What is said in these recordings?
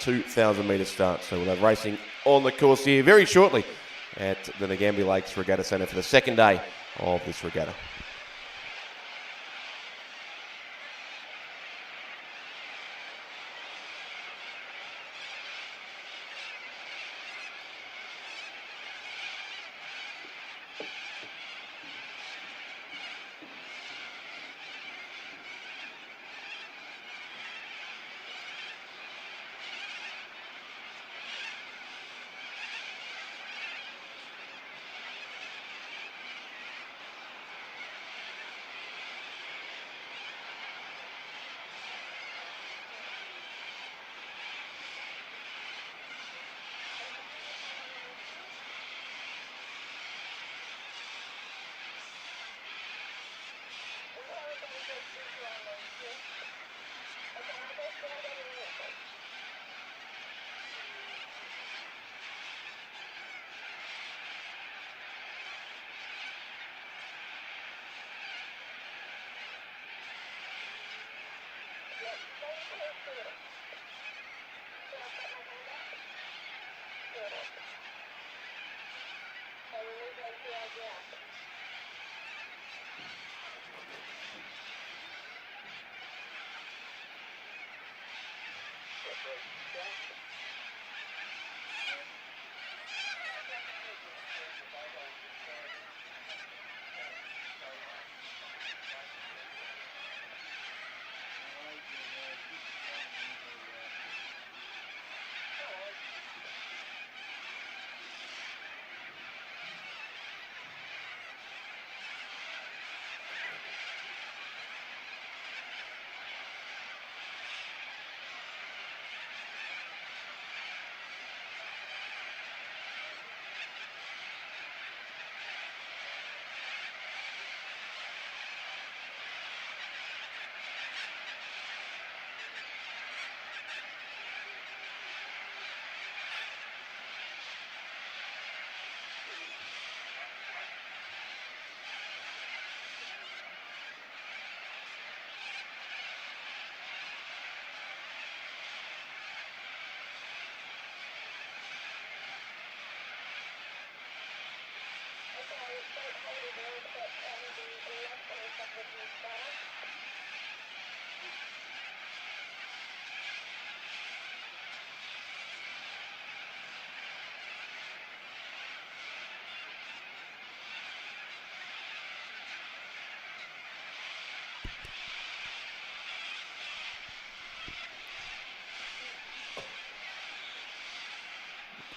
2,000 metre start. So we'll have racing on the course here very shortly at the Nagambie Lakes Regatta Centre for the second day of this regatta.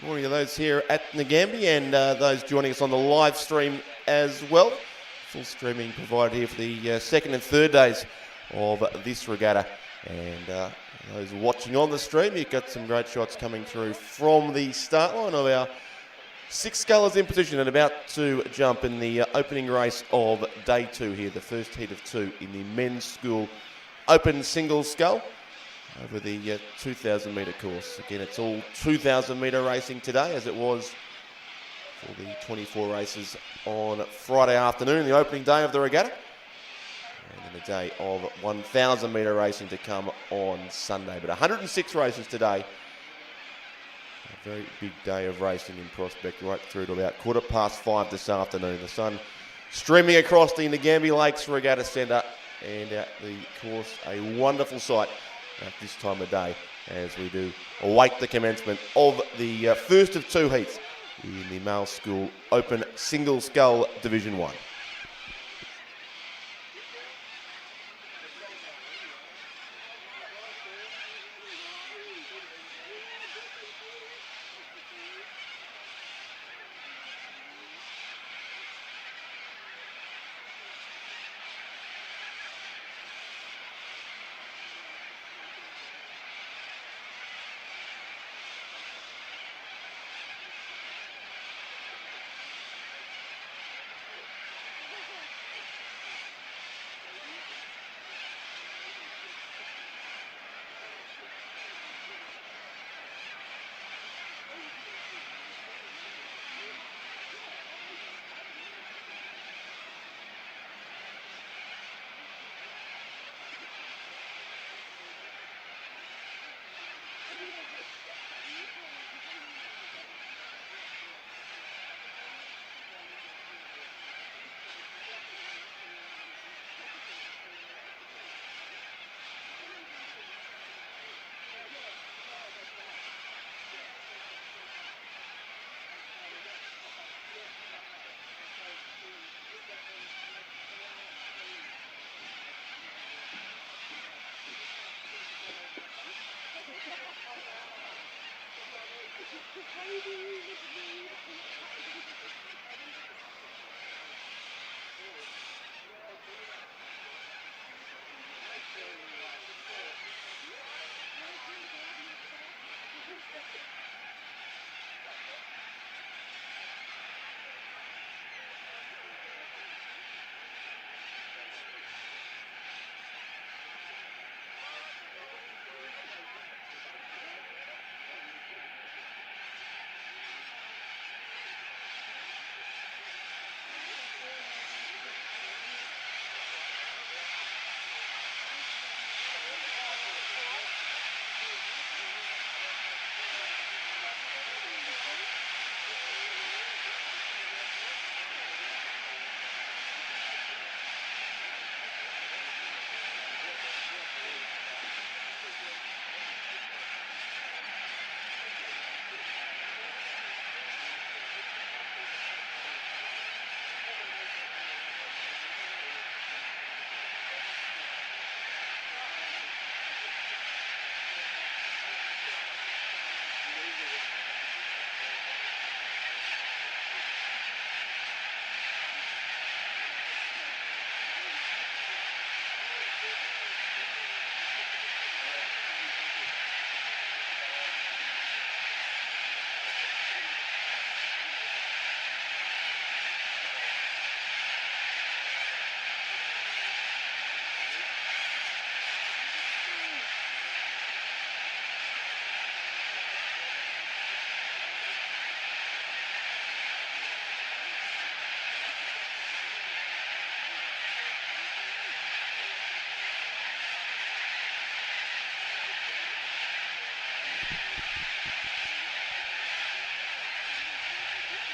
Morning to those here at Nagambie and those joining us on the live stream as well. Full streaming provided here for the second and third days of this regatta. And those watching on the stream, you've got some great shots coming through from the start line of our 6 scullers in position and about to jump in the opening race of day 2 here, the first heat of 2 in the men's school open single scull over the 2,000 metre course. Again, it's all 2,000 metre racing today, as it was for the 24 races on Friday afternoon, the opening day of the regatta. And then a day of 1,000 metre racing to come on Sunday. But 106 races today. A very big day of racing in prospect, right through to about 5:15 this afternoon. The sun streaming across the Nagambie Lakes Regatta Centre and out the course, a wonderful sight at this time of day as we do await the commencement of the first of 2 heats in the male school open single scull Division 1.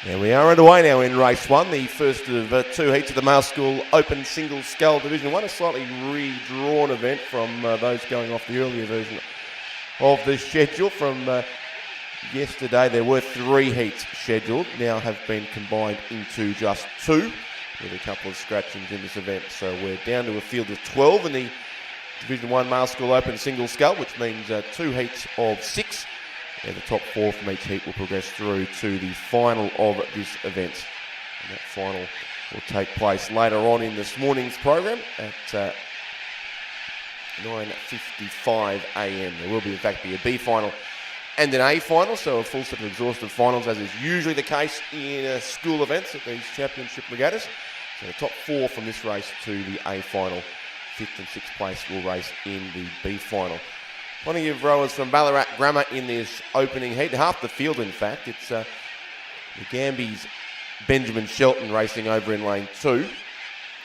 And we are underway now in race one, the first of two heats of the Male School Open Single Scull Division 1, a slightly redrawn event from those going off the earlier version of the schedule. From yesterday, there were 3 heats scheduled, now have been combined into just 2, with a couple of scratchings in this event. So we're down to a field of 12 in the Division 1 Male School Open Single Scull, which means 2 heats of 6. And the top 4 from each heat will progress through to the final of this event. And that final will take place later on in this morning's program at 9:55 a.m. There will, in fact, be a B final and an A final, so a full set of exhaustive finals, as is usually the case in school events at these championship regattas. So the top 4 from this race to the A final. 5th and 6th place will race in the B final. Plenty of rowers from Ballarat Grammar in this opening heat. Half the field, in fact. It's Nagambie's Benjamin Shelton racing over in lane 2.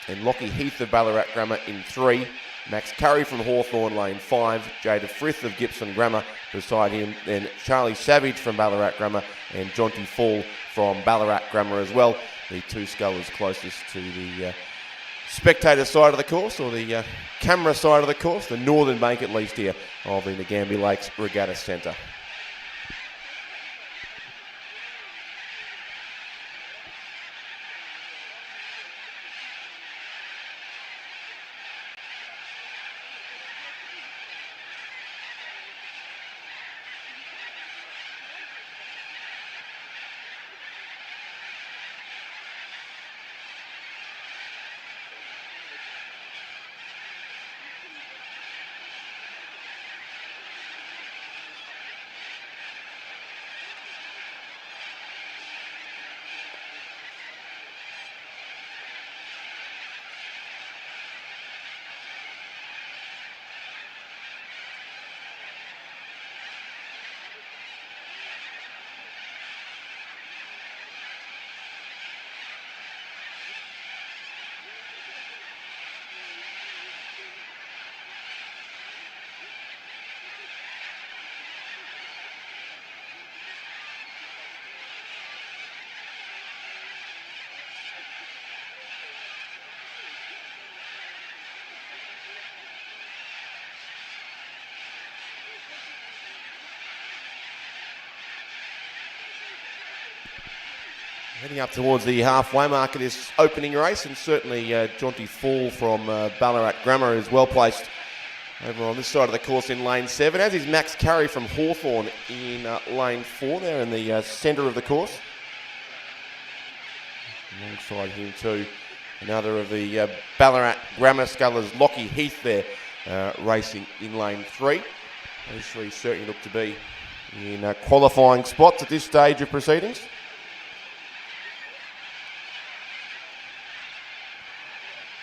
And Lockie Heath of Ballarat Grammar in 3. Max Curry from Hawthorn lane 5. Jada Frith of Gippsland Grammar beside him. Then Charlie Savage from Ballarat Grammar and Jonty Fall from Ballarat Grammar as well. The 2 scullers closest to the spectator side of the course, or the camera side of the course, the northern bank at least here of the Nagambie Lakes Regatta Centre. Heading up towards the halfway mark of this opening race, and certainly Jonty Fall from Ballarat Grammar is well placed over on this side of the course in lane 7, as is Max Carey from Hawthorn in lane 4 there in the centre of the course. Alongside him too, another of the Ballarat Grammar Scullers, Lockie Heath there, racing in lane 3. Those three certainly look to be in qualifying spots at this stage of proceedings.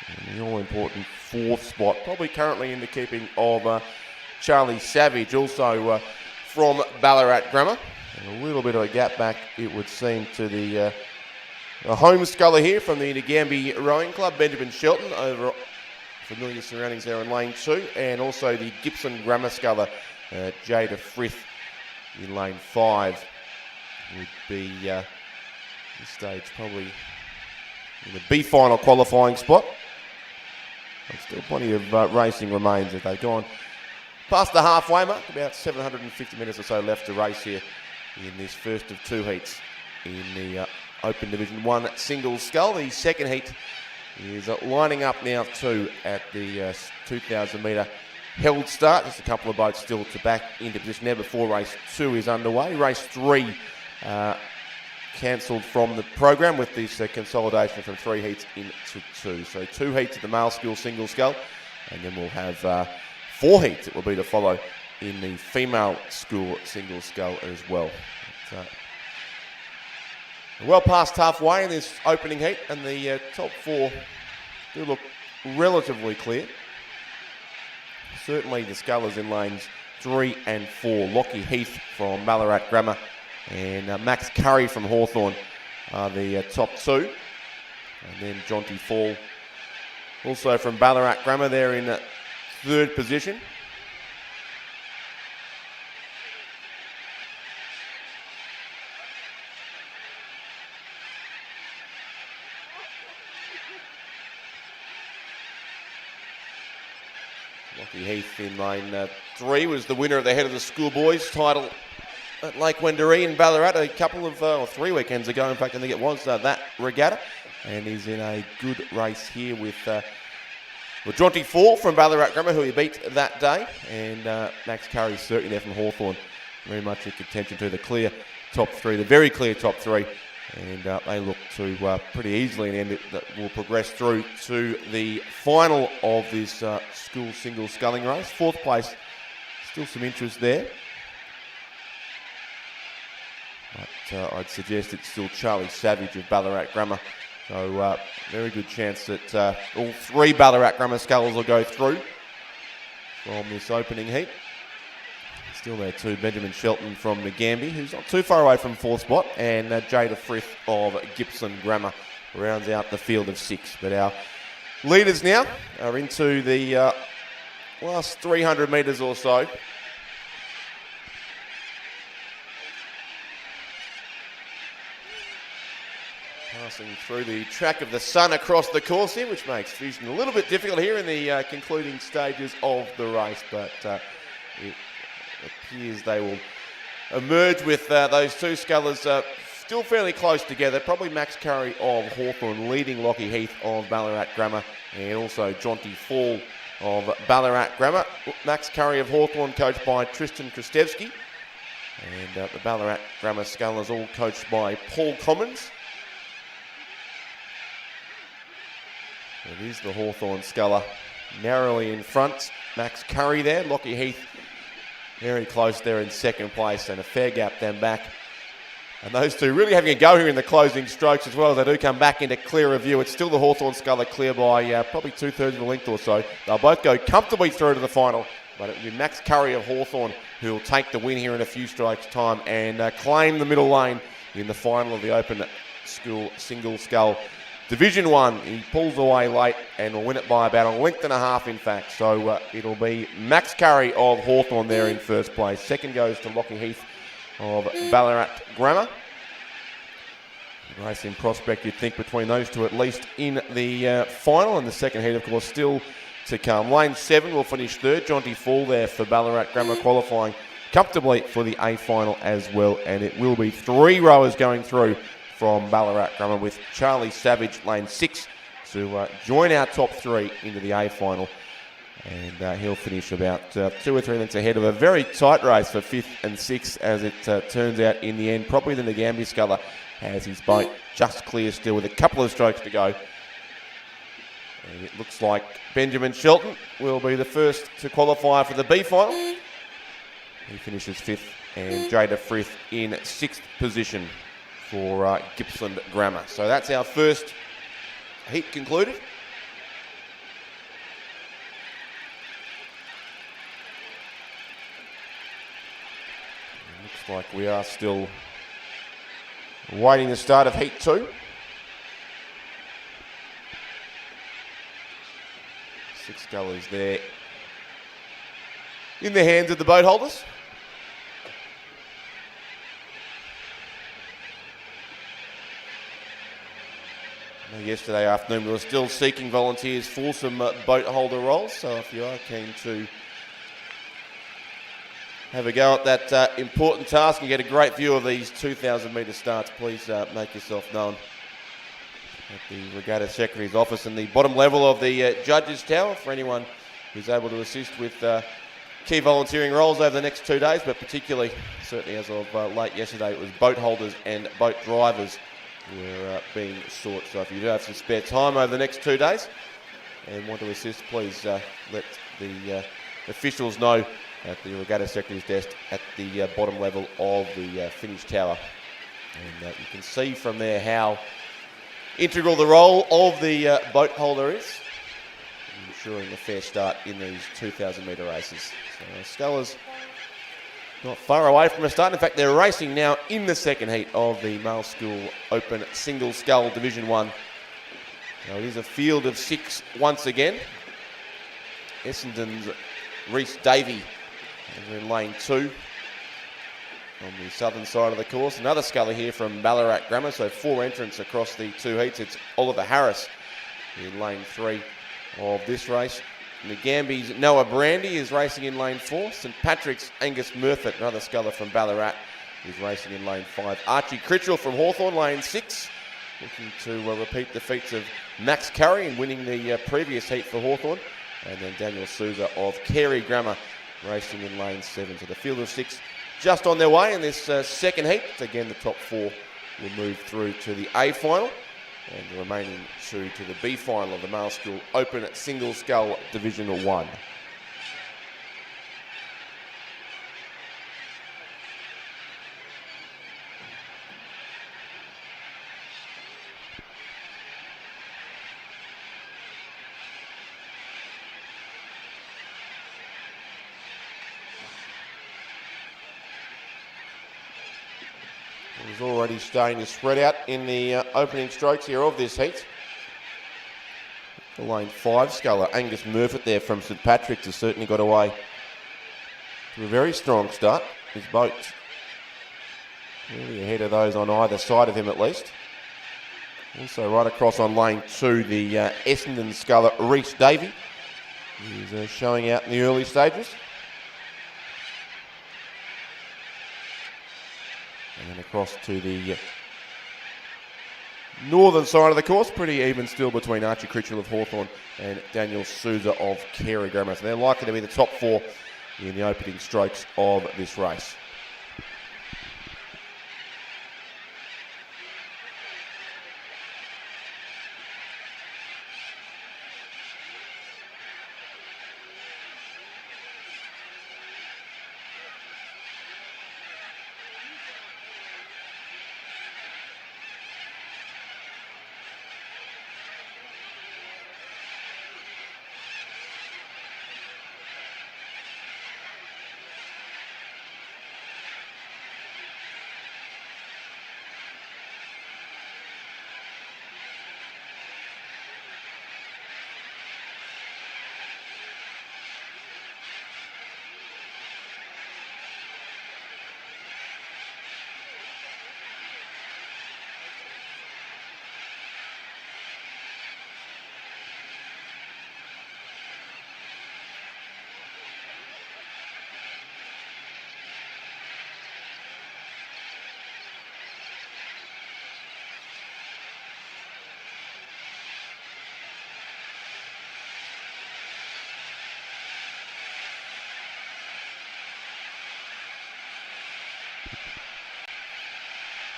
And the all-important 4th spot, probably currently in the keeping of Charlie Savage, also from Ballarat Grammar. And a little bit of a gap back, it would seem, to the home sculler here from the Nagambie Rowing Club, Benjamin Shelton, over familiar surroundings there in lane 2, and also the Gippsland Grammar Sculler, Jada Frith, in lane 5, would be this stage probably in the B final qualifying spot. But still plenty of racing remains as they've gone past the halfway mark. About 750 minutes or so left to race here in this first of 2 heats in the Open Division 1 single scull. The second heat is lining up now too at the 2,000 metre held start. Just a couple of boats still to back into position there before race 2 is underway. Race 3 cancelled from the program with this consolidation from 3 heats into 2. So 2 heats at the male school single scull, and then we'll have 4 heats that will be to follow in the female school single scull as well. But, well past halfway in this opening heat, and the top 4 do look relatively clear. Certainly the scullers in lanes 3 and 4. Lockie Heath from Ballarat Grammar and Max Curry from Hawthorn are the top 2. And then Jonty Fall, also from Ballarat Grammar, there in 3rd position. Lockie Heath in lane 3 was the winner of the Head of the Schoolboys title at Lake Wendouree in Ballarat a couple of, 3 weekends ago. In fact, I think it was that regatta. And he's in a good race here with Jonty Fall from Ballarat Grammar, who he beat that day. And Max Curry certainly there from Hawthorn, very much in contention to the clear top 3, the very clear top 3. And they look to pretty easily in the end that will progress through to the final of this school single sculling race. 4th place, still some interest there. But I'd suggest it's still Charlie Savage of Ballarat Grammar. So very good chance that all 3 Ballarat Grammar scullers will go through from this opening heat. Still there too, Benjamin Shelton from Nagambie, who's not too far away from 4th spot, and Jada Frith of Gippsland Grammar rounds out the field of 6. But our leaders now are into the last 300 metres or so. Passing through the track of the sun across the course here, which makes vision a little bit difficult here in the concluding stages of the race, but it appears they will emerge with those 2 scullers still fairly close together. Probably Max Curry of Hawthorn leading Lockie Heath of Ballarat Grammar, and also Jonty Fall of Ballarat Grammar. Max Curry of Hawthorn coached by Tristan Kristevsky, and the Ballarat Grammar scullers all coached by Paul Commons. It is the Hawthorn sculler narrowly in front. Max Curry there, Lockie Heath very close there in 2nd place, and a fair gap then back. And those 2 really having a go here in the closing strokes as well. They do come back into clearer view. It's still the Hawthorn sculler clear by probably 2/3 of a length or so. They'll both go comfortably through to the final, but it will be Max Curry of Hawthorn who will take the win here in a few strokes' time and claim the middle lane in the final of the Open School Single Scull Division 1. He pulls away late and will win it by about a length and a half, in fact. So it'll be Max Curry of Hawthorn there in 1st place. 2nd goes to Lockie Heath of Ballarat Grammar. Racing prospect, you'd think, between those 2 at least in the final. And the 2nd heat, of course, still to come. Lane 7 will finish 3rd. Jonty Fall there for Ballarat Grammar, qualifying comfortably for the A final as well. And it will be 3 rowers going through from Ballarat Grammar, with Charlie Savage, lane 6, to join our top 3 into the A final And he'll finish about 2 or 3 minutes ahead of a very tight race for 5th and 6th as it turns out in the end. Probably the Nagambie sculler has his boat just clear still with a couple of strokes to go. And it looks like Benjamin Shelton will be the first to qualify for the B final. He finishes 5th and Jada Frith in 6th position for Gippsland Grammar. So that's our first heat concluded. It looks like we are still waiting the start of heat 2. 6 scullers there in the hands of the boat holders. Yesterday afternoon we were still seeking volunteers for some boat holder roles, so if you are keen to have a go at that important task and get a great view of these 2,000 metre starts, please make yourself known at the Regatta Secretary's office in the bottom level of the Judges Tower for anyone who's able to assist with key volunteering roles over the next 2 days, but particularly, certainly as of late yesterday, it was boat holders and boat drivers were being sought. So if you do have some spare time over the next 2 days and want to assist, please let the officials know at the Regatta Secretary's desk at the bottom level of the finish tower. And you can see from there how integral the role of the boat holder is, ensuring a fair start in these 2,000 metre races. So scullers not far away from a start. In fact, they're racing now in the second heat of the Male School Open Single Scull Division 1. Now it is a field of 6 once again. Essendon's Rhys Davey over in lane 2 on the southern side of the course. Another sculler here from Ballarat Grammar, so 4 entrants across the 2 heats. It's Oliver Harris in lane 3 of this race. Nagambie's Noah Brandy is racing in lane 4. St Patrick's Angus Murfitt, another sculler from Ballarat, is racing in lane 5. Archie Critchell from Hawthorn, lane 6, looking to repeat the feats of Max Curry in winning the previous heat for Hawthorn. And then Daniel Souza of Carey Grammar racing in lane 7. So the field of 6 just on their way in this second heat. Again, the top 4 will move through to the A final, and the remaining 2 to the B final of the Male School Open Single Scull Division 1. It's already starting to spread out in the opening strokes here of this heat. The lane 5 sculler, Angus Murfitt there from St Patrick's, has certainly got away to a very strong start. His boat's really ahead of those on either side of him at least. Also right across on lane 2, the Essendon sculler, Rhys Davey. He's showing out in the early stages. And then across to the northern side of the course, pretty even still between Archie Critchell of Hawthorn and Daniel Souza of Carey Grammar. So they're likely to be the top 4 in the opening strokes of this race.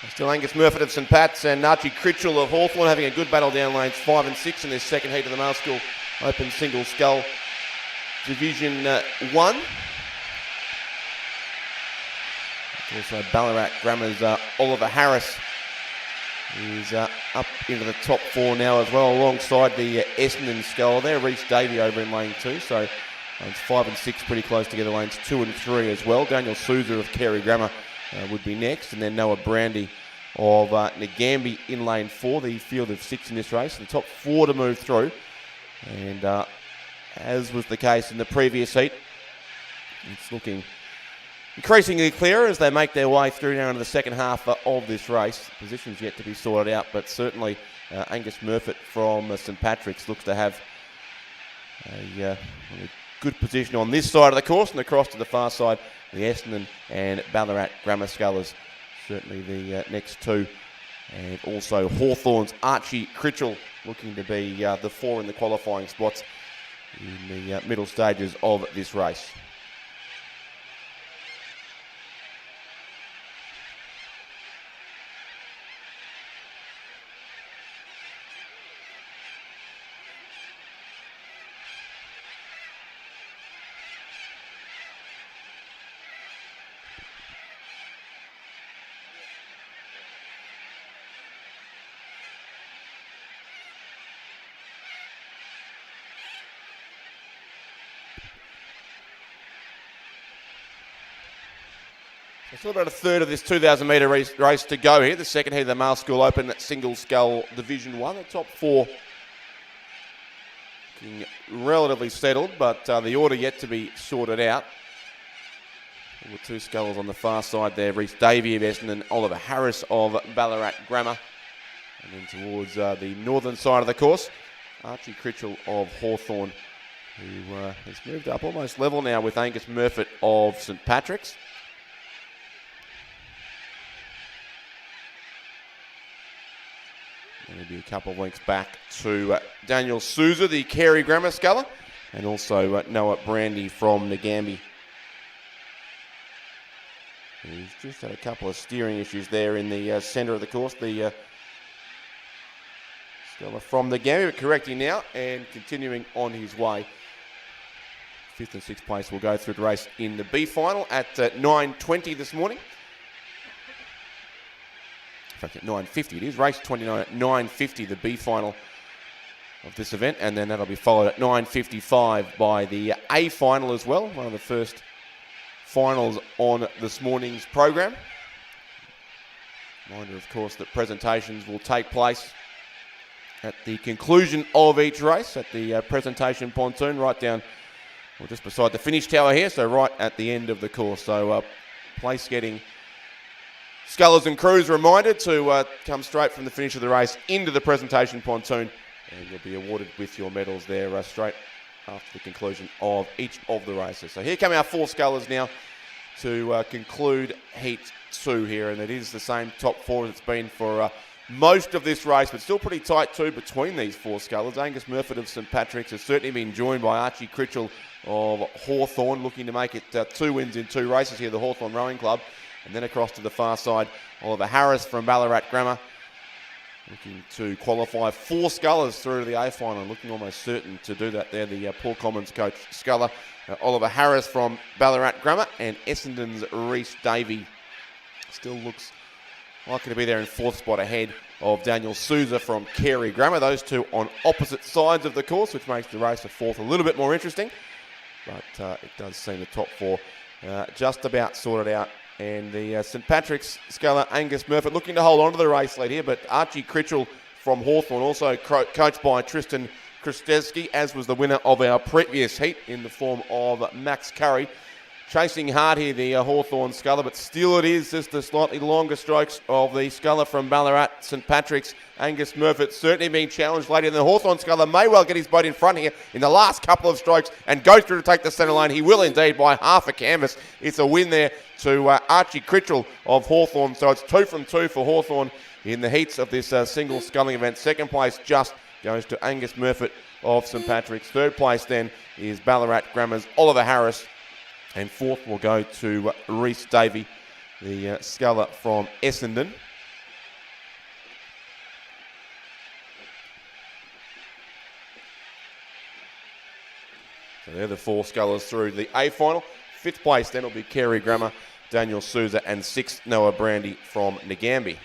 Still Angus Murphy of St Pat's and Archie Critchell of Hawthorn having a good battle down lanes 5 and 6 in this second heat of the Male School Open Single Scull Division 1. Also Ballarat Grammar's Oliver Harris is up into the top 4 now as well, alongside the Essendon Scull there. Reece Davey over in lane 2, so lanes 5 and 6 pretty close together, lanes 2 and 3 as well. Daniel Souza of Carey Grammar would be next, and then Noah Brandy of Nagambie in lane 4, the field of 6 in this race. The top 4 to move through, and as was the case in the previous heat, it's looking increasingly clearer as they make their way through now into the second half of this race. Positions yet to be sorted out, but certainly Angus Murphy from St Patrick's looks to have a good position on this side of the course, and across to the far side, the Essendon and Ballarat Grammar Scullers, certainly the next two. And also Hawthorn's Archie Critchell looking to be the 4 in the qualifying spots in the middle stages of this race. Still about a third of this 2,000 metre race to go here. The second heat of the Male School Open Single Scull Division 1. The top 4 looking relatively settled, but the order yet to be sorted out. All the 2 scullers on the far side there. Reece Davey of Essendon, Oliver Harris of Ballarat Grammar. And then towards the northern side of the course, Archie Critchell of Hawthorn, who has moved up almost level now with Angus Murphy of St Patrick's. Maybe a couple of lengths back to Daniel Souza, the Carey Grammar Sculler, and also Noah Brandy from Nagambie. He's just had a couple of steering issues there in the centre of the course. The Sculler from Nagambie, but correcting now and continuing on his way. 5th and 6th place will go through the race in the B final at 9:20 this morning. In fact, at 9:50 it is. Race 29 at 9:50, the B final of this event, and then that'll be followed at 9:55 by the A final as well, one of the first finals on this morning's program. Reminder, of course, that presentations will take place at the conclusion of each race at the presentation pontoon right down, or just beside the finish tower here, so right at the end of the course. So place getting scullers and crews reminded to come straight from the finish of the race into the presentation pontoon, and you'll be awarded with your medals there straight after the conclusion of each of the races. So here come our 4 scullers now to conclude Heat 2 here, and it is the same top 4 as it's been for most of this race, but still pretty tight too between these 4 scullers. Angus Murphy of St Patrick's has certainly been joined by Archie Critchell of Hawthorn, looking to make it 2 wins in 2 races here, the Hawthorn Rowing Club. And then across to the far side, Oliver Harris from Ballarat Grammar, looking to qualify 4 scullers through to the A final, looking almost certain to do that there. The Paul Commons coach sculler, Oliver Harris from Ballarat Grammar, and Essendon's Reece Davey still looks likely to be there in 4th spot ahead of Daniel Souza from Carey Grammar. Those 2 on opposite sides of the course, which makes the race of 4th a little bit more interesting. But it does seem the top 4 just about sorted out. And the St Patrick's sculler Angus Murphy looking to hold on to the race lead here, but Archie Critchell from Hawthorn, also coached by Tristan Kristevski, as was the winner of our previous heat in the form of Max Curry. Chasing hard here, the Hawthorn sculler, but still it is just the slightly longer strokes of the sculler from Ballarat St Patrick's. Angus Murphy certainly being challenged later. The Hawthorn sculler may well get his boat in front here in the last couple of strokes and go through to take the centre lane. He will indeed by half a canvas. It's a win there to Archie Critchell of Hawthorn. So it's 2 from 2 for Hawthorn in the heats of this single sculling event. Second place just goes to Angus Murphy of St Patrick's. Third place then is Ballarat Grammar's Oliver Harris. And 4th will go to Reece Davey, the sculler from Essendon. they're the 4 scullers through the A final. 5th place then will be Carey Grammer, Daniel Souza, and 6th Noah Brandy from Nagambie.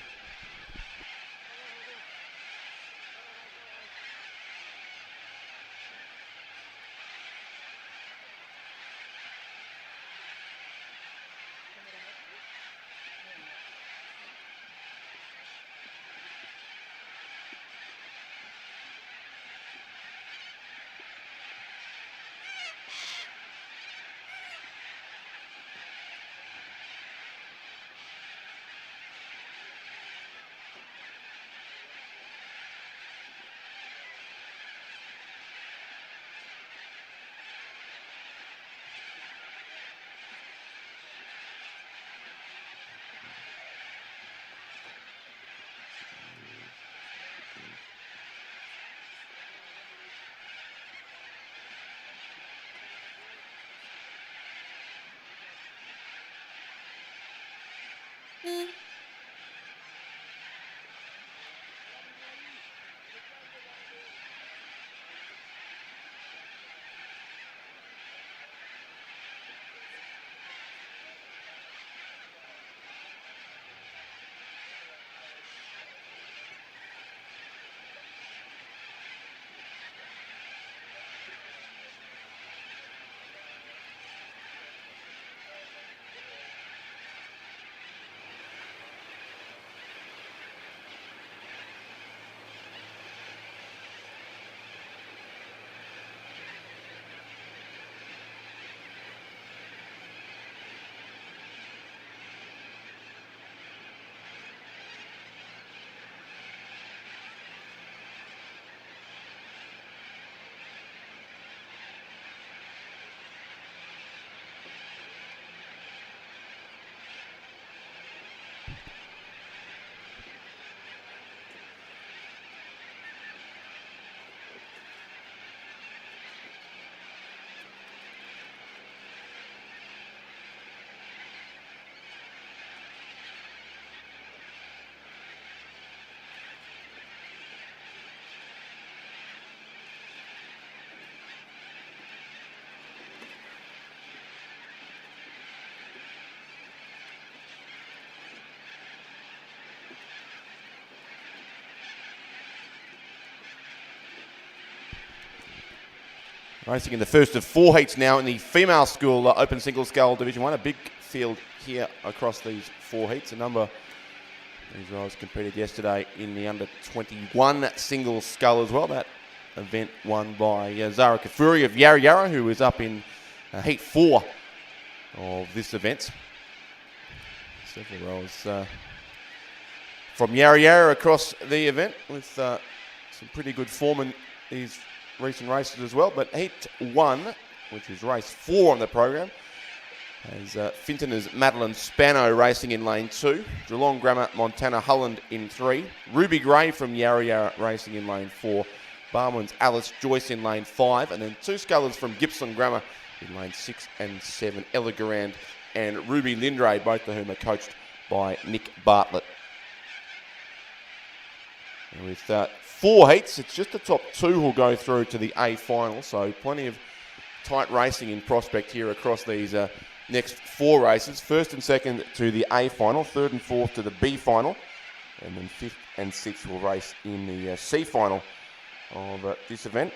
Racing in the first of 4 heats now in the female school open single scull Division 1. A big field here across these 4 heats. A number of these riders competed yesterday in the under 21 single scull as well. That event won by Zara Kafuri of Yarra Yarra, who was up in heat 4 of this event. Several rowers from Yarra Yarra across the event with some pretty good form in these recent races as well. But heat 1, which is race 4 on the program, has Fintoner's Madeline Spano racing in lane 2, Geelong Grammar Montana Holland in 3, Ruby Gray from Yarra Yarra racing in lane 4, Barwon's Alice Joyce in lane 5, and then 2 scullers from Gippsland Grammar in lane 6 and 7, Ella Garand and Ruby Lindray, both of whom are coached by Nick Bartlett. And with 4 heats, it's just the top 2 who'll go through to the A final, so plenty of tight racing in prospect here across these next 4 races. 1st and 2nd to the A final, 3rd and 4th to the B final, and then 5th and 6th will race in the C final of this event.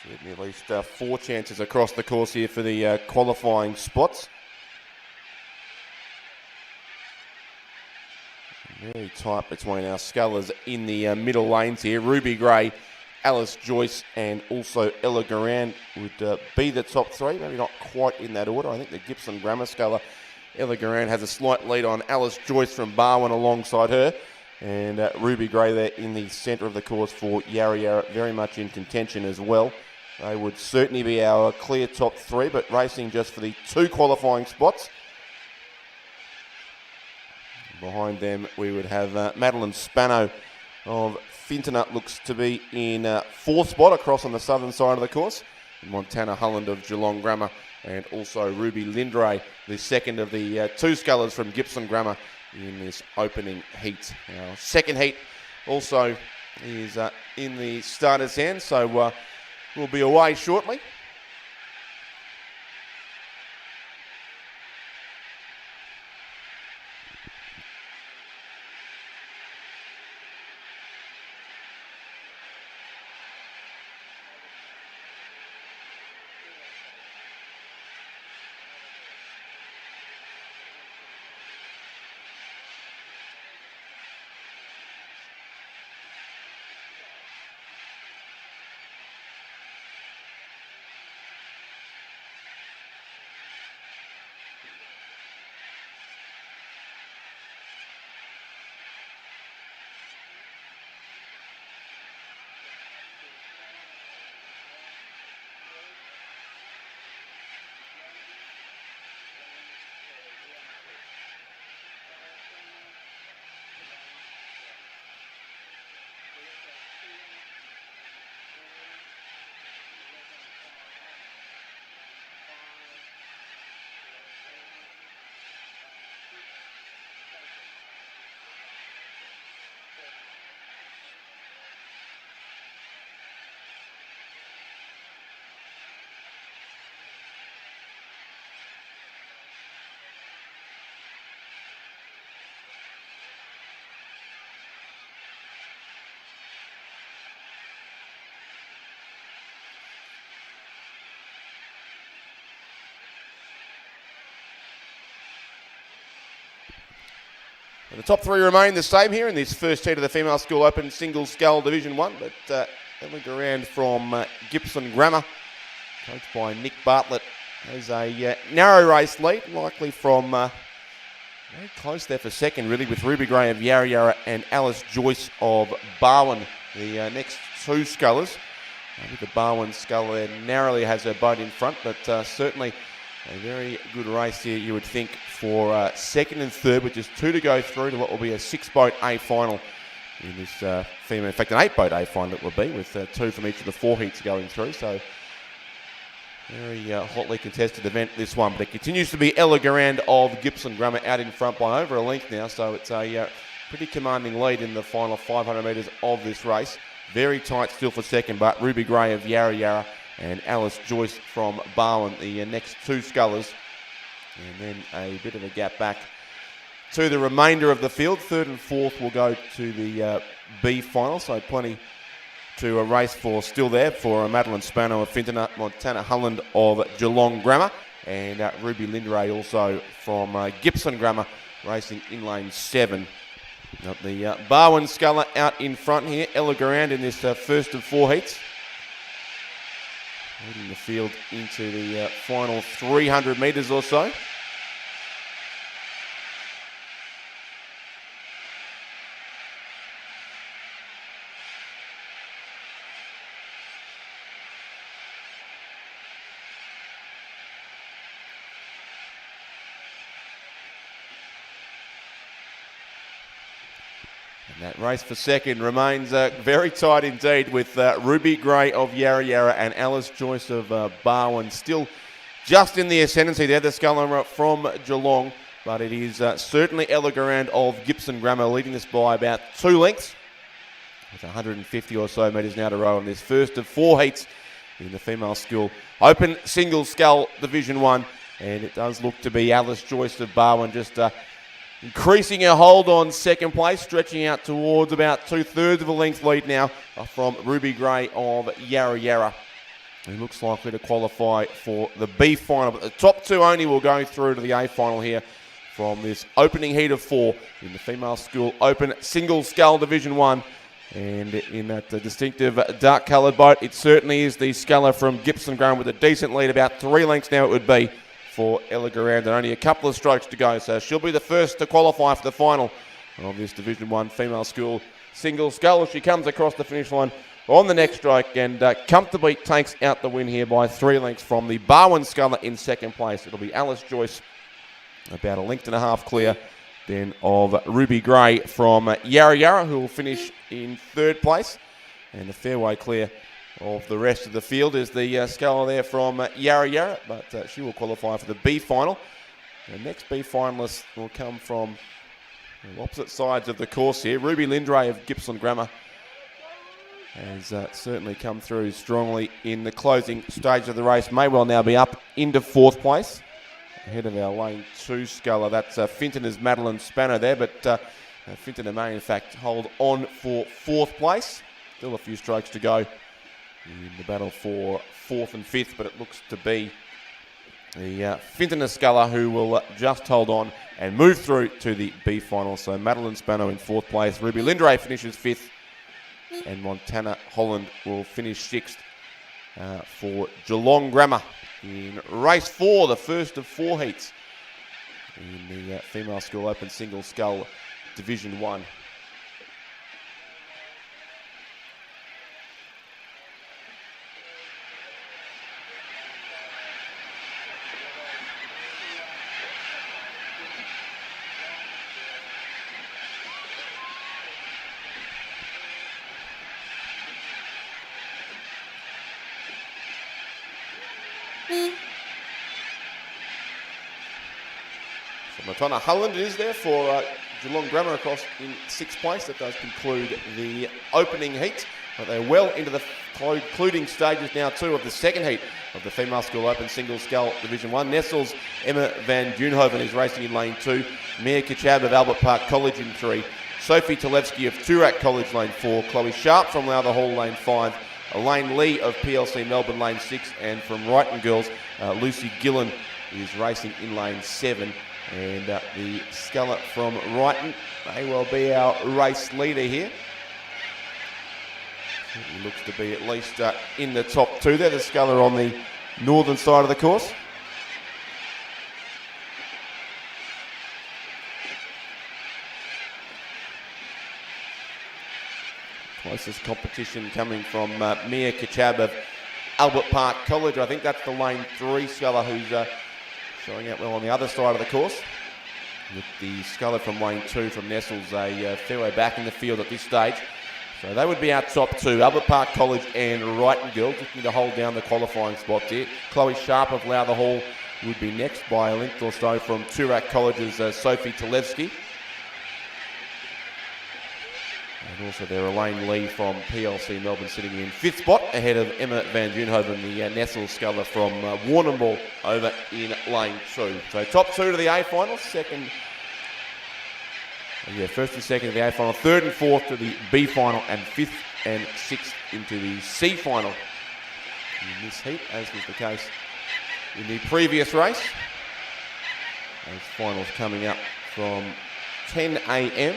Certainly at least 4 chances across the course here for the qualifying spots. Very tight between our scullers in the middle lanes here. Ruby Gray, Alice Joyce and also Ella Garand would be the top 3. Maybe not quite in that order. I think the Gippsland Grammar sculler, Ella Garand, has a slight lead on Alice Joyce from Barwon alongside her. And Ruby Gray there in the centre of the course for Yarra Yarra, very much in contention as well. They would certainly be our clear top 3, but racing just for the 2 qualifying spots. Behind them, we would have Madeline Spano of Fintoner, looks to be in 4th spot across on the southern side of the course. Montana Holland of Geelong Grammar, and also Ruby Lindray, the second of the 2 scullers from Gippsland Grammar in this opening heat. Our second heat also is in the starter's hand, so we'll be away shortly. And the top three remain the same here in this first heat of the Female School Open Single Scull Division 1, but Ella Rand from Gibson Grammar, coached by Nick Bartlett, has a narrow race lead, likely from very close there for second, really, with Ruby Gray of Yarra Yarra and Alice Joyce of Barwon, the next two scullers. Maybe the Barwon sculler narrowly has her boat in front, but certainly a very good race here, you would think, for second and third, with just two to go through to what will be a six-boat A final in this female. In fact, an eight-boat A final it will be, with two from each of the four heats going through. So, very hotly contested event, this one. But it continues to be Ella Garand of Gibson Grammar out in front by over a length now. So it's a pretty commanding lead in the final 500 metres of this race. Very tight still for second, but Ruby Gray of Yarra Yarra and Alice Joyce from Barwon, the next two scullers. And then a bit of a gap back to the remainder of the field. Third and fourth will go to the B final, so plenty to race for still there for Madeline Spano of Fintona, Montana Hulland of Geelong Grammar, and Ruby Lindray also from Gibson Grammar, racing in lane 7. Got the Barwon sculler out in front here, Ella Garand in this first of four heats. Leading the field into the final 300 metres or so. And that race for second remains very tight indeed, with Ruby Gray of Yarra Yarra and Alice Joyce of Barwon still just in the ascendancy there, the sculler from Geelong. But it is certainly Ella Garand of Gibson Grammar leading this by about 2 lengths, with 150 or so metres now to row in this first of four heats in the Female School Open Single Scull Division 1. And it does look to be Alice Joyce of Barwon just increasing her hold on second place, stretching out towards about 2/3 of a length lead now from Ruby Gray of Yarra Yarra, who looks likely to qualify for the B final. But the top two only will go through to the A final here from this opening heat of 4 in the Female School Open Single Scull Division 1. And in that distinctive dark coloured boat, it certainly is the sculler from Gibson Grammar with a decent lead, about 3 lengths now it would be for Ella Garand, and only a couple of strokes to go. So she'll be the first to qualify for the final of this Division 1 Female School Single Scull. She comes across the finish line on the next stroke and comfortably takes out the win here by 3 lengths from the Barwon sculler in second place. It'll be Alice Joyce about 1.5 lengths clear then of Ruby Gray from Yarra Yarra, who will finish in third place. And the fairway clear of the rest of the field is the sculler there from Yarra Yarra, but she will qualify for the B final. The next B finalist will come from the opposite sides of the course here. Ruby Lindray of Gibson Grammar has certainly come through strongly in the closing stage of the race. May well now be up into 4th place. Ahead of our lane 2 sculler. That's Fintoner's Madeline Spanner there, but Fintoner may in fact hold on for 4th place. Still a few strokes to go in the battle for 4th and 5th, but it looks to be the Fintoner sculler who will just hold on and move through to the B final. So Madeline Spanner in 4th place. Ruby Lindray finishes 5th, and Montana Holland will finish 6th for Geelong Grammar in race 4, the first of 4 heats in the Female School Open Single Scull Division 1. Montana Holland is there for Geelong Grammar across in 6th place. That does conclude the opening heat. But they're well into the concluding stages now too of the second heat of the Female School Open Single Scull Division 1. Nestle's Emma van Duynhoven is racing in lane 2. Mia Kachab of Albert Park College in 3. Sophie Talevsky of Toorak College lane 4. Chloe Sharp from Lowther Hall lane 5. Elaine Lee of PLC Melbourne lane 6. And from Wrighton Girls, Lucy Gillen is racing in lane 7. And the sculler from Wrighton may well be our race leader here. He looks to be at least in the top 2 there, the sculler on the northern side of the course. Closest competition coming from Mia Kachab of Albert Park College. I think that's the lane 3 sculler who's showing out well on the other side of the course. With the sculler from lane 2 from Nestle's a fair way back in the field at this stage. So they would be our top 2, Albert Park College and Wrighton Girls, looking to hold down the qualifying spots here. Chloe Sharp of Lowther Hall would be next by a length or so from Toorak College's Sophie Talevsky. And also there Elaine Lee from PLC Melbourne sitting in 5th spot ahead of Emma van Duynhoven, the Nestle sculler from Warrnambool over in lane 2. So top 2 to the A final, first and second to the A final, 3rd and 4th to the B final, and 5th and 6th into the C final in this heat, as was the case in the previous race. Those finals coming up from 10 a.m.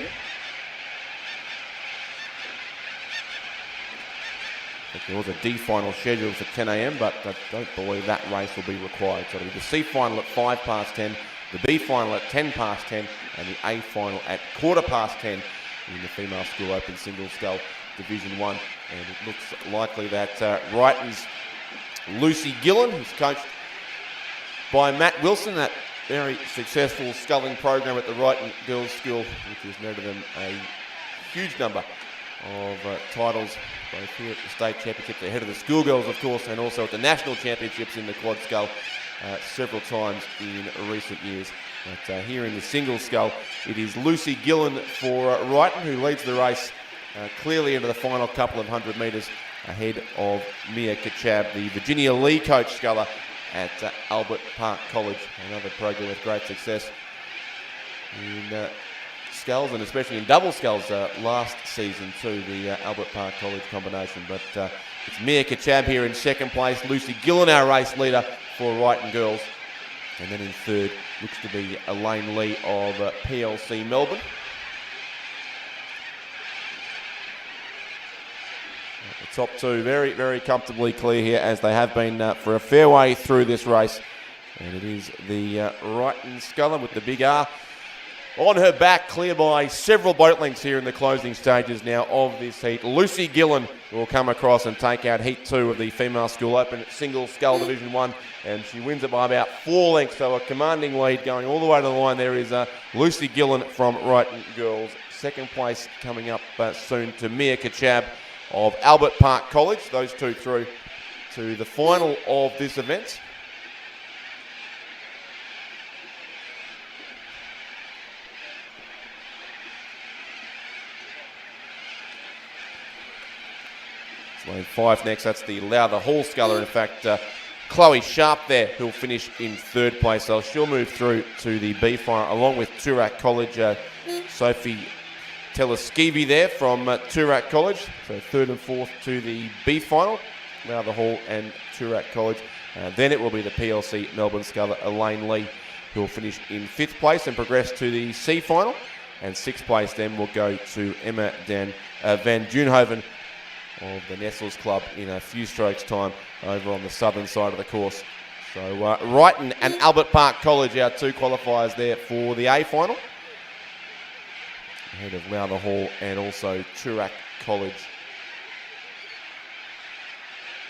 There was a D final scheduled for 10 a.m, but I don't believe that race will be required. So it'll be the C final at 10:05, the B final at 10:10, and the A final at 10:15 in the Female School Open Single Scull Division 1. And it looks likely that Wrighton's Lucy Gillen, who's coached by Matt Wilson, that very successful sculling program at the Wrighton Girls School, which has netted them a huge number of titles, both here at the state championships, ahead of the schoolgirls, of course, and also at the national championships in the quad scull several times in recent years. But here in the single scull, it is Lucy Gillen for Wrighton, who leads the race clearly into the final couple of 100 metres ahead of Mia Kachab, the Virginia Lee coach sculler at Albert Park College, another program with great success in sculls, and especially in double sculls last season too, the Albert Park College combination. But it's Mia Kachab here in 2nd place, Lucy Gillen, our race leader for Wrighton Girls, and then in 3rd looks to be Elaine Lee of PLC Melbourne. The top 2 very, very comfortably clear here, as they have been for a fair way through this race. And it is the Wrighton sculler with the big R on her back, clear by several boat lengths here in the closing stages now of this heat. Lucy Gillen will come across and take out heat 2 of the Female School Open Single Scull Division 1, and she wins it by about 4 lengths, so a commanding lead going all the way to the line. There is Lucy Gillen from Wrighton Girls. 2nd place coming up soon to Mia Kachab of Albert Park College. Those two through to the final of this event. Lane 5 next, that's the Lowther Hall sculler. In fact, Chloe Sharp there, who'll finish in third place. So she'll move through to the B final, along with Toorak College. Sophie Teleskevi there from Toorak College. So third and fourth to the B final, Lowther Hall and Toorak College. Then it will be the PLC Melbourne sculler Elaine Lee, who will finish in fifth place and progress to the C final. And sixth place then will go to Emma van Duenhoven of the Nestles Club in a few strokes' time over on the southern side of the course. So Wrighton and Albert Park College, our two qualifiers there for the A final, ahead of Lowther Hall and also Toorak College.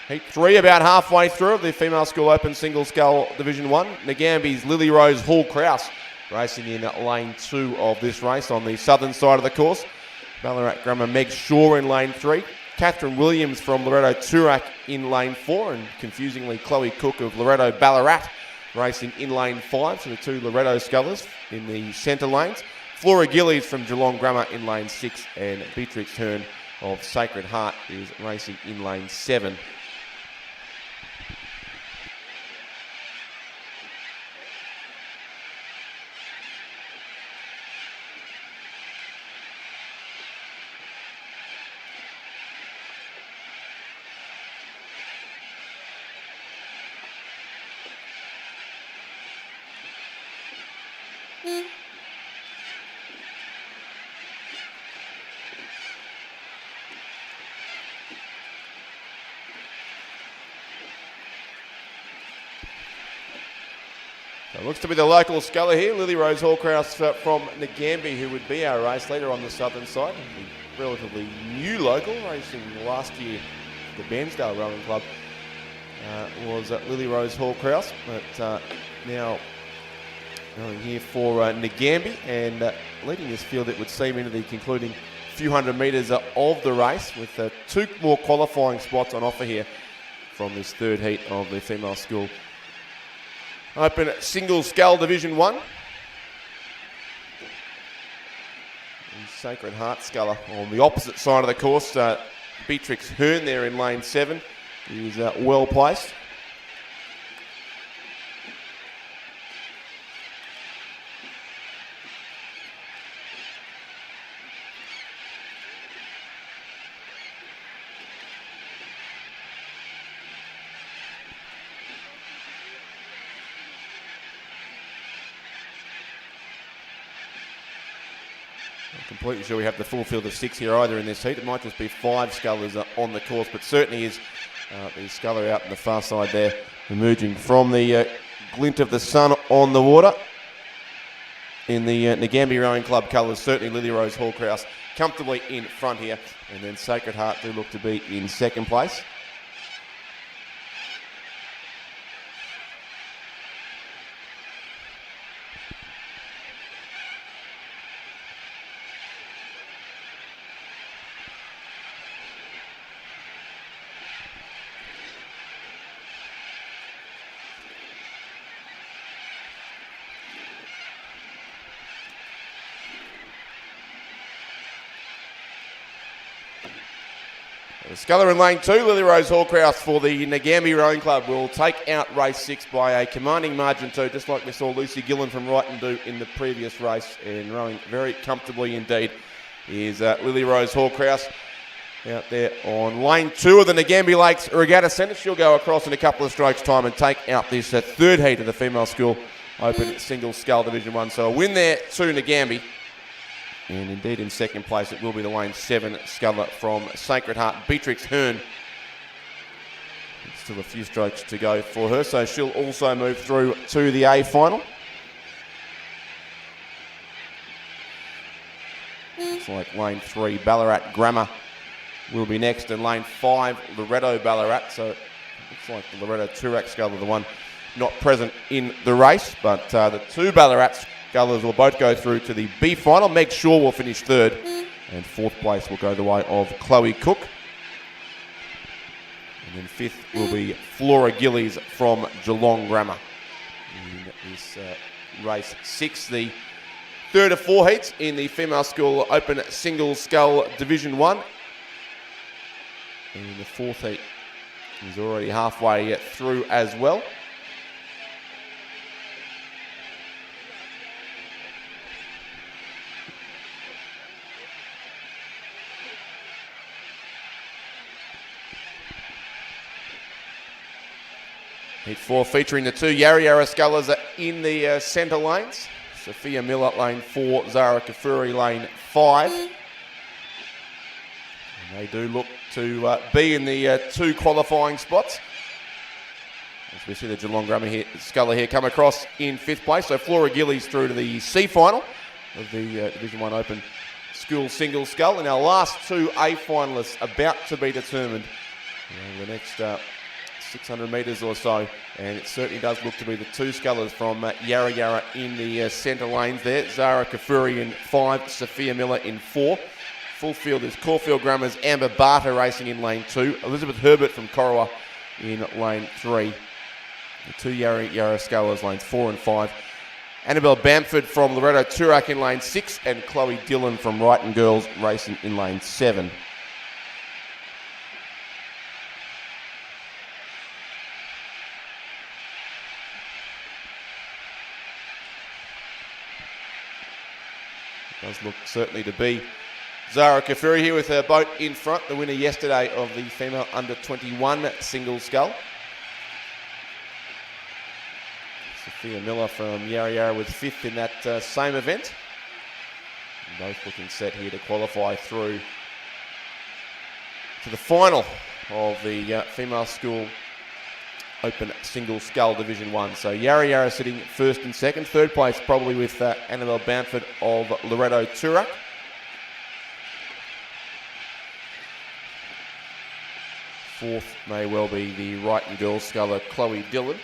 Heat 3 about halfway through of the Female School Open Single Scull Division 1. Nagambie's Lily Rose Hall-Kraus racing in lane 2 of this race on the southern side of the course. Ballarat Grammar Meg Shaw in lane 3. Catherine Williams from Loretto Toorak in lane 4, and confusingly Chloe Cook of Loretto Ballarat racing in lane 5, so the two Loretto scullers in the centre lanes. Flora Gillies from Geelong Grammar in lane 6, and Beatrix Hearn of Sacred Heart is racing in lane 7. So it looks to be the local sculler here, Lily Rose Hall-Kraus from Nagambie, who would be our race leader on the southern side. The relatively new local, racing last year the Bairnsdale Rowing Club, was Lily Rose Hall-Kraus, but now going here for Nagambie, and leading this field, it would seem, into the concluding few hundred metres of the race, with two more qualifying spots on offer here from this third heat of the Female School Open Single Scull Division 1. Sacred Heart sculler on the opposite side of the course. Beatrix Hearn there in lane 7 is well placed. Completely sure we have the full field of 6 here either in this heat. It might just be 5 scullers on the course, but certainly is the sculler out on the far side there, emerging from the glint of the sun on the water. In the Nagambie Rowing Club colours, certainly Lily Rose Hall-Kraus comfortably in front here, and then Sacred Heart do look to be in second place. The sculler in lane 2, Lily Rose Hall-Kraus for the Nagambie Rowing Club, will take out race 6 by a commanding margin too, just like we saw Lucy Gillen from Wrighton do in the previous race, and rowing very comfortably indeed is Lily Rose Hall-Kraus out there on lane 2 of the Nagambie Lakes Regatta Centre. She'll go across in a couple of strokes time and take out this third heat of the Female School Open Single Scull Division 1. So a win there to Nagambie. And indeed in second place it will be the lane 7 sculler from Sacred Heart, Beatrix Hearn. Still a few strokes to go for her, so she'll also move through to the A final. It's like lane 3 Ballarat Grammar will be next, and lane 5 Loretto Ballarat. So it looks like the Loretto Toorak sculler, the one not present in the race, but the two Ballarat scullers will both go through to the B final. Meg Shaw will finish third, and fourth place will go the way of Chloe Cook. And then fifth will be Flora Gillies from Geelong Grammar in this race 6, the third of 4 heats in the Female School Open Single Scull Division 1. in the fourth heat. He's already halfway through as well. Heat 4 featuring the two Yarra Yarra Scullers in the centre lanes. Sophia Miller, lane 4, Zara Kafuri, lane 5. And they do look to be in the two qualifying spots. As we see the Geelong Grammar Sculler here come across in 5th place. So Flora Gillies through to the C final of the Division 1 Open School Single Scull. And our last two A finalists about to be determined in the next 600 metres or so, and it certainly does look to be the two scullers from Yarra Yarra in the centre lanes there. Zara Kafuri in 5, Sophia Miller in 4. Full field is Caulfield Grammar's Amber Barter racing in lane 2. Elizabeth Herbert from Corowa in lane 3. The two Yarra Yarra scullers lanes 4 and 5. Annabelle Bamford from Loretto Turak in lane 6, and Chloe Dillon from Wrighton Girls racing in lane 7. Does look certainly to be Zara Kafuri here with her boat in front, the winner yesterday of the female under-21 single scull. Sophia Miller from Yarra Yarra with 5th in that same event. And both looking set here to qualify through to the final of the female school Open Single Scull Division 1. So Yarra Yarra sitting 1st and 2nd. 3rd place probably with Annabelle Bamford of Loretto Turak. Fourth may well be the Wrighton Girls sculler Chloe Dillon.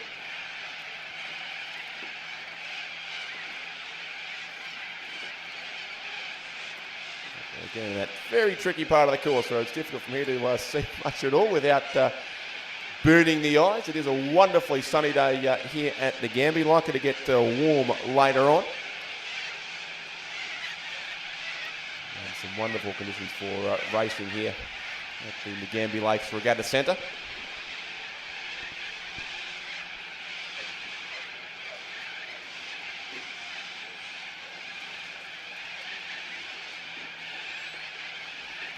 Again, that very tricky part of the course where it's difficult from here to see much at all without burning the eyes. It is a wonderfully sunny day here at Nagambie. Likely to get warm later on. And some wonderful conditions for racing here at the Nagambie Lakes Regatta Centre.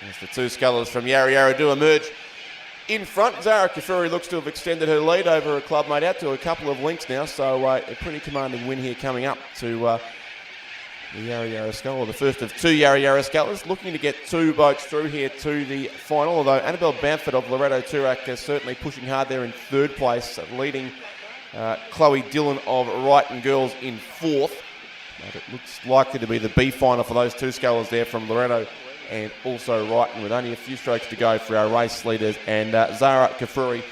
As the two scullers from Yarra Yarra do emerge in front, Zara Kafuri looks to have extended her lead over her clubmate out to a couple of lengths now, so a pretty commanding win here coming up to the Yarra Yarra Sculler, the first of two Yarra Yarra Scullers, looking to get two boats through here to the final, although Annabelle Bamford of Loretto Turak is certainly pushing hard there in 3rd place, leading Chloe Dillon of Wrighton Girls in 4th. But it looks likely to be the B final for those two scullers there from Loretto and also Wrighton, with only a few strokes to go for our race leaders. And Zara Kafuri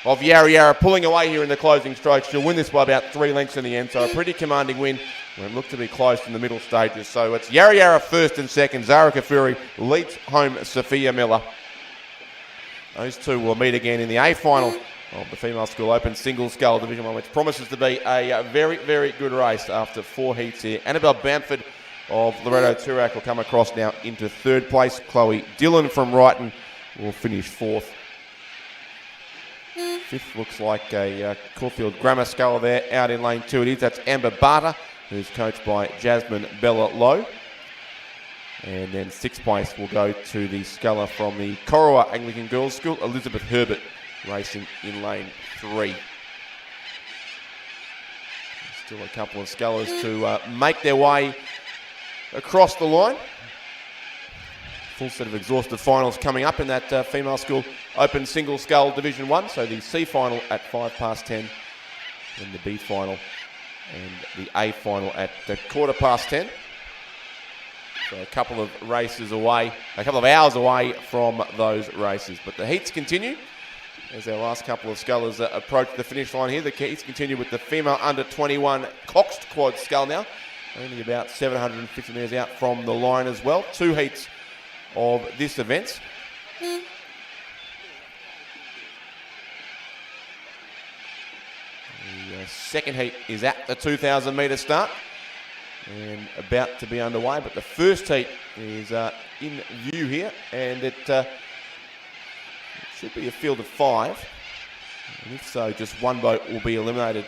of Yarra Yarra pulling away here in the closing strokes. She'll win this by about 3 lengths in the end, so a pretty commanding win. It looked to be close in the middle stages. So it's Yarra Yarra 1st and 2nd. Zara Kafuri leads home Sophia Miller. Those two will meet again in the A final of the Female School Open Single Scull Division 1, which promises to be a very, very good race after 4 heats here. Annabelle Bamford of Loretto Turak will come across now into 3rd place. Chloe Dillon from Wrighton will finish 4th. 5th looks like a Caulfield Grammar sculler there out in lane 2. It is. That's Amber Barter, who's coached by Jasmine Bella Lowe. And then 6th place will go to the sculler from the Corowa Anglican Girls School, Elizabeth Herbert, racing in lane 3. Still a couple of scullers to make their way across the line. Full set of exhaustive finals coming up in that Female School Open Single Scull Division 1. So the C final at 10:05, and the B final and the A final at 10:15. So a couple of races away, a couple of hours away from those races. But the heats continue as our last couple of scullers approach the finish line here. The heats continue with the female under-21 Coxed Quad Scull now. Only about 750 metres out from the line as well. 2 heats of this event. The second heat is at the 2,000 metre start and about to be underway, but the first heat is in view here, and it's should be a field of 5. And if so, just one boat will be eliminated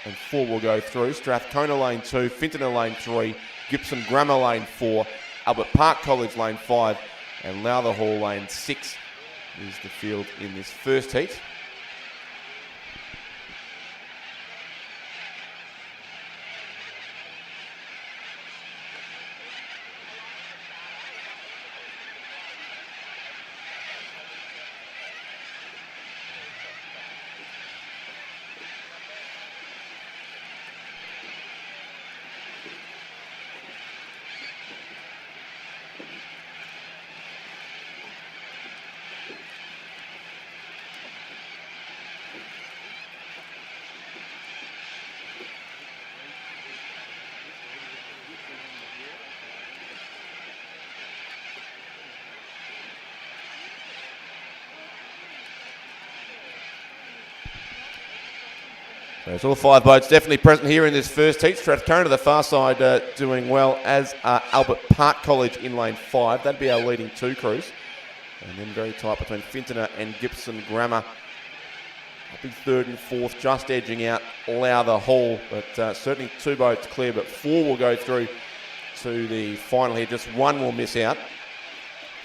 and 4 will go through. Strathcona lane 2, Fintona lane 3, Gibson Grammar lane 4, Albert Park College lane 5, and Lowther Hall lane 6 is the field in this first heat. So all 5 boats definitely present here in this first heat. Strathcona, the far side, doing well, as Albert Park College in lane 5. That'd be our leading 2 crews. And then very tight between Fintona and Gibson Grammar. I'll be 3rd and 4th, just edging out Lowther Hall. But certainly 2 boats clear, but 4 will go through to the final here. Just 1 will miss out.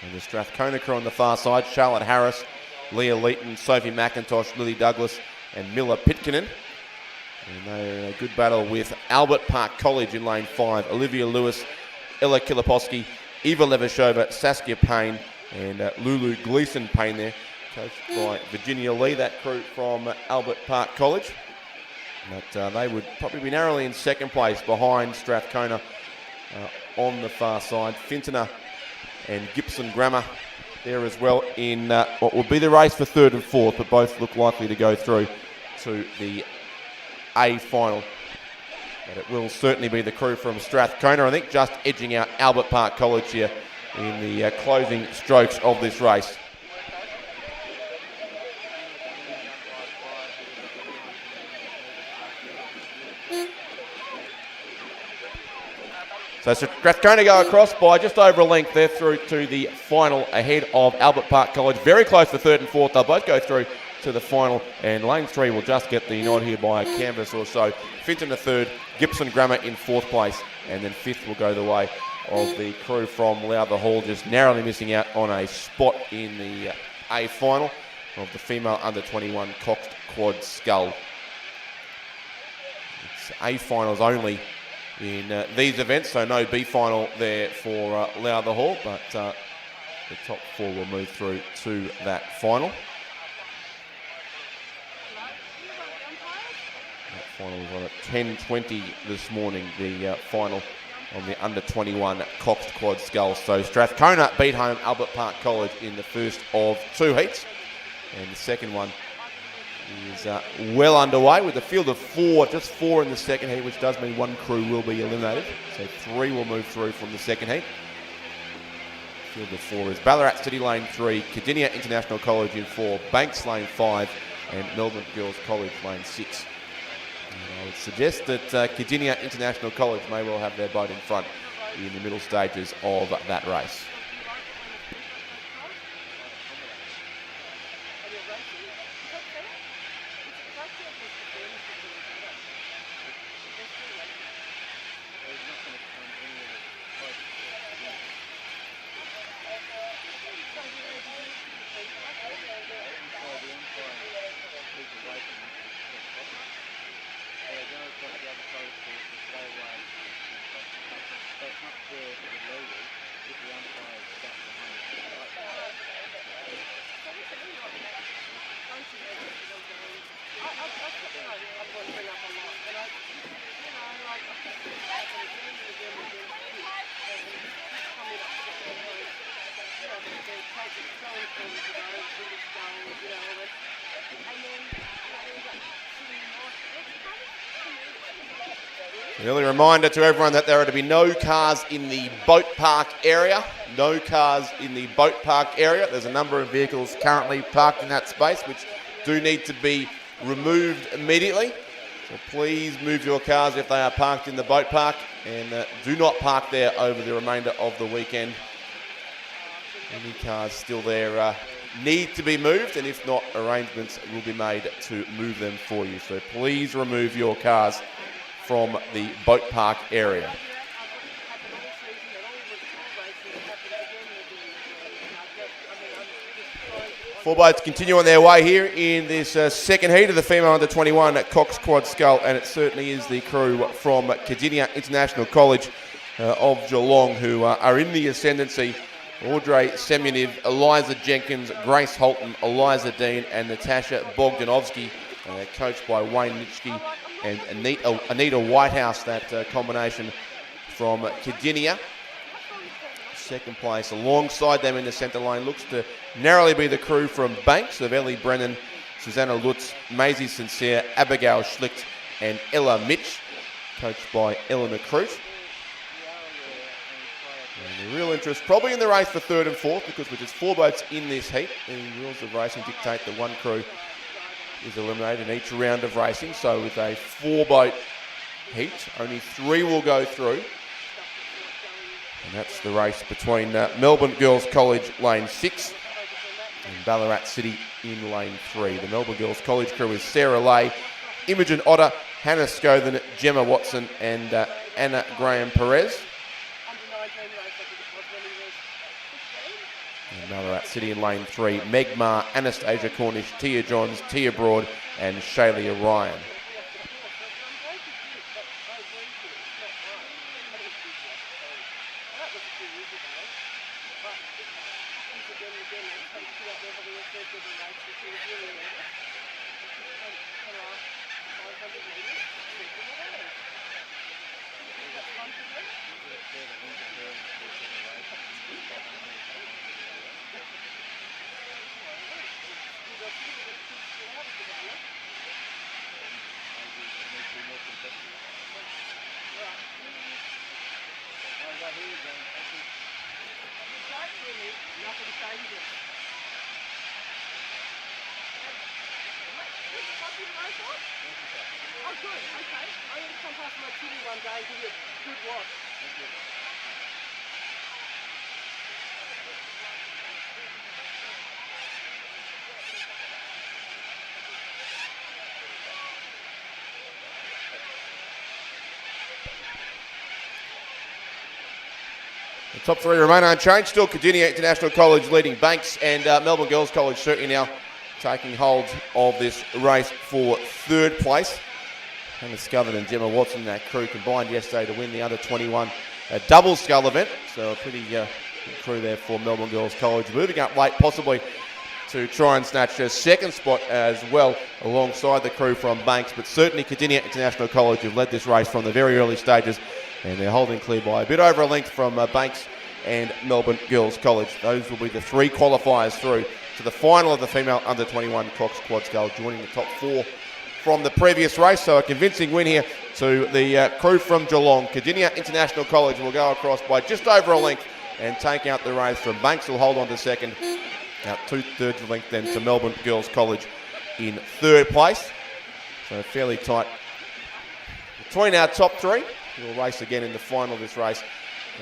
And the Strathcona crew on the far side, Charlotte Harris, Leah Leeton, Sophie McIntosh, Lily Douglas, and Miller Pitkinen. And they're in a good battle with Albert Park College in lane 5. Olivia Lewis, Ella Kiliposki, Eva Levashova, Saskia Payne, and Lulu Gleeson Payne there, coached by Virginia Lee, that crew from Albert Park College. But they would probably be narrowly in 2nd place behind Strathcona on the far side. Fintona and Gibson Grammar there as well in what will be the race for 3rd and 4th, but both look likely to go through to the A final. But it will certainly be the crew from Strathcona, I think, just edging out Albert Park College here in the closing strokes of this race. So Strathcona go across by just over a length there through to the final ahead of Albert Park College. Very close to 3rd and 4th. They'll both go through to the final, and lane 3 will just get the nod here by a canvas or so. Fintona 3rd, Gibson Grammar in 4th place, and then 5th will go the way of the crew from Lowther Hall, just narrowly missing out on a spot in the A final of the female under-21 Coxed Quad Scull. It's A finals only in these events, so no B final there for Lowther Hall, but the top 4 will move through to that final. That final was on at 10:20 this morning, the final on the under-21 Coxed Quad Scull. So Strathcona beat home Albert Park College in the first of 2 heats, and the second one is well underway with a field of 4, just 4 in the second heat, which does mean 1 crew will be eliminated. So 3 will move through from the second heat. Field of 4 is Ballarat City lane 3, Cardinia International College in 4, Banks lane 5, and Melbourne Girls College lane 6. And I would suggest that Cardinia International College may well have their boat in front in the middle stages of that race. An early reminder to everyone that there are to be no cars in the boat park area. No cars in the boat park area. There's a number of vehicles currently parked in that space which do need to be removed immediately. So please move your cars if they are parked in the boat park, and do not park there over the remainder of the weekend. Any cars still there need to be moved, and if not, arrangements will be made to move them for you. So please remove your cars from the boat park area. Four boats continue on their way here in this second heat of the female under 21 at Cox Quad Scull, and it certainly is the crew from Cardinia International College of Geelong who are in the ascendancy. Audrey Semyonov, Eliza Jenkins, Grace Holton, Eliza Dean and Natasha Bogdanovsky, coached by Wayne Nitschke and Anita Whitehouse, that combination from Cardinia. Second place alongside them in the centre lane looks to narrowly be the crew from Banks of Ellie Brennan, Susanna Lutz, Maisie Sincere, Abigail Schlicht and Ella Mitch, coached by Eleanor Crute. And the real interest probably in the race for third and fourth, because with just four boats in this heat, the rules of racing dictate that one crew is eliminated in each round of racing. So with a four-boat heat, only three will go through. And that's the race between Melbourne Girls College lane 6 and Ballarat City in lane 3. The Melbourne Girls College crew is Sarah Lay, Imogen Otter, Hannah Scothen, Gemma Watson and Anna Graham Perez. And Ballarat City in lane 3, Meg Marr, Anastasia Cornish, Tia Johns, Tia Broad and Shaylee Ryan. The top three remain unchanged. Still Cardinia International College leading Banks, and Melbourne Girls College certainly now taking hold of this race for third place. Hannah Scothen and Gemma Watson, that crew combined yesterday to win the under 21 double scull event. So a pretty good crew there for Melbourne Girls College. Moving up late possibly to try and snatch a second spot as well alongside the crew from Banks. But certainly Cardinia International College have led this race from the very early stages, and they're holding clear by a bit over a length from Banks and Melbourne Girls College. Those will be the three qualifiers through to the final of the female under 21 Cox Quad Scull, joining the top four from the previous race. So a convincing win here to the crew from Geelong. Cardinia International College will go across by just over a length and take out the race from Banks. Will hold on to second. Out 2/3 of the length then to Melbourne Girls College in third place. So fairly tight between our top three. We'll race again in the final of this race.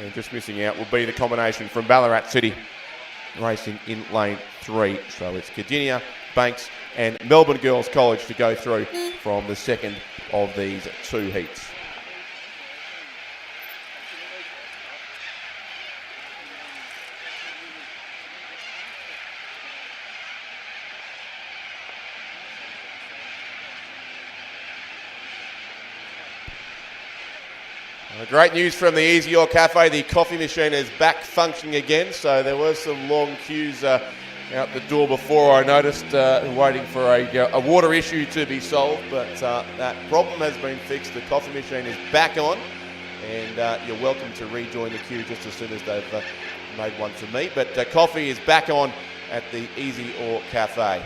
And just missing out will be the combination from Ballarat City racing in lane 3. So it's Cardinia, Banks and Melbourne Girls College to go through from the second of these two heats. Great news from the Easy York Cafe. The coffee machine is back functioning again. So there were some long queues out the door before, I noticed, waiting for a water issue to be solved. But that problem has been fixed. The coffee machine is back on, and you're welcome to rejoin the queue just as soon as they've made one for me. But coffee is back on at the Easy York Cafe.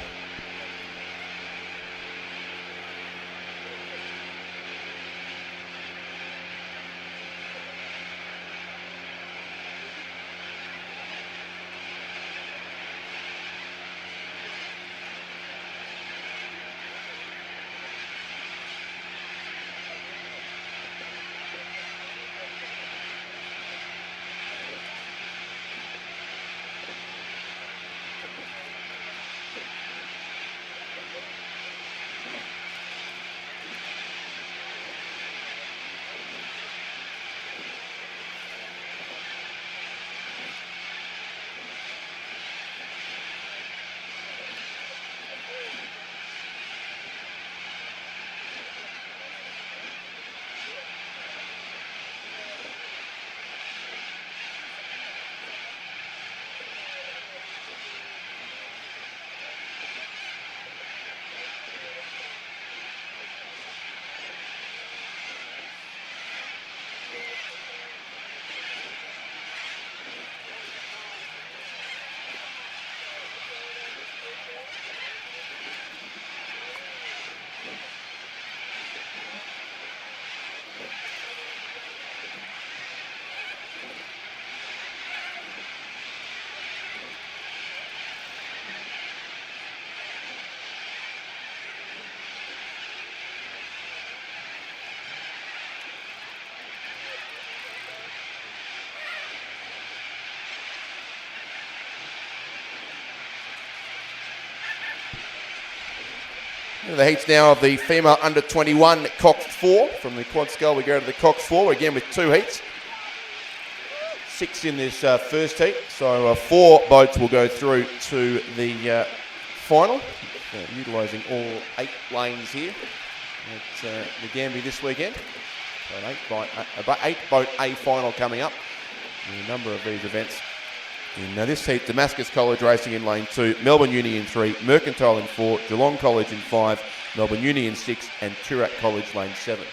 Into the heats now of the female under 21 Cox 4. From the quad scull we go to the Cox 4 again with 2 heats. 6 in this first heat, so 4 boats will go through to the final, utilising all 8 lanes here at Nagambie this weekend. So an 8 boat A final coming up in a number of these events. In this heat, Damascus College racing in lane 2, Melbourne Uni in 3, Mercantile in 4, Geelong College in 5, Melbourne Uni in 6 and Toorak College lane 7.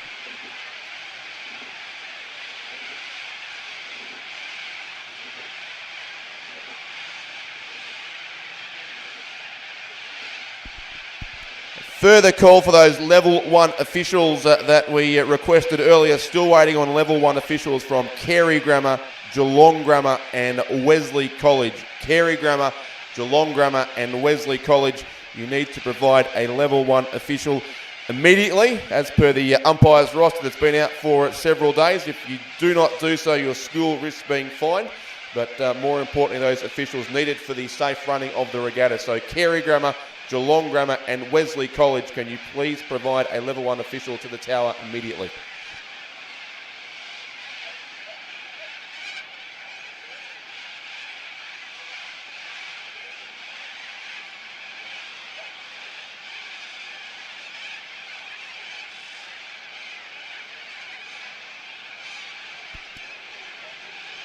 Further call for those level 1 officials that we requested earlier. Still waiting on level 1 officials from Carey Grammar, Geelong Grammar and Wesley College. Carey Grammar, Geelong Grammar and Wesley College. You need to provide a level 1 official immediately as per the umpires roster that's been out for several days. If you do not do so, your school risks being fined. But more importantly, those officials needed for the safe running of the regatta. So Carey Grammar, Geelong Grammar and Wesley College, can you please provide a level 1 official to the tower immediately?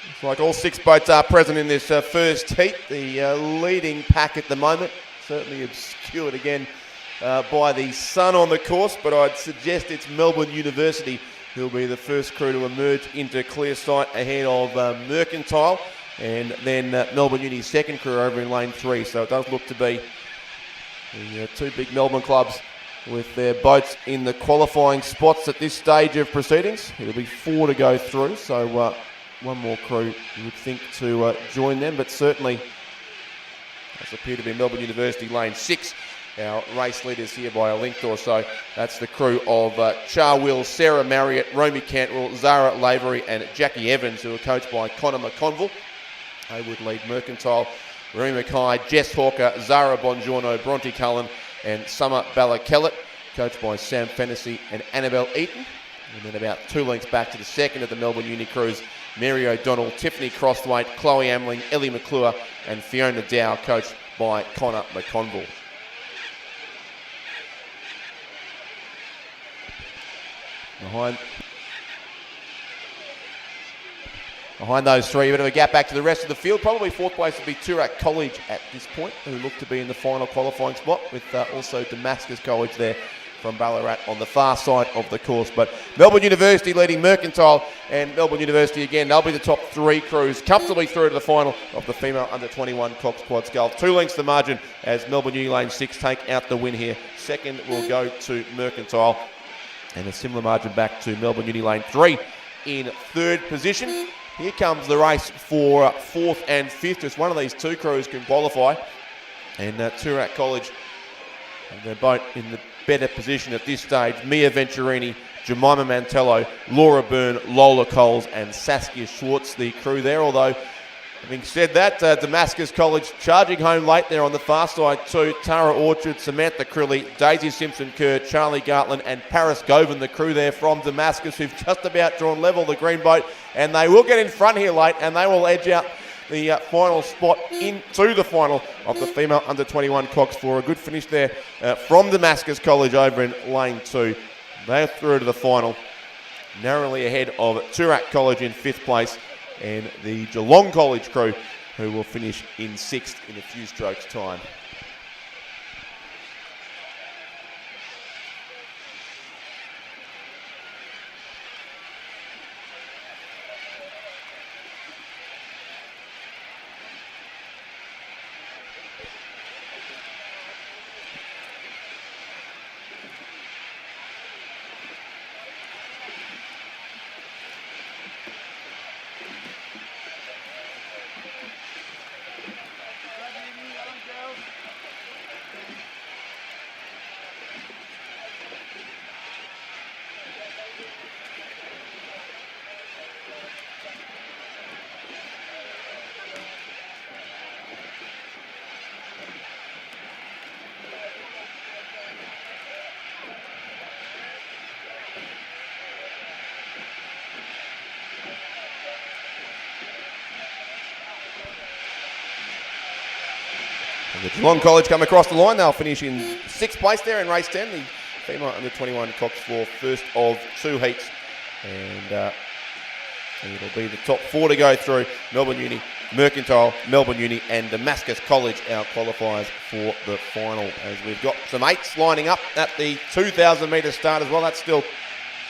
Looks like all 6 boats are present in this first heat. The leading pack at the moment, certainly obscured again by the sun on the course, but I'd suggest it's Melbourne University who'll be the first crew to emerge into clear sight ahead of Mercantile, and then Melbourne Uni's second crew over in lane 3. So it does look to be the 2 big Melbourne clubs with their boats in the qualifying spots at this stage of proceedings. It'll be 4 to go through, so 1 more crew you would think to join them, but certainly does appear to be Melbourne University lane 6. Our race leaders here by a length or so. That's the crew of Char Will, Sarah Marriott, Romy Cantwell, Zara Lavery and Jackie Evans, who are coached by Connor McConville. They would lead Mercantile, Remy Mackay, Jess Hawker, Zara Bongiorno, Bronte Cullen and Summer Ballakellett, coached by Sam Fennessy and Annabelle Eaton. And then about 2 lengths back to the second of the Melbourne Uni crews, Mary O'Donnell, Tiffany Crossthwaite, Chloe Amling, Ellie McClure and Fiona Dow, coached by Connor McConville. Behind those 3, a bit of a gap back to the rest of the field. Probably 4th place would be Toorak College at this point, who look to be in the final qualifying spot, with also Damascus College there from Ballarat on the far side of the course. But Melbourne University leading Mercantile, and Melbourne University again, they'll be the top 3 crews comfortably through to the final of the female under 21 Cox Quad Scull. 2 lengths the margin as Melbourne Uni lane 6 take out the win here. Second will go to Mercantile, and a similar margin back to Melbourne Uni lane 3 in 3rd position. Here comes the race for 4th and 5th. Just one of these 2 crews can qualify, and Toorak College and their boat in the better position at this stage. Mia Venturini, Jemima Mantello, Laura Byrne, Lola Coles and Saskia Schwartz, the crew there. Although, having said that, Damascus College charging home late there on the far side too. Tara Orchard, Samantha Crilly, Daisy Simpson-Kerr, Charlie Gartland and Paris Govan, the crew there from Damascus, who've just about drawn level the green boat, and they will get in front here late and they will edge out the final spot into the final of the female under 21 Cox for a good finish there from Damascus College over in lane 2. They're through to the final, narrowly ahead of Toorak College in 5th place and the Geelong College crew, who will finish in 6th in a few strokes' time. And the Geelong College come across the line. They'll finish in 6th place there in race 10. The female under 21 Cox 4, first of 2 heats. And it'll be the top 4 to go through. Melbourne Uni, Mercantile, Melbourne Uni and Damascus College, our qualifiers for the final. As we've got some 8s lining up at the 2,000 metre start as well. That's still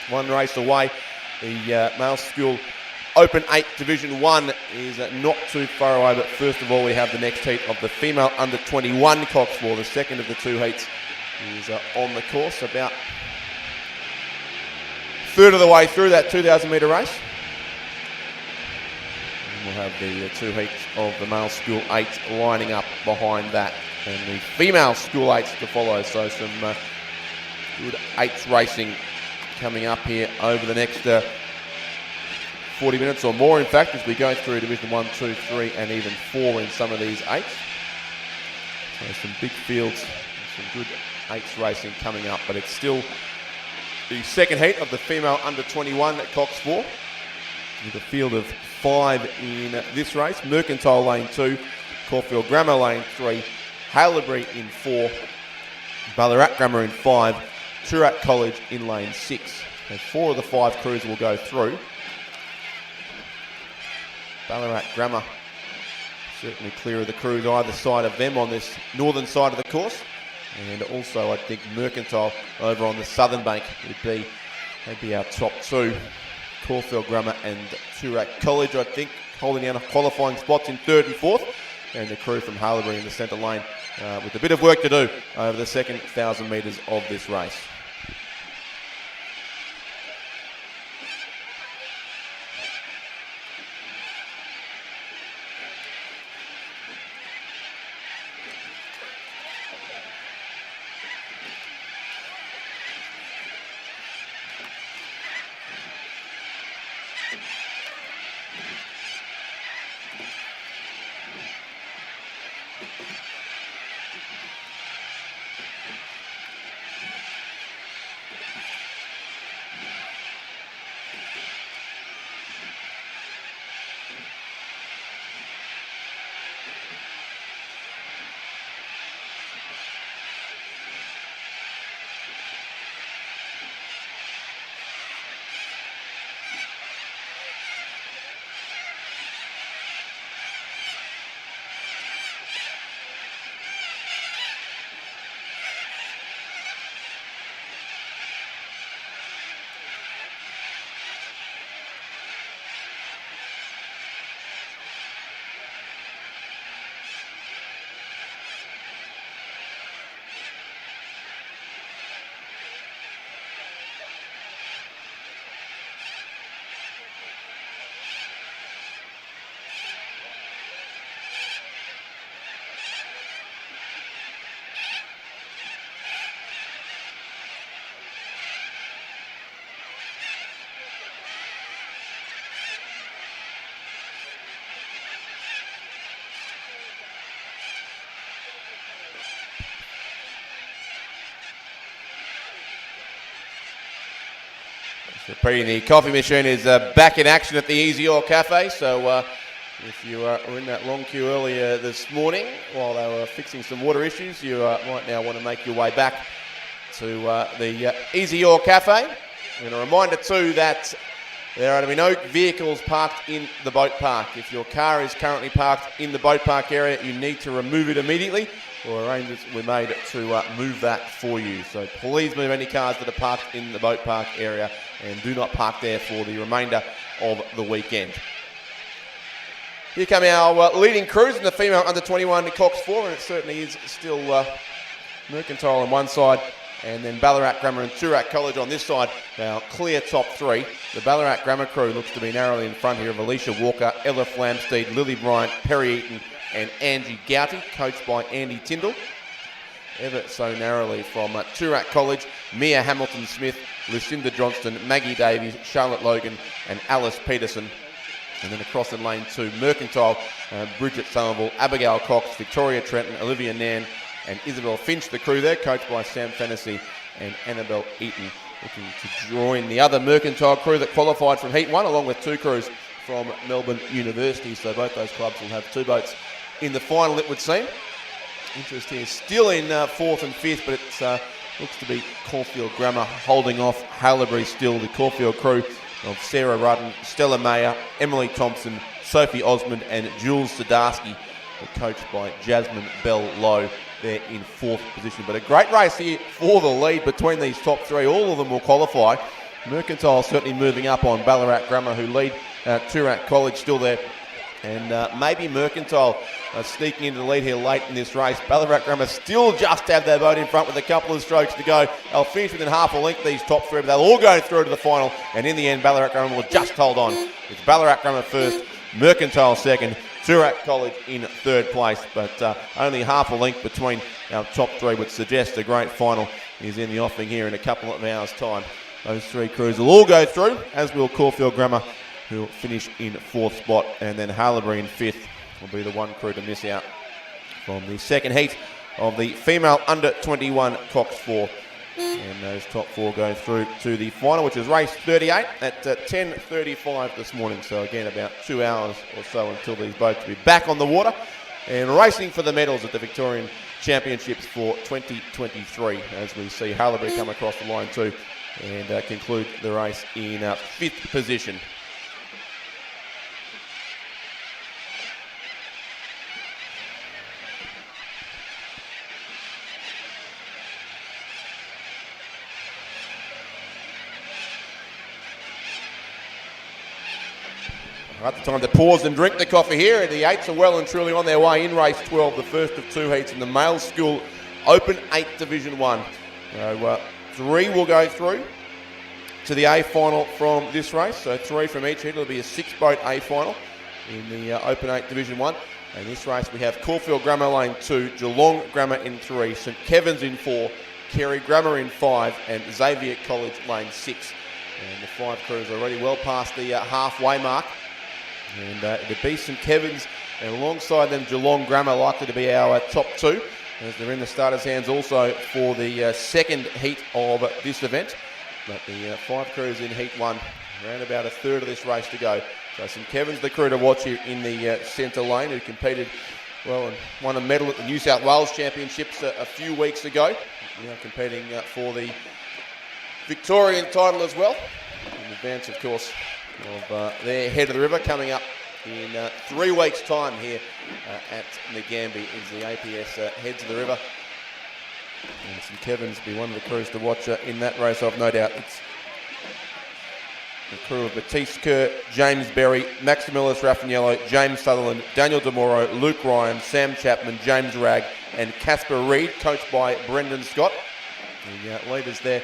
one race away. The male school Open 8 Division 1 is not too far away, but first of all we have the next heat of the female under 21 Cox 4. The second of the 2 heats is on the course, about a third of the way through that 2,000 metre race. And we'll have the 2 heats of the male school 8 lining up behind that, and the female school 8s to follow. So some good 8s racing coming up here over the next 40 minutes or more, in fact, as we go through Division 1, 2, 3 and even 4 in some of these 8s. So some big fields, some good 8s racing coming up, but it's still the second heat of the female under 21 at Cox 4, with a field of 5 in this race. Mercantile lane 2, Caulfield Grammar lane 3, Haileybury in 4, Ballarat Grammar in 5, Toorak College in lane 6. So 4 of the 5 crews will go through. Ballarat Grammar certainly clear of the crews either side of them on this northern side of the course. And also I think Mercantile over on the southern bank would be maybe our top 2. Caulfield Grammar and Toorak College, I think, holding down qualifying spots in 3rd and 4th. And the crew from Haileybury in the centre lane with a bit of work to do over the second 1,000 metres of this race. The coffee machine is back in action at the Easy Or Cafe, so if you were in that long queue earlier this morning while they were fixing some water issues, you might now want to make your way back to the Easy Or Cafe. And a reminder too that there are to be no vehicles parked in the boat park. If your car is currently parked in the boat park area, you need to remove it immediately, or arrangements will be made to move that for you. So please move any cars that are parked in the boat park area and do not park there for the remainder of the weekend. Here come our leading crews in the female under 21 Cox 4, and it certainly is still Mercantile on one side and then Ballarat Grammar and Toorak College on this side. Now clear top 3. The Ballarat Grammar crew looks to be narrowly in front here of Alicia Walker, Ella Flamsteed, Lily Bryant, Perry Eaton and Angie Gouty, coached by Andy Tyndall. Ever so narrowly from Toorak College, Mia Hamilton-Smith, Lucinda Johnston, Maggie Davies, Charlotte Logan and Alice Peterson. And then across in lane 2, Mercantile, Bridget Somerville, Abigail Cox, Victoria Trenton, Olivia Nairn and Isabel Finch, the crew there, coached by Sam Fennessy and Annabelle Eaton, looking to join the other Mercantile crew that qualified from Heat 1, along with 2 crews from Melbourne University. So both those clubs will have 2 boats in the final, it would seem. interest here. Still in 4th and 5th, but it looks to be Caulfield Grammar holding off Haileybury still. The Caulfield crew of Sarah Rudden, Stella Mayer, Emily Thompson, Sophie Osmond and Jules Zadarsky, coached by Jasmine Bell Lowe. They're in 4th position. But a great race here for the lead between these top 3. All of them will qualify. Mercantile certainly moving up on Ballarat Grammar, who lead Toorak College still there. And maybe Mercantile sneaking into the lead here late in this race. Ballarat Grammar still just have their boat in front with a couple of strokes to go. They'll finish within half a length, these top 3, but they'll all go through to the final. And in the end, Ballarat Grammar will just hold on. It's Ballarat Grammar first, Mercantile second, Toorak College in 3rd place. But only half a length between our top 3 would suggest a great final is in the offing here in a couple of hours' time. Those 3 crews will all go through, as will Caulfield Grammar, who will finish in 4th spot, and then Haileybury in 5th will be the one crew to miss out from the second heat of the female under 21 Cox 4. And those top 4 go through to the final, which is race 38 at 10:35 this morning. So again, about 2 hours or so until these boats will be back on the water and racing for the medals at the Victorian Championships for 2023, as we see Haileybury come across the line too and conclude the race in 5th position. At the time to pause and drink the coffee here. The 8s are well and truly on their way in race 12, the first of 2 heats in the male school Open 8 Division 1. So 3 will go through to the A final from this race. So 3 from each heat. It'll be a 6-boat A final in the Open 8 Division 1. And this race we have Caulfield Grammar Lane 2, Geelong Grammar in 3, St Kevin's in 4, Kerry Grammar in 5 and Xavier College Lane 6. And the 5 crews are already well past the halfway mark. And it'll be St Kevin's, and alongside them Geelong Grammar likely to be our top 2, as they're in the starters' hands also for the second heat of this event. But the 5 crews in heat 1, around about a third of this race to go. So St Kevin's the crew to watch here in the centre lane, who competed well and won a medal at the New South Wales Championships a few weeks ago. Now competing for the Victorian title as well, in advance of course of their Head of the River coming up in 3 weeks' time here at Nagambie is the APS Heads of the River. And St Kevin's will be one of the crews to watch in that race, I've no doubt. It's the crew of Baptiste Kerr, James Berry, Maximilis Raffagnello, James Sutherland, Daniel DeMoro, Luke Ryan, Sam Chapman, James Ragg and Casper Reid, coached by Brendan Scott. The leaders there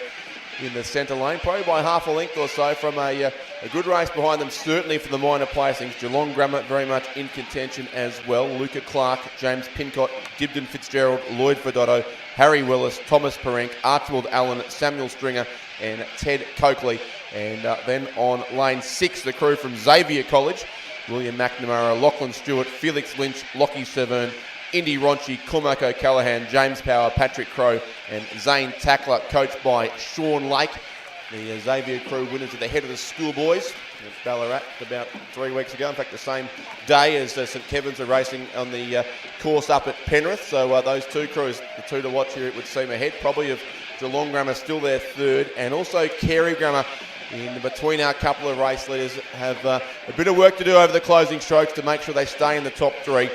in the centre lane, probably by half a length or so from a good race behind them, certainly for the minor placings. Geelong Grammar very much in contention as well. Luca Clark, James Pincott, Dibden Fitzgerald, Lloyd Fedotto, Harry Willis, Thomas Parenk, Archibald Allen, Samuel Stringer and Ted Coakley. And then on lane 6, the crew from Xavier College, William McNamara, Lachlan Stewart, Felix Lynch, Lockie Severn, Indy Ronchi, Cormac O'Callaghan, James Power, Patrick Crowe and Zane Tackler, coached by Sean Lake. The Xavier crew winners at the Head of the Schoolboys at Ballarat about 3 weeks ago. In fact, the same day as St Kevin's are racing on the course up at Penrith. So those 2 crews, the 2 to watch here, it would seem ahead. Probably of Geelong Grammar still their 3rd, and also Kerry Grammar in between our couple of race leaders have a bit of work to do over the closing strokes to make sure they stay in the top 3.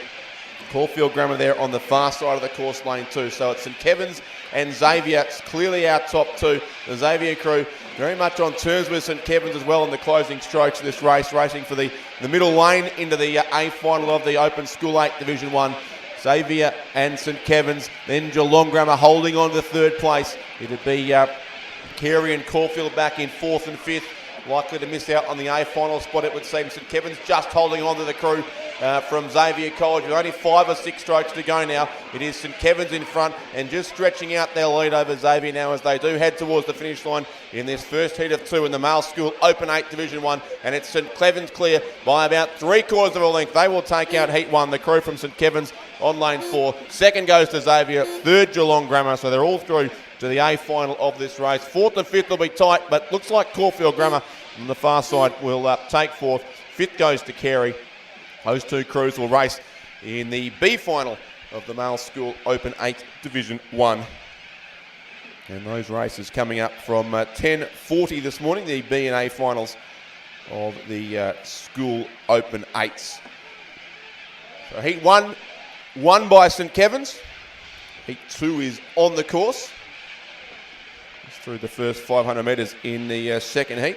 Caulfield Grammar there on the far side of the course lane 2. So it's St Kevin's and Xavier. It's clearly our top 2. The Xavier crew very much on terms with St Kevin's as well in the closing strokes of this race, racing for the middle lane into the A final of the Open School 8 Division 1. Xavier and St Kevin's, then Geelong Grammar holding on to the 3rd place. It'd be Carey and Caulfield back in 4th and 5th. Likely to miss out on the A final spot, it would seem. St Kevin's just holding on to the crew from Xavier College with only 5 or 6 strokes to go now. It is St Kevin's in front and just stretching out their lead over Xavier now as they do head towards the finish line in this first heat of 2 in the male school Open 8 Division 1. And it's St Kevin's clear by about 3/4 of a length. They will take out heat 1, the crew from St Kevin's on lane 4. Second goes to Xavier, 3rd Geelong Grammar, so they're all through to the A final of this race. 4th and 5th will be tight, but looks like Caulfield Grammar on the far side will take 4th. 5th goes to Carey. Those 2 crews will race in the B final of the Male School Open 8 Division 1. And those races coming up from 10:40 this morning, the B and A finals of the School Open 8s. So Heat 1 won by St Kevin's. Heat 2 is on the course. It's through the first 500 metres in the second heat.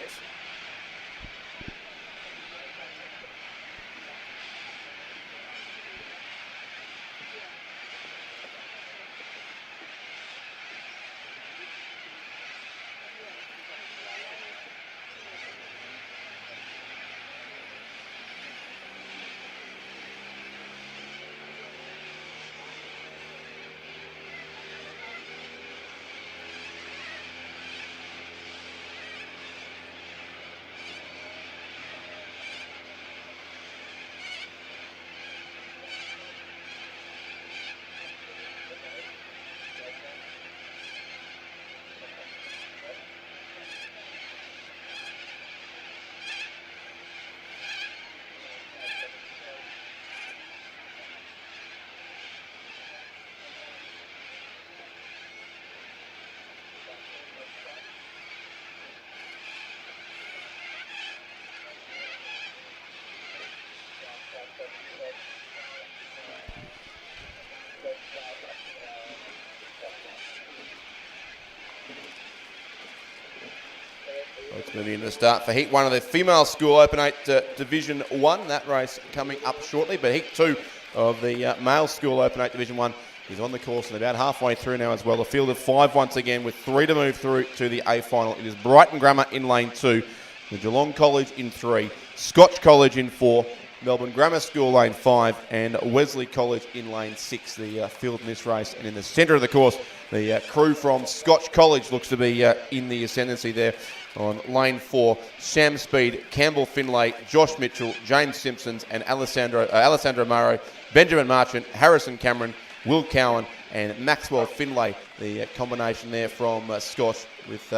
It's going to be in the start for Heat 1 of the Female School Open 8 Division 1. That race coming up shortly. But Heat 2 of the Male School Open 8 Division 1 is on the course and about halfway through now as well. A field of 5 once again with 3 to move through to the A final. It is Brighton Grammar in lane 2, the Geelong College in 3, Scotch College in 4, Melbourne Grammar School lane 5 and Wesley College in lane 6, the field in this race. And in the centre of the course, the crew from Scotch College looks to be in the ascendancy there. On lane 4, Sam Speed, Campbell Finlay, Josh Mitchell, James Simpsons and Alessandro Murray, Benjamin Marchant, Harrison Cameron, Will Cowan and Maxwell Finlay. The combination there from Scotch with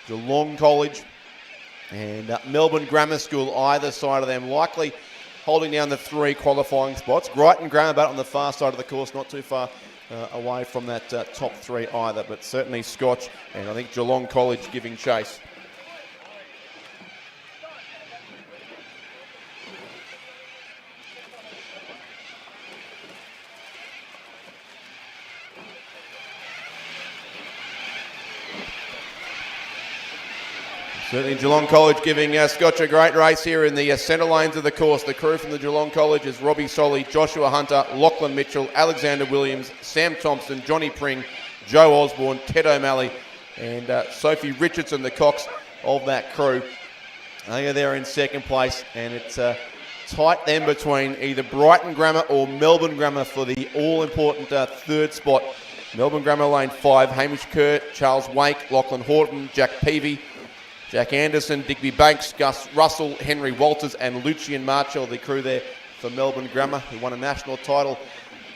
Geelong College and Melbourne Grammar School either side of them, likely holding down the 3 qualifying spots. Brighton Grammar but on the far side of the course, not too far away from that top 3 either, but certainly Scotch and I think Geelong College giving chase. Certainly Geelong College giving Scotch a great race here in the centre lanes of the course. The crew from the Geelong College is Robbie Solly, Joshua Hunter, Lachlan Mitchell, Alexander Williams, Sam Thompson, Johnny Pring, Joe Osborne, Ted O'Malley and Sophie Richardson, the cocks of that crew. They are there in second place and it's tight then between either Brighton Grammar or Melbourne Grammar for the all-important third spot. Melbourne Grammar lane 5, Hamish Kerr, Charles Wake, Lachlan Horton, Jack Peavy, Jack Anderson, Digby Banks, Gus Russell, Henry Walters and Lucian Marshall, the crew there for Melbourne Grammar, who won a national title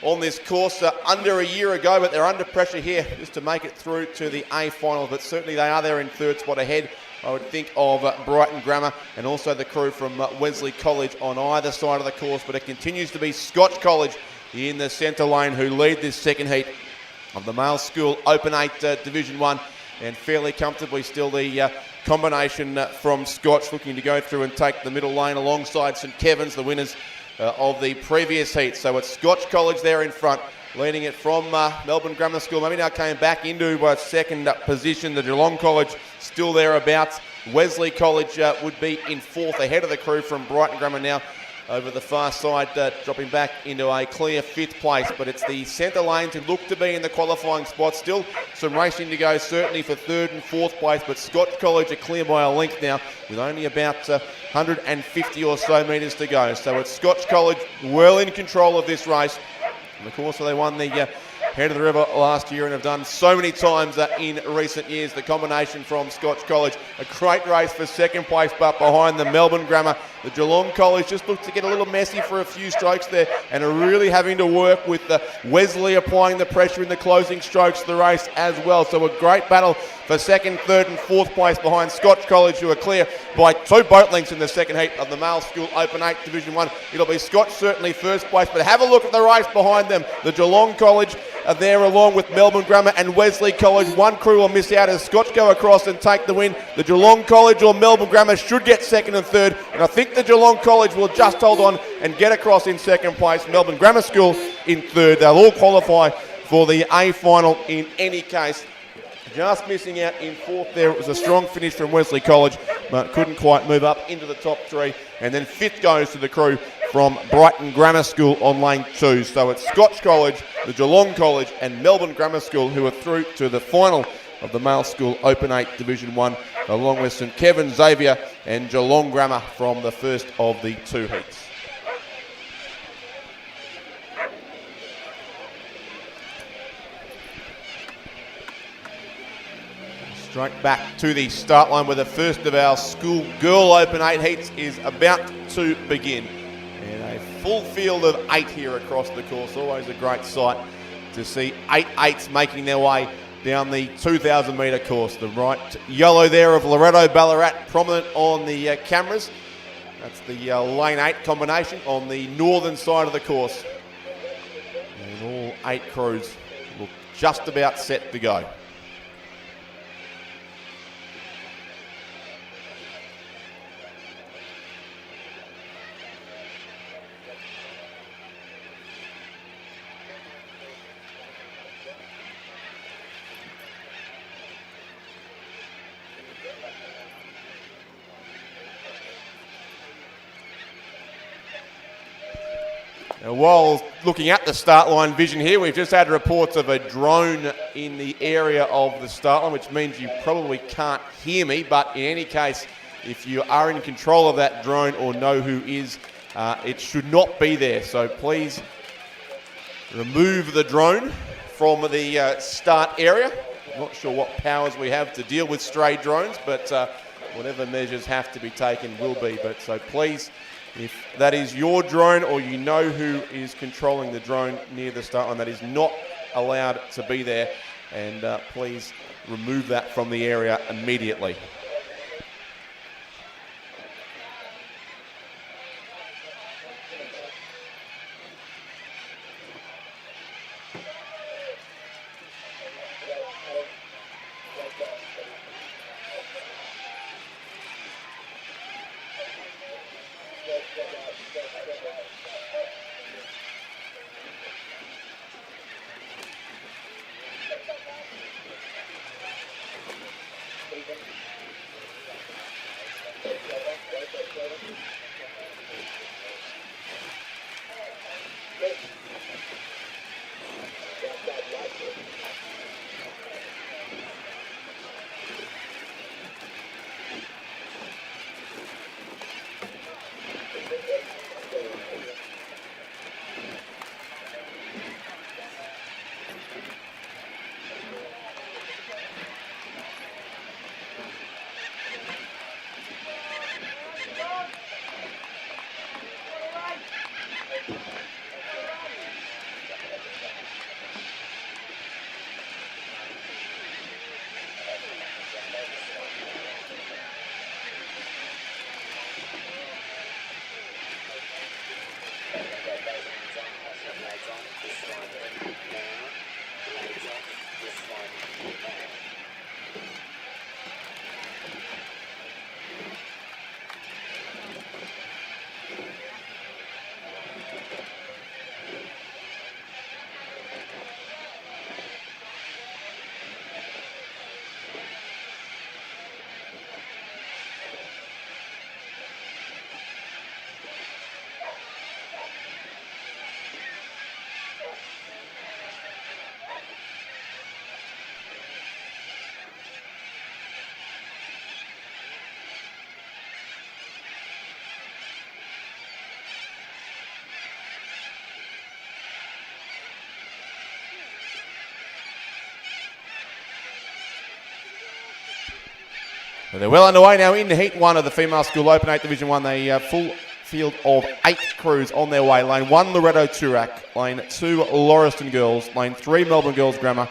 on this course under a year ago, but they're under pressure here just to make it through to the A final, but certainly they are there in third spot ahead, I would think, of Brighton Grammar and also the crew from Wesley College on either side of the course, but it continues to be Scotch College in the centre lane who lead this second heat of the Male School Open 8 Division 1 and fairly comfortably still the combination from Scotch looking to go through and take the middle lane alongside St Kevin's, the winners of the previous heat. So it's Scotch College there in front, leading it from Melbourne Grammar School. Maybe now came back into second position. The Geelong College still thereabouts. Wesley College would be in fourth, ahead of the crew from Brighton Grammar now over the far side, dropping back into a clear fifth place. But it's the centre lanes who look to be in the qualifying spot. Still some racing to go, certainly for third and fourth place, but Scotch College are clear by a length now with only about 150 or so metres to go. So it's Scotch College well in control of this race. And of course, they won the Head of the River last year and have done so many times in recent years. The combination from Scotch College, a great race for second place, but behind the Melbourne Grammar The Geelong College just looked to get a little messy for a few strokes there and are really having to work with Wesley applying the pressure in the closing strokes of the race as well. So a great battle for second, third and fourth place behind Scotch College, who are clear by 2 boat lengths in the second heat of the Male School Open 8 Division 1. It'll be Scotch certainly first place, but have a look at the race behind them. The Geelong College are there along with Melbourne Grammar and Wesley College. One crew will miss out as Scotch go across and take the win. The Geelong College or Melbourne Grammar should get second and third, and I think the Geelong College will just hold on and get across in second place. Melbourne Grammar School in third. They'll all qualify for the A final in any case. Just missing out in fourth there. It was a strong finish from Wesley College, but couldn't quite move up into the top 3. And then fifth goes to the crew from Brighton Grammar School on lane 2. So it's Scotch College, the Geelong College and Melbourne Grammar School who are through to the final of the Male School Open 8 Division 1, along with St Kevin, Xavier and Geelong Grammar from the first of the 2 heats. Straight back to the start line where the first of our School Girl Open 8 heats is about to begin. And a full field of 8 here across the course. Always a great sight to see 8 8s making their way down the 2,000 metre course. The right yellow there of Loretto Ballarat prominent on the cameras. That's the lane 8 combination on the northern side of the course. And all 8 crews look just about set to go. Now, while looking at the start line vision here, we've just had reports of a drone in the area of the start line, which means you probably can't hear me, but in any case, if you are in control of that drone or know who is, it should not be there. So please remove the drone from the start area. I'm not sure what powers we have to deal with stray drones, but whatever measures have to be taken will be. But so please, if that is your drone or you know who is controlling the drone near the start line, that is not allowed to be there. And please remove that from the area immediately. Well, they're well underway now in Heat 1 of the Female School Open 8 Division 1. They full field of 8 crews on their way. Lane 1, Loretto Toorak. Lane 2, Lauriston Girls. Lane 3, Melbourne Girls Grammar.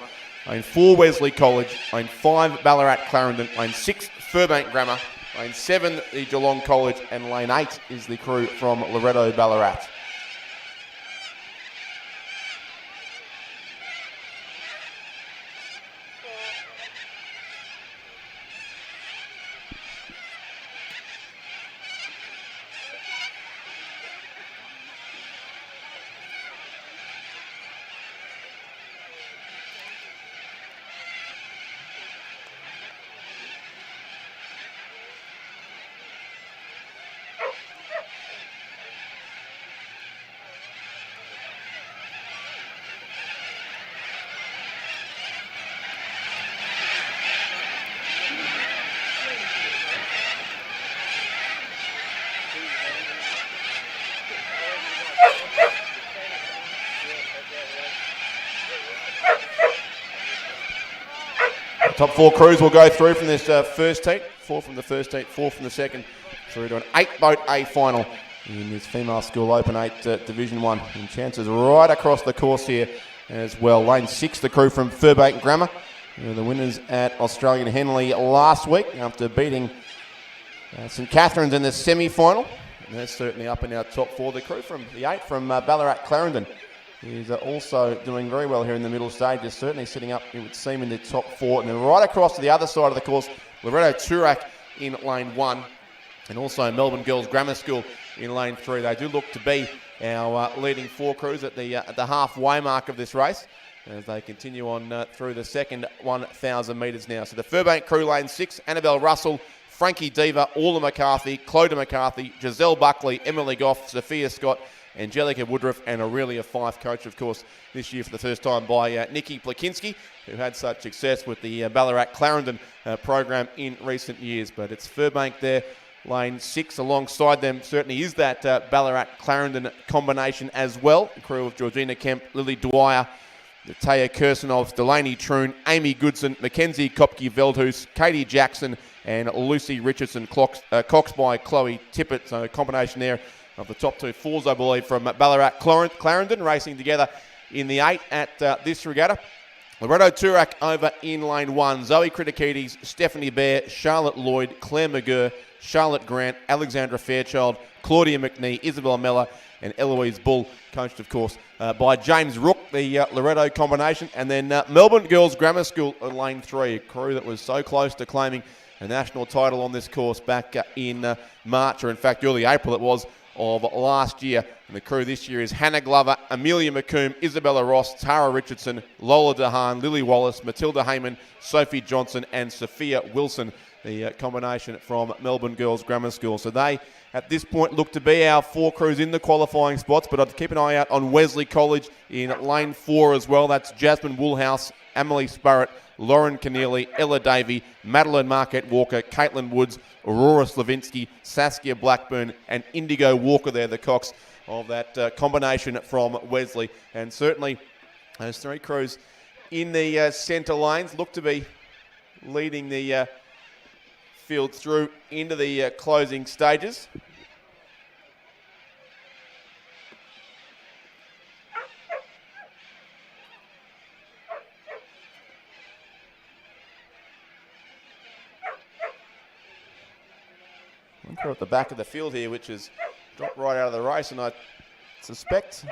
Lane 4, Wesley College. Lane 5, Ballarat Clarendon. Lane 6, Furbank Grammar. Lane 7, the Geelong College. And lane 8 is the crew from Loretto Ballarat. Top 4 crews will go through from this first heat. 4 from the first heat, 4 from the second, through to an 8-boat A final in this Female School Open 8 Division 1. And chances right across the course here as well. Lane 6, the crew from Furbank Grammar. They were the winners at Australian Henley last week after beating St Catherine's in the semi-final. And they're certainly up in our top 4. The crew from the 8 from Ballarat Clarendon is also doing very well here in the middle stages, certainly sitting up, it would seem, in the top 4. And then right across to the other side of the course, Loretto Toorak in lane 1, and also Melbourne Girls Grammar School in lane 3. They do look to be our leading 4 crews at the halfway mark of this race, as they continue on through the second 1,000 metres now. So the Furbank crew, lane 6, Annabelle Russell, Frankie Diva, Orla McCarthy, Clodagh McCarthy, Giselle Buckley, Emily Goff, Sophia Scott, Angelica Woodruff, and Aurelia Fife, coached, of course, this year for the first time by Nikki Plakinski, who had such success with the Ballarat Clarendon program in recent years. But it's Furbank there, lane 6. Alongside them certainly is that Ballarat Clarendon combination as well. The crew of Georgina Kemp, Lily Dwyer, Taya Kirsanovs, Delaney Troon, Amy Goodson, Mackenzie Kopke-Veldhuis, Katie Jackson, and Lucy Richardson, Cox by Chloe Tippett. So a combination there of the top 2 fours, I believe, from Ballarat Clarendon, racing together in the 8 at this regatta. Loretto Toorak over in lane 1. Zoe Kritikides, Stephanie Bear, Charlotte Lloyd, Claire McGurr, Charlotte Grant, Alexandra Fairchild, Claudia McNee, Isabel Meller, and Eloise Bull, coached, of course, by James Rook, the Loretto combination. And then Melbourne Girls Grammar School in lane 3, a crew that was so close to claiming a national title on this course back in March, or in fact early April it was, of last year. And the crew this year is Hannah Glover, Amelia McComb, Isabella Ross, Tara Richardson, Lola DeHaan, Lily Wallace, Matilda Heyman, Sophie Johnson, and Sophia Wilson, the combination from Melbourne Girls Grammar School. So they, at this point, look to be our 4 crews in the qualifying spots, but I'd keep an eye out on Wesley College in lane 4 as well. That's Jasmine Woolhouse, Emily Sparrett, Lauren Keneally, Ella Davey, Madeline Marquette Walker, Caitlin Woods, Aurora Slavinsky, Saskia Blackburn, and Indigo Walker there, the cocks of that combination from Wesley. And certainly those 3 crews in the centre lanes look to be leading the field through into the closing stages. We're at the back of the field here, which has dropped right out of the race, and I suspect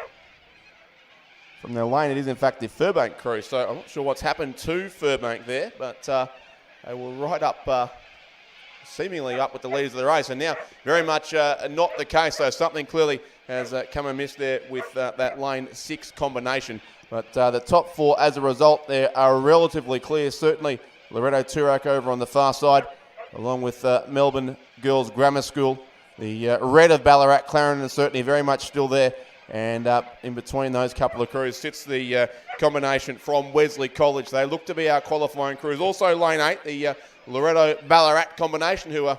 from their lane it is in fact the Furbank crew. So I'm not sure what's happened to Furbank there, but they were right up, seemingly up with the leaders of the race, and now very much not the case. So something clearly has come amiss there with that lane 6 combination. But the top 4 as a result there are relatively clear. Certainly Loretto Toorak over on the far side, along with Melbourne Girls Grammar School. The red of Ballarat Clarendon is certainly very much still there. And in between those couple of crews sits the combination from Wesley College. They look to be our qualifying crews. Also lane 8, the Loretto Ballarat combination, who are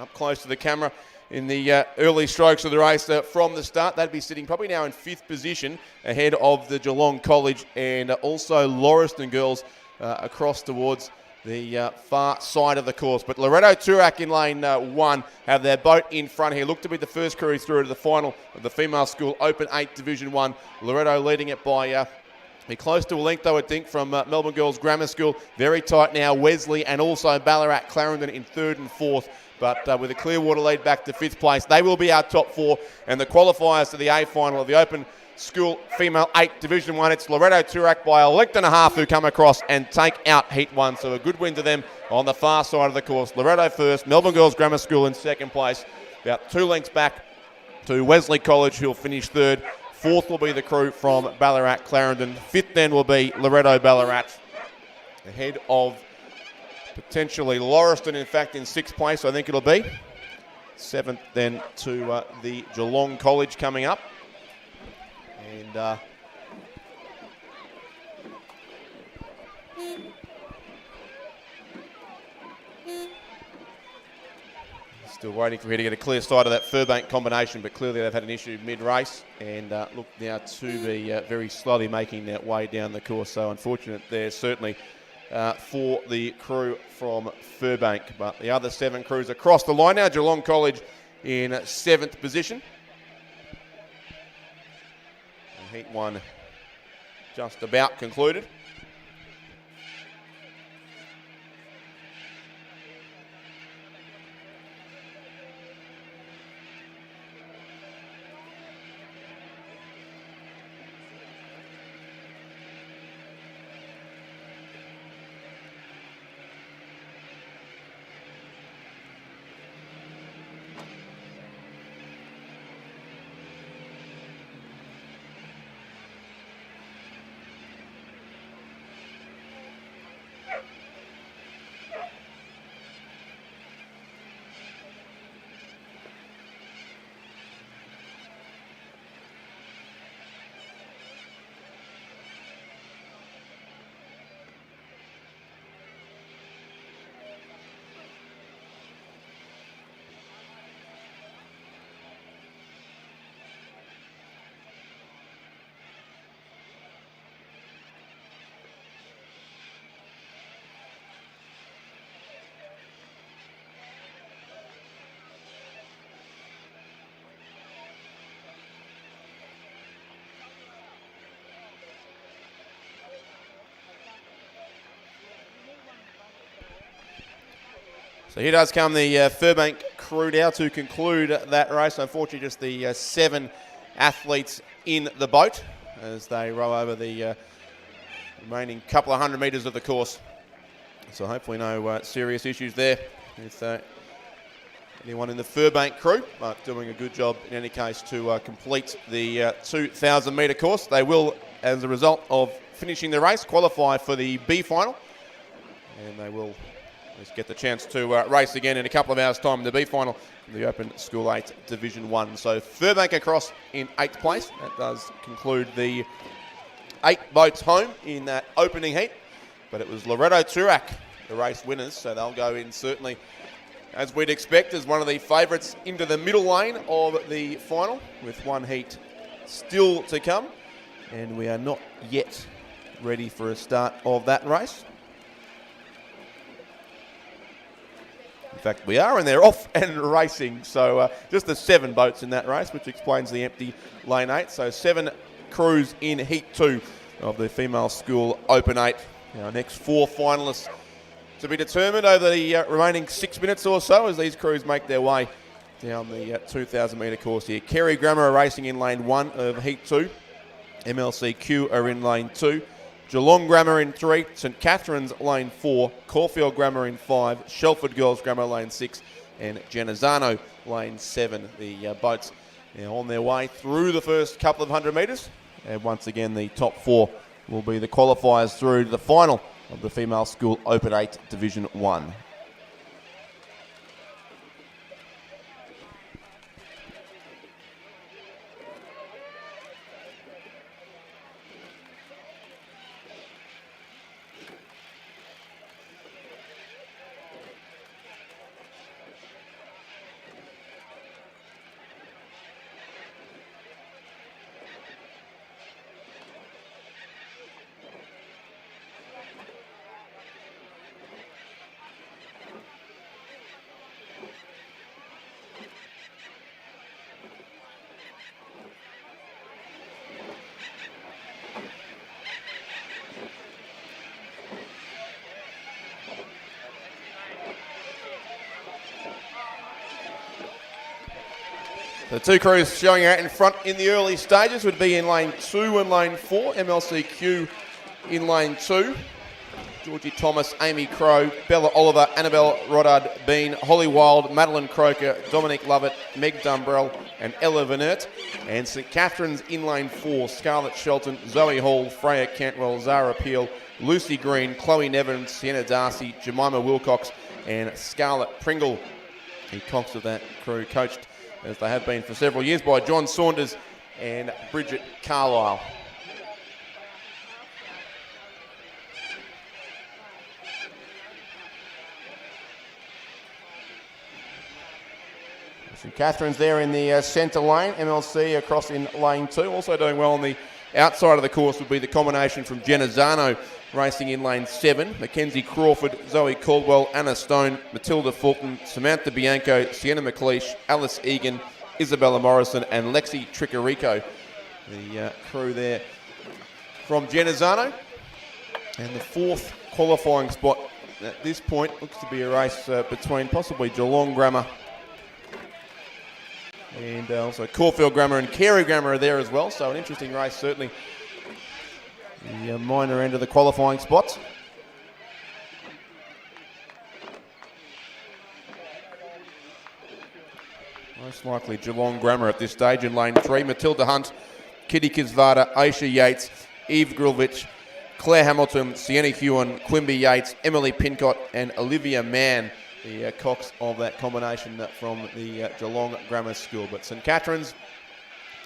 up close to the camera in the early strokes of the race from the start. They'd be sitting probably now in 5th position ahead of the Geelong College and also Lauriston Girls across towards the far side of the course. But Loretto Turak in lane 1 have their boat in front here. Look to be the first crew through to the final of the Female School Open 8 Division 1. Loretto leading it by be close to a length, I would think, from Melbourne Girls Grammar School. Very tight now, Wesley and also Ballarat Clarendon in 3rd and 4th. But with a Clearwater lead back to 5th place, they will be our top 4. And the qualifiers to the A final of the Open School Female 8 Division 1. It's Loretto Turak by a length and a half who come across and take out Heat 1. So a good win to them on the far side of the course. Loretto first, Melbourne Girls Grammar School in 2nd place. About 2 lengths back to Wesley College, who'll finish 3rd. 4th will be the crew from Ballarat Clarendon. 5th then will be Loretto Ballarat. Ahead of potentially Lauriston, in fact, in 6th place, I think it'll be. 7th then to the Geelong College coming up. And still waiting for here to get a clear sight of that Furbank combination, but clearly they've had an issue mid-race and look now to be very slowly making their way down the course. So unfortunate there, certainly, for the crew from Furbank. But the other 7 crews across the line now. Geelong College in 7th position. And Heat 1 just about concluded. So here does come the Furbank crew now to conclude that race. Unfortunately, just the 7 athletes in the boat as they row over the remaining couple of 100 metres of the course. So hopefully no serious issues there with anyone in the Furbank crew, but doing a good job in any case to complete the 2,000 metre course. They will, as a result of finishing the race, qualify for the B final, and they will just get the chance to race again in a couple of hours' time in the B final in the Open School 8 Division 1. So Furbank across in 8th place. That does conclude the 8 boats home in that opening heat. But it was Loretto Turak, the race winners, so they'll go in certainly, as we'd expect, as one of the favourites into the middle lane of the final, with one heat still to come. And we are not yet ready for a start of that race. In fact, we are, and they're off and racing. So just the 7 boats in that race, which explains the empty lane 8. So 7 crews in Heat 2 of the Female School Open 8. Our next 4 finalists to be determined over the remaining 6 minutes or so as these crews make their way down the 2,000 metre course here. Kerry Grammar are racing in lane 1 of Heat 2. MLCQ are in lane 2. Geelong Grammar in 3, St Catherine's lane 4, Caulfield Grammar in 5, Shelford Girls Grammar lane 6, and Genazzano lane 7. The boats now on their way through the first couple of 100 metres. And once again, the top 4 will be the qualifiers through to the final of the Female School Open 8 Division 1. The two crews showing out in front in the early stages would be in lane 2 and lane 4. MLCQ in lane 2. Georgie Thomas, Amy Crow, Bella Oliver, Annabelle Rodard Bean, Holly Wild, Madeline Croker, Dominic Lovett, Meg Dumbrell and Ella Vanert. And St Catherine's in lane 4, Scarlett Shelton, Zoe Hall, Freya Cantwell, Zara Peel, Lucy Green, Chloe Nevin, Sienna Darcy, Jemima Wilcox and Scarlett Pringle. The cocks of that crew coached, as they have been for several years, by John Saunders and Bridget Carlisle. St Catherine's there in the centre lane, MLC across in lane 2. Also doing well on the outside of the course would be the combination from Genazzano racing in lane 7. Mackenzie Crawford, Zoe Caldwell, Anna Stone, Matilda Fulton, Samantha Bianco, Sienna McLeish, Alice Egan, Isabella Morrison and Lexi Tricarico. The crew there from Genazzano. And the fourth qualifying spot at this point looks to be a race between possibly Geelong Grammar and also Caulfield Grammar and Carey Grammar are there as well. So an interesting race, certainly. The minor end of the qualifying spots. Most likely Geelong Grammar at this stage in lane 3. Matilda Hunt, Kitty Kisvada, Aisha Yates, Eve Grilvich, Claire Hamilton, Sienna Hewan, Quimby Yates, Emily Pincott and Olivia Mann. The cocks of that combination from the Geelong Grammar School. But St Catherine's,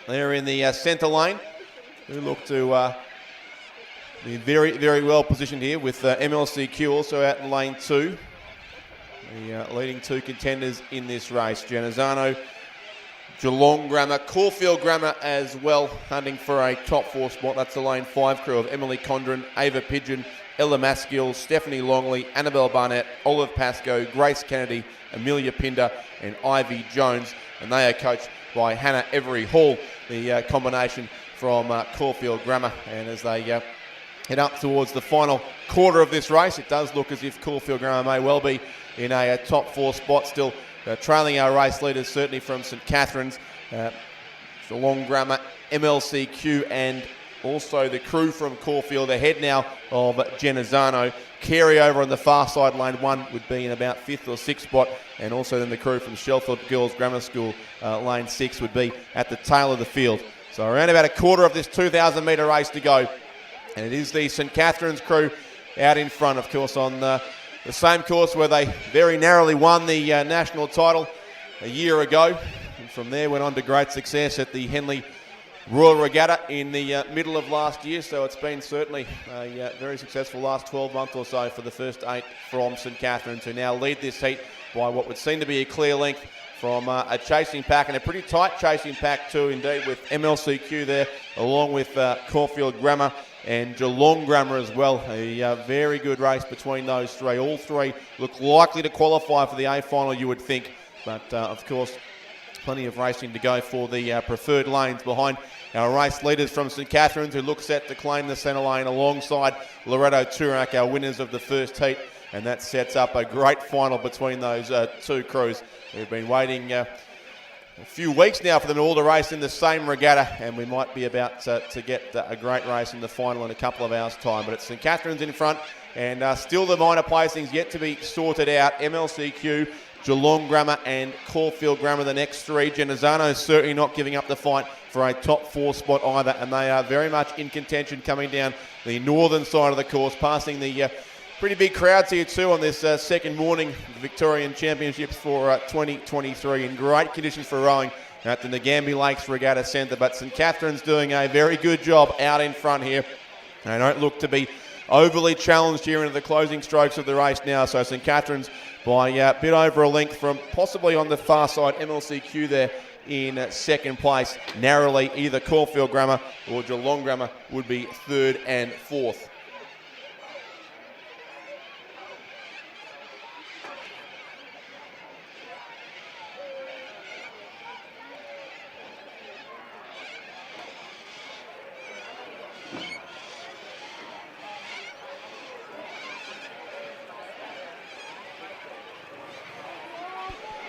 they're in the centre lane, who look to be very, very well positioned here with MLCQ also out in lane 2. The leading two contenders in this race. Genazzano, Geelong Grammar, Caulfield Grammar as well, hunting for a top 4 spot. That's the lane 5 crew of Emily Condren, Ava Pigeon, Ella Maskill, Stephanie Longley, Annabelle Barnett, Olive Pascoe, Grace Kennedy, Amelia Pinder and Ivy Jones. And they are coached by Hannah Every Hall, the combination from Caulfield Grammar. And as they head up towards the final quarter of this race, it does look as if Caulfield Grammar may well be in a top 4 spot, still trailing our race leaders, certainly from St Catherine's, Geelong Grammar, MLCQ and also the crew from Caulfield ahead now of Genazzano. Carey over on the far side, lane 1 would be in about 5th or 6th spot, and also then the crew from Shelfield Girls Grammar School, lane 6 would be at the tail of the field. So around about a quarter of this 2,000 metre race to go, and it is the St Catherine's crew out in front, of course, on the same course where they very narrowly won the national title a year ago, and from there went on to great success at the Henley Royal Regatta in the middle of last year. So it's been certainly a very successful last 12 months or so for the first 8 from St Catherine's, who now lead this heat by what would seem to be a clear length from a chasing pack, and a pretty tight chasing pack too indeed, with MLCQ there along with Caulfield Grammar and Geelong Grammar as well. A very good race between those three. All three look likely to qualify for the A final, you would think, but of course plenty of racing to go for the preferred lanes behind our race leaders from St Catherine's, who look set to claim the centre lane alongside Loretto Turak, our winners of the first heat. And that sets up a great final between those two crews. We've been waiting a few weeks now for them all to race in the same regatta, and we might be about to get a great race in the final in a couple of hours' time. But it's St Catherine's in front, and still the minor placings yet to be sorted out. MLCQ, Geelong Grammar and Caulfield Grammar, the next three. Genazzano certainly not giving up the fight for a top 4 spot either, and they are very much in contention coming down the northern side of the course, passing the pretty big crowds here too on this second morning of the Victorian Championships for 2023, in great conditions for rowing at the Nagambie Lakes Regatta Centre. But St Catherine's doing a very good job out in front here. They don't look to be overly challenged here into the closing strokes of the race now. So St Catherine's by a bit over a length from possibly on the far side MLCQ there in second place. Narrowly, either Caulfield Grammar or Geelong Grammar would be third and fourth.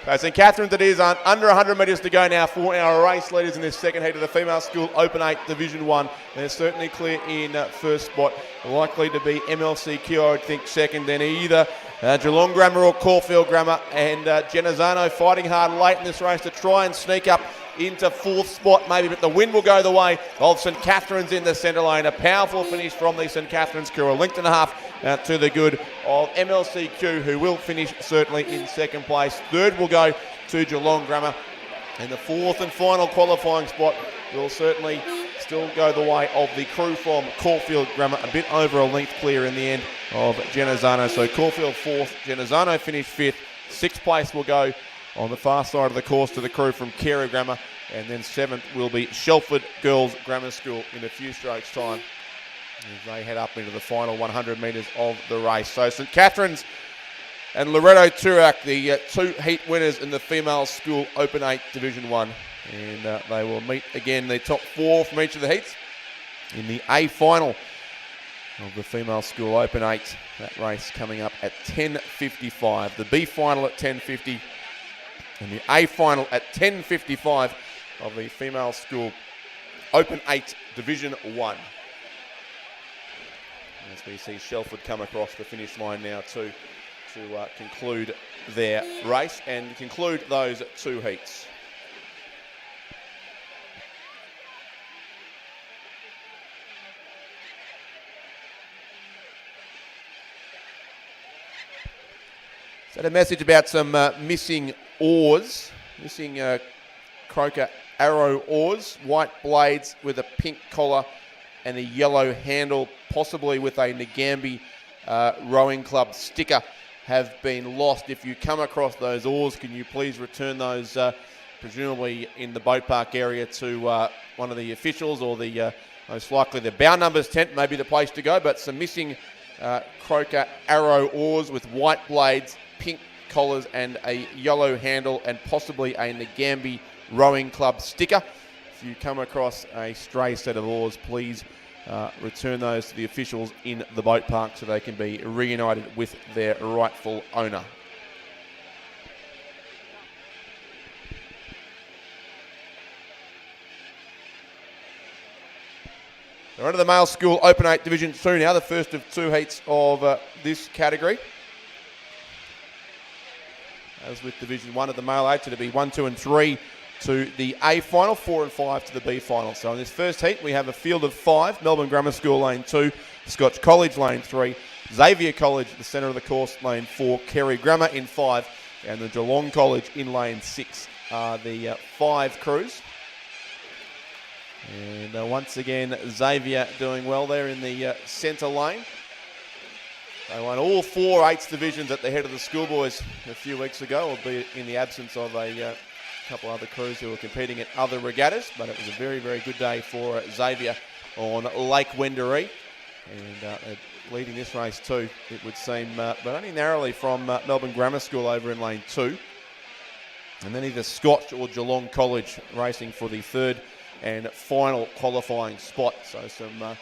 St Catherine's it is, under 100 metres to go now for our race leaders in this second heat of the Female School Open 8 Division 1. They're certainly clear in first spot. Likely to be MLCQ, I would think, second. Then either Geelong Grammar or Caulfield Grammar. And Genazzano fighting hard late in this race to try and sneak up into fourth spot maybe, but the wind will go the way of St Catherine's in the centre lane. A powerful finish from the St Catherine's crew, a length and a half to the good of MLCQ, who will finish certainly in second place. Third will go to Geelong Grammar, and the fourth and final qualifying spot will certainly still go the way of the crew from Caulfield Grammar, a bit over a length clear in the end of Genazzano. So Caulfield fourth, Genazzano finished fifth. Sixth place will go on the far side of the course to the crew from Carey Grammar, and then seventh will be Shelford Girls Grammar School in a few strokes' time as they head up into the final 100 metres of the race. So St Catherine's and Loretto Turak, the two heat winners in the Female School Open 8 Division 1, and they will meet again the top four from each of the heats in the A final of the Female School Open 8. That race coming up at 10:55. The B final at 10:50. And the A final at 10:55 of the Female School Open 8 Division 1. As we see Shelford come across the finish line now to conclude their race and conclude those two heats. So a message about some missing oars, missing croaker arrow oars, white blades with a pink collar and a yellow handle, possibly with a Nagambie Rowing Club sticker, have been lost. If you come across those oars, can you please return those, presumably in the boat park area, to one of the officials, or the most likely the bow numbers tent may be the place to go. But some missing croaker arrow oars with white blades, pink collars and a yellow handle, and possibly a Nagambie Rowing Club sticker. If you come across a stray set of oars, please return those to the officials in the boat park so they can be reunited with their rightful owner. We're on to the Male School Open 8 Division 2 now, the first of two heats of this category. As with Division 1 of the Male 8, it'll be 1, 2 and 3 to the A final, 4 and 5 to the B final. So in this first heat, we have a field of 5, Melbourne Grammar School lane 2, Scotch College lane 3, Xavier College, the centre of the course, lane 4, Carey Grammar in 5, and the Geelong College in lane 6 are the 5 crews. And once again, Xavier doing well there in the centre lane. They won all 4 8s divisions at the head of the schoolboys a few weeks ago, albeit in the absence of a couple other crews who were competing at other regattas. But it was a very, very good day for Xavier on Lake Wendouree. And leading this race too, it would seem, but only narrowly from Melbourne Grammar School over in lane 2. And then either Scotch or Geelong College racing for the third and final qualifying spot. So some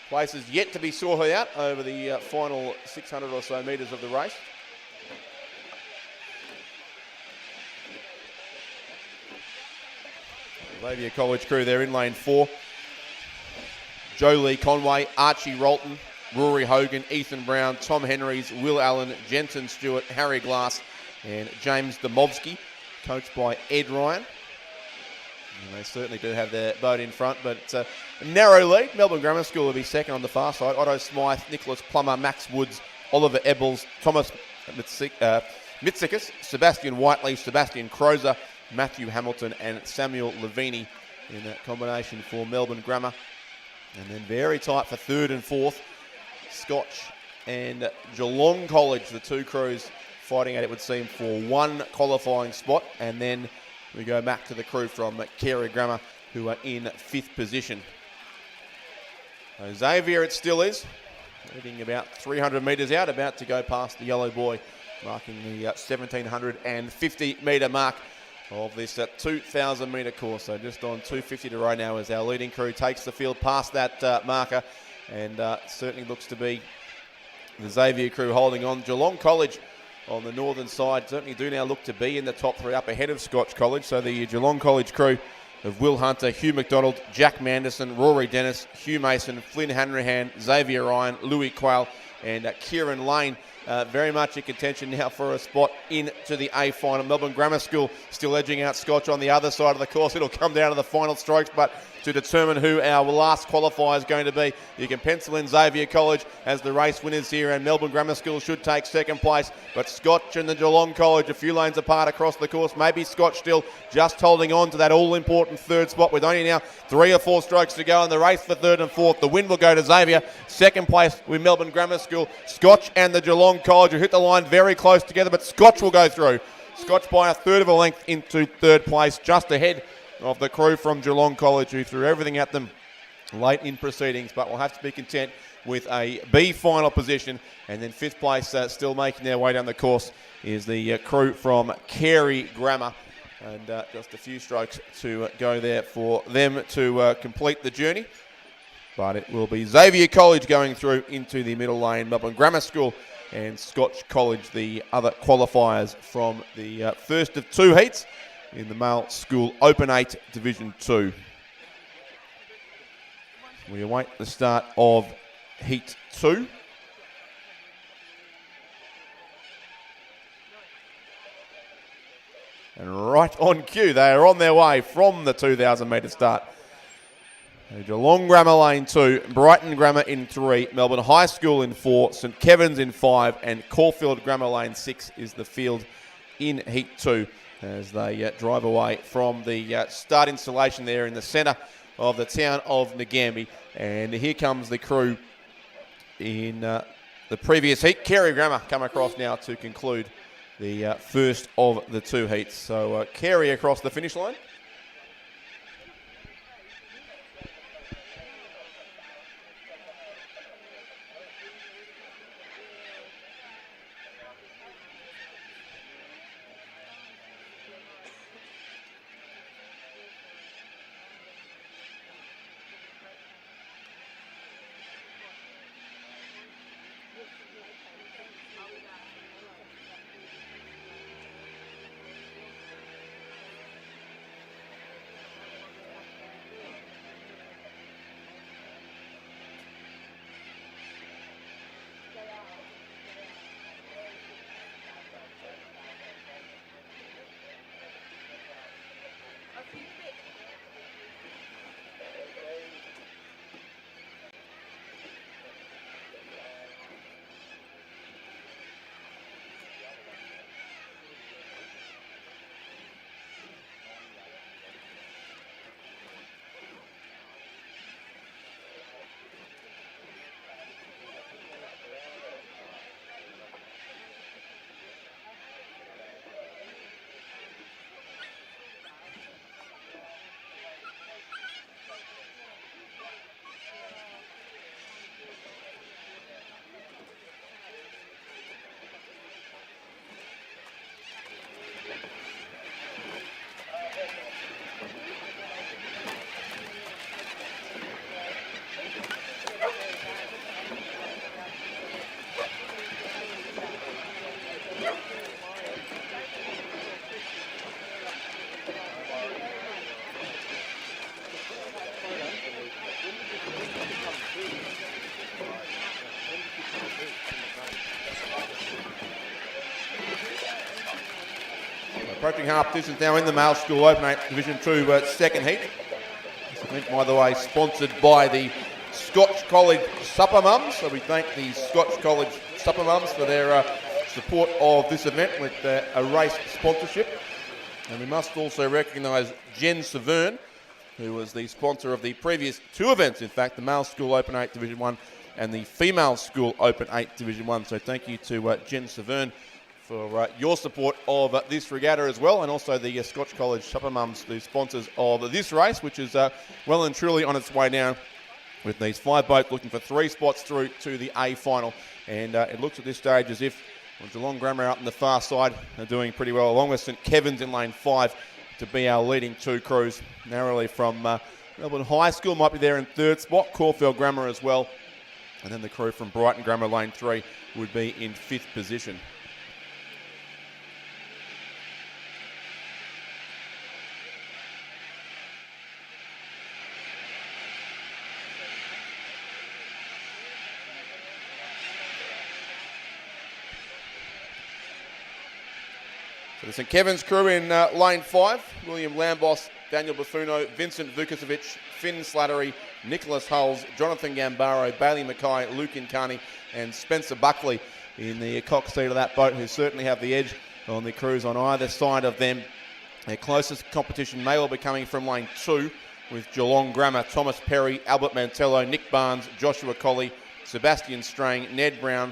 places yet to be sorted out over the final 600 or so metres of the race. Xavier College crew there in lane 4. Joe Lee Conway, Archie Rolton, Rory Hogan, Ethan Brown, Tom Henrys, Will Allen, Jensen Stewart, Harry Glass and James Domovsky, coached by Ed Ryan. And they certainly do have their boat in front, but it's a narrow lead. Melbourne Grammar School will be second on the far side. Otto Smythe, Nicholas Plummer, Max Woods, Oliver Ebbels, Thomas Mitsikis, Sebastian Whiteley, Sebastian Crozer, Matthew Hamilton and Samuel Levini in that combination for Melbourne Grammar. And then very tight for third and fourth, Scotch and Geelong College, the two crews fighting at, it would seem, for one qualifying spot. And then we go back to the crew from Carey Grammar, who are in 5th position. So Xavier it still is, leading about 300 metres out, about to go past the yellow buoy, marking the 1,750 metre mark of this 2,000 metre course. So just on 250 to right now as our leading crew takes the field past that marker, and certainly looks to be the Xavier crew holding on. Geelong College on the northern side certainly do now look to be in the top three up ahead of Scotch College. So the Geelong College crew of Will Hunter, Hugh McDonald, Jack Manderson, Rory Dennis, Hugh Mason, Flynn Hanrahan, Xavier Ryan, Louis Quayle and Kieran Lane very much in contention now for a spot into the A final. Melbourne Grammar School still edging out Scotch on the other side of the course. It'll come down to the final strokes, but to determine who our last qualifier is going to be, you can pencil in Xavier College as the race winners here, and Melbourne Grammar School should take second place. But Scotch and the Geelong College a few lanes apart across the course. Maybe Scotch still just holding on to that all-important third spot with only now 3 or 4 strokes to go in the race for third and fourth. The win will go to Xavier. Second place with Melbourne Grammar School. Scotch and the Geelong College will hit the line very close together, but Scotch will go through. Scotch by a third of a length into third place, just ahead of the crew from Geelong College, who threw everything at them late in proceedings, but will have to be content with a B final position. And then fifth place, still making their way down the course, is the crew from Carey Grammar. And just a few strokes to go there for them to complete the journey. But it will be Xavier College going through into the middle lane, Melbourne Grammar School and Scotch College, the other qualifiers from the first of 2 heats in the Male School Open 8 Division 2. We await the start of Heat 2. And right on cue, they are on their way from the 2,000 metre start. Geelong Grammar Lane 2, Brighton Grammar in 3, Melbourne High School in 4, St Kevin's in 5, and Caulfield Grammar Lane 6 is the field in Heat 2 as they drive away from the start installation there in the centre of the town of Nagambie. And here comes the crew in the previous heat. Carey Grammar come across now to conclude the first of the 2 heats. So Carey across the finish line. Approaching half distance now in the Male School Open 8 Division 2 second heat. This event, by the way, sponsored by the Scotch College Supper Mums. So we thank the Scotch College Supper Mums for their support of this event with a race sponsorship. And we must also recognise Jen Severn, who was the sponsor of the previous 2 events, in fact, the Male School Open 8 Division 1 and the Female School Open 8 Division 1. So thank you to Jen Severn for your support of this regatta as well, and also the Scotch College Supper Mums, the sponsors of this race, which is well and truly on its way now, with these 5 boats looking for 3 spots through to the A final. And it looks at this stage as if Geelong Grammar out on the far side are doing pretty well, along with St Kevin's in lane 5 to be our leading 2 crews. Narrowly from Melbourne High School might be there in 3rd spot, Caulfield Grammar as well, and then the crew from Brighton Grammar lane 3 would be in 5th position. The St Kevin's crew in lane 5, William Lambos, Daniel Buffuno, Vincent Vukovic, Finn Slattery, Nicholas Hulls, Jonathan Gambaro, Bailey Mackay, Luke Incarni and Spencer Buckley in the cock seat of that boat, who certainly have the edge on the crews on either side of them. Their closest competition may well be coming from lane 2 with Geelong Grammar, Thomas Perry, Albert Mantello, Nick Barnes, Joshua Colley, Sebastian Strang, Ned Brown,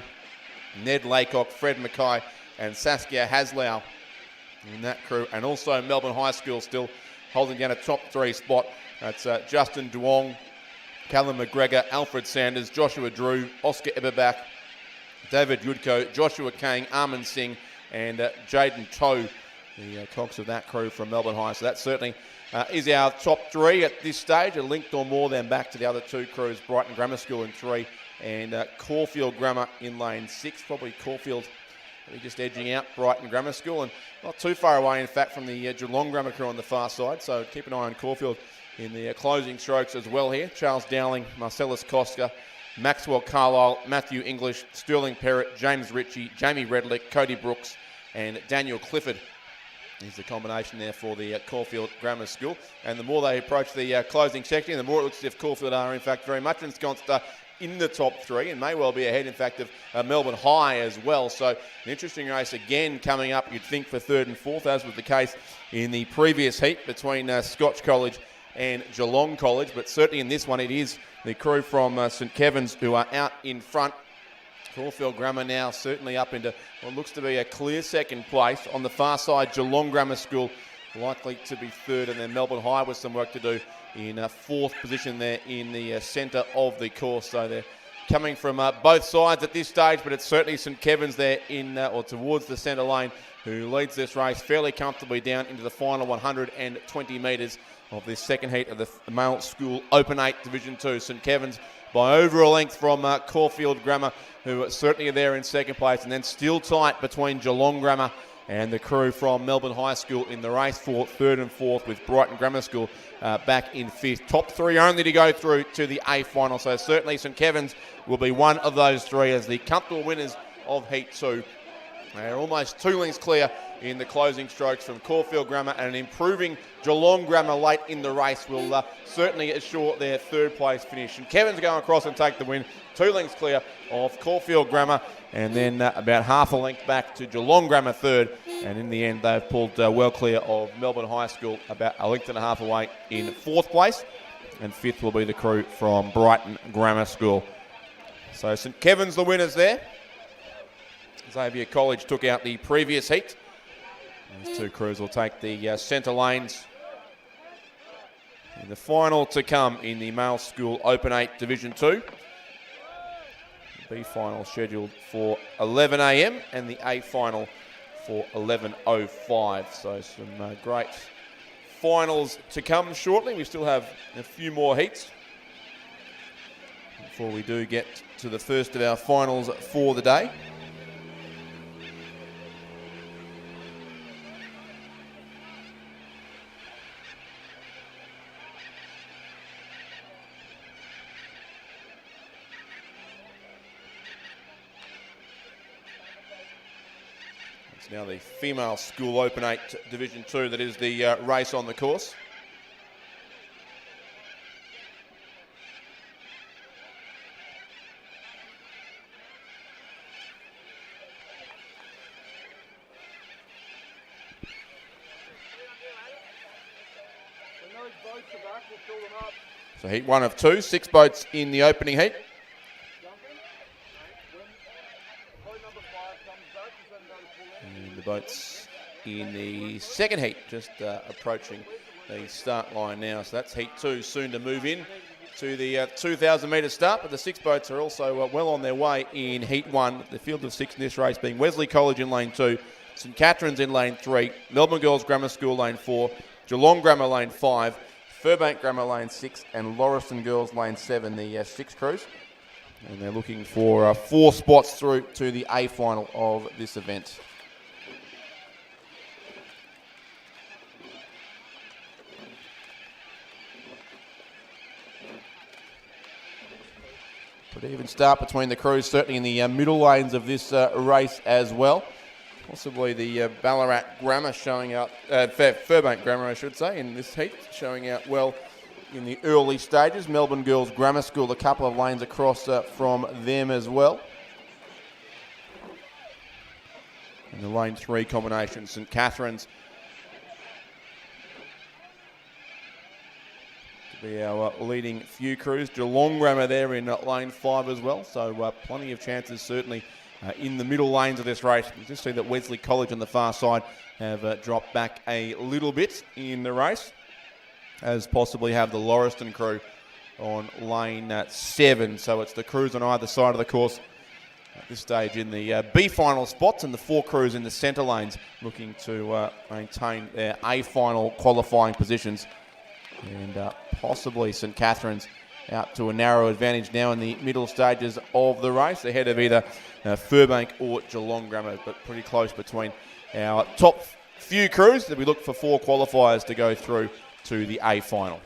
Ned Laycock, Fred Mackay and Saskia Haslau in that crew. And also Melbourne High School still holding down a top 3 spot. That's Justin Duong, Callum McGregor, Alfred Sanders, Joshua Drew, Oscar Eberbach, David Yudko, Joshua Kang, Armin Singh and Jaden Toe, the cocks of that crew from Melbourne High. So that certainly is our top 3 at this stage. A link or more then back to the other 2 crews, Brighton Grammar School in 3 and Caulfield Grammar in lane 6. Probably Caulfield just edging out Brighton Grammar School and not too far away in fact from the Geelong Grammar crew on the far side. So keep an eye on Caulfield in the closing strokes as well here. Charles Dowling, Marcellus Koska, Maxwell Carlisle, Matthew English, Sterling Perrott, James Ritchie, Jamie Redlick, Cody Brooks and Daniel Clifford is the combination there for the Caulfield Grammar School. And the more they approach the closing section, the more it looks as if Caulfield are in fact very much ensconced in the top 3 and may well be ahead in fact of Melbourne High as well. So an interesting race again coming up, you'd think, for 3rd and 4th, as was the case in the previous heat between Scotch College and Geelong College. But certainly in this one it is the crew from St Kevin's who are out in front. Caulfield Grammar now certainly up into what looks to be a clear 2nd place. On the far side, Geelong Grammar School likely to be 3rd, and then Melbourne High with some work to do in 4th position there in the centre of the course. So they're coming from both sides at this stage, but it's certainly St Kevin's there in or towards the centre lane who leads this race fairly comfortably down into the final 120 metres of this 2nd heat of the male school Open 8 Division 2. St Kevin's by over a length from Caulfield Grammar, who certainly are there in 2nd place, and then still tight between Geelong Grammar and the crew from Melbourne High School in the race for 3rd and 4th, with Brighton Grammar School back in 5th. Top 3 only to go through to the A final, so certainly St Kevin's will be one of those 3 as the comfortable winners of Heat 2. They're almost 2 lengths clear in the closing strokes from Caulfield Grammar, and an improving Geelong Grammar late in the race will certainly assure their 3rd place finish. And Kevin's going across and take the win, 2 lengths clear of Caulfield Grammar, and then about half a length back to Geelong Grammar 3rd. And in the end, they've pulled well clear of Melbourne High School, about a length and a half away in 4th place. And 5th will be the crew from Brighton Grammar School. So St Kevin's the winners there. Xavier College took out the previous heat. These 2 crews will take the centre lanes in the final to come in the male school Open 8 Division 2. The B final scheduled for 11 a.m. and the A final for 11:05. So some great finals to come shortly. We still have a few more heats before we do get to the first of our finals for the day. Now the female school Open 8 Division 2 that is the race on the course. So heat 1 of 2, 6 boats in the opening heat. The boats in the 2nd heat just approaching the start line now. So that's heat 2, soon to move in to the 2,000 metre start. But the 6 boats are also well on their way in heat 1. The field of 6 in this race being Wesley College in lane 2, St Catherine's in lane 3, Melbourne Girls Grammar School lane 4, Geelong Grammar lane 5, Furbank Grammar lane 6 and Lauriston Girls lane 7, the 6 crews. And they're looking for 4 spots through to the A final of this event. Pretty even start between the crews, certainly in the middle lanes of this race as well. Possibly the Ballarat Grammar showing out, Furbank Grammar I should say, in this heat, showing out well in the early stages. Melbourne Girls Grammar School, a couple of lanes across from them as well. In the lane 3 combination, St Catherine's to be our leading few crews. Geelong Grammar there in lane 5 as well, so plenty of chances certainly in the middle lanes of this race. You just see that Wesley College on the far side have dropped back a little bit in the race, as possibly have the Lauriston crew on lane 7. So it's the crews on either side of the course at this stage in the B final spots, and the 4 crews in the centre lanes looking to maintain their A final qualifying positions. And possibly St Catherine's out to a narrow advantage now in the middle stages of the race, ahead of either Furbank or Geelong Grammar, but pretty close between our top few crews that we look for 4 qualifiers to go through to the A final.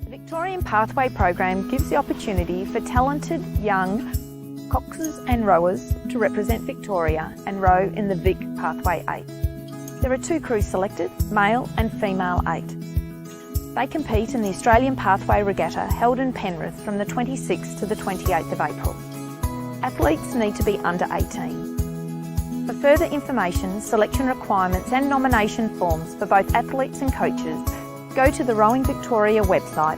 The Victorian Pathway program gives the opportunity for talented young coxers and rowers to represent Victoria and row in the Vic Pathway 8. There are 2 crews selected, male and female 8. They compete in the Australian Pathway Regatta held in Penrith from the 26th to the 28th of April. Athletes need to be under 18. For further information, selection requirements and nomination forms for both athletes and coaches, go to the Rowing Victoria website,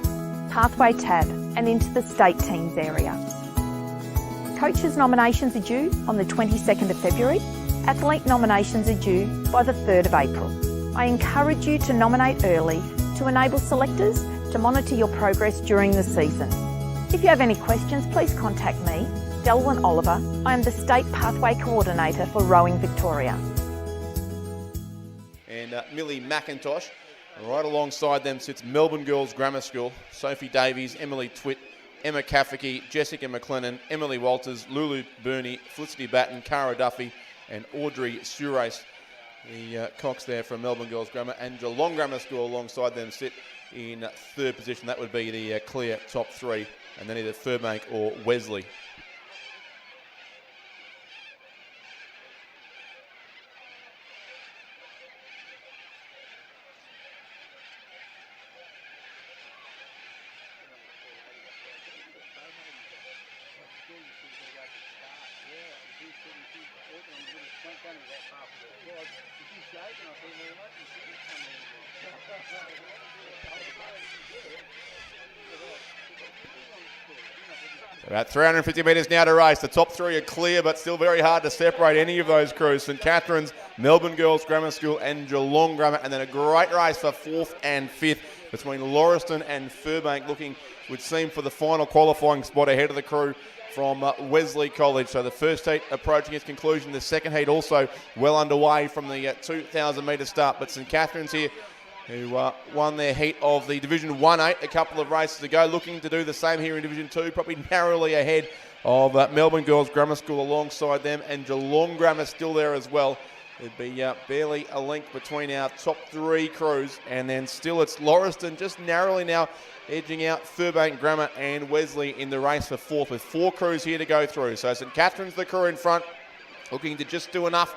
Pathway tab, and into the State Teams area. Coaches nominations are due on the 22nd of February. Athlete nominations are due by the 3rd of April. I encourage you to nominate early to enable selectors to monitor your progress during the season. If you have any questions, please contact me, Delwyn Oliver. I am the State Pathway Coordinator for Rowing Victoria. And Millie McIntosh. Right alongside them sits Melbourne Girls Grammar School, Sophie Davies, Emily Twitt, Emma Cafferty, Jessica McLennan, Emily Walters, Lulu Burney, Felicity Batten, Cara Duffy and Audrey Surace. The Cox there from Melbourne Girls Grammar, and Geelong Grammar School alongside them sit in 3rd position. That would be the clear top 3, and then either Furbank or Wesley. About 350 metres now to race. The top 3 are clear, but still very hard to separate any of those crews. St Catherine's, Melbourne Girls Grammar School and Geelong Grammar. And then a great race for 4th and 5th between Lauriston and Furbank, looking, would seem, for the final qualifying spot ahead of the crew from Wesley College. So the first heat approaching its conclusion. The second heat also well underway from the 2,000 metre start. But St Catherine's here, who won their heat of the Division 1-8 a couple of races ago, looking to do the same here in Division 2, probably narrowly ahead of Melbourne Girls Grammar School alongside them, and Geelong Grammar still there as well. There'd be barely a link between our top 3 crews, and then still it's Lauriston just narrowly now edging out Furbank Grammar and Wesley in the race for 4th, with 4 crews here to go through. So St Catherine's the crew in front, looking to just do enough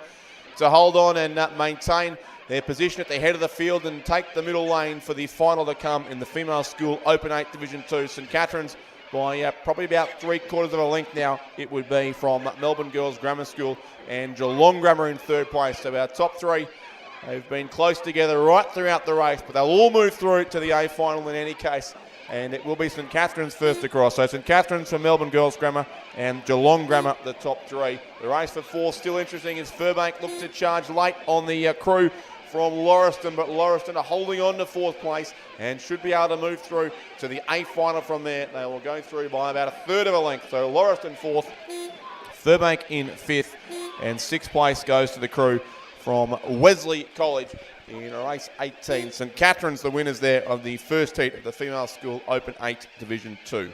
to hold on and maintain their position at the head of the field and take the middle lane for the final to come in the Female School Open 8 Division 2. St Catherine's by probably about 3/4 of a length now, it would be, from Melbourne Girls Grammar School and Geelong Grammar in 3rd place. So our top 3 They've been close together right throughout the race, but they'll all move through to the A final in any case. And it will be St Catherine's first across. So St Catherine's for Melbourne Girls Grammar and Geelong Grammar, the top three. The race for fourth, still interesting, as Furbank looks to charge late on the crew from Lauriston, but Lauriston are holding on to fourth place and should be able to move through to the A final from there. They will go through by about a third of a length. So Lauriston fourth, Furbank in fifth, and sixth place goes to the crew from Wesley College in race 18. St Catherine's the winners there of the first heat of the Female School Open 8 Division 2.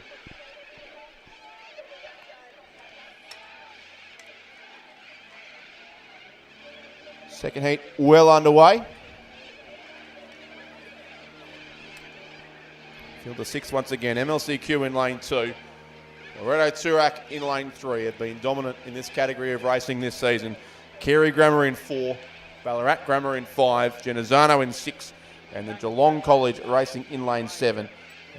Second heat well underway. Field of six once again. MLCQ in lane 2. Loretto Turak in lane 3 have been dominant in this category of racing this season. Carey Grammar in 4, Ballarat Grammar in 5, Genazzano in 6, and the Geelong College racing in lane 7.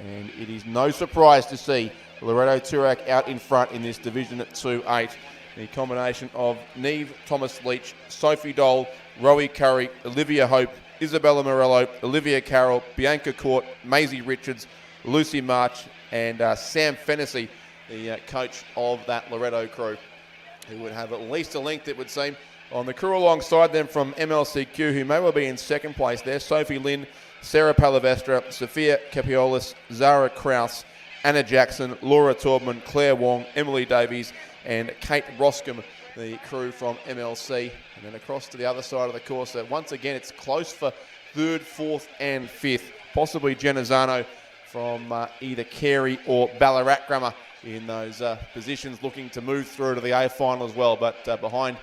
And it is no surprise to see Loretto Turak out in front in this Division 2-8. The combination of Neve Thomas-Leach, Sophie Dole, Rowie Curry, Olivia Hope, Isabella Morello, Olivia Carroll, Bianca Court, Maisie Richards, Lucy March, and Sam Fennessy, the coach of that Loretto crew, who would have at least a length, it would seem, on the crew alongside them from MLCQ, who may well be in second place there. Sophie Lynn, Sarah Palavestra, Sophia Capiolis, Zara Kraus, Anna Jackson, Laura Taubman, Claire Wong, Emily Davies, and Kate Roscombe, the crew from MLC. And then across to the other side of the course, once again, it's close for third, fourth, and fifth. Possibly Genazzano from either Carey or Ballarat Grammar in those positions, looking to move through to the A final as well. But behind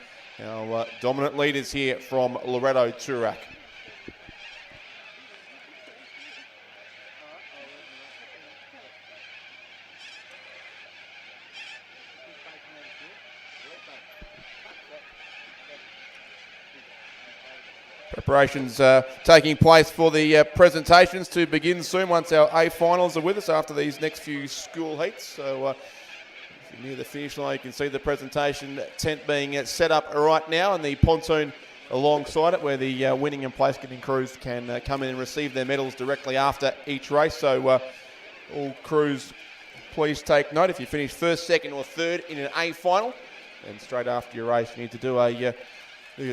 our dominant leaders here from Loretto Turak. Preparations taking place for the presentations to begin soon once our A finals are with us after these next few school heats. So if you're near the finish line, you can see the presentation tent being set up right now, and the pontoon alongside it, where the winning and place-getting crews can come in and receive their medals directly after each race. So all crews, please take note. If you finish first, second or third in an A final, and straight after your race, you need to do a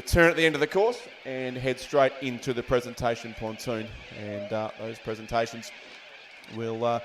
turn at the end of the course and head straight into the presentation pontoon. And those presentations will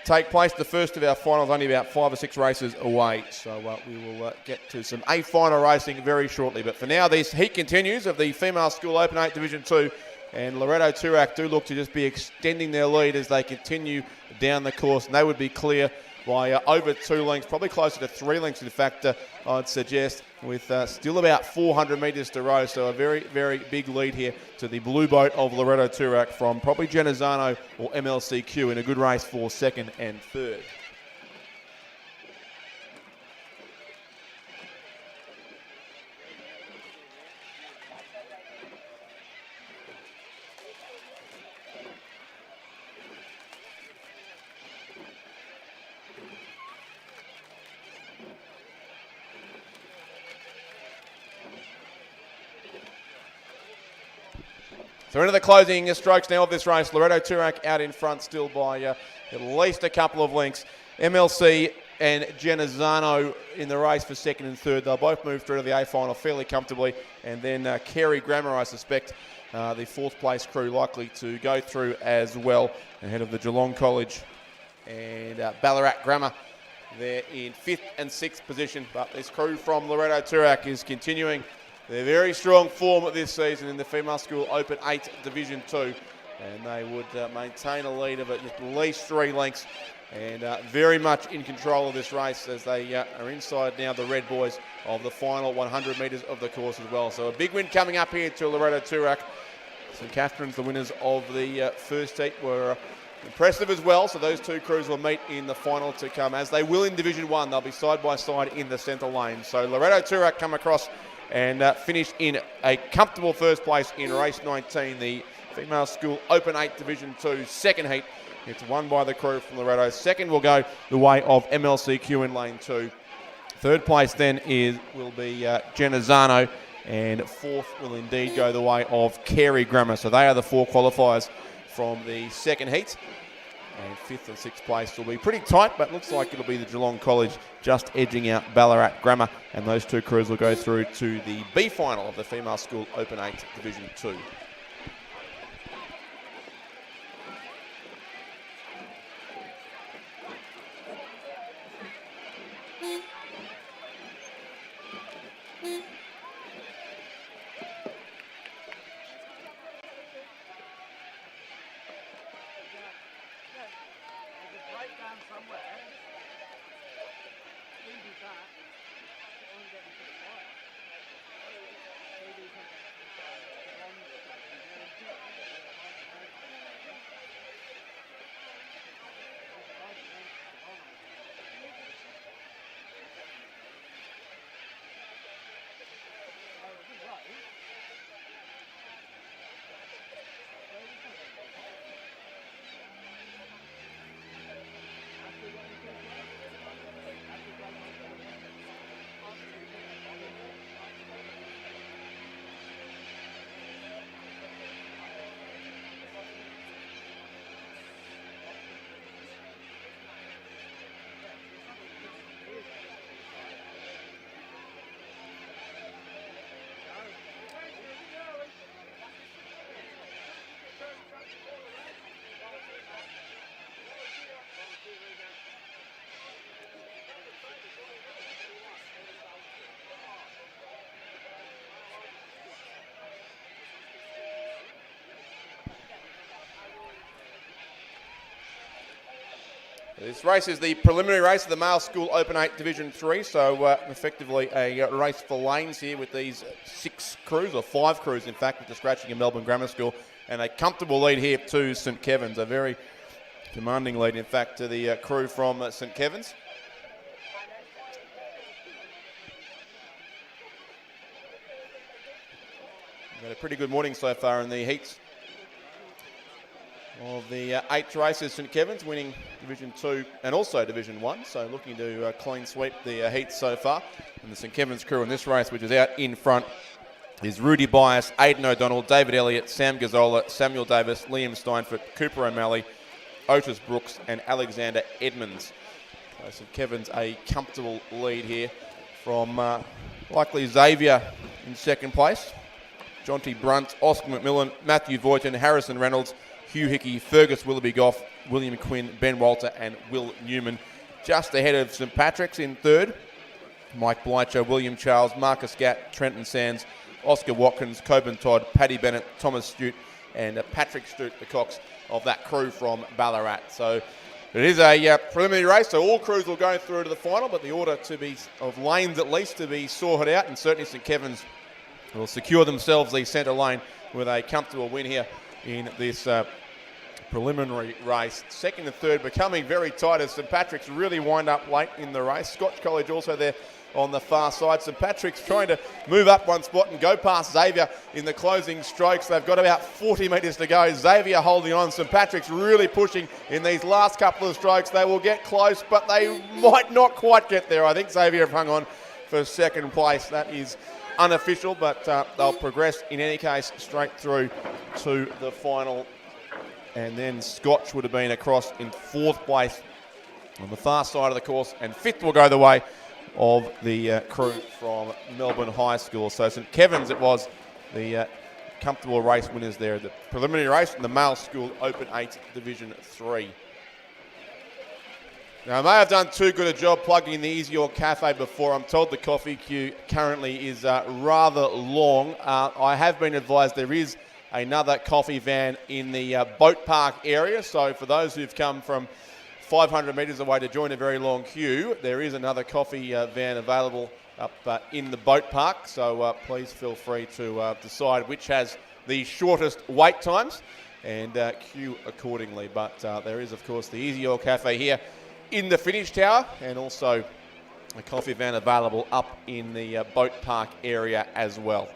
take place. The first of our finals only about 5 or 6 races away. So we will get to some A final racing very shortly. But for now, this heat continues of the Female School Open 8 Division 2. And Loretto Turak do look to just be extending their lead as they continue down the course. And they would be clear by over 2 lengths, probably closer to 3 lengths in fact, I'd suggest, with still about 400 metres to row. So a very, very big lead here to the blue boat of Loretto Turak from probably Genazzano or MLCQ in a good race for second and third. So into the closing strokes now of this race. Loretto Turak out in front still by at least a couple of lengths. MLC and Genazzano in the race for second and third. They'll both move through to the A final fairly comfortably. And then Carey Grammar, I suspect, the fourth place crew likely to go through as well, ahead of the Geelong College and Ballarat Grammar. They're in 5th and 6th position. But this crew from Loretto Turak is continuing their very strong form this season in the Female School Open 8 Division 2. And they would maintain a lead of at least 3 lengths, and very much in control of this race as they are inside now the red boys of the final 100 metres of the course as well. So a big win coming up here to Loretto Turak. St Catherine's, the winners of the first heat, were impressive as well. So those two crews will meet in the final to come, as they will in Division 1. They'll be side by side in the centre lane. So Loretto Turak come across and finished in a comfortable first place in race 19, the Female School Open 8 Division 2 second heat. It's won by the crew from Loretto. Second will go the way of MLCQ in lane 2. Third place then will be Genazzano, and fourth will indeed go the way of Carey Grammar. So they are the 4 qualifiers from the second heat. And 5th and 6th place will be pretty tight, but looks like it'll be the Geelong College just edging out Ballarat Grammar. And those 2 crews will go through to the B final of the Female School Open 8 Division 2. This race is the preliminary race of the Male School Open 8 Division 3, so effectively a race for lanes here with these 6 crews, or 5 crews in fact, with the scratching of Melbourne Grammar School, and a comfortable lead here to St Kevin's, a very commanding lead in fact to the crew from St Kevin's. We've had a pretty good morning so far in the heats of the 8 races. St Kevin's winning Division 2 and also Division 1, so looking to clean sweep the heats so far. And the St Kevin's crew in this race, which is out in front, is Rudy Bias, Aidan O'Donnell, David Elliott, Sam Gazzola, Samuel Davis, Liam Steinfort, Cooper O'Malley, Otis Brooks and Alexander Edmonds. So St Kevin's a comfortable lead here from likely Xavier in second place. Jonty Brunt, Oscar McMillan, Matthew Voighton, Harrison Reynolds, Hugh Hickey, Fergus Willoughby Goff, William Quinn, Ben Walter and Will Newman. Just ahead of St Patrick's in third. Mike Blycher, William Charles, Marcus Gatt, Trenton Sands, Oscar Watkins, Coben Todd, Paddy Bennett, Thomas Stute and Patrick Stute, the cocks of that crew from Ballarat. So it is a preliminary race, so all crews will go through to the final, but the order to be, of lanes at least, to be sorted out, and certainly St Kevin's will secure themselves the centre lane with a comfortable win here in this preliminary race. Second and third becoming very tight as St Patrick's really wind up late in the race. Scotch College also there on the far side. St Patrick's trying to move up one spot and go past Xavier in the closing strokes. They've got about 40 metres to go. Xavier holding on. St Patrick's really pushing in these last couple of strokes. They will get close, but they might not quite get there. I think Xavier have hung on for second place. That is unofficial, but they'll progress in any case straight through to the final. And then Scotch would have been across in fourth place on the far side of the course, and fifth will go the way of the crew from Melbourne High School. So St Kevin's it was the comfortable race winners there, the preliminary race in the Male School Open 8 Division 3. Now, I may have done too good a job plugging in the Easy York Cafe before. I'm told the coffee queue currently is rather long. I have been advised there is another coffee van in the boat park area. So for those who've come from 500 metres away to join a very long queue, there is another coffee van available up in the boat park. So please feel free to decide which has the shortest wait times and queue accordingly. But there is, of course, the Easy York Cafe here in the finish tower, and also a coffee van available up in the boat park area as well.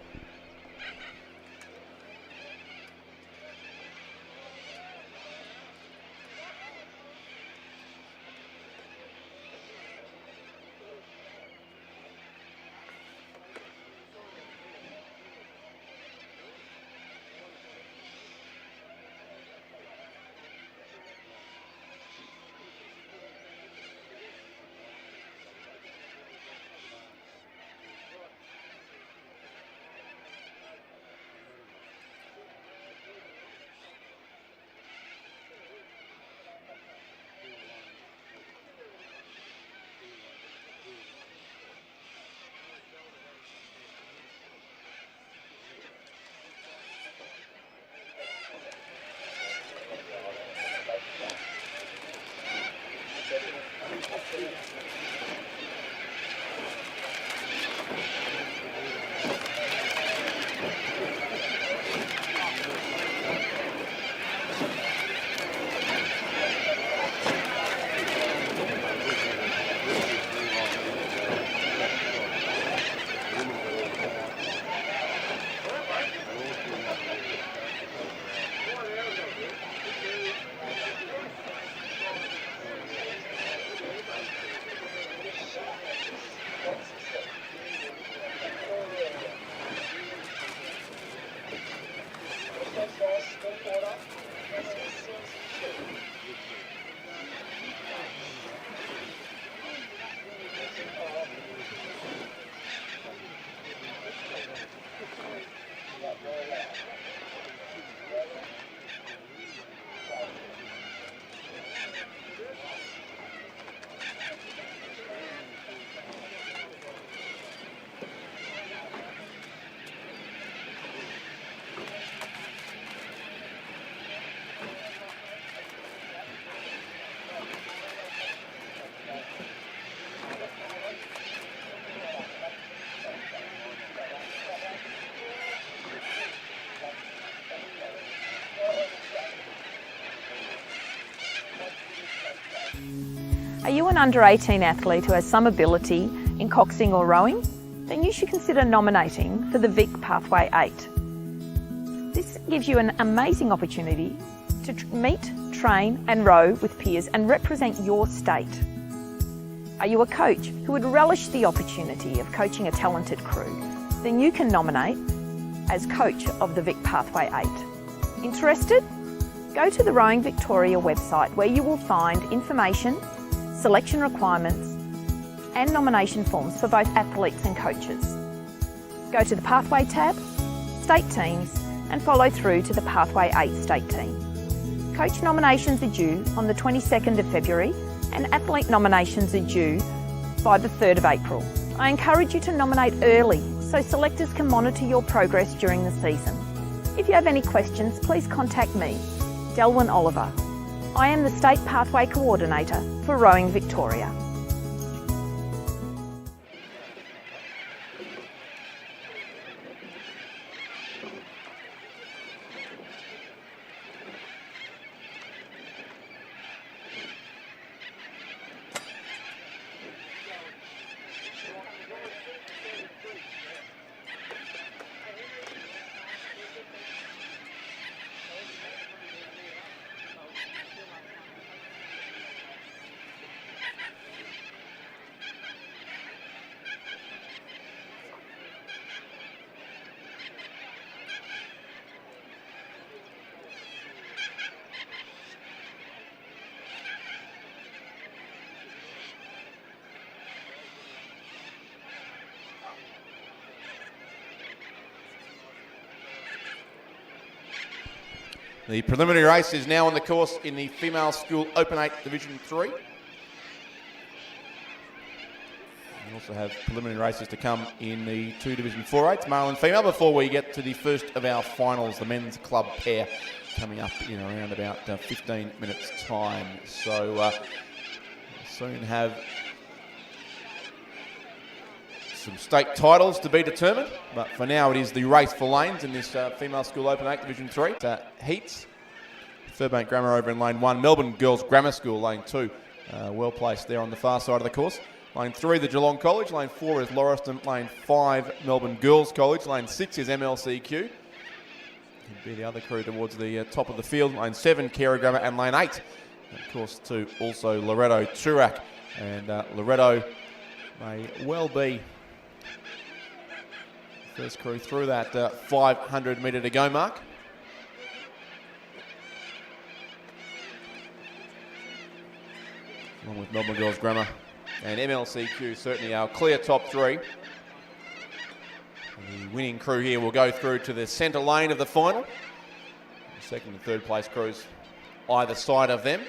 Are you an under 18 athlete who has some ability in coxing or rowing? Then you should consider nominating for the Vic Pathway 8. This gives you an amazing opportunity to meet, train and row with peers and represent your state. Are you a coach who would relish the opportunity of coaching a talented crew? Then you can nominate as coach of the Vic Pathway 8. Interested? Go to the Rowing Victoria website where you will find information, selection requirements and nomination forms for both athletes and coaches. Go to the Pathway tab, State Teams and follow through to the Pathway 8 State Team. Coach nominations are due on the 22nd of February and athlete nominations are due by the 3rd of April. I encourage you to nominate early so selectors can monitor your progress during the season. If you have any questions, please contact me, Delwyn Oliver. I am the State Pathway Coordinator for Rowing Victoria. The preliminary race is now on the course in the Female School Open 8 Division 3. We also have preliminary races to come in the 2 Division 4-8s, male and female, before we get to the first of our finals, the men's club pair, coming up in around about 15 minutes' time. So we'll soon have some state titles to be determined, but for now it is the race for lanes in this Female School Open 8 Division 3. Heats, Furbank Grammar over in lane 1, Melbourne Girls Grammar School lane 2, well placed there on the far side of the course. Lane 3, the Geelong College, lane 4 is Lauriston, lane 5, Melbourne Girls College, lane 6 is MLCQ. Could be the other crew towards the top of the field, lane 7, Kera Grammar, and lane 8, of course, to also Loretto Turak, and Loretto may well be first crew through that 500 metre to go mark. Along with Melbourne Girls Grammar and MLCQ, certainly our clear top three. The winning crew here will go through to the centre lane of the final. The second and third place crews either side of them.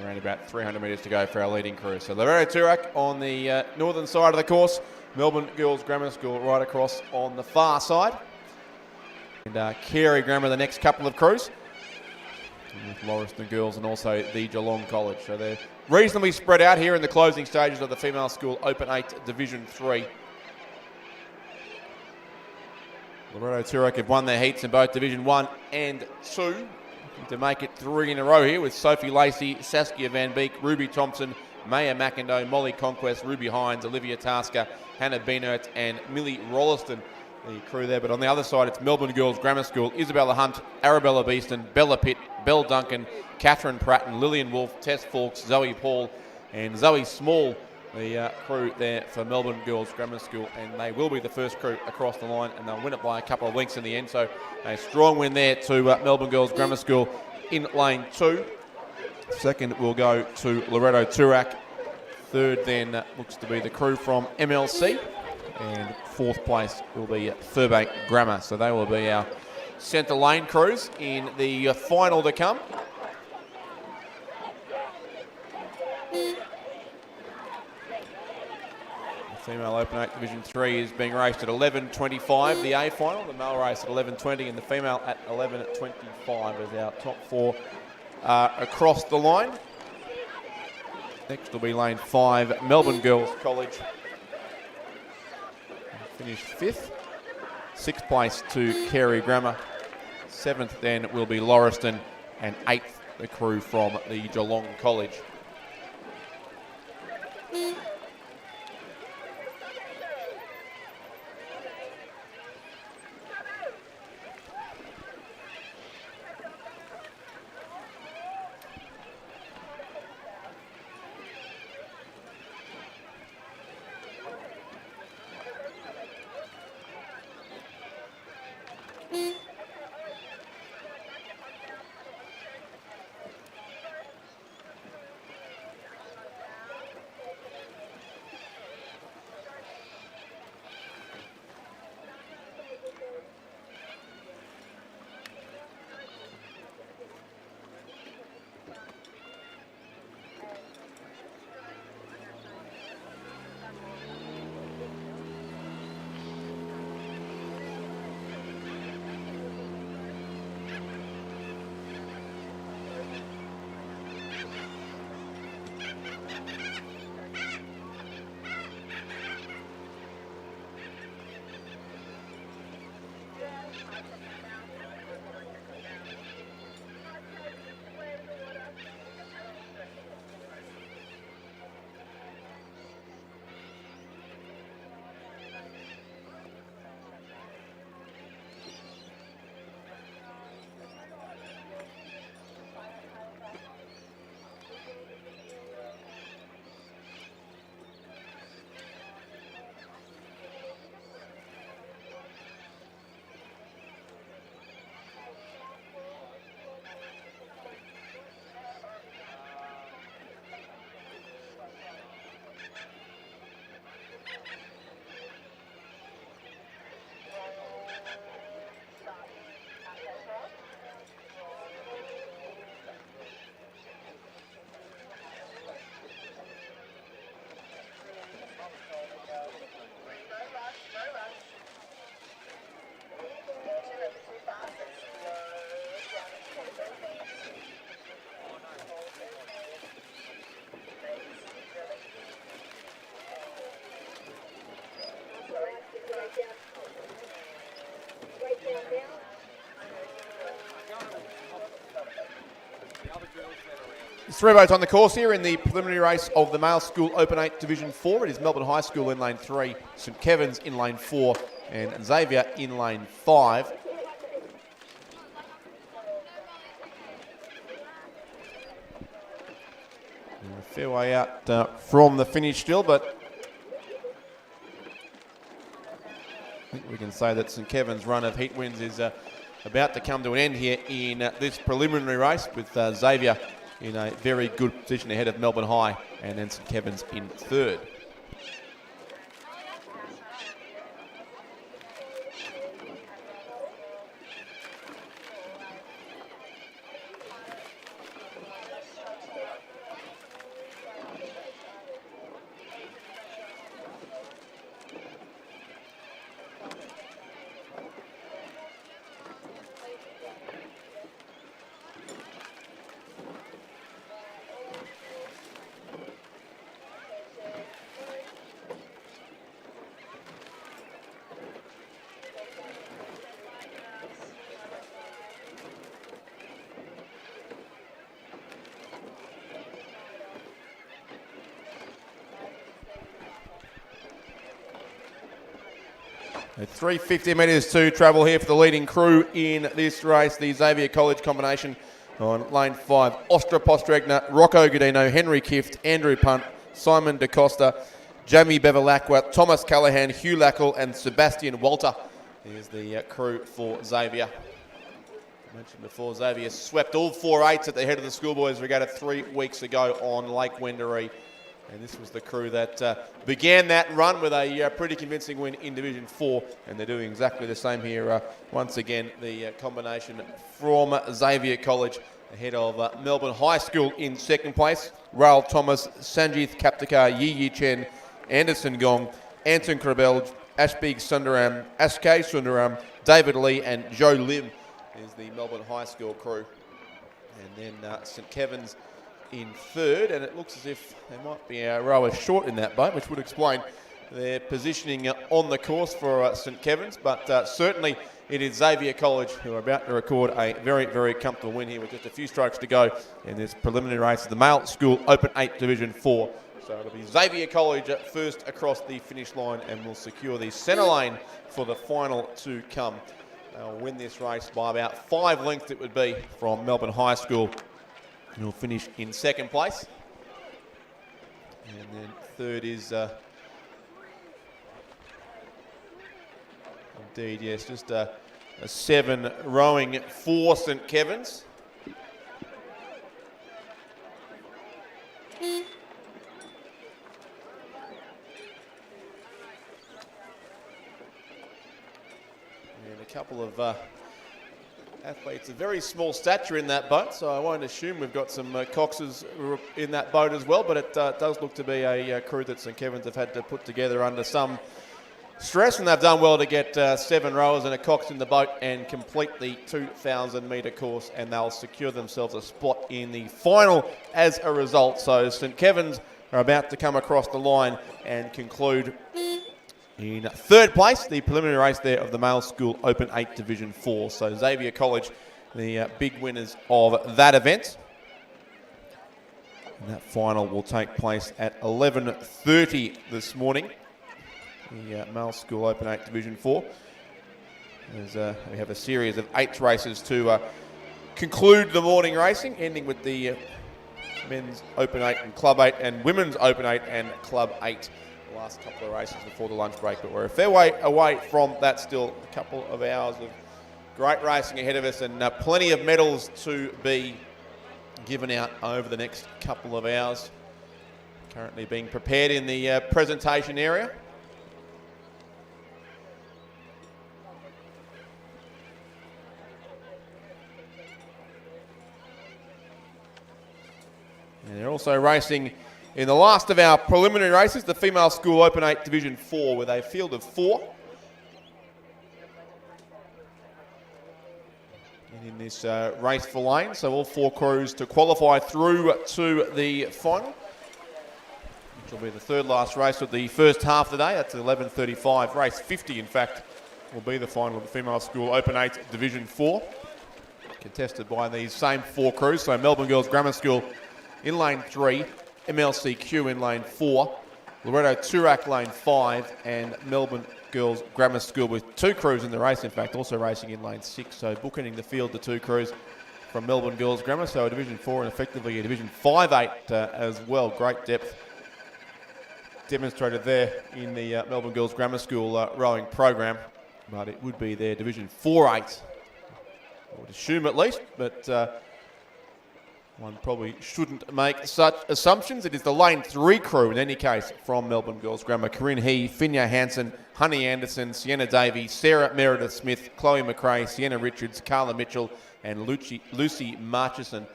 Around about 300 metres to go for our leading crew. So Loretto Turak on the northern side of the course, Melbourne Girls Grammar School right across on the far side. And Carey Grammar the next couple of crews. With Lauriston Girls and also the Geelong College. So they're reasonably spread out here in the closing stages of the Female School Open 8 Division 3. Loretto Turek have won their heats in both Division 1 and 2. Looking to make it 3 in a row here with Sophie Lacey, Saskia Van Beek, Ruby Thompson, Maya McIndoe, Molly Conquest, Ruby Hines, Olivia Tasker, Hannah Beanert and Millie Rolliston. The crew there, but on the other side it's Melbourne Girls Grammar School, Isabella Hunt, Arabella Beeston, Bella Pitt, Belle Duncan, Catherine Pratton, Lillian Wolfe, Tess Fawkes, Zoe Paul and Zoe Small, the crew there for Melbourne Girls Grammar School, and they will be the first crew across the line and they'll win it by a couple of lengths in the end, so a strong win there to Melbourne Girls Grammar School in lane 2. Second will go to Loretto Turak. Third then looks to be the crew from MLC. And fourth place will be Furbank Grammar. So they will be our centre lane crews in the final to come. The Female Open 8 Division 3 is being raced at 11:25, the A final. The male race at 11:20 and the female at 11:25 as our top 4 across the line. Next will be lane 5, Melbourne Girls College. Finished 5th. 6th place to Carey Grammar. 7th then will be Lauriston, and 8th the crew from the Geelong College. There's 3 boats on the course here in the preliminary race of the Male School Open 8 Division 4. It is Melbourne High School in lane 3, St Kevin's in lane 4 and Xavier in lane 5. A fair way out from the finish still, but I think we can say that St Kevin's run of heat wins is about to come to an end here in this preliminary race, with Xavier in a very good position ahead of Melbourne High and then St Kevin's in 3rd. At 350 metres to travel here for the leading crew in this race, the Xavier College combination on lane 5. Ostra Postregna, Rocco Godino, Henry Kift, Andrew Punt, Simon DaCosta, Jamie Bevilacqua, Thomas Callahan, Hugh Lackle and Sebastian Walter is the crew for Xavier. I mentioned before, Xavier swept all 4/8s at the head of the schoolboys regatta 3 weeks ago on Lake Wendouree. And this was the crew that began that run with a pretty convincing win in Division 4. And they're doing exactly the same here once again. The combination from Xavier College ahead of Melbourne High School in second place. Raul Thomas, Sanjith Kaptakar, Yi Chen, Anderson Gong, Anton Krabel, Ashbig Sundaram, SK Sundaram, David Lee and Joe Lim is the Melbourne High School crew. And then St Kevin's in third, and it looks as if they might be a rower short in that boat, which would explain their positioning on the course for St Kevin's. But certainly it is Xavier College who are about to record a very, very comfortable win here with just a few strokes to go in this preliminary race of the Male School Open 8 Division 4. So it'll be Xavier College first across the finish line and will secure the centre lane for the final to come. They'll win this race by about 5 lengths it would be from Melbourne High School. He'll finish in second place. And then third is, indeed, yes, just a 7 rowing for St Kevin's. And a couple of athletes of very small stature in that boat, so I won't assume we've got some coxes in that boat as well, but it does look to be a crew that St Kevin's have had to put together under some stress, and they've done well to get 7 rowers and a cox in the boat and complete the 2,000 metre course, and they'll secure themselves a spot in the final as a result. So St Kevin's are about to come across the line and conclude in third place, the preliminary race there of the Male School Open 8 Division 4. So Xavier College, the big winners of that event. And that final will take place at 11:30 this morning. The Male School Open 8 Division 4. As we have a series of 8 races to conclude the morning racing, ending with the Men's Open 8 and Club 8 and Women's Open 8 and Club 8. Last couple of races before the lunch break, but we're a fair way away from that still. A couple of hours of great racing ahead of us and plenty of medals to be given out over the next couple of hours. Currently being prepared in the presentation area. And they're also racing in the last of our preliminary races, the Female School Open 8 Division 4 with a field of 4. And in this race for lane, so all 4 crews to qualify through to the final, which will be the third last race of the first half of the day. That's 11:35. Race 50, in fact, will be the final of the Female School Open 8 Division 4. Contested by these same 4 crews, so Melbourne Girls Grammar School in lane 3, MLCQ in lane 4, Loretto Toorak lane 5, and Melbourne Girls Grammar School with 2 crews in the race, in fact, also racing in lane 6. So bookending the field, the 2 crews from Melbourne Girls Grammar, so a Division 4 and effectively a Division 5-8 as well. Great depth demonstrated there in the Melbourne Girls Grammar School rowing program, but it would be their Division 4-8, I would assume at least, but one probably shouldn't make such assumptions. It is the lane 3 crew in any case from Melbourne Girls Grammar. Corinne He, Finya Hansen, Honey Anderson, Sienna Davey, Sarah Meredith Smith, Chloe McRae, Sienna Richards, Carla Mitchell and Lucy Marchison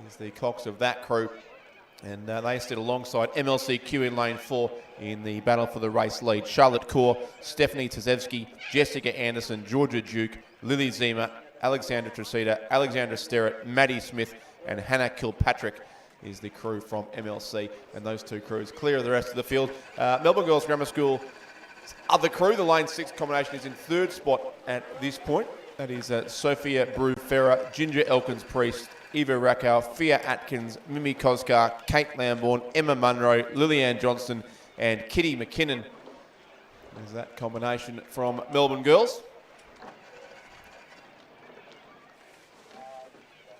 is the cox of that crew. And they sit alongside MLCQ in lane 4 in the battle for the race lead. Charlotte Kaur, Stephanie Tazewski, Jessica Anderson, Georgia Duke, Lily Zima, Alexandra Tresita, Alexandra Sterrett, Maddie Smith and Hannah Kilpatrick is the crew from MLC, and those 2 crews clear of the rest of the field. Melbourne Girls Grammar School other crew, the lane 6 combination, is in 3rd spot at this point. That is Sophia Brew Ferrer, Ginger Elkins Priest, Eva Rakow, Fia Atkins, Mimi Koskar, Kate Lambourne, Emma Munro, Lillian Johnston and Kitty McKinnon There's that combination from Melbourne girls,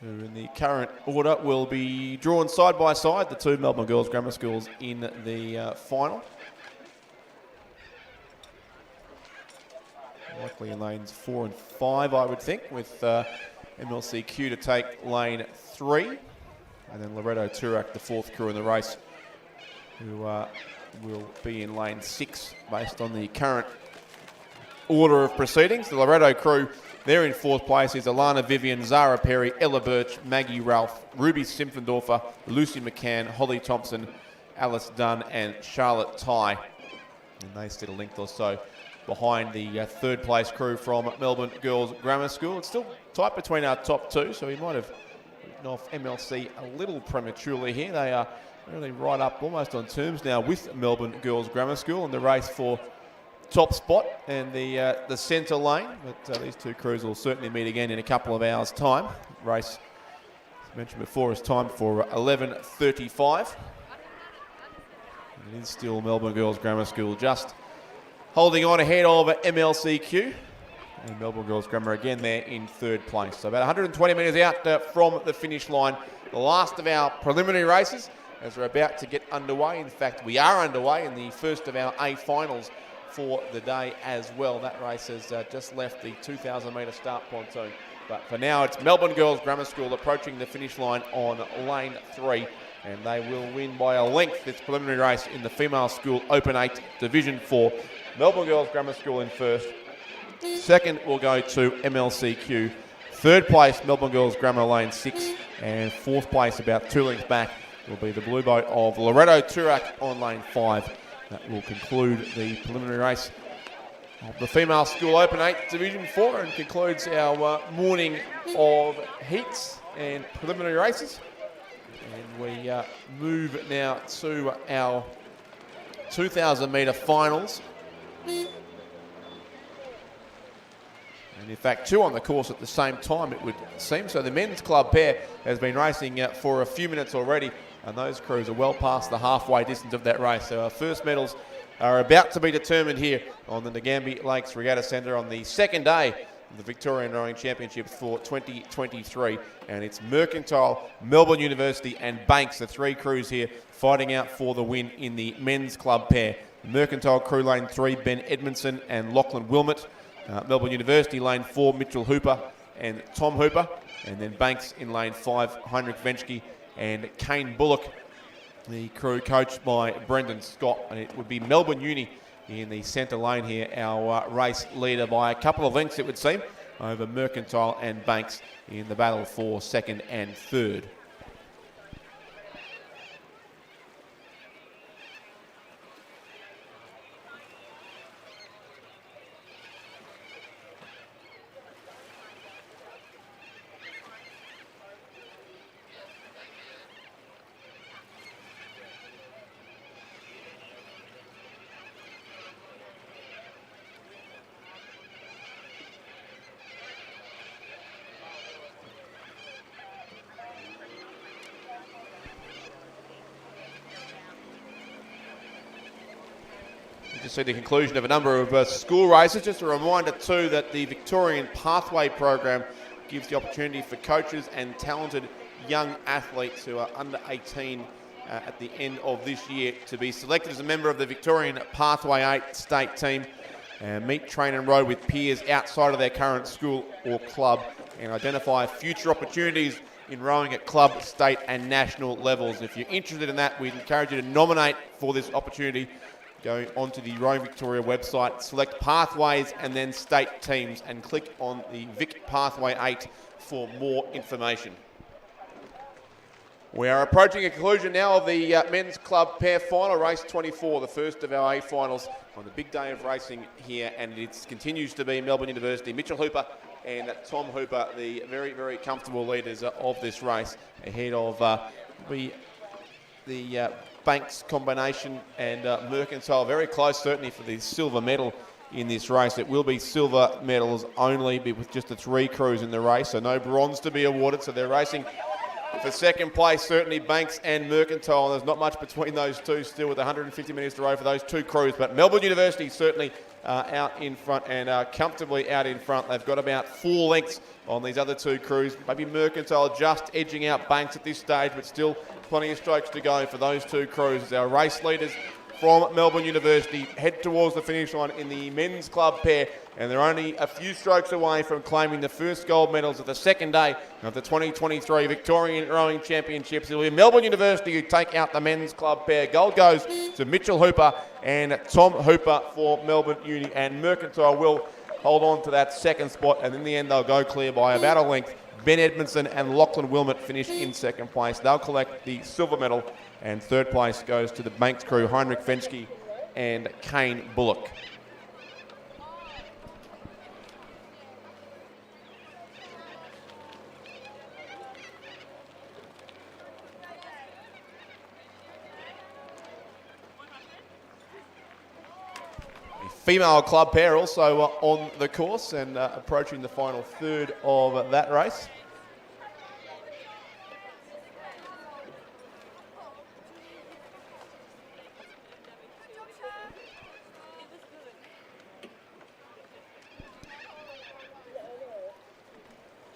who in the current order will be drawn side by side, the two Melbourne girls grammar schools in the final. Likely in lanes 4 and 5, I would think, with MLCQ to take lane 3. And then Loretto Turak, the fourth crew in the race, who will be in lane 6 based on the current order of proceedings. The Loretto crew, they're in fourth place, is Alana Vivian, Zara Perry, Ella Birch, Maggie Ralph, Ruby Simpfendorfer, Lucy McCann, Holly Thompson, Alice Dunn and Charlotte Ty. And they sit a length or so behind the third place crew from Melbourne Girls Grammar School. It's still tight between our top two, so we might have written off MLC a little prematurely here. They are really right up almost on terms now with Melbourne Girls Grammar School in the race for top spot and the centre lane. But these two crews will certainly meet again in a couple of hours' time. Race, as mentioned before, is timed for 11:35. It is still Melbourne Girls Grammar School just holding on ahead of MLCQ. And Melbourne Girls Grammar again there in third place. So about 120 metres out from the finish line. The last of our preliminary races as we're about to get underway. In fact, we are underway in the first of our A finals for the day as well. That race has just left the 2,000 metre start pontoon. But for now, it's Melbourne Girls Grammar School approaching the finish line on lane 3. And they will win by a length this preliminary race in the Female School Open 8 Division 4. Melbourne Girls Grammar School in first. Second will go to MLCQ. Third place, Melbourne Girls Grammar lane 6. And fourth place, about 2 lengths back, will be the blue boat of Loretto Turak on lane 5. That will conclude the preliminary race of the Female School Open 8 Division 4 and concludes our morning of heats and preliminary races. And we move now to our 2,000 metre finals. And in fact, 2 on the course at the same time, it would seem. So the men's club pair has been racing for a few minutes already, and those crews are well past the halfway distance of that race. So our first medals are about to be determined here on the Nagambie Lakes Regatta Centre on the second day of the Victorian Rowing Championships for 2023. And it's Mercantile, Melbourne University and Banks, the 3 crews here, fighting out for the win in the men's club pair. Mercantile crew lane 3, Ben Edmondson and Lachlan Wilmot. Melbourne University lane 4, Mitchell Hooper and Tom Hooper. And then Banks in lane 5, Heinrich Venschke and Kane Bullock. The crew coached by Brendan Scott. And it would be Melbourne Uni in the centre lane here, our race leader by a couple of lengths, it would seem, over Mercantile and Banks in the battle for second and third. To see the conclusion of a number of school races. Just a reminder too that the Victorian Pathway program gives the opportunity for coaches and talented young athletes who are under 18 at the end of this year to be selected as a member of the Victorian Pathway 8 state team and meet, train and row with peers outside of their current school or club and identify future opportunities in rowing at club, state and national levels. If you're interested in that, we encourage you to nominate for this opportunity. Go onto the Rowing Victoria website, select Pathways and then State Teams and click on the Vic Pathway 8 for more information. We are approaching a conclusion now of the men's club pair final, race 24, the first of our A finals on the big day of racing here, and it continues to be Melbourne University, Mitchell Hooper and Tom Hooper, the very, very comfortable leaders of this race, ahead of the Banks combination and Mercantile, very close certainly for the silver medal in this race. It will be silver medals only with just the 3 crews in the race, so no bronze to be awarded. So they're racing For second place, certainly Banks and Mercantile. There's not much between those two still with 150 metres to row for those two crews. But Melbourne University certainly out in front and comfortably out in front. They've got about 4 lengths on these other two crews. Maybe Mercantile just edging out Banks at this stage, but still plenty of strokes to go for those two crews. As our race leaders from Melbourne University head towards the finish line in the men's club pair, and they're only a few strokes away from claiming the first gold medals of the second day of the 2023 Victorian Rowing Championships. It'll be Melbourne University who take out the men's club pair. Gold goes to Mitchell Hooper and Tom Hooper for Melbourne Uni, and Mercantile will hold on to that second spot, and in the end they'll go clear by about a length. Ben Edmondson and Lachlan Wilmot finish in second place. They'll collect the silver medal, and third place goes to the Banks crew, Heinrich Fenske and Kane Bullock. Female club pair also on the course and approaching the final third of that race.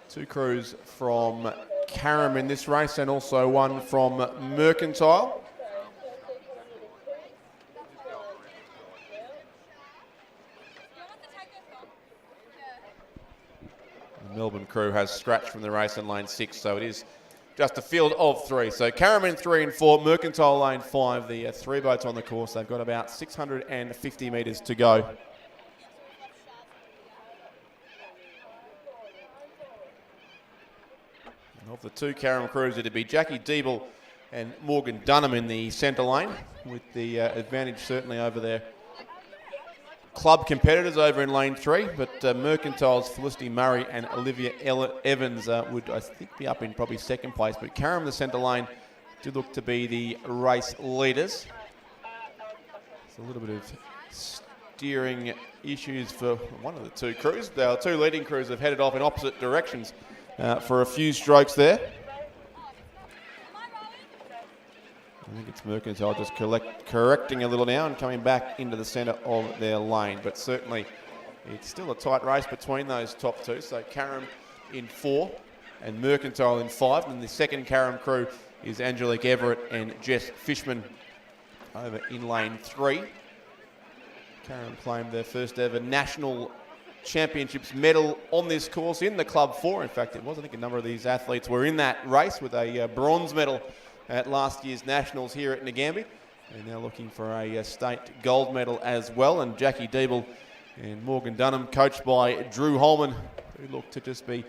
Two crews from Carrum in this race and also one from Mercantile. The Melbourne crew has scratched from the race in lane 6, so it is just a field of 3. So Carrum in 3 and 4, Mercantile lane 5. The 3 boats on the course, they've got about 650 metres to go. Of the two Carrum crews, it'd be Jackie Deeble and Morgan Dunham in the centre lane, with the advantage certainly over their club competitors over in lane 3. But Mercantile's Felicity Murray and Olivia Evans would, I think, be up in probably second place. But Carrum, the centre lane, do look to be the race leaders. It's a little bit of steering issues for one of the two crews. Our two leading crews have headed off in opposite directions for a few strokes there. I think it's Mercantile just correcting a little now and coming back into the centre of their lane. But certainly it's still a tight race between those top two. So Carrum in 4 and Mercantile in 5. And the second Carrum crew is Angelique Everett and Jess Fishman over in lane 3. Carrum claimed their first ever national championships medal on this course in the Club 4. In fact, it was, I think a number of these athletes were in that race with a bronze medal at last year's Nationals here at Nagambie. And now looking for a state gold medal as well. And Jackie Deeble and Morgan Dunham, coached by Drew Holman, who look to just be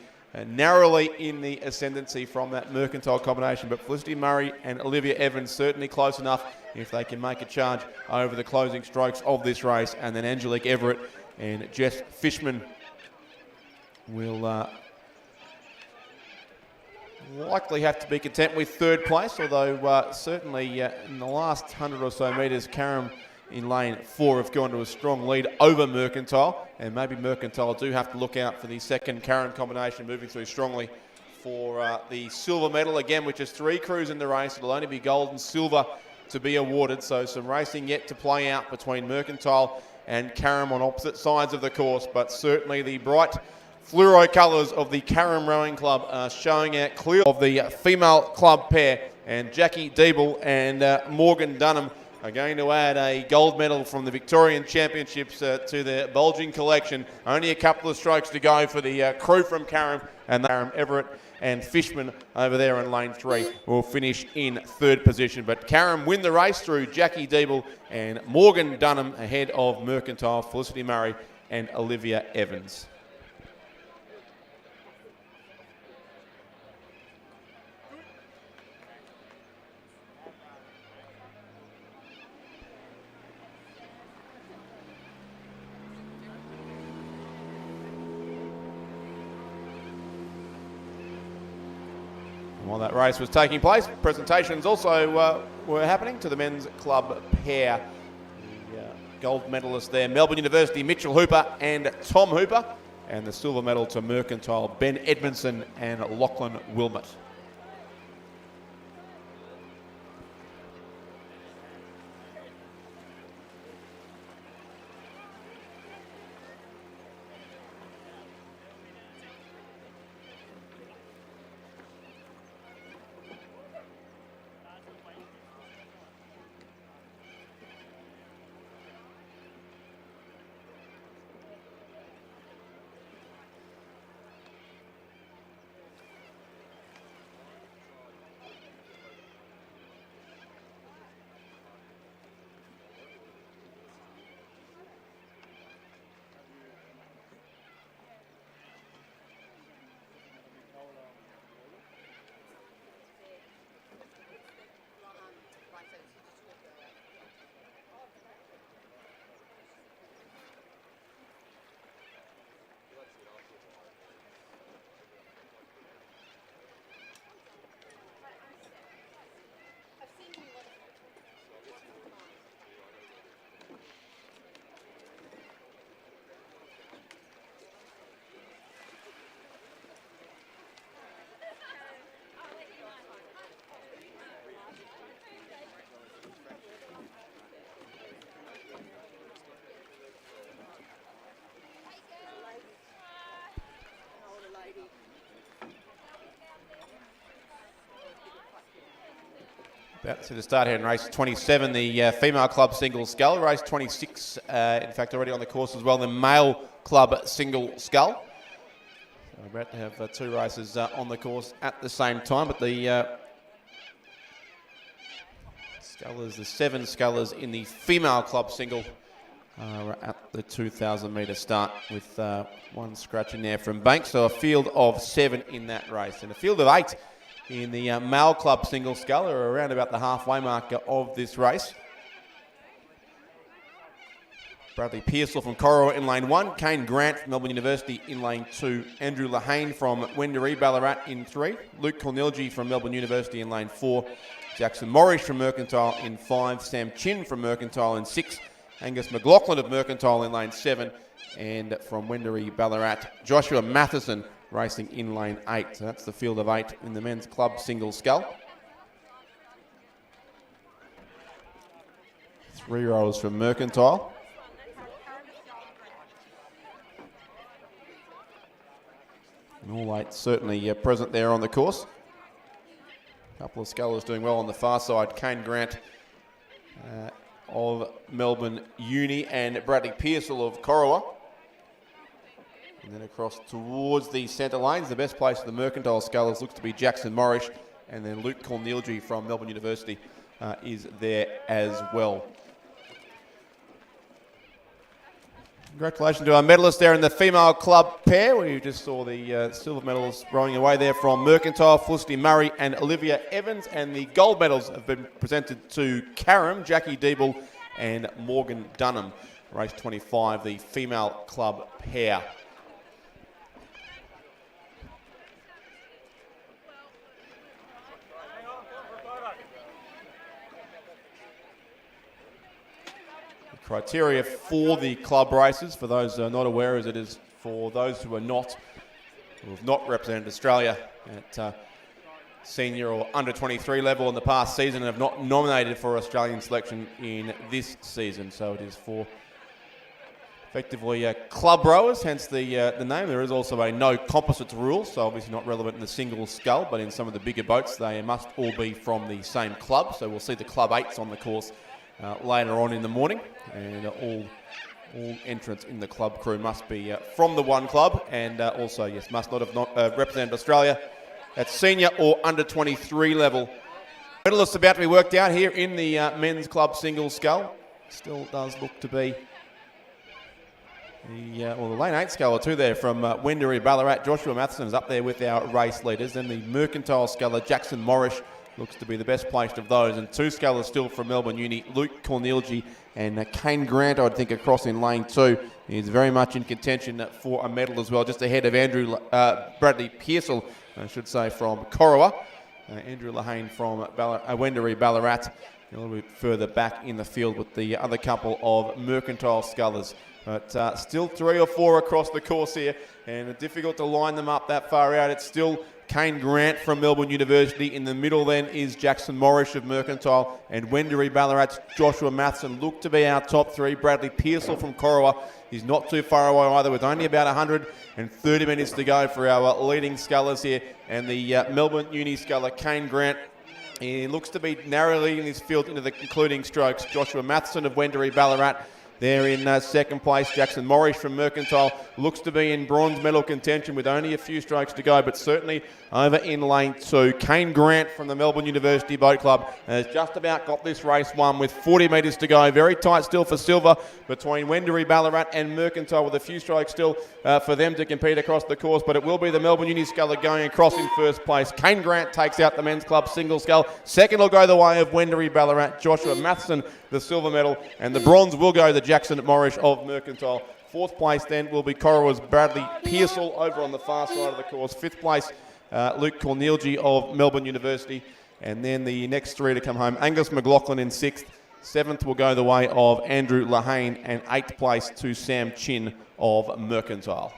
narrowly in the ascendancy from that Mercantile combination. But Felicity Murray and Olivia Evans certainly close enough if they can make a charge over the closing strokes of this race. And then Angelique Everett and Jess Fishman will likely have to be content with third place, although certainly in the last 100 or so metres, Carrum in lane 4 have gone to a strong lead over Mercantile, and maybe Mercantile do have to look out for the second Carrum combination moving through strongly for the silver medal again, which is 3 crews in the race. It'll only be gold and silver to be awarded, so some racing yet to play out between Mercantile and Carrum on opposite sides of the course, but certainly the bright fluoro colours of the Carrum Rowing Club are showing out clear of the female club pair, and Jackie Deeble and Morgan Dunham are going to add a gold medal from the Victorian Championships to their bulging collection. Only a couple of strokes to go for the crew from Carrum, and Carrum Everett and Fishman over there in lane 3 will finish in third position. But Carrum win the race through Jackie Deeble and Morgan Dunham ahead of Mercantile, Felicity Murray and Olivia Evans. While that race was taking place, presentations also were happening to the men's club pair. The gold medalists there, Melbourne University, Mitchell Hooper and Tom Hooper, and the silver medal to Mercantile, Ben Edmondson and Lachlan Wilmot. About to start here in race 27, the female club single scull. Race 26, in fact, already on the course as well, the male club single scull. So we're about to have two races on the course at the same time, but the scullers, the 7 scullers in the female club single are at the 2,000 metre start with one scratch in there from Banks. So a field of 7 in that race, and a field of 8 in the male club single scull are around about the halfway marker of this race. Bradley Pearsall from Corowa in lane 1, Kane Grant from Melbourne University in lane 2, Andrew Lehane from Wendouree Ballarat in 3, Luke Cornilgi from Melbourne University in lane 4, Jackson Morris from Mercantile in 5, Sam Chin from Mercantile in 6, Angus McLaughlin of Mercantile in lane 7, and from Wendouree Ballarat, Joshua Matheson racing in lane 8. So that's the field of 8 in the men's club single scull. 3 rowers from Mercantile. And all 8 certainly present there on the course. A couple of scullers doing well on the far side. Kane Grant of Melbourne Uni and Bradley Pearsall of Corowa. And then across towards the centre lanes, the best place for the Mercantile scullers looks to be Jackson Morris, and then Luke Cornilgi from Melbourne University is there as well. Congratulations to our medalists there in the female club pair. We just saw the silver medals rowing away there from Mercantile, Felicity Murray and Olivia Evans, and the gold medals have been presented to Karam, Jackie Deeble and Morgan Dunham. Race 25, the female club pair. Criteria for the club races, for those who are not aware, as it is for those who have not represented Australia at senior or under 23 level in the past season and have not nominated for Australian selection in this season. So it is for effectively club rowers, hence the name. There is also a no composites rule, so obviously not relevant in the single scull, but in some of the bigger boats they must all be from the same club. So we'll see the club 8s on the course later on in the morning, and all entrants in the club crew must be from the one club, and also, yes, must not have represented Australia at senior or under 23 level. Medalists about to be worked out here in the men's club single scull. Still does look to be the lane 8 sculler too there from Wendouree Ballarat. Joshua Matheson is up there with our race leaders. Then the Mercantile sculler Jackson Morris looks to be the best placed of those, and 2 scullers still from Melbourne Uni, Luke Cornilgi and Kane Grant, I'd think, across in lane 2. He's very much in contention for a medal as well, just ahead of Bradley Pearsall, I should say, from Corowa. Andrew Lehane from Wendouree Ballarat, a little bit further back in the field with the other couple of Mercantile scullers. But still 3 or 4 across the course here, and difficult to line them up that far out. It's still Kane Grant from Melbourne University. In the middle then is Jackson Morris of Mercantile, and Wendouree Ballarat's Joshua Matheson look to be our top 3. Bradley Pearsall from Corowa is not too far away either, with only about 130 minutes to go for our leading scullers here. And the Melbourne Uni sculler Kane Grant, he looks to be narrowly in his field into the concluding strokes. Joshua Matheson of Wendouree Ballarat there in second place. Jackson Morris from Mercantile looks to be in bronze medal contention with only a few strokes to go, but certainly over in lane 2. Kane Grant from the Melbourne University Boat Club has just about got this race won with 40 metres to go. Very tight still for silver between Wendouree Ballarat and Mercantile, with a few strokes still for them to compete across the course, but it will be the Melbourne Uni sculler going across in first place. Kane Grant takes out the men's club single scull. Second will go the way of Wendouree Ballarat, Joshua Matheson the silver medal, and the bronze will go to Jackson Morris of Mercantile. Fourth place then will be Corowa's Bradley Pearsall over on the far side of the course. Fifth place, Luke Cornilgi of Melbourne University. And then the next 3 to come home, Angus McLaughlin in 6th. 7th will go the way of Andrew Lehane, and 8th place to Sam Chin of Mercantile.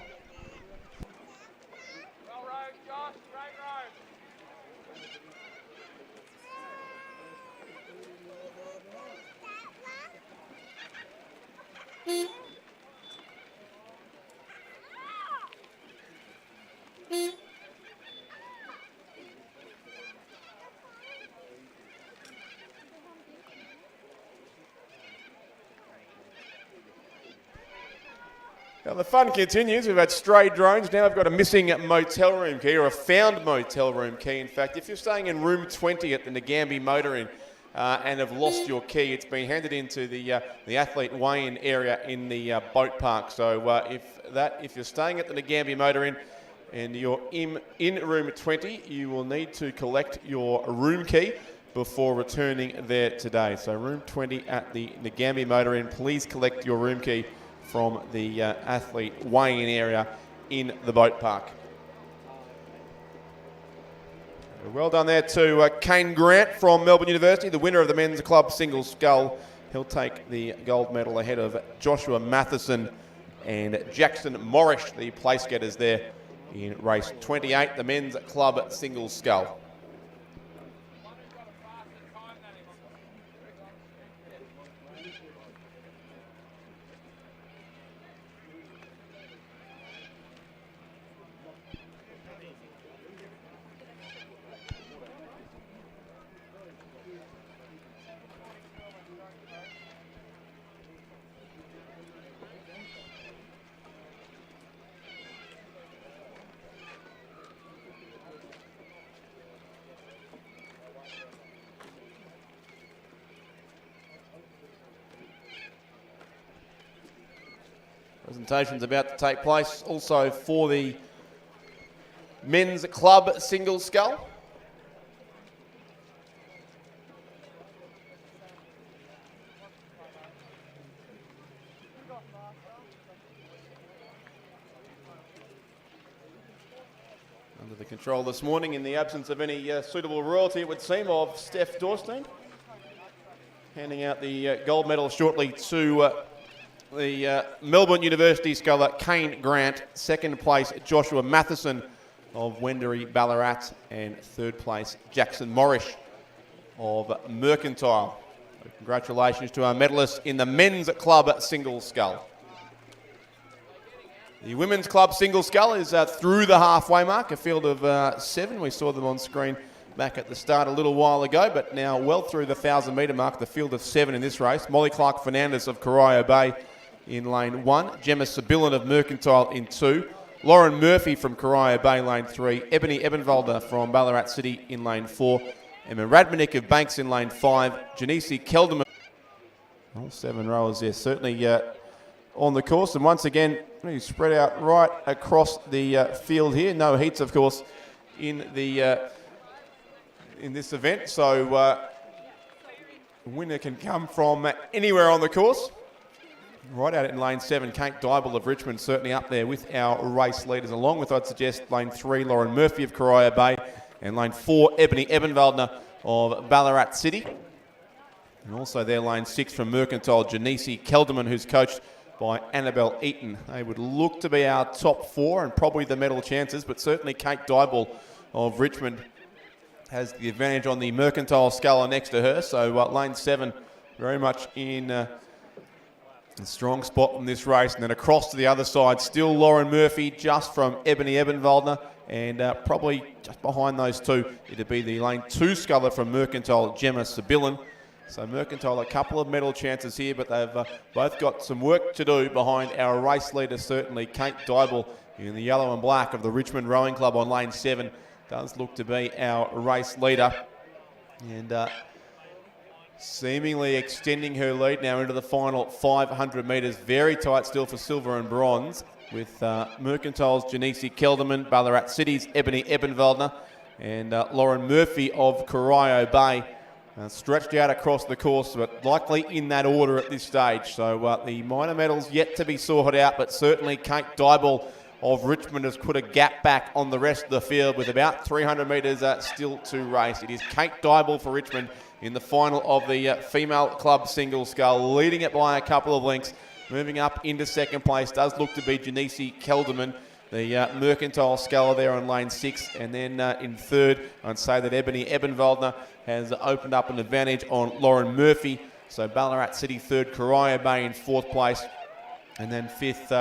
Now the fun continues. We've had stray drones. Now we've got a missing motel room key, or a found motel room key. In fact, if you're staying in room 20 at the Nagambie Motor Inn and have lost your key, it's been handed into the athlete weigh-in area in the boat park. So if you're staying at the Nagambie Motor Inn and you're in room 20, you will need to collect your room key before returning there today. So room 20 at the Nagambie Motor Inn, please collect your room key from the athlete weigh-in area in the boat park. Well done there to Kane Grant from Melbourne University, the winner of the men's club single scull. He'll take the gold medal ahead of Joshua Matheson and Jackson Morris, the place getters there in race 28, the men's club single scull. Presentation's about to take place also for the men's club single scull. Under the control this morning, in the absence of any suitable royalty, it would seem, of Steph Dorstein. Handing out the gold medal shortly to the Melbourne University sculler Kane Grant, second place Joshua Matheson of Wendouree Ballarat, and third place Jackson Morris of Mercantile. So congratulations to our medalists in the men's club single scull. The women's club single scull is through the halfway mark, a field of 7. We saw them on screen back at the start a little while ago, but now well through the 1,000-metre mark, the field of 7 in this race. Molly Clark-Fernandez of Corio Bay in lane 1, Gemma Sibillan of Mercantile in 2, Lauren Murphy from Corio Bay lane 3, Ebony Ebenwalder from Ballarat City in lane 4, Emma Radmanik of Banks in lane 5, Janice Kelderman. All 7 rowers there, certainly on the course, and once again really spread out right across the field here. No heats, of course, in the in this event, so the winner can come from anywhere on the course. Right out in lane 7, Kate Dybel of Richmond certainly up there with our race leaders, along with, I'd suggest, lane 3, Lauren Murphy of Corio Bay, and lane 4, Ebony Ebenwalder of Ballarat City. And also there, lane 6 from Mercantile, Janice Kelderman, who's coached by Annabelle Eaton. They would look to be our top 4 and probably the medal chances, but certainly Kate Dybel of Richmond has the advantage on the Mercantile sculler next to her. So lane 7 very much in a strong spot in this race. And then across to the other side, still Lauren Murphy just from Ebony Ebenwalder, and probably just behind those two, it'd be the lane 2 sculler from Mercantile, Gemma Sibillan. So Mercantile, a couple of medal chances here, but they've both got some work to do behind our race leader, certainly. Kate Dybel in the yellow and black of the Richmond Rowing Club on lane 7 does look to be our race leader. And seemingly extending her lead now into the final 500 metres. Very tight still for silver and bronze, with Mercantile's Janice Kelderman, Ballarat City's Ebony Ebenwalder, and Lauren Murphy of Corio Bay. Stretched out across the course, but likely in that order at this stage. So the minor medals yet to be sorted out, but certainly Kate Dybel of Richmond has put a gap back on the rest of the field with about 300 metres still to race. It is Kate Dybel for Richmond in the final of the female club single scull, leading it by a couple of lengths. Moving up into second place does look to be Janice Kelderman, the Mercantile sculler there on lane 6. And then in third, I'd say that Ebony Ebenwalder has opened up an advantage on Lauren Murphy. So Ballarat City third, Corio Bay in fourth place. And then fifth,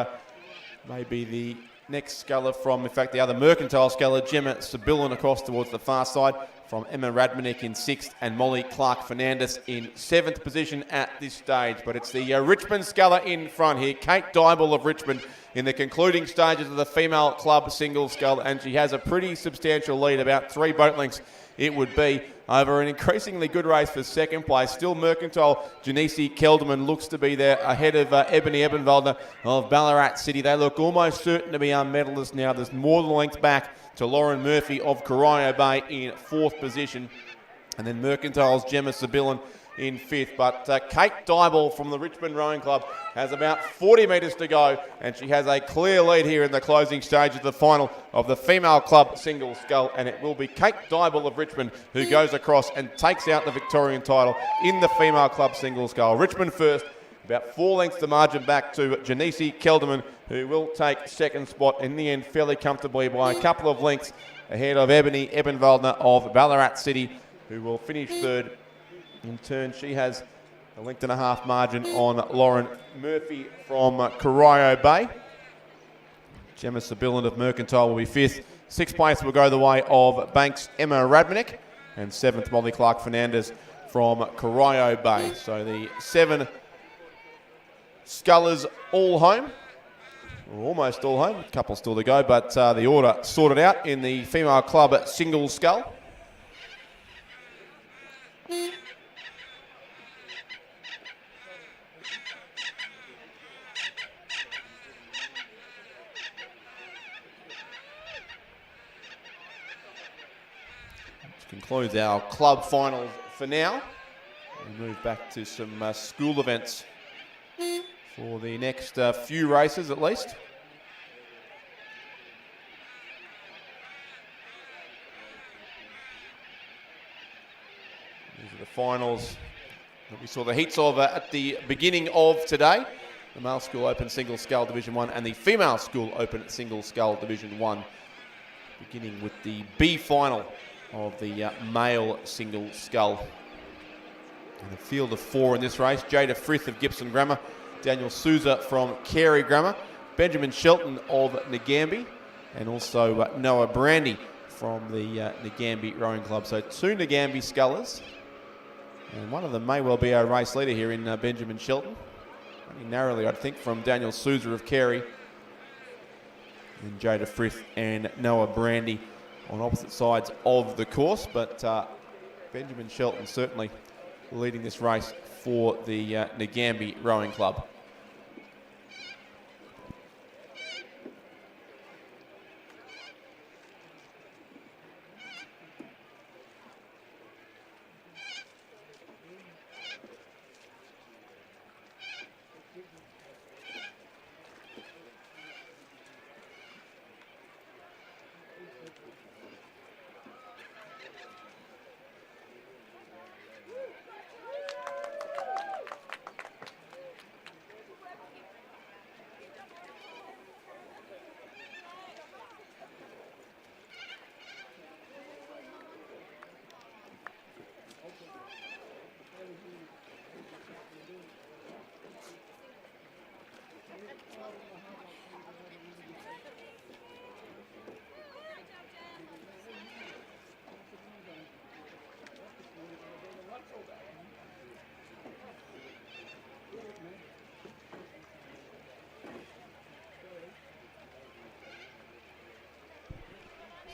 maybe the next sculler from, in fact, the other Mercantile sculler, Gemma Sibillan across towards the far side, from Emma Radmanik in 6th, and Molly Clark-Fernandez in 7th position at this stage. But it's the Richmond sculler in front here. Kate Dybel of Richmond in the concluding stages of the female club single scull, and she has a pretty substantial lead, about 3 boat lengths it would be, over an increasingly good race for second place. Still Mercantile, Janice Kelderman looks to be there ahead of Ebony Ebenwalder of Ballarat City. They look almost certain to be our medalists now. There's more than a length back to Lauren Murphy of Corio Bay in 4th position. And then Mercantile's Gemma Sibyllin in 5th. But Kate Dyball from the Richmond Rowing Club has about 40 metres to go, and she has a clear lead here in the closing stage of the final of the female club single scull, and it will be Kate Dyball of Richmond who goes across and takes out the Victorian title in the female club single scull. Richmond first, about 4 lengths to margin back to Janice Kelderman, who will take second spot in the end fairly comfortably by a couple of lengths ahead of Ebony Ebenwalder of Ballarat City, who will finish third. In turn, she has a 1.5 length margin on Lauren Murphy from Corio Bay. Gemma Sibyllin of Mercantile will be 5th. 6th place will go the way of Banks Emma Radmanek, and 7th Molly Clark Fernandez from Corio Bay. So the 7 scullers all home, or almost all home, a couple still to go, but the order sorted out in the female club single scull. Concludes our club finals for now. We move back to some school events for the next few races at least. These are the finals that we saw the heats of at the beginning of today. The Male School Open Single Scull Division 1 and the Female School Open Single Scull Division 1. Beginning with the B final of the male single scull. And a field of 4 in this race. Jada Frith of Gibson Grammar, Daniel Souza from Carey Grammar, Benjamin Shelton of Nagambie, and also Noah Brandy from the Nagambie Rowing Club. So 2 Nagambie scullers, and one of them may well be our race leader here in Benjamin Shelton. Only narrowly, I'd think, from Daniel Souza of Carey, and Jada Frith and Noah Brandy on opposite sides of the course, but Benjamin Shelton certainly leading this race for the Nagambie Rowing Club.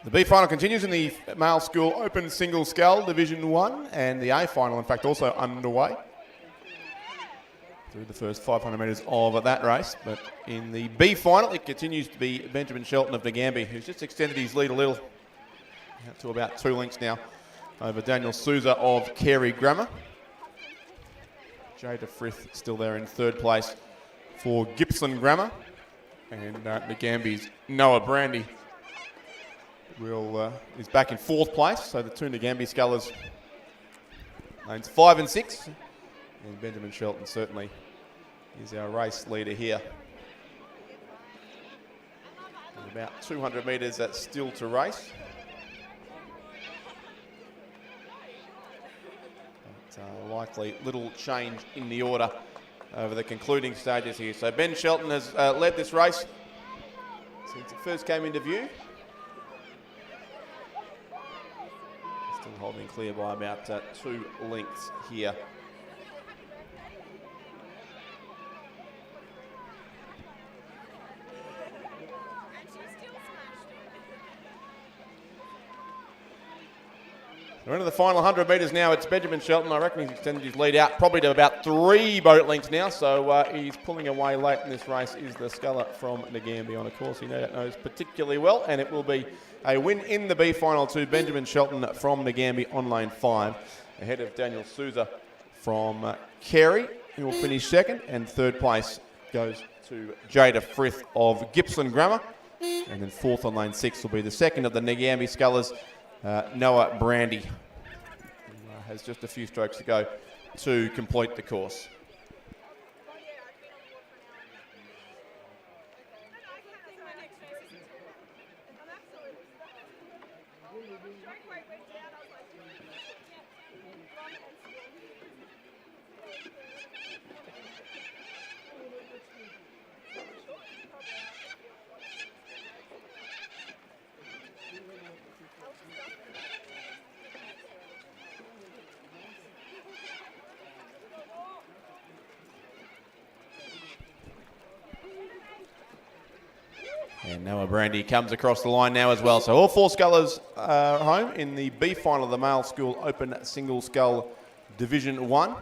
The B final continues in the Male School Open Single Scull Division 1, and the A final, in fact, also underway through the first 500 metres of that race. But in the B final, it continues to be Benjamin Shelton of Nagambie, who's just extended his lead a little, out to about 2 lengths now, over Daniel Souza of Carey Grammar. Jada Frith still there in 3rd place for Gibson Grammar, and Nagambie's Noah Brandy is back in 4th place. So the 2 Nagambie scullers, lanes 5 and 6, and Benjamin Shelton certainly is our race leader here. And about 200 metres still to race. But, likely little change in the order over the concluding stages here. So Ben Shelton has led this race since it first came into view. Still holding clear by about 2 lengths here. We're into the final 100 metres now. It's Benjamin Shelton. I reckon he's extended his lead out probably to about 3 boat lengths now. So he's pulling away late in this race is the sculler from Nagambie on a course he knows particularly well. And it will be a win in the B final to Benjamin Shelton from Nagambie on lane 5. Ahead of Daniel Souza from Carey, who will finish second. And third place goes to Jada Frith of Gippsland Grammar. And then fourth on lane 6 will be the second of the Nagambie scullers, Noah Brandy, who has just a few strokes to go to complete the course. And Noah Brandy comes across the line now as well. So all 4 scullers are home in the B final of the Male School Open Single Scull Division 1. And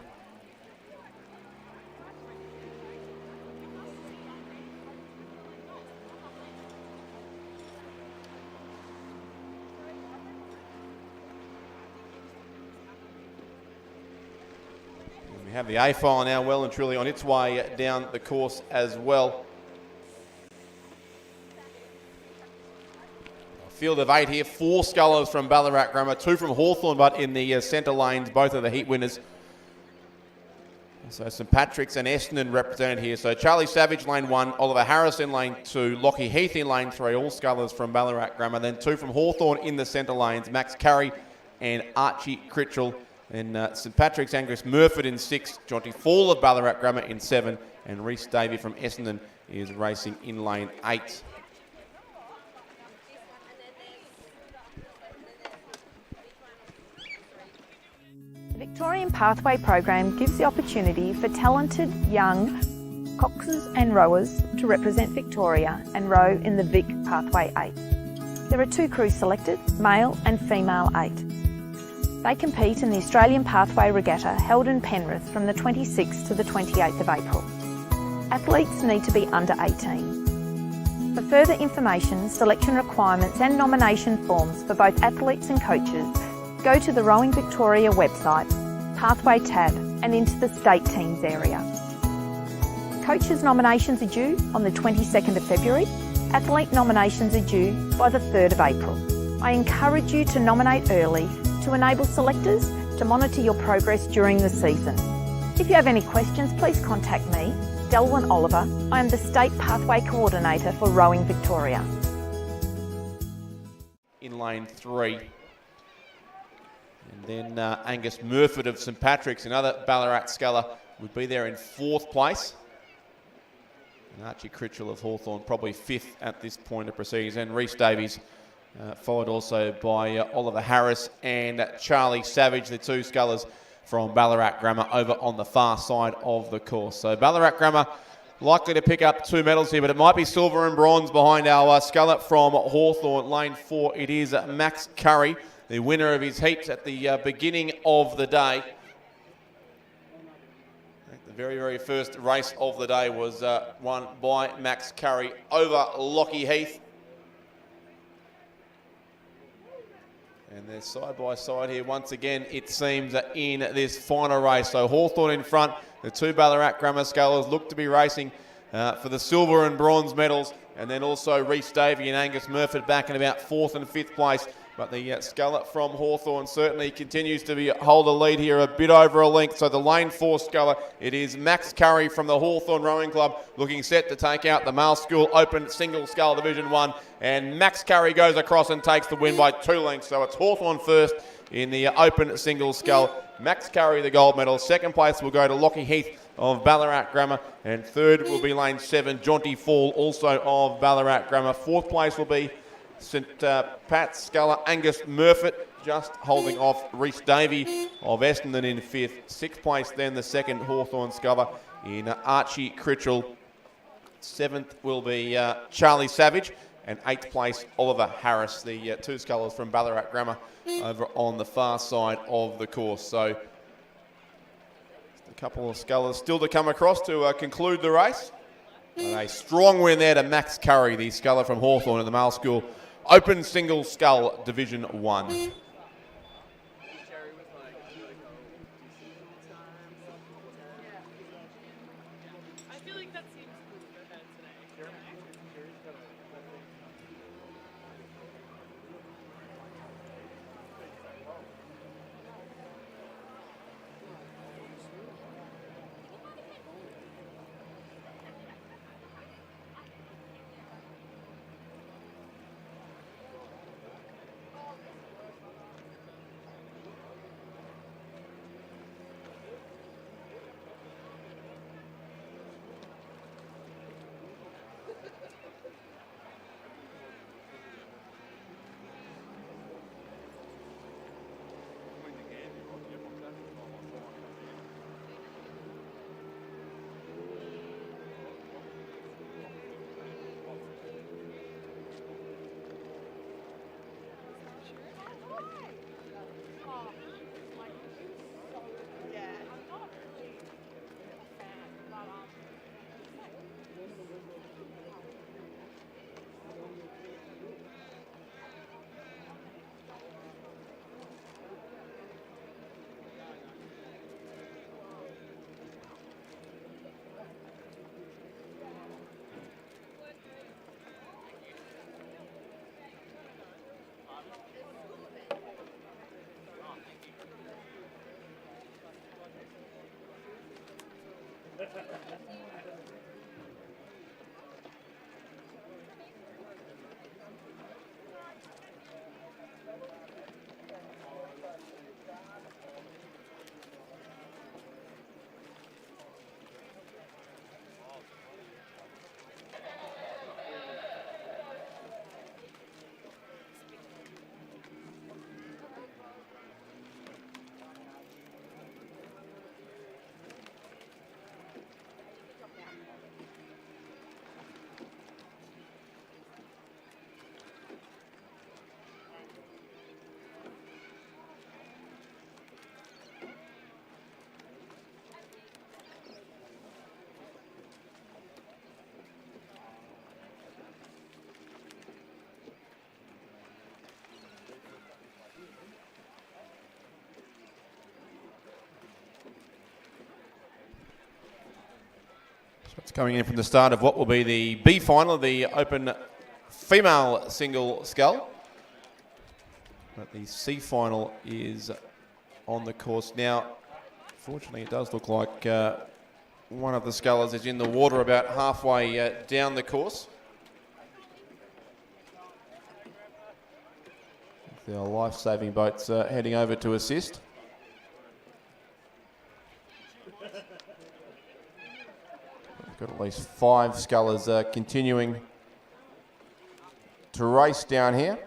we have the A file now well and truly on its way down the course as well. Field of 8 here, 4 scullers from Ballarat Grammar, 2 from Hawthorn, but in the centre lanes, both of the heat winners. So St Patrick's and Essendon represented here. So Charlie Savage, lane 1, Oliver Harris in lane 2, Lockie Heath in lane 3, all scullers from Ballarat Grammar. Then 2 from Hawthorn in the centre lanes, Max Carey and Archie Critchell. And St Patrick's, Angus Murford in 6, Jonty Fall of Ballarat Grammar in 7, and Reece Davey from Essendon is racing in lane 8. The Victorian Pathway program gives the opportunity for talented young coxers and rowers to represent Victoria and row in the Vic Pathway 8. There are 2 crews selected, male and female 8. They compete in the Australian Pathway Regatta held in Penrith from the 26th to the 28th of April. Athletes need to be under 18. For further information, selection requirements and nomination forms for both athletes and coaches, go to the Rowing Victoria website, Pathway tab, and into the state teams area. Coaches nominations are due on the 22nd of February. Athlete nominations are due by the 3rd of April. I encourage you to nominate early to enable selectors to monitor your progress during the season. If you have any questions, please contact me, Delwyn Oliver. I am the State Pathway Coordinator for Rowing Victoria. In lane 3. And then Angus Murford of St Patrick's, another Ballarat sculler, would be there in 4th place. And Archie Critchell of Hawthorn probably 5th at this point of proceedings. And Reece Davies, followed also by Oliver Harris and Charlie Savage, the 2 scullers from Ballarat Grammar over on the far side of the course. So Ballarat Grammar likely to pick up 2 medals here, but it might be silver and bronze behind our sculler from Hawthorn. Lane 4, it is Max Curry, the winner of his heats at the beginning of the day. The very, very first race of the day was won by Max Curry over Lockie Heath. And they're side by side here once again, it seems, in this final race. So Hawthorn in front, the 2 Ballarat Grammar scullers look to be racing for the silver and bronze medals. And then also Reece Davey and Angus Murford back in about 4th and 5th place. But the sculler from Hawthorn certainly continues to hold a lead here, a bit over a length. So the lane 4 sculler, it is Max Curry from the Hawthorn Rowing Club, looking set to take out the Male School Open Single Scull Division 1. And Max Curry goes across and takes the win by 2 lengths. So it's Hawthorn first in the Open Single Scull. Max Curry the gold medal. 2nd place will go to Lockie Heath of Ballarat Grammar. And 3rd will be lane 7, Jonty Fall, also of Ballarat Grammar. 4th place will be St Pat's sculler Angus Murford, just holding off Reece Davey of Essendon in 5th. 6th place then the 2nd Hawthorn sculler in Archie Critchell. 7th will be Charlie Savage, And 8th place, Oliver Harris, the two scullers from Ballarat Grammar over on the far side of the course. So just a couple of scullers still to come across to conclude the race. And a strong win there to Max Curry, the sculler from Hawthorn in the male school Open Single Scull Division 1. It's coming in from the start of what will be the B final of the Open Female Single Scull. But the C final is on the course now. Fortunately, it does look like one of the scullers is in the water about halfway down the course. The life-saving boat's heading over to assist. Got at least 5 scullers continuing to race down here.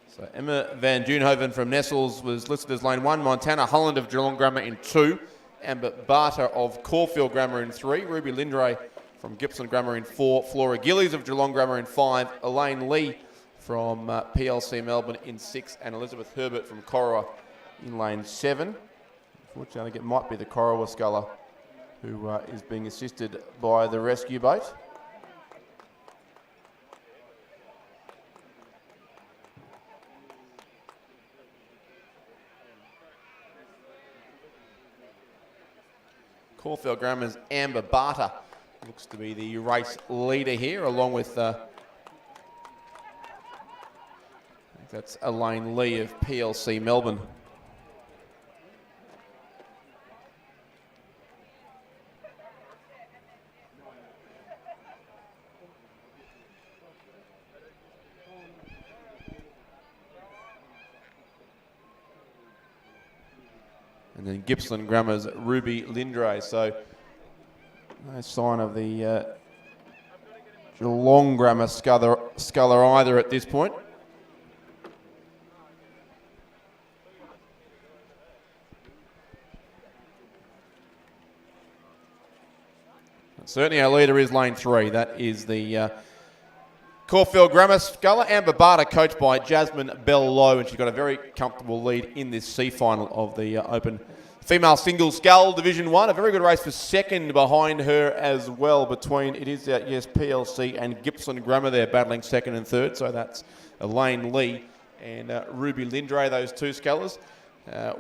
So Emma Van Duenhoven from Nessels was listed as lane 1, Montana Holland of Geelong Grammar in 2, Amber Barter of Caulfield Grammar in 3, Ruby Lindray from Gippsland Grammar in 4, Flora Gillies of Geelong Grammar in 5, Elaine Lee from PLC Melbourne in 6, and Elizabeth Herbert from Corowa in lane 7. Unfortunately, I think it might be the Corowa sculler who is being assisted by the rescue boat. Caulfield Grammar's Amber Barter looks to be the race leader here, along with I think that's Elaine Lee of PLC Melbourne. And then Gippsland Grammar's Ruby Lindray. So no sign of the Geelong Grammar sculler either at this point. Certainly our leader is lane 3. That is the Caulfield Grammar sculler. Amber Barter, coached by Jasmine Bell-Low, and she's got a very comfortable lead in this C final of the Open Female Single Scull Division 1. A very good race for second behind her as well. Between, it is, PLC and Gippsland Grammar there battling second and third. So that's Elaine Lee and Ruby Lindray, those two scullers.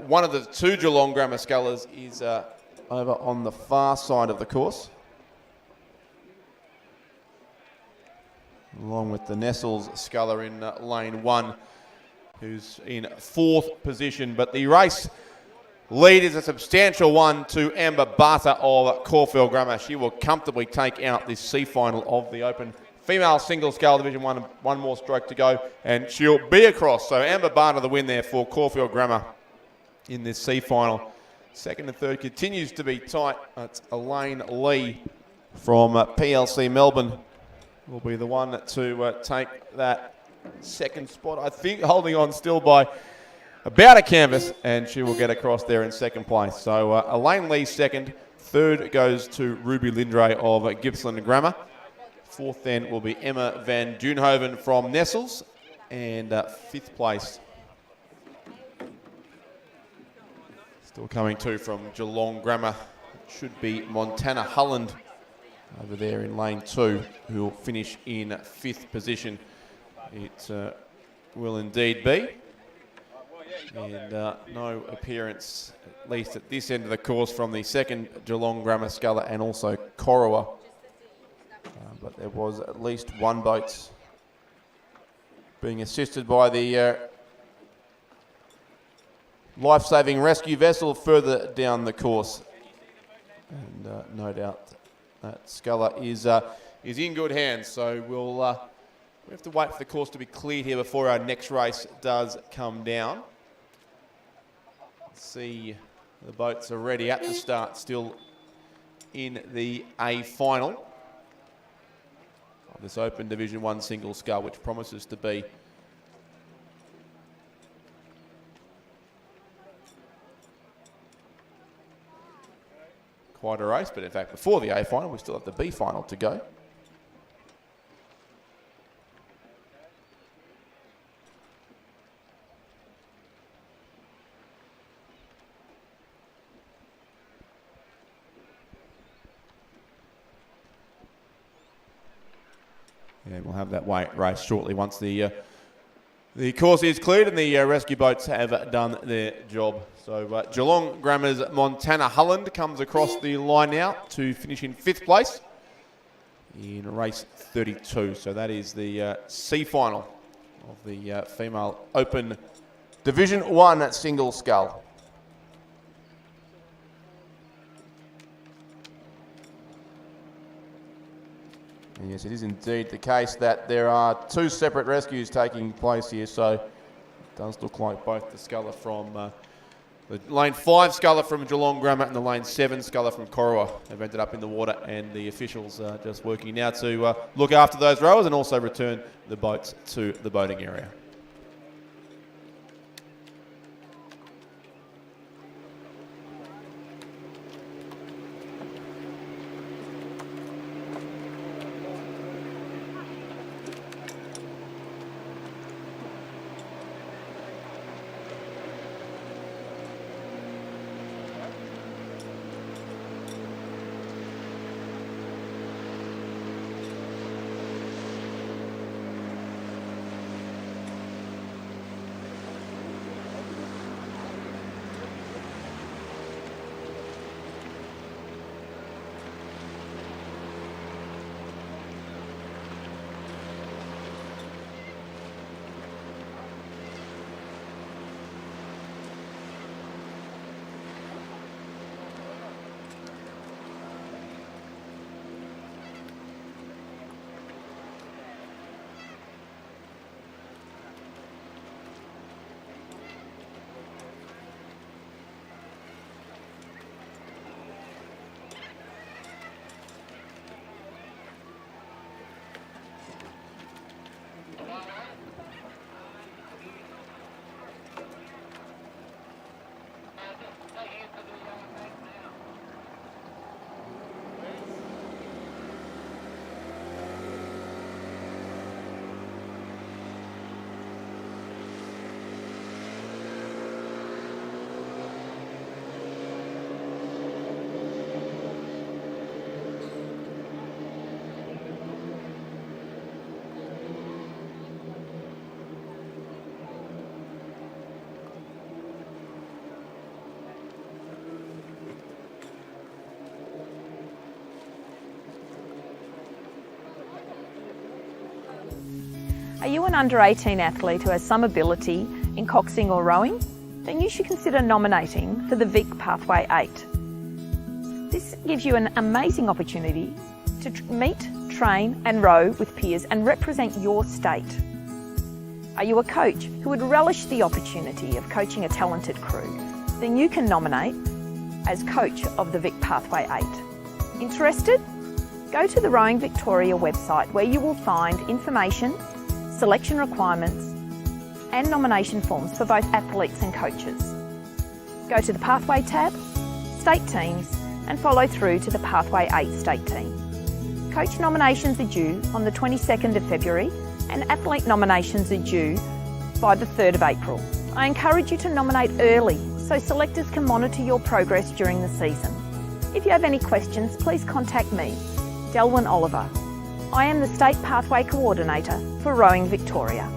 One of the two Geelong Grammar scullers is over on the far side of the course, along with the Nestles sculler in lane 1, who's in 4th position. But the race lead is a substantial one to Amber Barter of Caulfield Grammar. She will comfortably take out this C final of the Open Female Single Scull Division 1. One more stroke to go, and she'll be across. So Amber Barter the win there for Caulfield Grammar in this C final. Second and third continues to be tight. It's Elaine Lee from PLC Melbourne will be the one to take that second spot. I think holding on still by about a canvas, and she will get across there in second place. So Elaine Lee second. Third goes to Ruby Lindray of Gippsland Grammar. Fourth then will be Emma Van Duenhoven from Nestles. And fifth place, still coming to from Geelong Grammar, should be Montana Hulland over there in lane 2, who will finish in 5th position. It will indeed be. And no appearance, at least at this end of the course, from the second Geelong Grammar sculler and also Corowa. But there was at least one boat being assisted by the life-saving rescue vessel further down the course. And no doubt that sculler is in good hands. So we have to wait for the course to be cleared here before our next race does come down. See, the boats are ready at the start, still in the A final of this Open Division 1 Single Scull, which promises to be quite a race. But in fact, before the A final, we still have the B final to go. And we'll have that race shortly once the course is cleared and the rescue boats have done their job. So Geelong Grammar's Montana Hulland comes across the line now to finish in 5th place in race 32. So that is the C final of the Female Open Division 1 Single Scull. And yes, it is indeed the case that there are 2 separate rescues taking place here, so it does look like both the sculler from the lane 5 sculler from Geelong Grammar and the lane 7 sculler from Corowa have ended up in the water, and the officials are just working now to look after those rowers and also return the boats to the boating area. you an under 18 athlete who has some ability in coxing or rowing? Then you should consider nominating for the Vic Pathway 8. This gives you an amazing opportunity to meet, train and row with peers and represent your state. Are you a coach who would relish the opportunity of coaching a talented crew? Then you can nominate as coach of the Vic Pathway 8. Interested? Go to the Rowing Victoria website where you will find information, selection requirements and nomination forms for both athletes and coaches. Go to the Pathway tab, State Teams and follow through to the Pathway 8 State Team. Coach nominations are due on the 22nd of February and athlete nominations are due by the 3rd of April. I encourage you to nominate early so selectors can monitor your progress during the season. If you have any questions, please contact me, Delwyn Oliver. I am the State Pathway Coordinator for Rowing Victoria.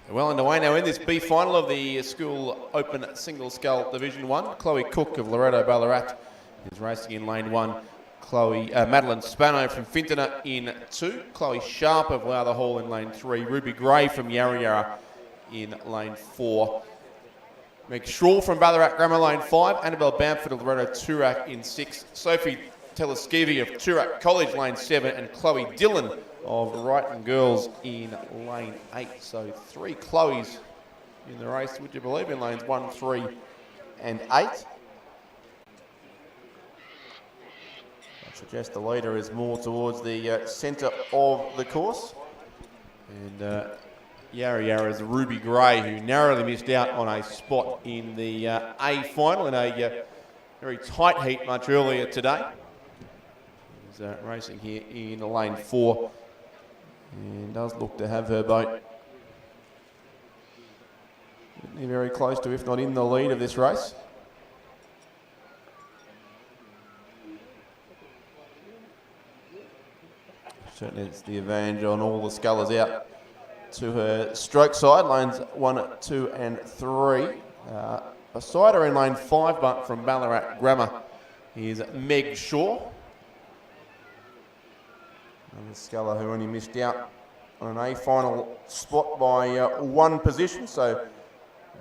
Well underway now in this B final of the School Open Single Scull Division 1. Chloe Cook of Loretto Ballarat is racing in lane 1. Madeline Spano from Fintona in 2. Chloe Sharp of Lowther Hall in lane 3. Ruby Gray from Yarra Yarra in lane 4. Meg Shaw from Ballarat Grammar lane 5. Annabelle Bamford of Loretto Toorak in 6. Sophie Teleskevi of Toorak College lane 7. And Chloe Dillon of Wrighton Girls in lane 8. So 3 Chloes in the race, would you believe, in lanes 1, 3 and 8. I suggest the leader is more towards the centre of the course. And Yarra Yarra's Ruby Gray, who narrowly missed out on a spot in the A final in a very tight heat much earlier today. Is racing here in lane 4. And does look to have her boat very close to, if not in the lead of this race. Certainly it's the advantage on all the scullers out to her stroke side, lanes 1, 2 and 3. Beside her in lane 5, but from Ballarat Grammar, is Meg Shaw. And the sculler who only missed out on an A final spot by 1 position. So,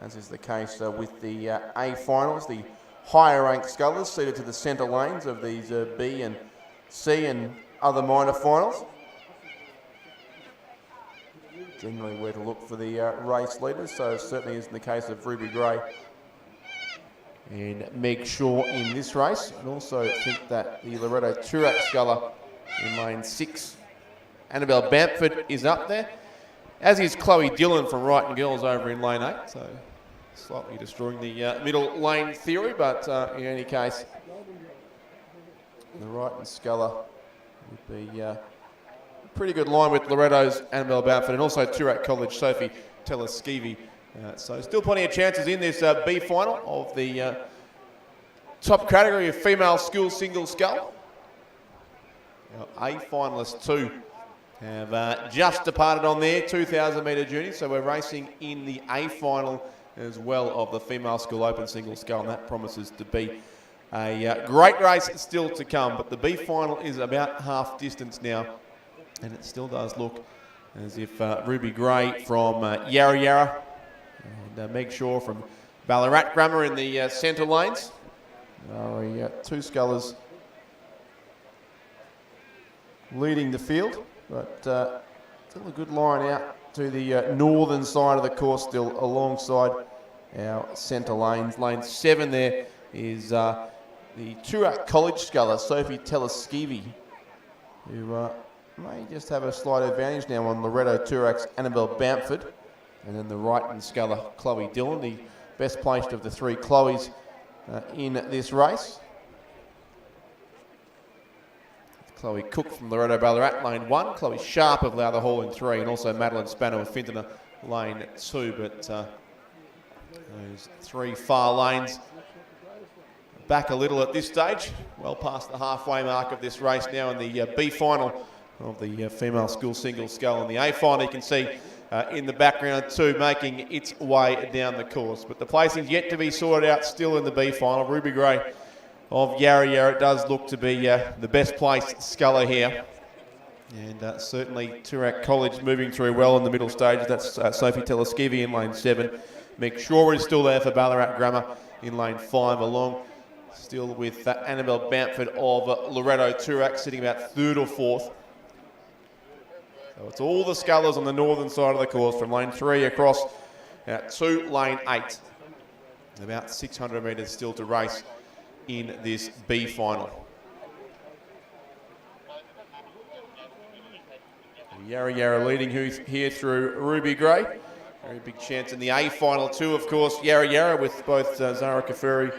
as is the case with the A finals, the higher ranked scullers seated to the centre lanes of these B and C and other minor finals. Generally where to look for the race leaders, so certainly isn't the case of Ruby Gray and Meg Shaw in this race. And also think that the Loretto Toorak sculler in lane 6, Annabelle Bamford, is up there, as is Chloe Dillon from Wrighton Girls over in lane 8. So slightly destroying the middle lane theory, but in any case, the Wrighton sculler would be a pretty good line with Loretto's Annabelle Bamford and also Toorak College Sophie Teleskevi. So still plenty of chances in this B final of the top category of female school single scull. Our A finalists too have just departed on their 2,000 metre journey, so we're racing in the A final as well of the female school open single scull, and that promises to be a great race still to come. But the B final is about half distance now, and it still does look as if Ruby Gray from Yarra Yarra and Meg Shaw from Ballarat Grammar in the centre lanes are 2 scullers leading the field, but still a good line out to the northern side of the course, still alongside our centre lanes. Lane 7 there is the Toorak College sculler, Sophie Teleskevi, who may just have a slight advantage now on Loretto Toorak's Annabelle Bamford, and then the Wrighton sculler, Chloe Dillon, the best placed of the 3 Chloes in this race. Chloe Cook from Loretto Ballarat, lane 1. Chloe Sharp of Lowther Hall in 3, and also Madeline Spano of Fintona, lane 2. But those 3 far lanes back a little at this stage, well past the halfway mark of this race now in the B final of the female school single scull. And the A final you can see in the background too, making its way down the course. But the placing's yet to be sorted out still in the B final. Ruby Gray of Yarra Yarra does look to be the best placed sculler here. And certainly Toorak College moving through well in the middle stage. That's Sophie Teleskevi in lane 7. Meg Shaw is still there for Ballarat Grammar in lane 5, along still with Annabelle Bamford of Loretto Toorak sitting about 3rd or 4th. So it's all the scullers on the northern side of the course from lane 3 across to lane 8. About 600 metres still to race in this B final. Yarra Yarra leading here through Ruby Gray. Very big chance in the A final too, of course. Yarra Yarra with both Zara Kafuri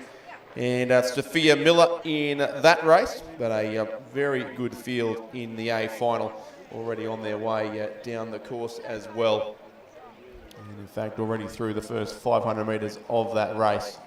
and Sophia Miller in that race. But a very good field in the A final, already on their way down the course as well. And in fact, already through the first 500 metres of that race.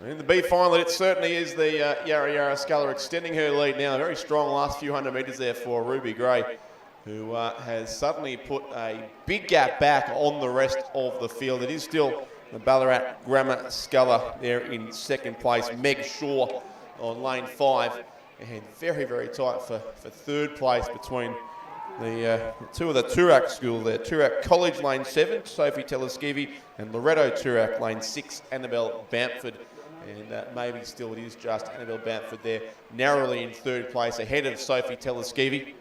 In the B final, it certainly is the Yarra Yarra sculler extending her lead now. A very strong last few hundred metres there for Ruby Gray, who has suddenly put a big gap back on the rest of the field. It is still the Ballarat Grammar sculler there in second place. Meg Shaw on lane 5. And very, very tight for third place between the two of the Toorak school there. Toorak College, lane 7, Sophie Teleskevi, and Loretto Toorak, lane 6, Annabelle Bamford. And maybe still it is just Annabelle Bamford there, narrowly in third place, ahead of Sophie Teleskevi.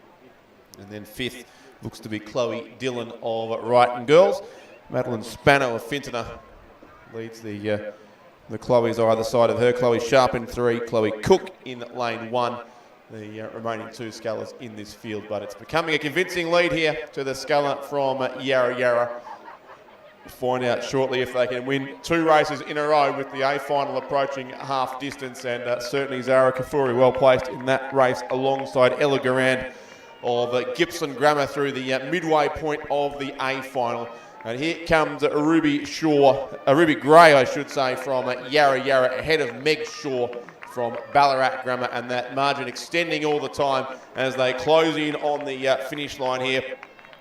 And then fifth looks to be Chloe Dillon of Wrighton Girls. Madeline Spano of Fintona leads the Chloes are either side of her. Chloe Sharp in 3, Chloe Cook in lane 1. The remaining 2 scullers in this field, but it's becoming a convincing lead here to the sculler from Yarra Yarra. We'll find out shortly if they can win 2 races in a row with the A final approaching half distance, and certainly Zara Kafuri well placed in that race alongside Ella Garand of Gibson Grammar through the midway point of the A final. And here comes Ruby Gray, I should say, from Yarra Yarra, ahead of Meg Shaw from Ballarat Grammar, and that margin extending all the time as they close in on the finish line here.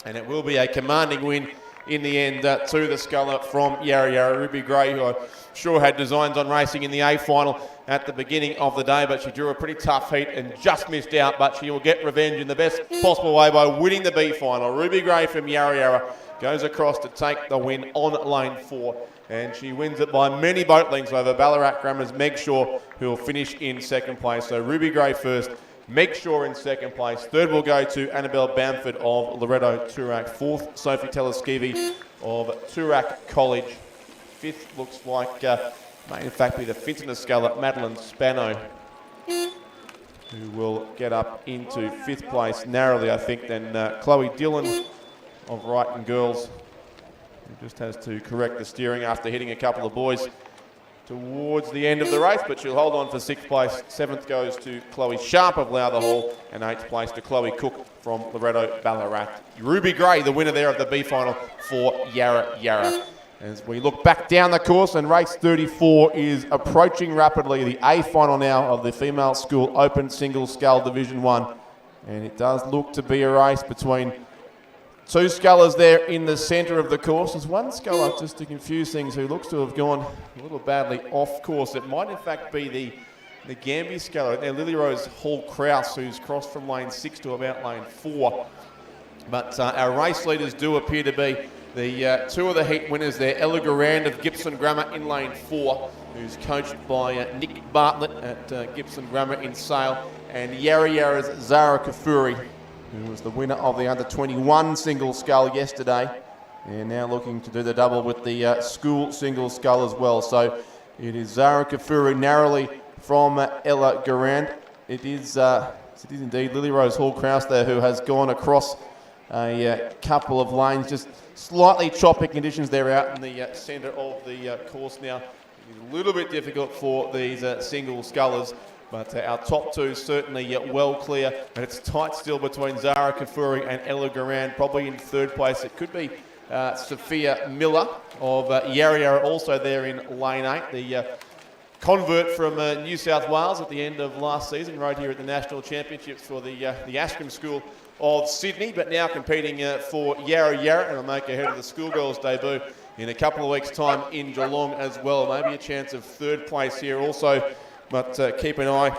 And it will be a commanding win in the end to the sculler from Yarra Yarra. Ruby Gray, who I'm sure had designs on racing in the A final at the beginning of the day, but she drew a pretty tough heat and just missed out, but she will get revenge in the best possible way by winning the B final. Ruby Gray from Yarra Yarra goes across to take the win on lane 4, and she wins it by many boat lengths over Ballarat Grammar's Meg Shaw, who will finish in second place. So Ruby Gray first, Meg Shaw in second place. Third will go to Annabelle Bamford of Loretto Toorak. Fourth, Sophie Teleskevi of Toorak College. Fifth looks like may in fact be the Fintona sculler, Madeline Spano, who will get up into 5th place narrowly, I think. Then Chloe Dillon of Wrighton Girls, who just has to correct the steering after hitting a couple of boys towards the end of the race, but she'll hold on for 6th place. 7th goes to Chloe Sharp of Lowther Hall, and 8th place to Chloe Cook from Loretto Ballarat. Ruby Gray, the winner there of the B final for Yarra Yarra. As we look back down the course, and race 34 is approaching rapidly, the A final now of the Female School Open Single Scull Division 1. And it does look to be a race between 2 scullers there in the centre of the course. There's one sculler, just to confuse things, who looks to have gone a little badly off course. It might in fact be the Nagambie sculler. Now Lily Rose Hall-Krause, who's crossed from lane 6 to about lane 4. But our race leaders do appear to be the 2 of the heat winners there. Ella Garand of Gibson Grammar in lane 4, who's coached by Nick Bartlett at Gibson Grammar in Sale, and Yarra Yarra's Zara Kafuri, who was the winner of the under-21 single scull yesterday, and now looking to do the double with the school single scull as well. So it is Zara Kafuri narrowly from Ella Garand. It is indeed Lily Rose Hall-Krause there, who has gone across a couple of lanes, just slightly choppy conditions there out in the centre of the course now. It's a little bit difficult for these single scullers, but our top 2 certainly well clear, and it's tight still between Zara Kafuri and Ella Garand. Probably in 3rd place it could be Sophia Miller of Yarra Yarra, also there in lane 8. The convert from New South Wales at the end of last season, rode here at the National Championships for the Ascham School of Sydney, but now competing for Yarra Yarra, and will make ahead of the schoolgirls debut in a couple of weeks' time in Geelong as well. Maybe a chance of 3rd place here also, but keep an eye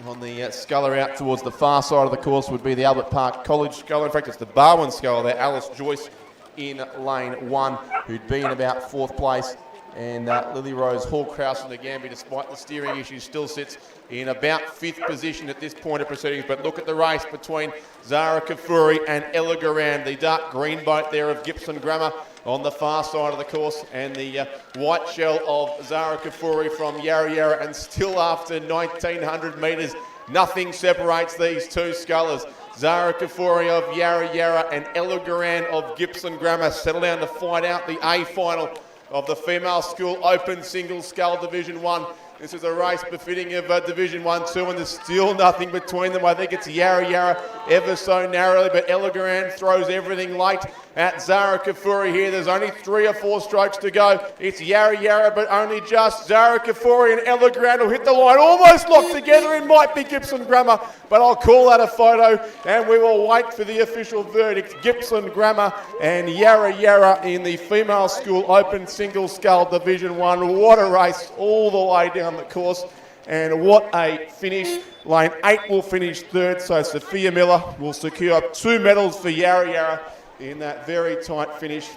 on the sculler out towards the far side of the course would be the Albert Park College sculler. In fact, it's the Barwon sculler there, Alice Joyce in lane 1, who'd be in about 4th place. And Lily Rose Hall-Krause and Nagambie, despite the steering issues, still sits in about 5th position at this point of proceedings. But look at the race between Zara Kafuri and Ella Garand, the dark green boat there of Gibson Grammar on the far side of the course, and the white shell of Zara Kafuri from Yarra Yarra. And still after 1,900 metres, nothing separates these 2 scullers. Zara Kafuri of Yarra Yarra and Ella Garand of Gibson Grammar settle down to fight out the A final of the Female School Open Single Scull Division 1. This is a race befitting of Division 1-2, and there's still nothing between them. I think it's Yarra Yarra ever so narrowly, but Ella Garand throws everything late at Zara Kafuri here. There's only 3 or 4 strokes to go. It's Yarra Yarra, but only just. Zara Kafuri and Ella Grant will hit the line, almost locked together. It might be Gippsland Grammar, but I'll call that a photo, and we will wait for the official verdict. Gippsland Grammar and Yarra Yarra in the Female School Open Single Scull Division 1. What a race all the way down the course. And what a finish. Lane 8 will finish 3rd, so Sophia Miller will secure 2 medals for Yarra Yarra in that very tight finish.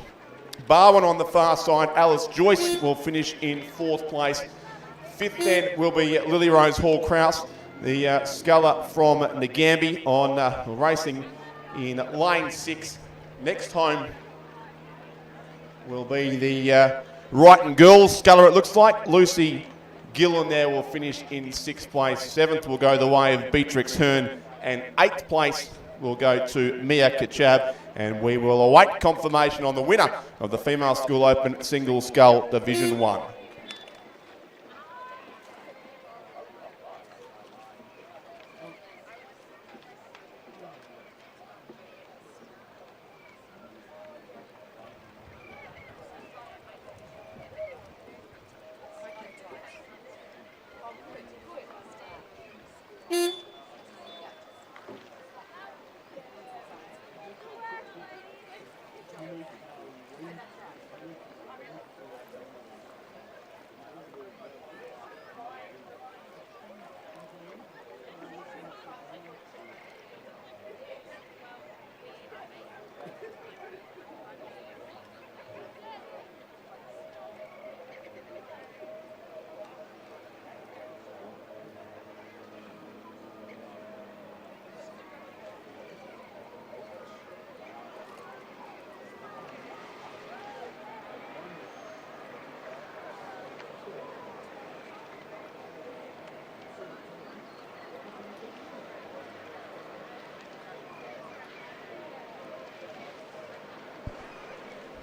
Barwon on the far side, Alice Joyce will finish in 4th place. 5th then will be Lily Rose Hall-Kraus, the sculler from Nagambie, on racing in lane 6. Next home will be the Wrighton Girls sculler, it looks like. Lucy Gillen there will finish in 6th place. 7th will go the way of Beatrix Hearn, and 8th place will go to Mia Kachab, and we will await confirmation on the winner of the Female School Open Single Scull Division 1.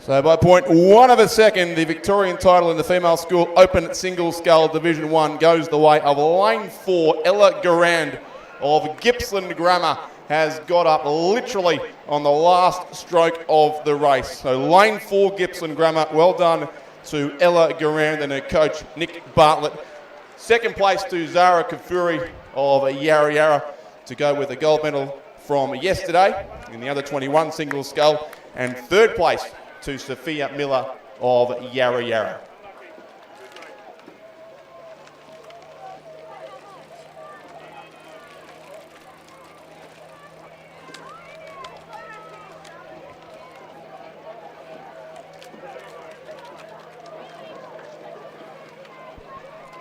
So by 0.1 of a second, the Victorian title in the Female School Open Single Scull Division 1 goes the way of lane 4. Ella Garand of Gippsland Grammar has got up literally on the last stroke of the race. So lane 4, Gippsland Grammar, well done to Ella Garand and her coach Nick Bartlett. 2nd place to Zara Kafuri of Yarra Yarra to go with the gold medal from yesterday in the under 21 single scull, and 3rd place to Sophia Miller of Yarra Yarra.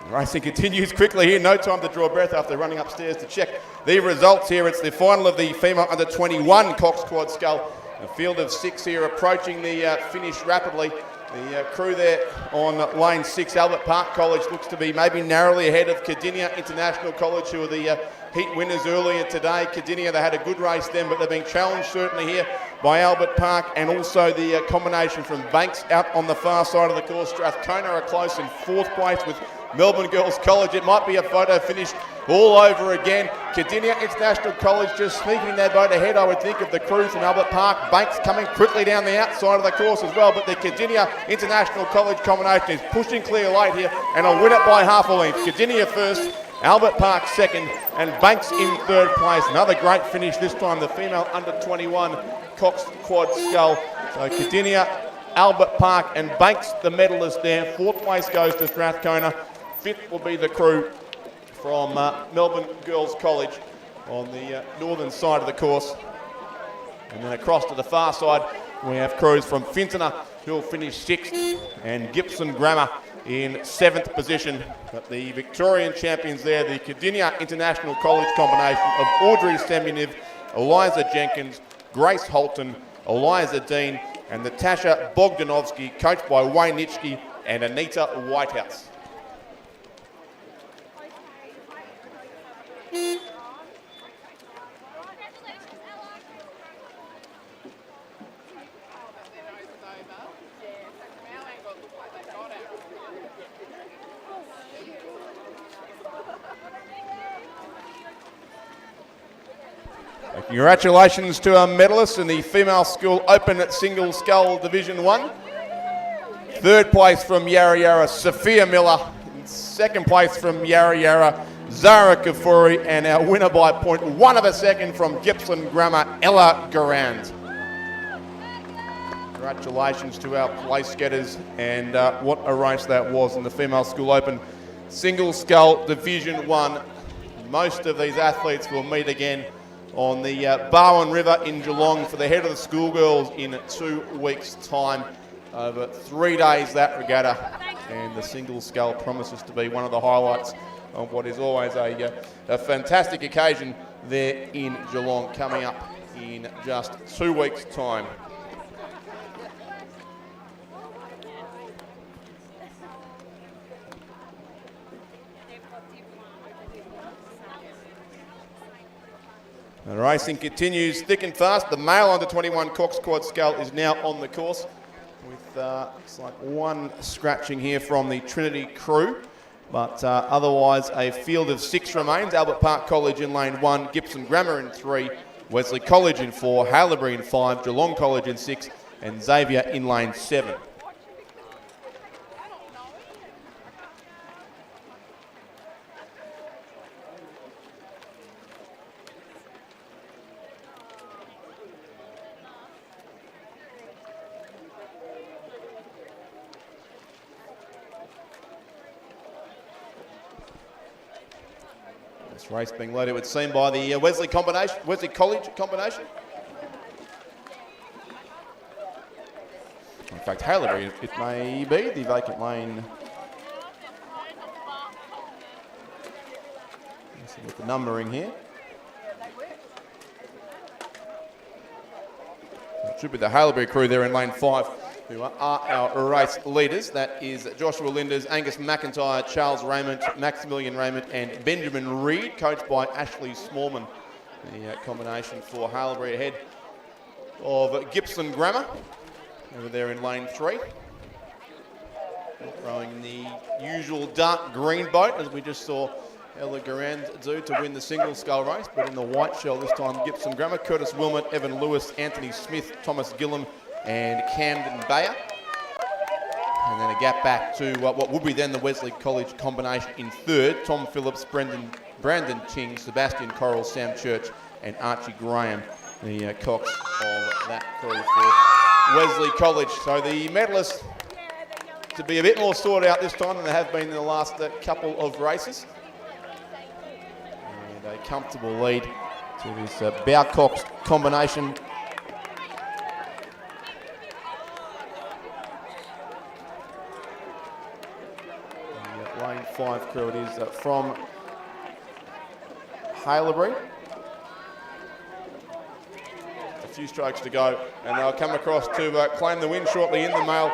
Racing continues quickly here, no time to draw breath after running upstairs to check the results here. It's the final of the female under 21 Cox Quad Scull. A field of 6 here approaching the finish rapidly. The crew there on lane 6, Albert Park College, looks to be maybe narrowly ahead of Cardinia International College, who are the heat winners earlier today. Cardinia, they had a good race then, but they're being challenged certainly here by Albert Park, and also the combination from Banks out on the far side of the course. Strathcona are close in 4th place with Melbourne Girls College. It might be a photo finish all over again. Cardinia International College just sneaking their boat ahead, I would think, of the crew from Albert Park. Banks coming quickly down the outside of the course as well, but the Cardinia International College combination is pushing clear late here, and will win it by half a length. Cardinia first, Albert Park second, and Banks in 3rd place. Another great finish, this time the female under 21 Cox Quad Scull. So Cardinia, Albert Park and Banks the medalist there. 4th place goes to Strathcona. 5th will be the crew from Melbourne Girls College on the northern side of the course. And then across to the far side, we have crews from Fintona, who will finish 6th, and Gippsland Grammar in 7th position. But the Victorian champions there, the Cardinia International College combination of Audrey Semyoniv, Eliza Jenkins, Grace Holton, Eliza Dean, and Natasha Bogdanovsky, coached by Wayne Nitschke and Anita Whitehouse. Congratulations to our medalists in the Female School Open at Single Scull Division 1. Third place from Yarra Yarra, Sophia Miller. Second place from Yarra Yarra, Zara Kafuri. And our winner by 0.1 of a second from Gippsland Grammar, Ella Garand. Congratulations to our place getters, and what a race that was in the Female School Open Single Scull Division 1. Most of these athletes will meet again on the Barwon River in Geelong for the head of the schoolgirls in 2 weeks' time. Over 3 days that regatta, and the single scull promises to be one of the highlights of what is always a fantastic occasion there in Geelong, coming up in just 2 weeks' time. The racing continues thick and fast. The male under 21 Cox Quad Scull is now on the course with looks like one scratching here from the Trinity crew, but otherwise a field of 6 remains. Albert Park College in lane 1, Gippsland Grammar in 3, Wesley College in 4, Haileybury in 5, Geelong College in 6, and Xavier in lane 7. This race being led, it would seem, by the Wesley College combination. In fact, Haileybury, it may be the vacant lane. Let's see with the numbering here. It should be the Haileybury crew there in lane 5, who are our race leaders. That is Joshua Linders, Angus McIntyre, Charles Raymond, Maximilian Raymond, and Benjamin Reid, coached by Ashley Smallman. The combination for Haileybury ahead of Gippsland Grammar, over there in lane 3. Rowing the usual dark green boat, as we just saw Ella Garand do to win the single scull race, but in the white shell this time, Gippsland Grammar, Curtis Wilmot, Evan Lewis, Anthony Smith, Thomas Gillum, and Camden Bayer. And then a gap back to what would be then the Wesley College combination in 3rd. Tom Phillips, Brandon King, Sebastian Coral, Sam Church, and Archie Graham, the Cox of that crew for Wesley College. So the medalists to be a bit more sorted out this time than they have been in the last couple of races. And a comfortable lead to this Bow-Cox combination. Lane 5 crew it is from Haileybury. A few strokes to go, and they'll come across to claim the win shortly in the male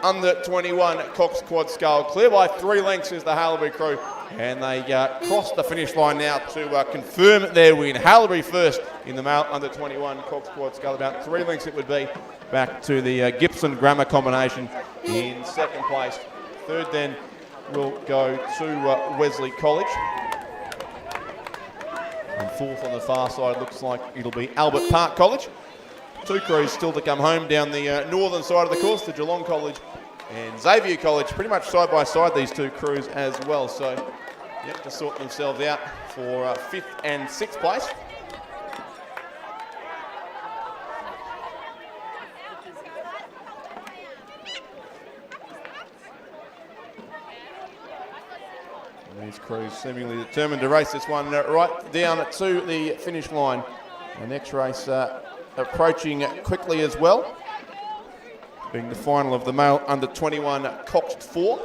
under 21 Cox Quad Scull. Clear by 3 lengths is the Haileybury crew, and they cross the finish line now to confirm their win. Haileybury first in the male under 21 Cox Quad Scull, about 3 lengths it would be back to the Gippsland Grammar combination in 2nd place. 3rd then will go to Wesley College. And 4th on the far side looks like it'll be Albert Park College. 2 crews still to come home down the northern side of the course, the Geelong College and Xavier College, pretty much side by side, these 2 crews as well. So, yep, to sort themselves out for 5th and 6th place. These crews seemingly determined to race this one right down to the finish line. The next race approaching quickly as well, being the final of the male under 21 Cox 4.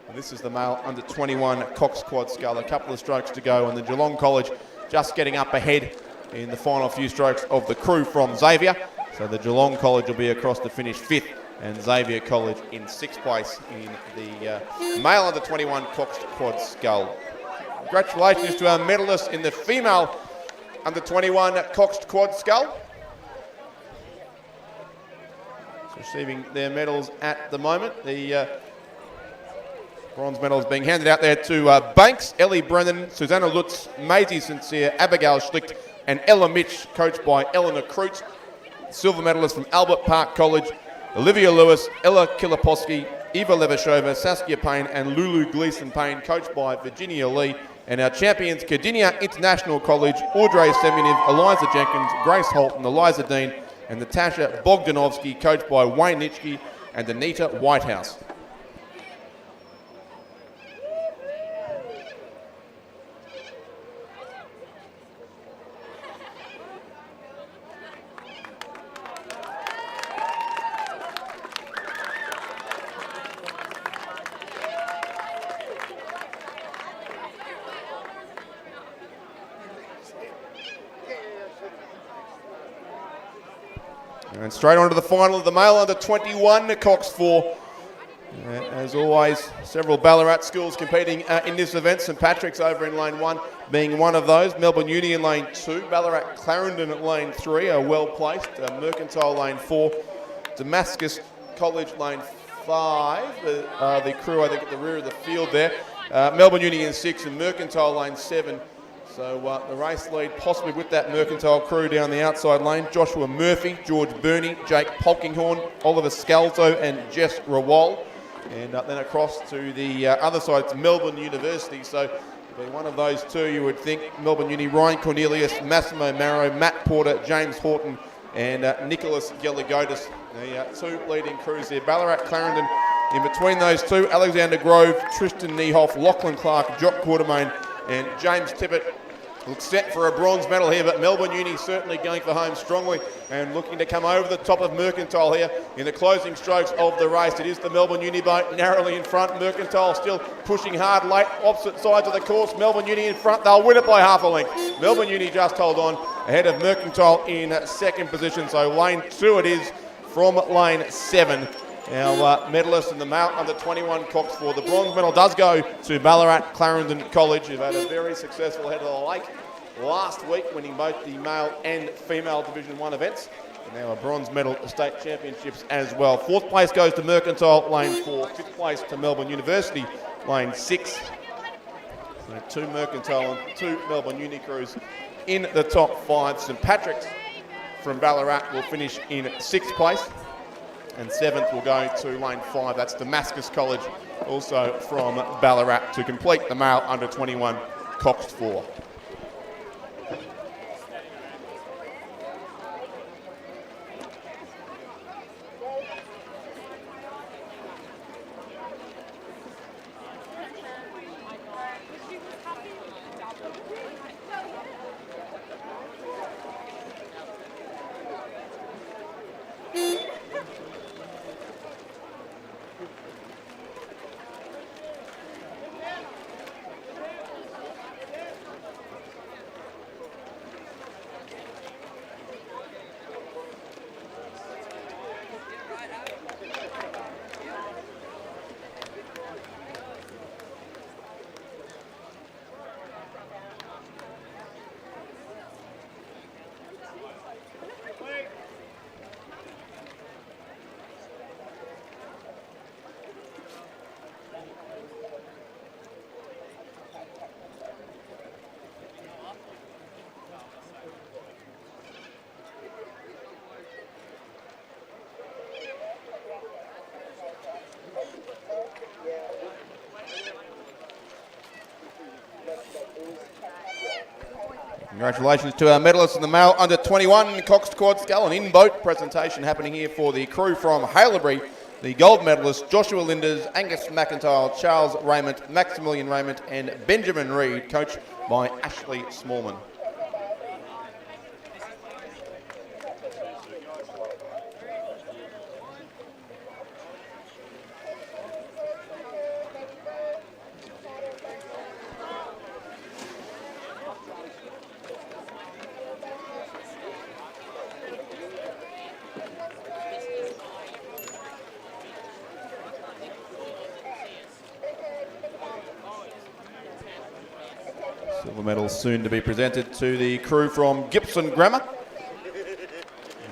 And this is the male under 21 Cox Quad Scull. A couple of strokes to go, and the Geelong College just getting up ahead in the final few strokes of the crew from Xavier. So the Geelong College will be across to finish 5th, and Xavier College in 6th place in the male under 21 Cox Quad Scull. Congratulations to our medalists in the female under 21 Cox Quad Scull. Receiving their medals at the moment. The bronze medals being handed out there to Banks, Ellie Brennan, Susanna Lutz, Maisie Sincere, Abigail Schlicht, and Ella Mitch, coached by Eleanor Kreutz. Silver medalist from Albert Park College, Olivia Lewis, Ella Kiliposki, Eva Levashova, Saskia Payne, and Lulu Gleason-Payne, coached by Virginia Lee. And our champions, Cardinia International College, Audrey Semyonov, Eliza Jenkins, Grace Holton, Eliza Dean, and Natasha Bogdanovsky, coached by Wayne Nitschke and Anita Whitehouse. And straight on to the final of the male under 21 Cox 4. As always, several Ballarat schools competing in this event. St Patrick's over in lane 1 being one of those. Melbourne Uni in lane 2. Ballarat Clarendon at lane 3 are well placed. Mercantile lane 4. Damascus College lane 5. The crew, I think, at the rear of the field there. Melbourne Uni in 6 and Mercantile lane 7. So the race lead possibly with that Mercantile crew down the outside lane. Joshua Murphy, George Burney, Jake Polkinghorn, Oliver Scalzo and Jess Rawal. And then across to the other side, it's Melbourne University. So it'll be one of those two, you would think. Melbourne Uni, Ryan Cornelius, Massimo Marrow, Matt Porter, James Horton and Nicholas Geligotis. The two leading crews there. Ballarat Clarendon in between those two. Alexander Grove, Tristan Niehoff, Lachlan Clark, Jock Quartermain and James Tippett. Looks set for a bronze medal here, but Melbourne Uni certainly going for home strongly and looking to come over the top of Mercantile here in the closing strokes of the race. It is the Melbourne Uni boat narrowly in front. Mercantile still pushing hard late, opposite sides of the course. Melbourne Uni in front. They'll win it by half a length. Melbourne Uni just hold on ahead of Mercantile in second position. So lane 2 it is from lane 7. Our medalist in the male under 21 Cox 4. The bronze medal does go to Ballarat Clarendon College, who've had a very successful head of the lake last week, winning both the male and female Division 1 events. And now a bronze medal at the state championships as well. 4th place goes to Mercantile, lane 4. 5th place to Melbourne University, lane 6. So 2 Mercantile and 2 Melbourne Uni crews in the top 5. St Patrick's from Ballarat will finish in 6th place. And 7th will go to lane 5. That's Damascus College, also from Ballarat, to complete the male under 21 Cox 4. Congratulations to our medalists in the male under 21 Cox Quad Scull. An in-boat presentation happening here for the crew from Haileybury. The gold medalists Joshua Linders, Angus McIntyre, Charles Raymond, Maximilian Raymond and Benjamin Reid, coached by Ashley Smallman. Silver medals soon to be presented to the crew from Gibson Grammar.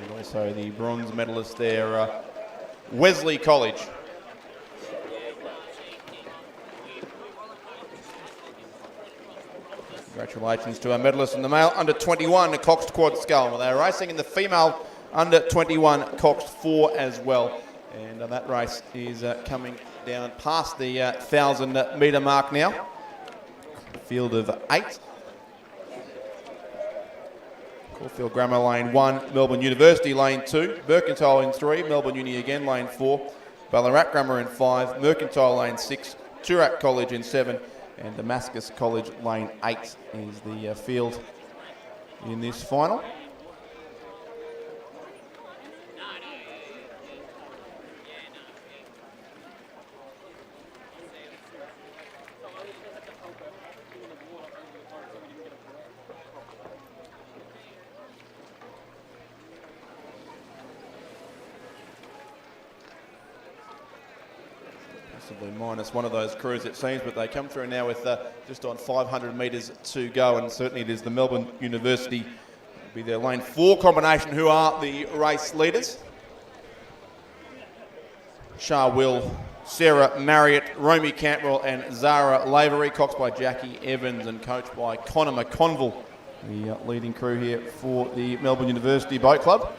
And also the bronze medalist there, Wesley College. Congratulations to our medalists in the male under 21 Coxed Quad Scull. Well, they're racing in the female under 21 Coxed 4 as well. And that race is coming down past the 1,000 metre mark now. Field of 8. Caulfield Grammar lane 1, Melbourne University lane 2, Mercantile in 3, Melbourne Uni again lane 4, Ballarat Grammar in 5, Mercantile lane 6, Toorak College in 7, and Damascus College lane 8 is the field in this final. Possibly minus one of those crews, it seems, but they come through now with just on 500 metres to go, and certainly it is the Melbourne University, it'll be their lane 4 combination, who are the race leaders. Shah Will, Sarah Marriott, Romy Cantwell and Zara Lavery, coxed by Jackie Evans and coached by Connor McConville, the leading crew here for the Melbourne University Boat Club.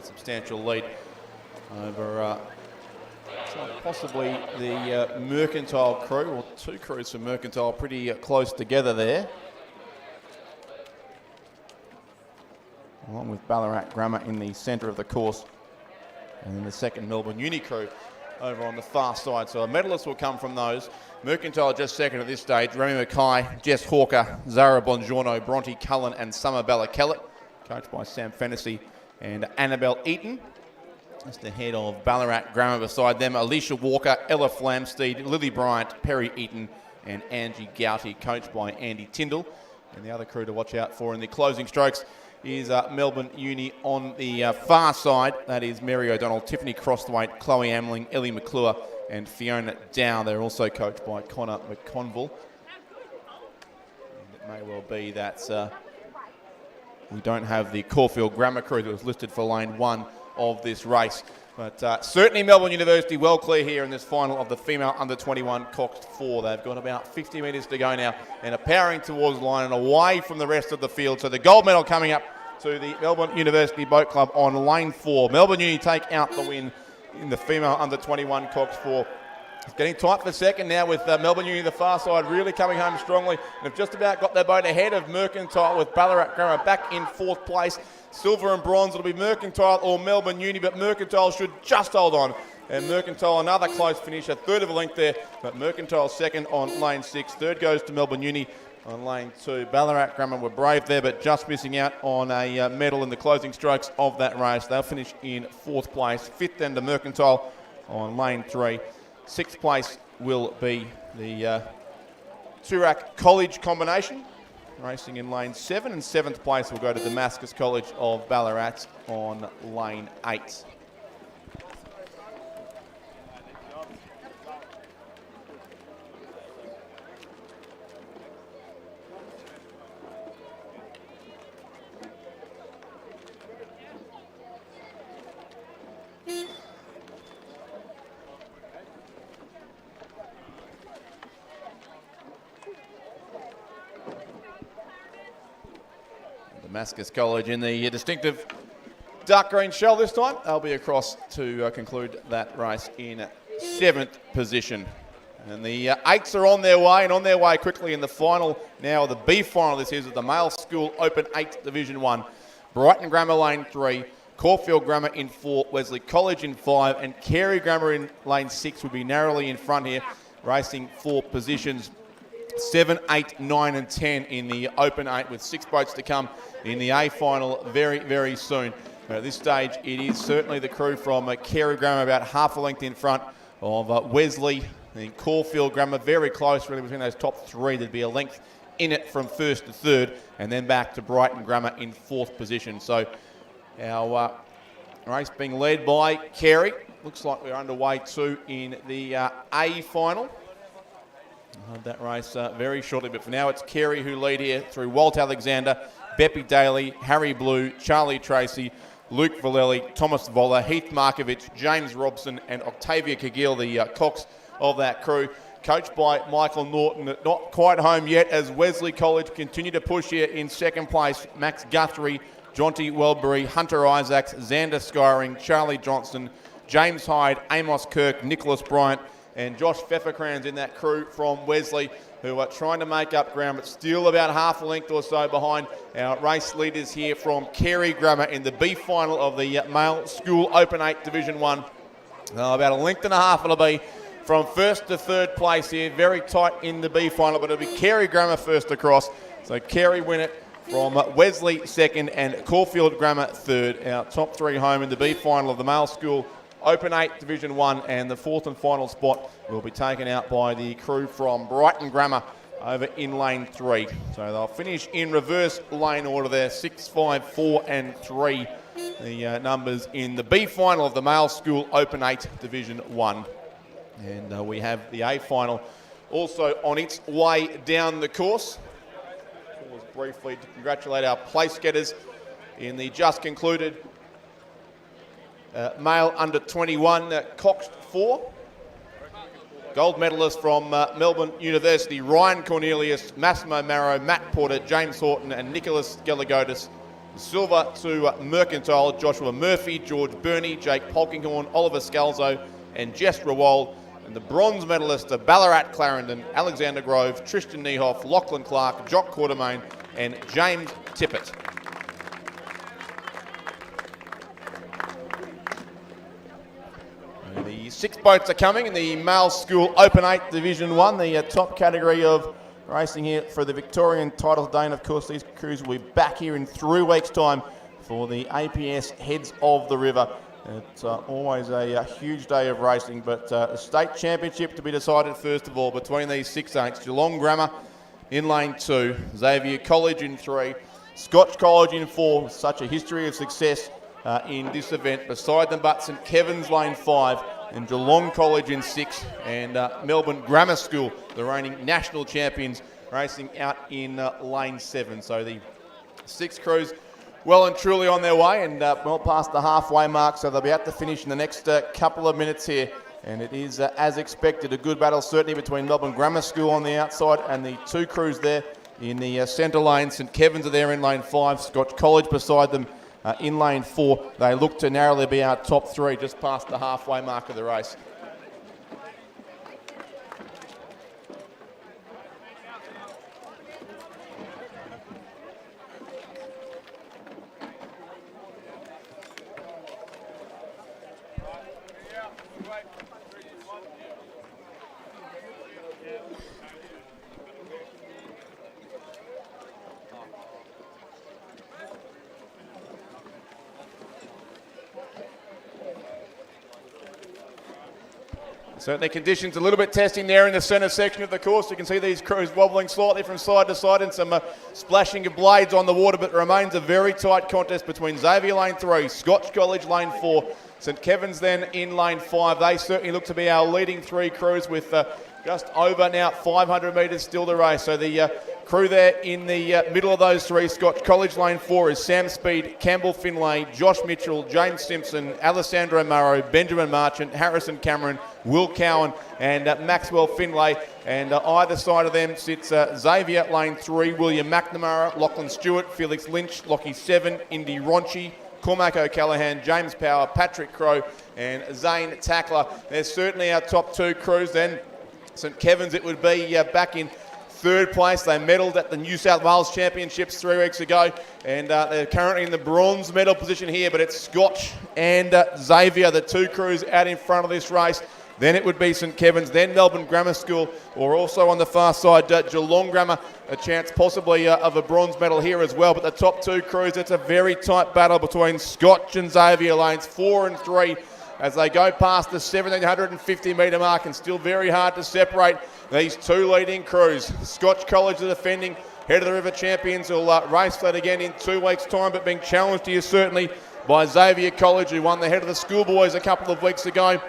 Substantial lead over possibly the Mercantile crew, or 2 crews from Mercantile pretty close together there. Along with Ballarat Grammar in the centre of the course. And then the second Melbourne Uni crew over on the far side. So a medalist will come from those. Mercantile just second at this stage. Remy Mackay, Jess Hawker, Zara Bongiorno, Bronte Cullen and Summer Bella Kellett, coached by Sam Fennessy and Annabelle Eaton. Just ahead of Ballarat Grammar beside them, Alicia Walker, Ella Flamsteed, Lily Bryant, Perry Eaton and Angie Gouty, coached by Andy Tyndall. And the other crew to watch out for in the closing strokes is Melbourne Uni on the far side. That is Mary O'Donnell, Tiffany Crossthwaite, Chloe Amling, Ellie McClure and Fiona Dow. They're also coached by Connor McConville. And it may well be that we don't have the Caulfield Grammar crew that was listed for lane 1 of this race. But certainly Melbourne University well clear here in this final of the female under 21 Coxed 4. They've got about 50 metres to go now and are powering towards the line and away from the rest of the field. So the gold medal coming up to the Melbourne University Boat Club on lane 4. Melbourne Uni take out the win in the female under 21 Coxed 4. It's getting tight for second now with Melbourne Uni, the far side, really coming home strongly. And have just about got their boat ahead of Mercantile with Ballarat Grammar back in 4th place. Silver and bronze, it'll be Mercantile or Melbourne Uni, but Mercantile should just hold on. And Mercantile, another close finish, a third of a length there. But Mercantile second on lane 6. Third goes to Melbourne Uni on lane 2. Ballarat Grammar were brave there, but just missing out on a medal in the closing strokes of that race. They'll finish in 4th place. 5th then to Mercantile on lane 3. 6th place will be the Toorak College combination, racing in lane 7, and 7th place will go to Damascus College of Ballarat on lane 8. Damascus College in the distinctive dark green shell this time. They'll be across to conclude that race in 7th position. And the 8s are on their way, and on their way quickly in the final now, the B final. This is the Male School Open 8 Division 1. Brighton Grammar lane 3, Caulfield Grammar in 4, Wesley College in 5, and Carey Grammar in lane 6 will be narrowly in front here, racing for positions 7, 8, 9 and 10 in the Open 8, with 6 boats to come in the A final very, very soon. At this stage, it is certainly the crew from Carey Grammar about half a length in front of Wesley and Caulfield Grammar, very close really between those top 3. There'd be a length in it from 1st to 3rd, and then back to Brighton Grammar in 4th position. So our race being led by Carey. Looks like we're underway too in the A final. I'll have that race very shortly, but for now it's Carey who lead here through Walt Alexander, Beppy Daly, Harry Blue, Charlie Tracy, Luke Vallely, Thomas Voller, Heath Markovich, James Robson and Octavia Kagil, the cocks of that crew. Coached by Michael Norton, not quite home yet as Wesley College continue to push here in second place. Max Guthrie, Jonty Welbury, Hunter Isaacs, Xander Skyring, Charlie Johnson, James Hyde, Amos Kirk, Nicholas Bryant and Josh Pfefferkranz in that crew from Wesley, who are trying to make up ground, but still about half a length or so behind our race leaders here from Carey Grammar in the B final of the Male School Open 8 Division 1. About a length and a half it'll be from first to third place here. Very tight in the B final, but it'll be Carey Grammar first across. So Carey win it from Wesley second and Caulfield Grammar third. Our top three home in the B final of the Male School Open 8 Division 1, and the fourth and final spot will be taken out by the crew from Brighton Grammar over in lane 3. So they'll finish in reverse lane order there, 6, 5, 4 and 3, the numbers in the B final of the Male School Open 8 Division 1. And we have the A final also on its way down the course. Pause briefly to congratulate our place getters in the just concluded male under 21 Cox 4. Gold medalist from Melbourne University, Ryan Cornelius, Massimo Marrow, Matt Porter, James Horton and Nicholas Gelagotis. Silver to Mercantile, Joshua Murphy, George Burney, Jake Polkinghorn, Oliver Scalzo and Jess Rawald. And the bronze medalists are Ballarat Clarendon, Alexander Grove, Tristan Niehoff, Lachlan Clark, Jock Quartermain and James Tippett. The 6 boats are coming in the Male School Open 8 Division 1, the top category of racing here for the Victorian title today. And of course these crews will be back here in 3 weeks' time for the APS Heads of the River. It's always a huge day of racing, but a state championship to be decided first of all between these 6-8s. Geelong Grammar in lane 2, Xavier College in 3, Scotch College in 4, such a history of success in this event. Beside them but St Kevin's lane 5 and Geelong College in 6 and Melbourne Grammar School, the reigning national champions, racing out in lane 7. So the 6 crews well and truly on their way and well past the halfway mark, so they'll be out to finish in the next couple of minutes here. And it is, as expected, a good battle certainly between Melbourne Grammar School on the outside and the 2 crews there in the centre lane. St Kevin's are there in lane 5, Scotch College beside them in lane 4. They look to narrowly be our top 3 just past the halfway mark of the race. Certainly conditions a little bit testing there in the centre section of the course. You can see these crews wobbling slightly from side to side and some splashing of blades on the water, but it remains a very tight contest between Xavier lane 3, Scotch College lane 4, St Kevin's then in lane 5. They certainly look to be our leading 3 crews with just over now 500 metres still to race. So the crew there in the middle of those 3, Scotch College lane 4 is Sam Speed, Campbell Finlay, Josh Mitchell, James Simpson, Alessandro Murrow, Benjamin Marchant, Harrison Cameron, Will Cowan and Maxwell Finlay. And either side of them sits Xavier lane 3, William McNamara, Lachlan Stewart, Felix Lynch, Lockie 7, Indy Ronchi, Cormac O'Callaghan, James Power, Patrick Crow and Zane Tackler. They're certainly our top 2 crews. Then St Kevin's it would be back in 3rd place. They medalled at the New South Wales Championships 3 weeks ago and they're currently in the bronze medal position here, but it's Scotch and Xavier, the 2 crews out in front of this race. Then it would be St Kevin's, then Melbourne Grammar School, or also on the far side, Geelong Grammar, a chance possibly of a bronze medal here as well. But the top 2 crews, it's a very tight battle between Scotch and Xavier lanes 4 and 3 as they go past the 1,750 metre mark, and still very hard to separate these 2 leading crews. Scotch College, the defending Head of the River champions, will race that again in 2 weeks' time, but being challenged here certainly by Xavier College, who won the Head of the Schoolboys a couple of weeks ago,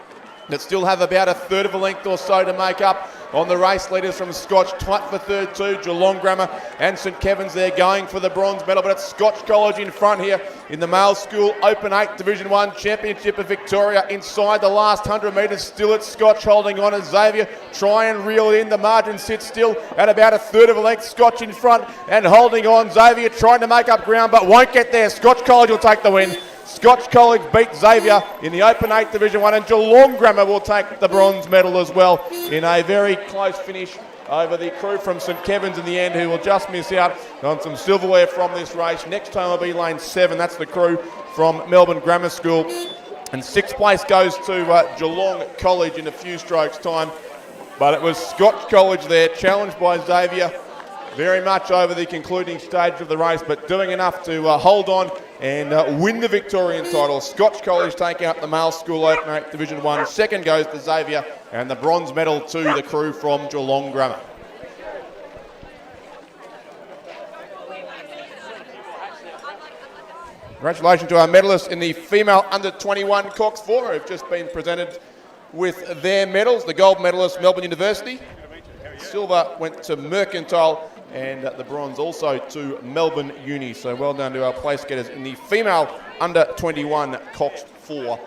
that still have about a 1/3 of a length or so to make up on the race leaders from Scotch. Tight for third too, Geelong Grammar and St Kevin's there going for the bronze medal, but it's Scotch College in front here in the male school Open 8 Division 1 Championship of Victoria. Inside the last 100 metres, still it's Scotch holding on as Xavier try and reel it in. The margin sits still at about a third of a length. Scotch in front and holding on. Xavier trying to make up ground but won't get there. Scotch College will take the win. Scotch College beat Xavier in the Open 8 Division 1 and Geelong Grammar will take the bronze medal as well in a very close finish over the crew from St Kevin's in the end, who will just miss out on some silverware from this race. Next time will be lane 7. That's the crew from Melbourne Grammar School. And 6th place goes to Geelong College in a few strokes' time. But it was Scotch College there, challenged by Xavier very much over the concluding stage of the race, but doing enough to hold on and win the Victorian title. Scotch College take out the male school Open 8 Division 1. Second goes to Xavier, and the bronze medal to the crew from Geelong Grammar. Congratulations to our medalists in the female under-21 Cox 4 who've just been presented with their medals. The gold medalist, Melbourne University. Silver went to Mercantile, and the bronze also to Melbourne Uni. So well done to our place getters in the female under-21 Cox 4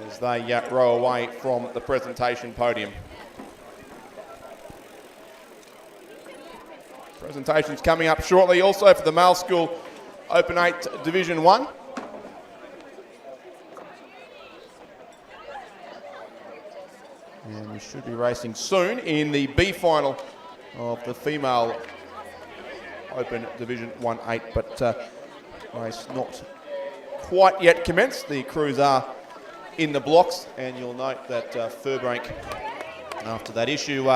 as they row away from the presentation podium. Presentations coming up shortly also for the male school Open 8 Division 1. And we should be racing soon in the B final of the female Open Division 1-8, but race not quite yet commenced. The crews are in the blocks, and you'll note that Furbank, after that issue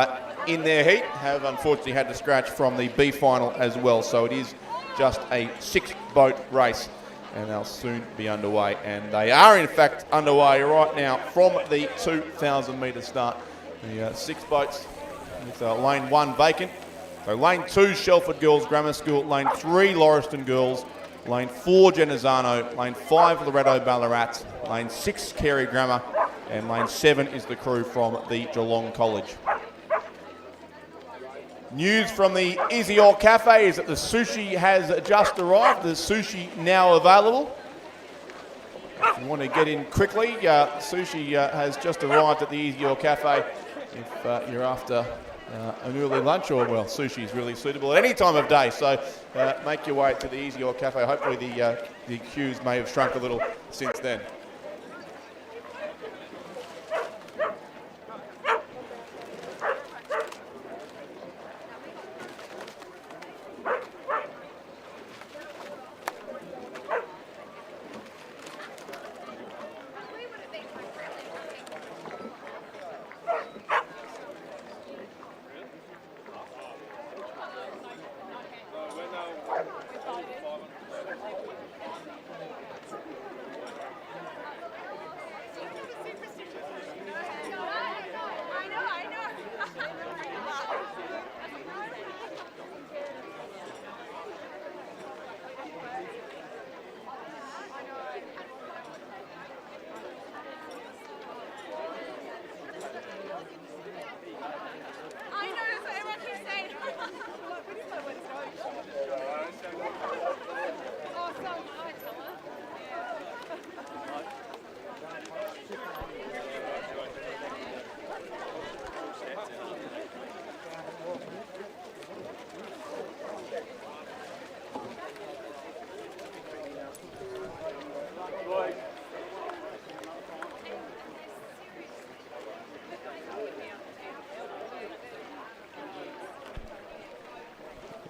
in their heat, have unfortunately had to scratch from the B final as well. So it is just a 6-boat race, and they'll soon be underway. And they are in fact underway right now from the 2,000 metre start. The 6 boats with lane 1 vacant. So lane 2 Shelford Girls Grammar School, lane 3 Lauriston Girls, lane 4 Genazzano, lane 5 Loretto Ballarat, lane 6 Carey Grammar, and lane 7 is the crew from the Geelong College. News from the Easy All Cafe is that the sushi has just arrived. The sushi now available. If you want to get in quickly, sushi has just arrived at the Easy All Cafe. If you're after an early lunch, or well, sushi is really suitable at any time of day. So make your way to the Easy All Cafe. Hopefully the queues may have shrunk a little since then.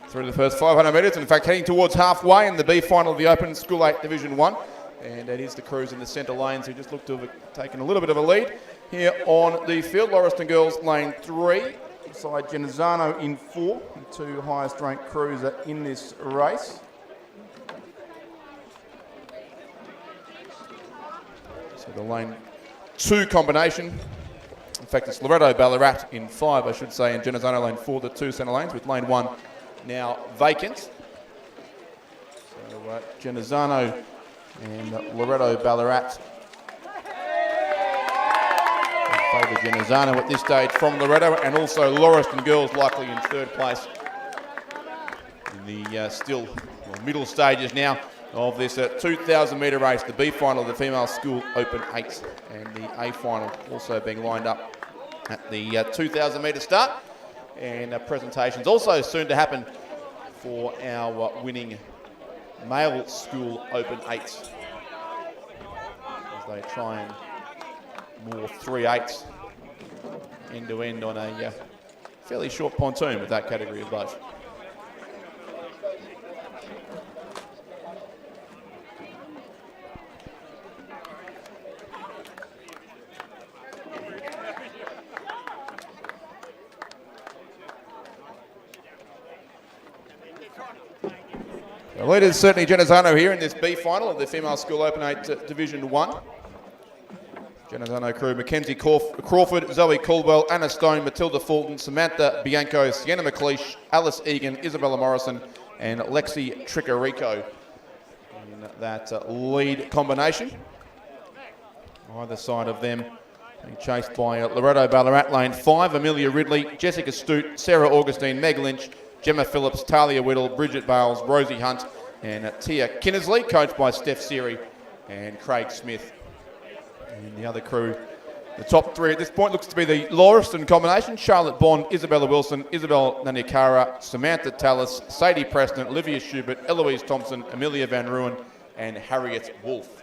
Through the first 500 metres, in fact heading towards halfway in the B final of the Open School 8 Division 1. And it is the crews in the centre lanes who just look to have taken a little bit of a lead here on the field. Lauriston Girls lane 3, side Genazzano in 4, the 2 highest ranked crews are in this race. So the lane 2 combination, in fact it's Loretto Ballarat in 5 I should say, and Genazzano lane 4, the 2 centre lanes, with lane 1 now vacant. So Genazzano and Loretto Ballarat favour Genazzano at this stage from Loretto, and also Lauriston Girls likely in third place in the middle stages now of this 2,000 metre race, the B final of the Female School Open 8, and the A final also being lined up at the 2,000 metre start. And presentations also soon to happen for our winning Male School Open 8s, as they try and more 3/8s end to end on a fairly short pontoon with that category of boat. The leader is certainly Genazzano here in this B final of the Female School Open 8 Division 1. Genazzano crew: Mackenzie Crawford, Zoe Caldwell, Anna Stone, Matilda Fulton, Samantha Bianco, Sienna McLeish, Alice Egan, Isabella Morrison, and Lexi Tricarico in that lead combination. Either side of them being chased by Loretto Ballarat, lane 5, Amelia Ridley, Jessica Stute, Sarah Augustine, Meg Lynch, Gemma Phillips, Talia Whittle, Bridget Bales, Rosie Hunt, and Tia Kinnersley, coached by Steph Seary and Craig Smith. And the other crew, the top three at this point, looks to be the Lauriston combination: Charlotte Bond, Isabella Wilson, Isabel Naniakara, Samantha Tallis, Sadie Preston, Olivia Schubert, Eloise Thompson, Amelia Van Ruin, and Harriet Wolfe.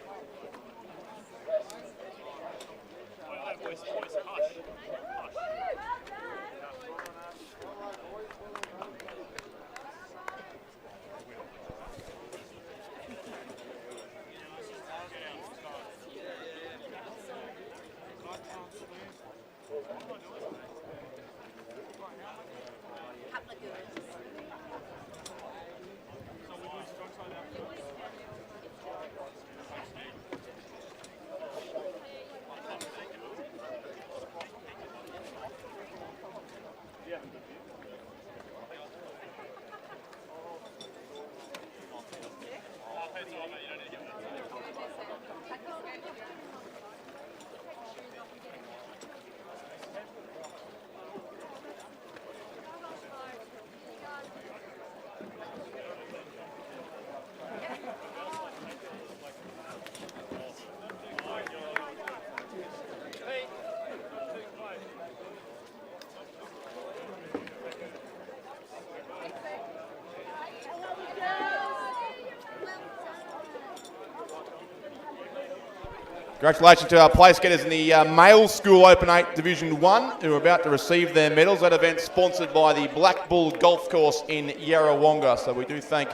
Congratulations to our place getters in the Male School Open 8 Division 1 who are about to receive their medals. That event sponsored by the Black Bull Golf Course in Yarrawonga. So we do thank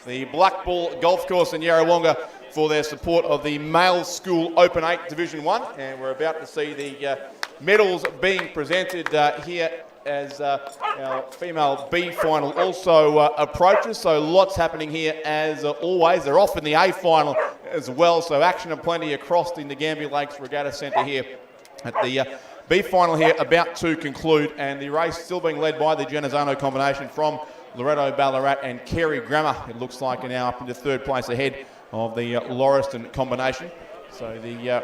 the Black Bull Golf Course in Yarrawonga for their support of the Male School Open 8 Division 1. And we're about to see the medals being presented here as our female B final also approaches. So lots happening here as always. They're off in the A final as well, so action aplenty across the Nagambie Lakes Regatta Centre here at the B final here about to conclude, and the race still being led by the Genazzano combination from Loretto Ballarat and Carey Grammar. It looks like now up into third place ahead of the Lauriston combination. So the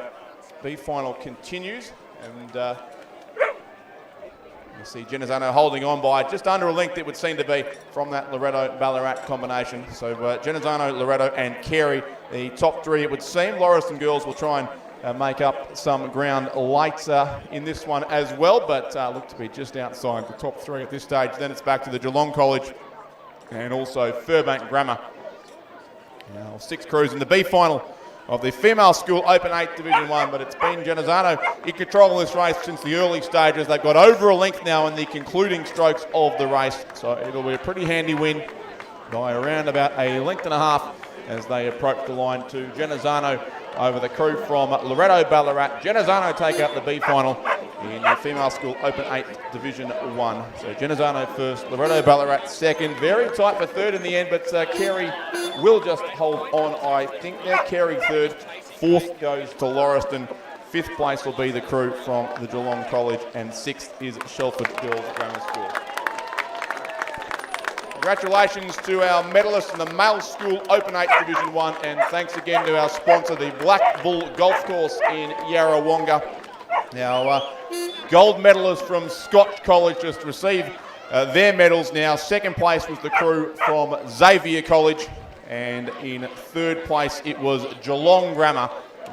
B final continues, and you see Genazzano holding on by just under a length, it would seem to be, from that Loretto Ballarat combination. So Genazzano, Loretto and Carey, the top three it would seem. Lauriston girls will try and make up some ground late in this one as well, but look to be just outside the top three at this stage. Then it's back to the Geelong College and also Furbank Grammar. Now 6 crews in the B final of the Female School Open 8 Division 1, but it's been Genazzano in control of this race since the early stages. They've got over a length now in the concluding strokes of the race, so it'll be a pretty handy win by around about a length and a half as they approach the line to Genazzano over the crew from Loretto Ballarat. Genazzano take out the B final in the Female School Open 8 Division 1. So Genazzano first, Loretto Ballarat second. Very tight for third in the end, but Carey will just hold on, I think. There, Carey third. Fourth goes to Lauriston. Fifth place will be the crew from the Geelong College, and sixth is Shelford Girls Grammar School. Congratulations to our medalists in the Male School Open 8 Division 1, and thanks again to our sponsor, the Black Bull Golf Course in Yarrawonga. Now, gold medalists from Scotch College just received their medals now. Second place was the crew from Xavier College, and in third place it was Geelong Grammar.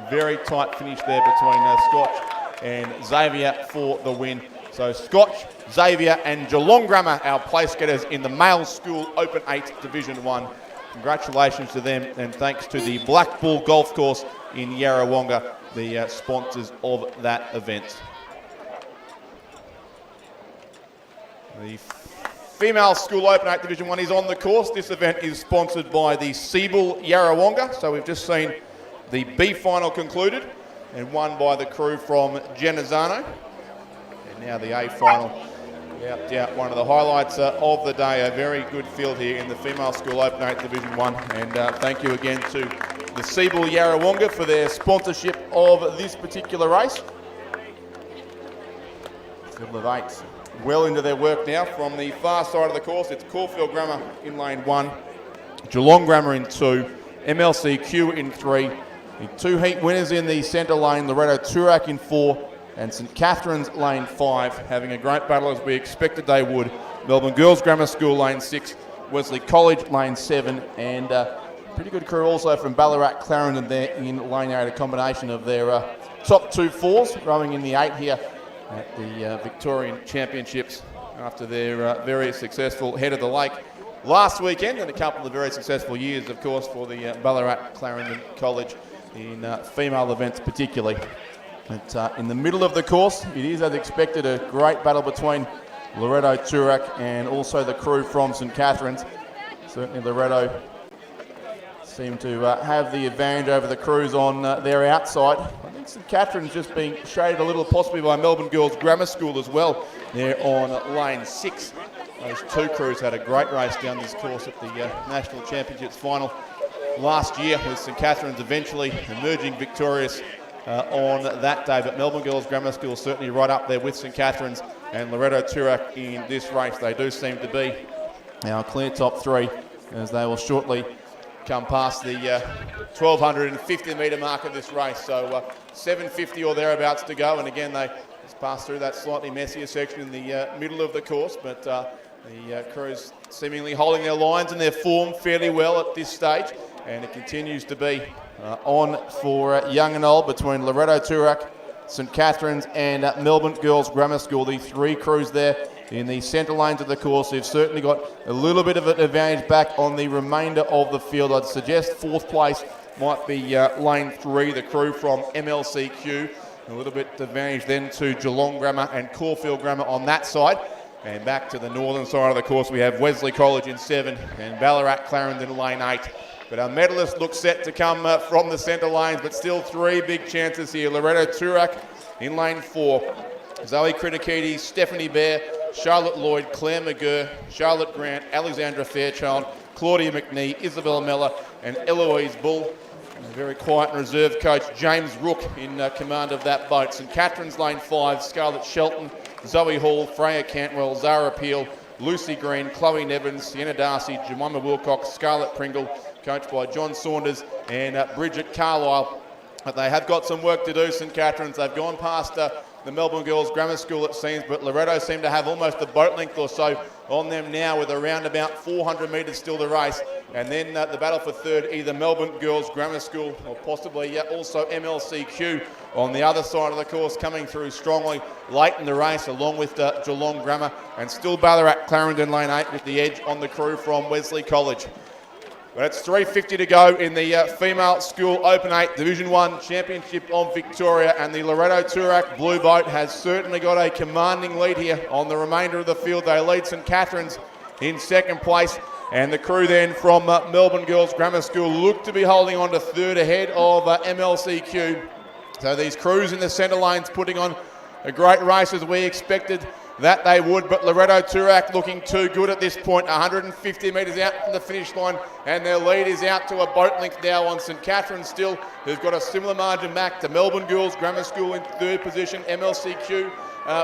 Very tight finish there between Scotch and Xavier for the win. So Scotch, Xavier and Geelong Grammar, our place getters in the Male School Open 8 Division 1. Congratulations to them, and thanks to the Black Bull Golf Course in Yarrawonga, the sponsors of that event. The Female School Open 8 Division 1 is on the course. This event is sponsored by the Seabull Yarrawonga. So we've just seen the B final concluded and won by the crew from Genazzano. And now the A final. Without doubt, one of the highlights of the day. A very good field here in the Female School Open 8 Division 1. And thank you again to the Seabull Yarrawonga for their sponsorship of this particular race. Field of 8 well into their work now. From the far side of the course, it's Caulfield Grammar in lane 1, Geelong Grammar in 2, MLCQ in 3, the 2 heat winners in the centre lane, Loretto Toorak in 4, and St Catherine's lane 5, having a great battle as we expected they would. Melbourne Girls Grammar School lane 6, Wesley College lane 7, and pretty good crew also from Ballarat Clarendon there in lane 8, a combination of their top 2 fours, rowing in the 8 here at the Victorian Championships after their very successful head of the lake last weekend, and a couple of very successful years, of course, for the Ballarat Clarendon College in female events particularly. But in the middle of the course, it is, as expected, a great battle between Loretto Toorak and also the crew from St Catherine's. Certainly Loretto seem to have the advantage over the crews on their outside. I think St Catherine's just being shaded a little possibly by Melbourne Girls Grammar School as well. They're on lane 6. Those 2 crews had a great race down this course at the National Championships final last year, with St Catherine's eventually emerging victorious on that day. But Melbourne Girls Grammar School certainly right up there with St Catherine's and Loretto Toorak in this race. They do seem to be our clear top 3, as they will shortly come past the 1,250 metre mark of this race. So 750 or thereabouts to go, and again they just pass through that slightly messier section in the middle of the course, but the crews seemingly holding their lines and their form fairly well at this stage, and it continues to be on for young and old between Loretto Toorak, St Catherine's and Melbourne Girls Grammar School. The 3 crews there in the centre lanes of the course. They've certainly got a little bit of an advantage back on the remainder of the field. I'd suggest 4th place might be lane 3, the crew from MLCQ. A little bit advantage then to Geelong Grammar and Caulfield Grammar on that side. And back to the northern side of the course, we have Wesley College in 7 and Ballarat Clarendon in lane 8. But our medalists look set to come from the centre lanes, but still 3 big chances here. Loretto Toorak in lane 4. Zoe Criticidi, Stephanie Bear, Charlotte Lloyd, Claire McGurr, Charlotte Grant, Alexandra Fairchild, Claudia McNee, Isabel Mellor and Eloise Bull. And a very quiet and reserved coach, James Rook, in command of that boat. St Catherine's lane 5, Scarlett Shelton, Zoe Hall, Freya Cantwell, Zara Peel, Lucy Green, Chloe Nevins, Sienna Darcy, Jemima Wilcox, Scarlett Pringle, coached by John Saunders and Bridget Carlisle. But they have got some work to do, St Catherine's. They've gone past the Melbourne Girls Grammar School, it seems, but Loretto seem to have almost a boat length or so on them now, with around about 400 metres still to race. And then the battle for third, either Melbourne Girls Grammar School or possibly also MLCQ on the other side of the course, coming through strongly late in the race, along with Geelong Grammar, and still Ballarat Clarendon lane 8 with the edge on the crew from Wesley College. But it's 3:50 to go in the Female School Open 8 Division 1 Championship of Victoria, and the Loretto Toorak Blue Boat has certainly got a commanding lead here on the remainder of the field. They lead St Catherine's in 2nd place, and the crew then from Melbourne Girls Grammar School look to be holding on to 3rd ahead of MLCQ. So these crews in the centre lanes putting on a great race as we expected that they would, but Loretto Toorak looking too good at this point, 150 metres out from the finish line, and their lead is out to a boat length now on St Catherine's still, who've got a similar margin back to Melbourne Girls Grammar School in 3rd position, MLCQ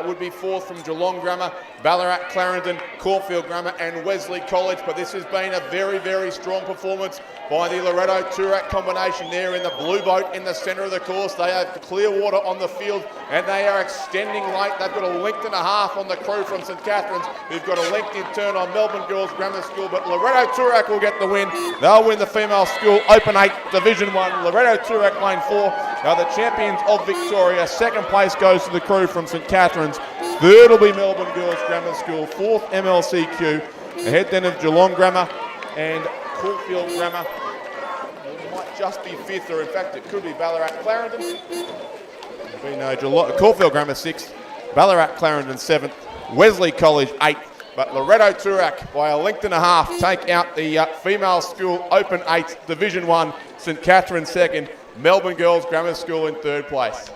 would be fourth from Geelong Grammar, Ballarat, Clarendon, Caulfield Grammar and Wesley College. But this has been a very, very strong performance by the Loretto-Toorak combination there in the blue boat in the centre of the course. They have clear water on the field and they are extending late. They've got a length and a half on the crew from St Catherine's, who've got a length in turn on Melbourne Girls Grammar School, but Loretto-Toorak will get the win. They'll win the Female School Open 8 Division 1. Loretto-Toorak Lane 4 are the champions of Victoria. Second place goes to the crew from St Catherine's. Third will be Melbourne Girls Grammar School. Fourth MLCQ. Ahead then of Geelong Grammar and Caulfield Grammar. It might just be fifth, or in fact it could be Ballarat Clarendon. There'll be no Caulfield Grammar 6th, Ballarat Clarendon 7th, Wesley College 8th, but Loretto-Toorak by a length and a half take out the Female School Open 8 Division 1, St Catherine's 2nd, Melbourne Girls Grammar School in 3rd place.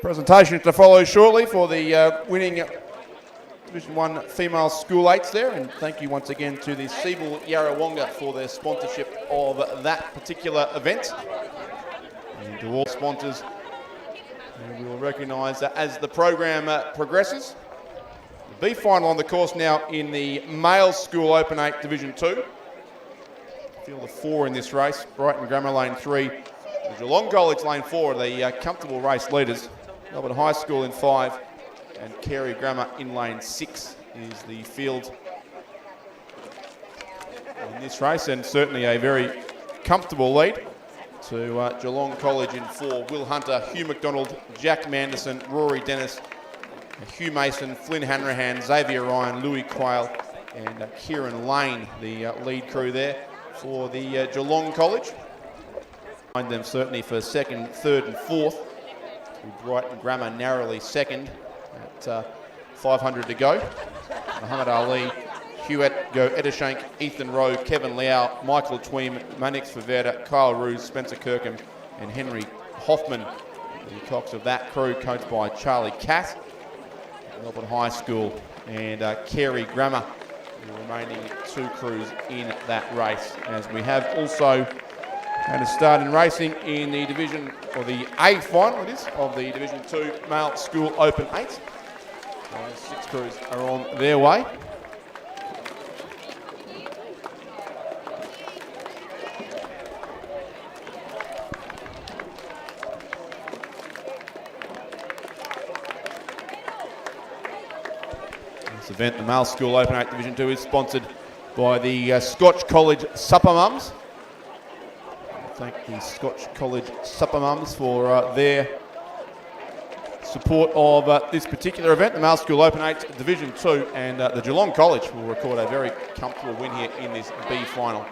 Presentation to follow shortly for the winning Division 1 Female School 8s there, and thank you once again to the Siebel Yarrawonga for their sponsorship of that particular event. And to all sponsors, we will recognise that as the program progresses. The B final on the course now in the Male School Open 8 Division 2. Field of 4 in this race, Brighton Grammar Lane 3, the Geelong College Lane 4 are the comfortable race leaders. Melbourne High School in 5 and Carey Grammar in lane 6 is the field in this race, and certainly a very comfortable lead to Geelong College in 4. Will Hunter, Hugh McDonald, Jack Manderson, Rory Dennis, Hugh Mason, Flynn Hanrahan, Xavier Ryan, Louis Quayle and Kieran Lane, the lead crew there for the Geelong College. Behind them certainly for 2nd, 3rd and 4th. Brighton Grammar narrowly 2nd at 500 to go. Muhammad Ali, Hewitt, Go Edishank, Ethan Rowe, Kevin Liao, Michael Tweem, Manix Faveda, Kyle Roos, Spencer Kirkham and Henry Hoffman, the cocks of that crew, coached by Charlie Cass. Melbourne High School and Carey Grammar, the remaining 2 crews in that race. As we have also had a start in racing in the division, or the A final it is, of the Division 2 Male School Open 8. 6 crews are on their way. This event, the Male School Open 8 Division 2, is sponsored by the Scotch College Supper Mums. Thank the Scotch College Supper Mums for their support of this particular event, the Male School Open 8 Division 2, and the Geelong College will record a very comfortable win here in this B final.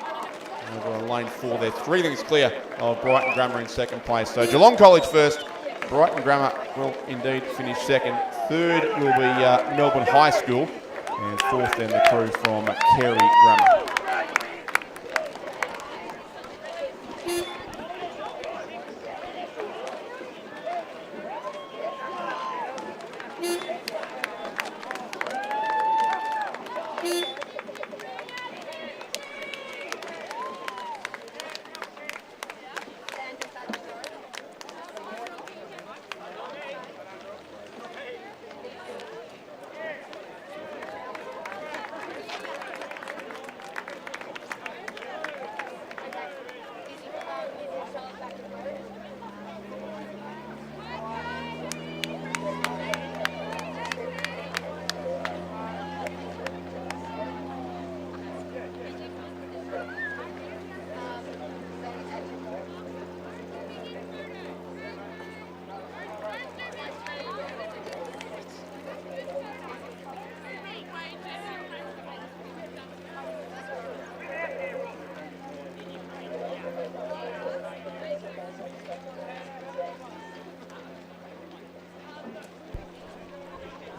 Over on lane 4 there, 3 things clear of Brighton Grammar in 2nd place. So Geelong College first, Brighton Grammar will indeed finish second. Third will be Melbourne High School. And fourth then the crew from Carey Grammar.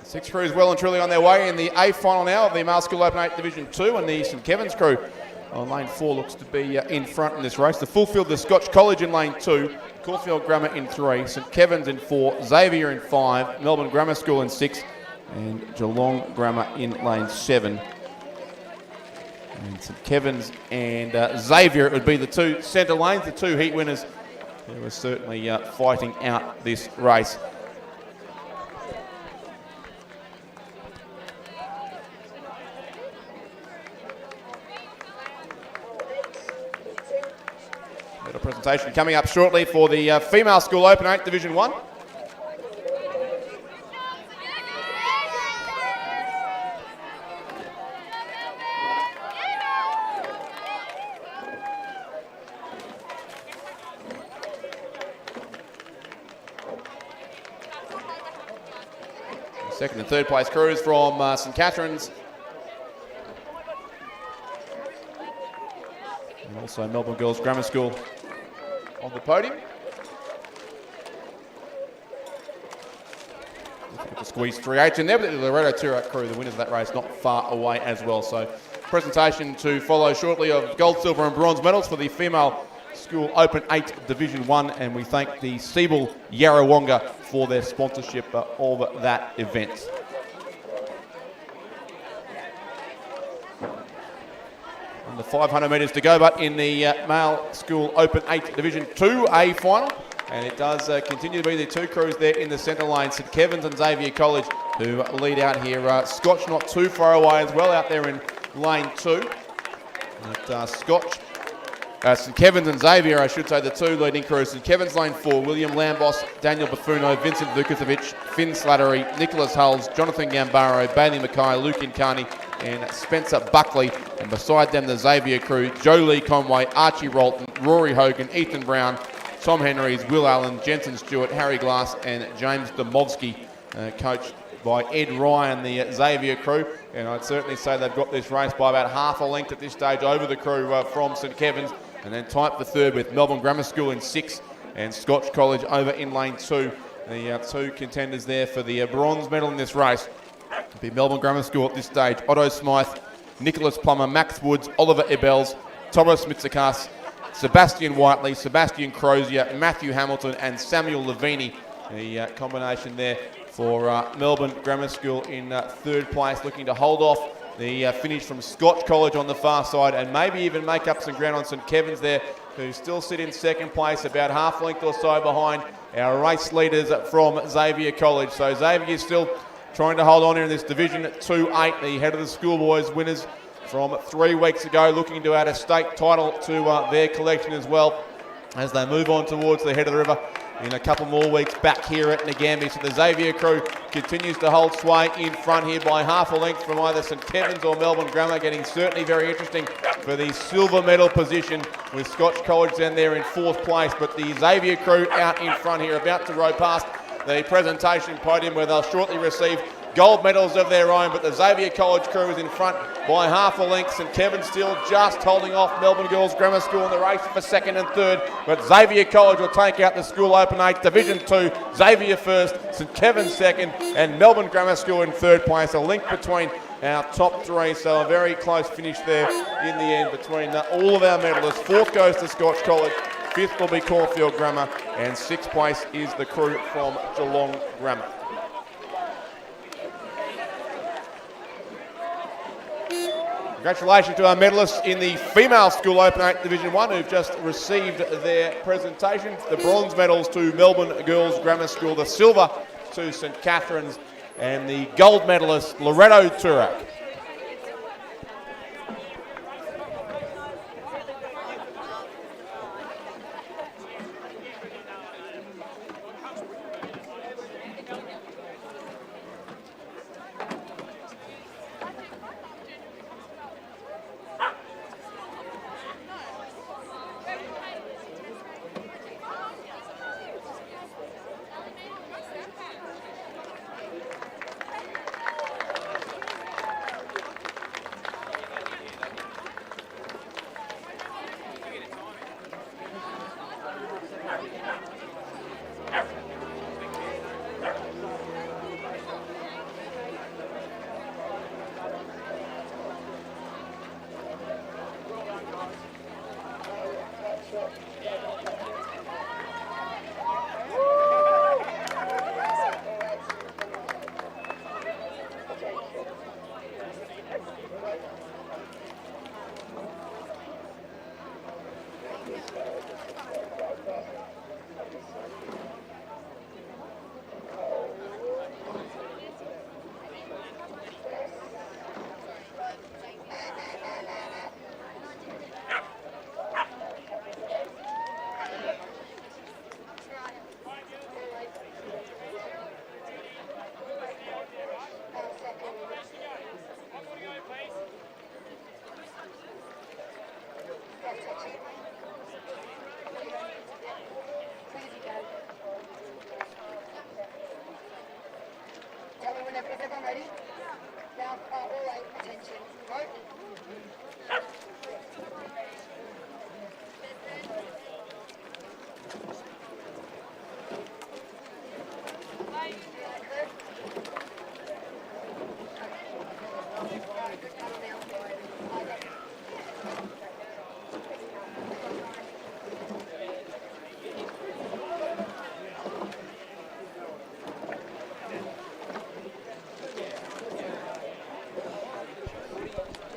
Six crews well and truly on their way in the A final now of the Male School Open 8 Division 2, and the St Kevin's crew on lane 4 looks to be in front in this race. The full field, the Scotch College in lane 2, Caulfield Grammar in 3, St Kevin's in 4, Xavier in 5, Melbourne Grammar School in 6, and Geelong Grammar in lane 7. And St Kevin's and Xavier, it would be the two centre lanes, the two heat winners who are certainly fighting out this race. Presentation coming up shortly for the Female School Open 8 Division 1. Second and third place crews from St Catherine's. And also Melbourne Girls Grammar School on the podium. To squeeze 3/8 in there, but the Loretto Toorak crew, the winners of that race, not far away as well. So presentation to follow shortly of gold, silver and bronze medals for the Female School Open 8 Division 1, and we thank the Siebel Yarrawonga for their sponsorship of that event. The 500 metres to go, but in the Male School Open 8 Division 2A final. And it does continue to be the two crews there in the centre line, St Kevin's and Xavier College, who lead out here. Scotch not too far away as well out there in lane 2. But St Kevin's and Xavier, I should say, the two leading crews. St Kevin's lane 4, William Lambos, Daniel Buffuno, Vincent Vukovic, Finn Slattery, Nicholas Hulls, Jonathan Gambaro, Bailey Mackay, Luke Incarni, and Spencer Buckley. And beside them, the Xavier crew, Joe Lee Conway, Archie Rolton, Rory Hogan, Ethan Brown, Tom Henrys, Will Allen, Jensen Stewart, Harry Glass, and James Domovsky, coached by Ed Ryan, the Xavier crew. And I'd certainly say they've got this race by about half a length at this stage over the crew from St Kevin's. And then tight for third with Melbourne Grammar School in 6 and Scotch College over in lane 2. The two contenders there for the bronze medal in this race. It'll be Melbourne Grammar School at this stage. Otto Smythe, Nicholas Plummer, Max Woods, Oliver Ebels, Thomas Mitsakas, Sebastian Whiteley, Sebastian Crozier, Matthew Hamilton and Samuel Levini. The combination there for Melbourne Grammar School in third place, looking to hold off the finish from Scotch College on the far side and maybe even make up some ground on St Kevin's there, who still sit in second place, about half length or so behind our race leaders from Xavier College. So Xavier still trying to hold on here in this Division 2-8, the head of the schoolboys winners from 3 weeks ago, looking to add a state title to their collection as well as they move on towards the head of the river in a couple more weeks back here at Nagambie. So the Xavier crew continues to hold sway in front here by half a length from either St Kevin's or Melbourne Grammar, getting certainly very interesting for the silver medal position with Scotch College down there in 4th place. But the Xavier crew out in front here, about to row past the presentation podium where they'll shortly receive gold medals of their own. But the Xavier College crew is in front by half a length. St Kevin still just holding off Melbourne Girls Grammar School in the race for second and third, but Xavier College will take out the School Open 8 Division 2. Xavier first, St Kevin second, and Melbourne Grammar School in third place. A link between our top three, so a very close finish there in the end between all of our medalists. Fourth goes to Scotch College, fifth will be Caulfield Grammar, and sixth place is the crew from Geelong Grammar. Congratulations to our medalists in the Female School Open 8 Division 1 who've just received their presentations. The bronze medals to Melbourne Girls Grammar School, the silver to St Catherine's, and the gold medalist Loretto Turak. Is everyone ready? Now, all right, attention. Right?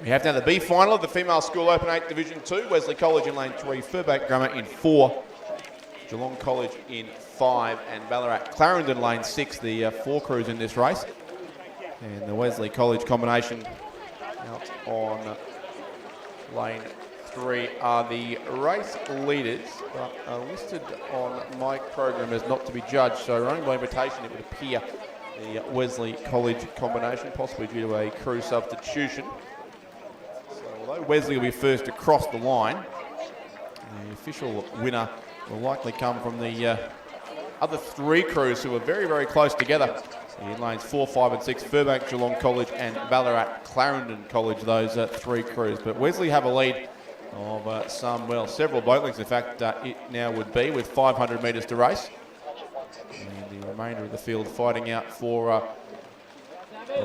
We have now the B final of the Female School Open 8 Division 2. Wesley College in lane 3, Furbank Grammar in 4, Geelong College in 5, and Ballarat Clarendon lane 6, the 4 crews in this race. And the Wesley College combination out on lane 3 are the race leaders, but are listed on my program as not to be judged, so running by invitation it would appear the Wesley College combination, possibly due to a crew substitution. Although Wesley will be first across the line, the official winner will likely come from the other 3 crews who are very, very close together. In lanes 4, 5 and 6, Furbank, Geelong College and Ballarat Clarendon College, those 3 crews. But Wesley have a lead of several boat lengths, in fact, it now would be, with 500 metres to race. And the remainder of the field fighting out for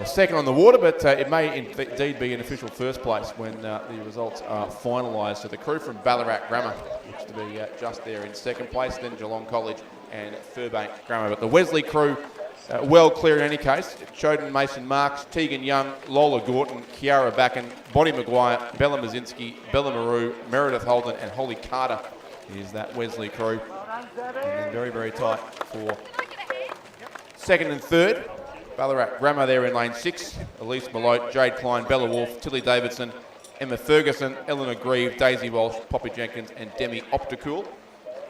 second on the water, but it may indeed be an official first place when the results are finalised. So the crew from Ballarat Grammar looks to be just there in second place, then Geelong College and Furbank Grammar. But the Wesley crew well clear in any case. Choden Mason Marks, Tegan Young, Lola Gorton, Kiara Backen, Bonnie Maguire, Bella Mazinski, Bella Maru, Meredith Holden and Holly Carter is that Wesley crew. And then very, very tight for second and third. Ballarat Grammar there in lane 6. Elise Malote, Jade Klein, Bella Wolfe, Tilly Davidson, Emma Ferguson, Eleanor Grieve, Daisy Walsh, Poppy Jenkins and Demi Opticool.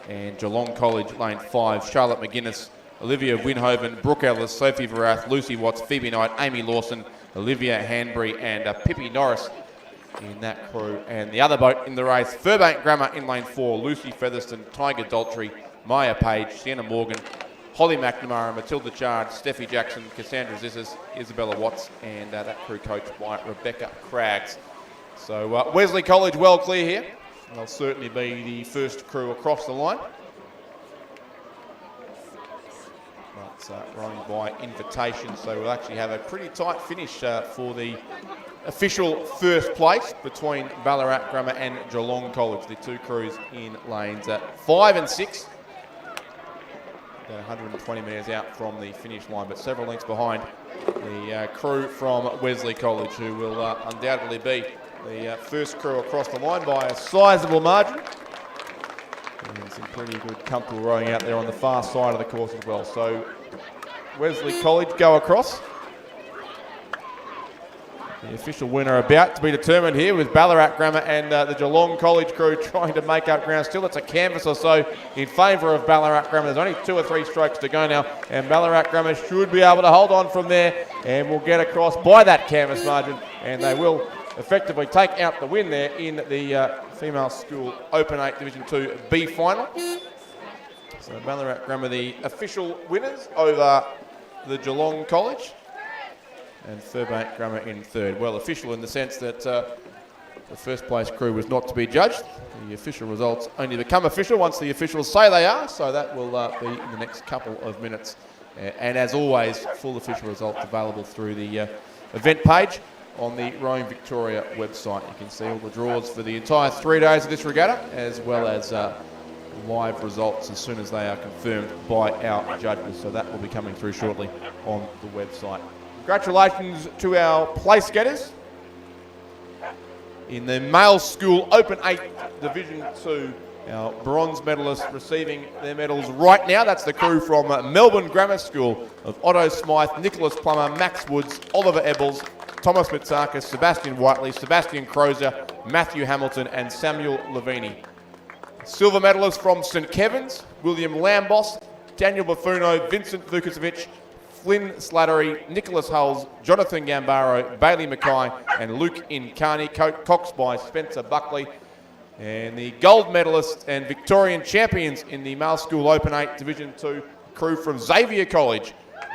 And Geelong College lane 5, Charlotte McGuinness, Olivia Winhoven, Brooke Ellis, Sophie Varath, Lucy Watts, Phoebe Knight, Amy Lawson, Olivia Hanbury and Pippi Norris in that crew. And the other boat in the race, Furbank Grammar in lane 4, Lucy Featherston, Tiger Daltrey, Maya Page, Sienna Morgan, Holly McNamara, Matilda Chard, Steffi Jackson, Cassandra Zissis, Isabella Watts, and that crew coached by Rebecca Craggs. So Wesley College well clear here. They'll certainly be the first crew across the line. But rowing by invitation, so we'll actually have a pretty tight finish for the official first place between Ballarat Grammar and Geelong College, the two crews in lanes at 5 and 6. About 120 metres out from the finish line, but several lengths behind the crew from Wesley College, who will undoubtedly be the first crew across the line by a sizable margin. And some pretty good comfortable rowing out there on the far side of the course as well. So Wesley College go across. The official winner about to be determined here with Ballarat Grammar and the Geelong College crew trying to make up ground still. It's a canvas or so in favour of Ballarat Grammar. There's only 2 or 3 strokes to go now, and Ballarat Grammar should be able to hold on from there and will get across by that canvas margin, and they will effectively take out the win there in the Female School Open 8 Division 2 B final. So Ballarat Grammar the official winners over the Geelong College, and Furbank Grammar in third. Well, official in the sense that the first place crew was not to be judged. The official results only become official once the officials say they are, so that will be in the next couple of minutes. And as always, full official results available through the event page on the Rowing Victoria website. You can see all the draws for the entire 3 days of this regatta, as well as live results as soon as they are confirmed by our judges. So that will be coming through shortly on the website. Congratulations to our place getters in the Male School Open 8 Division 2. Our bronze medalists receiving their medals right now. That's the crew from Melbourne Grammar School of Otto Smythe, Nicholas Plummer, Max Woods, Oliver Ebbels, Thomas Mitsakis, Sebastian Whiteley, Sebastian Crozier, Matthew Hamilton and Samuel Levini. Silver medalists from St Kevin's, William Lambos, Daniel Buffuno, Vincent Vukovic, Flynn Slattery, Nicholas Hulls, Jonathan Gambaro, Bailey Mackay and Luke Incani, coxed by Spencer Buckley. And the gold medalists and Victorian champions in the Male School Open 8 Division 2 crew from Xavier College,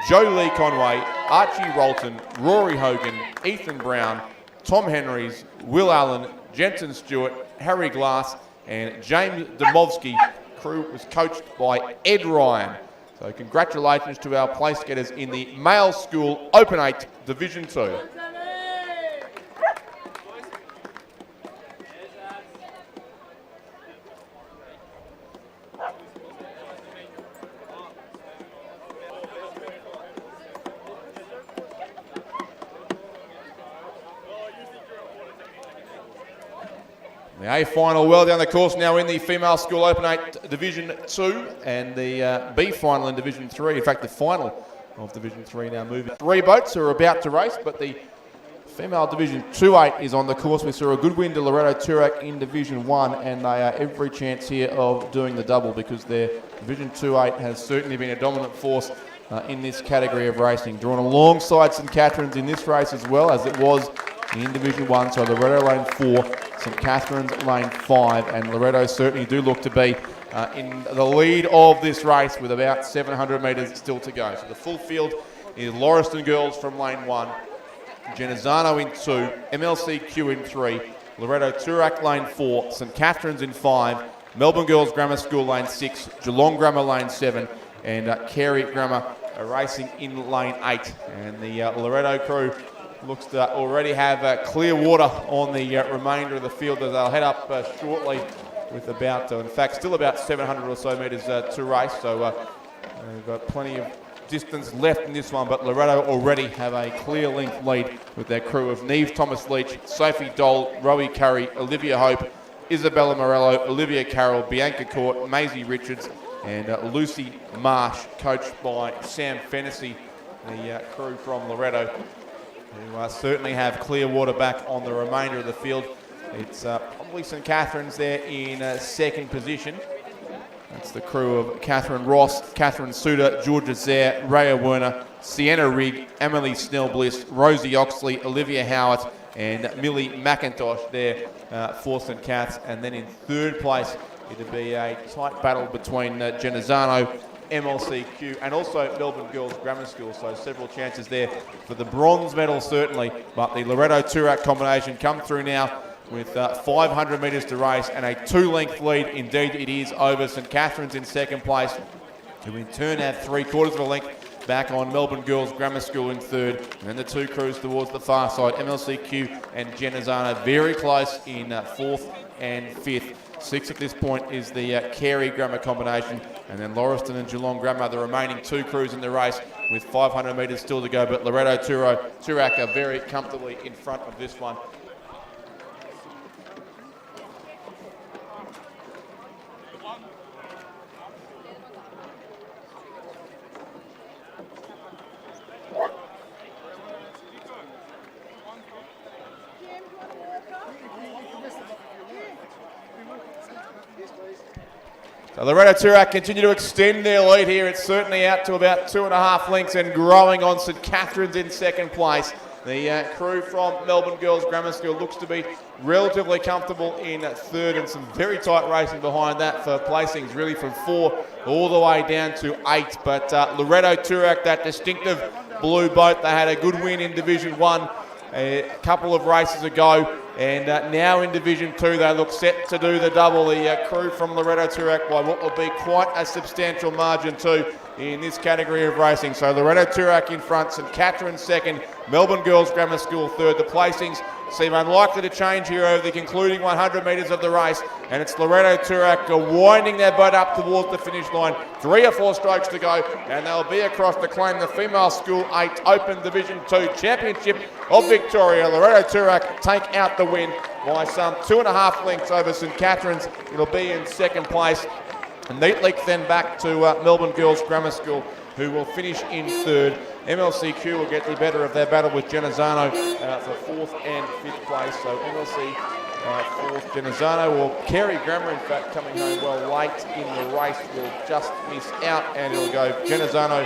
Joe Lee Conway, Archie Rolton, Rory Hogan, Ethan Brown, Tom Henrys, Will Allen, Jensen Stewart, Harry Glass and James Domovsky. Crew was coached by Ed Ryan. So congratulations to our place getters in the Male School Open 8 Division 2. The A final well down the course now in the Female School Open 8 Division 2 and the B final in Division 3. In fact, the final of Division 3 now moving. 3 boats are about to race, but the Female Division 2-8 is on the course. We saw a good win to Loretto Turak in Division 1, and they are every chance here of doing the double because their Division 2-8 has certainly been a dominant force in this category of racing. Drawn alongside St Catherine's in this race as well as it was in Division 1, so Loretto lane 4, St Catherine's lane 5, and Loretto certainly do look to be in the lead of this race with about 700 metres still to go. So the full field is Lauriston Girls from lane 1, Genazzano in 2, MLCQ in 3, Loretto Turak lane 4, St Catherine's in 5, Melbourne Girls Grammar School lane 6, Geelong Grammar lane 7, and Carey Grammar racing in lane 8. And the Loretto crew looks to already have clear water on the remainder of the field as they'll head up shortly with about, in fact, still about 700 or so metres to race. So we've got plenty of distance left in this one, but Loretto already have a clear length lead with their crew of Neve Thomas-Leach, Sophie Dole, Rowie Curry, Olivia Hope, Isabella Morello, Olivia Carroll, Bianca Court, Maisie Richards, and Lucy Marsh, coached by Sam Fennessy, the crew from Loretto, who certainly have clear water back on the remainder of the field. It's probably St Catherine's there in second position. That's the crew of Catherine Ross, Catherine Suter, Georgia Zare, Rhea Werner, Sienna Rigg, Emily Snell-Bliss, Rosie Oxley, Olivia Howard, and Millie McIntosh there for St Cat's. And then in third place, it'll be a tight battle between Genazzano MLCQ, and also Melbourne Girls Grammar School. So several chances there for the bronze medal certainly. But the Loreto-Toorak combination come through now with 500 metres to race and a 2-length lead. Indeed it is over St Catherine's in second place, who in turn have 3/4 of a length back on Melbourne Girls Grammar School in third. And then the two crews towards the far side, MLCQ and Genazzano, very close in fourth and fifth. Sixth at this point is the Carey Grammar combination, and then Lauriston and Geelong Grammar, the remaining two crews in the race with 500 metres still to go. But Loreto-Toorak are very comfortably in front of this one. So Loreto-Toorak continue to extend their lead here. It's certainly out to about 2.5 lengths and growing on St Catherine's in second place. The crew from Melbourne Girls Grammar School looks to be relatively comfortable in third, and some very tight racing behind that for placings, really from 4 all the way down to 8. But Loreto-Toorak, that distinctive blue boat, they had a good win in Division 1 a couple of races ago, and now in Division 2 they look set to do the double. The crew from Loreto-Toorak by what will be quite a substantial margin too in this category of racing. So Loreto-Toorak in front, St Catherine's second, Melbourne Girls Grammar School third. The placings seem unlikely to change here over the concluding 100 metres of the race, and it's Loreto-Toorak winding their boat up towards the finish line. 3 or 4 strokes to go, and they'll be across to claim the Female School 8 Open Division 2 Championship of Victoria. Loreto-Toorak take out the win by some 2.5 lengths over St Catherine's. It'll be in second place. A neat leak then back to Melbourne Girls Grammar School, who will finish in third. MLCQ will get the better of their battle with Genazzano for 4th and 5th place. So MLC 4th, Genazzano, or Carey Grammar in fact coming home well late in the race, will just miss out, and it'll go Genazzano,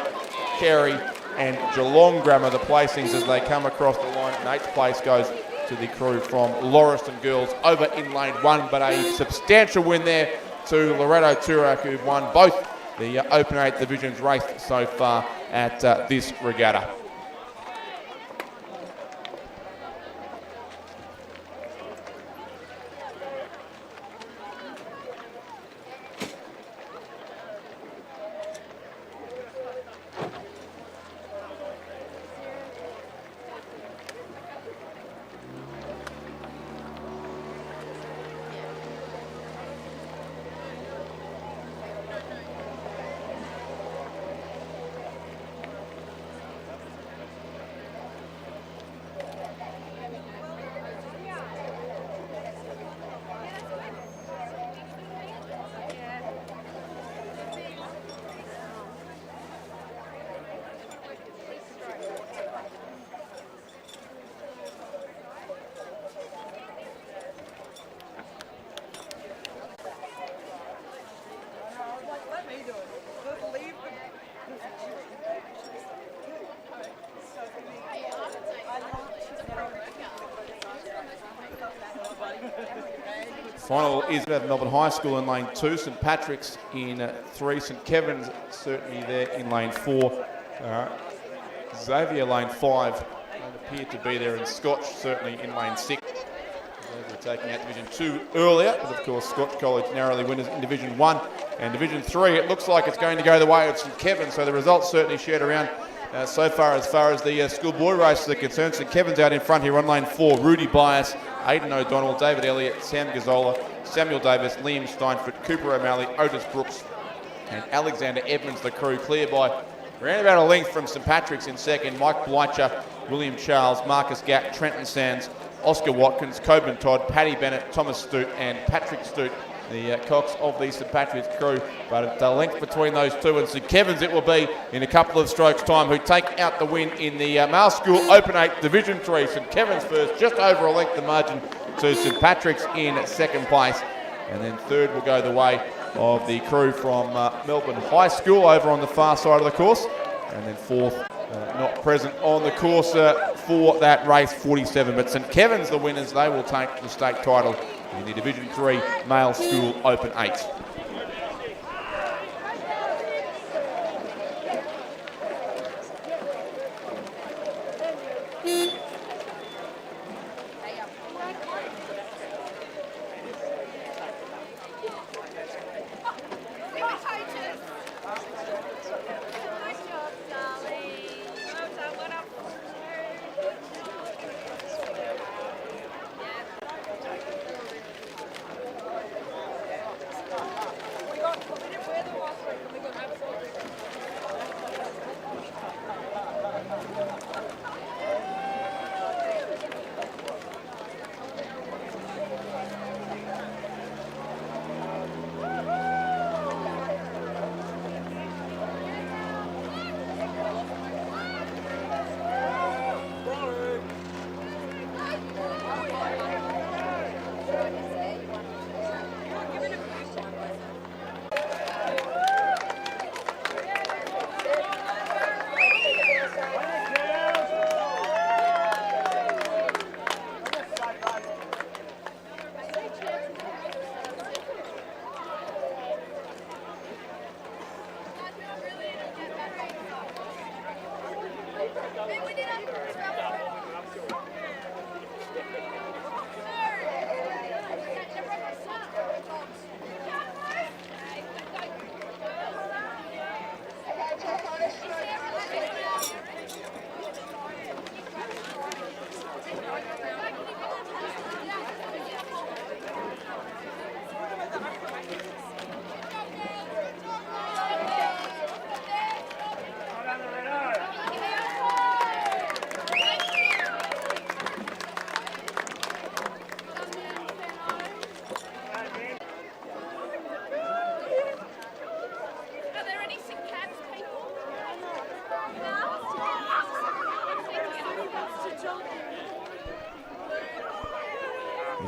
Carey and Geelong Grammar, the placings as they come across the line. And 8th place goes to the crew from Lauriston Girls over in lane 1, but a substantial win there to Loreto-Toorak, who've won both the Open 8 Divisions race so far at this regatta. Final is at Melbourne High School in lane 2, St Patrick's in 3, St Kevin's certainly there in lane 4, Xavier lane 5, don't appear to be there, and Scotch certainly in lane 6. Xavier taking out Division 2 earlier, but of course Scotch College narrowly winners in Division 1 and Division 3. It looks like it's going to go the way of St Kevin's, so the results certainly shared around so far as the schoolboy races are concerned. St Kevin's out in front here on lane 4, Rudy Bias, Aidan O'Donnell, David Elliott, Sam Gazzola, Samuel Davis, Liam Steinford, Cooper O'Malley, Otis Brooks and Alexander Edmonds, the crew, clear by around about a length from St Patrick's in second. Mike Bleicher, William Charles, Marcus Gatt, Trenton Sands, Oscar Watkins, Coben Todd, Paddy Bennett, Thomas Stute and Patrick Stute, the cocks of the St Patrick's crew. But it's a length between those two, and St Kevin's it will be in a couple of strokes time, who take out the win in the Male School Open 8 Division 3. St Kevin's first, just over a length the margin to St Patrick's in second place, and then third will go the way of the crew from Melbourne High School over on the far side of the course, and then fourth not present on the course for that race, 47. But St Kevin's the winners, they will take the state title in the Division 3 Male School Open 8.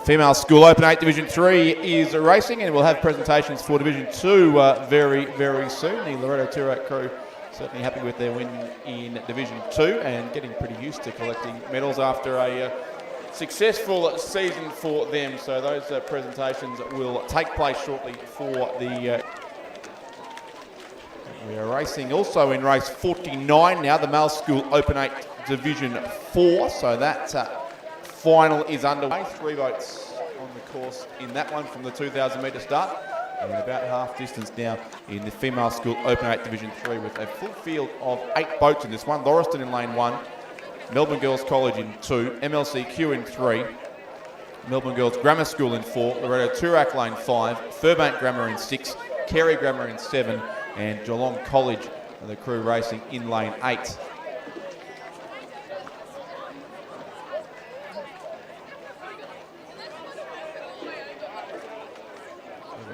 Female School Open 8 Division 3 is racing, and we'll have presentations for Division 2 very, very soon. The Loretto Toorak crew certainly happy with their win in Division 2 and getting pretty used to collecting medals after a successful season for them. So those presentations will take place shortly for the... we are racing also in race 49 now, the Male School Open 8 Division 4. So that final is underway. 3 boats on the course in that one from the 2,000 metre start. And about half distance now in the Female School Open 8 Division 3 with a full field of 8 boats in this one. Lauriston in lane 1, Melbourne Girls College in 2, MLCQ in 3, Melbourne Girls Grammar School in 4, Loretto Toorak lane 5, Furbank Grammar in 6, Carey Grammar in 7, and Geelong College, the crew racing in lane 8.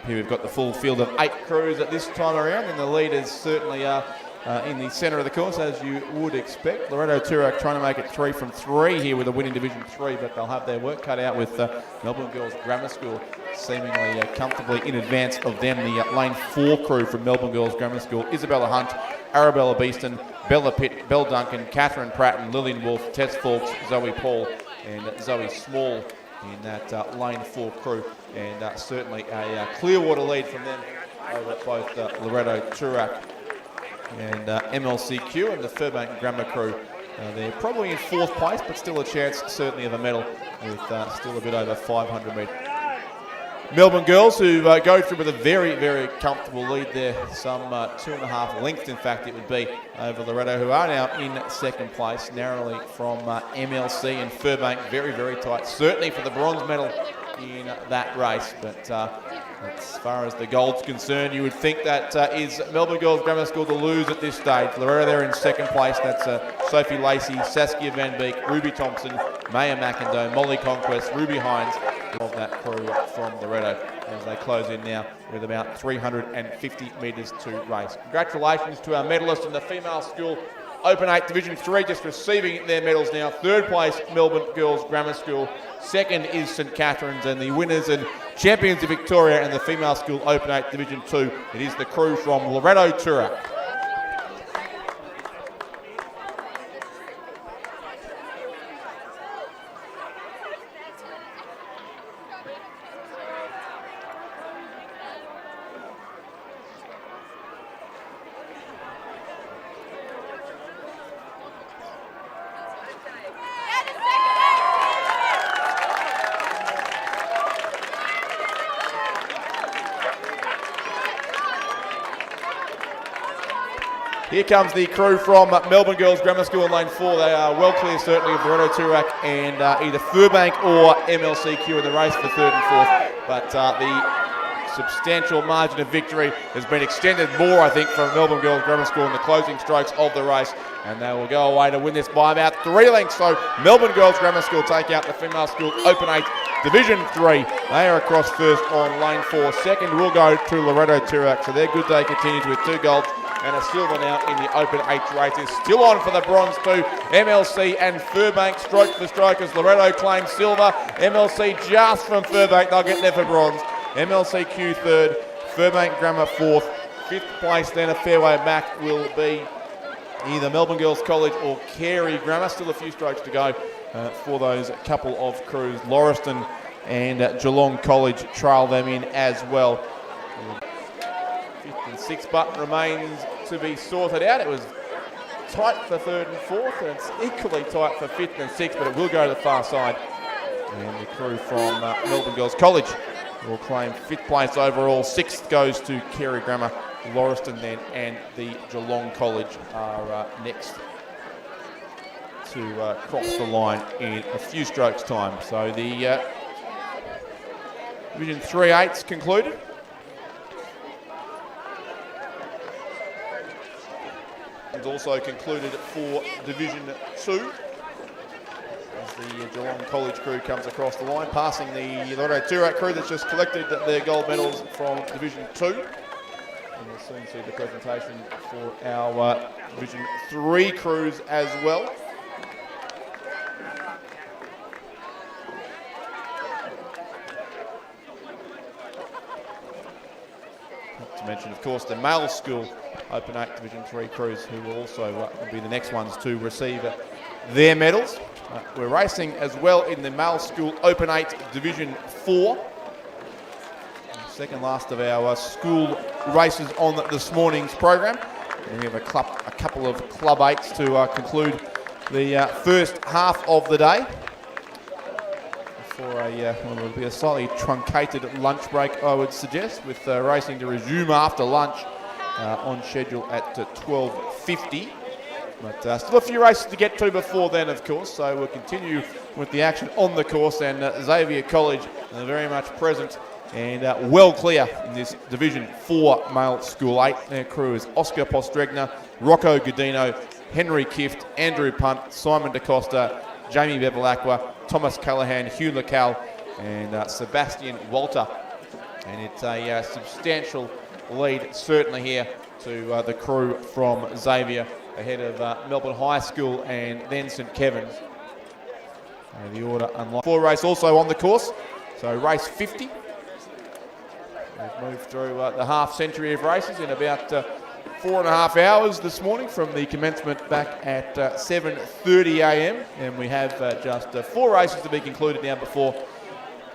Here we've got the full field of 8 crews at this time around, and the leaders certainly are in the centre of the course, as you would expect. Loretto Toorak trying to make it 3 from 3 here with a win in Division 3, but they'll have their work cut out with Melbourne Girls Grammar School seemingly comfortably in advance of them. The lane 4 crew from Melbourne Girls Grammar School: Isabella Hunt, Arabella Beeston, Bella Pitt, Belle Duncan, Catherine Pratton, Lillian Wolfe, Tess Fawkes, Zoe Paul and Zoe Small in that lane 4 crew, and certainly a Clearwater lead from them over both Loretto Toorak and MLCQ and the Furbank Grammar crew. They're probably in 4th place, but still a chance certainly of a medal with still a bit over 500 metres. Melbourne Girls, who go through with a very, very comfortable lead there, some 2.5 lengths in fact it would be, over Loretto, who are now in 2nd place, narrowly from MLC and Furbank. Very, very tight, certainly for the bronze medal in that race, but as far as the gold's concerned, you would think that is Melbourne Girls Grammar School to lose at this stage. Loretto there in 2nd place. That's Sophie Lacey, Saskia Van Beek, Ruby Thompson, Maya McIndoe, Molly Conquest, Ruby Hines of that crew from Loretto as they close in now with about 350 metres to race. Congratulations to our medalists in the Female School Open 8 Division 3, just receiving their medals now. 3rd place, Melbourne Girls Grammar School. 2nd is St Catherine's, and the winners and champions of Victoria and the Female School Open 8 Division 2. It is the crew from Loretto Toorak. Here comes the crew from Melbourne Girls Grammar School in lane 4. They are well clear certainly of Loretto Toorak and either Furbank or MLCQ in the race for 3rd and 4th. But the substantial margin of victory has been extended more, I think, from Melbourne Girls Grammar School in the closing strokes of the race. And they will go away to win this by about 3 lengths. So Melbourne Girls Grammar School take out the Female School Open 8 Division 3. They are across first on lane 4. 2nd will go to Loretto Toorak. So their good day continues with 2 golds and a silver now in the Open 8 race. Is still on for the bronze too. MLC and Furbank stroke for stroke as Loretto claims silver. MLC just from Furbank, they'll get there for bronze. MLCQ 3rd, Furbank Grammar 4th. 5th place then a fairway back will be either Melbourne Girls College or Carey Grammar. Still a few strokes to go for those couple of crews. Lauriston and Geelong College trail them in as well. 5th and 6th button remains to be sorted out. It was tight for 3rd and 4th, and it's equally tight for 5th and 6th, but it will go to the far side. And the crew from Melbourne Girls College will claim 5th place overall. 6th goes to Carey Grammar. Lauriston then and the Geelong College are next to cross the line in a few strokes time. So the Division 3/8's concluded. It's also concluded for Division 2 as the Geelong College crew comes across the line, passing the Loretto Toorak crew that's just collected their gold medals from Division 2. And we'll soon see the presentation for our Division 3 crews as well. Not to mention, of course, the male school Open 8 Division 3 crews, who will also be the next ones to receive their medals. We're racing as well in the male school Open 8 Division 4. Second last of our school races on this morning's program. And we have a couple of Club 8s to conclude the first half of the day. For will be a slightly truncated lunch break, I would suggest, with racing to resume after lunch on schedule at 12:50. But still a few races to get to before then, of course, so we'll continue with the action on the course, and Xavier College are very much present and well clear in this Division 4 male school 8. Their crew is Oscar Postregna, Rocco Godino, Henry Kift, Andrew Punt, Simon DaCosta, Jamie Bevilacqua, Thomas Callahan, Hugh Lacal, and Sebastian Walter. And it's a substantial lead certainly here to the crew from Xavier, ahead of Melbourne High School and then St Kevin's. The order unlocked. 4 race also on the course, so race 50. We've moved through the half century of races in about 4.5 hours this morning from the commencement back at 7:30 a.m. And we have just 4 races to be concluded now before,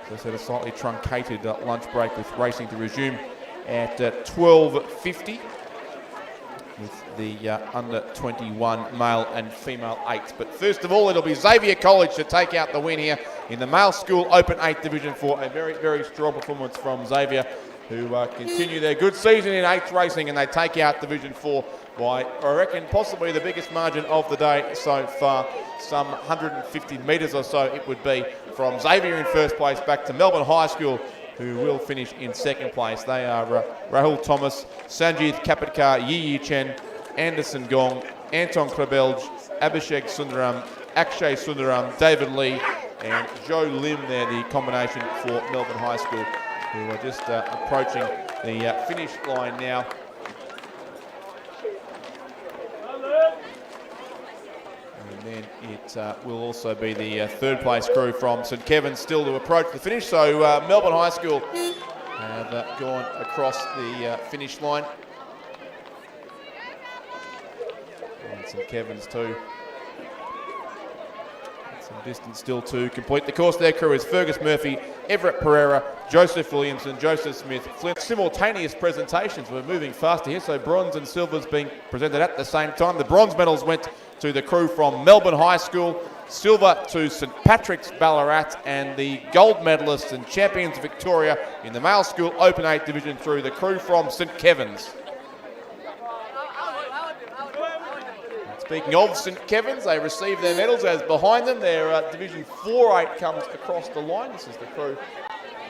as I said, a slightly truncated lunch break, with racing to resume at 12:50 with the under 21 male and female 8s. But first of all, it'll be Xavier College to take out the win here in the male school Open 8 Division 4. A very, very strong performance from Xavier, who continue their good season in 8th racing, and they take out Division 4 by, I reckon, possibly the biggest margin of the day so far. Some 150 metres or so it would be from Xavier in first place back to Melbourne High School, who will finish in second place. They are Rahul Thomas, Sanjeev Kapatkar, Yi Chen, Anderson Gong, Anton Krebelj, Abhishek Sundaram, Akshay Sundaram, David Lee, and Joe Lim there, the combination for Melbourne High School, who are just approaching the finish line now. And then it will also be the third place crew from St Kevin's still to approach the finish. So Melbourne High School have gone across the finish line. And St Kevin's too. Some distance still to complete the course. Their crew is Fergus Murphy, Everett Pereira, Joseph Williamson, Joseph Smith, Flint. Simultaneous presentations. We're moving faster here, so bronze and silver's being presented at the same time. The bronze medals went to the crew from Melbourne High School, silver to St Patrick's Ballarat, and the gold medalists and champions of Victoria in the male school Open 8 Division through the crew from St Kevin's. Speaking of St Kevin's, they received their medals as behind them their Division 4-8 comes across the line. This is the crew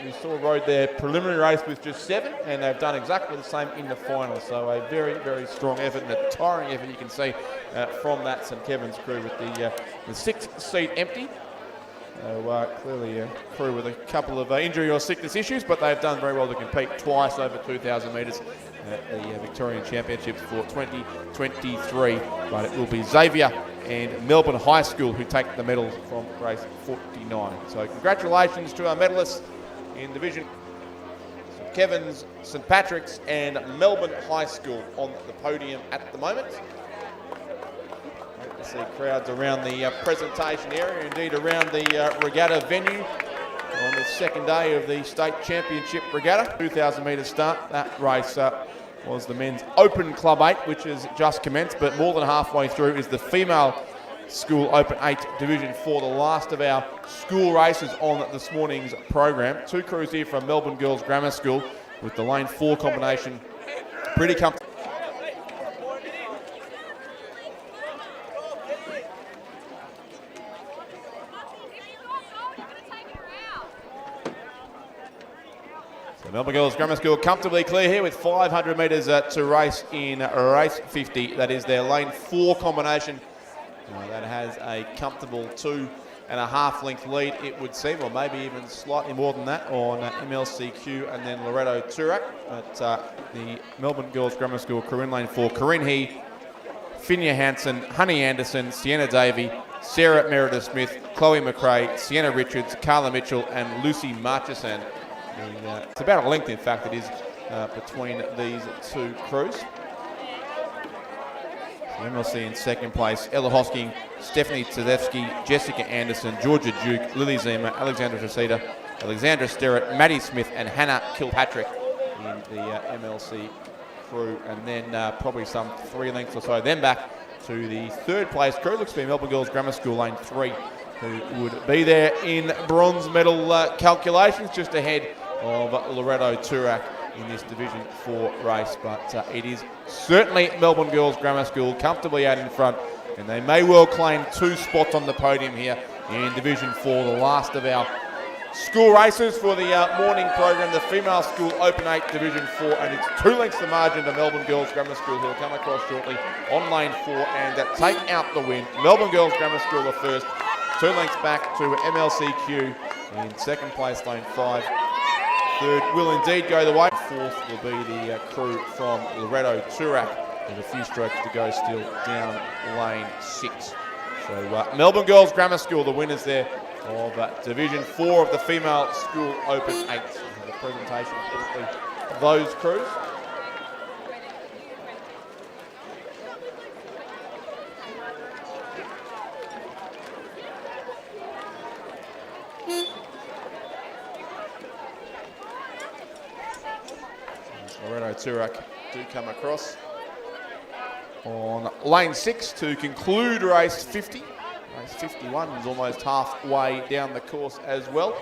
who still rode their preliminary race with just 7, and they've done exactly the same in the final. So a very, very strong effort and a tiring effort, you can see from that St Kevin's crew, with the 6th seat empty. So clearly a crew with a couple of injury or sickness issues, but they've done very well to compete twice over 2,000 metres at the Victorian Championships for 2023. But it will be Xavier and Melbourne High School who take the medals from race 49. So congratulations to our medalists in Division St Kevin's, St Patrick's and Melbourne High School on the podium at the moment. Great to see crowds around the presentation area, indeed around the regatta venue on the second day of the State Championship Regatta. 2,000 metre start. That race was the men's Open Club 8, which has just commenced, but more than halfway through is the female school Open 8 Division 4, the last of our school races on this morning's program. 2 crews here from Melbourne Girls Grammar School with the lane 4 combination pretty comfortable. So Melbourne Girls Grammar School comfortably clear here with 500 metres to race in race 50. That is their lane 4 combination. That has a comfortable 2.5 length lead, it would seem, or maybe even slightly more than that on MLCQ and then Loretto Turak. But the Melbourne Girls Grammar School crew in lane 4, Corinne He, Finia Hansen, Honey Anderson, Sienna Davey, Sarah Meredith Smith, Chloe McRae, Sienna Richards, Carla Mitchell and Lucy Marchesan. It's about a length, in fact, it is between these two crews. MLC in second place, Ella Hosking, Stephanie Tedeschi, Jessica Anderson, Georgia Duke, Lily Zima, Alexandra Tracita, Alexandra Sterrett, Maddie Smith and Hannah Kilpatrick in the MLC crew. And then probably some 3 lengths or so. Then back to the third place crew. Looks to be Melbourne Girls Grammar School Lane 3, who would be there in bronze medal calculations, just ahead of Loretto Turak in this Division 4 race. But it is certainly Melbourne Girls Grammar School comfortably out in front, and they may well claim 2 spots on the podium here in Division 4, the last of our school races for the morning program, the Female School Open 8 Division 4, and it's 2 lengths the margin to Melbourne Girls Grammar School, who will come across shortly on lane 4 and take out the win. Melbourne Girls Grammar School are first, 2 lengths back to MLCQ in second place, lane 5. Third will indeed go the way. Fourth will be the crew from Loretto Turak, with a few strokes to go still down lane 6. So Melbourne Girls Grammar School, the winners there of Division 4 of the Female School Open 8. The presentation of those crews. Loretto Turak do come across on lane 6 to conclude race 50. Race 51 is almost halfway down the course as well,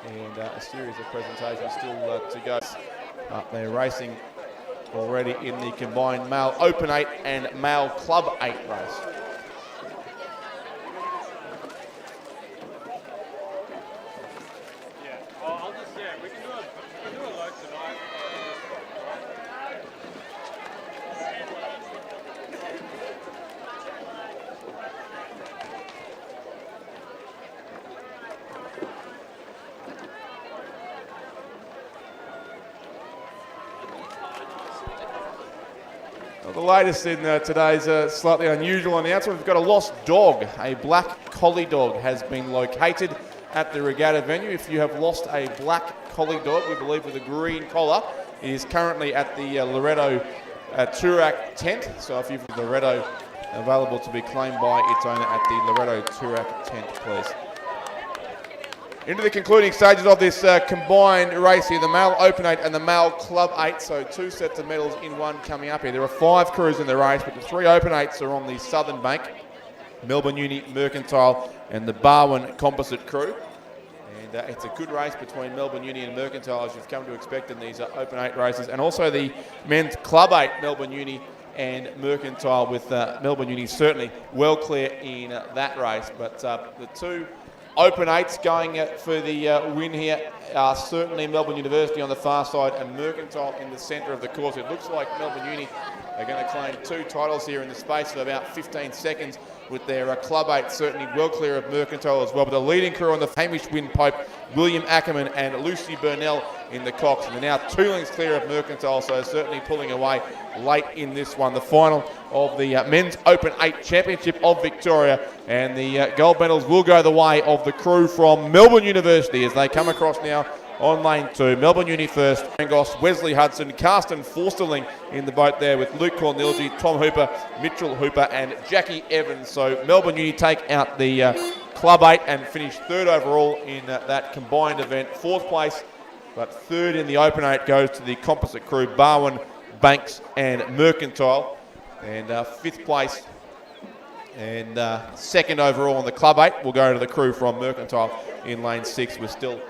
and a series of presentations still to go. They're racing already in the combined male Open 8 and male Club 8 race. The latest in today's slightly unusual announcement, we've got a lost dog. A black collie dog has been located at the Regatta venue. If you have lost a black collie dog, we believe with a green collar, it is currently at the Loretto Turak tent. So if you've Loretto available to be claimed by its owner at the Loretto Turak tent, please. Into the concluding stages of this combined race here, the male Open 8 and the male Club 8, so 2 sets of medals in one coming up here. There are 5 crews in the race, but the 3 Open 8s are on the southern bank, Melbourne Uni, Mercantile and the Barwon Composite crew. And it's a good race between Melbourne Uni and Mercantile, as you've come to expect in these Open 8 races, and also the men's Club 8, Melbourne Uni and Mercantile, with Melbourne Uni certainly well clear in that race. But the 2 Open 8s going for the win here are certainly Melbourne University on the far side and Mercantile in the centre of the course. It looks like Melbourne Uni are going to claim 2 titles here in the space of about 15 seconds, with their Club 8 certainly well clear of Mercantile as well. But the leading crew on the Hamish Wynn-Pope, William Ackerman and Lucy Burnell in the Cox. And they're now 2 lengths clear of Mercantile, so certainly pulling away late in this one. The final of the Men's Open 8 Championship of Victoria, and the gold medals will go the way of the crew from Melbourne University as they come across now on lane 2. Melbourne Uni first, Angos, Wesley Hudson, Karsten Forsterling in the boat there with Luke Cornilgi, Tom Hooper, Mitchell Hooper and Jackie Evans. So Melbourne Uni take out the Club 8 and finish 3rd overall in that combined event. 4th place, but 3rd in the Open 8 goes to the composite crew, Barwon, Banks and Mercantile. And 5th place and 2nd overall in the Club 8 will go to the crew from Mercantile in lane 6. We're still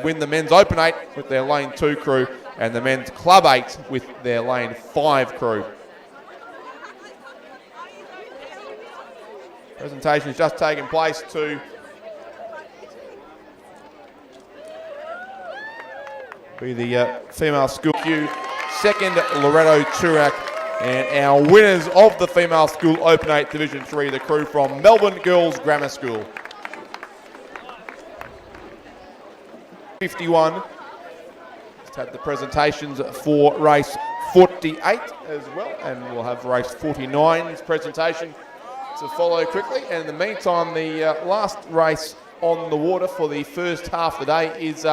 win the men's Open 8 with their lane 2 crew and the men's Club 8 with their lane 5 crew. Presentation has just taken place to be the female school Q, 2nd Loretto Turak, and our winners of the Female School Open 8 Division 3, the crew from Melbourne Girls Grammar School. 51. Just had the presentations for race 48 as well, and we'll have race 49's presentation to follow quickly. And in the meantime, the last race on the water for the first half of the day is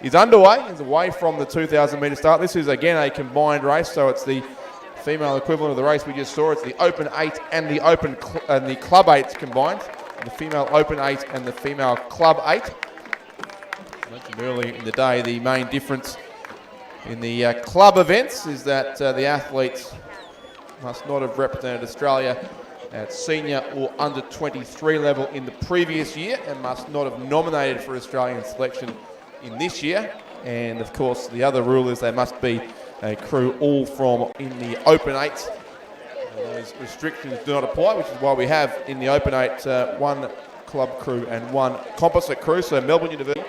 is underway. It's away from the 2,000 metre start. This is again a combined race, so it's the female equivalent of the race we just saw. It's the Open 8 and the the Club 8 combined. The female Open 8 and the female Club 8. I mentioned earlier in the day, the main difference in the club events is that the athletes must not have represented Australia at senior or under 23 level in the previous year and must not have nominated for Australian selection in this year. And of course, the other rule is they must be a crew all from in the Open 8. Those restrictions do not apply, which is why we have in the Open 8 one club crew and one composite crew. So Melbourne University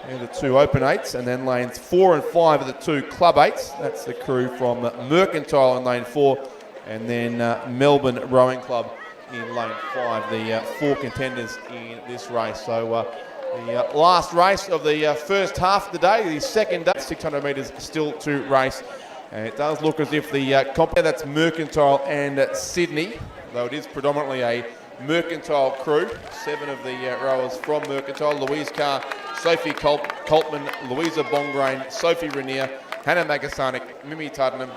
and the two Open 8s, and then lanes 4 and 5 are the two Club 8s. That's the crew from Mercantile in lane 4, and then Melbourne Rowing Club in lane 5, the 4 contenders in this race. So the last race of the first half of the day, the second day, 600 metres still to race. And it does look as if the that's Mercantile and Sydney, though it is predominantly a Mercantile crew. 7 of the rowers from Mercantile: Louise Carr, Sophie Coltman, Louisa Bongrain, Sophie Rainier, Hannah Magasanik, Mimi Tuddenham,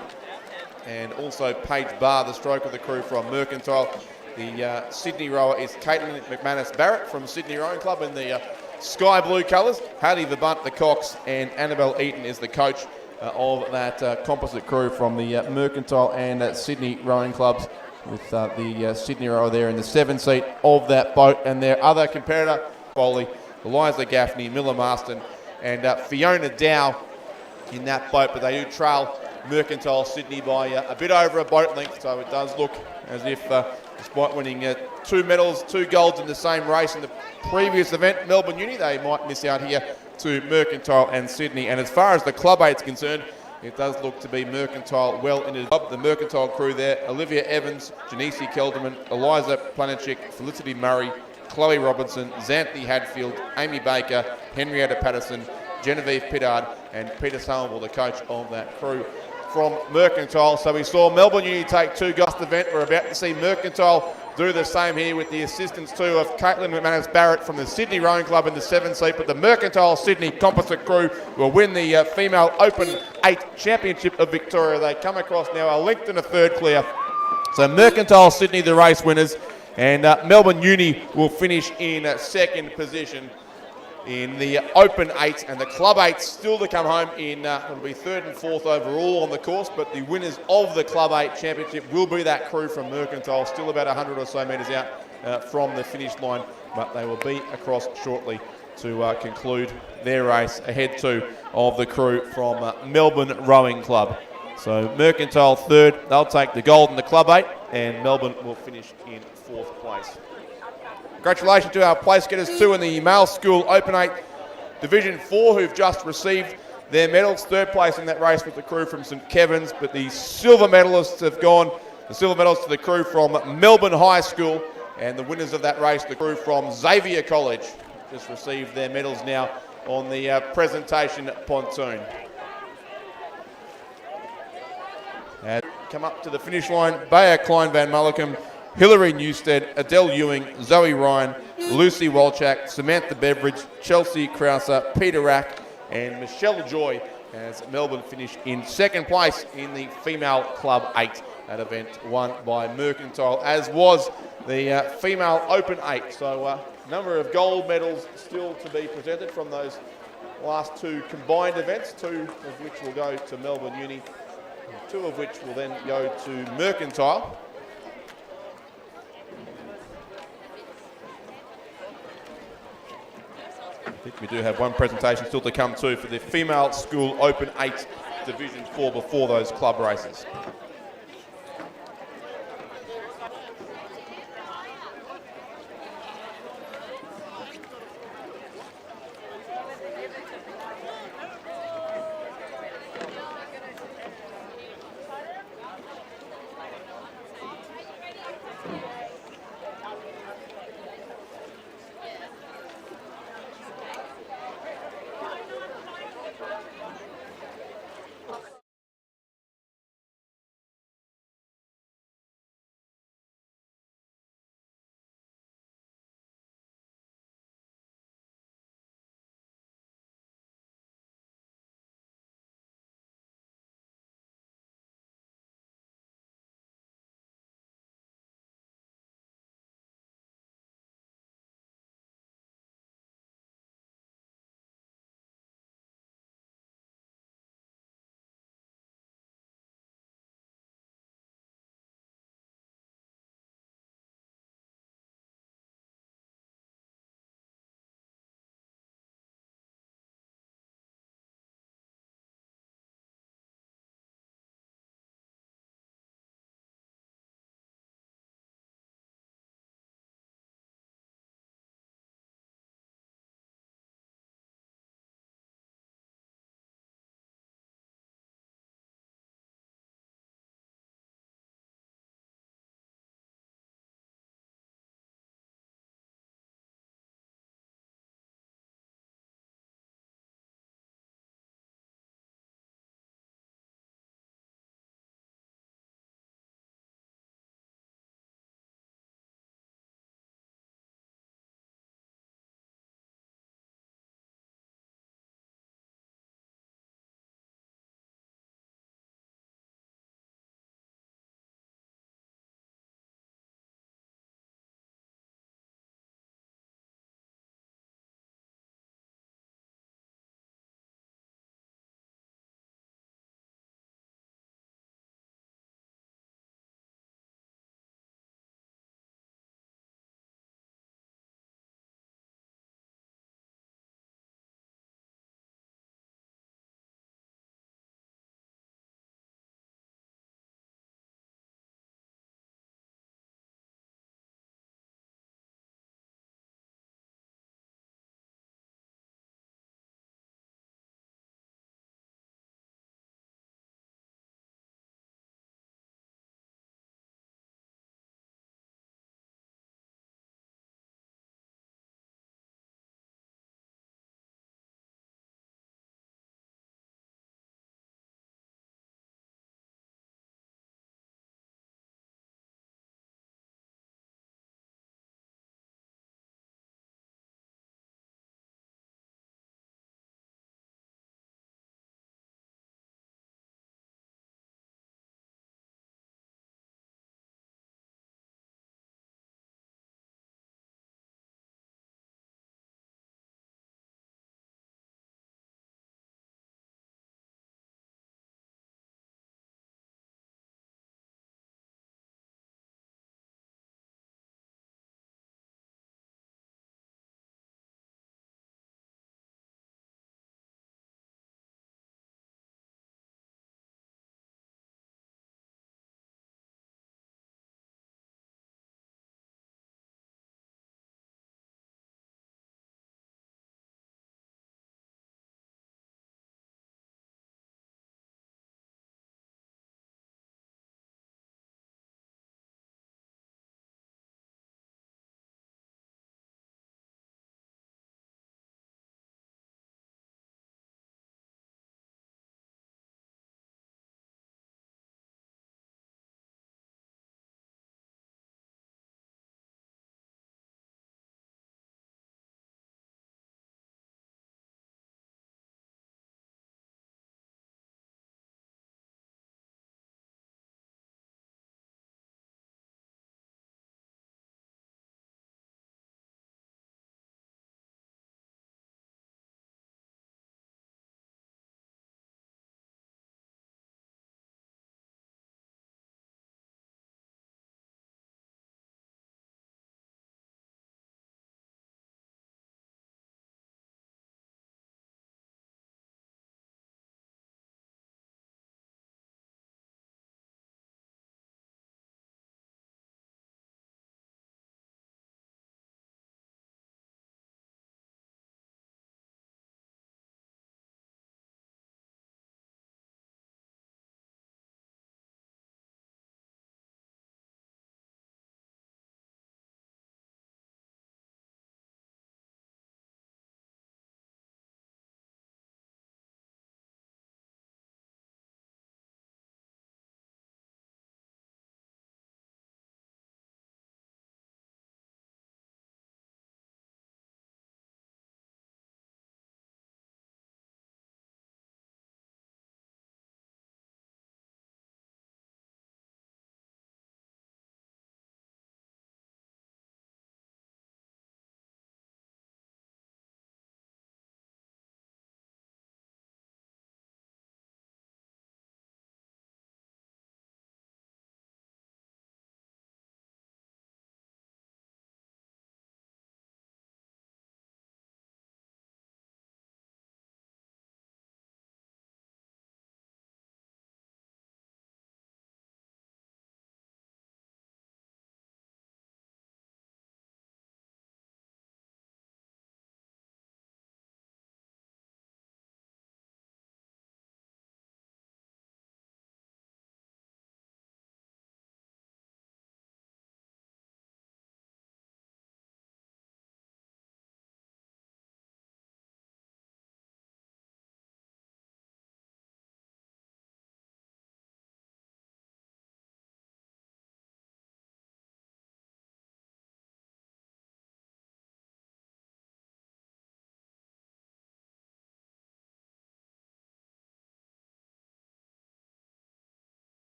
and also Paige Barr, the stroke of the crew from Mercantile. The Sydney rower is Caitlin McManus-Barrett from Sydney Rowing Club in the sky blue colours. Hattie Verbunt, the cox, and Annabelle Eaton is the coach of that composite crew from the Mercantile and Sydney Rowing Clubs, with the Sydney rower there in the 7 seat of that boat, and their other competitor, Foley, Eliza Gaffney, Miller Marston, and Fiona Dow in that boat, but they do trail Mercantile Sydney by a bit over a boat length, so it does look as if, despite winning 2 medals, 2 golds in the same race in the previous event, Melbourne Uni, they might miss out here to Mercantile and Sydney. And as far as the Club 8 is concerned, it does look to be Mercantile well into the Mercantile crew there: Olivia Evans, Janice Kelderman, Eliza Planachik, Felicity Murray, Chloe Robinson, Xanthi Hadfield, Amy Baker, Henrietta Patterson, Genevieve Pittard, and Peter Somerville, the coach of that crew from Mercantile. So we saw Melbourne Uni take 2 golds the event. We're about to see Mercantile do the same here with the assistance too of Caitlin McManus-Barrett from the Sydney Rowing Club in the 7 seat. But the Mercantile Sydney composite crew will win the female Open 8 Championship of Victoria. They come across now a length and a third clear. So Mercantile Sydney, the race winners, and Melbourne Uni will finish in 2nd position in the Open 8, and the Club 8 still to come home in, it'll be 3rd and 4th overall on the course, but the winners of the Club 8 Championship will be that crew from Mercantile, still about 100 or so metres out from the finish line, but they will be across shortly to conclude their race ahead too of the crew from Melbourne Rowing Club. So Mercantile 3rd, they'll take the gold in the Club 8, and Melbourne will finish in 4th place. Congratulations to our place getters too in the male school Open 8 Division 4 who've just received their medals. 3rd place in that race with the crew from St Kevin's, but the silver medalists have gone, the silver medals to the crew from Melbourne High School, and the winners of that race, the crew from Xavier College, just received their medals now on the presentation pontoon. And come up to the finish line, Bea Klein Van Mullicum, Hilary Newstead, Adele Ewing, Zoe Ryan, Lucy Wolchak, Samantha Beveridge, Chelsea Krauser, Peter Rack, and Michelle Joy, as Melbourne finished in 2nd place in the female Club 8. That event won by Mercantile, as was the female Open 8. So a number of gold medals still to be presented from those last 2 combined events, 2 of which will go to Melbourne Uni, 2 of which will then go to Mercantile. I think we do have one presentation still to come too for the female school Open 8 Division 4 before those club races.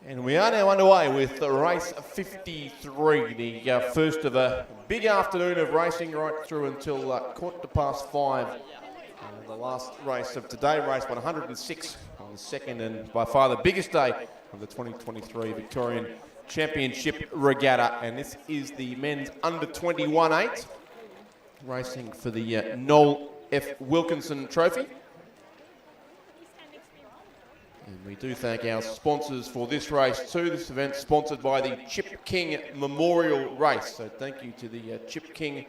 And we are now underway with race 53, the first of a big afternoon of racing right through until 5:15. The last race of today, race 106 on the second and by far the biggest day of the 2023 Victorian Championship Regatta. And this is the men's under 21-8, racing for the Noel F. Wilkinson Trophy. And we do thank our sponsors for this race too. This event sponsored by the Chip King Memorial Race. So thank you to the Chip King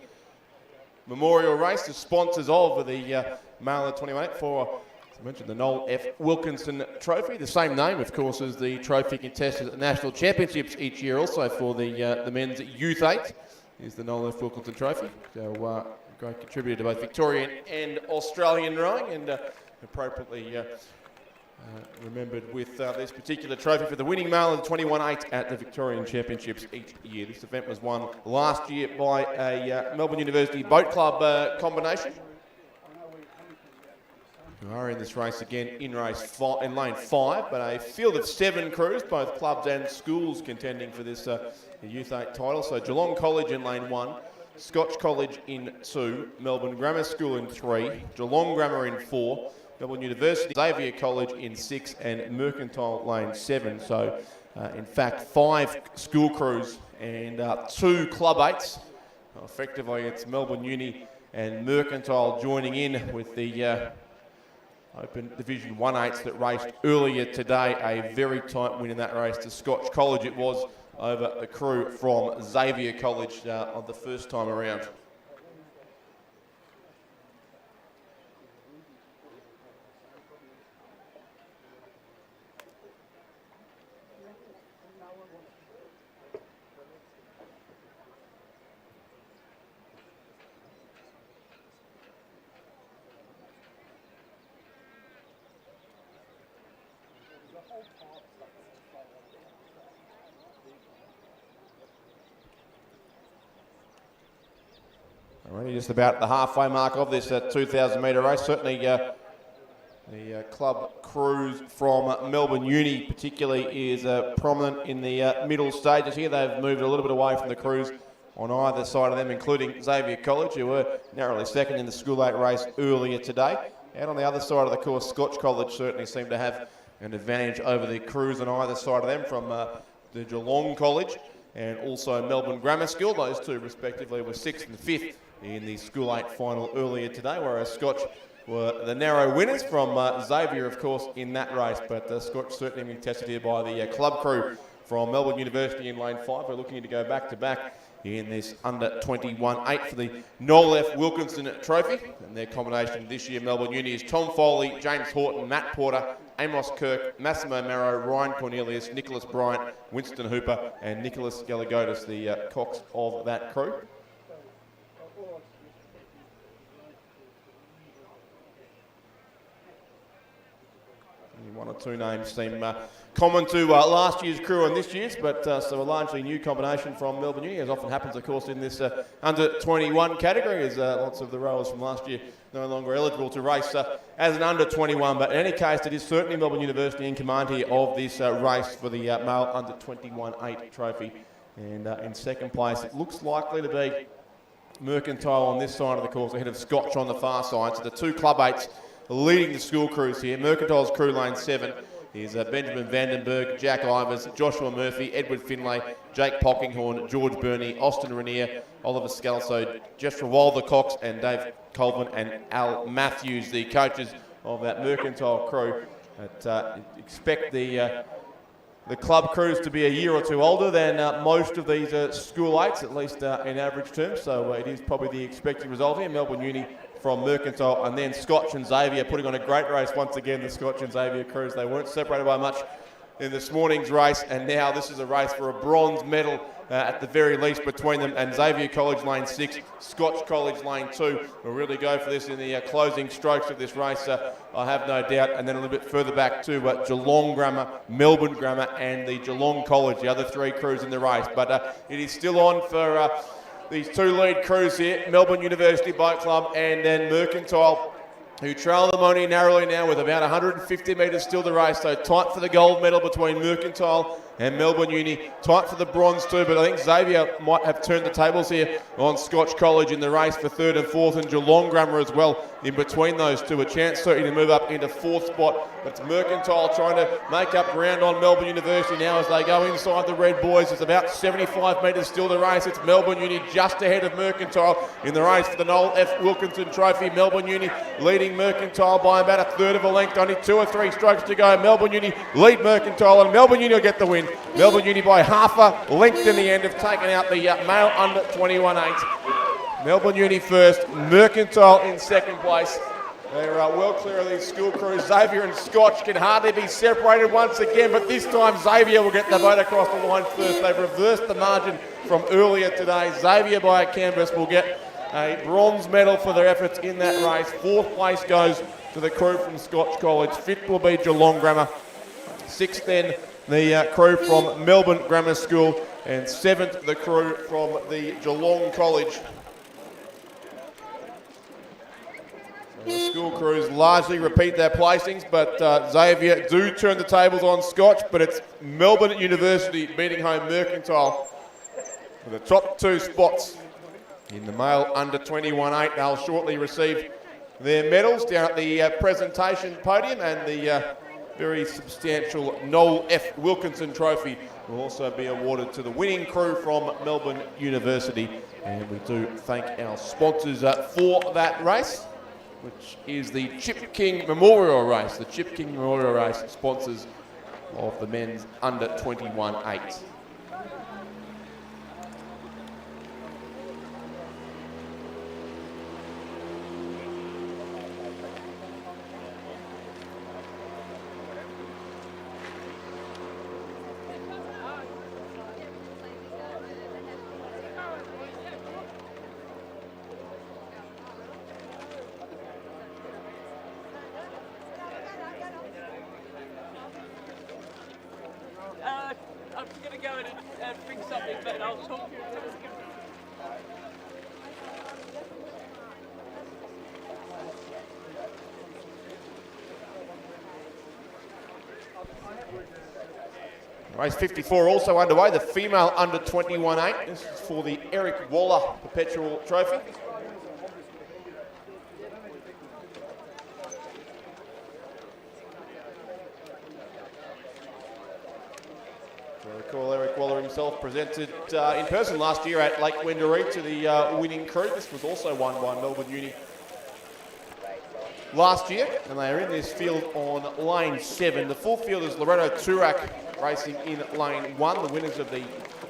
Memorial Race, the sponsors of the male under 21 for, as I mentioned, the Noel F. Wilkinson Trophy. The same name, of course, as the trophy contested at the National Championships each year. Also for the men's Youth 8 is the Noel F. Wilkinson Trophy. So great contributor to both Victorian and Australian rowing, and appropriately remembered with this particular trophy for the winning male in 21-8 at the Victorian Championships each year. This event was won last year by a Melbourne University Boat Club combination, who are in this race again in lane 5, but a field of 7 crews, both clubs and schools contending for this Youth 8 title. So Geelong College in lane 1, Scotch College in 2, Melbourne Grammar School in 3, Geelong Grammar in 4, Melbourne University, Xavier College in 6, and Mercantile lane 7. So, in fact, 5 school crews and 2 club 8s. Effectively, it's Melbourne Uni and Mercantile joining in with the Open Division 1-8s that raced earlier today. A very tight win in that race to Scotch College it was over the crew from Xavier College on the first time around. Already just about the halfway mark of this 2,000 metre race. Certainly the club crews from Melbourne Uni particularly is prominent in the middle stages here. They've moved a little bit away from the crews on either side of them, including Xavier College, who were narrowly second in the School 8 race earlier today. And on the other side of the course, Scotch College certainly seemed to have an advantage over the crews on either side of them from the Geelong College and also Melbourne Grammar School. Those two respectively were 6th and 5th in the School 8 final earlier today, whereas Scotch were the narrow winners from Xavier, of course, in that race. But Scotch certainly been tested here by the club crew from Melbourne University in lane 5. We're looking to go back-to-back in this under 21-8 for the Noel F. Wilkinson Trophy. And their combination this year, Melbourne Uni, is Tom Foley, James Horton, Matt Porter, Amos Kirk, Massimo Marrow, Ryan Cornelius, Nicholas Bryant, Winston Hooper, and Nicholas Galagotis, the cocks of that crew. One or two names seem common to last year's crew and this year's, but so a largely new combination from Melbourne Uni, as often happens, of course, in this under 21 category, as lots of the rowers from last year no longer eligible to race as an under 21. But in any case, it is certainly Melbourne University in command here of this race for the male under 21-8 trophy. And in second place, it looks likely to be Mercantile on this side of the course, ahead of Scotch on the far side. So the 2 club 8s leading the school crews here. Mercantile's crew lane 7 is Benjamin Vandenberg, Jack Ivers, Joshua Murphy, Edward Finlay, Jake Pockinghorn, George Burney, Austin Rainier, Oliver Scalzo, Joshua Walder-Cox, and Dave Colvin and Al Matthews, the coaches of that Mercantile crew. But, expect the club crews to be a year or two older than most of these school 8s, at least in average terms. So it is probably the expected result here. Melbourne Uni from Mercantile, and then Scotch and Xavier putting on a great race once again. The Scotch and Xavier crews, they weren't separated by much in this morning's race, and now this is a race for a bronze medal at the very least between them. And Xavier College lane 6, Scotch College lane 2 will really go for this in the closing strokes of this race, I have no doubt. And then a little bit further back to Geelong Grammar, Melbourne Grammar, and the Geelong College, the other 3 crews in the race. But it is still on for these two lead crews here, Melbourne University Bike Club and then Mercantile, who trail them only narrowly now with about 150 metres still to race. So tight for the gold medal between Mercantile and Melbourne Uni. Tight for the bronze too, but I think Xavier might have turned the tables here on Scotch College in the race for third and fourth, and Geelong Grammar as well in between those two. A chance certainly to move up into fourth spot, but it's Mercantile trying to make up ground on Melbourne University now as they go inside the red boys. It's about 75 metres still to race. It's Melbourne Uni just ahead of Mercantile in the race for the Noel F. Wilkinson Trophy. Melbourne Uni leading Mercantile by about a third of a length. Only 2 or 3 strokes to go. Melbourne Uni lead Mercantile, and Melbourne Uni will get the win. Melbourne Uni by half a length in the end have taken out the male under 21-8. Melbourne Uni first, Mercantile in second place. They're well clear of these school crews. Xavier and Scotch can hardly be separated once again, but this time Xavier will get the vote across the line first. They've reversed the margin from earlier today. Xavier by a canvas will get a bronze medal for their efforts in that race. Fourth place goes to the crew from Scotch College. Fifth will be Geelong Grammar. Sixth then the crew from Melbourne Grammar School, and seventh the crew from the Geelong College. So the school crews largely repeat their placings, but Xavier do turn the tables on Scotch, but it's Melbourne University beating home Mercantile for the top 2 spots in the male under 21-8. They'll shortly receive their medals down at the presentation podium, and the very substantial Noel F. Wilkinson Trophy will also be awarded to the winning crew from Melbourne University. And we do thank our sponsors for that race, which is the Chip King Memorial Race. The Chip King Memorial Race sponsors of the men's under 21-8. I'm going to go in and bring something, but I'll talk to you. Race 54 also underway, the female under 21-8. This is for the Eric Waller Perpetual Trophy. I recall Eric Waller himself presented in person last year at Lake Wendouree to the winning crew. This was also won by Melbourne Uni last year, and they are in this field on lane 7. The full field is Loretto Turak racing in lane 1, the winners of the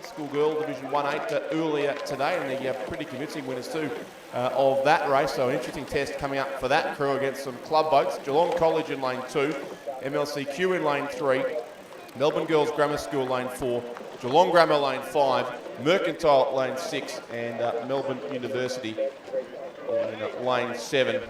schoolgirl Division 1-8 earlier today, and the pretty convincing winners too of that race. So an interesting test coming up for that crew against some club boats. Geelong College in lane 2, MLCQ in lane 3, Melbourne Girls Grammar School lane 4, Geelong Grammar lane 5, Mercantile lane 6, and Melbourne University in lane 7.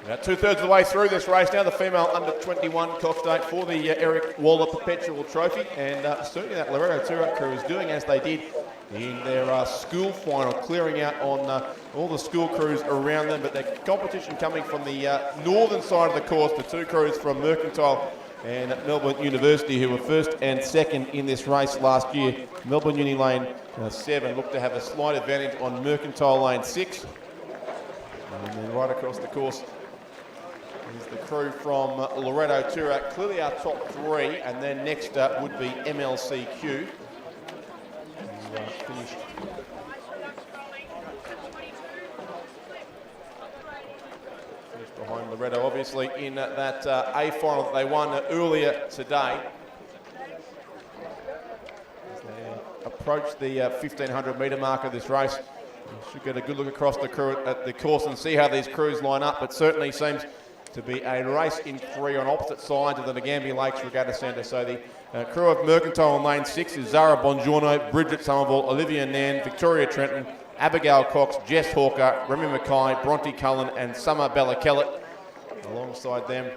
About 2/3 of the way through this race now, the female under 21 cox date for the Eric Waller Perpetual Trophy, and certainly that Loretto Turak crew is doing as they did in their school final, clearing out on all the school crews around them, but the competition coming from the northern side of the course, the two crews from Mercantile and Melbourne University, who were first and second in this race last year. Melbourne Uni lane 7 looked to have a slight advantage on Mercantile lane 6, and then right across the course is the crew from Loretto Turak, clearly our top 3, and then next up would be MLCQ, who finished behind Loretto, obviously, in that A final that they won earlier today. As they approach the 1500 metre mark of this race, we should get a good look across the course and see how these crews line up. But certainly seems to be a race in 3 on opposite sides of the Nagambie Lakes Regatta Centre. So the crew of Mercantile in lane 6 is Zara Bongiorno, Bridget Somerville, Olivia Nan, Victoria Trenton, Abigail Cox, Jess Hawker, Remy Mackay, Bronte Cullen and Summer Bella Kellett. Alongside them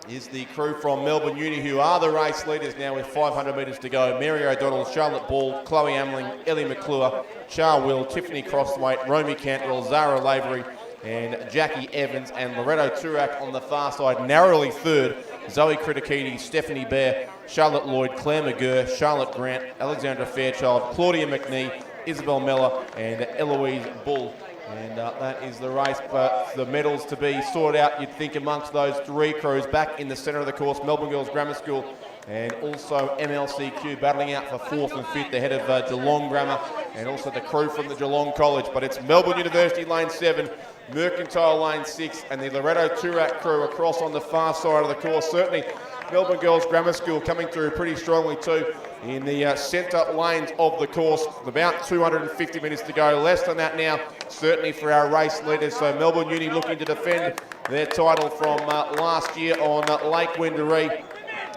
is the crew from Melbourne Uni, who are the race leaders now with 500 metres to go. Mary O'Donnell, Charlotte Ball, Chloe Amling, Ellie McClure, Char Will, Tiffany Crossthwaite, Romy Cantwell, Zara Lavery and Jackie Evans, and Loretto Turak on the far side, narrowly third. Zoe Kritikidi, Stephanie Bear, Charlotte Lloyd, Claire McGurr, Charlotte Grant, Alexandra Fairchild, Claudia McNee, Isabel Meller and Eloise Bull. And that is the race, but the medals to be sorted out, you'd think, amongst those 3 crews. Back in the centre of the course, Melbourne Girls Grammar School and also MLCQ battling out for 4th and 5th ahead of Geelong Grammar and also the crew from the Geelong College. But it's Melbourne University lane 7, Mercantile lane 6 and the Loretto Turak crew across on the far side of the course. Certainly Melbourne Girls Grammar School coming through pretty strongly too in the centre lanes of the course. About 250 metres to go, less than that now, certainly for our race leaders. So Melbourne Uni looking to defend their title from last year on Lake Wendouree.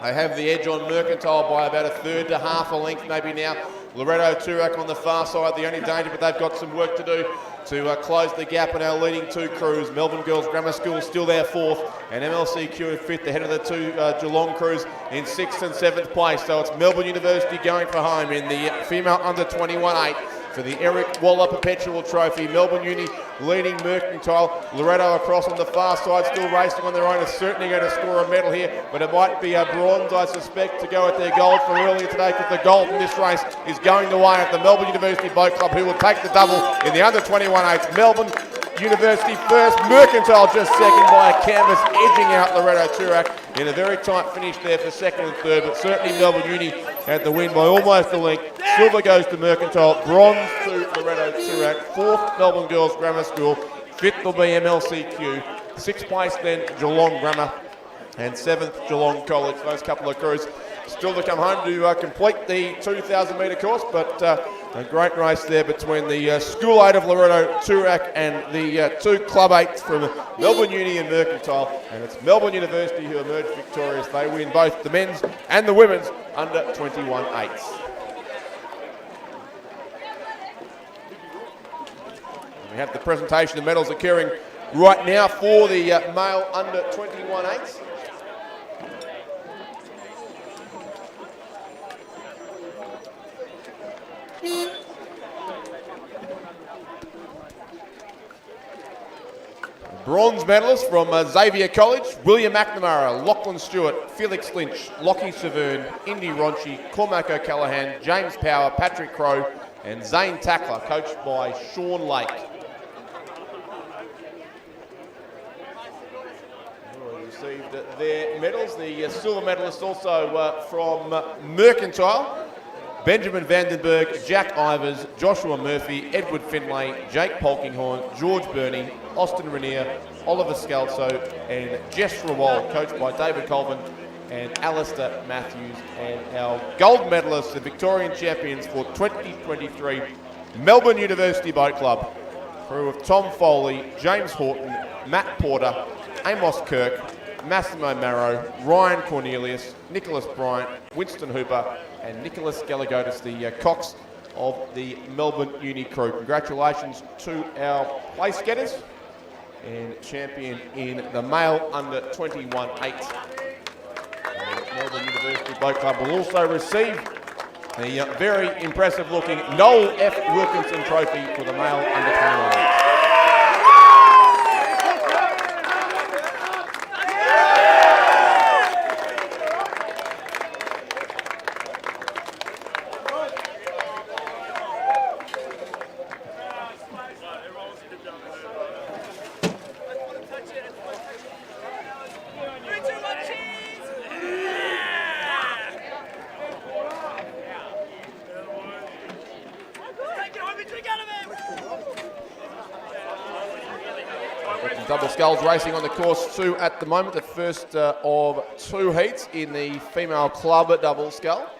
They have the edge on Mercantile by about a third to half a length maybe now. Loretto Turak on the far side, the only danger, but they've got some work to do to close the gap in our leading 2 crews. Melbourne Girls Grammar School still there 4th and MLCQ in 5th ahead of the 2 Geelong crews in 6th and 7th place. So it's Melbourne University going for home in the female under 21-8 for the Eric Waller Perpetual Trophy. Melbourne Uni leading Mercantile. Loretto across on the far side, still racing on their own, is certainly going to score a medal here, but it might be a bronze, I suspect, to go at their gold from earlier today, because the gold in this race is going the way of the Melbourne University Boat Club, who will take the double in the under 21-8. Melbourne University first, Mercantile just second by a canvas, edging out Loretto Turak in a very tight finish there for 2nd and 3rd, but certainly Melbourne Uni had the win by almost a length. Silver goes to Mercantile, bronze to Loretto Turak, 4th Melbourne Girls Grammar School, 5th will be MLCQ, 6th place then Geelong Grammar, and 7th Geelong College. Those couple of crews still to come home to complete the 2,000 metre course, but a great race there between the School 8 of Loretto Turak and the 2 Club 8s from Melbourne Uni and Mercantile, and it's Melbourne University who emerged victorious. They win both the men's and the women's under 21-8s. We have the presentation of medals occurring right now for the male under 21-8s. Bronze medalists from Xavier College, William McNamara, Lachlan Stewart, Felix Lynch, Lockie Severn, Indy Ronchi, Cormac O'Callaghan, James Power, Patrick Crow and Zane Tackler, coached by Sean Lake. Received their medals. The silver medalists also from Mercantile, Benjamin Vandenberg, Jack Ivers, Joshua Murphy, Edward Finlay, Jake Polkinghorn, George Burney, Austin Rainier, Oliver Scalzo and Jess Rawol, coached by David Colvin and Alistair Matthews. And our gold medalists, the Victorian champions for 2023, Melbourne University Boat Club, crew of Tom Foley, James Horton, Matt Porter, Amos Kirk, Massimo Marrow, Ryan Cornelius, Nicholas Bryant, Winston Hooper and Nicholas Galagotis, the Cox of the Melbourne Uni crew. Congratulations to our place getters and champion in the male under 21-8. Melbourne University Boat Club will also receive the very impressive looking Noel F. Wilkinson Trophy for the male under 21-8. Double sculls racing on the course too at the moment, the first of 2 heats in the female club double scull.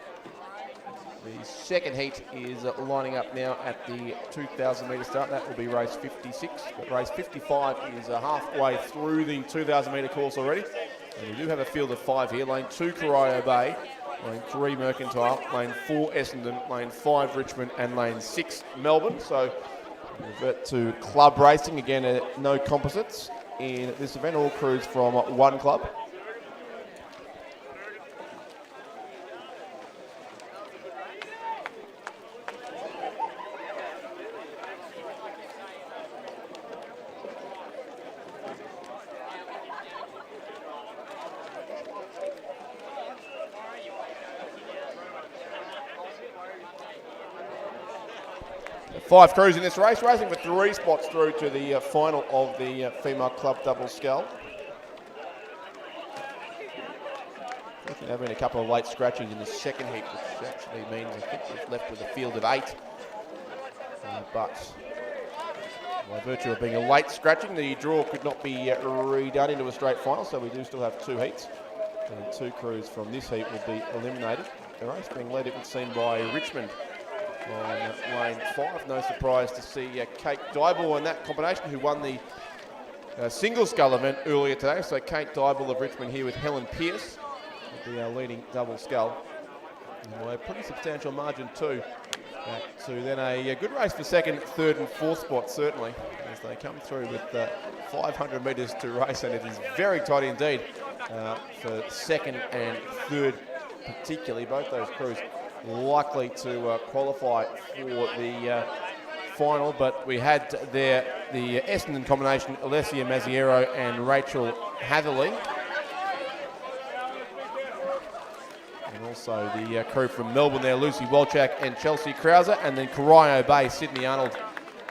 The second heat is lining up now at the 2,000 metre start. That will be race 56. But race 55 is halfway through the 2,000 metre course already. And we do have a field of 5 here. Lane 2, Corio Bay. Lane 3, Mercantile. Lane 4, Essendon. Lane 5, Richmond. And lane 6, Melbourne. So we revert to club racing. Again, no composites in this event. All crews from one club. Five crews in this race, racing for 3 spots through to the final of the female club double scull. There have been a couple of late scratchings in the second heat, which actually means I think we're left with a field of 8. But by virtue of being a late scratching, the draw could not be redone into a straight final, so we do still have 2 heats. And 2 crews from this heat will be eliminated. The race being led, it would seem, by Richmond on lane 5. No surprise to see Kate Dybel in that combination, who won the single scull event earlier today. So Kate Dybel of Richmond here with Helen Pearce, the leading double scull. And by a pretty substantial margin too. To then a good race for second, third and fourth spot, certainly, as they come through with 500 metres to race, and it is very tight indeed for second and third particularly. Both those crews likely to qualify for the final, but we had there the Essendon combination, Alessia Mazziero and Rachel Hatherley. And also the crew from Melbourne there, Lucy Wolchak and Chelsea Krauser, and then Corio Bay, Sydney Arnold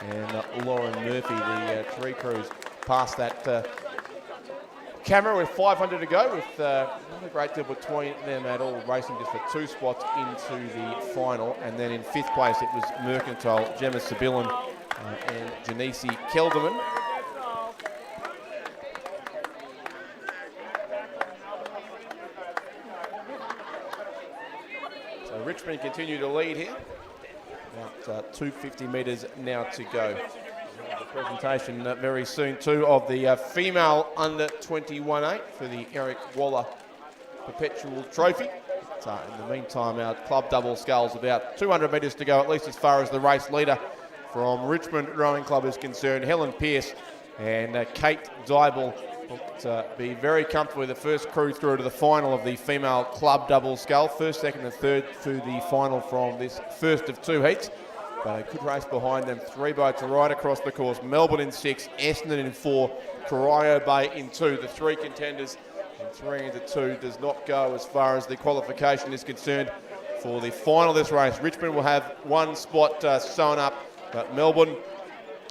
and Lauren Murphy, the 3 crews past that camera with 500 to go, with not a great deal between them at all, racing just for 2 spots into the final. And then in 5th place it was Mercantile, Gemma Sibyllin and Janice Kelderman. So Richmond continue to lead here. About 250 metres now to go. The presentation very soon too of the female under 21-8 for the Eric Waller Perpetual Trophy. In the meantime, our club double sculls about 200 metres to go, at least as far as the race leader from Richmond Rowing Club is concerned. Helen Pearce and Kate Dybel will be very comfortable with the first crew through to the final of the female club double scull. First, second and third through the final from this first of 2 heats. But a good race behind them. 3 boats right across the course. Melbourne in 6, Essendon in 4, Corio Bay in 2. The 3 contenders, and 3 into 2 does not go as far as the qualification is concerned for the final of this race. Richmond will have 1 spot sewn up, but Melbourne,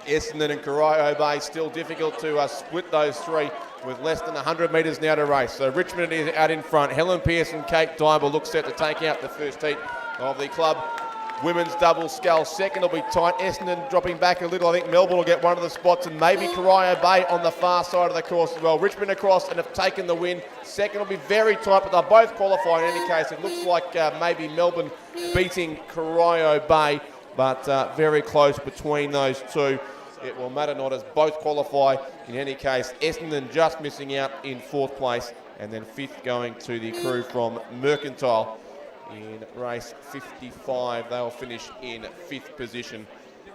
Essendon and Corio Bay still difficult to split those 3 with less than 100 metres now to race. So Richmond is out in front. Helen Pearce and Kate Dybel look set to take out the first heat of the club women's double scull. Second will be tight. Essendon dropping back a little. I think Melbourne will get one of the spots, and maybe Corio Bay on the far side of the course as well. Richmond across and have taken the win. Second will be very tight, but they'll both qualify in any case. It looks like maybe Melbourne beating Corio Bay, but very close between those 2. It will matter not as both qualify in any case. Essendon just missing out in 4th place, and then 5th going to the crew from Mercantile. In race 55, they'll finish in 5th position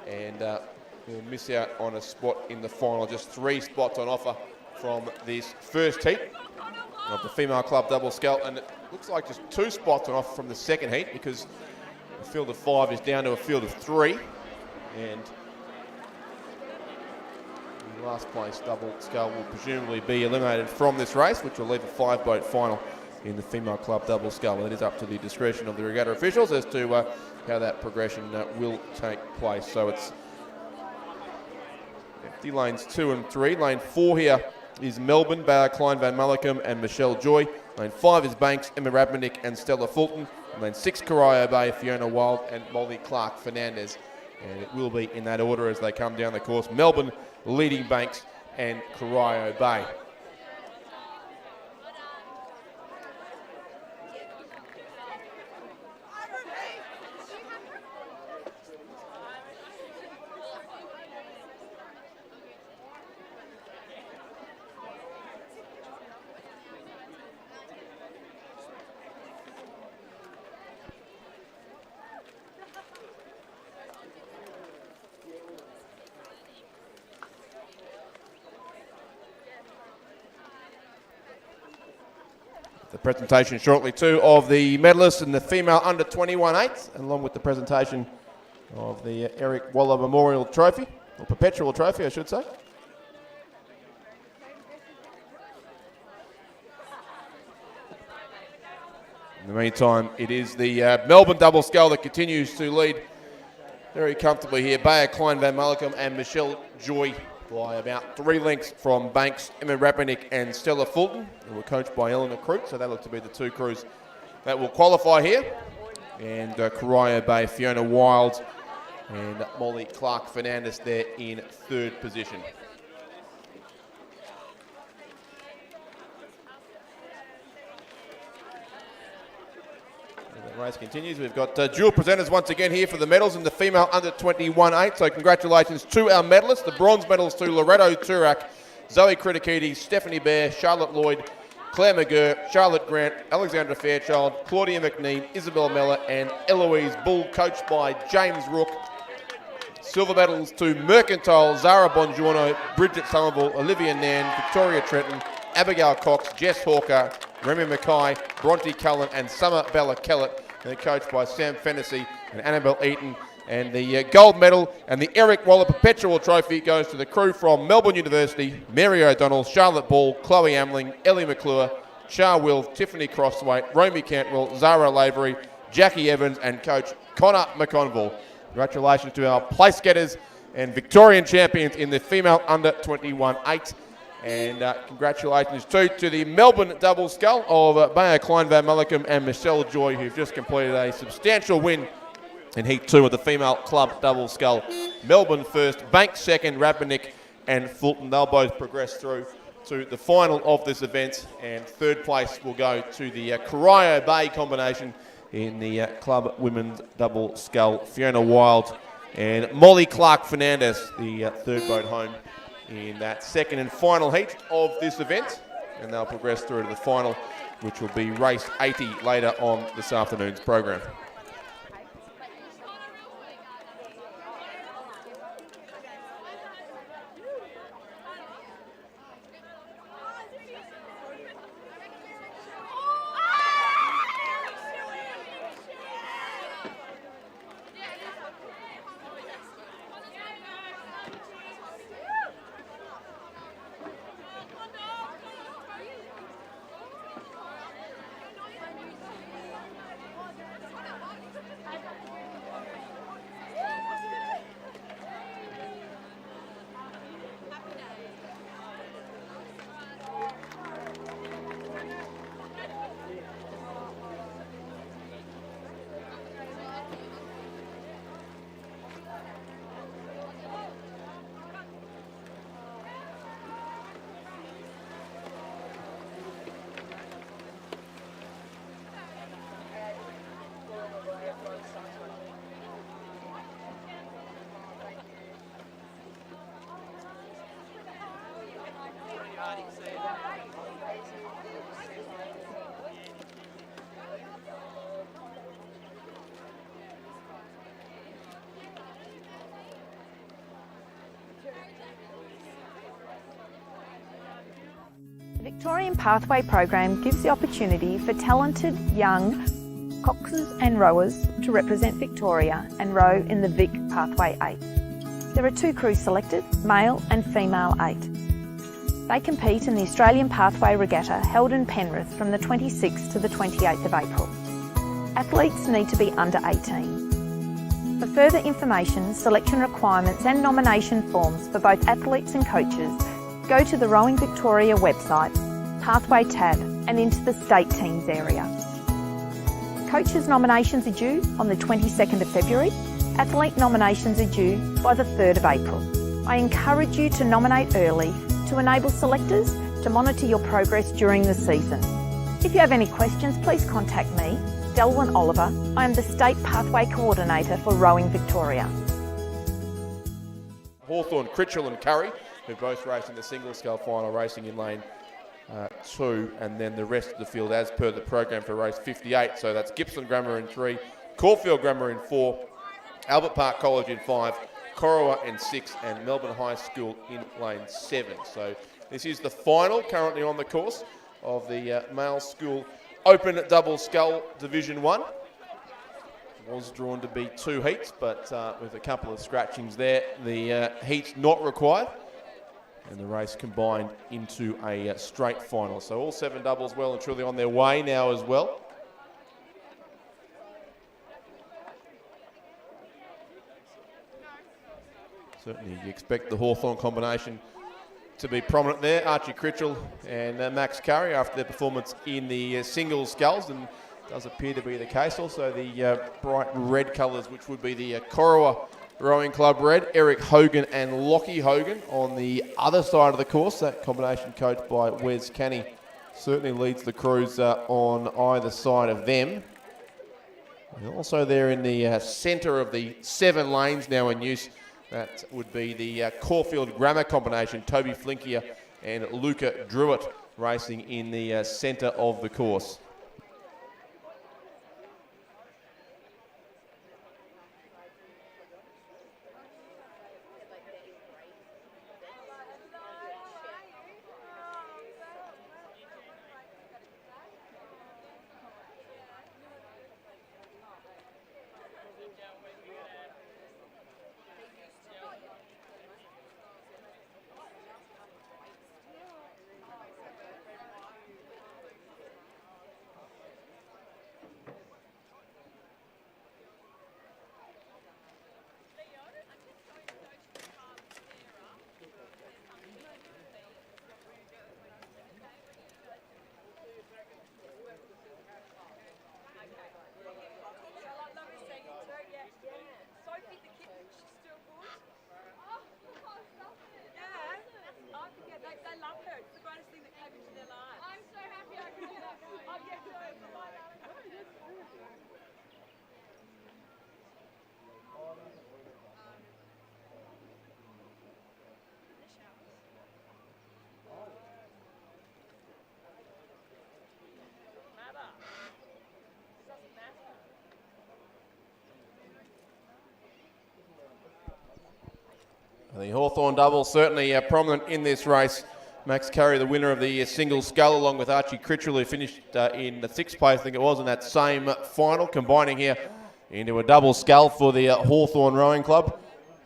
and will miss out on a spot in the final. Just 3 spots on offer from this first heat of the female club double scull, and it looks like just 2 spots on offer from the second heat, because the field of 5 is down to a field of 3, and the last place double scull will presumably be eliminated from this race, which will leave a 5-boat final in the female club double scull. And it is up to the discretion of the regatta officials as to how that progression will take place. So it's empty lanes 2 and 3. Lane 4 here is Melbourne, Bayer Klein Van Mullicum and Michelle Joy. Lane 5 is Banks, Emma Radmanik and Stella Fulton. And lane 6, Corio Bay, Fiona Wild and Molly Clark Fernandez. And it will be in that order as they come down the course. Melbourne leading Banks and Corio Bay. The presentation shortly too of the medalists in the female under 21 8s, along with the presentation of the Eric Waller Memorial Trophy, or Perpetual Trophy I should say. In the meantime, it is the Melbourne double scull that continues to lead very comfortably here. Bea Klein Van Malcolm and Michelle Joy by about 3 lengths from Banks, Emma Rapinick and Stella Fulton, who were coached by Eleanor Crute. So that looks to be the 2 crews that will qualify here. And Corio Bay, Fiona Wild and Molly Clark-Fernandez there in 3rd position. The race continues. We've got dual presenters once again here for the medals in the female under 21 8. So congratulations to our medalists. The bronze medals to Loretto Turak, Zoe Kritikidi, Stephanie Bear, Charlotte Lloyd, Claire McGurr, Charlotte Grant, Alexandra Fairchild, Claudia McNean, Isabel Mellor and Eloise Bull, coached by James Rook. Silver medals to Mercantile, Zara Bongiorno, Bridget Somerville, Olivia Nan, Victoria Trenton, Abigail Cox, Jess Hawker, Remy Mackay, Bronte Cullen and Summer Bella Kellett. They're coached by Sam Fennessy and Annabelle Eaton. And the gold medal and the Eric Waller Perpetual Trophy goes to the crew from Melbourne University, Mary O'Donnell, Charlotte Ball, Chloe Amling, Ellie McClure, Char Will, Tiffany Crosswaite, Romy Cantwell, Zara Lavery, Jackie Evans and coach Connor McConville. Congratulations to our place getters and Victorian champions in the female under 21 8. And congratulations too to the Melbourne double scull of Bea Klein Van Malcolm and Michelle Joy, who've just completed a substantial win in Heat 2 of the female club double scull. Melbourne first, Banks second, Rapinick and Fulton. They'll both progress through to the final of this event, and 3rd place will go to the Corio Bay combination in the club women's double scull. Fiona Wild and Molly Clark-Fernandez, the 3rd boat home in that 2nd and final heat of this event, and they'll progress through to the final, which will be race 80 later on this afternoon's program. The Victorian Pathway program gives the opportunity for talented young coxers and rowers to represent Victoria and row in the Vic Pathway 8. There are 2 crews selected, male and female 8. They compete in the Australian Pathway Regatta held in Penrith from the 26th to the 28th of April. Athletes need to be under 18. For further information, selection requirements and nomination forms for both athletes and coaches, go to the Rowing Victoria website, Pathway tab and into the State Teams area. Coaches nominations are due on the 22nd of February. Athlete nominations are due by the 3rd of April. I encourage you to nominate early to enable selectors to monitor your progress during the season. If you have any questions, please contact me, Delwyn Oliver. I am the State Pathway Coordinator for Rowing Victoria. Hawthorn, Critchell and Curry, who both raced in the single scull final, racing in lane 2, and then the rest of the field as per the program for race 58. So that's Gippsland Grammar in 3, Caulfield Grammar in 4, Albert Park College in 5, Corowa in 6, and Melbourne High School in lane 7. So this is the final currently on the course of the male school open double scull Division 1. Was drawn to be 2 heats, but with a couple of scratchings there, the heats not required. And the race combined into a straight final. So all 7 doubles well and truly on their way now as well. Certainly you expect the Hawthorn combination to be prominent there. Archie Critchell and Max Curry after their performance in the singles sculls, and does appear to be the case. Also the bright red colours, which would be the Corowa Rowing Club red. Eric Hogan and Lockie Hogan on the other side of the course. That combination coached by Wes Canny certainly leads the crews on either side of them. And also there in the centre of the 7 lanes now in use, that would be the Caulfield Grammar combination. Toby Flinkier and Luca Druitt racing in the centre of the course. The Hawthorn double certainly prominent in this race. Max Curry, the winner of the single scull, along with Archie Critchell, who finished in the 6th place, I think it was, in that same final, combining here into a double scull for the Hawthorn Rowing Club.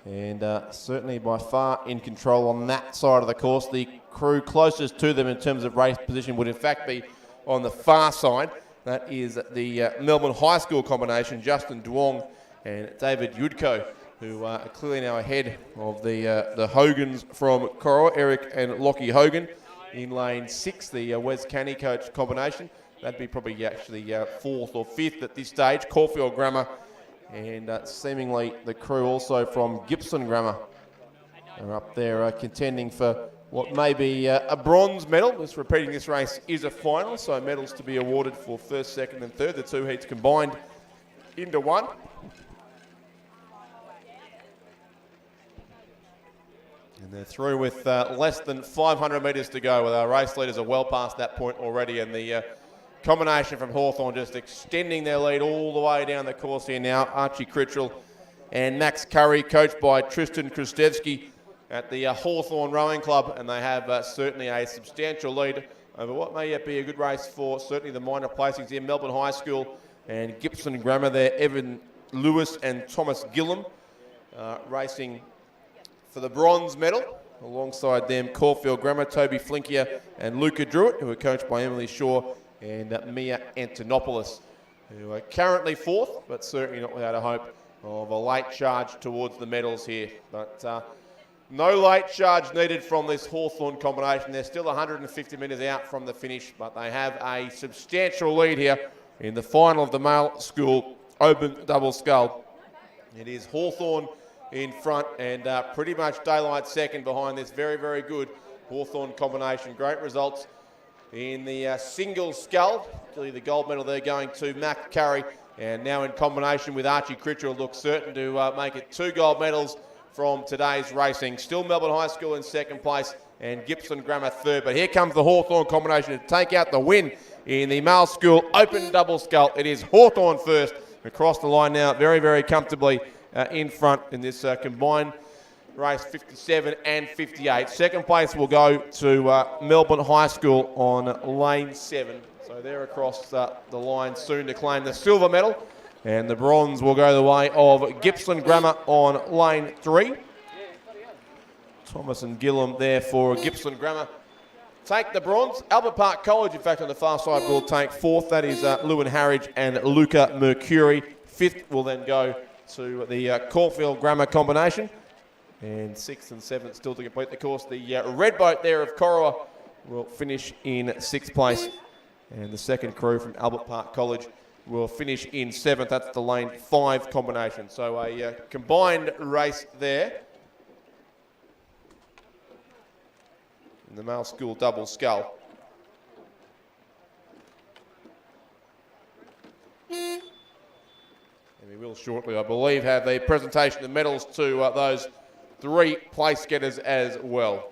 And certainly by far in control on that side of the course. The crew closest to them in terms of race position would in fact be on the far side. That is the Melbourne High School combination, Justin Duong and David Yudko, who are clearly now ahead of the Hogans from Corowa, Eric and Lockie Hogan. In lane 6, the Wes Canny coach combination. That'd be probably actually 4th or 5th at this stage. Caulfield Grammar and seemingly the crew also from Gibson Grammar are up there contending for what may be a bronze medal. Just repeating, this race is a final, so medals to be awarded for 1st, 2nd and 3rd. The 2 heats combined into 1. And they're through with less than 500 metres to go, with our race leaders are well past that point already, and the combination from Hawthorn just extending their lead all the way down the course here now. Archie Critchell and Max Curry, coached by Tristan Krustevsky at the Hawthorn Rowing Club, and they have certainly a substantial lead over what may yet be a good race for certainly the minor placings here. Melbourne High School and Gibson Grammar there, Evan Lewis and Thomas Gillum racing for the bronze medal. Alongside them, Caulfield Grammar, Toby Flinkier and Luca Druitt, who are coached by Emily Shaw and Mia Antonopoulos, who are currently 4th, but certainly not without a hope of a late charge towards the medals here. But no late charge needed from this Hawthorn combination. They're still 150 metres out from the finish, but they have a substantial lead here in the final of the male school open double scull. It is Hawthorn in front and pretty much daylight second behind this very, very good Hawthorn combination. Great results in the single scull. Clearly the gold medal there going to Mac Curry, and now in combination with Archie Critchell, looks certain to make it 2 gold medals from today's racing. Still Melbourne High School in 2nd place and Gibson Grammar 3rd, but here comes the Hawthorn combination to take out the win in the male school open double scull. It is Hawthorn first, across the line now very, very comfortably in front in this combined race 57 and 58. Second place will go to Melbourne High School on lane 7. So they're across the line soon to claim the silver medal. And the bronze will go the way of Gippsland Grammar on lane 3. Thomas and Gillum there for Gippsland Grammar. Take the bronze. Albert Park College, in fact, on the far side will take 4th. That is Lewin Harridge and Luca Mercuri. 5th will then go to the Caulfield Grammar combination. And 6th and 7th still to complete the course. The red boat there of Corowa will finish in 6th place. And the second crew from Albert Park College will finish in 7th. That's the lane 5 combination. So a combined race there. In the male school double scull. And we will shortly, I believe, have the presentation of medals to those 3 place getters as well.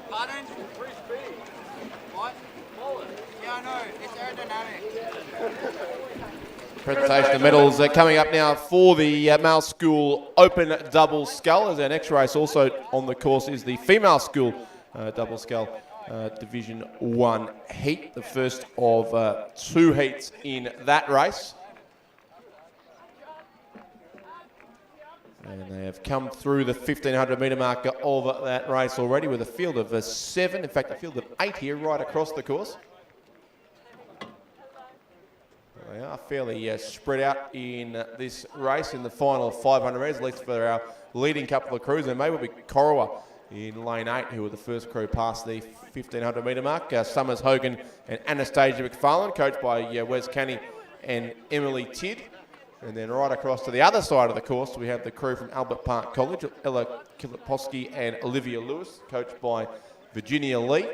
Pardon? Free speed. What? Yeah, I know. It's aerodynamic. Presentation of medals coming up now for the male school open double scull. As our next race also on the course is the female school double scull Division 1 heat. The first of 2 heats in that race. And they have come through the 1,500 metre marker of that race already with a field of 7, in fact a field of 8 here right across the course. They are fairly spread out in this race in the final 500 metres, at least for our leading couple of crews. And maybe will be Corowa in lane 8, who were the first crew past the 1,500 metre mark. Summers Hogan and Anastasia McFarlane, coached by Wes Canny and Emily Tidd. And then right across to the other side of the course, we have the crew from Albert Park College, Ella Kiliposki and Olivia Lewis, coached by Virginia Lee.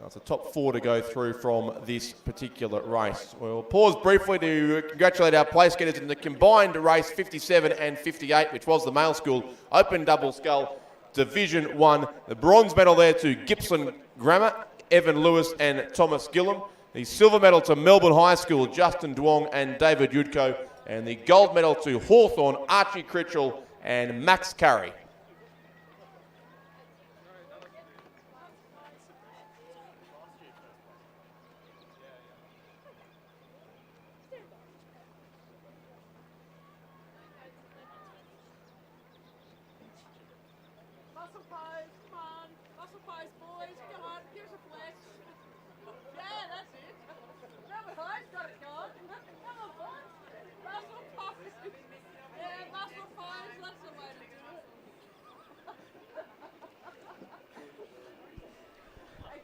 That's the top 4 to go through from this particular race. We'll pause briefly to congratulate our place getters in the combined race 57 and 58, which was the male school open double scull Division 1. The bronze medal there to Gippsland Grammar, Evan Lewis and Thomas Gillum. The silver medal to Melbourne High School, Justin Duong and David Yudko. And the gold medal to Hawthorn, Archie Critchell and Max Curry. Muscle pose, come on. Muscle pose, boys. Come on, give us a flex. Yeah, that's it. Remember, Hyde's got it going. Come on, boys. Muscle pose. Yeah, muscle pose. That's the way to do it.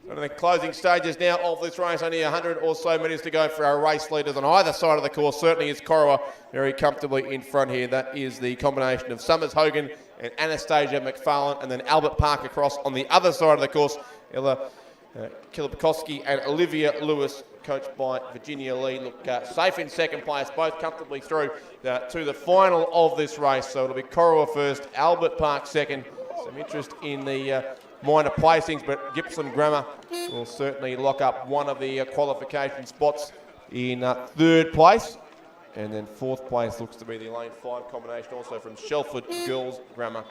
So in the closing stages now of this race, only 100 or so metres to go for our race leaders on either side of the course. Certainly is Corowa very comfortably in front here. That is the combination of Summers Hogan and Anastasia McFarlane, and then Albert Park across on the other side of the course. Ella Kilipkowski and Olivia Lewis, coached by Virginia Lee, look safe in second place, both comfortably through to the final of this race. So it'll be Corowa first, Albert Park second. Some interest in the minor placings, but Gippsland Grammar will certainly lock up one of the qualification spots in third place. And then fourth place looks to be the lane 5 combination, also from Shelford Girls Grammar.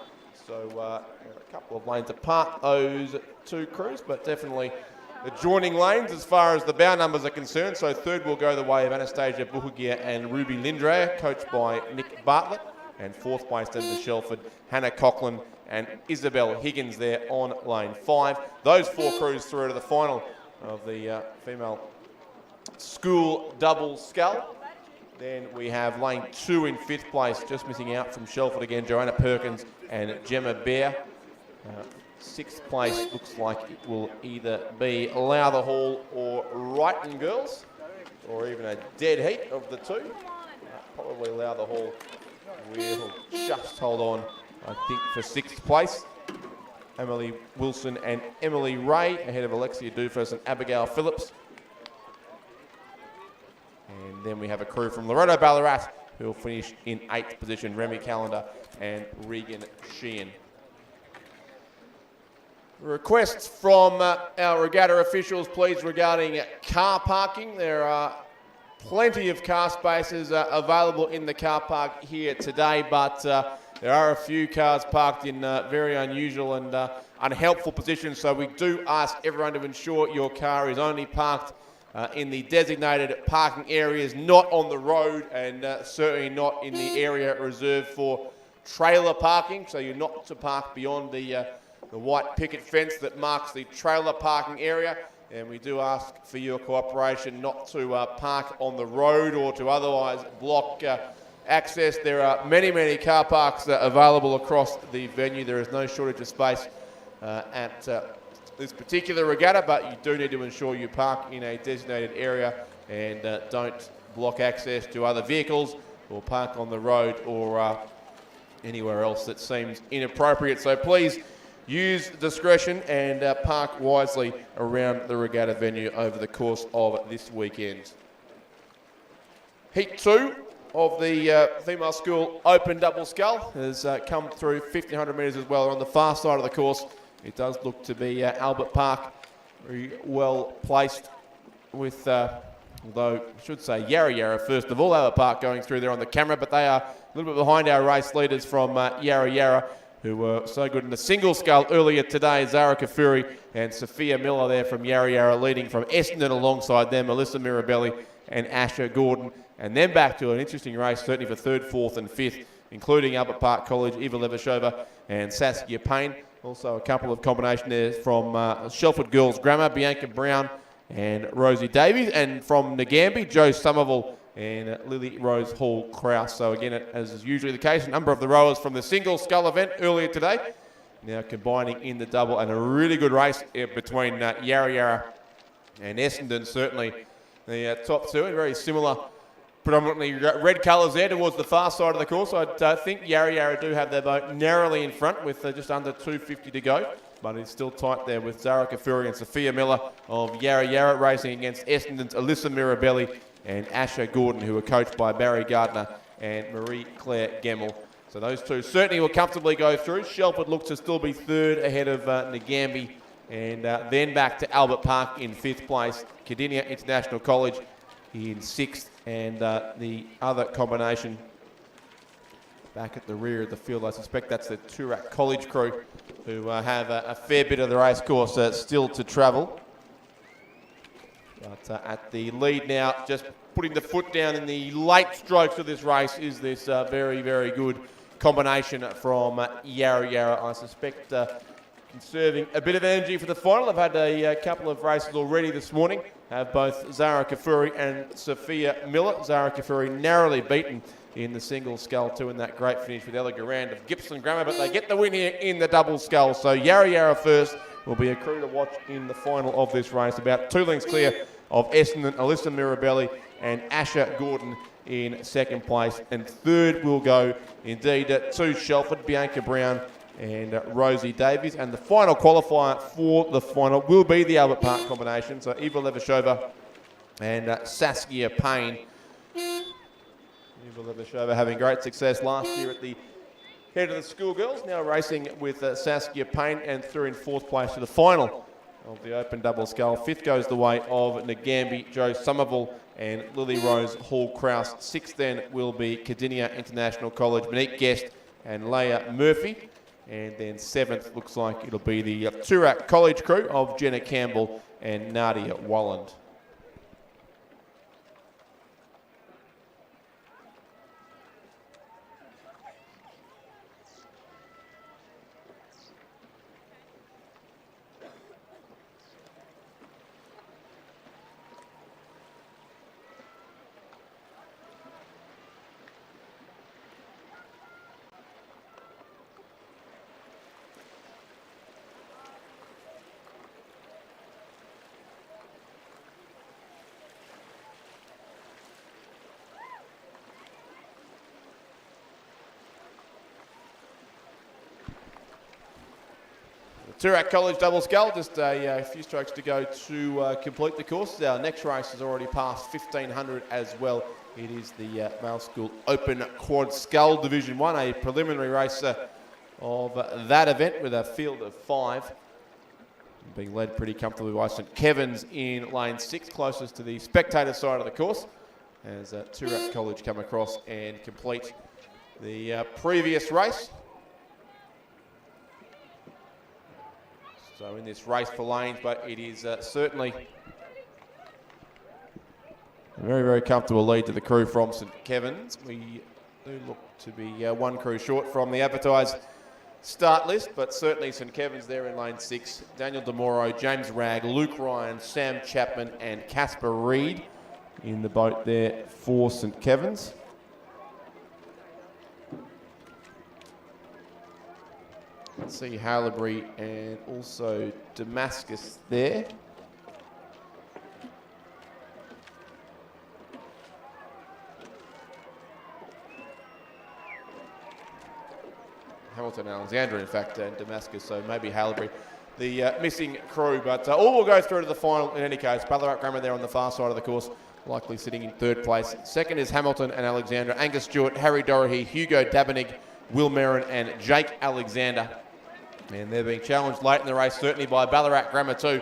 So a couple of lanes apart, those 2 crews, but definitely adjoining lanes as far as the bow numbers are concerned. So third will go the way of Anastasia Buhugia and Ruby Lindrea, coached by Nick Bartlett. And fourth place then to Shelford, Hannah Coughlin and Isabel Higgins there on lane 5. Those 4 crews through to the final of the female school double scull. Then we have lane 2 in 5th place, just missing out from Shelford again, Joanna Perkins and Gemma Bear. 6th place looks like it will either be Lowther Hall or Wrighton Girls, or even a dead heat of the 2. Probably Lowther Hall will just hold on, I think, for 6th place. Emily Wilson and Emily Ray ahead of Alexia Dufus and Abigail Phillips. And then we have a crew from Loretto Ballarat who will finish in 8th position, Remy Callender and Regan Sheehan. Requests from our regatta officials, please, regarding car parking. There are plenty of car spaces available in the car park here today, but there are a few cars parked in very unusual and unhelpful positions, so we do ask everyone to ensure your car is only parked in the designated parking areas, not on the road, and certainly not in the area reserved for trailer parking. So you're not to park beyond the white picket fence that marks the trailer parking area. And we do ask for your cooperation not to park on the road or to otherwise block access. There are many, many car parks available across the venue. There is no shortage of space at this particular regatta, but you do need to ensure you park in a designated area and don't block access to other vehicles or park on the road or anywhere else that seems inappropriate. So please use discretion and park wisely around the regatta venue over the course of this weekend. Heat 2 of the female school open double scull has come through 1,500 metres as well. On the far side of the course, it does look to be Albert Park, very well placed with, although I should say Yarra Yarra first of all. Albert Park going through there on the camera, but they are a little bit behind our race leaders from Yarra Yarra, who were so good in the single scull earlier today. Zara Kafuri and Sophia Miller there from Yarra Yarra, leading from Essendon alongside them, Melissa Mirabelli and Asher Gordon. And then back to an interesting race, certainly for 3rd, 4th and 5th, including Albert Park College, Eva Levashova and Saskia Payne. Also a couple of combinations there from Shelford Girls Grammar, Bianca Brown and Rosie Davies. And from Nagambie, Joe Somerville and Lily Rose Hall Krause. So again, as is usually the case, a number of the rowers from the single scull event earlier today now combining in the double, and a really good race between Yarra Yarra and Essendon. Certainly the top 2, and very similar predominantly red colours there towards the far side of the course. I think Yarra Yarra do have their boat narrowly in front with just under 250 to go. But it's still tight there with Zara Kafuri and Sophia Miller of Yarra Yarra racing against Essendon's Alyssa Mirabelli and Asha Gordon, who are coached by Barry Gardner and Marie-Claire Gemmell. So those two certainly will comfortably go through. Shelford looks to still be third ahead of Nagambie. And then back to Albert Park in 5th place. Cardinia International College in 6th. And the other combination back at the rear of the field, I suspect that's the Toorak College crew, who have a fair bit of the race course still to travel. But at the lead now, just putting the foot down in the late strokes of this race, is this very, very good combination from Yarra Yarra. I suspect conserving a bit of energy for the final. I've had a couple of races already this morning. Have both Zara Kafuri and Sophia Miller. Zara Kafuri narrowly beaten in the single scull to in that great finish with Ella Garand of Gippsland Grammar, but they get the win here in the double scull. So Yarra Yarra first will be a crew to watch in the final of this race. About 2 lengths clear of Essendon, Alyssa Mirabelli and Asha Gordon in 2nd place. And 3rd will go indeed to Shelford, Bianca Brown and Rosie Davies. And the final qualifier for the final will be the Albert Park combination. So Eva Levashova and Saskia Payne. Eva Levashova having great success last year at the head of the schoolgirls, now racing with Saskia Payne and through in 4th place to the final of the Open Double Scull. 5th goes the way of Nagambie, Joe Somerville and Lily Rose Hall-Kraus. 6th then will be Cardinia International College, Monique Guest and Leah Murphy. And then 7th looks like it'll be the Toorak College crew of Jenna Campbell and Nadia Walland. Toorak College double scull, just a few strokes to go to complete the course. Our next race is already past 1500 as well. It is the Male School Open Quad Scull Division 1, a preliminary race of that event with a field of 5. Being led pretty comfortably by St Kevin's in lane 6, closest to the spectator side of the course, as Toorak College come across and complete the previous race. So in this race for lanes, but it is certainly a very, very comfortable lead to the crew from St Kevin's. We do look to be one crew short from the advertised start list, but certainly St Kevin's there in lane 6. Daniel DeMoro, James Ragg, Luke Ryan, Sam Chapman and Casper Reed in the boat there for St Kevin's. Let's see Haileybury and also Damascus there. Hamilton and Alexandra, in fact, and Damascus, so maybe Haileybury, the missing crew. But all will go through to the final in any case. Ballarat Grammar there on the far side of the course, likely sitting in 3rd place. 2nd is Hamilton and Alexandra, Angus Stewart, Harry Doherty, Hugo Dabenig, Will Merrin and Jake Alexander. And they're being challenged late in the race, certainly by Ballarat Grammar too.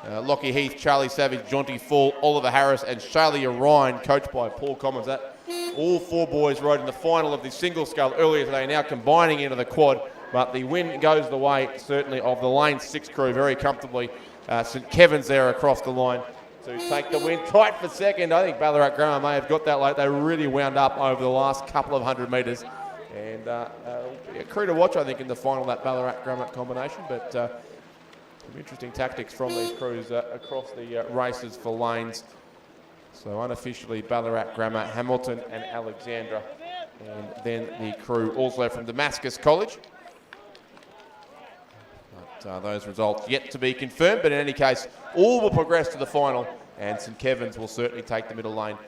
Lockie Heath, Charlie Savage, Jonty Fall, Oliver Harris and Shalia Ryan, coached by Paul Commons. That all 4 boys rode in the final of the single scull earlier today, now combining into the quad. But the win goes the way, certainly, of the lane 6 crew very comfortably. St Kevin's there across the line to take the win. Tight for 2nd. I think Ballarat Grammar may have got that late. They really wound up over the last couple of 100 metres. And a crew to watch, I think, in the final, that Ballarat Grammar combination. But some interesting tactics from these crews across the races for lanes. So unofficially, Ballarat Grammar, Hamilton and Alexandra. And then the crew also from Damascus College. But those results yet to be confirmed. But in any case, all will progress to the final. And St Kevin's will certainly take the middle lane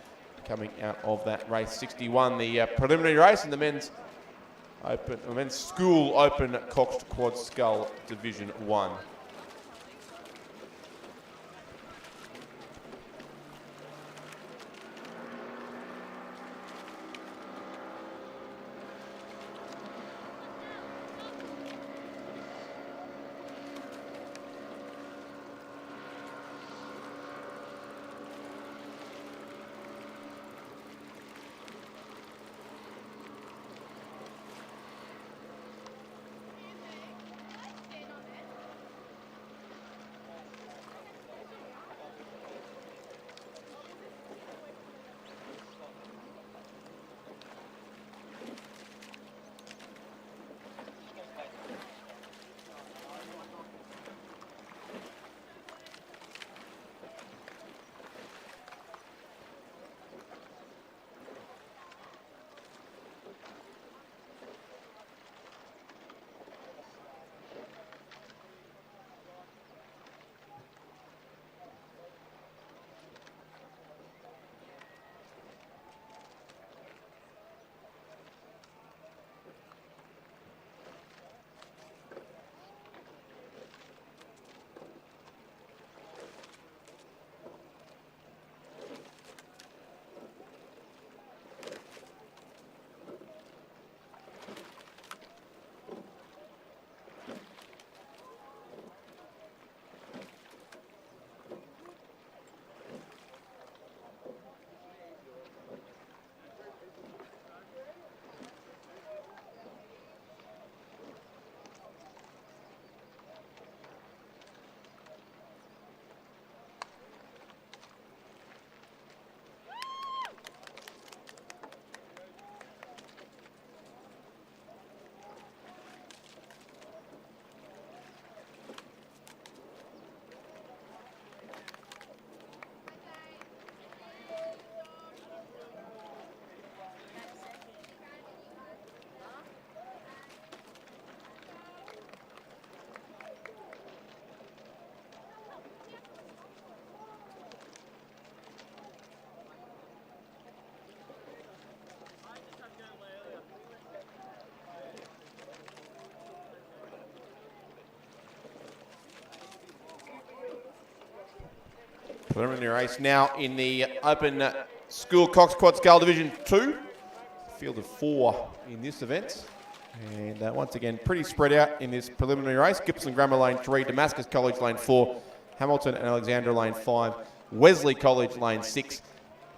coming out of that race 61, the preliminary race in the men's school open Coxed Quad Scull Division 1. Preliminary race now in the Open School Cox Quad Scull Division 2. Field of 4 in this event. And once again, pretty spread out in this preliminary race. Gippsland Grammar Lane 3, Damascus College Lane 4, Hamilton and Alexandra Lane 5, Wesley College Lane 6.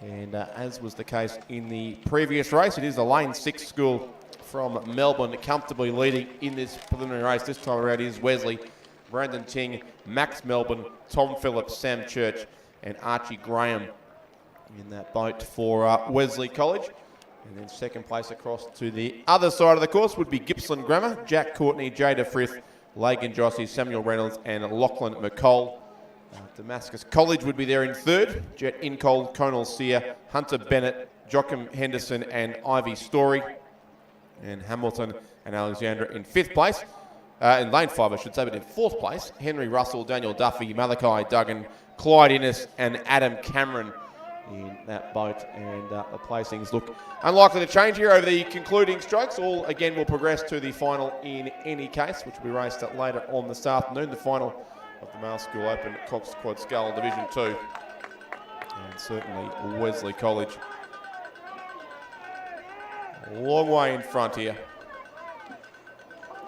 And as was the case in the previous race, it is the Lane 6 school from Melbourne comfortably leading in this preliminary race. This time around is Wesley, Brandon Ting, Max Melbourne, Tom Phillips, Sam Church and Archie Graham in that boat for Wesley College. And then second place across to the other side of the course would be Gippsland Grammar, Jack Courtney, Jada Frith, Lagan Jossie, Samuel Reynolds and Lachlan McColl. Damascus College would be there in third, Jet Incole, Conal Sear, Hunter Bennett, Joachim Henderson and Ivy Story. And Hamilton and Alexandra in fifth place. In lane 5, I should say, but in fourth place, Henry Russell, Daniel Duffy, Malachi Duggan, Clyde Innes and Adam Cameron in that boat. And the placings look unlikely to change here over the concluding strokes. All, again, will progress to the final in any case, which will be raced at later on this afternoon, the final of the Male School Open at Cox Quad Scull Division 2. And certainly Wesley College a long way in front here.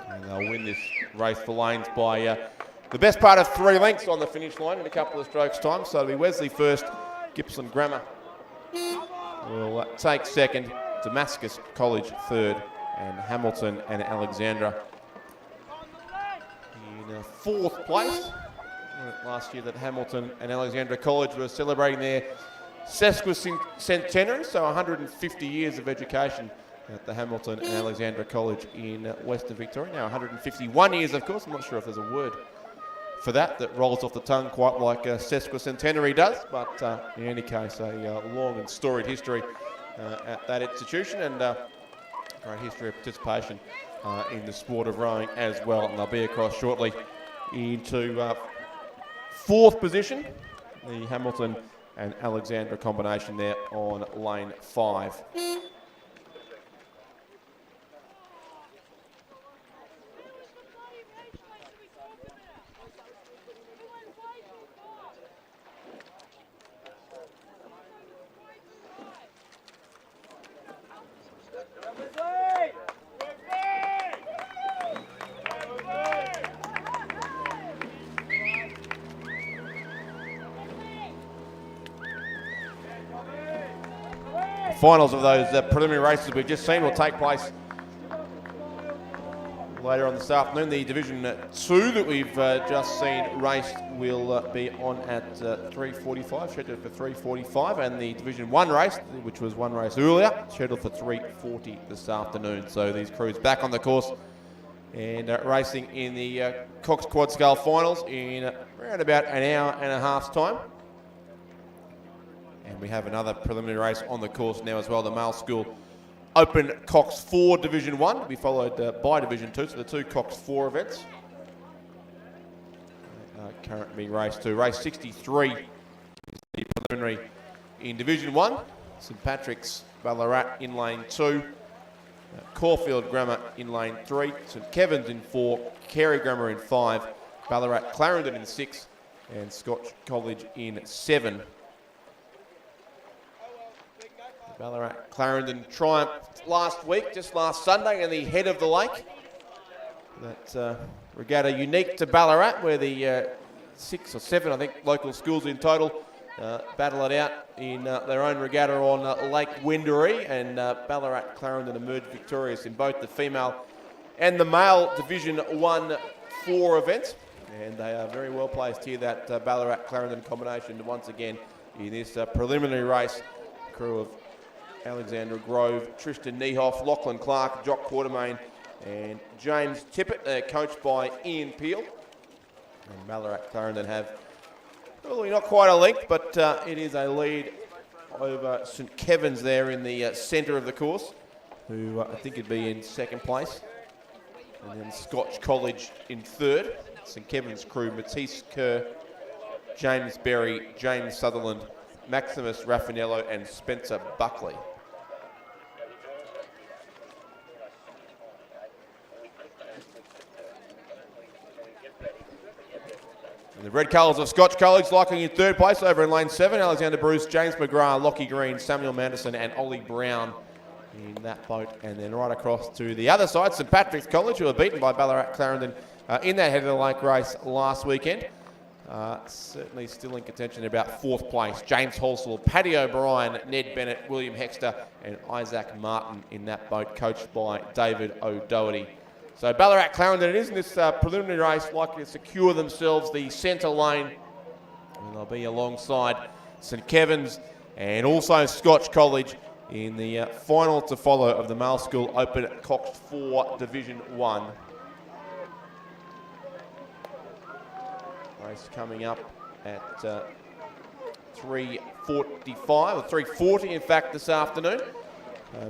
And they'll win this race for lanes by the best part of 3 lengths on the finish line in a couple of strokes' time. So it'll be Wesley first, Gippsland Grammar will take second, Damascus College third, and Hamilton and Alexandra in fourth place. Last year that Hamilton and Alexandra College were celebrating their sesquicentenary, so 150 years of education at the Hamilton and Alexandra College in Western Victoria. Now 151 years, of course. I'm not sure if there's a word for that rolls off the tongue quite like a sesquicentenary does, but in any case, a long and storied history at that institution, and great history of participation in the sport of rowing as well. And they'll be across shortly into fourth position, the Hamilton and Alexandra combination there on lane 5. Finals of those preliminary races we've just seen will take place later on this afternoon. The Division 2 that we've just seen raced will be on at 3:45, scheduled for 3:45, and the Division 1 race, which was one race earlier, scheduled for 3:40 this afternoon. So these crews back on the course and racing in the Cox Quad Scale Finals in around about an hour and a half's time. And we have another preliminary race on the course now as well, the Male School Open Cox 4 Division 1, to be followed by Division 2, so the 2 Cox 4 events currently being raced to. Race 63 is the preliminary in Division 1. St Patrick's Ballarat in lane 2, Caulfield Grammar in lane 3, St Kevin's in 4, Carey Grammar in 5, Ballarat Clarendon in 6, and Scotch College in 7. Ballarat Clarendon triumphed last week, just last Sunday, in the head of the lake. That regatta unique to Ballarat, where the 6 or 7, I think, local schools in total battle it out in their own regatta on Lake Wendouree, and Ballarat Clarendon emerged victorious in both the female and the male Division 1-4 events. And they are very well placed here, that Ballarat Clarendon combination, once again in this preliminary race. Crew of Alexandra Grove, Tristan Niehoff, Lachlan Clark, Jock Quartermain and James Tippett, coached by Ian Peel. And Ballarat Clarendon have probably not quite a length, but it is a lead over St Kevin's there in the centre of the course, who I think would be in second place. And then Scotch College in third. St Kevin's crew, Matisse Kerr, James Berry, James Sutherland, Maximus Raffanello and Spencer Buckley. And the red colours of Scotch College locking in third place over in lane 7. Alexander Bruce, James McGrath, Lockie Green, Samuel Manderson and Ollie Brown in that boat. And then right across to the other side, St Patrick's College, who were beaten by Ballarat Clarendon in that head of the lake race last weekend. Certainly still in contention at about fourth place. James Halsall, Paddy O'Brien, Ned Bennett, William Hexter and Isaac Martin in that boat, coached by David O'Doherty. So Ballarat Clarendon, it is in this preliminary race, likely to secure themselves the centre lane. And they'll be alongside St Kevin's and also Scotch College in the final to follow of the Male School Open Cox 4 Division 1. Race coming up at 3:45 or 3:40 in fact this afternoon.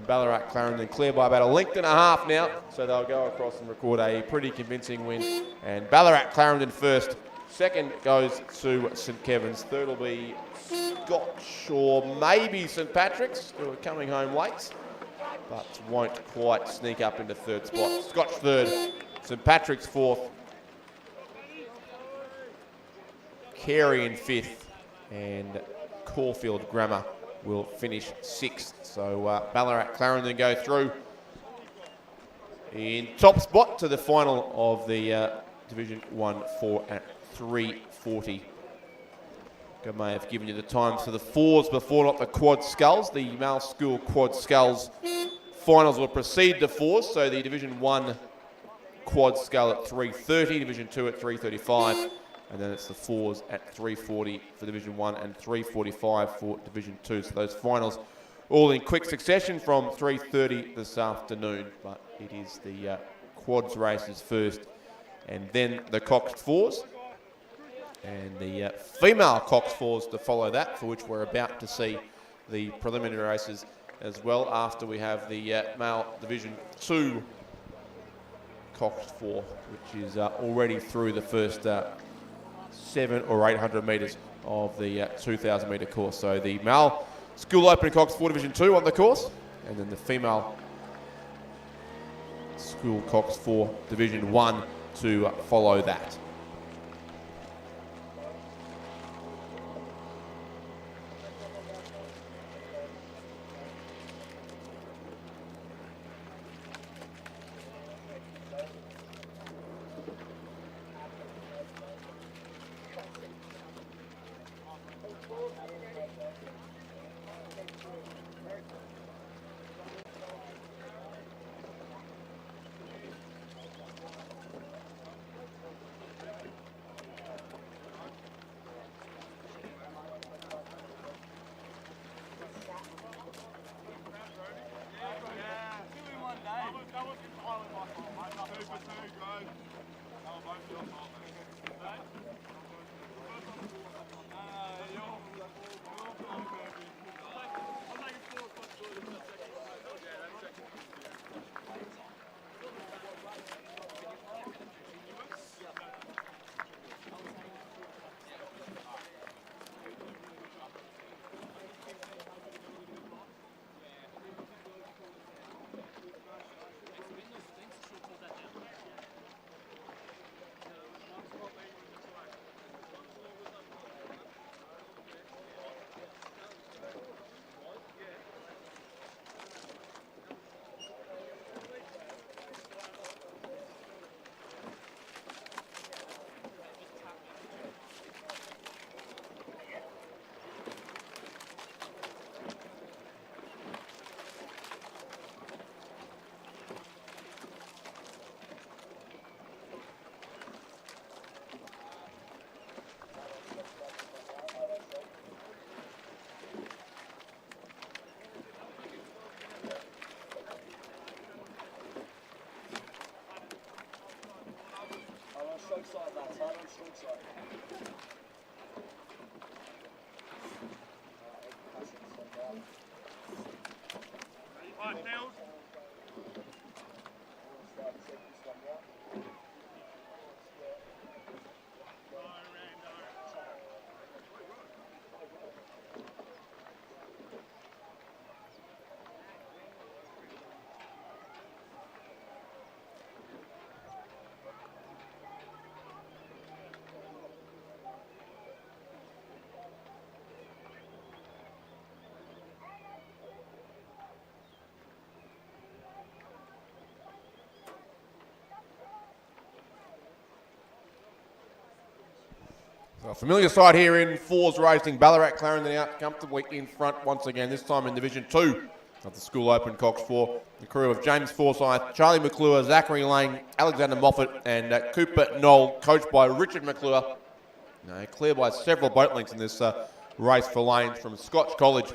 Ballarat Clarendon clear by about a length and a half now, so they'll go across and record a pretty convincing win. And Ballarat Clarendon first, second goes to St Kevin's, third will be Scotch or maybe St Patrick's, who are coming home late, but won't quite sneak up into third spot. Scotch third, St Patrick's fourth, Carey in fifth, and Caulfield Grammar will finish sixth. So Ballarat Clarendon go through in top spot to the final of the Division 1-4 at 3:40. I may have given you the times for the fours before, not the quad sculls. The Male School Quad Sculls finals will precede the fours, so the Division 1 quad scull at 3:30, Division 2 at 3:35. And then it's the fours at 3:40 for Division 1 and 3:45 for Division 2. So those finals all in quick succession from 3:30 this afternoon. But it is the quads races first and then the Cox fours. And the female Cox fours to follow that, for which we're about to see the preliminary races as well after we have the male Division 2 Cox 4, which is already through the first 700 or 800 metres of the 2,000 metre course. So the male School Open Cox 4 Division 2 on the course, and then the female School Cox 4 Division 1 to follow that. A familiar side here in fours racing. Ballarat Clarendon out comfortably in front once again, this time in Division 2 of the School Open Cox 4. The crew of James Forsyth, Charlie McClure, Zachary Lane, Alexander Moffat and Cooper Knoll, coached by Richard McClure. Clear by several boat lengths in this race for lanes from Scotch College,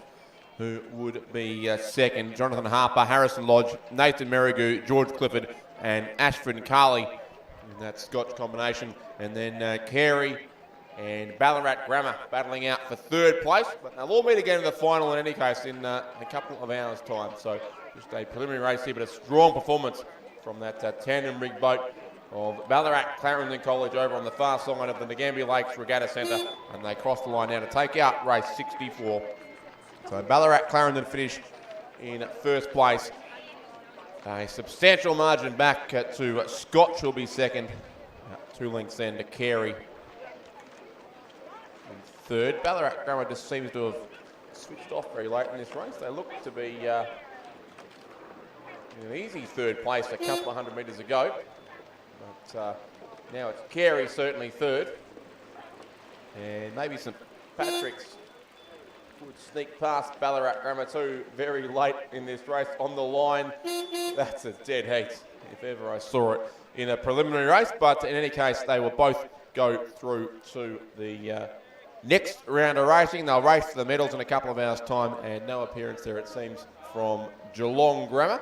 who would be second. Jonathan Harper, Harrison Lodge, Nathan Merrigu, George Clifford and Ashford Carley in that Scotch combination. And then Carey and Ballarat Grammar battling out for third place, but they'll all meet again in the final in any case in a couple of hours' time. So just a preliminary race here, but a strong performance from that tandem rig boat of Ballarat Clarendon College over on the far side of the Nagambie Lakes Regatta Centre, and they cross the line now to take out race 64. So Ballarat Clarendon finish in first place. A substantial margin back to Scotch, who'll be second. 2 lengths then to Carey third. Ballarat Grammar just seems to have switched off very late in this race. They look to be in an easy third place a couple of 100 metres ago. But now it's Carey certainly third. And maybe St Patrick's would sneak past Ballarat Grammar too very late in this race on the line. That's a dead heat if ever I saw it in a preliminary race. But in any case, they will both go through to the next round of racing. They'll race for the medals in a couple of hours' time, and no appearance there, it seems, from Geelong Grammar.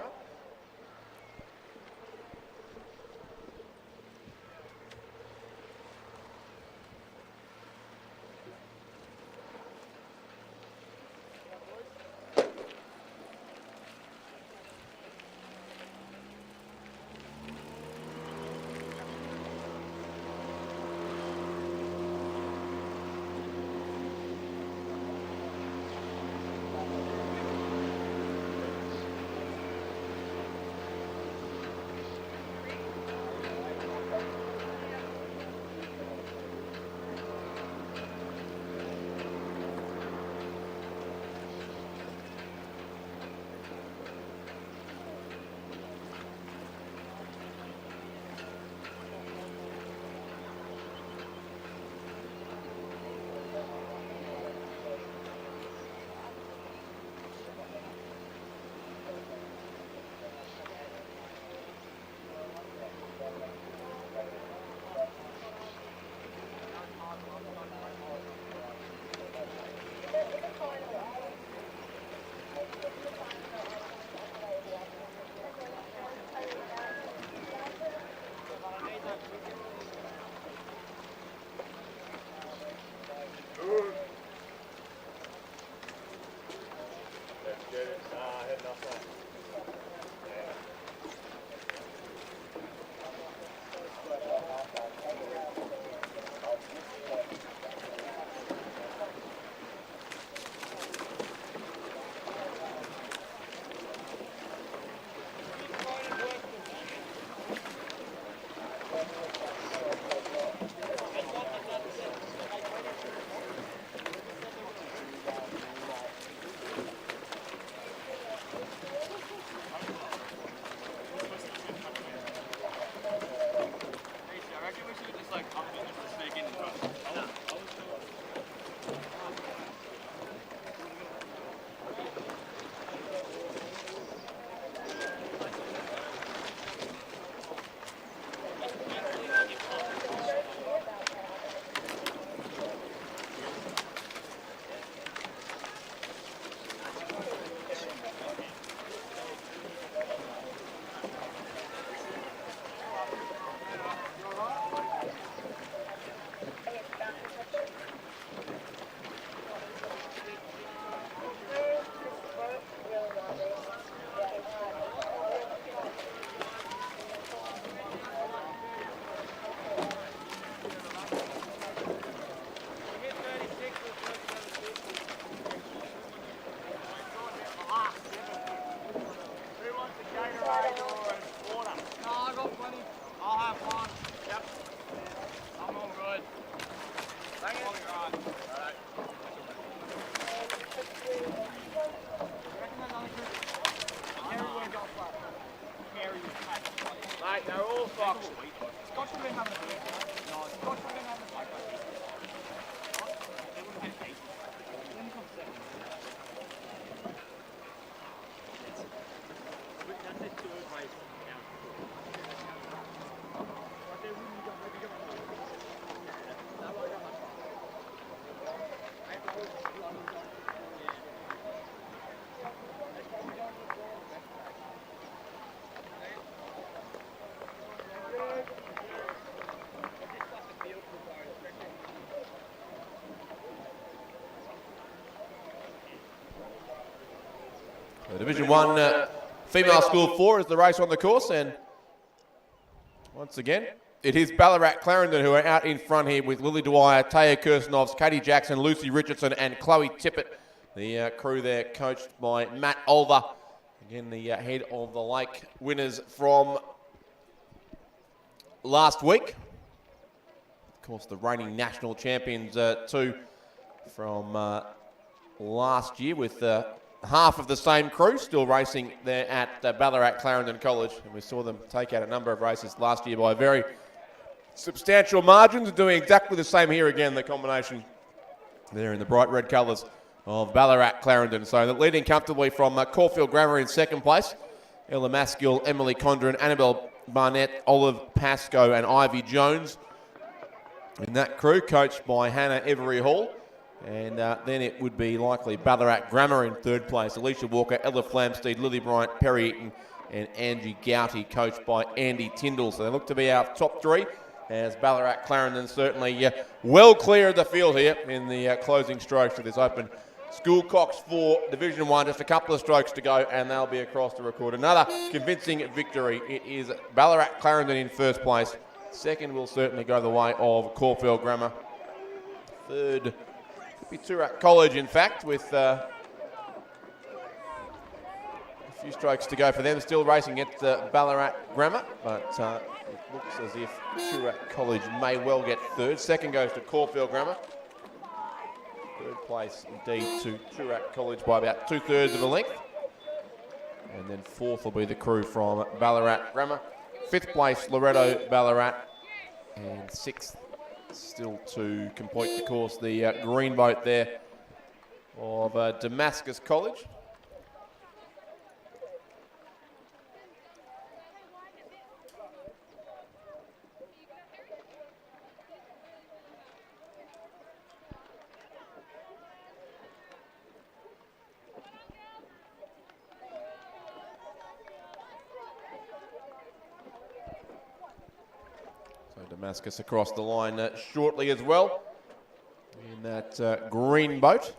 Mate, they're all foxes. Scotch would have been having a beer. No, Scotch would have been having a beer. The Division 1 Female School 4 is the race on the course, and once again, it is Ballarat Clarendon who are out in front here with Lily Dwyer, Taya Kirsanovs, Katie Jackson, Lucy Richardson and Chloe Tippett. The crew there coached by Matt Olver. Again, the head of the Lake winners from last week. Of course, the reigning national champions too from last year with half of the same crew still racing there at Ballarat Clarendon College. And we saw them take out a number of races last year by very substantial margins, and doing exactly the same here again, the combination there in the bright red colours of Ballarat Clarendon. So the leading comfortably from Caulfield Grammar in second place. Ella Maskell, Emily Condren, Annabelle Barnett, Olive Pascoe and Ivy Jones in that crew, coached by Hannah Every Hall. And then it would be likely Ballarat Grammar in third place. Alicia Walker, Ella Flamsteed, Lily Bryant, Perry Eaton and Angie Gouty, coached by Andy Tyndall. So they look to be our top three, as Ballarat Clarendon certainly well clear of the field here in the closing strokes of this open School Cox 4 Division 1. Just a couple of strokes to go and they'll be across to record another convincing victory. It is Ballarat Clarendon in first place. Second will certainly go the way of Caulfield Grammar. Third be Toorak College, in fact, with a few strokes to go for them. Still racing at Ballarat Grammar, but it looks as if Toorak College may well get third. Second goes to Caulfield Grammar. Third place, indeed, to Toorak College by about 2/3 of a length. And then fourth will be the crew from Ballarat Grammar. Fifth place, Loretto Ballarat. And sixth, still to complete the course, the green boat there of Damascus College. Damascus across the line shortly as well in that green boat.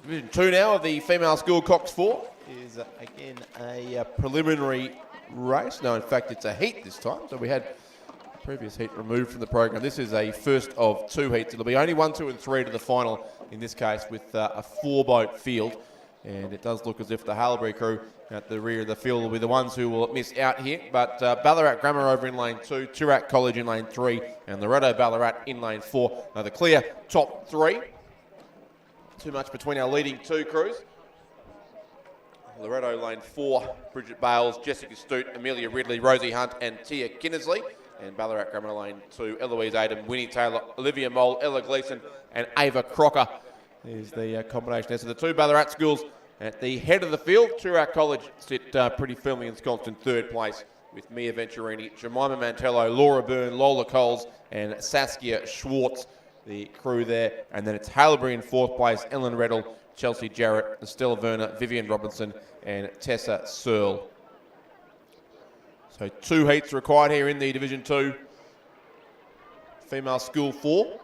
Division 2 now of the female school Cox 4 is again a preliminary race. No, in fact, it's a heat this time. So we had the previous heat removed from the program. This is a first of 2 heats. It'll be only 1, 2 and 3 to the final in this case with a 4-boat field. And it does look as if the Haileybury crew at the rear of the field will be the ones who will miss out here. But Ballarat Grammar over in lane 2, Toorak College in lane 3, and Loretto Ballarat in lane 4 are the clear top 3. Too much between our leading 2 crews. Loretto lane 4, Bridget Bales, Jessica Stute, Amelia Ridley, Rosie Hunt and Tia Kinnersley. And Ballarat Grammar lane 2, Eloise Adam, Winnie Taylor, Olivia Mole, Ella Gleeson and Ava Crocker is the combination there. So the 2 Ballarat schools at the head of the field. Toorak College sit pretty firmly ensconced in 3rd place with Mia Venturini, Jemima Mantello, Laura Byrne, Lola Coles and Saskia Schwartz, the crew there. And then it's Haileybury in 4th place, Ellen Reddle, Chelsea Jarrett, Estella Werner, Vivian Robinson and Tessa Searle. So 2 heats required here in the Division 2 female school 4.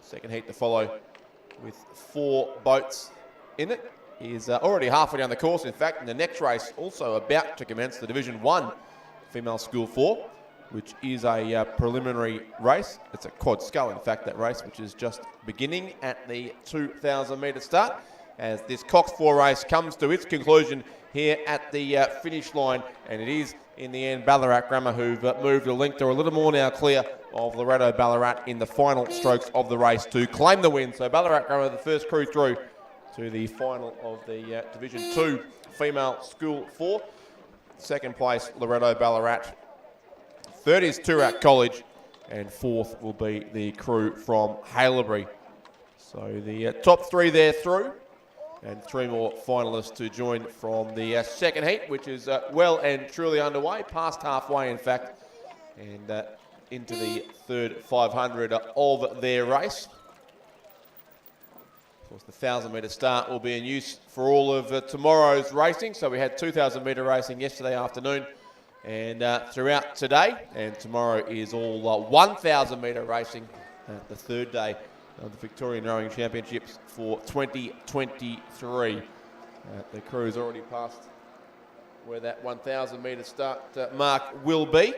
Second heat to follow with 4 boats in it. Is already halfway down the course, in fact, and the next race also about to commence, the Division 1 female school 4, which is a preliminary race. It's a quad scull, in fact, that race, which is just beginning at the 2,000 metre start as this Cox 4 race comes to its conclusion here at the finish line. And it is, in the end, Ballarat Grammar who've moved a length or a little more now clear of Loretto Ballarat in the final strokes of the race to claim the win. So Ballarat Grammar, the first crew through to the final of the Division 2 female school 4. Second place, Loretto Ballarat. Third is Toorak College. And 4th will be the crew from Haileybury. So the top 3 there through. And 3 more finalists to join from the second heat, which is well and truly underway, past halfway in fact, and into the third 500 of their race. Of course, the 1,000 metre start will be in use for all of tomorrow's racing. So we had 2,000 metre racing yesterday afternoon and throughout today. And tomorrow is all 1,000 metre racing, the third day of the Victorian Rowing Championships for 2023. The crew's already passed where that 1,000 metre start mark will be.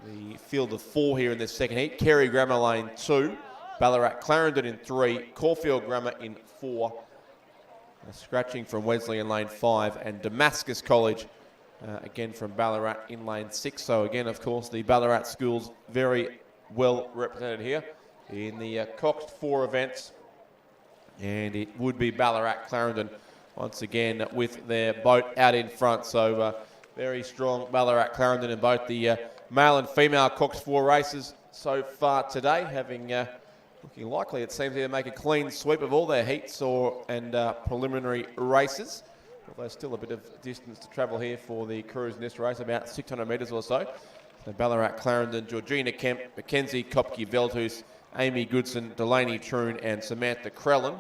The field of 4 here in this second heat. Kerry Grammar lane 2. Ballarat Clarendon in 3, Caulfield Grammar in 4, scratching from Wesley in lane 5, and Damascus College again from Ballarat in lane 6. So again, of course, the Ballarat schools very well represented here in the Cox 4 events, and it would be Ballarat Clarendon once again with their boat out in front. So very strong Ballarat Clarendon in both the male and female Cox 4 races so far today, having looking likely, it seems, to make a clean sweep of all their heats and preliminary races. Although still a bit of distance to travel here for the crews in this race, about 600 metres or so. So Ballarat Clarendon, Georgina Kemp, Mackenzie Kopke Veldhuis, Amy Goodson, Delaney Troon and Samantha Crellin.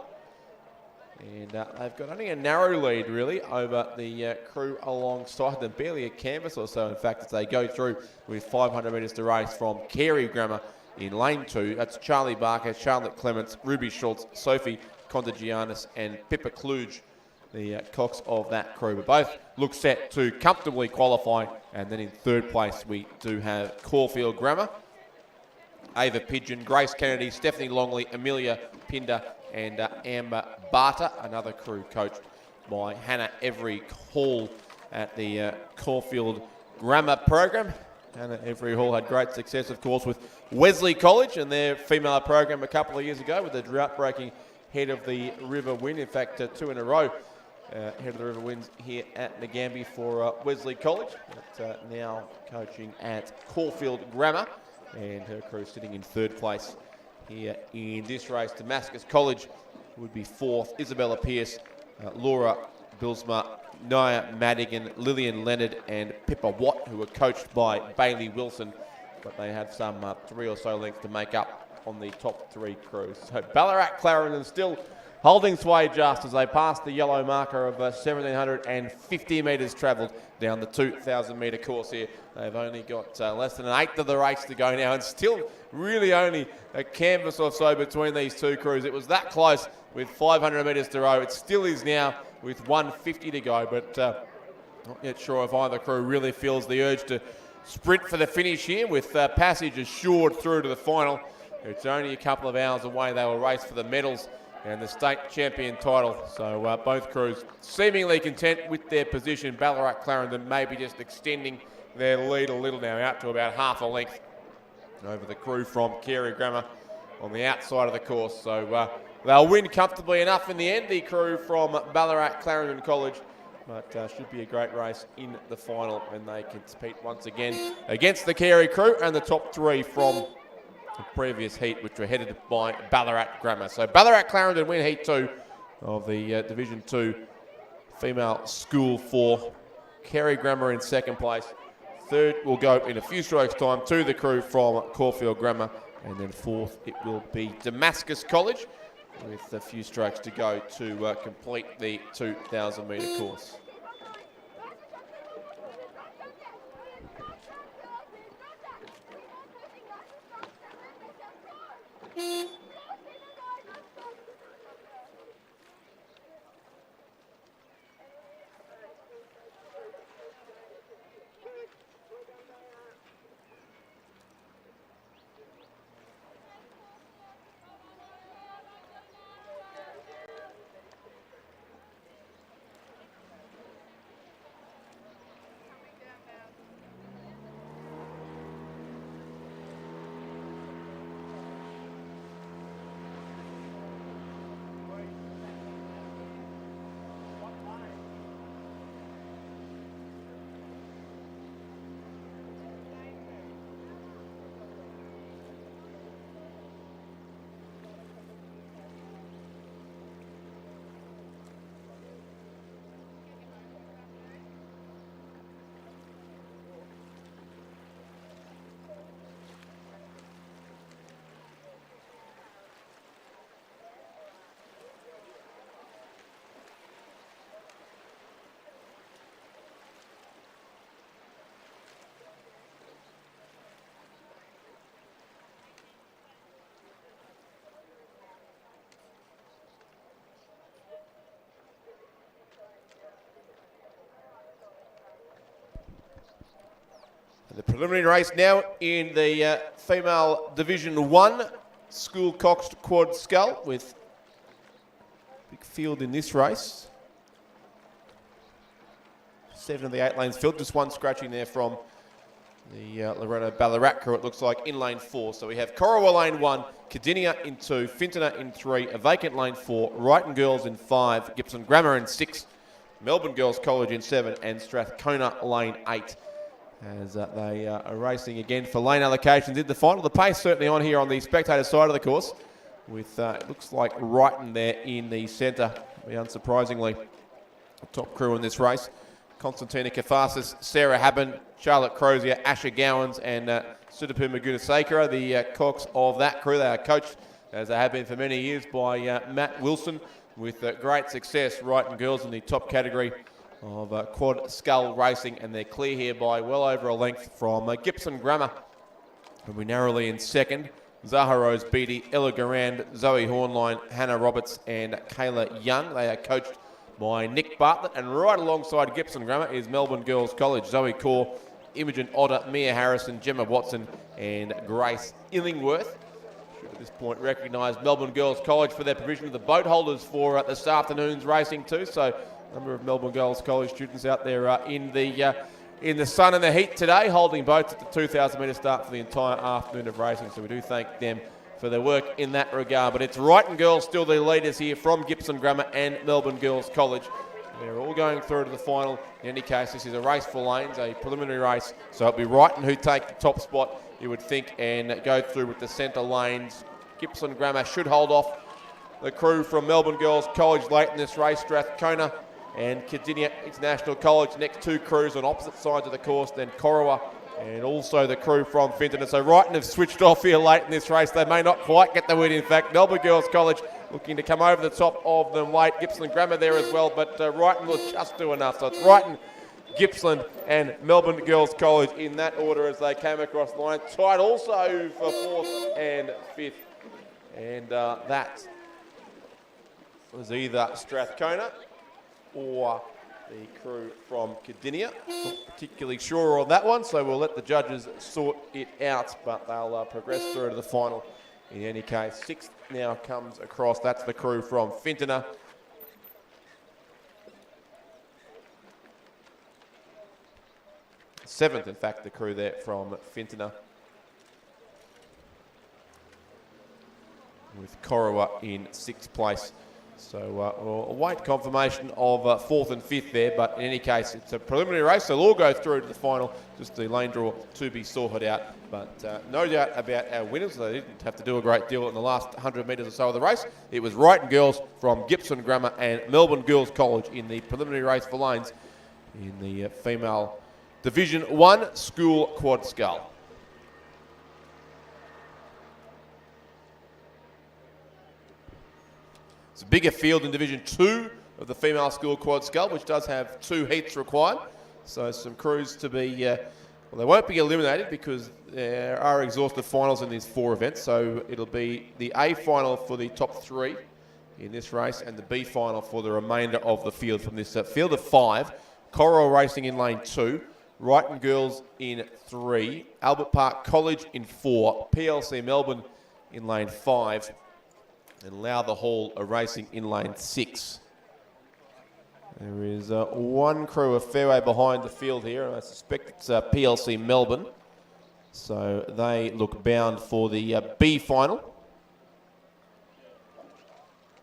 And they've got only a narrow lead, really, over the crew alongside them. Barely a canvas or so, in fact, as they go through with 500 metres to race from Carey Grammar in lane 2. That's Charlie Barker, Charlotte Clements, Ruby Schultz, Sophie Contagianis and Pippa Kluge, the Cox of that crew. But both look set to comfortably qualify. And then in 3rd place, we do have Caulfield Grammar, Ava Pigeon, Grace Kennedy, Stephanie Longley, Amelia Pinder and Amber Barter, another crew coached by Hannah Every Hall at the Caulfield Grammar program. Hannah Every Hall had great success, of course, with Wesley College and their female program a couple of years ago with the drought-breaking Head of the River win. In fact, 2 in a row Head of the River wins here at Nagambie for Wesley College. But, now coaching at Caulfield Grammar, and her crew sitting in 3rd place here in this race. Damascus College would be 4th. Isabella Pearce, Laura Bilsma, Nia Madigan, Lillian Leonard and Pippa Watt, who were coached by Bailey Wilson, but they have some 3 or so lengths to make up on the top 3 crews. So Ballarat Clarendon still holding sway just as they pass the yellow marker of 1,750 metres travelled down the 2,000 metre course here. They've only got less than an eighth of the race to go now, and still really only a canvas or so between these two crews. It was that close with 500 metres to row. It still is now with 150 to go, but not yet sure if either crew really feels the urge to sprint for the finish here, with passage assured through to the final. It's only a couple of hours away. They will race for the medals and the state champion title. So both crews seemingly content with their position. Ballarat Clarendon maybe just extending their lead a little now, out to about half a length over the crew from Carey Grammar on the outside of the course. So they'll win comfortably enough in the end, the crew from Ballarat Clarendon College. But should be a great race in the final when they compete once again against the Carey crew and the top three from the previous heat, which were headed by Ballarat Grammar. So Ballarat Clarendon win heat 2 of the Division 2 female school 4. Carey Grammar in second place. Third will go in a few strokes time to the crew from Caulfield Grammar. And then fourth it will be Damascus College, with a few strokes to go to complete the 2,000 metre course. The preliminary race now in the female Division 1 school coxed quad scull, with big field in this race. 7 of the 8 lanes filled, just one scratching there from the Loretto Ballarat crew, it looks like, in lane 4. So we have Corowa lane 1, Cardinia in 2, Fintona in 3, a vacant lane 4, Wrighton Girls in 5, Gibson Grammar in 6, Melbourne Girls College in 7, and Strathcona lane 8. As they are racing again for lane allocations in the final. The pace certainly on here on the spectator side of the course, with it looks like Wrighton there in the centre. Unsurprisingly, the top crew in this race. Constantina Kafasis, Sarah Haben, Charlotte Crozier, Asher Gowans and Sudhapu Magunasekara, the cox of that crew. They are coached, as they have been for many years, by Matt Wilson, with great success. Wrighton Girls in the top category of quad scull racing, and they're clear here by well over a length from Gibson Grammar. And we narrowly in second. Zaha Rose Beatty, Ella Garand, Zoe Hornline, Hannah Roberts and Kayla Young. They are coached by Nick Bartlett, and right alongside Gibson Grammar is Melbourne Girls College. Zoe Core, Imogen Otter, Mia Harrison, Gemma Watson and Grace Illingworth. Should at this point recognise Melbourne Girls College for their provision of the boat holders for this afternoon's racing too. So a number of Melbourne Girls College students out there in the sun and the heat today, holding boats at the 2,000 metre start for the entire afternoon of racing. So we do thank them for their work in that regard. But it's Wrighton Girls still the leaders here from Gibson Grammar and Melbourne Girls College. They're all going through to the final. In any case, this is a race for lanes, a preliminary race. So it'll be Wrighton who take the top spot, you would think, and go through with the centre lanes. Gibson Grammar should hold off the crew from Melbourne Girls College late in this race. Strathcona and Cardinia International College, next two crews on opposite sides of the course, then Corowa and also the crew from Fintona. So Wrighton have switched off here late in this race. They may not quite get the win. In fact, Melbourne Girls College looking to come over the top of them late. Gippsland Grammar there as well, but Wrighton will just do enough. So it's Wrighton, Gippsland and Melbourne Girls College in that order as they came across the line. Tied also for 4th and 5th. And that was either Strathcona or the crew from Cardinia. Not particularly sure on that one, so we'll let the judges sort it out, but they'll progress through to the final. In any case, 6th now comes across. That's the crew from Fintona. Seventh, in fact, the crew there from Fintona. With Corowa in 6th place. So we'll await confirmation of 4th and 5th there, but in any case, it's a preliminary race, so they'll all go through to the final, just the lane draw to be sorted out. But no doubt about our winners. They didn't have to do a great deal in the last 100 metres or so of the race. It was Wrighton Girls from Gippsland Grammar and Melbourne Girls College in the preliminary race for lanes in the female Division 1 school quad scull. It's a bigger field in Division 2 of the female school quad scull, which does have 2 heats required. So some crews to be, well, they won't be eliminated because there are exhaustive finals in these 4 events. So it'll be the A final for the top 3 in this race and the B final for the remainder of the field from this field of 5. Coral Racing in lane 2, Wrighton Girls in 3, Albert Park College in 4, PLC Melbourne in lane 5, and Lowther Hall are racing in lane 6. There is one crew a fair way behind the field here, and I suspect it's PLC Melbourne. So they look bound for the B final.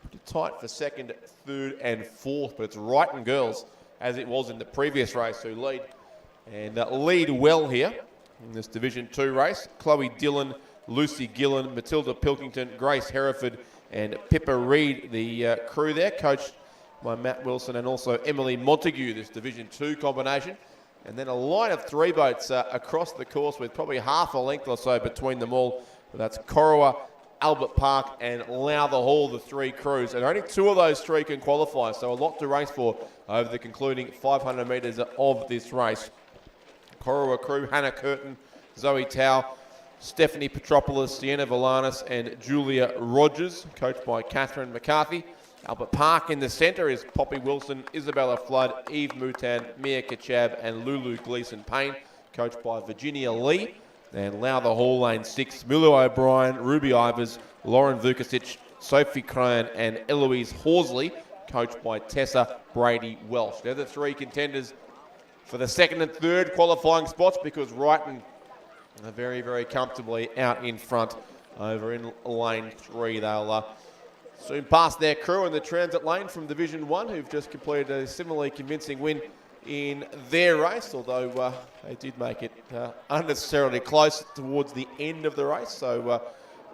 Pretty tight for 2nd, 3rd and 4th, but it's Wrighton Girls, as it was in the previous race, who lead. And lead well here in this Division 2 race. Chloe Dillon, Lucy Gillen, Matilda Pilkington, Grace Hereford, and Pippa Reid, the crew there, coached by Matt Wilson and also Emily Montague, this Division 2 combination. And then a line of 3 boats across the course with probably half a length or so between them all. But that's Corowa, Albert Park and Lowther Hall, the 3 crews. And only 2 of those 3 can qualify, so a lot to race for over the concluding 500 metres of this race. Corowa crew, Hannah Curtin, Zoe Tao, Stephanie Petropoulos, Sienna Valanis and Julia Rogers, coached by Catherine McCarthy. Albert Park in the centre is Poppy Wilson, Isabella Flood, Eve Moutan, Mia Kachab and Lulu Gleeson-Payne, coached by Virginia Lee. And Lowther Hall, lane 6, Mulu O'Brien, Ruby Ivers, Lauren Vukasic, Sophie Crane and Eloise Horsley, coached by Tessa Brady Welsh. They're the 3 contenders for the 2nd and 3rd qualifying spots, because Wrighton are very, very comfortably out in front over in lane 3. They'll soon pass their crew in the transit lane from Division 1, who've just completed a similarly convincing win in their race, although they did make it unnecessarily close towards the end of the race. So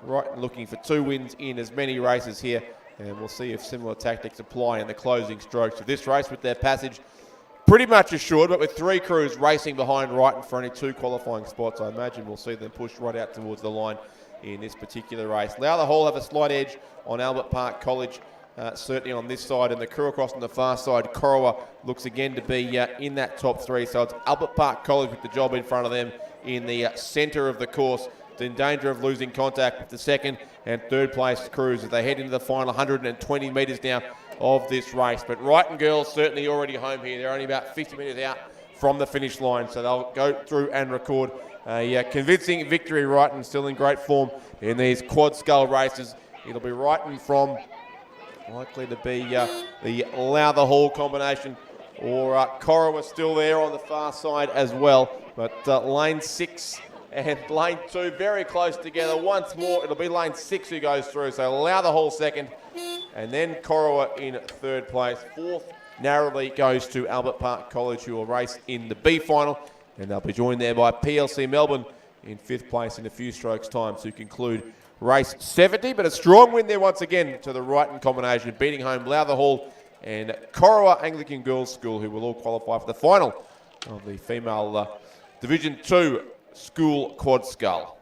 Wrighton looking for 2 wins in as many races here, and we'll see if similar tactics apply in the closing strokes of this race, with their passage pretty much assured, but with 3 crews racing behind Wrighton for only 2 qualifying spots. I imagine we'll see them push right out towards the line in this particular race. Lowther Hall have a slight edge on Albert Park College, certainly on this side, and the crew across on the far side, Corowa, looks again to be in that top 3. So it's Albert Park College with the job in front of them in the centre of the course. It's in danger of losing contact with the 2nd and 3rd place crews as they head into the final 120 metres now of this race. But Wrighton Girls certainly already home here. They're only about 50 metres out from the finish line, so they'll go through and record a convincing victory. Wrighton still in great form in these quad scull races. It'll be Wrighton from likely to be the Lowther Hall combination, or Corowa still there on the far side as well. But lane 6 and lane 2 very close together. Once more, it'll be lane 6 who goes through. So Lowther Hall 2nd, and then Corowa in 3rd place. 4th narrowly goes to Albert Park College, who will race in the B final, and they'll be joined there by PLC Melbourne in 5th place in a few strokes' time to conclude race 70. But a strong win there once again to the Wrighton combination, beating home Lowther Hall and Corowa Anglican Girls School, who will all qualify for the final of the female Division 2 school quad scull.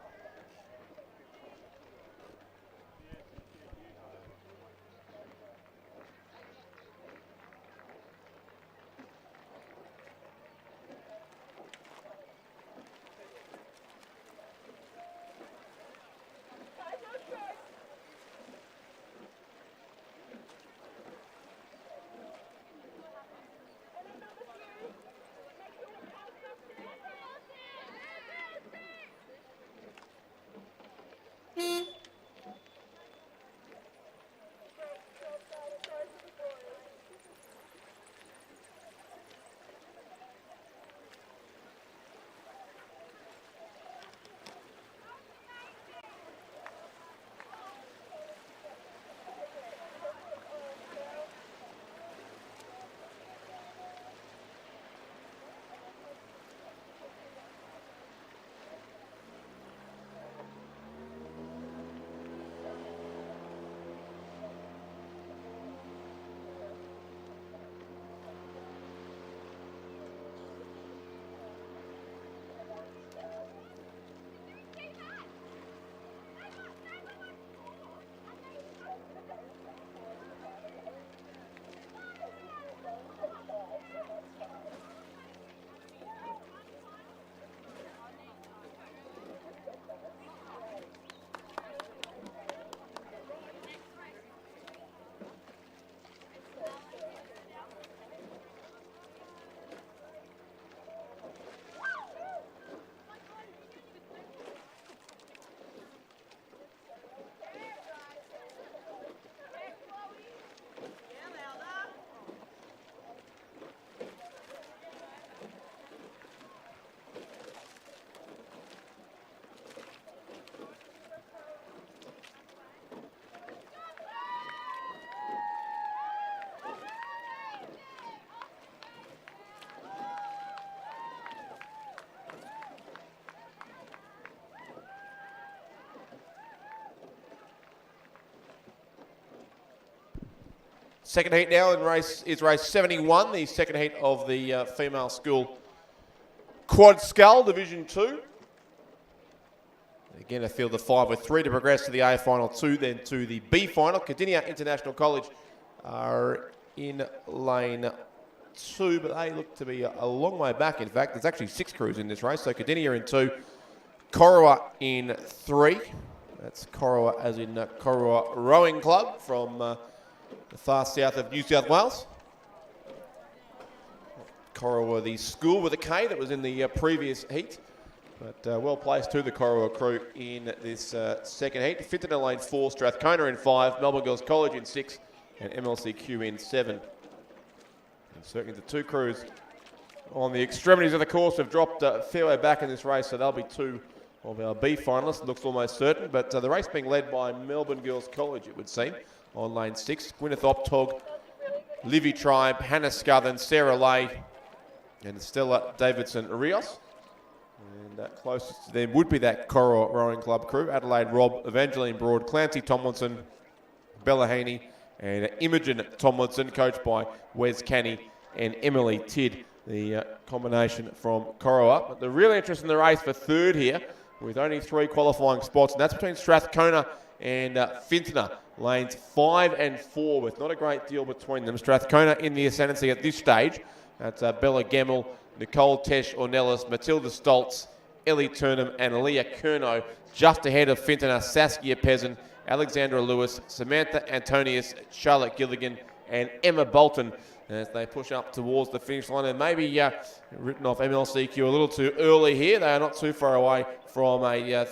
Second heat now in race 71, the second heat of the female school quad scull, Division 2. Again, a field of 5 with 3 to progress to the A final, 2 then to the B final. Cardinia International College are in lane 2, but they look to be a long way back. In fact, there's actually 6 crews in this race. So Cardinia in 2, Corowa in 3. That's Corowa as in Corowa Rowing Club from the far south of New South Wales. Corowa, the school with a K that was in the previous heat. But well placed to the Corowa crew in this second heat. Fitton in lane 4, Strathcona in 5, Melbourne Girls College in 6, and MLCQ in 7. And certainly the 2 crews on the extremities of the course have dropped a fair way back in this race, so they'll be 2 of our B finalists. Looks almost certain, but the race being led by Melbourne Girls College, it would seem, on lane 6. Gwyneth Optog, Livy Tribe, Hannah Scuthern, Sarah Lay, and Stella Davidson-Rios. And closest to them would be that Corowa Rowing Club crew: Adelaide Robb, Evangeline Broad, Clancy Tomlinson, Bella Haney, and Imogen Tomlinson, coached by Wes Canny and Emily Tidd, the combination from Corowa. But the real interest in the race for third here, with only 3 qualifying spots, and that's between Strathcona and Fintona, lanes 5 and 4, with not a great deal between them. Strathcona in the ascendancy at this stage. That's Bella Gemmell, Nicole Tesh Ornelas, Matilda Stoltz, Ellie Turnham, and Leah Curnow. Just ahead of Fintona, Saskia Peasant, Alexandra Lewis, Samantha Antonius, Charlotte Gilligan, and Emma Bolton as they push up towards the finish line. And maybe written off MLCQ a little too early here. They are not too far away from a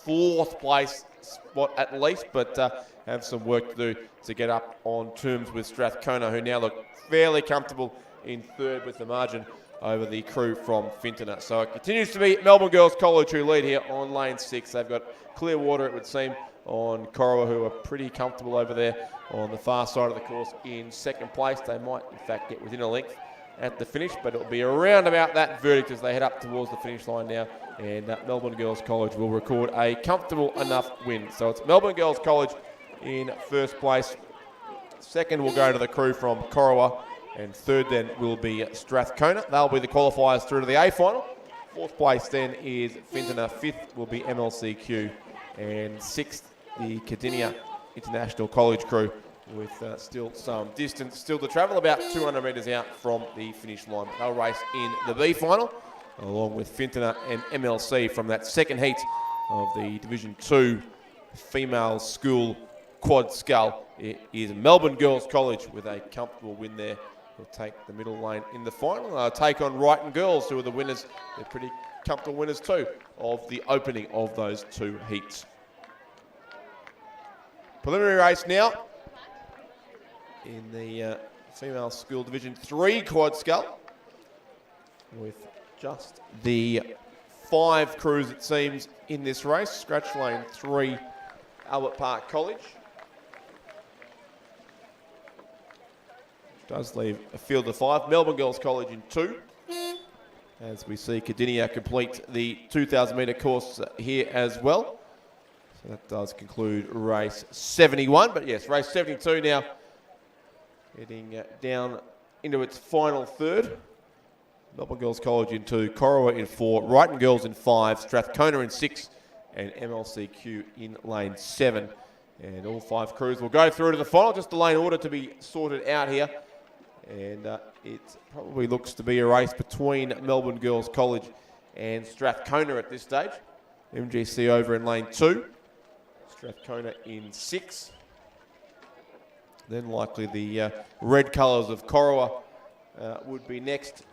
4th place spot at least, but have some work to do to get up on terms with Strathcona, who now look fairly comfortable in 3rd with the margin over the crew from Fintona. So it continues to be Melbourne Girls College who lead here on lane 6. They've got clear water, it would seem, on Corowa, who are pretty comfortable over there on the far side of the course in 2nd place. They might, in fact, get within a length at the finish, but it'll be around about that verdict as they head up towards the finish line now. And Melbourne Girls College will record a comfortable enough win. So it's Melbourne Girls College in 1st place. 2nd will go to the crew from Corowa. And 3rd then will be Strathcona. They'll be the qualifiers through to the A final. 4th place then is Fintona. 5th will be MLCQ. And 6th, the Cardinia International College crew, with still some distance still to travel, about 200 metres out from the finish line. They'll race in the B final, along with Fintona and MLC from that second heat of the Division 2 female school quad scull. It is Melbourne Girls College with a comfortable win there. Will take the middle lane in the final. They'll take on Wrighton Girls, who are the winners. They're pretty comfortable winners too of the opening of those 2 heats. Preliminary race now in the female school Division 3 quad scull, with just the 5 crews, it seems, in this race. Scratch lane 3, Albert Park College. Does leave a field of 5. Melbourne Girls College in 2. As we see Cardinia complete the 2,000 metre course here as well. So that does conclude race 71. But yes, race 72 now heading down into its final third. Melbourne Girls College in 2, Corowa in 4, Wrighton Girls in 5, Strathcona in 6, and MLCQ in lane 7. And all 5 crews will go through to the final. Just the lane order to be sorted out here. And it probably looks to be a race between Melbourne Girls College and Strathcona at this stage. MGC over in lane 2, Strathcona in 6. Then likely the red colours of Corowa would be next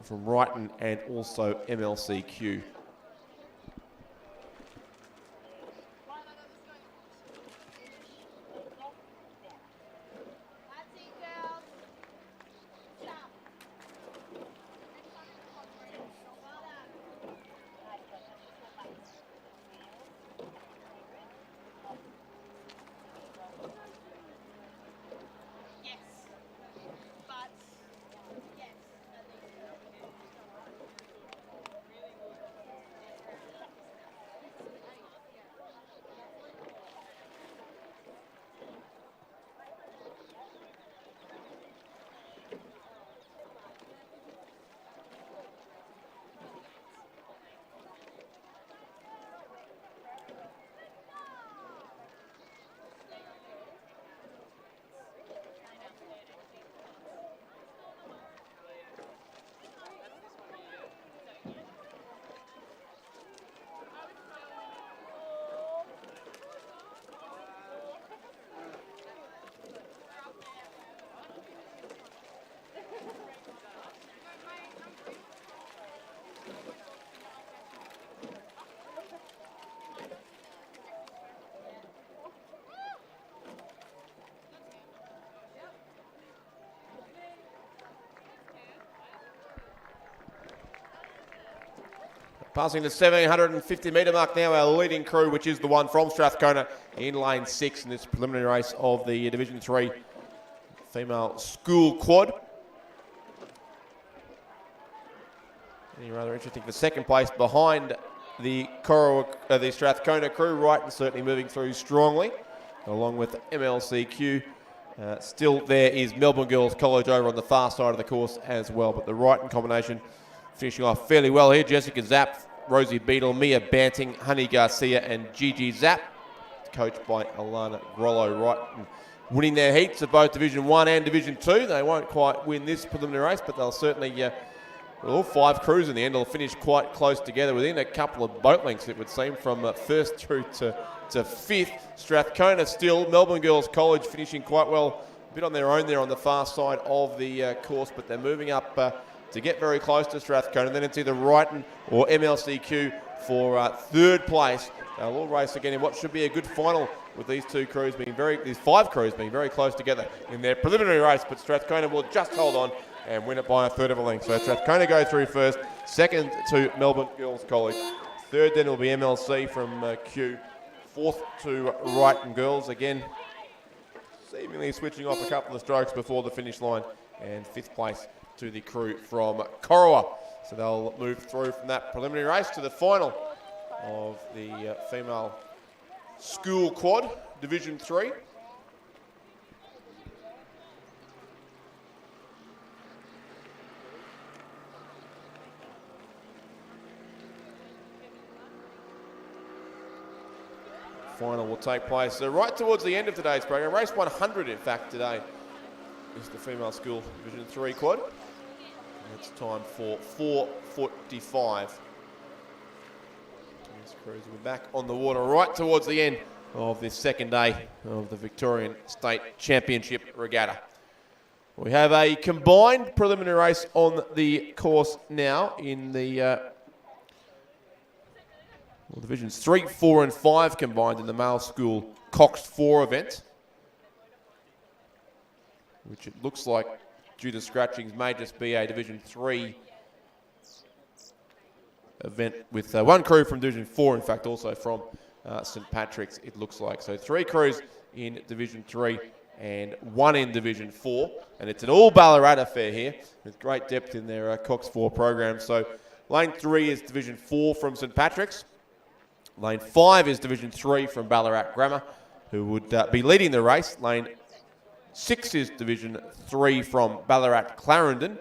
from Wrighton and also MLCQ. Passing the 750 metre mark now, our leading crew, which is the one from Strathcona in lane 6 in this preliminary race of the Division 3 female school quad. Any rather interesting for second place behind the Strathcona crew, right, and certainly moving through strongly, along with MLCQ. Still there is Melbourne Girls College over on the far side of the course as well, but the Wrighton combination finishing off fairly well here. Jessica Zapp, Rosie Beadle, Mia Banting, Honey Garcia and Gigi Zapp, coached by Alana Grollo. Wrighton winning their heats of both Division 1 and Division 2. They won't quite win this preliminary race, but they'll certainly, all 5 crews in the end will finish quite close together within a couple of boat lengths, it would seem, from first through to 5th. Strathcona still, Melbourne Girls College finishing quite well, a bit on their own there on the far side of the course, but they're moving up to get very close to Strathcona. Then it's either Wrighton or MLCQ for third place. They'll all race again in what should be a good final, with these 5 crews being very close together in their preliminary race, but Strathcona will just hold on and win it by a third of a length. So Strathcona go through first, second to Melbourne Girls College, third then will be MLC from Q, fourth to Wrighton Girls, again seemingly switching off a couple of strokes before the finish line, and fifth place to the crew from Corowa. So they'll move through from that preliminary race to the final of the female school quad, Division 3. Final will take place right towards the end of today's program. Race 100, in fact, today is the female school Division 3 quad. And it's time for 4:45. These crews will be back on the water right towards the end of this second day of the Victorian State Championship Regatta. We have a combined preliminary race on the course now in the Divisions 3, 4 and 5 combined in the male school Cox 4 event, which it looks like, due to scratchings, may just be a Division 3 event with one crew from Division 4, in fact, also from St Patrick's, it looks like. So 3 crews in Division 3 and 1 in Division 4. And it's an all Ballarat affair here, with great depth in their Cox 4 program. So lane 3 is Division 4 from St Patrick's. Lane 5 is Division 3 from Ballarat Grammar, who would be leading the race. Lane 6 is Division 3 from Ballarat Clarendon.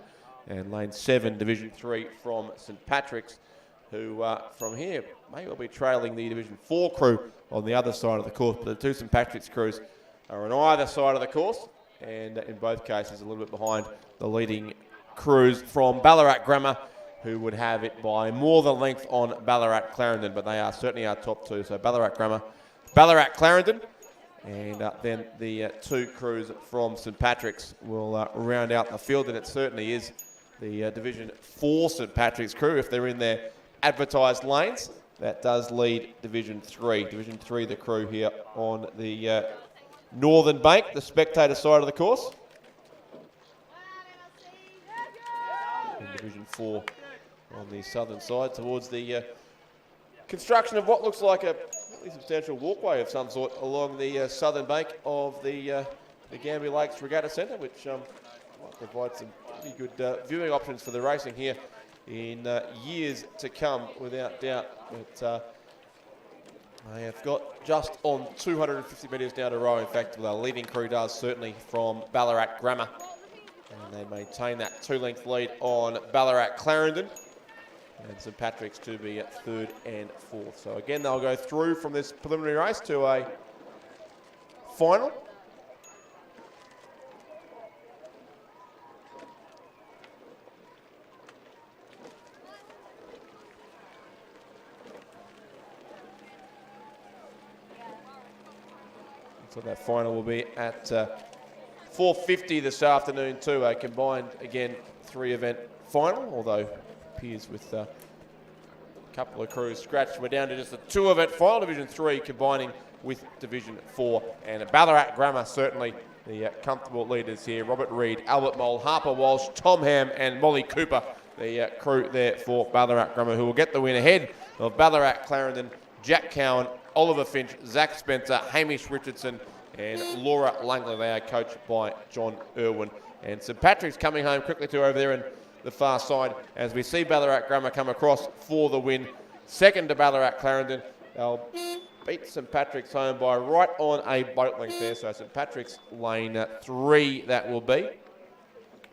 And lane 7, Division 3 from St Patrick's, who from here may well be trailing the Division 4 crew on the other side of the course. But the 2 St Patrick's crews are on either side of the course, and in both cases a little bit behind the leading crews from Ballarat Grammar, who would have it by more than length on Ballarat Clarendon, but they are certainly our top 2. So Ballarat Grammar, Ballarat Clarendon, and then the 2 crews from St Patrick's will round out the field, and it certainly is the Division 4 St Patrick's crew, if they're in their advertised lanes. That does lead Division 3. Division 3, the crew here on the northern bank, the spectator side of the course. And Division 4 on the southern side towards the construction of what looks like a really substantial walkway of some sort along the southern bank of the Nagambie Lakes Regatta Centre, which might provide some pretty good viewing options for the racing here in years to come, without doubt. But they have got just on 250 metres now to row. In fact, the leading crew does, certainly from Ballarat Grammar. And they maintain that 2-length lead on Ballarat Clarendon. And St Patrick's to be at 3rd and 4th. So again, they'll go through from this preliminary race to a final. So that final will be at 4:50 this afternoon too. A combined, again, 3-event final, although appears with a couple of crews scratched. We're down to just a 2-event final, Division 3 combining with Division 4. And Ballarat Grammar, certainly the comfortable leaders here. Robert Reid, Albert Mole, Harper Walsh, Tom Ham and Molly Cooper the crew there for Ballarat Grammar, who will get the win ahead of Ballarat Clarendon, Jack Cowan, Oliver Finch, Zach Spencer, Hamish Richardson, and Laura Langley. They are coached by John Irwin. And St Patrick's coming home quickly to over there in the far side as we see Ballarat Grammar come across for the win. Second to Ballarat Clarendon. They'll beat St Patrick's home by right on a boat length there. So St Patrick's lane 3 that will be.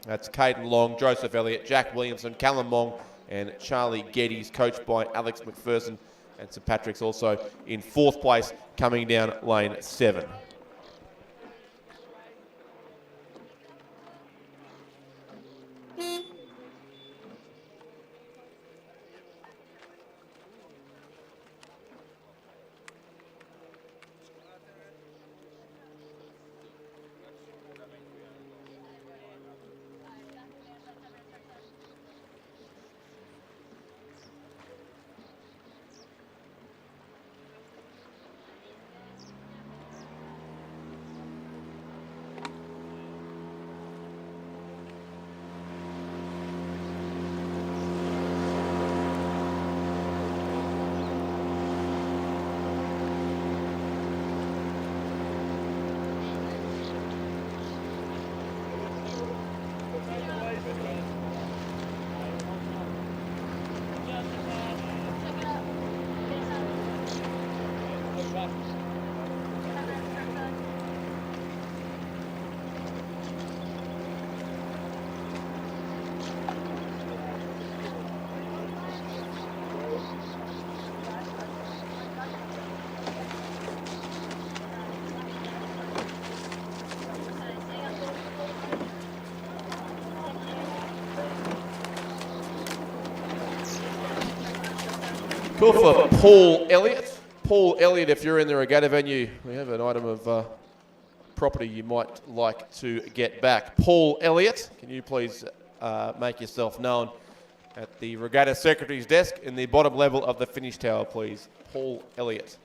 That's Caden Long, Joseph Elliott, Jack Williamson, Callum Mong, and Charlie Geddes, coached by Alex McPherson. And St Patrick's also in 4th place, coming down lane 7. Call for Paul Elliott. Paul Elliott, if you're in the Regatta venue, we have an item of property you might like to get back. Paul Elliott, can you please make yourself known at the Regatta Secretary's desk in the bottom level of the finish tower, please. Paul Elliott.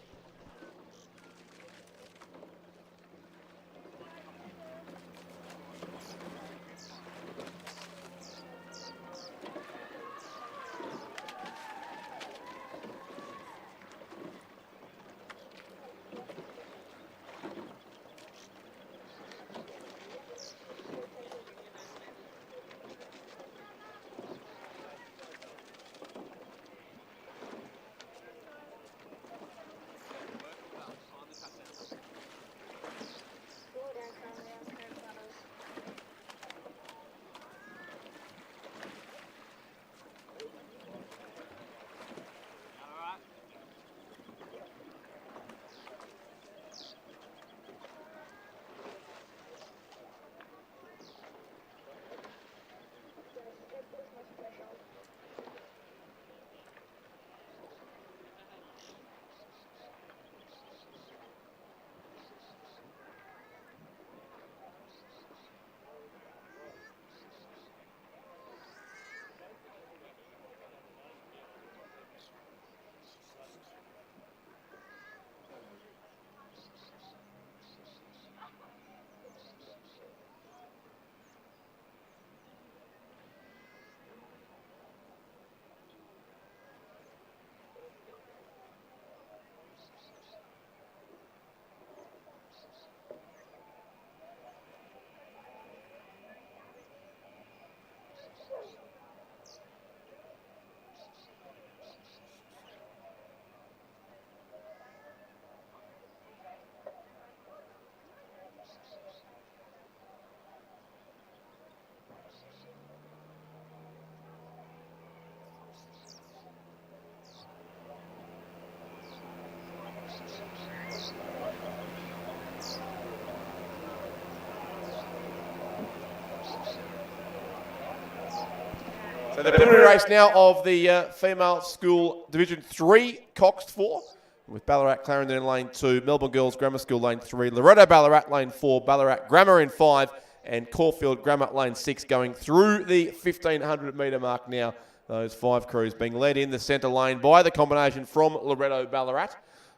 So the preliminary race now of the female school Division 3 Cox 4, with Ballarat Clarendon in lane 2, Melbourne Girls Grammar School lane 3, Loretto Ballarat lane 4, Ballarat Grammar in 5, and Caulfield Grammar lane 6 going through the 1,500 metre mark now. Those 5 crews being led in the centre lane by the combination from Loretto Ballarat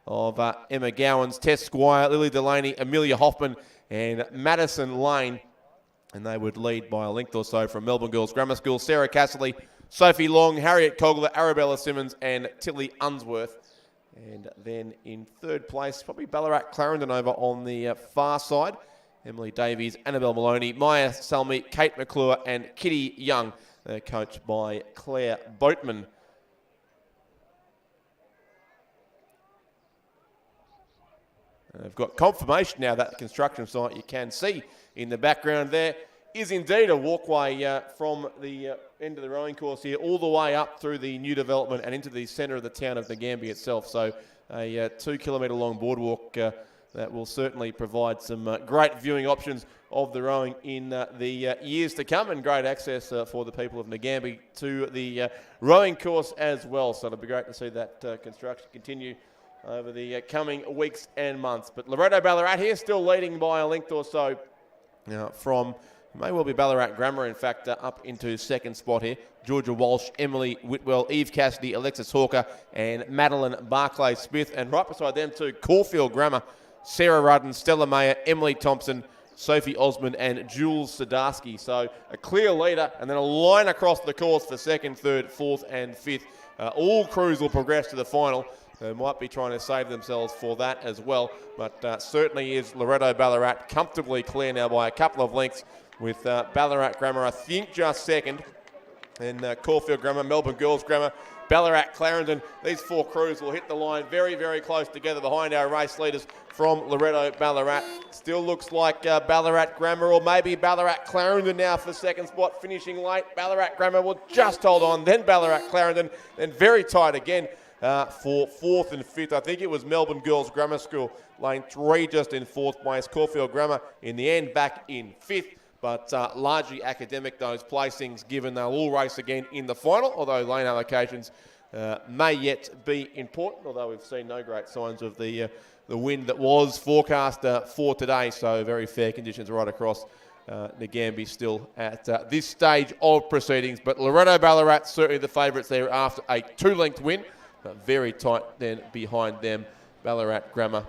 of Emma Gowans, Tess Squire, Lily Delaney, Amelia Hoffman, and Madison Lane. And they would lead by a length or so from Melbourne Girls Grammar School. Sarah Casserly, Sophie Long, Harriet Cogler, Arabella Simmons and Tilly Unsworth. And then in third place, probably Ballarat Clarendon over on the far side. Emily Davies, Annabelle Maloney, Maya Salmi, Kate McClure and Kitty Young. They're coached by Claire Boatman. They've got confirmation now that the construction site you can see in the background there is indeed a walkway from the end of the rowing course here all the way up through the new development and into the centre of the town of Nagambie itself. So a 2 kilometre long boardwalk that will certainly provide some great viewing options of the rowing in the years to come, and great access for the people of Nagambie to the rowing course as well. So it'll be great to see that construction continue over the coming weeks and months. But Loretto Ballarat here still leading by a length or so from, may well be Ballarat Grammar, in fact, up into second spot here. Georgia Walsh, Emily Whitwell, Eve Cassidy, Alexis Hawker and Madeline Barclay Smith. And right beside them too, Caulfield Grammar, Sarah Rudden, Stella Mayer, Emily Thompson, Sophie Osmond and Jules Sadarsky. So a clear leader and then a line across the course for second, third, fourth and fifth. All crews will progress to the final. They might be trying to save themselves for that as well. But certainly is Loretto Ballarat comfortably clear now by a couple of lengths, with Ballarat Grammar, I think, just second. And Caulfield Grammar, Melbourne Girls Grammar, Ballarat Clarendon. These four crews will hit the line very, very close together behind our race leaders from Loretto Ballarat. Still looks like Ballarat Grammar or maybe Ballarat Clarendon now for second spot, finishing late. Ballarat Grammar will just hold on, then Ballarat Clarendon, then very tight again for fourth and fifth. I think it was Melbourne Girls Grammar School, lane 3 just in fourth place. Caulfield Grammar in the end back in fifth. But largely academic, those placings, given they'll all race again in the final, although lane allocations may yet be important, although we've seen no great signs of the wind that was forecast for today. So very fair conditions right across Nagambie still at this stage of proceedings. But Loretto Ballarat certainly the favourites there after a 2-length win. But very tight then behind them, Ballarat Grammar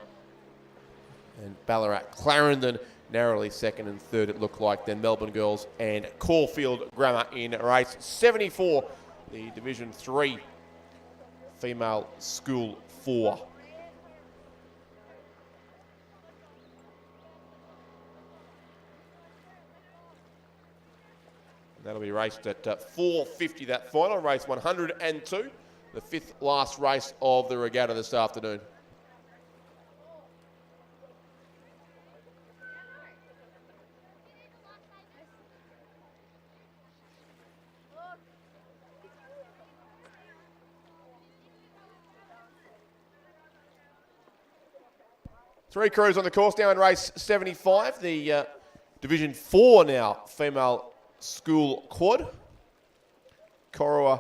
and Ballarat Clarendon. Narrowly second and third, it looked like, then Melbourne Girls and Caulfield Grammar in race 74, the Division 3 Female School 4. And that'll be raced at 4:50, that final, race 102, the fifth last race of the regatta this afternoon. Three crews on the course now in race 75, the Division 4 now, Female School Quad. Corowa,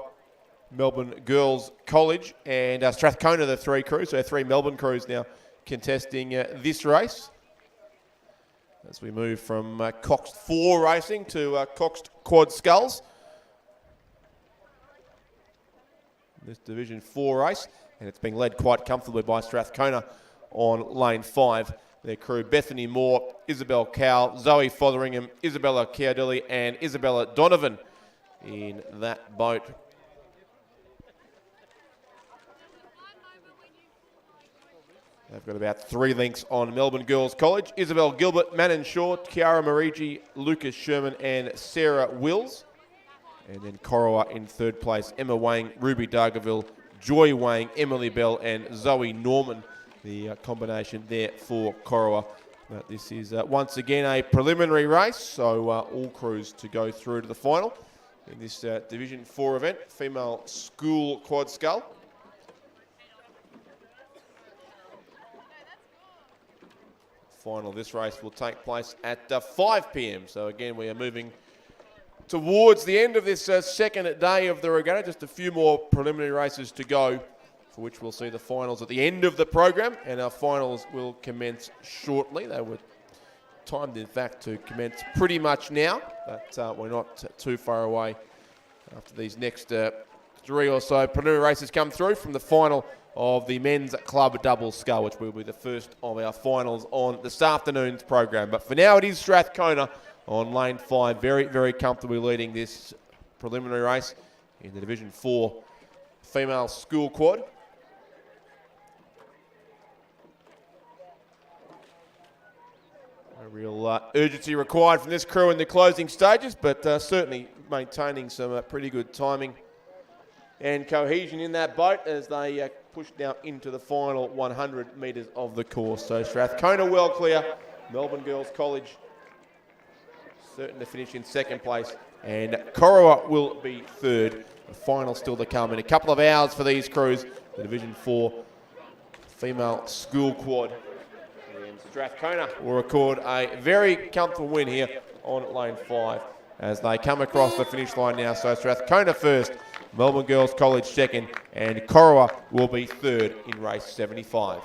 Melbourne Girls College and Strathcona, the three crews. So 3 Melbourne crews now contesting this race. As we move from Coxed 4 racing to Coxed Quad Sculls. This Division 4 race, and it's being led quite comfortably by Strathcona on lane 5. Their crew, Bethany Moore, Isabel Cowell, Zoe Fotheringham, Isabella Chiardelli and Isabella Donovan in that boat. They've got about 3 lengths on Melbourne Girls College. Isabel Gilbert, Manon Shaw, Kiara Marigi, Lucas Sherman and Sarah Wills. And then Corowa in third place, Emma Wang, Ruby Dargaville, Joy Wang, Emily Bell and Zoe Norman. The combination there for Corowa. But this is once again a preliminary race, so all crews to go through to the final in this Division 4 event, Female School Quad Scull. Final of this race will take place at 5 p.m. So again, we are moving towards the end of this second day of the regatta. Just a few more preliminary races to go, for which we'll see the finals at the end of the program, and our finals will commence shortly. They were timed, in fact, to commence pretty much now, but we're not too far away after these next 3 or so preliminary races come through from the final of the men's club double scull, which will be the first of our finals on this afternoon's program. But for now, it is Strathcona on lane 5, very, very comfortably leading this preliminary race. in the Division 4 female school quad. A real urgency required from this crew in the closing stages, but certainly maintaining some pretty good timing and cohesion in that boat as they push now into the final 100 metres of the course. So Strathcona well clear, Melbourne Girls College certain to finish in second place, and Corowa will be third. The final still to come in a couple of hours for these crews. The Division 4 female school quad. And Strathcona will record a very comfortable win here on lane 5 as they come across the finish line now. So Strathcona first, Melbourne Girls College second, and Corowa will be third in race 75.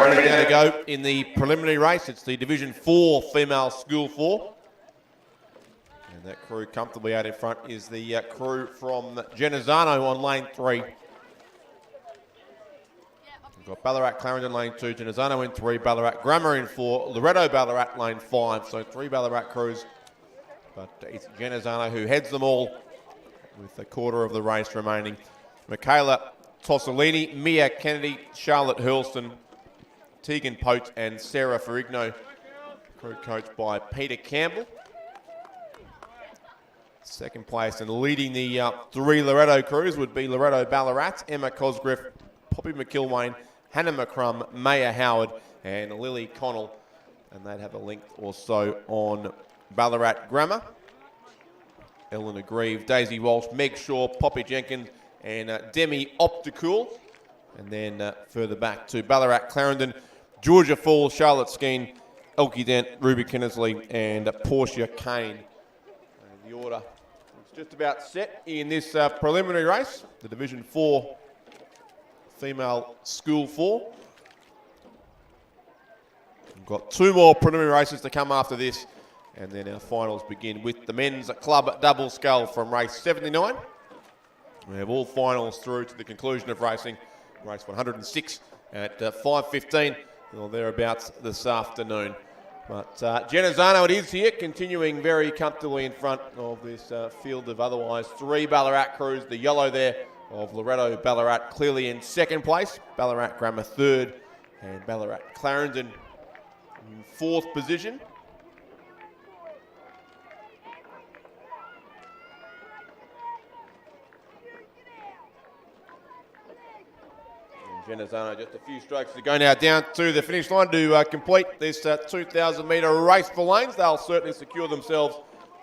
Ready to go in the preliminary race. It's the Division 4 female school 4. And that crew comfortably out in front is the crew from Genazzano on lane 3. We've got Ballarat Clarendon lane 2, Genazzano in 3, Ballarat Grammar in 4, Loretto Ballarat lane 5. So 3 Ballarat crews. But it's Genazzano who heads them all with a quarter of the race remaining. Michaela Tossolini, Mia Kennedy, Charlotte Hurlston, Tegan Pote and Sarah Ferrigno, crew coached by Peter Campbell. Second place and leading the 3 Loretto crews would be Loretto Ballarat, Emma Cosgriff, Poppy McIlwain, Hannah McCrum, Maya Howard and Lily Connell. And they'd have a length or so on Ballarat Grammar. Eleanor Grieve, Daisy Walsh, Meg Shaw, Poppy Jenkins and Demi Opticool. And then further back to Ballarat Clarendon, Georgia Fall, Charlotte Skeen, Elkie Dent, Ruby Kinnersley and Portia Kane. And the order is just about set in this preliminary race, the Division 4 female school 4. We've got 2 more preliminary races to come after this, and then our finals begin with the men's club double scull from race 79. We have all finals through to the conclusion of racing, race 106 at 5:15 or thereabouts this afternoon. But Genazzano it is here, continuing very comfortably in front of this field of otherwise 3 Ballarat crews. The yellow there of Loretto Ballarat clearly in second place, Ballarat Grammar third, and Ballarat Clarendon in 4th position. Genazzano just a few strokes to go now down to the finish line to complete this 2,000 metre race for lanes. They'll certainly secure themselves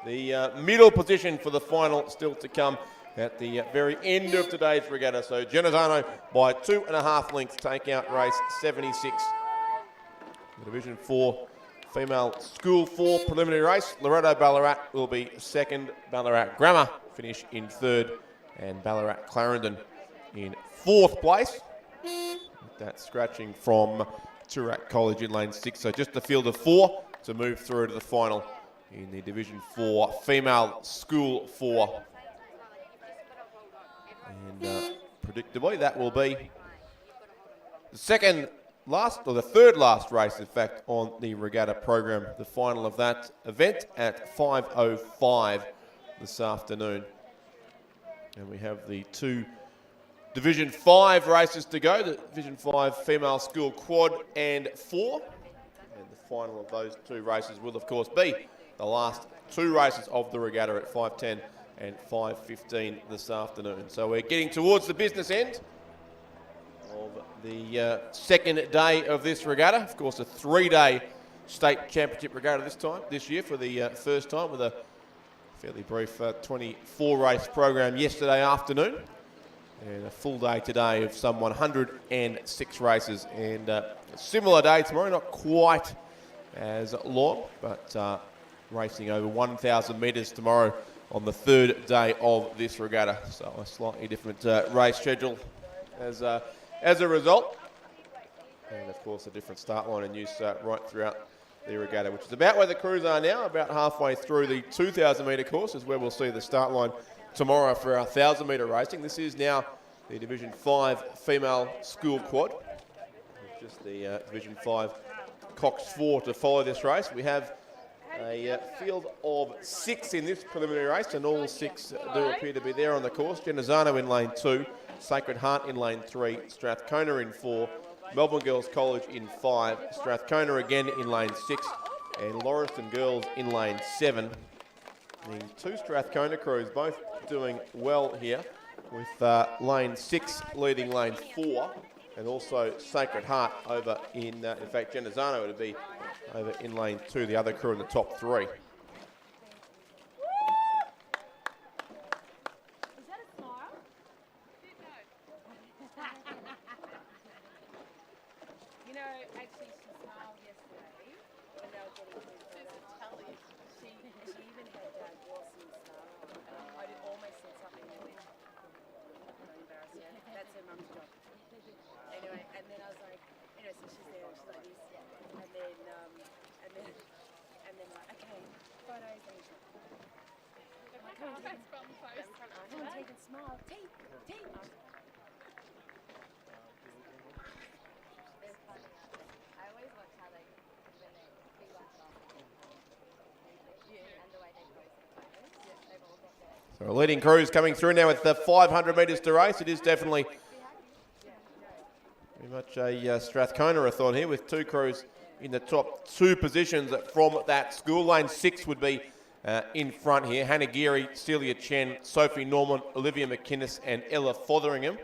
the middle position for the final still to come at the very end of today's regatta. So Genazzano by 2.5 lengths take out race 76. The Division 4 female School 4 preliminary race. Loretto Ballarat will be second. Ballarat Grammar finish in third. And Ballarat Clarendon in fourth place. With that scratching from Toorak College in lane 6. So just the field of 4 to move through to the final in the Division 4 female School 4. And predictably, that will be the third last race, in fact, on the regatta program. The final of that event at 5:05 this afternoon. And we have the 2 Division 5 races to go, the Division 5 female school quad and 4. And the final of those 2 races will, of course, be the last 2 races of the regatta at 5:10 and 5:15 this afternoon. So we're getting towards the business end of the second day of this regatta. Of course, a 3-day state championship regatta this year for the first time, with a fairly brief 24 race program yesterday afternoon. And a full day today of some 106 races. And a similar day tomorrow, not quite as long, but racing over 1,000 metres tomorrow on the third day of this regatta. So a slightly different race schedule as a result. And of course a different start line in use right throughout the regatta, which is about where the crews are now, about halfway through the 2,000 metre course is where we'll see the start line tomorrow for our 1,000 metre racing. This is now the Division 5 female school quad. Just the Division 5 Cox 4 to follow this race. We have a field of 6 in this preliminary race, and all 6 do appear to be there on the course. Genazzano in lane 2, Sacred Heart in lane 3, Strathcona in 4, Melbourne Girls College in 5, Strathcona again in lane 6, and Lauriston Girls in lane 7. The 2 Strathcona crews both doing well here, with lane 6 leading lane 4, and also Sacred Heart over in fact, Genazzano would be over in lane 2, the other crew in the top 3. You know, actually, she smiled yesterday when they were getting to she even had Dawson's smile. I almost said something really embarrassing. That's her mum's job. Anyway, and then I was like, anyway, so she's there, she's like this, and then like, okay, photos, and come on, take a smile, tea. I always watch how they, when they do like and the way they pose in photos. They've all got their... So a leading crews coming through now with the 500 metres to race. It is definitely very much a Strathcona-a-thon here, with 2 crews in the top 2 positions from that school. Lane 6 would be in front here. Hannah Geary, Celia Chen, Sophie Norman, Olivia McInnes and Ella Fotheringham.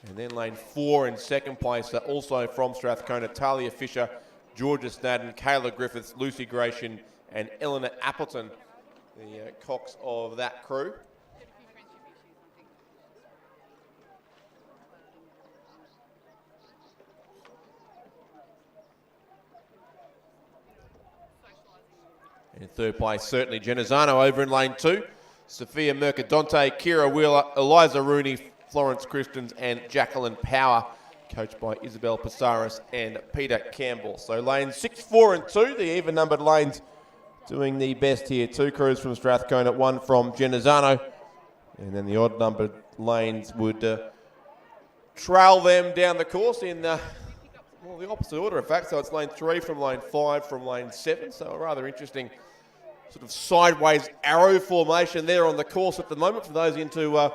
And then lane 4 in second place, also from Strathcona, Talia Fisher, Georgia Snadden, Kayla Griffiths, Lucy Gratian and Eleanor Appleton, the cocks of that crew. In third place, certainly Genazzano over in lane 2. Sophia Mercadante, Kira Wheeler, Eliza Rooney, Florence Christians and Jacqueline Power, coached by Isabel Passaris and Peter Campbell. So lanes 6, 4 and 2, the even-numbered lanes doing the best here. 2 crews from Strathcona, 1 from Genazzano. And then the odd-numbered lanes would trail them down the course in the opposite order, in fact. So it's lane 3 from lane 5 from lane 7. So a rather interesting sort of sideways arrow formation there on the course at the moment for those into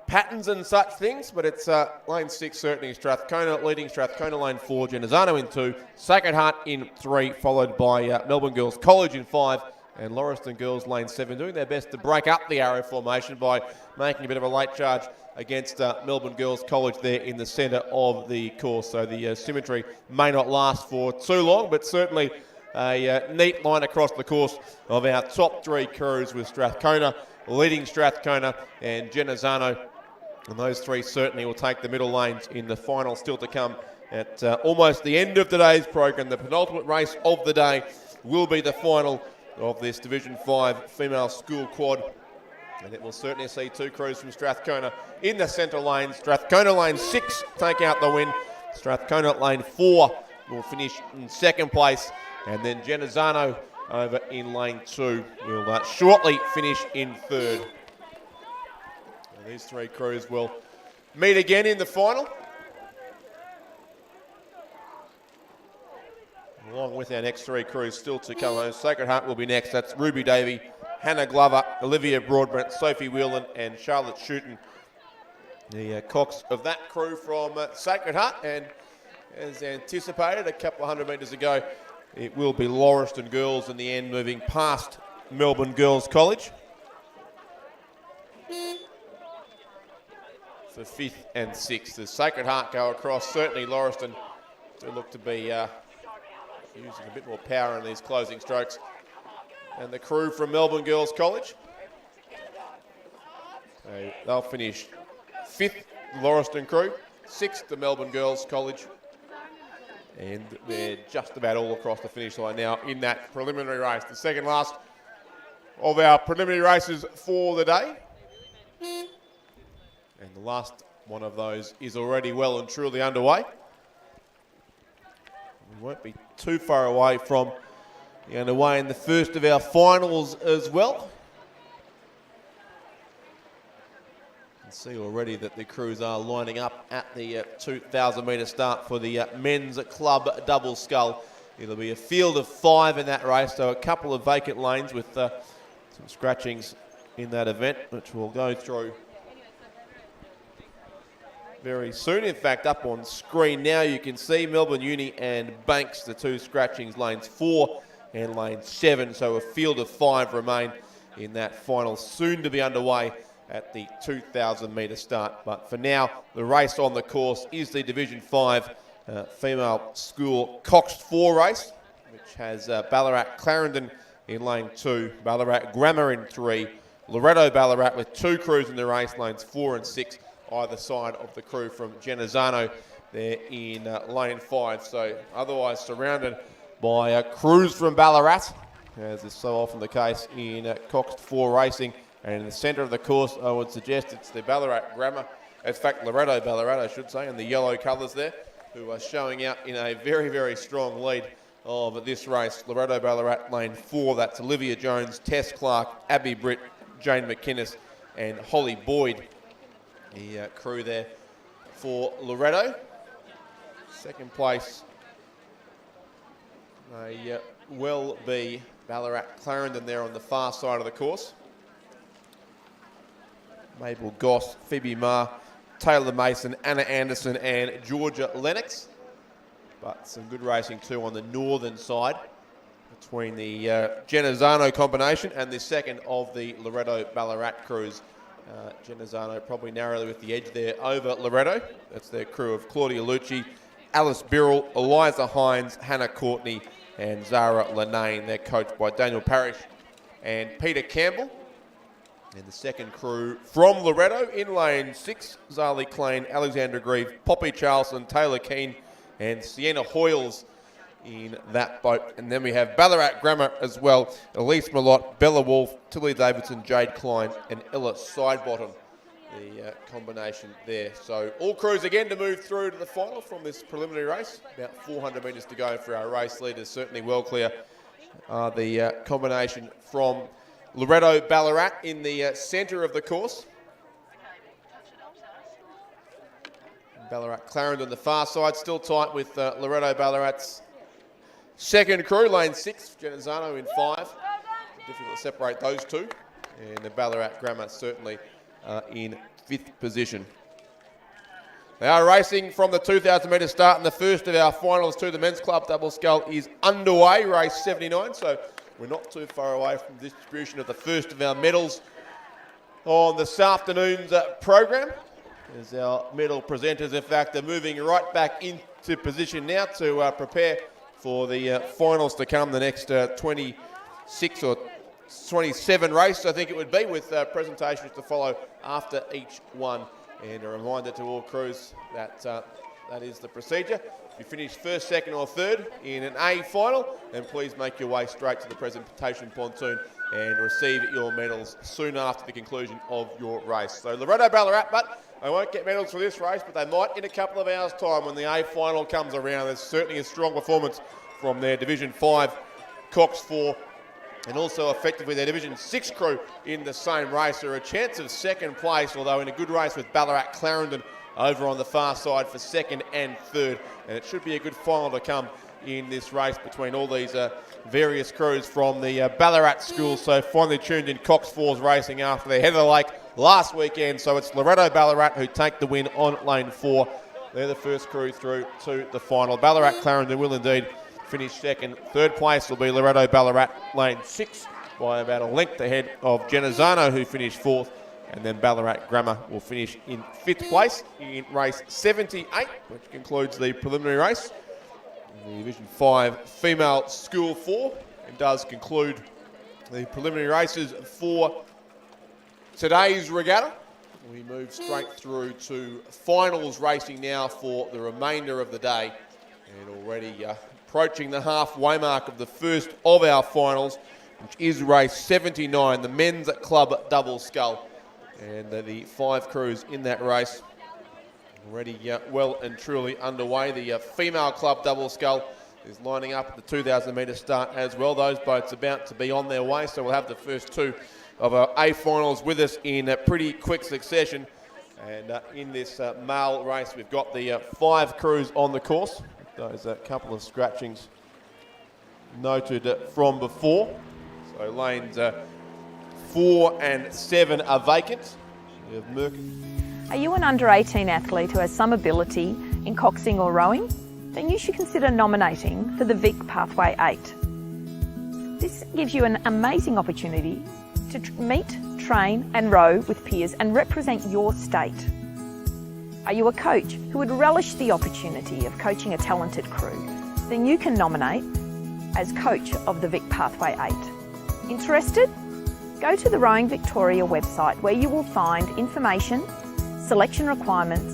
patterns and such things. But it's lane 6 certainly Strathcona leading, Strathcona lane 4, Genazzano in 2, Sacred Heart in 3, followed by Melbourne Girls College in 5, And Lauriston girls lane 7 doing their best to break up the arrow formation by making a bit of a late charge against Melbourne Girls College there in the centre of the course. So the symmetry may not last for too long, but certainly a neat line across the course of our top 3 crews, with Strathcona leading Strathcona and Genazzano. And those 3 certainly will take the middle lanes in the final still to come at almost the end of today's program. The penultimate race of the day will be the final of this Division 5 female school quad. And it will certainly see 2 crews from Strathcona in the centre lane. Strathcona lane 6 take out the win. Strathcona lane 4 will finish in second place. And then Genazzano over in lane 2 will shortly finish in third. And these 3 crews will meet again in the final, along with our next 3 crews still to come home. Sacred Heart will be next. That's Ruby Davey, Hannah Glover, Olivia Broadbent, Sophie Whelan and Charlotte Shooten. The cocks of that crew from Sacred Heart. And as anticipated a couple of 100 metres ago, it will be Lauriston girls in the end, moving past Melbourne Girls College for 5th and 6th. As Sacred Heart go across, certainly Lauriston do look to be using a bit more power in these closing strokes. And the crew from Melbourne Girls College, so they'll finish 5th, the Lauriston crew, 6th, the Melbourne Girls College. And they're just about all across the finish line now in that preliminary race. The second last of our preliminary races for the day. And the last one of those is already well and truly underway. We won't be too far away from the underway in the first of our finals as well. You can see already that the crews are lining up at the 2,000 metre start for the men's club double scull. It'll be a field of 5 in that race, so a couple of vacant lanes with some scratchings in that event, which we'll go through very soon. In fact, up on screen now you can see Melbourne Uni and Banks, the 2 scratchings, lanes 4 and lane 7. So a field of 5 remain in that final, soon to be underway at the 2,000 metre start. But for now, the race on the course is the Division 5 female school Cox 4 race, which has Ballarat Clarendon in lane 2, Ballarat Grammar in 3, Loretto Ballarat with 2 crews in the race, lanes 4 and 6, either side of the crew from Genazzano there in lane 5. So otherwise surrounded by crews from Ballarat, as is so often the case in Cox 4 racing. And in the centre of the course, I would suggest it's the Ballarat Grammar, in fact Loretto Ballarat I should say, in the yellow colours there, who are showing out in a very, very strong lead of this race. Loretto Ballarat lane 4, that's Olivia Jones, Tess Clark, Abby Britt, Jane McInnes and Holly Boyd. The crew there for Loretto. Second place may well be Ballarat Clarendon there on the far side of the course. Mabel Goss, Phoebe Marr, Taylor Mason, Anna Anderson and Georgia Lennox. But some good racing too on the northern side between the Genazzano combination and the second of the Loretto Ballarat crews. Genazzano probably narrowly with the edge there over Loretto. That's their crew of Claudia Lucci, Alice Birrell, Eliza Hines, Hannah Courtney and Zara Lanane. They're coached by Daniel Parrish and Peter Campbell. And the second crew from Loretto in lane 6, Zali Klein, Alexandra Grieve, Poppy Charlson, Taylor Keane and Sienna Hoyles in that boat. And then we have Ballarat Grammar as well, Elise Malott, Bella Wolfe, Tilly Davidson, Jade Klein and Ella Sidebottom, the combination there. So all crews again to move through to the final from this preliminary race. About 400 metres to go for our race leaders, certainly well clear. The combination from Loretto Ballarat in the centre of the course. Ballarat Clarendon on the far side, still tight with Loretto Ballarat's second crew, lane 6, Genazzano in 5. Difficult to separate those two. And the Ballarat Grammar certainly in 5th position. They are racing from the 2,000 metre start, and the first of our finals to the men's club double scull is underway, race 79. So we're not too far away from the distribution of the first of our medals on this afternoon's program. As our medal presenters, in fact, are moving right back into position now to prepare for the finals to come, the next 26 or 27 race, I think it would be, with presentations to follow after each one. And a reminder to all crews that that is the procedure. If you finish first, second or third in an A final, then please make your way straight to the presentation pontoon and receive your medals soon after the conclusion of your race. So Loretto Ballarat, but they won't get medals for this race, but they might in a couple of hours' time when the A final comes around. There's certainly a strong performance from their Division 5 Cox 4 and also effectively their Division 6 crew in the same race. There are a chance of second place, although in a good race with Ballarat Clarendon over on the far side for second and third. And it should be a good final to come in this race between all these various crews from the Ballarat schools. So finally tuned in Cox 4's racing after their head of the lake last weekend. So it's Loretto Ballarat who take the win on lane 4. They're the first crew through to the final. Ballarat Clarendon will indeed finish second. Third place will be Loretto Ballarat lane 6 by about a length ahead of Genazzano, who finished 4th. And then Ballarat Grammar will finish in 5th place in race 78, which concludes the preliminary race. The Division 5 Female School 4, and does conclude the preliminary races for today's regatta. We move straight through to finals racing now for the remainder of the day, and already approaching the halfway mark of the first of our finals, which is race 79, the men's club double scull. And the 5 crews in that race already well and truly underway. The female club double scull is lining up at the 2,000 metre start as well. Those boats about to be on their way, so we'll have the first 2 of our A finals with us in a pretty quick succession. And in this male race, we've got the 5 crews on the course. Those couple of scratchings noted from before. So lanes 4 and 7 are vacant. We have Merkin. Are you an under-18 athlete who has some ability in coxing or rowing? Then you should consider nominating for the Vic Pathway 8. This gives you an amazing opportunity to meet, train and row with peers and represent your state. Are you a coach who would relish the opportunity of coaching a talented crew? Then you can nominate as coach of the Vic Pathway 8. Interested? Go to the Rowing Victoria website where you will find information, selection requirements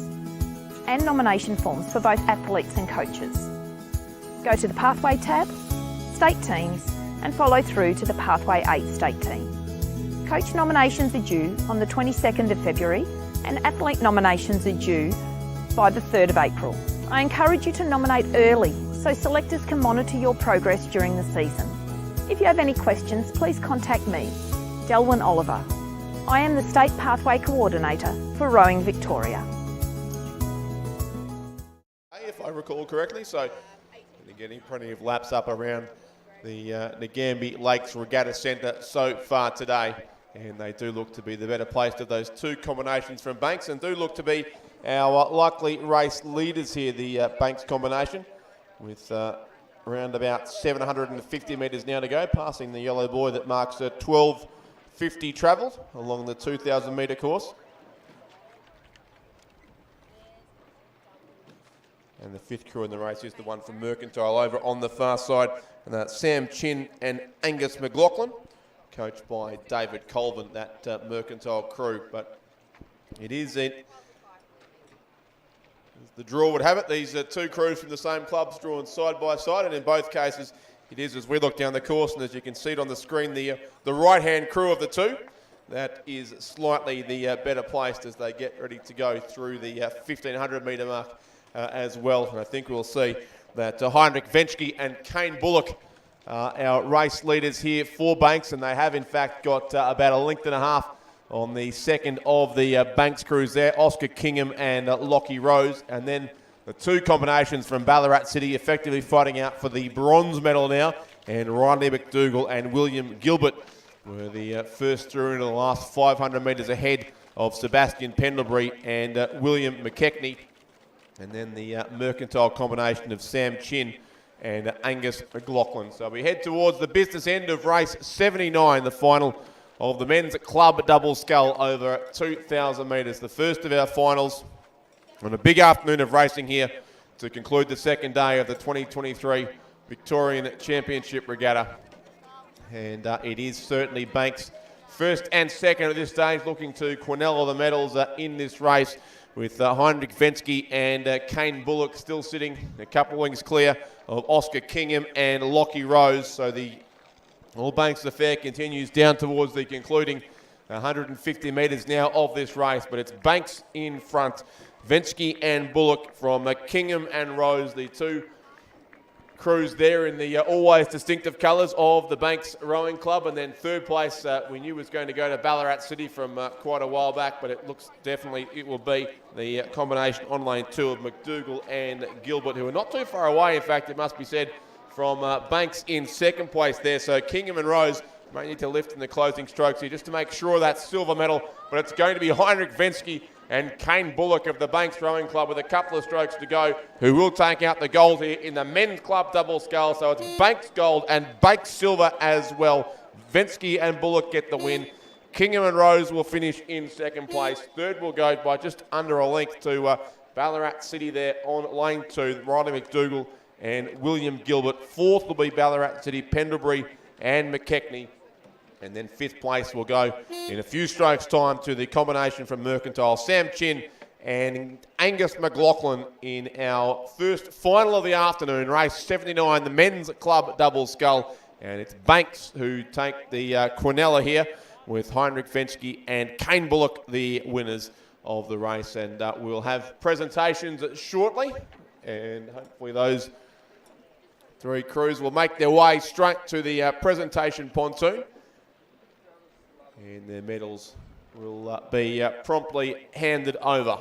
and nomination forms for both athletes and coaches. Go to the Pathway tab, State Teams and follow through to the Pathway 8 State Team. Coach nominations are due on the 22nd of February and athlete nominations are due by the 3rd of April. I encourage you to nominate early so selectors can monitor your progress during the season. If you have any questions, please contact me, Delwyn Oliver. I am the State Pathway Coordinator for Rowing Victoria. If I recall correctly, so they're getting plenty of laps up around the Nagambie Lakes Regatta Centre so far today. And they do look to be the better placed of those 2 combinations from Banks and do look to be our likely race leaders here, the Banks combination, with around about 750 metres now to go, passing the yellow buoy that marks 12:50 travelled along the 2,000 metre course. And the 5th crew in the race is the one from Mercantile over on the far side, and that's Sam Chin and Angus McLaughlin, coached by David Colvin, that Mercantile crew. But it is as the draw would have it, these 2 crews from the same clubs drawn side by side, and in both cases it is, as we look down the course, and as you can see it on the screen, the right-hand crew of the 2, that is slightly the better placed as they get ready to go through the 1,500 metre mark as well. And I think we'll see that Heinrich Venschke and Kane Bullock our race leaders here for Banks, and they have in fact got about a length and a half on the second of the Banks crews there, Oscar Kingham and Lockie Rose. And then the 2 combinations from Ballarat City effectively fighting out for the bronze medal now, and Riley McDougall and William Gilbert were the first through into the last 500 metres ahead of Sebastian Pendlebury and William McKechnie. And then the Mercantile combination of Sam Chin and Angus McLaughlin. So we head towards the business end of race 79, the final of the men's club double scull over 2,000 metres. The first of our finals on a big afternoon of racing here to conclude the second day of the 2023 Victorian Championship Regatta. And it is certainly Banks first and second at this stage, looking to Quinella the medals in this race, with Heinrich Vensky and Kane Bullock still sitting a couple of wings clear of Oscar Kingham and Lockie Rose. So the All Banks affair continues down towards the concluding 150 metres now of this race, but it's Banks in front, Vensky and Bullock from Kingham and Rose, the two crews there in the always distinctive colours of the Banks Rowing Club. And then third place we knew was going to go to Ballarat City from quite a while back, but it looks definitely it will be the combination on lane 2 of McDougall and Gilbert, who are not too far away, in fact, it must be said, from Banks in second place there. So Kingham and Rose may need to lift in the closing strokes here just to make sure that silver medal, but it's going to be Heinrich Vensky and Kane Bullock of the Banks Rowing Club with a couple of strokes to go, who will take out the gold here in the men's club double scull. So it's Banks gold and Banks silver as well. Vensky and Bullock get the win. Kingham and Rose will finish in second place. Third will go by just under a length to Ballarat City there on lane 2, Riley McDougall and William Gilbert. Fourth will be Ballarat City, Pendlebury and McKechnie. And then fifth place will go in a few strokes' time to the combination from Mercantile, Sam Chin and Angus McLaughlin in our first final of the afternoon, race 79, the men's club double scull. And it's Banks who take the Quinella here, with Heinrich Vensky and Kane Bullock the winners of the race. And we'll have presentations shortly, and hopefully those three crews will make their way straight to the presentation pontoon. And their medals will be promptly handed over.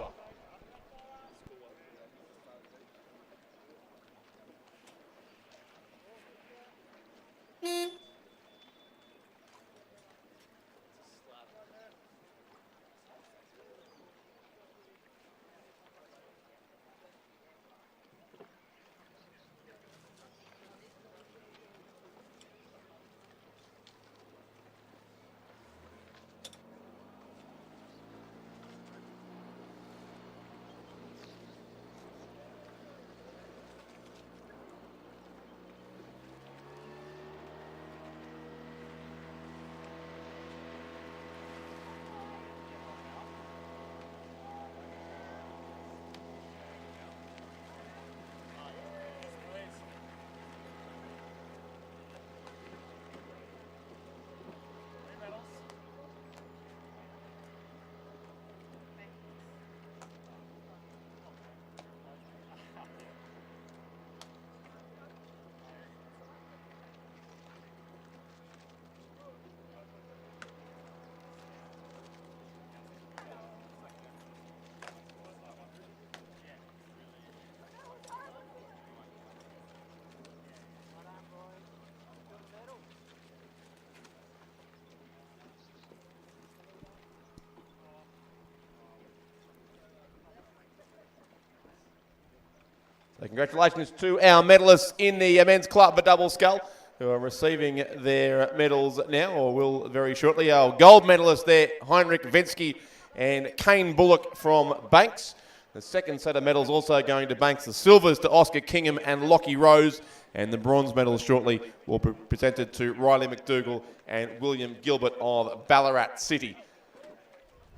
So congratulations to our medalists in the men's club double scull, who are receiving their medals now, or will very shortly. Our gold medalists there, Heinrich Vensky and Kane Bullock from Banks. The second set of medals also going to Banks. The silvers to Oscar Kingham and Lockie Rose. And the bronze medals shortly will be presented to Riley McDougall and William Gilbert of Ballarat City.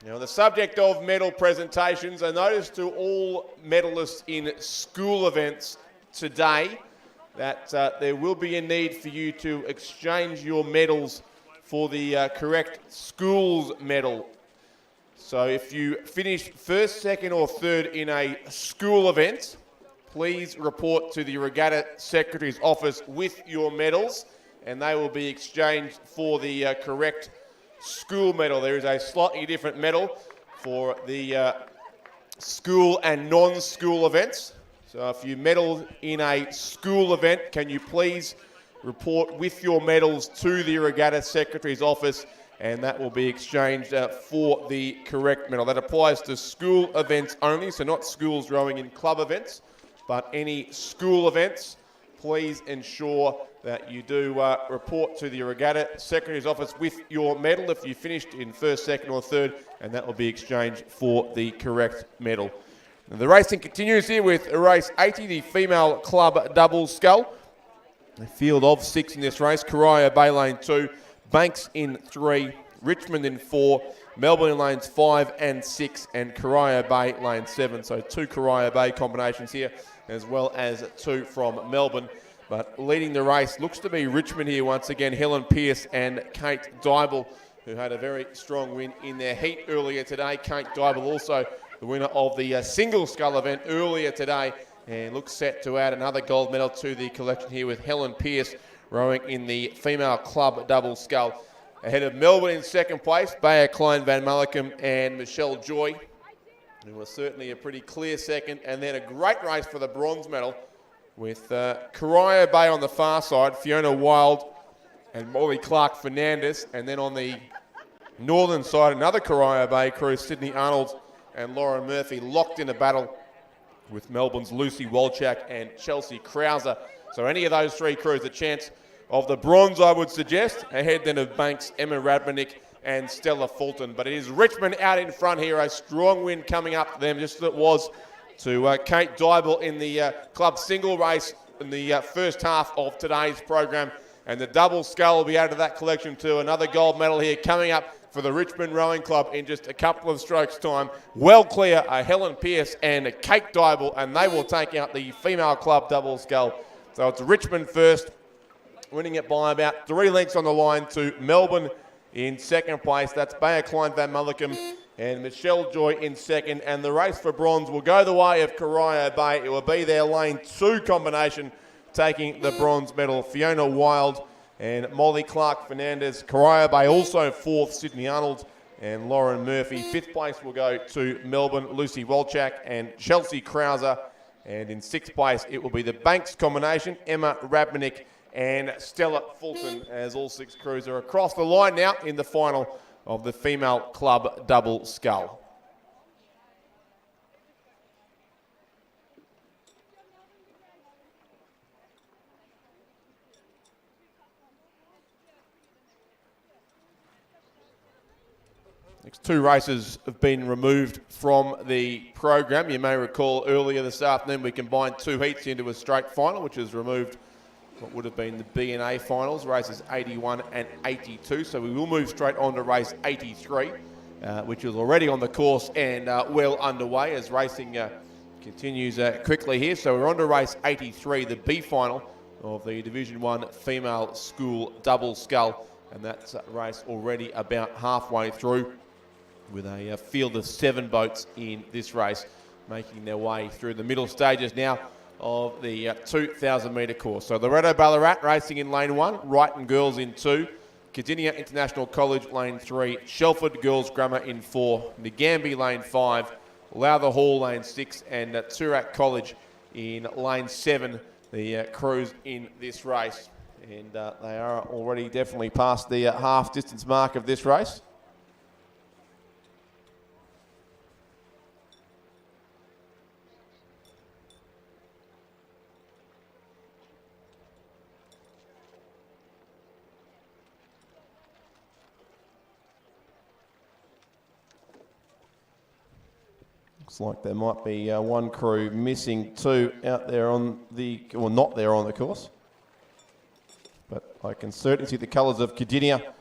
Now, the subject of medal presentations, a notice to all medalists in school events today that there will be a need for you to exchange your medals for the correct school's medal. So if you finish first, second or third in a school event, please report to the Regatta Secretary's office with your medals, and they will be exchanged for the correct school medal. There is a slightly different medal for the school and non-school events. So if you medal in a school event, can you please report with your medals to the Regatta Secretary's office, and that will be exchanged for the correct medal. That applies to school events only, so not schools rowing in club events, but any school events. please ensure that you do report to the Regatta Secretary's office with your medal if you finished in first, second or third, and that will be exchanged for the correct medal. And the racing continues here with race 80, the female club double scull. A field of 6 in this race. Corio Bay lane 2, Banks in 3, Richmond in 4, Melbourne in lanes 5 and 6, and Corio Bay lane 7. So 2 Corio Bay combinations here, as well as 2 from Melbourne. But leading the race looks to be Richmond here once again. Helen Pearce and Kate Dybel, who had a very strong win in their heat earlier today. Kate Dybel also the winner of the single scull event earlier today, and looks set to add another gold medal to the collection here with Helen Pearce rowing in the female club double scull. Ahead of Melbourne in second place, Bayer Klein Van Malcolm and Michelle Joy, who was certainly a pretty clear second, and then a great race for the bronze medal with Corio Bay on the far side, Fiona Wild and Molly Clark-Fernandez, and then on the northern side, another Corio Bay crew, Sydney Arnold and Lauren Murphy, locked in a battle with Melbourne's Lucy Wolchak and Chelsea Krauser. So any of those 3 crews a chance of the bronze, I would suggest. Ahead then of Banks, Emma Radmanik and Stella Fulton. But it is Richmond out in front here. A strong win coming up to them, just as it was to Kate Dybel in the club single race in the first half of today's program. And the double scull will be added to that collection too. Another gold medal here coming up for the Richmond Rowing Club in just a couple of strokes' time. Well clear Helen Pearce and Kate Dybel, and they will take out the female club double scull. So it's Richmond first, winning it by about 3 lengths on the line to Melbourne in second place. That's Bayer Klein Van Malcolm and Michelle Joy in second. And the race for bronze will go the way of Corio Bay. It will be their lane 2 combination taking the bronze medal. Fiona Wild and Molly Clark-Fernandez. Corio Bay also 4th, Sydney Arnold and Lauren Murphy. 5th place will go to Melbourne, Lucy Wolchak and Chelsea Krauser. And in 6th place, it will be the Banks combination, Emma Radmanik and Stella Fulton, as all 6 crews are across the line now in the final of the female club double scull. Next 2 races have been removed from the program. You may recall earlier this afternoon we combined 2 heats into a straight final, which has removed what would have been the B&A finals, races 81 and 82. So we will move straight on to race 83, which is already on the course and well underway as racing continues quickly here. So we're on to race 83, the B final of the Division 1 female school double scull. And that's a race already about halfway through, with a field of 7 boats in this race, making their way through the middle stages now of the 2,000 metre course. So Loretto Ballarat racing in lane 1, Wrighton Girls in 2, Cardinia International College lane 3, Shelford Girls Grammar in 4, Nagambie lane 5, Lowther Hall lane 6, and Toorak College in lane 7, the crews in this race. And they are already definitely past the half distance mark of this race. Looks like there might be 1 crew missing 2 out there on the, or not there on the course. But I can certainly see the colours of Cardinia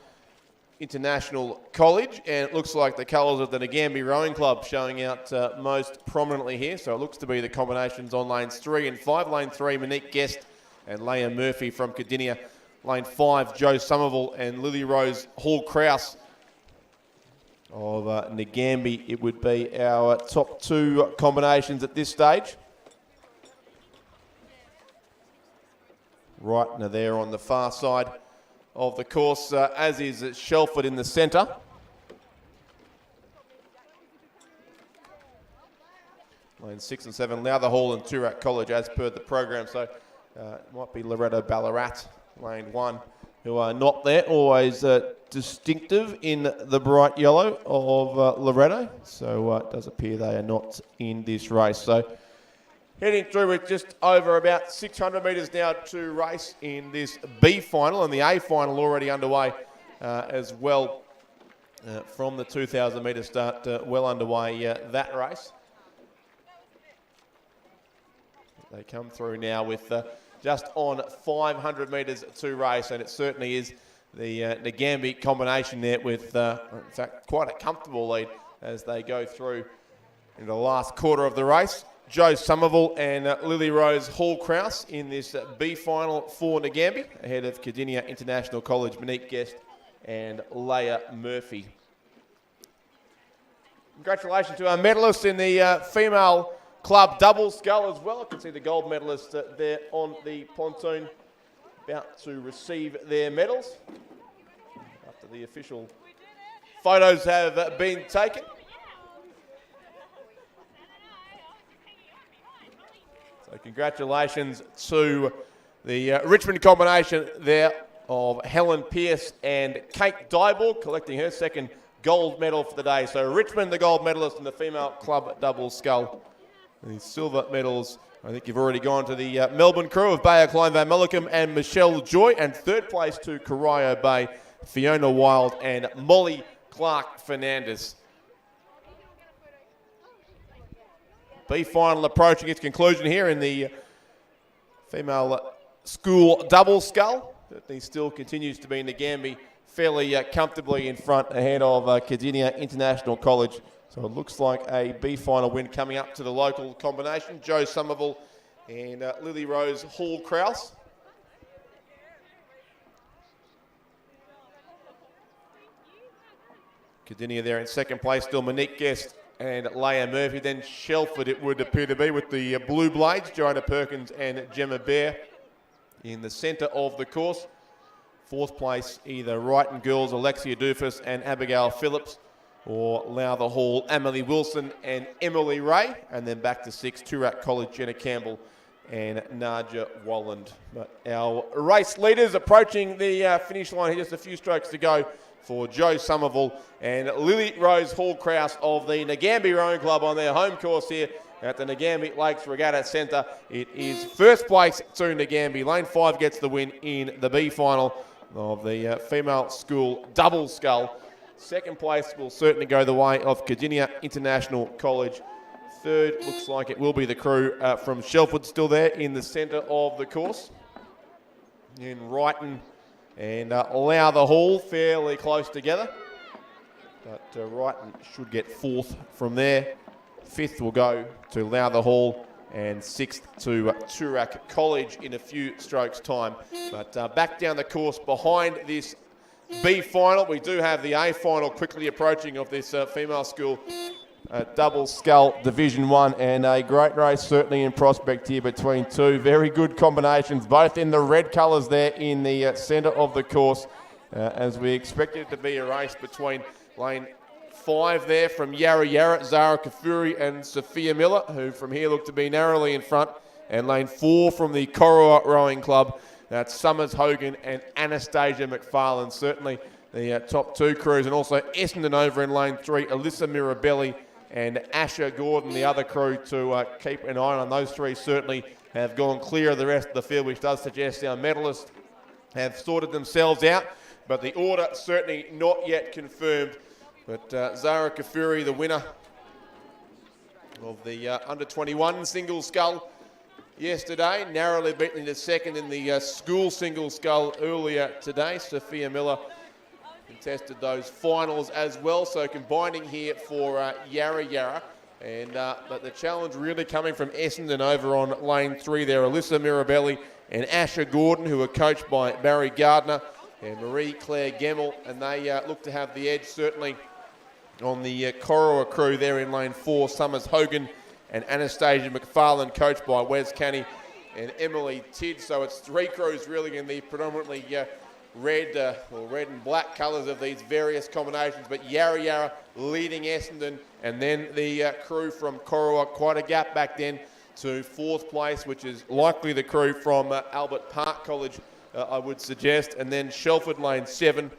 International College, and it looks like the colours of the Nagambie Rowing Club showing out most prominently here. So it looks to be the combinations on lanes 3 and 5. Lane 3, Monique Guest and Leah Murphy from Cardinia. Lane 5, Joe Somerville and Lily Rose Hall-Kraus of Nagambie. It would be our top 2 combinations at this stage. Wrighton there on the far side of the course, as is Shelford in the centre. Lane 6 and 7, Lowther Hall and Toorak College as per the program. So it might be Loretto Ballarat, lane 1, who are not there. Always distinctive in the bright yellow of Loretto. So it does appear they are not in this race. So Heading through with just over about 600 metres now to race in this B final, and the A final already underway as well from the 2,000 metre start, well underway that race. They come through now with just on 500 metres to race, and it certainly is the Nagambie combination there with, in fact, quite a comfortable lead as they go through in the last quarter of the race. Joe Somerville and Lily Rose Hall-Kraus in this B final for Nagambie, ahead of Cardinia International College, Monique Guest and Leah Murphy. Congratulations to our medalists in the female club double scull as well. I can see the gold medalists there on the pontoon about to receive their medals after the official photos have been taken. So congratulations to the Richmond combination there of Helen Pearce and Kate Dyborg, collecting her second gold medal for the day. So Richmond, the gold medalist in the female club double scull. The silver medals, I think you've already gone to the Melbourne crew of Bayer Klein Van Mullicum and Michelle Joy, and third place to Corio Bay, Fiona Wild and Molly Clark Fernandez. B final approaching its conclusion here in the female school double scull. Certainly still continues to be Nagambie fairly comfortably in front ahead of Cardinia International College. So it looks like a B final win coming up to the local combination. Joe Somerville and Lily Rose Hall-Kraus. Cardinia there in second place, still Monique Guest and Leah Murphy. Then Shelford it would appear to be with the Blue Blades, Joanna Perkins and Gemma Bear in the centre of the course. Fourth place, either Wrighton Girls, Alexia Doofus and Abigail Phillips, or Lowther Hall, Emily Wilson and Emily Ray. And then back to sixth, Toorak College, Jenna Campbell and Naja Walland. But our race leaders approaching the finish line here, just a few strokes to go for Joe Somerville and Lily Rose Hall-Kraus of the Nagambie Rowing Club on their home course here at the Nagambie Lakes Regatta Centre. It is first place to Nagambie. Lane 5 gets the win in the B final of the female school double scull. Second place will certainly go the way of Cardinia International College. Third looks like it will be the crew from Shelford, still there in the centre of the course. In Wrighton and Lowther Hall fairly close together, but Wrighton should get fourth from there. Fifth will go to Lowther Hall and sixth to Toorak College in a few strokes' time. But back down the course behind this B final, we do have the A final quickly approaching of this female school double scull Division 1, and a great race certainly in prospect here between two very good combinations, both in the red colours there in the centre of the course, as we expected it to be a race between lane 5 there from Yarra Yarra, Zara Kafuri and Sophia Miller, who from here look to be narrowly in front, and lane 4 from the Corowa Rowing Club. That's Summers Hogan and Anastasia McFarlane, certainly the top two crews, and also Essendon over in lane 3, Alyssa Mirabelli and Asher Gordon, the other crew, to keep an eye on. Those three certainly have gone clear of the rest of the field, which does suggest our medalists have sorted themselves out, but the order certainly not yet confirmed. But Zara Kafuri, the winner of the under-21 single scull yesterday, narrowly beaten into second in the school single scull earlier today. Sophia Miller contested those finals as well, so combining here for Yarra Yarra. And but the challenge really coming from Essendon over on lane 3 there. Alyssa Mirabelli and Asher Gordon, who are coached by Barry Gardner and Marie-Claire Gemmell, and they look to have the edge certainly on the Corowa crew there in lane 4, Summers Hogan and Anastasia McFarlane, coached by Wes Canny and Emily Tidd. So it's three crews really in the predominantly red and black colours of these various combinations, but Yarra Yarra leading Essendon, and then the crew from Corowa, quite a gap back then to fourth place, which is likely the crew from Albert Park College, I would suggest, and then Shelford lane 7.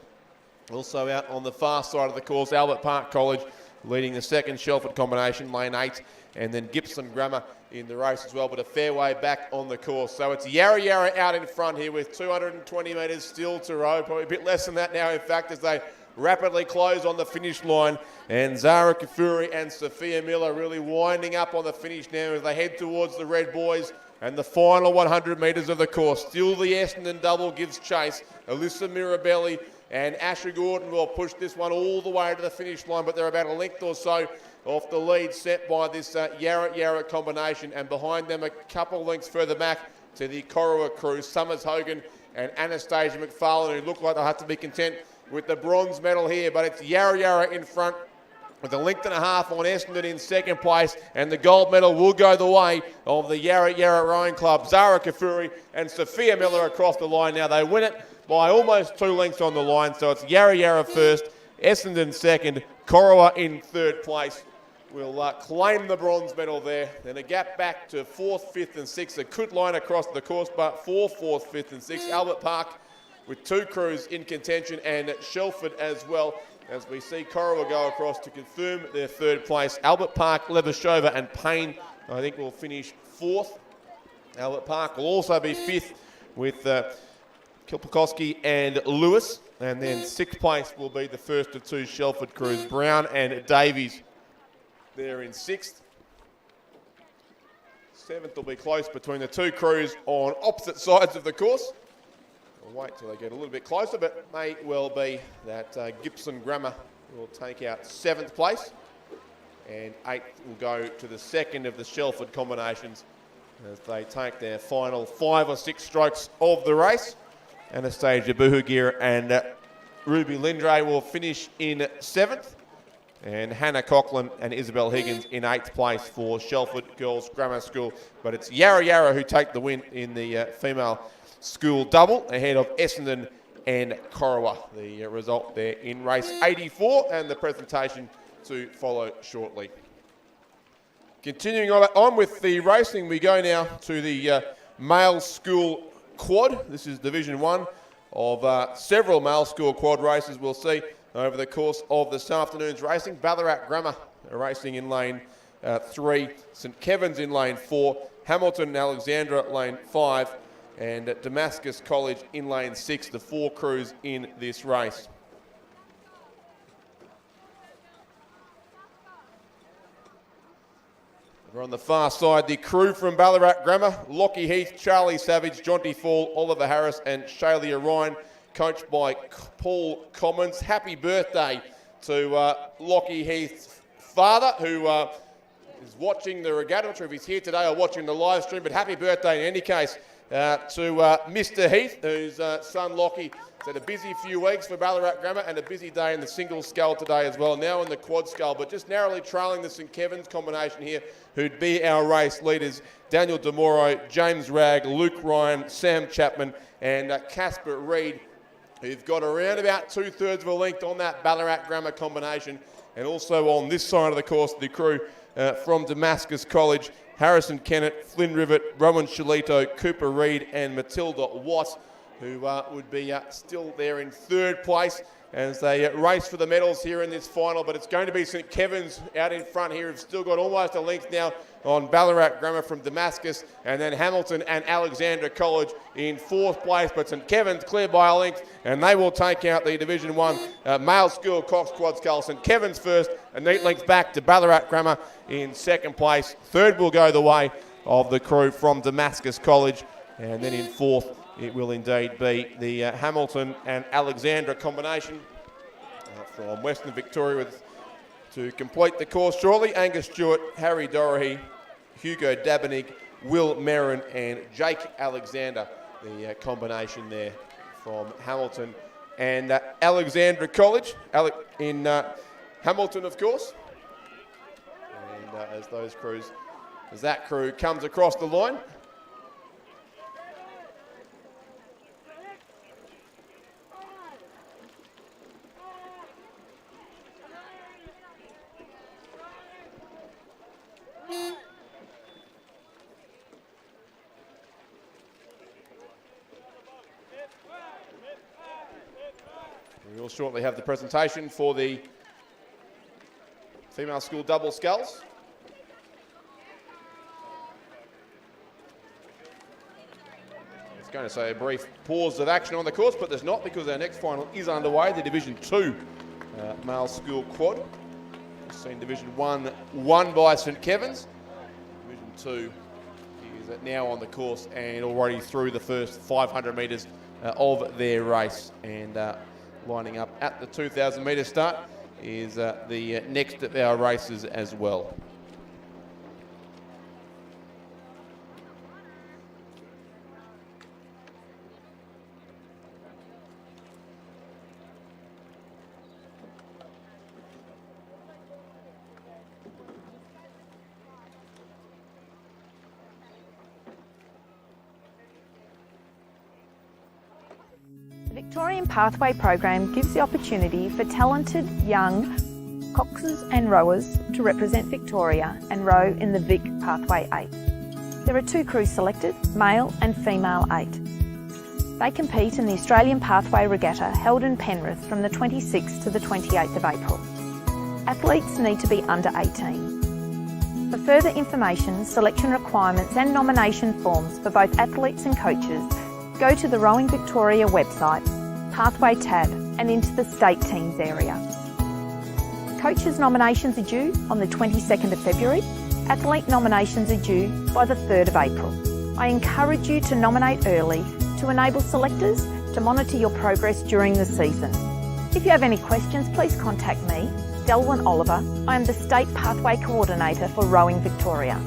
Also out on the far side of the course, Albert Park College leading the second Shelford combination, lane 8, and then Gippsland Grammar in the race as well, but a fair way back on the course. So it's Yarra Yarra out in front here with 220 metres still to row, probably a bit less than that now, in fact, as they rapidly close on the finish line. And Zara Kafuri and Sophia Miller really winding up on the finish now as they head towards the Red Boys and the final 100 metres of the course. Still the Essendon double gives chase. Alyssa Mirabelli and Asher Gordon will push this one all the way to the finish line, but they're about a length or so off the lead set by this Yarra Yarra combination, and behind them a couple lengths further back to the Corowa crew, Summers Hogan and Anastasia McFarlane, who look like they'll have to be content with the bronze medal here, but it's Yarra Yarra in front with a length and a half on Essendon in second place, and the gold medal will go the way of the Yarra Yarra Rowing Club. Zara Kafuri and Sophia Miller across the line now. They win it by almost 2 lengths on the line, so it's Yarra Yarra first, Essendon second, Corowa in third place. Will claim the bronze medal there. Then a gap back to 4th, 5th and 6th. A good line across the course, but for 4th, 5th and 6th. Albert Park with 2 crews in contention, and Shelford as well, as we see Corowa go across to confirm their third place. Albert Park, Levashova and Payne, I think, will finish 4th. Albert Park will also be 5th with Kilpikoski and Lewis. And then 6th place will be the first of 2 Shelford crews, Brown and Davies. They're in 6th. 7th will be close between the 2 crews on opposite sides of the course. We'll wait till they get a little bit closer, but it may well be that Gibson Grammar will take out 7th place, and 8th will go to the second of the Shelford combinations as they take their final 5 or 6 strokes of the race. Anastasia Buhugir and Ruby Lindray will finish in 7th. And Hannah Coughlin and Isabel Higgins in 8th place for Shelford Girls Grammar School. But it's Yarra Yarra who take the win in the female school double ahead of Essendon and Corowa. The result there in race 84, and the presentation to follow shortly. Continuing on with the racing, we go now to the male school quad. This is Division 1 of several male school quad races we'll see over the course of this afternoon's racing. Ballarat Grammar are racing in lane 3, St Kevin's in lane 4, Hamilton and Alexandra lane 5, and Damascus College in lane 6, the 4 crews in this race. We're on the far side, the crew from Ballarat Grammar, Lockie Heath, Charlie Savage, Jonty Fall, Oliver Harris and Shaylia Ryan, coached by Paul Commons. Happy birthday to Lockie Heath's father, who is watching the regatta. I'm not sure if he's here today or watching the live stream, but happy birthday in any case to Mr. Heath, whose son Lockie has had a busy few weeks for Ballarat Grammar and a busy day in the single scull today as well, now in the quad scull, but just narrowly trailing the St Kevin's combination here, who'd be our race leaders: Daniel DeMoro, James Ragg, Luke Ryan, Sam Chapman and Casper Reid, who've got around about 2/3 of a length on that Ballarat Grammar combination. And also on this side of the course, the crew from Damascus College, Harrison Kennett, Flynn Rivet, Rowan Shalito, Cooper Reid and Matilda Watt, who would be still there in 3rd place as they race for the medals here in this final. But it's going to be St Kevin's out in front here, who've still got almost a length now on Ballarat Grammar from Damascus, and then Hamilton and Alexandra College in 4th place, but St Kevin's clear by a length, and they will take out the Division 1 male school Cox Quad Scull. St Kevin's first, a neat length back to Ballarat Grammar in 2nd place. 3rd will go the way of the crew from Damascus College, and then in 4th it will indeed be the Hamilton and Alexandra combination from Western Victoria to complete the course shortly. Angus Stewart, Harry Dorahy, Hugo Dabenig, Will Merrin and Jake Alexander, the combination there from Hamilton and Alexandra College in Hamilton, of course. And as that crew comes across the line, we will shortly have the presentation for the female school double sculls. going to say a brief pause of action on the course, but there's not, because our next final is underway, the Division 2 male school quad. We've seen Division 1 won by St Kevin's. Division 2 is now on the course and already through the first 500 metres of their race. And lining up at the 2,000 metre start is the next of our races as well. The Victorian Pathway program gives the opportunity for talented young coxers and rowers to represent Victoria and row in the Vic Pathway 8. There are 2 crews selected, male and female 8. They compete in the Australian Pathway Regatta held in Penrith from the 26th to the 28th of April. Athletes need to be under 18. For further information, selection requirements and nomination forms for both athletes and coaches, go to the Rowing Victoria website, Pathway tab, and into the State Teams area. Coaches nominations are due on the 22nd of February. Athlete nominations are due by the 3rd of April. I encourage you to nominate early to enable selectors to monitor your progress during the season. If you have any questions, please contact me, Delwyn Oliver. I am the State Pathway Coordinator for Rowing Victoria.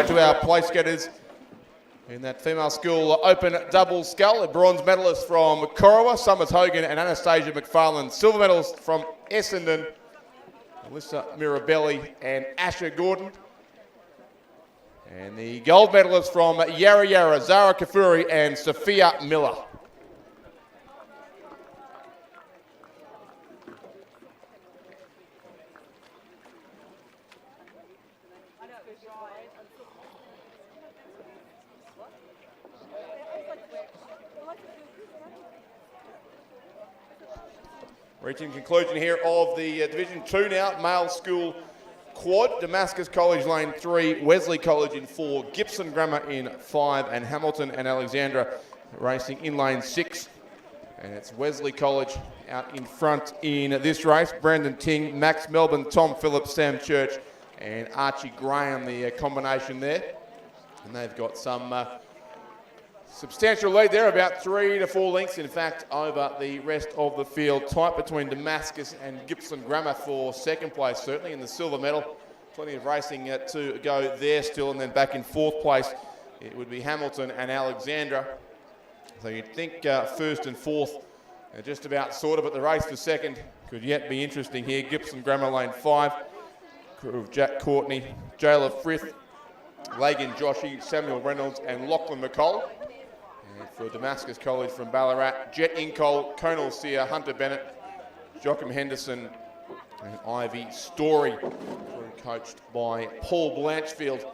To our place getters in that female school open double scull, a bronze medalist from Corowa, Summers Hogan and Anastasia McFarlane, silver medalist from Essendon, Alyssa Mirabelli and Asher Gordon, and the gold medalist from Yarra Yarra, Zara Kafuri and Sophia Miller. Reaching conclusion here of the Division 2 now, male school quad. Damascus College lane 3, Wesley College in 4, Gibson Grammar in 5, and Hamilton and Alexandra racing in lane 6. And it's Wesley College out in front in this race. Brandon Ting, Max Melbourne, Tom Phillips, Sam Church and Archie Graham, the combination there. And they've got some substantial lead there, about 3 to 4 lengths, in fact, over the rest of the field. Tight between Damascus and Gibson Grammar for second place, certainly in the silver medal. Plenty of racing to go there still, and then back in 4th place, it would be Hamilton and Alexandra. So you'd think 1st and 4th are just about sorted, but the race for second could yet be interesting here. Gibson Grammar lane 5, crew of Jack Courtney, Jayla Frith, Lagan Joshi, Samuel Reynolds and Lachlan McCall. And for Damascus College from Ballarat, Jet Incole, Conal Sear, Hunter Bennett, Joachim Henderson and Ivy Story, coached by Paul Blanchfield.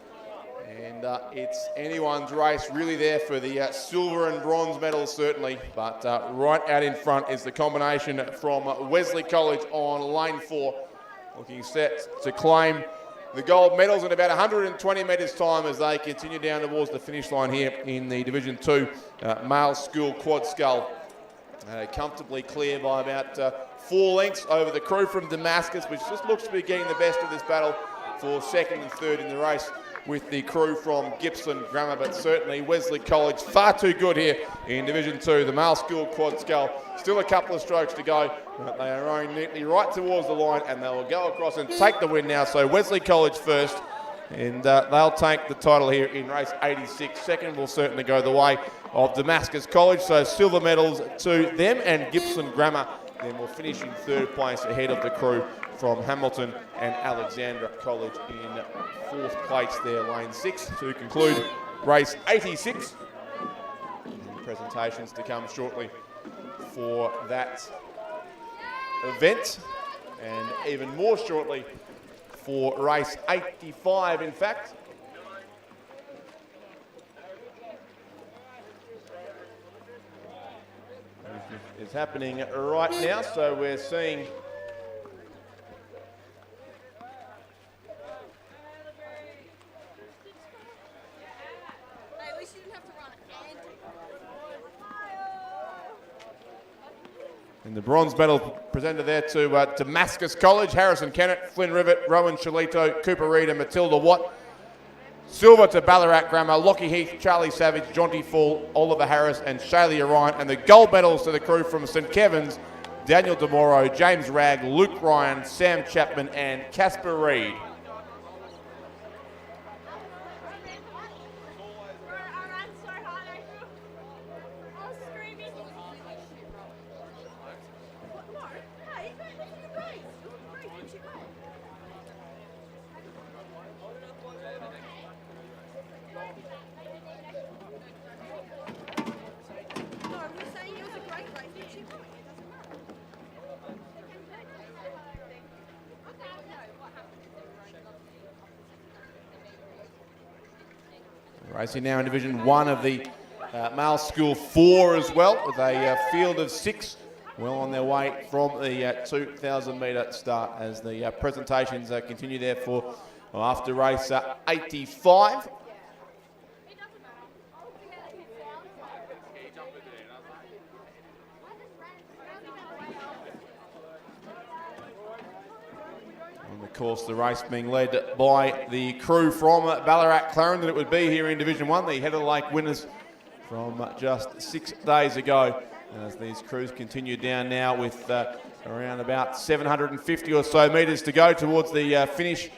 And it's anyone's race really there for the silver and bronze medals certainly, but right out in front is the combination from Wesley College on lane 4, looking set to claim the gold medals in about 120 metres time as they continue down towards the finish line here in the Division 2 male school quad scull. Comfortably clear by about 4 lengths over the crew from Damascus, which just looks to be getting the best of this battle for second and third in the race. with the crew from Gippsland Grammar, but certainly Wesley College far too good here in Division 2. The male school quad scull, still a couple of strokes to go, but they are rowing neatly right towards the line, and they will go across and take the win now. So Wesley College first, and they'll take the title here in race 86. Second will certainly go the way of Damascus College, so silver medals to them, and Gippsland Grammar then will finish in third place ahead of the crew from Hamilton and Alexandra College in fourth place there, lane 6, to conclude race 86. And presentations to come shortly for that event, and even more shortly for race 85, in fact. Is happening right now, so we're seeing and the bronze medal presented there to Damascus College, Harrison Kennett, Flynn Rivet, Rowan Shalito, Cooper Reid and Matilda Watt. Silver to Ballarat Grammar, Lockie Heath, Charlie Savage, Jonty Fall, Oliver Harris and Shaylee Orion. And the gold medals to the crew from St Kevin's, Daniel DeMoro, James Ragg, Luke Ryan, Sam Chapman and Casper Reid. Racing now in Division 1 of the male school 4 as well, with a field of 6 well on their way from the 2,000 metre start as the presentations continue there for after race 85. Of course, the race being led by the crew from Ballarat Clarendon. It would be here in Division 1, the Head of the Lake winners from just 6 days ago. As these crews continue down now with around about 750 or so metres to go towards the finish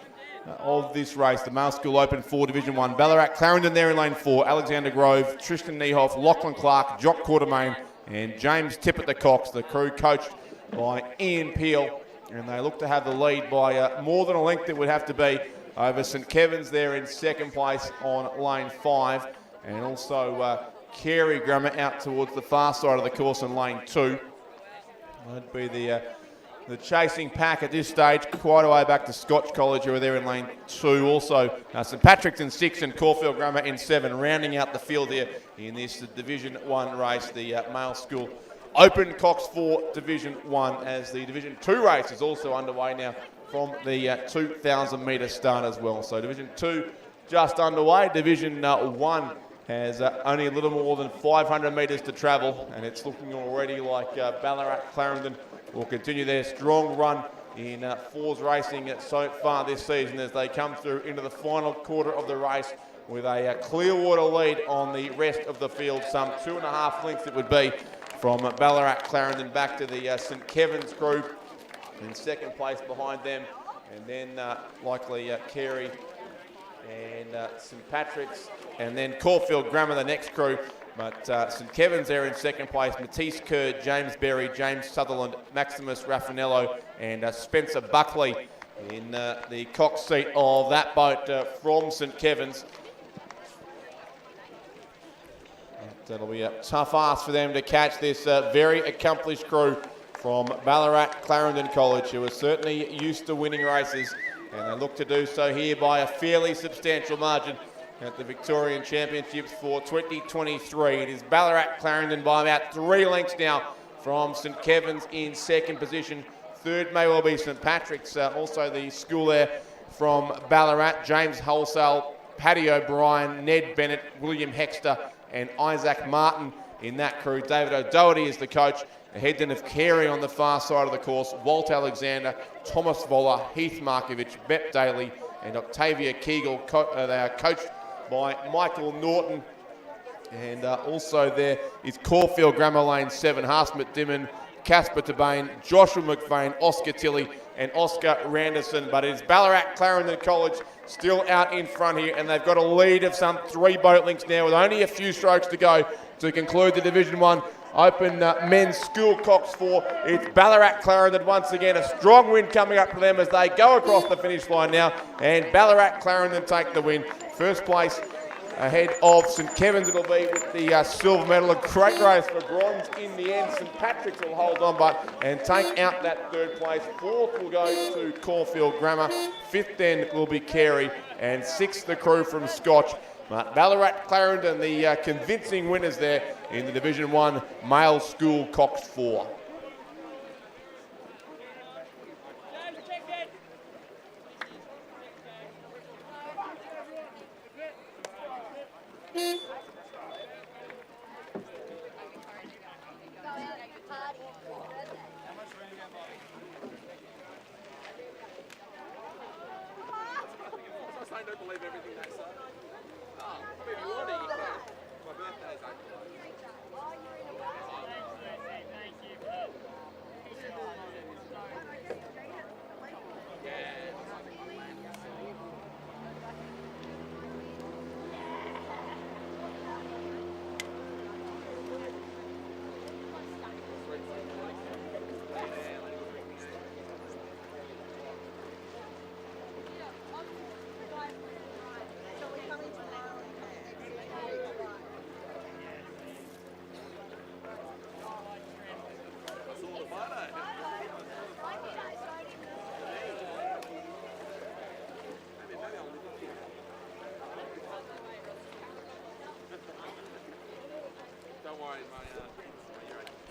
of this race. The Male School Open for Division 1. Ballarat Clarendon there in lane 4. Alexander Grove, Tristan Niehoff, Lachlan Clark, Jock Quartermain and James Tippett the Cox. The crew coached by Ian Peel. And they look to have the lead by more than a length it would have to be over St Kevin's there in second place on lane 5. And also Carey Grammar out towards the far side of the course in lane 2. That'd be the chasing pack at this stage, quite a way back to Scotch College, who are there in lane 2. Also St Patrick's in 6 and Caulfield Grammar in 7, rounding out the field here in this Division 1 race, the Male School Open Cox 4 Division 1, as the Division 2 race is also underway now from the 2,000 metre start as well. So Division 2 just underway. Division 1 has only a little more than 500 metres to travel, and it's looking already like Ballarat Clarendon will continue their strong run in fours racing so far this season as they come through into the final quarter of the race with a clear water lead on the rest of the field, some 2.5 lengths it would be from Ballarat Clarendon back to the St Kevin's crew in second place behind them, and then likely Carey and St Patrick's, and then Caulfield Grammar, the next crew. But St Kevin's there in second place, Matisse Kerr, James Berry, James Sutherland, Maximus Raffanello and Spencer Buckley in the cox seat of that boat from St Kevin's. That'll be a tough ask for them to catch this very accomplished crew from Ballarat Clarendon College, who are certainly used to winning races, and they look to do so here by a fairly substantial margin at the Victorian Championships for 2023. It is Ballarat Clarendon by about 3 lengths now from St Kevin's in second position. Third may well be St Patrick's, also the school there from Ballarat, James Wholesale, Paddy O'Brien, Ned Bennett, William Hexter and Isaac Martin in that crew. David O'Doherty is the coach. Ahead then of Carey on the far side of the course, Walt Alexander, Thomas Voller, Heath Markovich, Bep Daly, and Octavia Kegel. They are coached by Michael Norton. And also there is Caulfield Grammar Lane 7, Haas McDimmon, Casper Tabane, Joshua McVeigh, Oscar Tilley and Oscar Randerson. But it is Ballarat Clarendon College still out in front here, and they've got a lead of some 3 boat links now with only a few strokes to go to conclude the Division 1 Open Men's School Cox 4. It's Ballarat Clarendon once again. A strong win coming up for them as they go across the finish line now, and Ballarat Clarendon take the win. First place ahead of St Kevin's it'll be with the silver medal. A great race for bronze in the end. St Patrick's will hold on and take out that 3rd place. 4th will go to Caulfield Grammar. 5th then will be Carey, and 6th the crew from Scotch. But Ballarat Clarendon, the convincing winners there in the Division 1 Male School Cox 4. I don't believe everything they say. Oh, I mean, if you want it, you can. My birthday's April.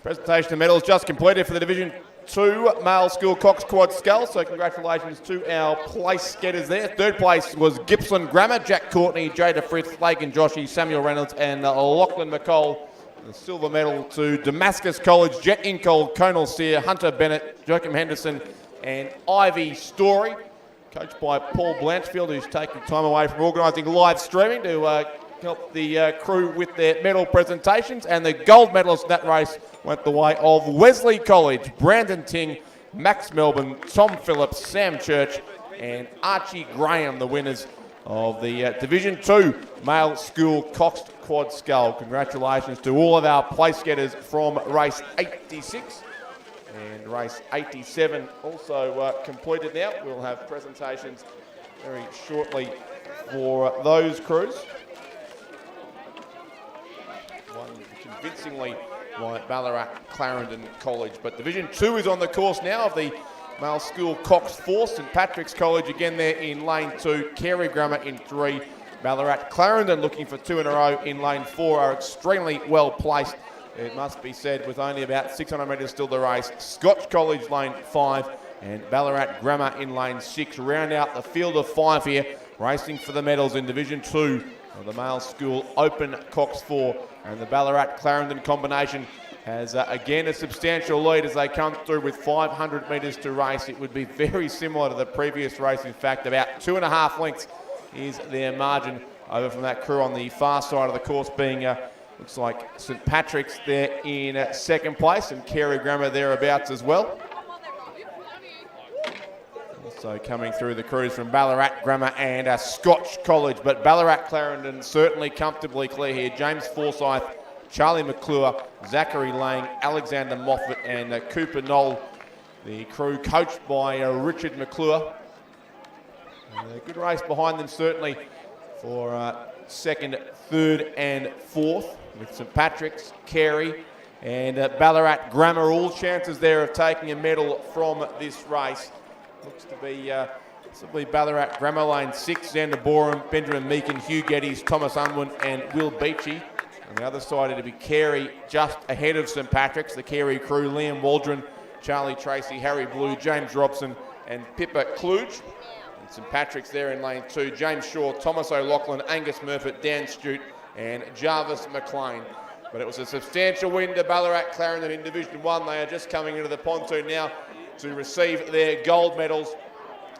Presentation of medals just completed for the Division 2 Male School Cox Quad Scull, so congratulations to our place getters there. 3rd place was Gippsland Grammar, Jack Courtney, Jada Fritz, Blake and Joshy, Samuel Reynolds and Lachlan McCall. The silver medal to Damascus College, Jet Incold, Conal Sear, Hunter Bennett, Joachim Henderson and Ivy Story. Coached by Paul Blanchfield, who's taking time away from organising live streaming to help the crew with their medal presentations. And the gold medalists in that race went the way of Wesley College, Brandon Ting, Max Melbourne, Tom Phillips, Sam Church and Archie Graham, the winners of the Division 2 Male School Cox Quad Scull. Congratulations to all of our place getters from race 86. And race 87 also completed now. We'll have presentations very shortly for those crews. Won convincingly by Ballarat Clarendon College. But Division 2 is on the course now of the Male School Cox 4. St Patrick's College again there in lane 2. Carey Grammar in 3. Ballarat Clarendon looking for 2 in a row in lane 4 are extremely well placed, it must be said, with only about 600 metres still to race. Scotch College lane 5 and Ballarat Grammar in lane 6 round out the field of 5 here, racing for the medals in Division 2 of the Male School Open Cox 4. And the Ballarat Clarendon combination has again a substantial lead as they come through with 500 metres to race. It would be very similar to the previous race. In fact, about 2.5 lengths is their margin over from that crew on the far side of the course, being looks like St Patrick's there in 2nd place and Carey Grammar thereabouts as well. Also coming through the crews from Ballarat Grammar and Scotch College, but Ballarat Clarendon certainly comfortably clear here. James Forsyth, Charlie McClure, Zachary Lang, Alexander Moffat and Cooper Knoll, the crew coached by Richard McClure. A good race behind them certainly for 2nd, 3rd and 4th with St Patrick's, Carey and Ballarat Grammar. All chances there of taking a medal from this race. Looks to be simply Ballarat Grammar lane 6, Xander Borum, Benjamin Meakin, Hugh Geddes, Thomas Unwin and Will Beachy. On the other side it'll be Carey just ahead of St Patrick's, the Carey crew, Liam Waldron, Charlie Tracy, Harry Blue, James Robson and Pippa Kluge. And St Patrick's there in lane 2, James Shaw, Thomas O'Loughlin, Angus Murphy, Dan Stute and Jarvis McLean. But it was a substantial win to Ballarat Clarendon in Division 1. They are just coming into the pontoon now to receive their gold medals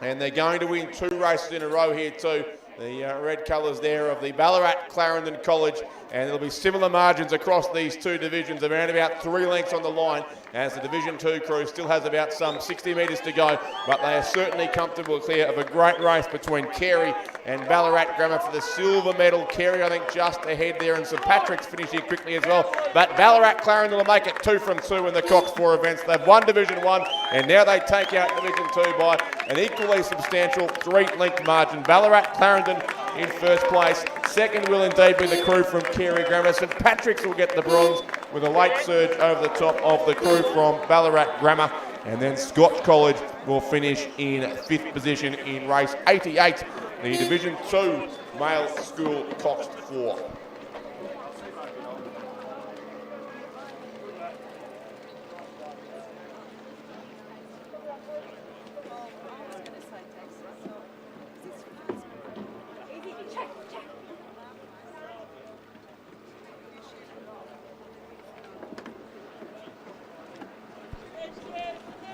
And they're going to win 2 races in a row here too. The red colours there of the Ballarat Clarendon College, and there'll be similar margins across these 2 divisions, around about 3 lengths on the line, as the Division 2 crew still has about some 60 metres to go, but they are certainly comfortable clear of a great race between Carey and Ballarat Grammar for the silver medal. Carey, I think, just ahead there, and St Patrick's finishing quickly as well. But Ballarat Clarendon will make it 2 from 2 in the Cox 4 events. They've won Division 1, and now they take out Division 2 by an equally substantial 3-length margin. Ballarat Clarendon in first place. Second will indeed be the crew from Carey Grammar. St Patrick's will get the bronze with a late surge over the top of the crew from Ballarat Grammar. And then Scotch College will finish in 5th position in race 88, the Division 2 Male School Cox 4.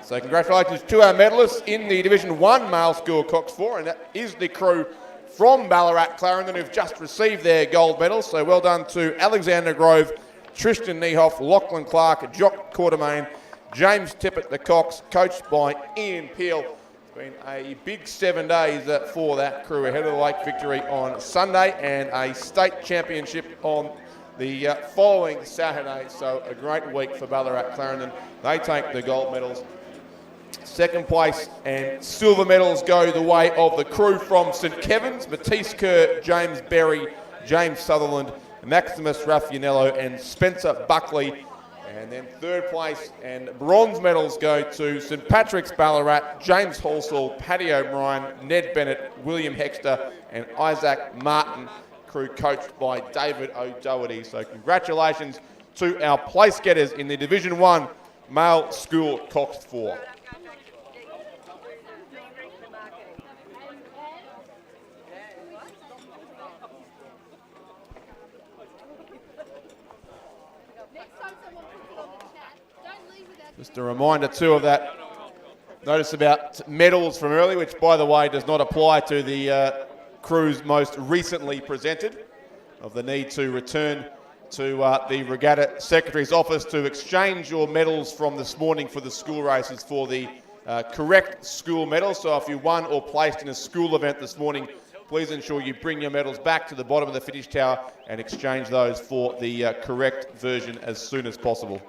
So congratulations to our medalists in the Division 1 Male School Cox 4, and that is the crew from Ballarat Clarendon who've just received their gold medals. So well done to Alexander Grove, Tristan Niehoff, Lachlan Clark, Jock Quartermain, James Tippett, the Cox, coached by Ian Peel. It's been a big 7 days for that crew ahead of the Lake Victory on Sunday and a state championship on the following Saturday. So a great week for Ballarat Clarendon. They take the gold medals. Second place and silver medals go the way of the crew from St Kevin's, Matisse Kerr, James Berry, James Sutherland, Maximus Raffanello and Spencer Buckley. And then third place and bronze medals go to St Patrick's Ballarat, James Halsall, Paddy O'Brien, Ned Bennett, William Hexter and Isaac Martin, crew coached by David O'Doherty. So congratulations to our place getters in the Division 1 Male School Cox 4. Just a reminder too of that notice about medals from earlier, which by the way does not apply to the crews most recently presented, of the need to return to the Regatta Secretary's office to exchange your medals from this morning for the school races for the correct school medals. So if you won or placed in a school event this morning, please ensure you bring your medals back to the bottom of the finish tower and exchange those for the correct version as soon as possible.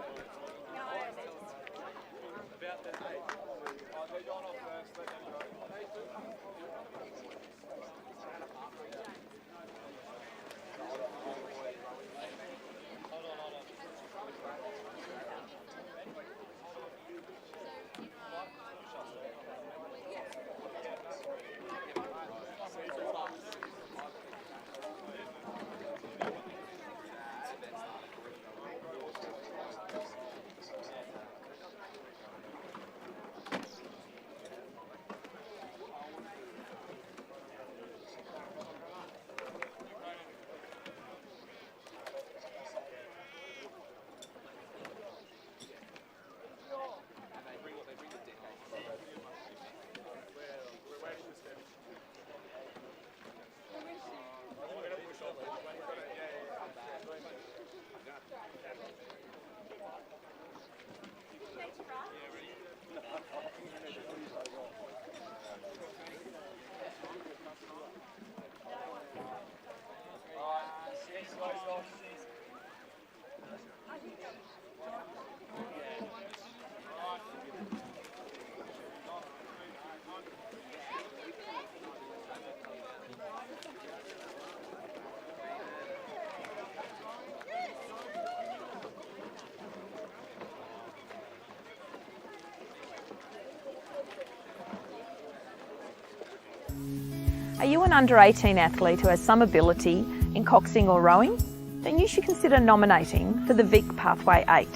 Are you an under-18 athlete who has some ability in coxing or rowing? Then you should consider nominating for the Vic Pathway 8.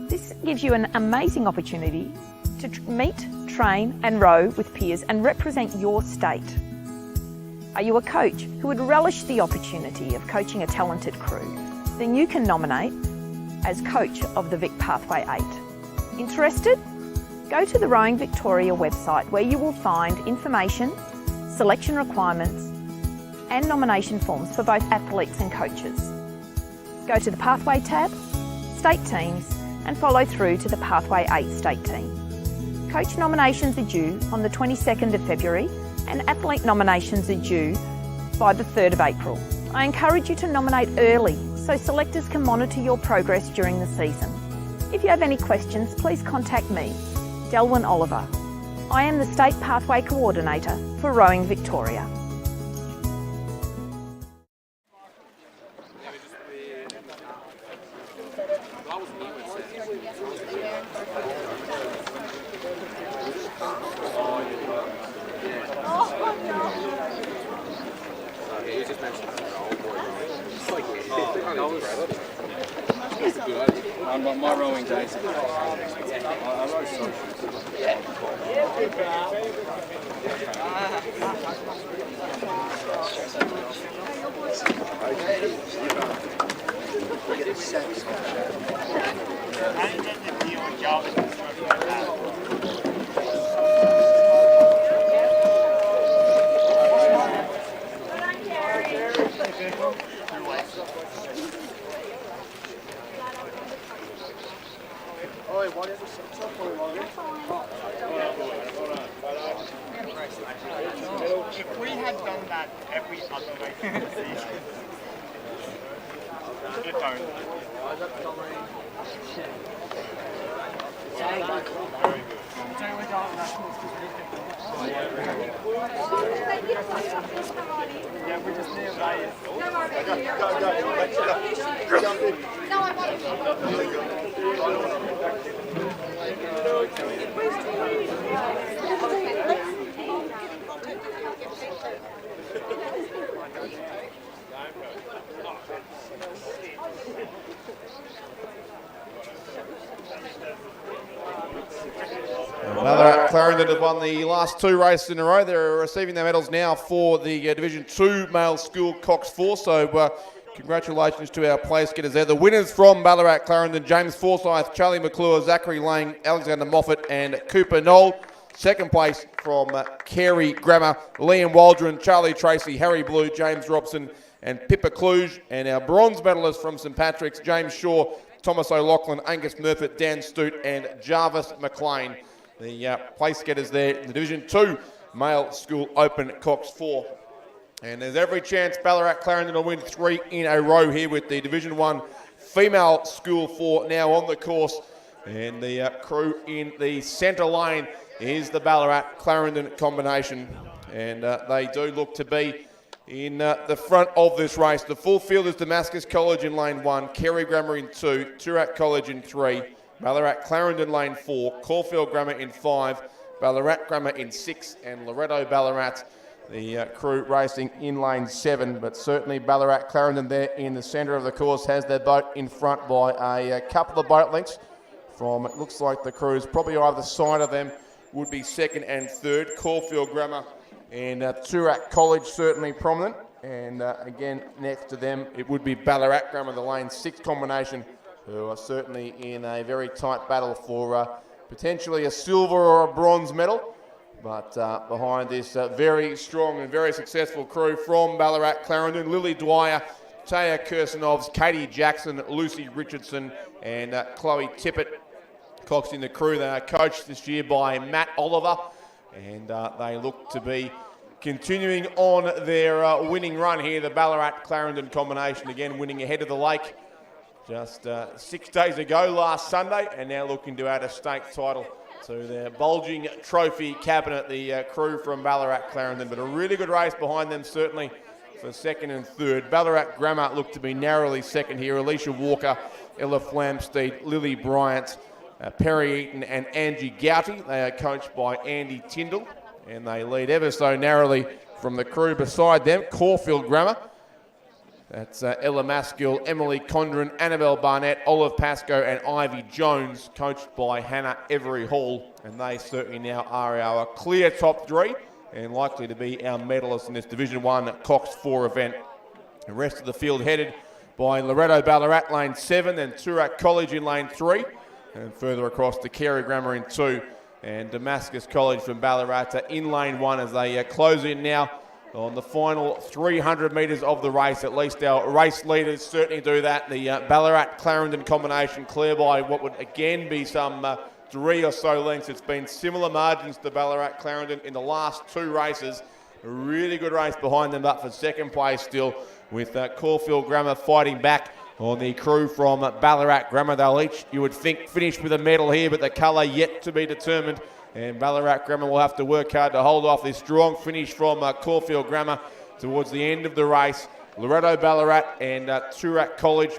This gives you an amazing opportunity to meet, train and row with peers and represent your state. Are you a coach who would relish the opportunity of coaching a talented crew? Then you can nominate as coach of the Vic Pathway 8. Interested? Go to the Rowing Victoria website where you will find information, selection requirements and nomination forms for both athletes and coaches. Go to the Pathway tab, State Teams and follow through to the Pathway 8 State Team. Coach nominations are due on the 22nd of February and athlete nominations are due by the 3rd of April. I encourage you to nominate early so selectors can monitor your progress during the season. If you have any questions, please contact me, Delwyn Oliver. I am the State Pathway Coordinator for Rowing Victoria. My rowing days. I row socials. If we had done that every other race in the season, if only. Yeah, we just need a race. No, I want Ballarat Clarendon have won the last 2 races in a row. They're receiving their medals now for the Division 2 male school Cox 4. So congratulations to our place getters there. The winners from Ballarat Clarendon, James Forsyth, Charlie McClure, Zachary Lang, Alexander Moffat and Cooper Knoll. Second place from Carey Grammar, Liam Waldron, Charlie Tracy, Harry Blue, James Robson and Pippa Kluge. And our bronze medalists from St Patrick's, James Shaw, Thomas O'Loughlin, Angus Murphy, Dan Stute and Jarvis McLean. The place getters there in the Division 2 Male School Open Cox 4. And there's every chance Ballarat Clarendon will win 3 in a row here with the Division 1 Female School 4 now on the course. And the crew in the centre lane is the Ballarat Clarendon combination. And they do look to be in the front of this race. The full field is Damascus College in lane 1, Carey Grammar in 2, Toorak College in 3, Ballarat Clarendon lane 4, Caulfield Grammar in 5, Ballarat Grammar in 6 and Loretto Ballarat, the crew racing in lane 7. But certainly Ballarat Clarendon there in the centre of the course has their boat in front by a couple of boat lengths from, it looks like the crews probably either side of them would be 2nd and 3rd. Caulfield Grammar and Toorak College certainly prominent. And again, next to them, it would be Ballarat Grammar, the lane 6 combination, who are certainly in a very tight battle for potentially a silver or a bronze medal. But behind this very strong and very successful crew from Ballarat Clarendon, Lily Dwyer, Taya Kirsanovs, Katie Jackson, Lucy Richardson and Chloe Tippett coxing the crew. They are coached this year by Matt Oliver, and they look to be continuing on their winning run here. The Ballarat Clarendon combination again winning ahead of the lake just 6 days ago last Sunday, and now looking to add a state title to their bulging trophy cabinet, the crew from Ballarat Clarendon. But a really good race behind them certainly for 2nd and 3rd. Ballarat Grammar looked to be narrowly 2nd here. Alicia Walker, Ella Flamsteed, Lily Bryant, Perry Eaton and Angie Gouty. They are coached by Andy Tyndall, and they lead ever so narrowly from the crew beside them. Caulfield Grammar, that's Ella Maskill, Emily Condren, Annabelle Barnett, Olive Pascoe and Ivy Jones, coached by Hannah Every Hall. And they certainly now are our clear top 3 and likely to be our medalists in this Division 1 Cox 4 event. The rest of the field headed by Loretto Ballarat lane 7 and Toorak College in lane 3. And further across to Carey Grammar in 2 and Damascus College from Ballarat in lane 1 as they close in now on the final 300 metres of the race. At least our race leaders certainly do that. The Ballarat-Clarendon combination clear by what would again be some 3 or so lengths. It's been similar margins to Ballarat-Clarendon in the last 2 races. A really good race behind them, but for second place still, with Caulfield Grammar fighting back on the crew from Ballarat Grammar. They'll each, you would think, finish with a medal here, but the colour yet to be determined. And Ballarat Grammar will have to work hard to hold off this strong finish from Caulfield Grammar towards the end of the race. Loretto Ballarat and Toorak College,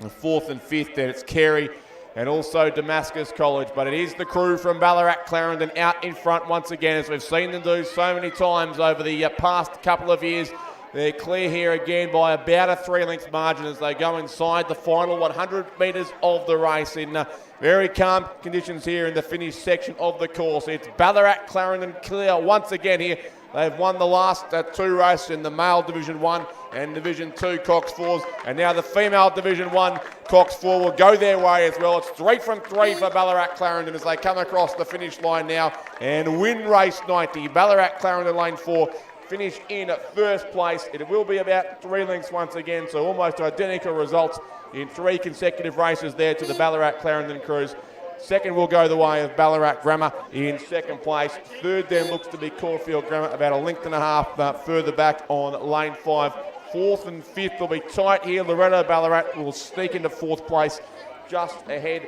4th and 5th, and it's Carey and also Damascus College. But it is the crew from Ballarat Clarendon out in front once again, as we've seen them do so many times over the past couple of years. They're clear here again by about a 3-length margin as they go inside the final 100 metres of the race in very calm conditions here in the finish section of the course. It's Ballarat Clarendon clear once again here. They've won the last 2 races in the male Division 1 and Division 2 Cox 4s. And now the female Division 1 Cox 4 will go their way as well. It's 3 from 3 for Ballarat Clarendon as they come across the finish line now and win race 90. Ballarat Clarendon lane 4 finish in first place. It will be about 3 lengths once again, so almost identical results in 3 consecutive races there to the Ballarat Clarendon crews. Second will go the way of Ballarat Grammar in second place. Third then looks to be Caulfield Grammar, about 1.5 lengths further back on lane 5. 4th and 5th will be tight here. Loretto Ballarat will sneak into 4th place just ahead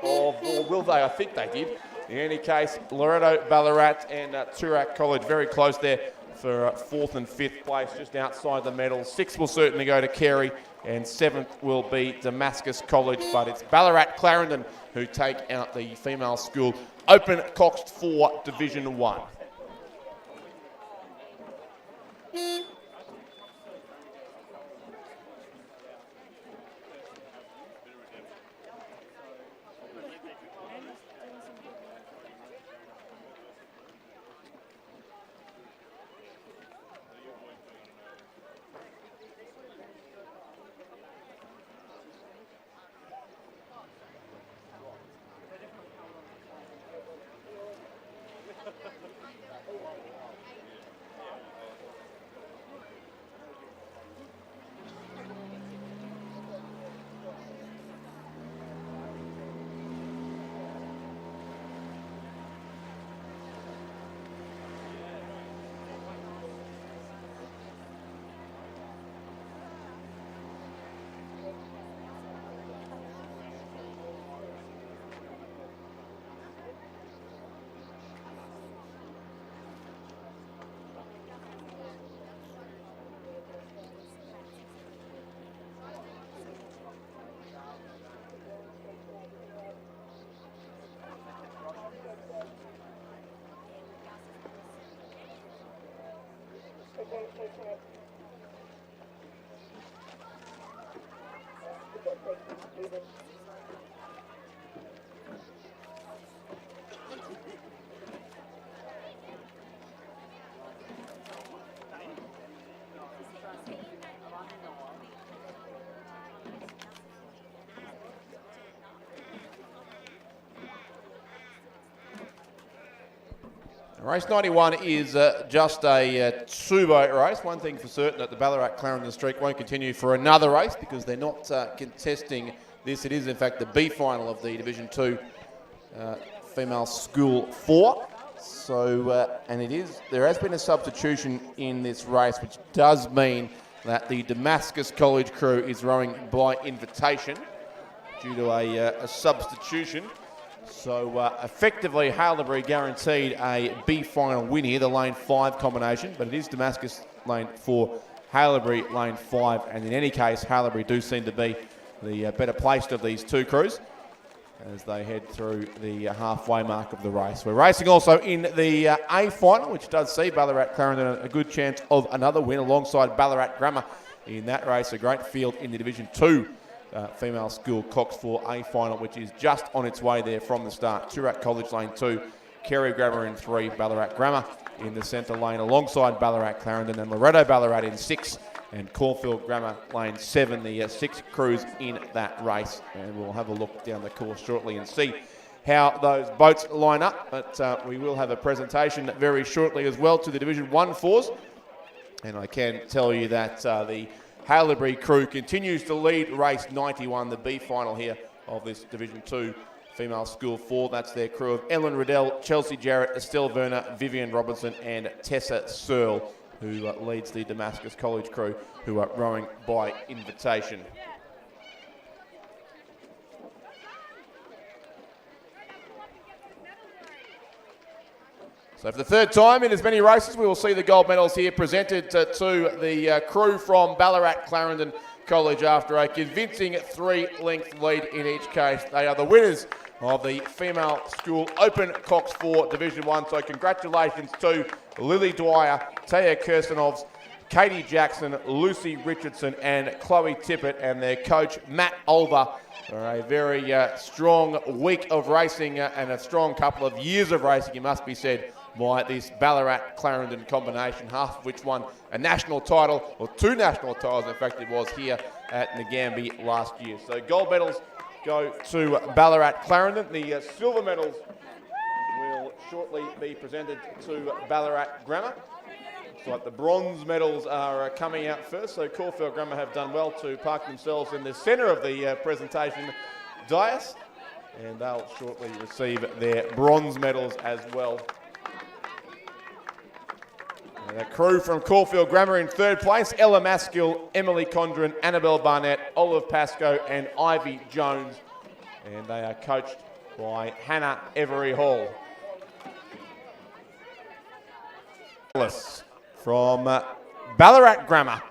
of, or will they? I think they did. In any case, Loretto Ballarat and Toorak College very close there for 4th and 5th place, just outside the medal. 6th will certainly go to Carey, and 7th will be Damascus College, but it's Ballarat Clarendon who take out the female school Open Cox 4 Division 1. Race 91 is just a 2-boat race. One thing for certain, that the Ballarat Clarendon streak won't continue for another race because they're not contesting this. It is, in fact, the B final of the Division 2 Female School 4. So, and it is, there has been a substitution in this race, which does mean that the Damascus College crew is rowing by invitation due to a substitution. So effectively, Haileybury guaranteed a B final win here, the lane 5 combination, but it is Damascus lane 4, Haileybury lane 5, and in any case, Haileybury do seem to be the better placed of these 2 crews as they head through the halfway mark of the race. We're racing also in the A final, which does see Ballarat Clarendon a good chance of another win alongside Ballarat Grammar in that race. A great field in the Division 2 Female School Cox 4 A final, which is just on its way there from the start. Toorak College lane 2, Carey Grammar in 3, Ballarat Grammar in the centre lane alongside Ballarat Clarendon, and Loretto Ballarat in 6, and Caulfield Grammar lane 7, the 6 crews in that race. And we'll have a look down the course shortly and see how those boats line up, but we will have a presentation very shortly as well to the Division 1 fours. And I can tell you that the Haileybury crew continues to lead race 91, the B final here of this Division 2 female school 4. That's their crew of Ellen Riddell, Chelsea Jarrett, Estelle Werner, Vivian Robinson and Tessa Searle, who leads the Damascus College crew, who are rowing by invitation. So for the third time in as many races, we will see the gold medals here presented to the crew from Ballarat Clarendon College after a convincing 3-length lead in each case. They are the winners of the Female School Open Cox 4 Division 1. So congratulations to Lily Dwyer, Taya Kirstenovs, Katie Jackson, Lucy Richardson and Chloe Tippett and their coach Matt Olver for a very strong week of racing and a strong couple of years of racing, it must be said, by this Ballarat-Clarendon combination, half of which won a national title, or 2 national titles, in fact it was, here at Nagambie last year. So gold medals go to Ballarat-Clarendon. The silver medals will shortly be presented to Ballarat Grammar. Looks like the bronze medals are coming out first, so Caulfield Grammar have done well to park themselves in the centre of the presentation dais, and they'll shortly receive their bronze medals as well. And the crew from Caulfield Grammar in third place, Ella Maskill, Emily Condren, Annabelle Barnett, Olive Pascoe and Ivy Jones. And they are coached by Hannah Every Hall. From Ballarat Grammar,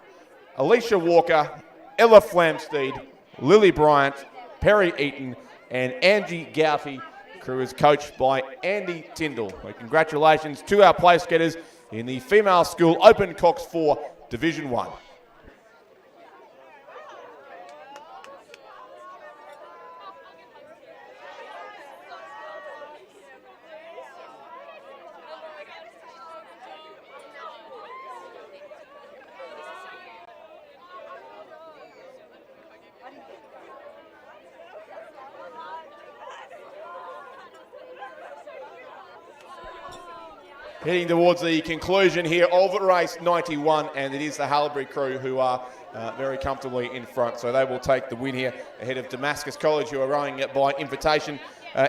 Alicia Walker, Ella Flamsteed, Lily Bryant, Perry Eaton and Angie Gouty. Crew is coached by Andy Tyndall. So congratulations to our place getters in the Female School Open Cox 4 Division 1. Heading towards the conclusion here of race 91, and it is the Haileybury crew who are very comfortably in front. So they will take the win here ahead of Damascus College, who are rowing it by invitation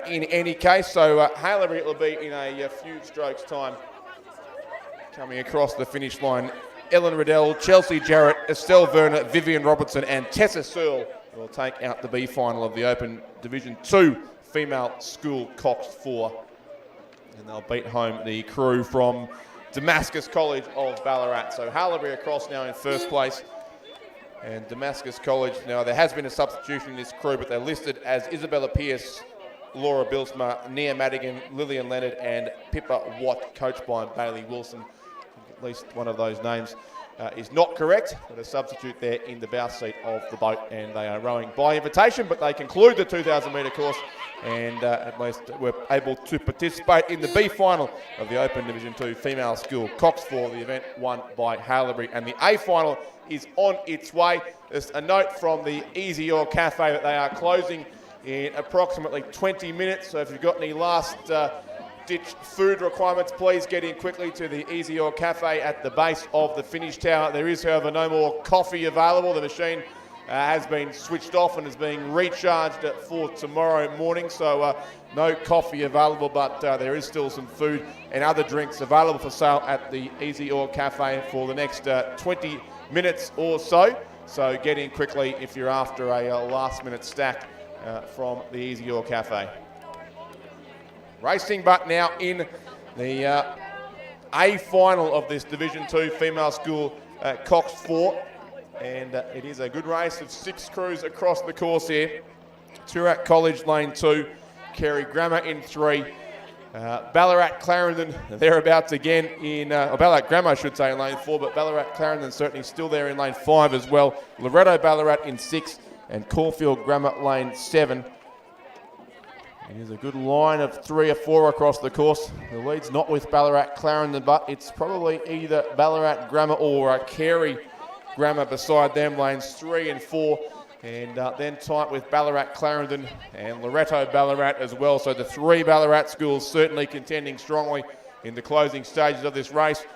in any case. So Haileybury will be in a few strokes' time coming across the finish line. Ellen Riddell, Chelsea Jarrett, Estelle Werner, Vivian Robertson and Tessa Searle will take out the B final of the Open Division 2 Female School Cox 4. And they'll beat home the crew from Damascus College of Ballarat. So Haileybury across now in first place. And Damascus College, now there has been a substitution in this crew, but they're listed as Isabella Pearce, Laura Bilsma, Nia Madigan, Lillian Leonard and Pippa Watt, coached by Bailey Wilson. At least one of those names is not correct, but a substitute there in the bow seat of the boat. And they are rowing by invitation, but they conclude the 2,000 metre course and at least were able to participate in the B final of the Open Division 2 Female School Cox 4, the event won by Haileybury. And the A final is on its way. There's a note from the Easy Oil Cafe that they are closing in approximately 20 minutes. So if you've got any last ditch food requirements, please get in quickly to the Easy Oil Cafe at the base of the finish tower. There is, however, no more coffee available. The machine has been switched off and is being recharged for tomorrow morning, so no coffee available, but there is still some food and other drinks available for sale at the Easy Oil Cafe for the next 20 minutes or so. So get in quickly if you're after a last-minute stack from the Easy Oil Cafe. Racing but now in the A final of this Division 2 Female School Cox 4. And it is a good race of 6 crews across the course here. Toorak College lane 2, Kerry Grammar in 3, Ballarat Clarendon thereabouts again in, or Ballarat Grammar I should say in lane 4, but Ballarat Clarendon certainly still there in lane 5 as well. Loretto Ballarat in 6 and Caulfield Grammar lane 7. It is a good line of 3 or 4 across the course. The lead's not with Ballarat Clarendon, but it's probably either Ballarat Grammar or Carey Grammar beside them, lanes 3 and 4. And then tight with Ballarat Clarendon and Loretto Ballarat as well. So the three Ballarat schools certainly contending strongly in the closing stages of this race,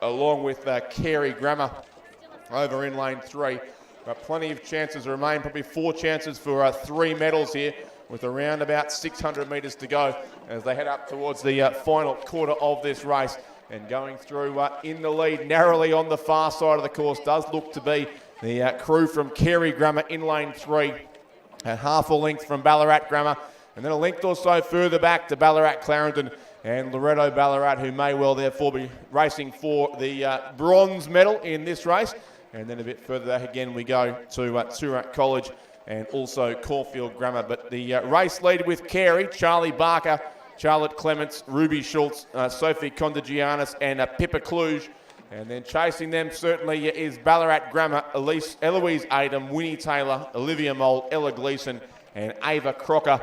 along with Carey Grammar over in lane 3. But plenty of chances remain, probably 4 chances for 3 medals here, with around about 600 metres to go as they head up towards the final quarter of this race. And going through in the lead narrowly on the far side of the course does look to be the crew from Carey Grammar in lane 3, at half a length from Ballarat Grammar, and then a length or so further back to Ballarat Clarendon and Loretto Ballarat, who may well therefore be racing for the bronze medal in this race. And then a bit further back again we go to Toorak College and also Caulfield Grammar. But the race lead with Carey, Charlie Barker, Charlotte Clements, Ruby Schultz, Sophie Condagianis and Pippa Kluge. And then chasing them certainly is Ballarat Grammar, Eloise Adam, Winnie Taylor, Olivia Mould, Ella Gleeson and Ava Crocker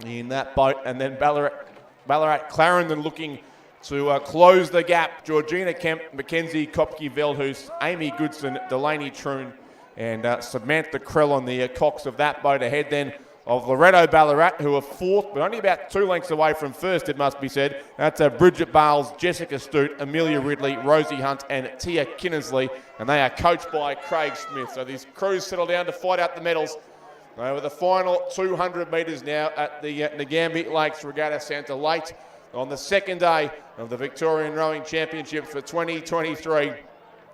in that boat. And then Ballarat Clarendon looking to close the gap. Georgina Kemp, Mackenzie Kopke-Veldhuis, Amy Goodson, Delaney Troon and Samantha Krell on the cocks of that boat. Ahead then of Loretto Ballarat, who are 4th, but only about 2 lengths away from 1st, it must be said. That's Bridget Bales, Jessica Stute, Amelia Ridley, Rosie Hunt, and Tia Kinnersley, and they are coached by Craig Smith. So these crews settle down to fight out the medals over the final 200 metres now at the Nagambie Lakes Regatta Centre, late on the second day of the Victorian Rowing Championships for 2023.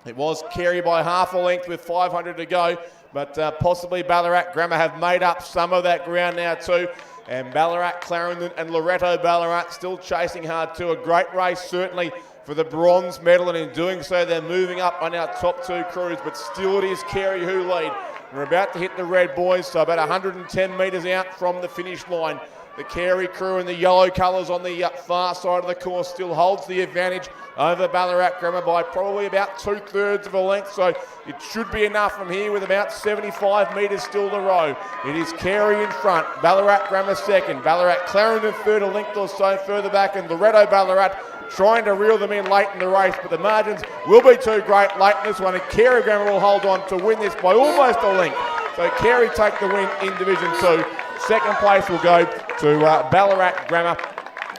It was Carey by half a length with 500 to go, but possibly Ballarat Grammar have made up some of that ground now too. And Ballarat Clarendon and Loretto Ballarat still chasing hard too. A great race certainly for the bronze medal, and in doing so they're moving up on our top 2 crews, but still it is Carey who lead. We're about to hit the red, boys, so about 110 metres out from the finish line. The Carey crew in the yellow colours on the far side of the course still holds the advantage over Ballarat Grammar by probably about 2/3 of a length, so it should be enough from here with about 75 metres still to row. It is Carey in front, Ballarat Grammar second, Ballarat Clarendon third, a length or so further back, and Loretto Ballarat trying to reel them in late in the race, but the margins will be too great late in this one, and Carey Grammar will hold on to win this by almost a length. So Carey take the win in Division 2. Second place will go to Ballarat Grammar.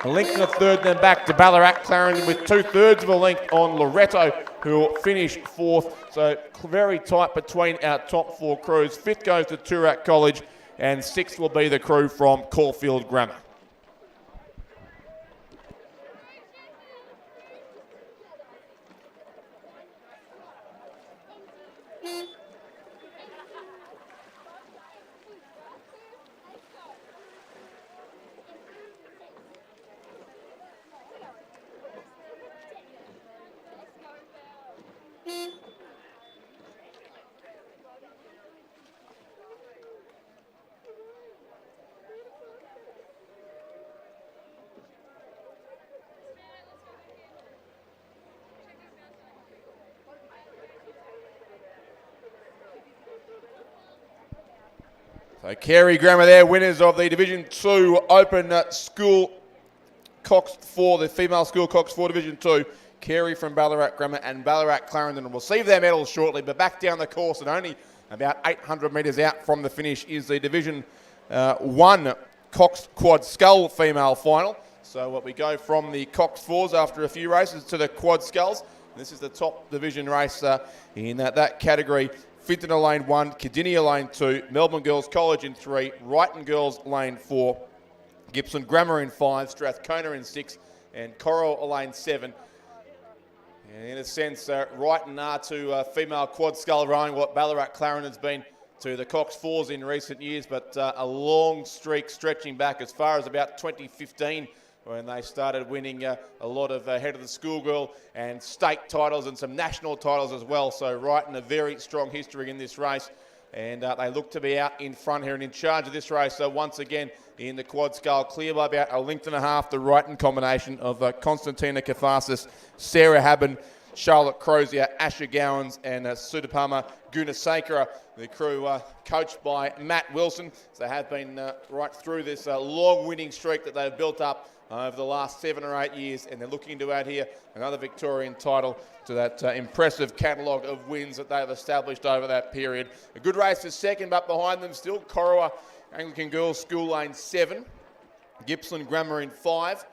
A length and a third then back to Ballarat Clarendon with 2/3 of a length on Loretto, who will finish 4th. So very tight between our top 4 crews. 5th goes to Toorak College and 6th will be the crew from Caulfield Grammar. So Carey Grammar there, winners of the Division 2 Open School Cox 4, the female school Cox 4 Division 2. Carey from Ballarat Grammar and Ballarat Clarendon will receive their medals shortly, but back down the course and only about 800 metres out from the finish is the Division 1 Cox Quad Scull female final. So what we go from the Cox 4s after a few races to the Quad Sculls. This is the top division race in that category. Finton lane 1, Cardinia lane 2, Melbourne Girls College in 3, Wrighton Girls lane 4, Gibson Grammar in 5, Strathcona in 6, and Coral lane 7. And in a sense, Wrighton are to female quad scull rowing what Ballarat Clarendon's been to the Cox 4s in recent years, but a long streak stretching back as far as about 2015, when they started winning a lot of head of the schoolgirl and state titles and some national titles as well. So Wrighton, a very strong history in this race, and they look to be out in front here and in charge of this race. So once again in the quad scull, clear by about a length and a half, the Wrighton combination of Constantina Kafasis, Sarah Haben Charlotte Crozier, Asher Gowans, and Sudapama Gunasekara. The crew coached by Matt Wilson. So they have been right through this long winning streak that they've built up over the last 7 or 8 years, and they're looking to add here another Victorian title to that impressive catalogue of wins that they've established over that period. A good race is second, but behind them still Corowa Anglican Girls School Lane 7, Gippsland Grammar in 5,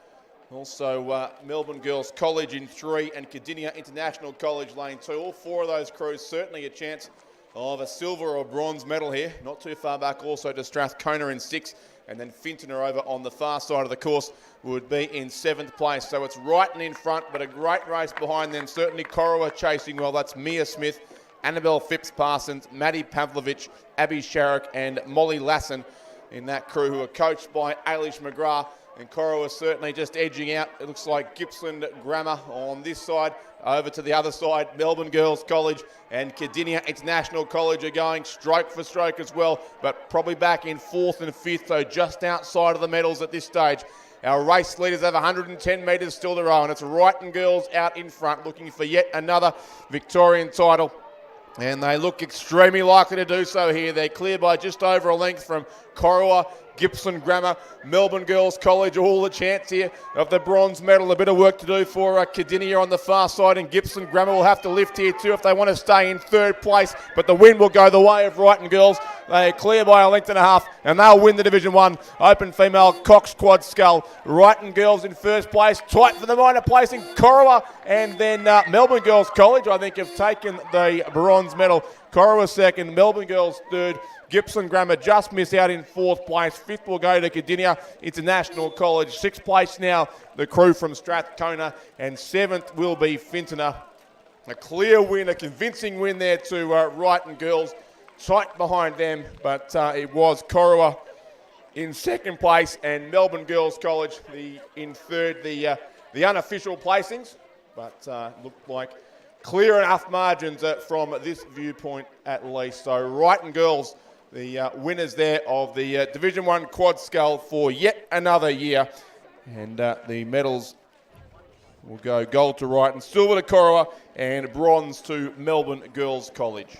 also Melbourne Girls College in 3, and Cardinia International College Lane 2. All 4 of those crews certainly a chance of a silver or bronze medal here. Not too far back also to Strathcona in 6, and then Finton are over on the far side of the course would be in 7th place. So it's Wrighton in front, but a great race behind them. Certainly Corowa chasing well. That's Mia Smith, Annabelle Phipps-Parsons, Maddie Pavlovich, Abby Sharrock, and Molly Lassen in that crew, who are coached by Ailish McGrath. And Corowa certainly just edging out. It looks like Gippsland Grammar on this side. Over to the other side, Melbourne Girls College and Cardinia International College are going stroke for stroke as well, but probably back in 4th and 5th, so just outside of the medals at this stage. Our race leaders have 110 metres still to row, and it's Wrighton Girls out in front looking for yet another Victorian title. And they look extremely likely to do so here. They're clear by just over a length from Corowa, Gippsland Grammar, Melbourne Girls College, all the chance here of the bronze medal. A bit of work to do for Cardinia on the far side, and Gippsland Grammar will have to lift here too if they want to stay in 3rd place, but the win will go the way of Wrighton Girls. They are clear by a length and a half, and they'll win the Division 1 Open Female Cox Quad Scull. Wrighton Girls in 1st place, tight for the minor place in Corowa, and then Melbourne Girls College, I think, have taken the bronze medal. Corowa 2nd, Melbourne Girls 3rd, Gippsland Grammar just miss out in 4th place. 5th will go to Cardinia International College. 6th place now, the crew from Strathcona, and 7th will be Finton. A clear win, a convincing win there to Wrighton Girls. Tight behind them, but it was Corowa in 2nd place and Melbourne Girls College in 3rd, the unofficial placings, but looked like clear enough margins from this viewpoint at least. So Wrighton Girls, the winners there of the Division 1 Quad Scull for yet another year. And the medals will go gold to Wrighton, silver to Corowa, and bronze to Melbourne Girls College.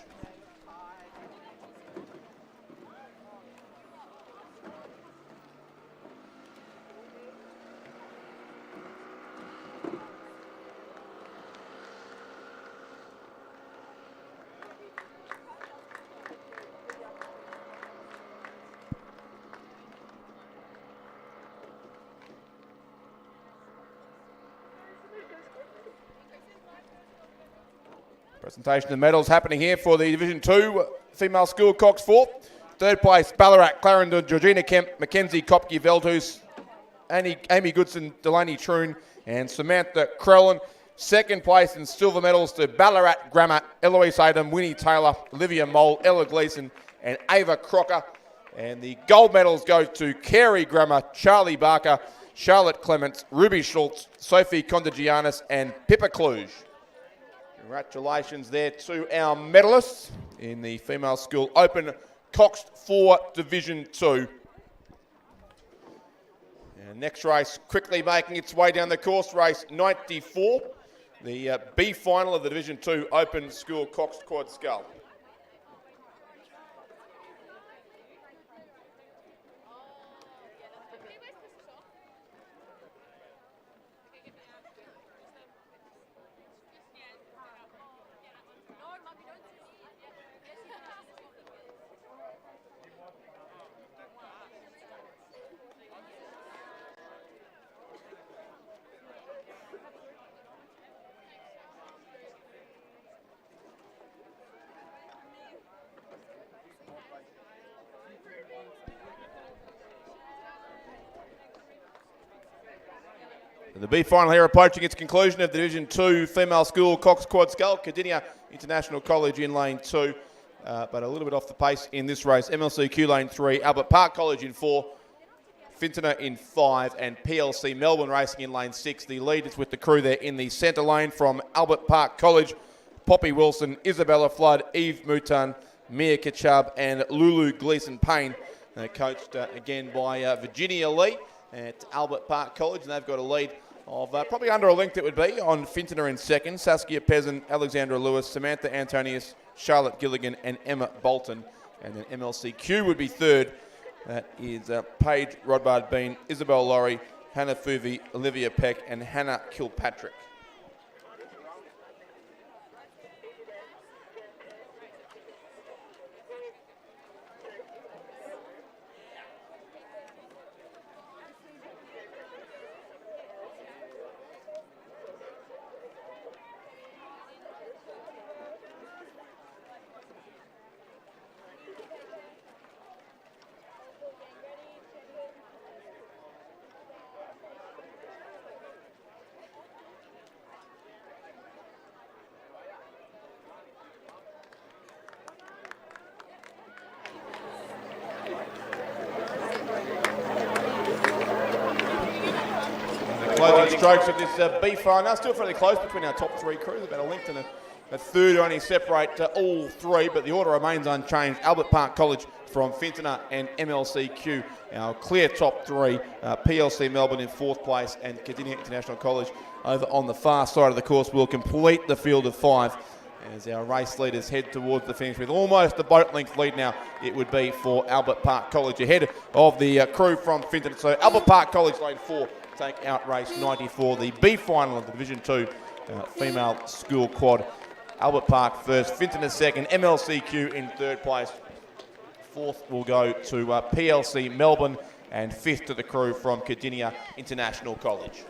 Presentation of medals happening here for the Division 2 Female School Cox 4. 3rd place, Ballarat, Clarendon, Georgina Kemp, Mackenzie Kopke Veldhuis, Amy Goodson, Delaney Troon, and Samantha Crellin. 2nd place and silver medals to Ballarat Grammar, Eloise Adam, Winnie Taylor, Olivia Mole, Ella Gleeson, and Ava Crocker. And the gold medals go to Carey Grammar, Charlie Barker, Charlotte Clements, Ruby Schultz, Sophie Condagianis, and Pippa Kluge. Congratulations there to our medalists in the Female School Open Cox 4 Division 2. And next race quickly making its way down the course, race 94, the B final of the Division 2 Open School Cox Quad Scull. The B final here approaching its conclusion of the Division 2 Female School Cox Quad Scull. Cardinia International College in lane 2, but a little bit off the pace in this race. MLCQ lane 3, Albert Park College in 4, Finton in 5, and PLC Melbourne Racing in lane 6. The lead is with the crew there in the centre lane from Albert Park College. Poppy Wilson, Isabella Flood, Eve Mouton, Mia Ketchub, and Lulu Gleeson-Payne. Coached again by Virginia Lee at Albert Park College, and they've got a lead of probably under a length it would be on Fintona in second, Saskia Peasant, Alexandra Lewis, Samantha Antonius, Charlotte Gilligan and Emma Bolton. And then MLCQ would be third. That is Paige Rodbard-Bean, Isabel Laurie, Hannah Fuvi, Olivia Peck and Hannah Kilpatrick. Closing strokes of this B final, still fairly close between our top three crews, about a length and a third only separate all three, but the order remains unchanged. Albert Park College from Fintona and MLCQ, our clear top three. PLC Melbourne in fourth place and Cardinia International College over on the far side of the course will complete the field of five as our race leaders head towards the finish with almost a boat length lead now. It would be for Albert Park College ahead of the crew from Fintona. So Albert Park College lane 4 take out race 94, the B final of the Division 2 female school quad. Albert Park first, Fintona second, MLCQ in third place. Fourth will go to PLC Melbourne and fifth to the crew from Cardinia International College.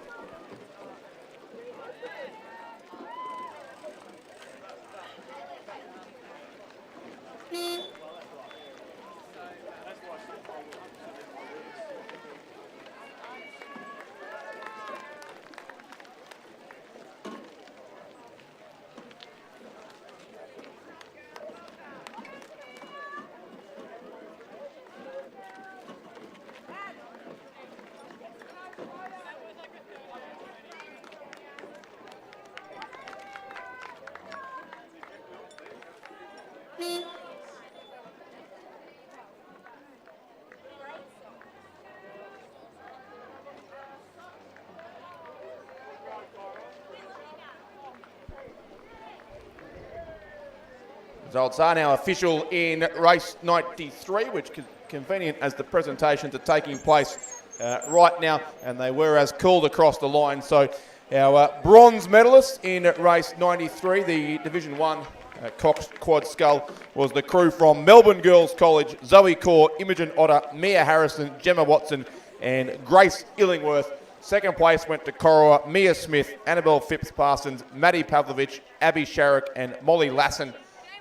Results are now official in race 93, which is convenient as the presentations are taking place right now, and they were as called across the line. So our bronze medalists in race 93, the Division 1 Cox Quad Scull, was the crew from Melbourne Girls College, Zoe Core, Imogen Otter, Mia Harrison, Gemma Watson and Grace Illingworth. Second place went to Corowa, Mia Smith, Annabelle Phipps-Parsons, Maddie Pavlovich, Abby Sharrock and Molly Lassen.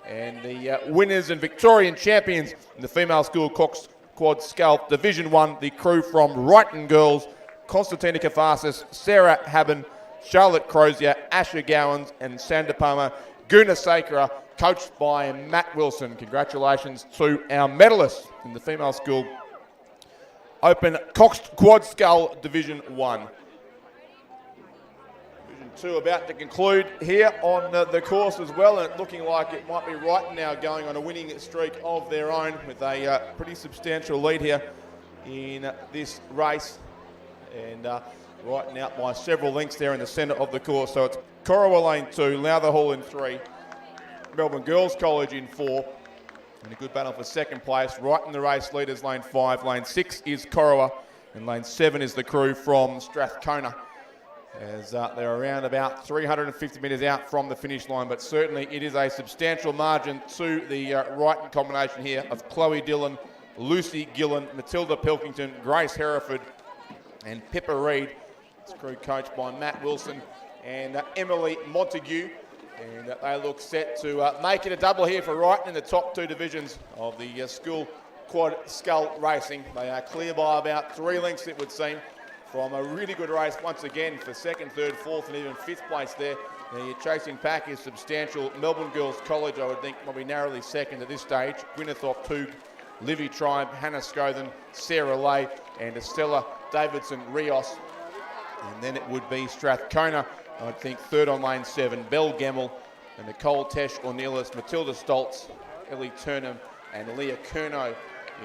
And the winners and Victorian champions in the female school Cox Quad Scull Division 1, the crew from Wrighton Girls, Constantina Kafasis, Sarah Haben, Charlotte Crozier, Asher Gowans and Sandra Palmer, Guna Sakura, coached by Matt Wilson. Congratulations to our medalists in the female school Open Cox Quad Scull Division 1. Division 2 about to conclude here on the course as well, and looking like it might be Wrighton now going on a winning streak of their own with a pretty substantial lead here in this race. And Wrighton out by several lengths there in the centre of the course. So it's Corowa lane 2, Lowther Hall in 3, Melbourne Girls College in 4. And a good battle for second place. Right in the race leaders, lane 5. Lane 6 is Corowa. And lane 7 is the crew from Strathcona. As they're around about 350 metres out from the finish line. But certainly it is a substantial margin to the Wrighton combination here of Chloe Dillon, Lucy Gillen, Matilda Pilkington, Grace Hereford and Pippa Reid. This crew coached by Matt Wilson and Emily Montague. And they look set to make it a double here for Wrighton in the top two divisions of the school quad scull racing. They are clear by about 3 lengths, it would seem, from a really good race once again for second, third, fourth and even fifth place there. The chasing pack is substantial. Melbourne Girls College, I would think, will be narrowly second at this stage. Gwyneth Toog, Livy Tribe, Hannah Scothen, Sarah Lay and Estella Davidson Rios. And then it would be Strathcona, I think, third on lane 7, Belle Gemmell and Nicole Tesh Ornelas, Matilda Stoltz, Ellie Turnham and Leah Curnow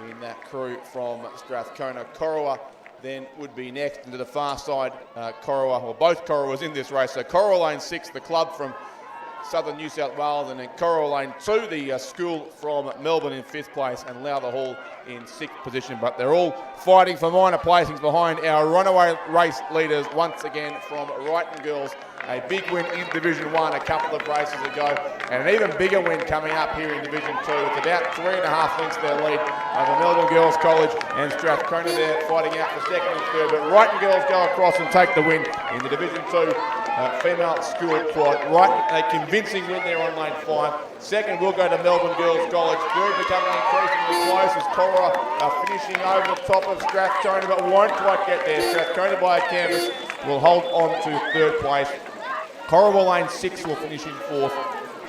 in that crew from Strathcona. Corowa then would be next. And to the far side, Corowa, or both Corowas in this race. So Corowa Lane 6, the club from Southern New South Wales, and then Corowa Lane 2, the school from Melbourne in 5th place, and Lowther Hall in 6th position. But they're all fighting for minor placings behind our runaway race leaders once again from Wrighton Girls. A big win in Division 1 a couple of races ago, and an even bigger win coming up here in Division 2. It's about 3.5 lengths their lead over Melbourne Girls College and Strathcona there fighting out for second and third. But Wrighton Girls go across and take the win in the Division 2 female school quad. Wrighton, a convincing win there on lane 5. Second will go to Melbourne Girls College. Third becoming increasingly close as Cora finishing over the top of Strathcona, but won't quite get there. Strathcona by a canvas will hold on to third place. Corowa Lane 6 will finish in 4th.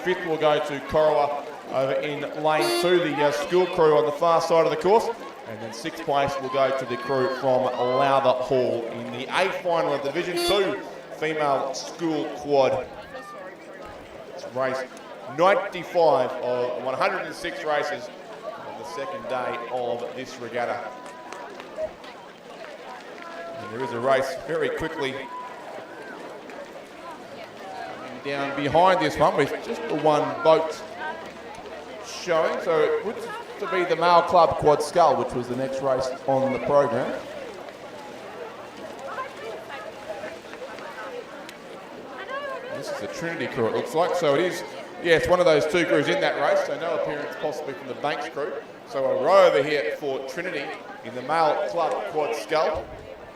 5th will go to Corowa over in lane 2, the school crew on the far side of the course. And then 6th place will go to the crew from Lowther Hall in the A final of Division 2 female school quad. It's race 95 of 106 races on the second day of this regatta. And there is a race very quickly down behind this one with just the one boat showing. So it would to be the male club quad scull, which was the next race on the program. This is the Trinity crew, it looks like. So it is, yeah, it's one of those two crews in that race. So no appearance possibly from the Banks crew. So a row over here for Trinity in the male club quad scull.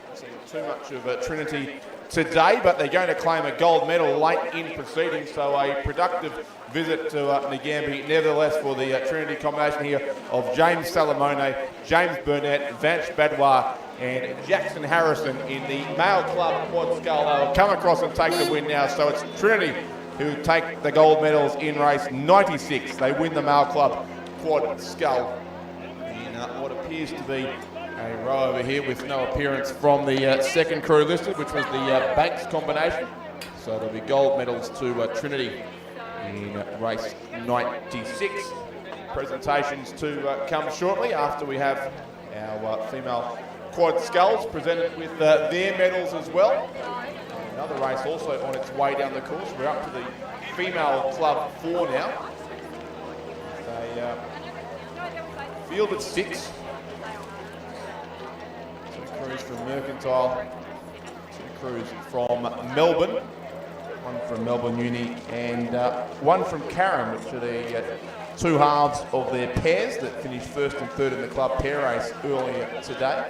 Not seeing too much of Trinity today, but they're going to claim a gold medal late in proceedings, so a productive visit to Nagambie nevertheless for the Trinity combination here of James Salamone, James Burnett, Vanch Badwar and Jackson Harrison in the male club quad scull. They'll come across and take the win now, so it's Trinity who take the gold medals in race 96. They win the male club quad scull in what appears to be a row over here with no appearance from the second crew listed, which was the Banks combination. So there'll be gold medals to Trinity in race 96. Presentations to come shortly after we have our female quad sculls presented with their medals as well. Another race also on its way down the course. We're up to the female club 4 now. They field at 6. Crews from Mercantile, 2 crews from Melbourne, 1 from Melbourne Uni and 1 from Carrum, which are the 2 halves of their pairs that finished 1st and 3rd in the club pair race earlier today.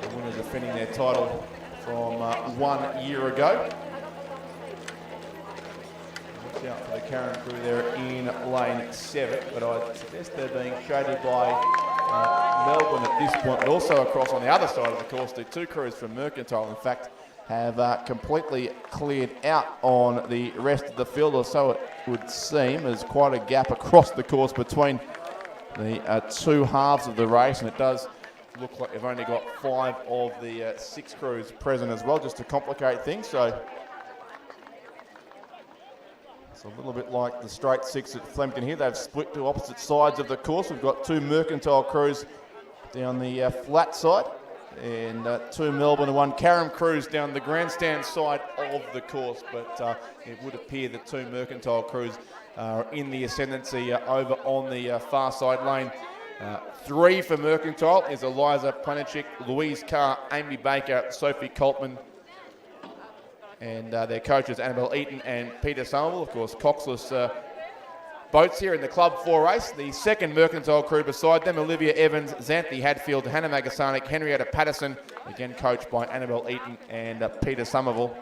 The winners defending their title from 1 year ago. Watch out for the Carrum crew there in lane 7, but I suggest they're being shaded by Melbourne at this point, but also across on the other side of the course, the 2 crews from Mercantile, in fact, have completely cleared out on the rest of the field, or so it would seem. There's quite a gap across the course between the 2 halves of the race, and it does look like they've only got 5 of the 6 crews present as well, just to complicate things. So it's a little bit like the straight 6 at Flemington here. They've split to opposite sides of the course. We've got 2 Mercantile crews down the flat side and 2 Melbourne and 1 Carrum crews down the grandstand side of the course. But it would appear that 2 Mercantile crews are in the ascendancy over on the far side lane. 3 for Mercantile is Eliza Planachik, Louise Carr, Amy Baker, Sophie Coltman, and their coaches Annabelle Eaton and Peter Somerville. Of course, Coxless boats here in the Club 4 race. The second Mercantile crew beside them, Olivia Evans, Xanthi Hadfield, Hannah Magasanik, Henrietta Patterson, again coached by Annabelle Eaton and Peter Somerville.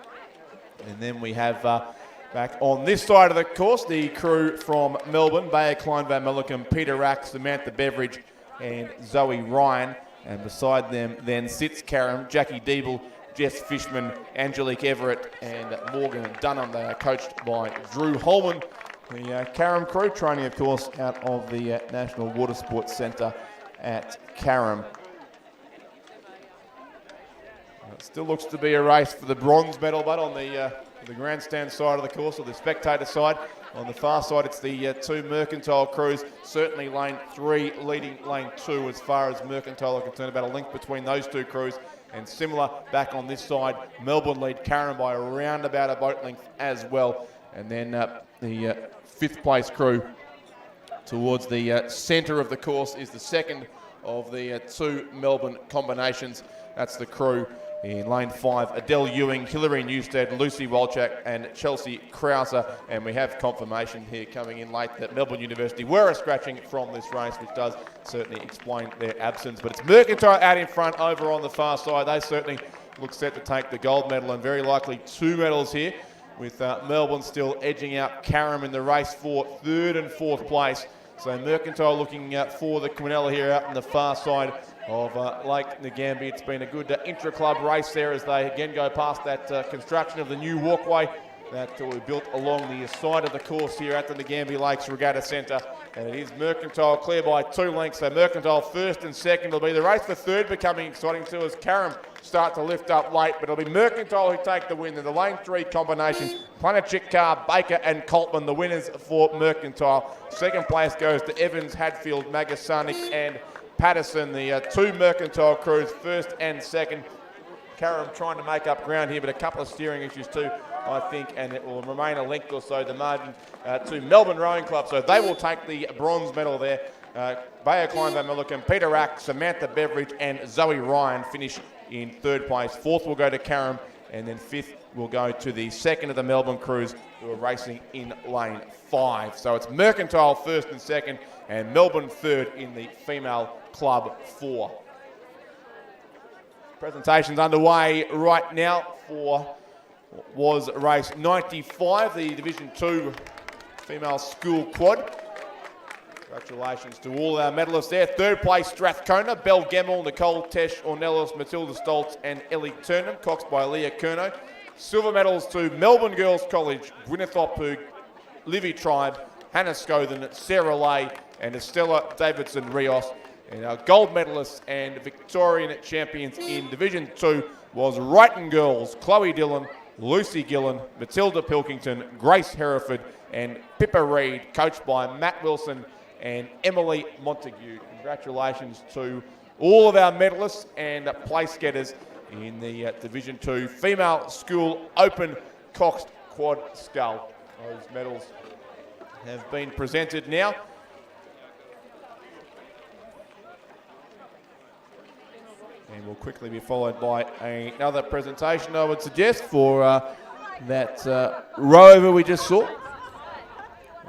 And then we have back on this side of the course, the crew from Melbourne, Bayer Klein Van Mullicum, Peter Rack, Samantha Beveridge and Zoe Ryan. And beside them then sits Carrum, Jackie Deeble, Jess Fishman, Angelique Everett and Morgan Dunham. They are coached by Drew Holman. The Carrum crew training, of course, out of the National Water Sports Centre at Carrum. It still looks to be a race for the bronze medal, but on the grandstand side of the course, or the spectator side, On the far side, it's the two Mercantile crews, certainly lane 3 leading lane 2 as far as Mercantile are concerned, about a length between those two crews. And similar back on this side, Melbourne lead Karen by around about a boat length as well. And then the 5th place crew towards the centre of the course is the second of the two Melbourne combinations. That's the crew in lane 5, Adele Ewing, Hilary Newstead, Lucy Wolchak and Chelsea Krauser. And we have confirmation here coming in late that Melbourne University were a scratching from this race, which does certainly explain their absence. But it's Mercantile out in front over on the far side. They certainly look set to take the gold medal, and very likely 2 medals here, with Melbourne still edging out Carrum in the race for 3rd and 4th place. So Mercantile looking for the Quinella here out on the far side of Lake Nagambie. It's been a good intra-club race there as they again go past that construction of the new walkway that we built along the side of the course here at the Nagambie Lakes Regatta Centre. And it is Mercantile clear by 2 lengths. So Mercantile 1st and 2nd. It'll be the race for 3rd becoming exciting too as Carrum start to lift up late. But it'll be Mercantile who take the win. In the lane 3 combination, Planachik, Carr, Baker and Coltman, the winners for Mercantile. 2nd place goes to Evans, Hadfield, Magasanik and Patterson, the 2 Mercantile crews, 1st and 2nd. Carrum trying to make up ground here, but a couple of steering issues too, I think, and it will remain a length or so, the margin to Melbourne Rowing Club. So they will take the bronze medal there. Bayer Klein Van Milliken, Peter Rack, Samantha Beveridge and Zoe Ryan finish in 3rd place. 4th will go to Carrum, and then 5th will go to the 2nd of the Melbourne crews who are racing in lane 5. So it's Mercantile 1st and 2nd, and Melbourne 3rd in the female club 4. Presentation's underway right now for what was race 95, the Division 2 female school quad. Congratulations to all our medalists there. 3rd place, Strathcona, Belle Gemmell, Nicole Tesh, Ornelas, Matilda Stoltz and Ellie Turnham, coxed by Leah Kerno. Silver medals to Melbourne Girls College, Gwyneth Oppoog, Livy Tribe, Hannah Scothen, Sarah Lay and Estella Davidson Rios. And our gold medalists and Victorian champions in Division 2 was Wrighton Girls, Chloe Dillon, Lucy Gillen, Matilda Pilkington, Grace Hereford and Pippa Reid, coached by Matt Wilson and Emily Montague. Congratulations to all of our medalists and place getters in the Division 2 Female School Open Coxed Quad Scull. Those medals have been presented now. And will quickly be followed by another presentation, I would suggest, for that rover we just saw.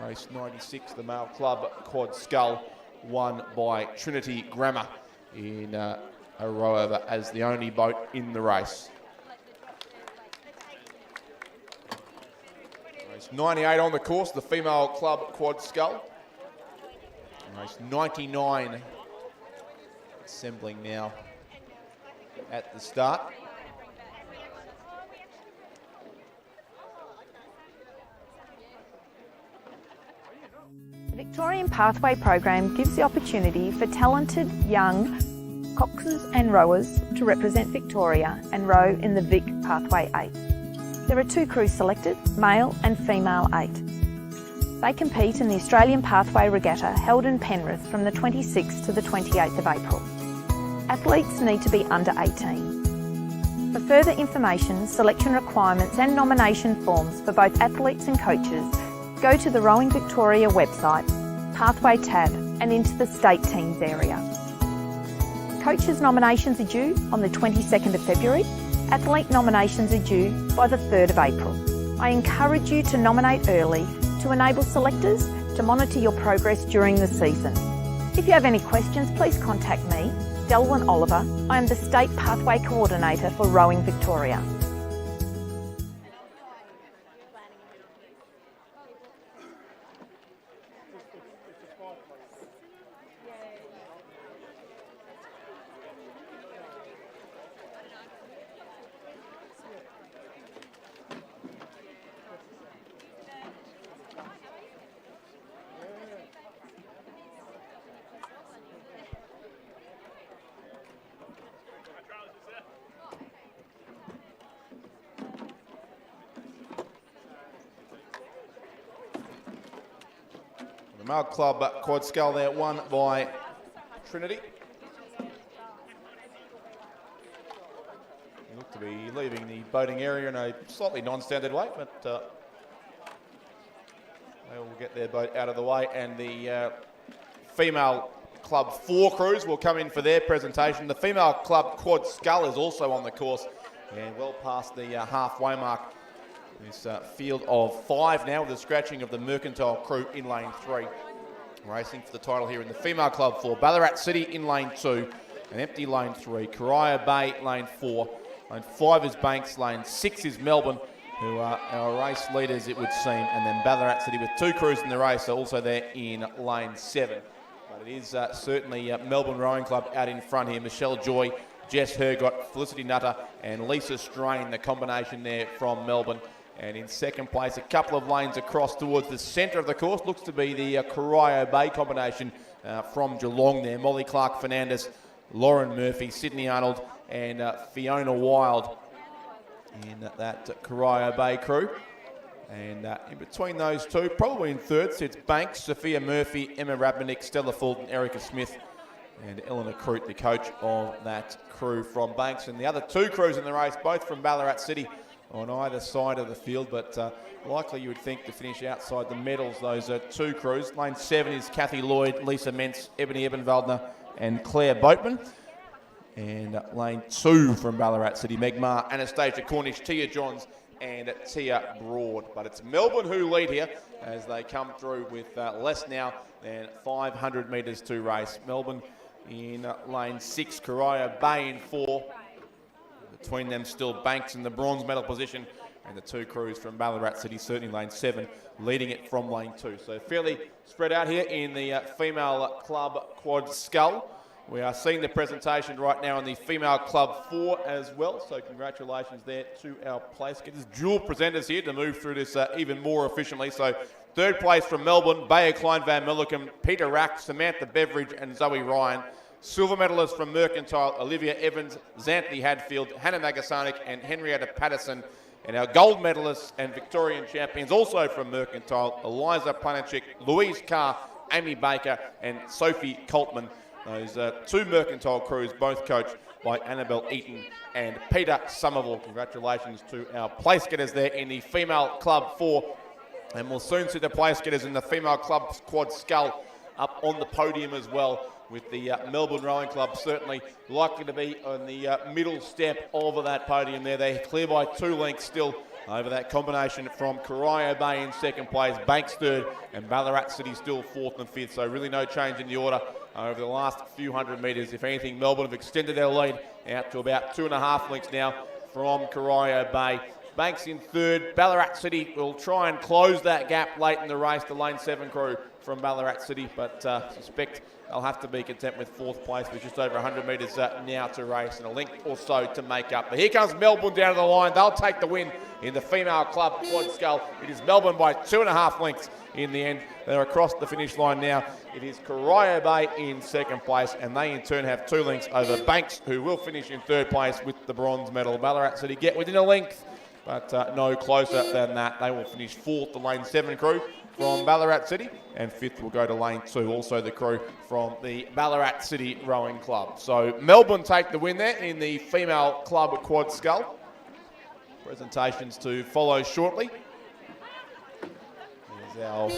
Race 96, the male club quad scull, won by Trinity Grammar in a rover as the only boat in the race. Race 98 on the course, the female club quad scull. Race 99 assembling now at the start. The Victorian Pathway program gives the opportunity for talented young coxers and rowers to represent Victoria and row in the Vic Pathway 8. There are 2 crews selected, male and female 8. They compete in the Australian Pathway Regatta held in Penrith from the 26th to the 28th of April. Athletes need to be under 18. For further information, selection requirements and nomination forms for both athletes and coaches, go to the Rowing Victoria website, Pathway tab and into the State Teams area. Coaches nominations are due on the 22nd of February. Athlete nominations are due by the 3rd of April. I encourage you to nominate early to enable selectors to monitor your progress during the season. If you have any questions, please contact me, Delwyn Oliver. I am the State Pathway Coordinator for Rowing Victoria. The male club quad scull there, won by Trinity. They look to be leaving the boating area in a slightly non-standard way, but they will get their boat out of the way, and the female Club 4 crews will come in for their presentation. The female club quad scull is also on the course and well past the halfway mark. This field of 5 now with the scratching of the Mercantile crew in lane 3. Racing for the title here in the female club 4. Ballarat City in lane 2, an empty lane 3. Corio Bay lane 4. Lane 5 is Banks, lane 6 is Melbourne, who are our race leaders it would seem, and then Ballarat City with 2 crews in the race are also there in lane 7. But it is certainly Melbourne Rowing Club out in front here. Michelle Joy, Jess Hergott, Felicity Nutter and Lisa Strain, the combination there from Melbourne. And in second place, a couple of lanes across towards the centre of the course, looks to be the Corio Bay combination from Geelong there. Molly Clark-Fernandez, Lauren Murphy, Sydney Arnold and Fiona Wild in that Corio Bay crew. And in between those two, probably in third, sits Banks, Sophia Murphy, Emma Rabinick, Stella Fulton, Erica Smith and Eleanor Crute, the coach of that crew from Banks. And the other 2 crews in the race, both from Ballarat City on either side of the field, but likely you would think to finish outside the medals, those 2 crews. Lane 7 is Kathy Lloyd, Lisa Mentz, Ebony Ebenwaldner and Claire Boatman. And lane 2 from Ballarat City, Meg Maher, Anastasia Cornish, Tia Johns and Tia Broad. But it's Melbourne who lead here as they come through with less now than 500 metres to race. Melbourne in lane 6, Corio Bay in 4. Between them still Banks in the bronze medal position and the 2 crews from Ballarat City, certainly lane 7, leading it from lane 2. So fairly spread out here in the female club quad scull. We are seeing the presentation right now in the female club 4 as well. So congratulations there to our place getters. Dual presenters here to move through this even more efficiently. So third place from Melbourne, Bayer Klein Van Mullicum, Peter Rack, Samantha Beveridge and Zoe Ryan. Silver medalists from Mercantile, Olivia Evans, Xanthi Hadfield, Hannah Nagasonic and Henrietta Patterson. And our gold medalists and Victorian champions also from Mercantile, Eliza Planachik, Louise Carr, Amy Baker and Sophie Coltman. Those 2 Mercantile crews, both coached by Annabelle Eaton and Peter Somerville. Congratulations to our place getters there in the female club 4. And we'll soon see the place getters in the female club quad scull up on the podium as well, with the Melbourne Rowing Club certainly likely to be on the middle step of that podium there. They're clear by 2 lengths still over that combination from Corio Bay in second place, Banks third, and Ballarat City still 4th and 5th. So really no change in the order over the last few hundred metres. If anything, Melbourne have extended their lead out to about 2.5 lengths now from Corio Bay. Banks in third. Ballarat City will try and close that gap late in the race, the lane 7 crew from Ballarat City, but suspect they'll have to be content with 4th place with just over 100 metres now to race and a length or so to make up. But here comes Melbourne down to the line. They'll take the win in the female club quad scull. It is Melbourne by 2.5 lengths in the end. They're across the finish line now. It is Corio Bay in second place, and they in turn have 2 lengths over Banks, who will finish in third place with the bronze medal. Ballarat City get within a length, but no closer than that. They will finish 4th, the lane 7 crew from Ballarat City, and 5th will go to lane 2, also the crew from the Ballarat City Rowing Club. So Melbourne take the win there in the female club quad scull. Presentations to follow shortly. Here's our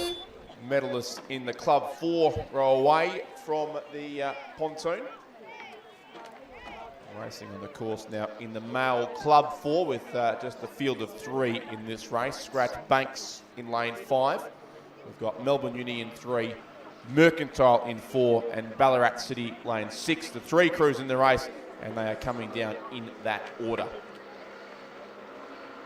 medalists in the club 4 row away from the pontoon. Racing on the course now in the male club 4 with just a field of 3 in this race. Scratch Banks in lane 5. We've got Melbourne Uni in 3, Mercantile in 4 and Ballarat City lane 6. The 3 crews in the race, and they are coming down in that order.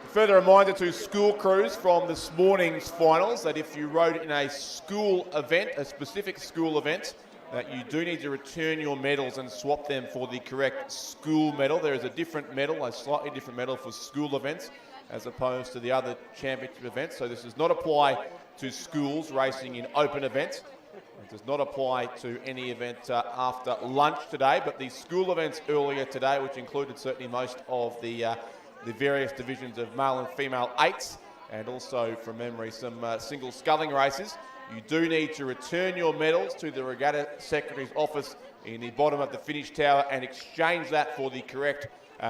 A further reminder to school crews from this morning's finals that if you rode in a school event, a specific school event, that you do need to return your medals and swap them for the correct school medal. There is a different medal, a slightly different medal for school events as opposed to the other championship events. So this does not apply to schools racing in open events. It does not apply to any event after lunch today, but the school events earlier today, which included certainly most of the various divisions of male and female 8s, and also from memory some single sculling races. You do need to return your medals to the Regatta Secretary's office in the bottom of the finish tower and exchange that for the correct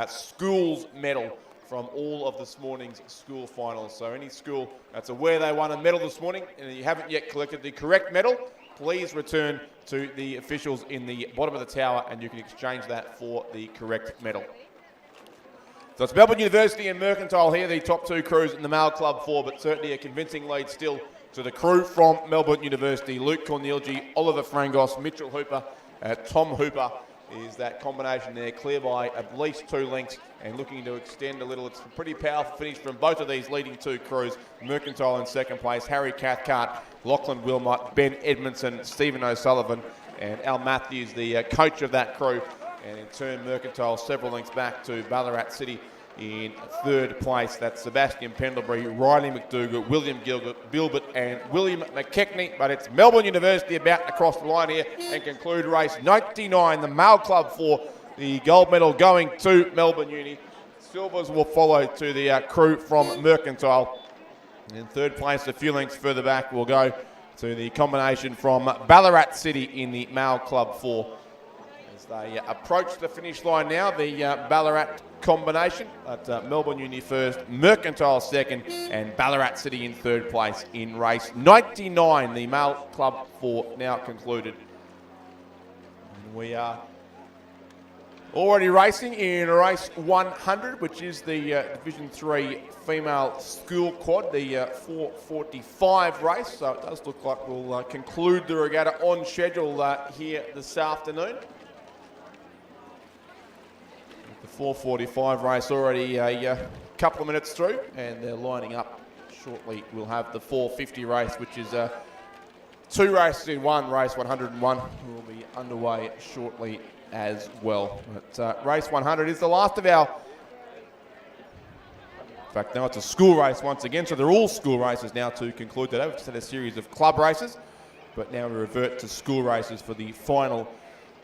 school's medal from all of this morning's school finals. So any school that's aware they won a medal this morning and you haven't yet collected the correct medal, please return to the officials in the bottom of the tower and you can exchange that for the correct medal. So it's Melbourne University and Mercantile here, the top two crews in the male club 4, but certainly a convincing lead still to the crew from Melbourne University. Luke Cornelgi, Oliver Frangos, Mitchell Hooper, Tom Hooper is that combination there, clear by at least 2 lengths and looking to extend a little. It's a pretty powerful finish from both of these leading 2 crews. Mercantile in second place, Harry Cathcart, Lachlan Wilmot, Ben Edmondson, Stephen O'Sullivan, and Al Matthews, the coach of that crew. And in turn, Mercantile several lengths back to Ballarat City in third place. That's Sebastian Pendlebury, Riley McDougall, William Gilbert and William McKechnie. But it's Melbourne University about to cross the line here and conclude race 99, the male club 4. The gold medal going to Melbourne Uni. Silvers will follow to the crew from Mercantile. In third place, a few lengths further back, will go to the combination from Ballarat City in the male club 4. As they approach the finish line now, the Ballarat combination at Melbourne Uni first, Mercantile second, and Ballarat City in third place in race 99. The male club 4 now concluded. And we are already racing in race 100, which is the Division 3 female school quad, the 4:45 race. So it does look like we'll conclude the regatta on schedule here this afternoon. The 4:45 race already a couple of minutes through, and they're lining up shortly. We'll have the 4:50 race, which is 2 races in one. Race 101 will be underway shortly as well. But race 100 is the last of our, in fact, now it's a school race once again, so they're all school races now to conclude today. We've just had a series of club races, but now we revert to school races for the final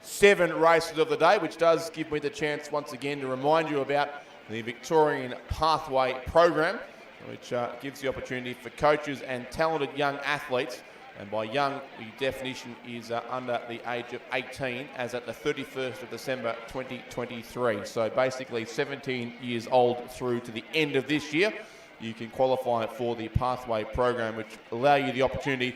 7 races of the day, which does give me the chance once again to remind you about the Victorian Pathway program, which gives the opportunity for coaches and talented young athletes. And by young, the definition is under the age of 18, as at the 31st of December 2023. So basically 17 years old through to the end of this year, you can qualify for the Pathway program, which allow you the opportunity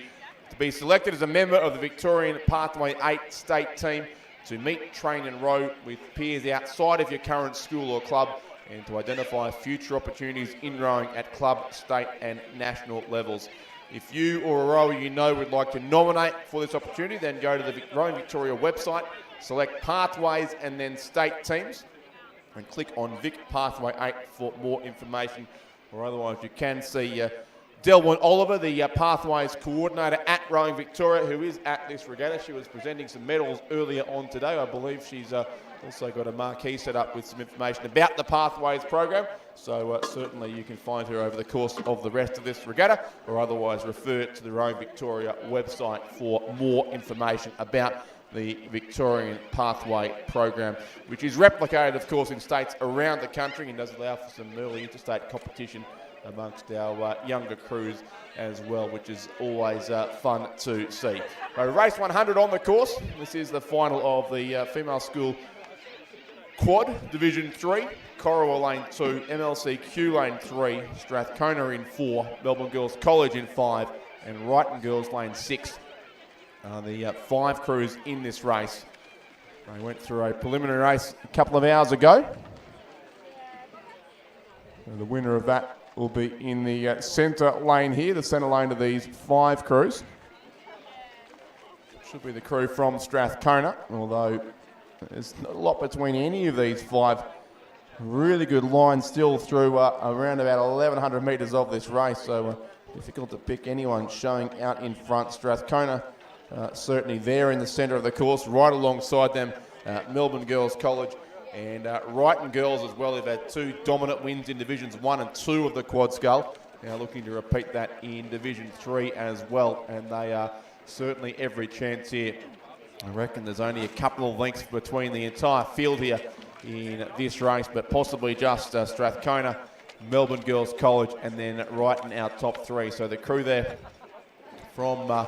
to be selected as a member of the Victorian Pathway 8 state team, to meet, train and row with peers outside of your current school or club, and to identify future opportunities in rowing at club, state and national levels. If you or a rower you know would like to nominate for this opportunity, then go to the Rowing Victoria website, select Pathways and then State Teams, and click on Vic Pathway 8 for more information. Or otherwise, you can see Delwyn Oliver, the Pathways coordinator at Rowing Victoria, who is at this regatta. She was presenting some medals earlier on today. I believe she's also got a marquee set up with some information about the Pathways program. So certainly you can find her over the course of the rest of this regatta, or otherwise refer to the Rowing Victoria website for more information about the Victorian Pathway program, which is replicated, of course, in states around the country and does allow for some early interstate competition amongst our younger crews as well, which is always fun to see. So race 100 on the course. This is the final of the female school quad, Division 3. Corowa Lane 2, MLCQ Lane 3, Strathcona in 4, Melbourne Girls College in 5, and Wrighton Girls Lane 6 are the 5 crews in this race. They went through a preliminary race a couple of hours ago. And the winner of that will be in the centre lane here, the centre lane of these 5 crews. Should be the crew from Strathcona, although there's not a lot between any of these 5. Really good line still through around about 1,100 metres of this race, so difficult to pick anyone showing out in front. Strathcona certainly there in the centre of the course, right alongside them, Melbourne Girls College and Wrighton Girls as well. They've had 2 dominant wins in Divisions 1 and 2 of the Quad Scull. Now looking to repeat that in Division 3 as well, and they are certainly every chance here. I reckon there's only a couple of lengths between the entire field here in this race, but possibly just Strathcona Melbourne Girls College, and then Wrighton our top three. So the crew there from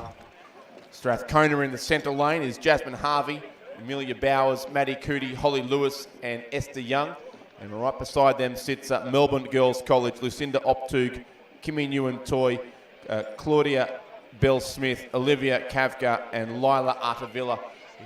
Strathcona in the centre lane is Jasmine Harvey, Amelia Bowers, Maddie Cootie, Holly Lewis and Esther Young. And right beside them sits Melbourne Girls College, Lucinda Optug, Kimmy Nguyen-Toy, Claudia Bell-Smith, Olivia Kavka and Lila Artavilla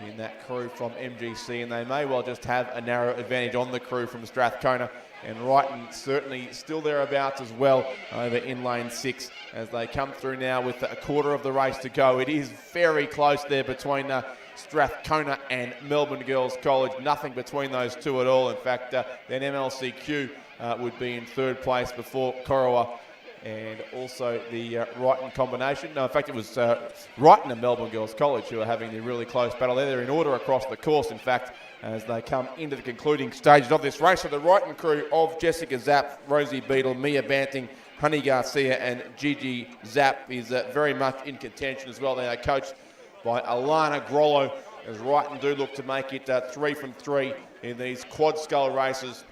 in that crew from MGC. And they may well just have a narrow advantage on the crew from Strathcona. And Wrighton certainly still thereabouts as well over in lane 6 as they come through now with a quarter of the race to go. It is very close there between Strathcona and Melbourne Girls College. Nothing between those two at all. In fact, then MLCQ would be in third place before Corowa and also the Wrighton combination. No, in fact, it was Wrighton and Melbourne Girls College who are having the really close battle there. They're in order across the course, in fact, as they come into the concluding stages of this race. So the Wrighton crew of Jessica Zapp, Rosie Beadle, Mia Banting, Honey Garcia and Gigi Zapp is very much in contention as well. They are coached by Alana Grollo, as Wrighton do look to make it 3 from 3 in these quad scull races.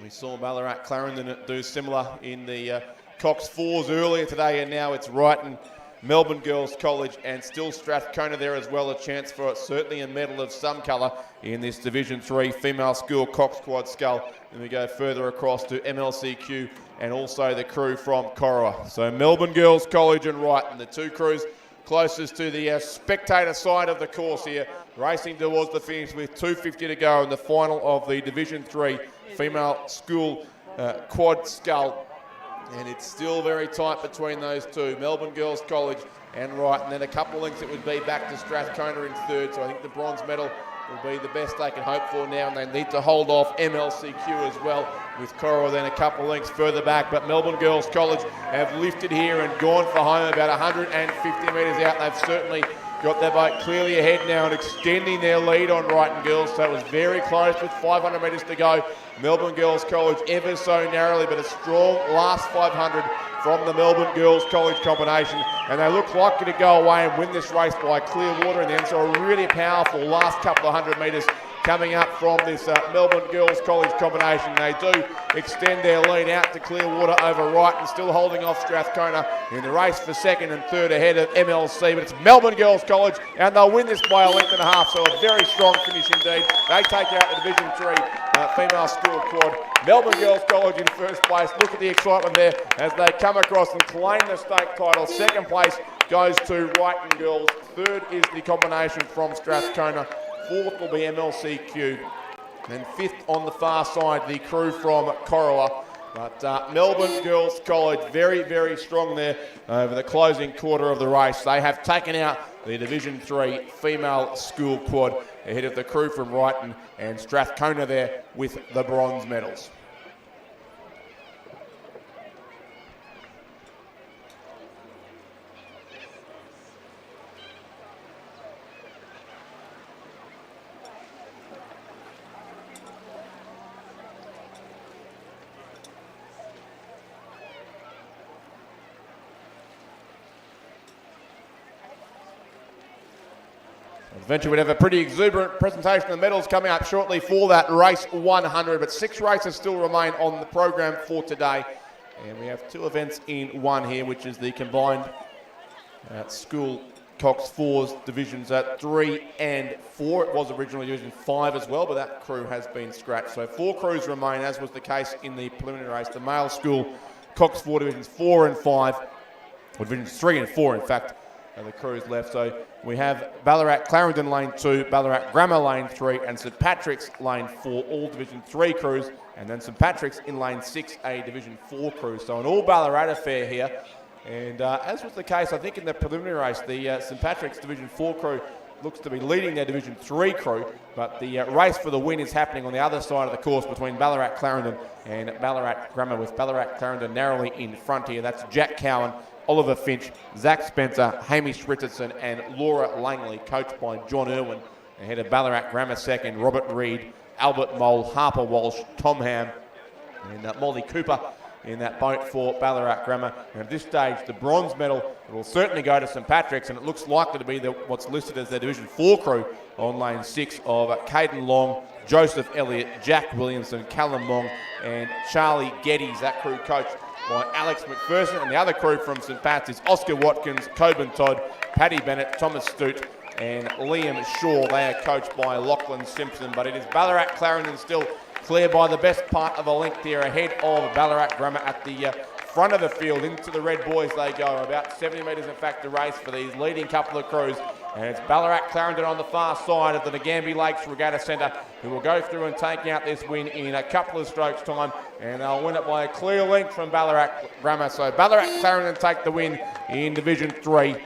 We saw Ballarat Clarendon do similar in the Cox Fours earlier today, and now it's Wrighton, Melbourne Girls College and still Strathcona there as well. A chance for certainly a medal of some colour in this Division 3 female school Cox Quad Scull. Then we go further across to MLCQ and also the crew from Corowa. So Melbourne Girls College and Wrighton, the two crews closest to the spectator side of the course here, racing towards the finish with 2:50 to go in the final of the Division 3 female school quad scull. And it's still very tight between those two, Melbourne Girls College and Wrighton. Then a couple of links it would be back to Strathcona in third, so I think the bronze medal will be the best they can hope for now, and they need to hold off MLCQ as well, with Corowa then a couple of links further back. But Melbourne Girls College have lifted here and gone for home about 150 metres out. They've certainly got their boat clearly ahead now and extending their lead on Wrighton Girls, so it was very close with 500 metres to go. Melbourne Girls College ever so narrowly, but a strong last 500 from the Melbourne Girls College combination, and they look likely to go away and win this race by clear water in the end. So a really powerful last couple of 100 metres coming up from this Melbourne Girls College combination. They do extend their lead out to Clearwater over Wrighton, still holding off Strathcona in the race for second and third ahead of MLC, but it's Melbourne Girls College and they'll win this by a length and a half, so a very strong finish indeed. They take out the Division 3 female school quad. Melbourne Girls College in first place. Look at the excitement there as they come across and claim the state title. Second place goes to Wrighton Girls. Third is the combination from Strathcona. Fourth will be MLCQ. And fifth on the far side, the crew from Corowa. But Melbourne Girls College very, very strong there over the closing quarter of the race. They have taken out the Division 3 female school quad ahead of the crew from Wrighton and Strathcona there with the bronze medals. Eventually we'd have a pretty exuberant presentation of medals coming up shortly for that race 100, but 6 races still remain on the program for today. And we have 2 events in one here, which is the combined school Cox 4's divisions at 3 and 4. It was originally Division 5 as well, but that crew has been scratched. So 4 crews remain, as was the case in the preliminary race. The male school Cox 4 divisions 4 and 5, or divisions 3 and 4 in fact, are the crews left. So we have Ballarat Clarendon Lane 2, Ballarat Grammar Lane 3 and St Patrick's Lane 4, all Division 3 crews, and then St Patrick's in Lane 6, a Division 4 crew. So an all Ballarat affair here. And as was the case, I think, in the preliminary race, the St Patrick's Division 4 crew looks to be leading their Division 3 crew, but the race for the win is happening on the other side of the course between Ballarat Clarendon and Ballarat Grammar, with Ballarat Clarendon narrowly in front here. That's Jack Cowan, Oliver Finch, Zach Spencer, Hamish Richardson and Laura Langley, coached by John Irwin. Ahead of Ballarat Grammar second, Robert Reid, Albert Mole, Harper Walsh, Tom Ham and Molly Cooper in that boat for Ballarat Grammar. And at this stage, the bronze medal will certainly go to St Patrick's, and it looks likely to be what's listed as their Division 4 crew on lane 6 of Caden Long, Joseph Elliott, Jack Williamson, Callum Long, and Charlie Geddes. That crew coached by Alex McPherson, and the other crew from St Pat's is Oscar Watkins, Coben Todd, Paddy Bennett, Thomas Stute, and Liam Shaw. They are coached by Lachlan Simpson, but it is Ballarat Clarendon still clear by the best part of a length here ahead of Ballarat Grammar at the front of the field. Into the red boys they go, about 70 metres in fact to race for these leading couple of crews. And it's Ballarat Clarendon on the far side of the Nagambie Lakes Regatta Centre, who will go through and take out this win in a couple of strokes time, and they'll win it by a clear length from Ballarat Grammar. So Ballarat Clarendon take the win in Division 3.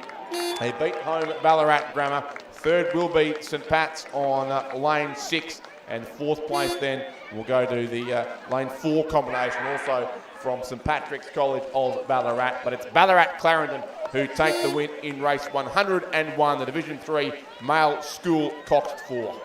They beat home Ballarat Grammar. Third will be St Pat's on lane 6, and fourth place then will go to the lane 4 combination, also from St Patrick's College of Ballarat. But it's Ballarat Clarendon who take the win in race 101, the Division 3 male school coxed 4.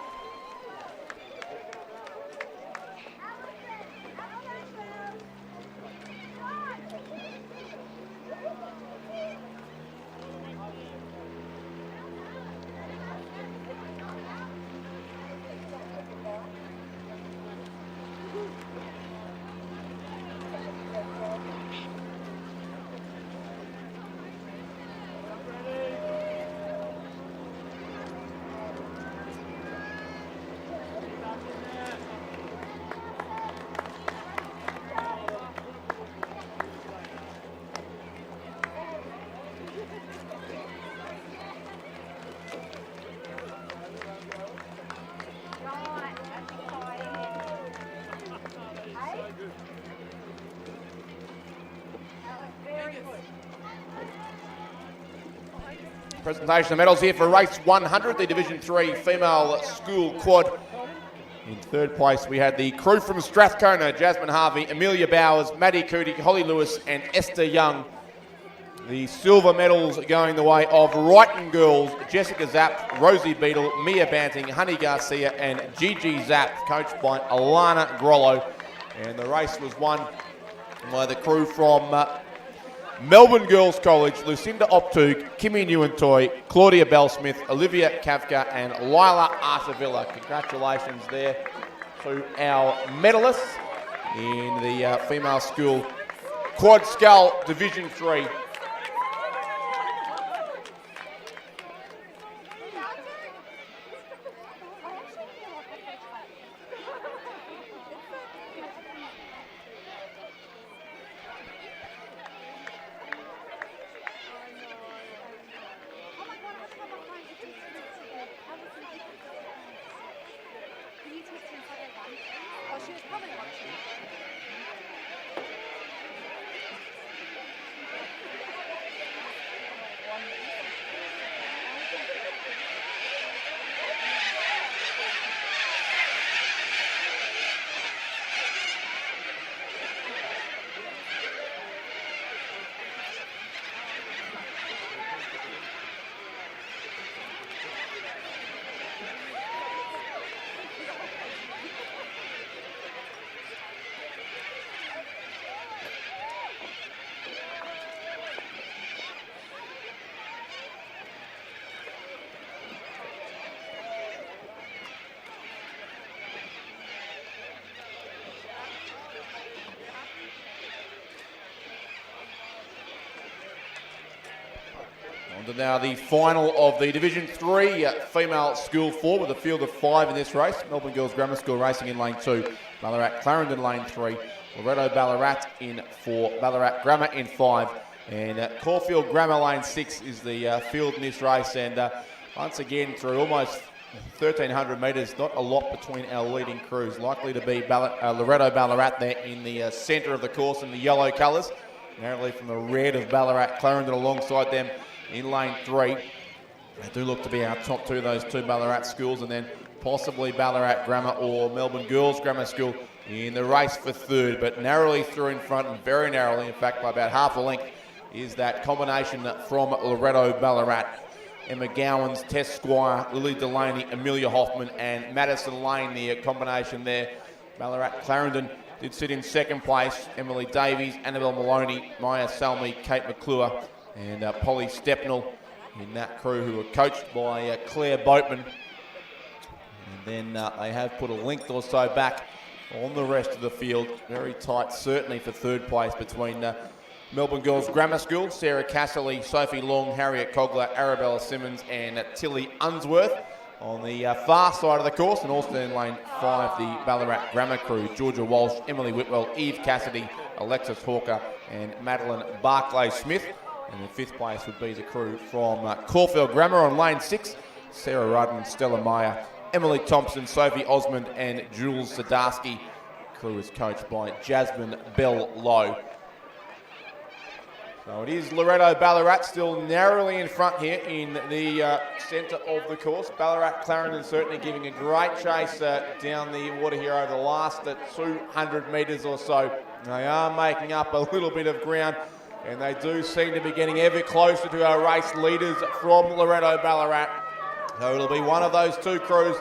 Presentation of medals here for race 100, the Division 3 female school quad. In third place we had the crew from Strathcona, Jasmine Harvey, Amelia Bowers, Maddie Cootie, Holly Lewis and Esther Young. The silver medals going the way of Wrighton girls, Jessica Zapp, Rosie Beadle, Mia Banting, Honey Garcia and Gigi Zapp, coached by Alana Grollo. And the race was won by the crew from Melbourne Girls College, Lucinda Optug, Kimmy Newentoy, Claudia Bell-Smith, Olivia Kavka and Lila Artavilla. Congratulations there to our medalists in the female school quad scull Division 3. On to now the final of the Division 3 female school 4 with a field of 5 in this race. Melbourne Girls Grammar School racing in lane 2, Ballarat Clarendon lane 3, Loretto Ballarat in 4, Ballarat Grammar in 5, and Caulfield Grammar lane 6 is the field in this race. And once again, through almost 1,300 metres, not a lot between our leading crews. Likely to be Loretto Ballarat there in the centre of the course in the yellow colours, narrowly from the red of Ballarat Clarendon alongside them in lane 3. They do look to be our top two, those two Ballarat schools, and then possibly Ballarat Grammar or Melbourne Girls Grammar School in the race for third, but narrowly through in front, and very narrowly, in fact, by about half a length, is that combination from Loretto Ballarat. Emma Gowans, Tess Squire, Lily Delaney, Amelia Hoffman and Madison Lane, the combination there. Ballarat Clarendon did sit in second place. Emily Davies, Annabelle Maloney, Maya Salmi, Kate McClure, and Polly Stepnell in that crew, who were coached by Claire Boatman. And then they have put a length or so back on the rest of the field. Very tight, certainly for third place, between Melbourne Girls Grammar School, Sarah Casserly, Sophie Long, Harriet Cogler, Arabella Simmons, and Tilly Unsworth. On the far side of the course, and also in lane 5, the Ballarat Grammar crew, Georgia Walsh, Emily Whitwell, Eve Cassidy, Alexis Hawker, and Madeline Barclay-Smith. And in 5th place would be the crew from Caulfield Grammar. On lane 6, Sarah Rudden, Stella Meyer, Emily Thompson, Sophie Osmond, and Jules Zadarsky. Crew is coached by Jasmine Bell Lowe. So it is Loretto Ballarat still narrowly in front here in the centre of the course. Ballarat Clarendon certainly giving a great chase down the water here over the last 200 metres or so. They are making up a little bit of ground, and they do seem to be getting ever closer to our race leaders from Loretto Ballarat. So it'll be one of those two crews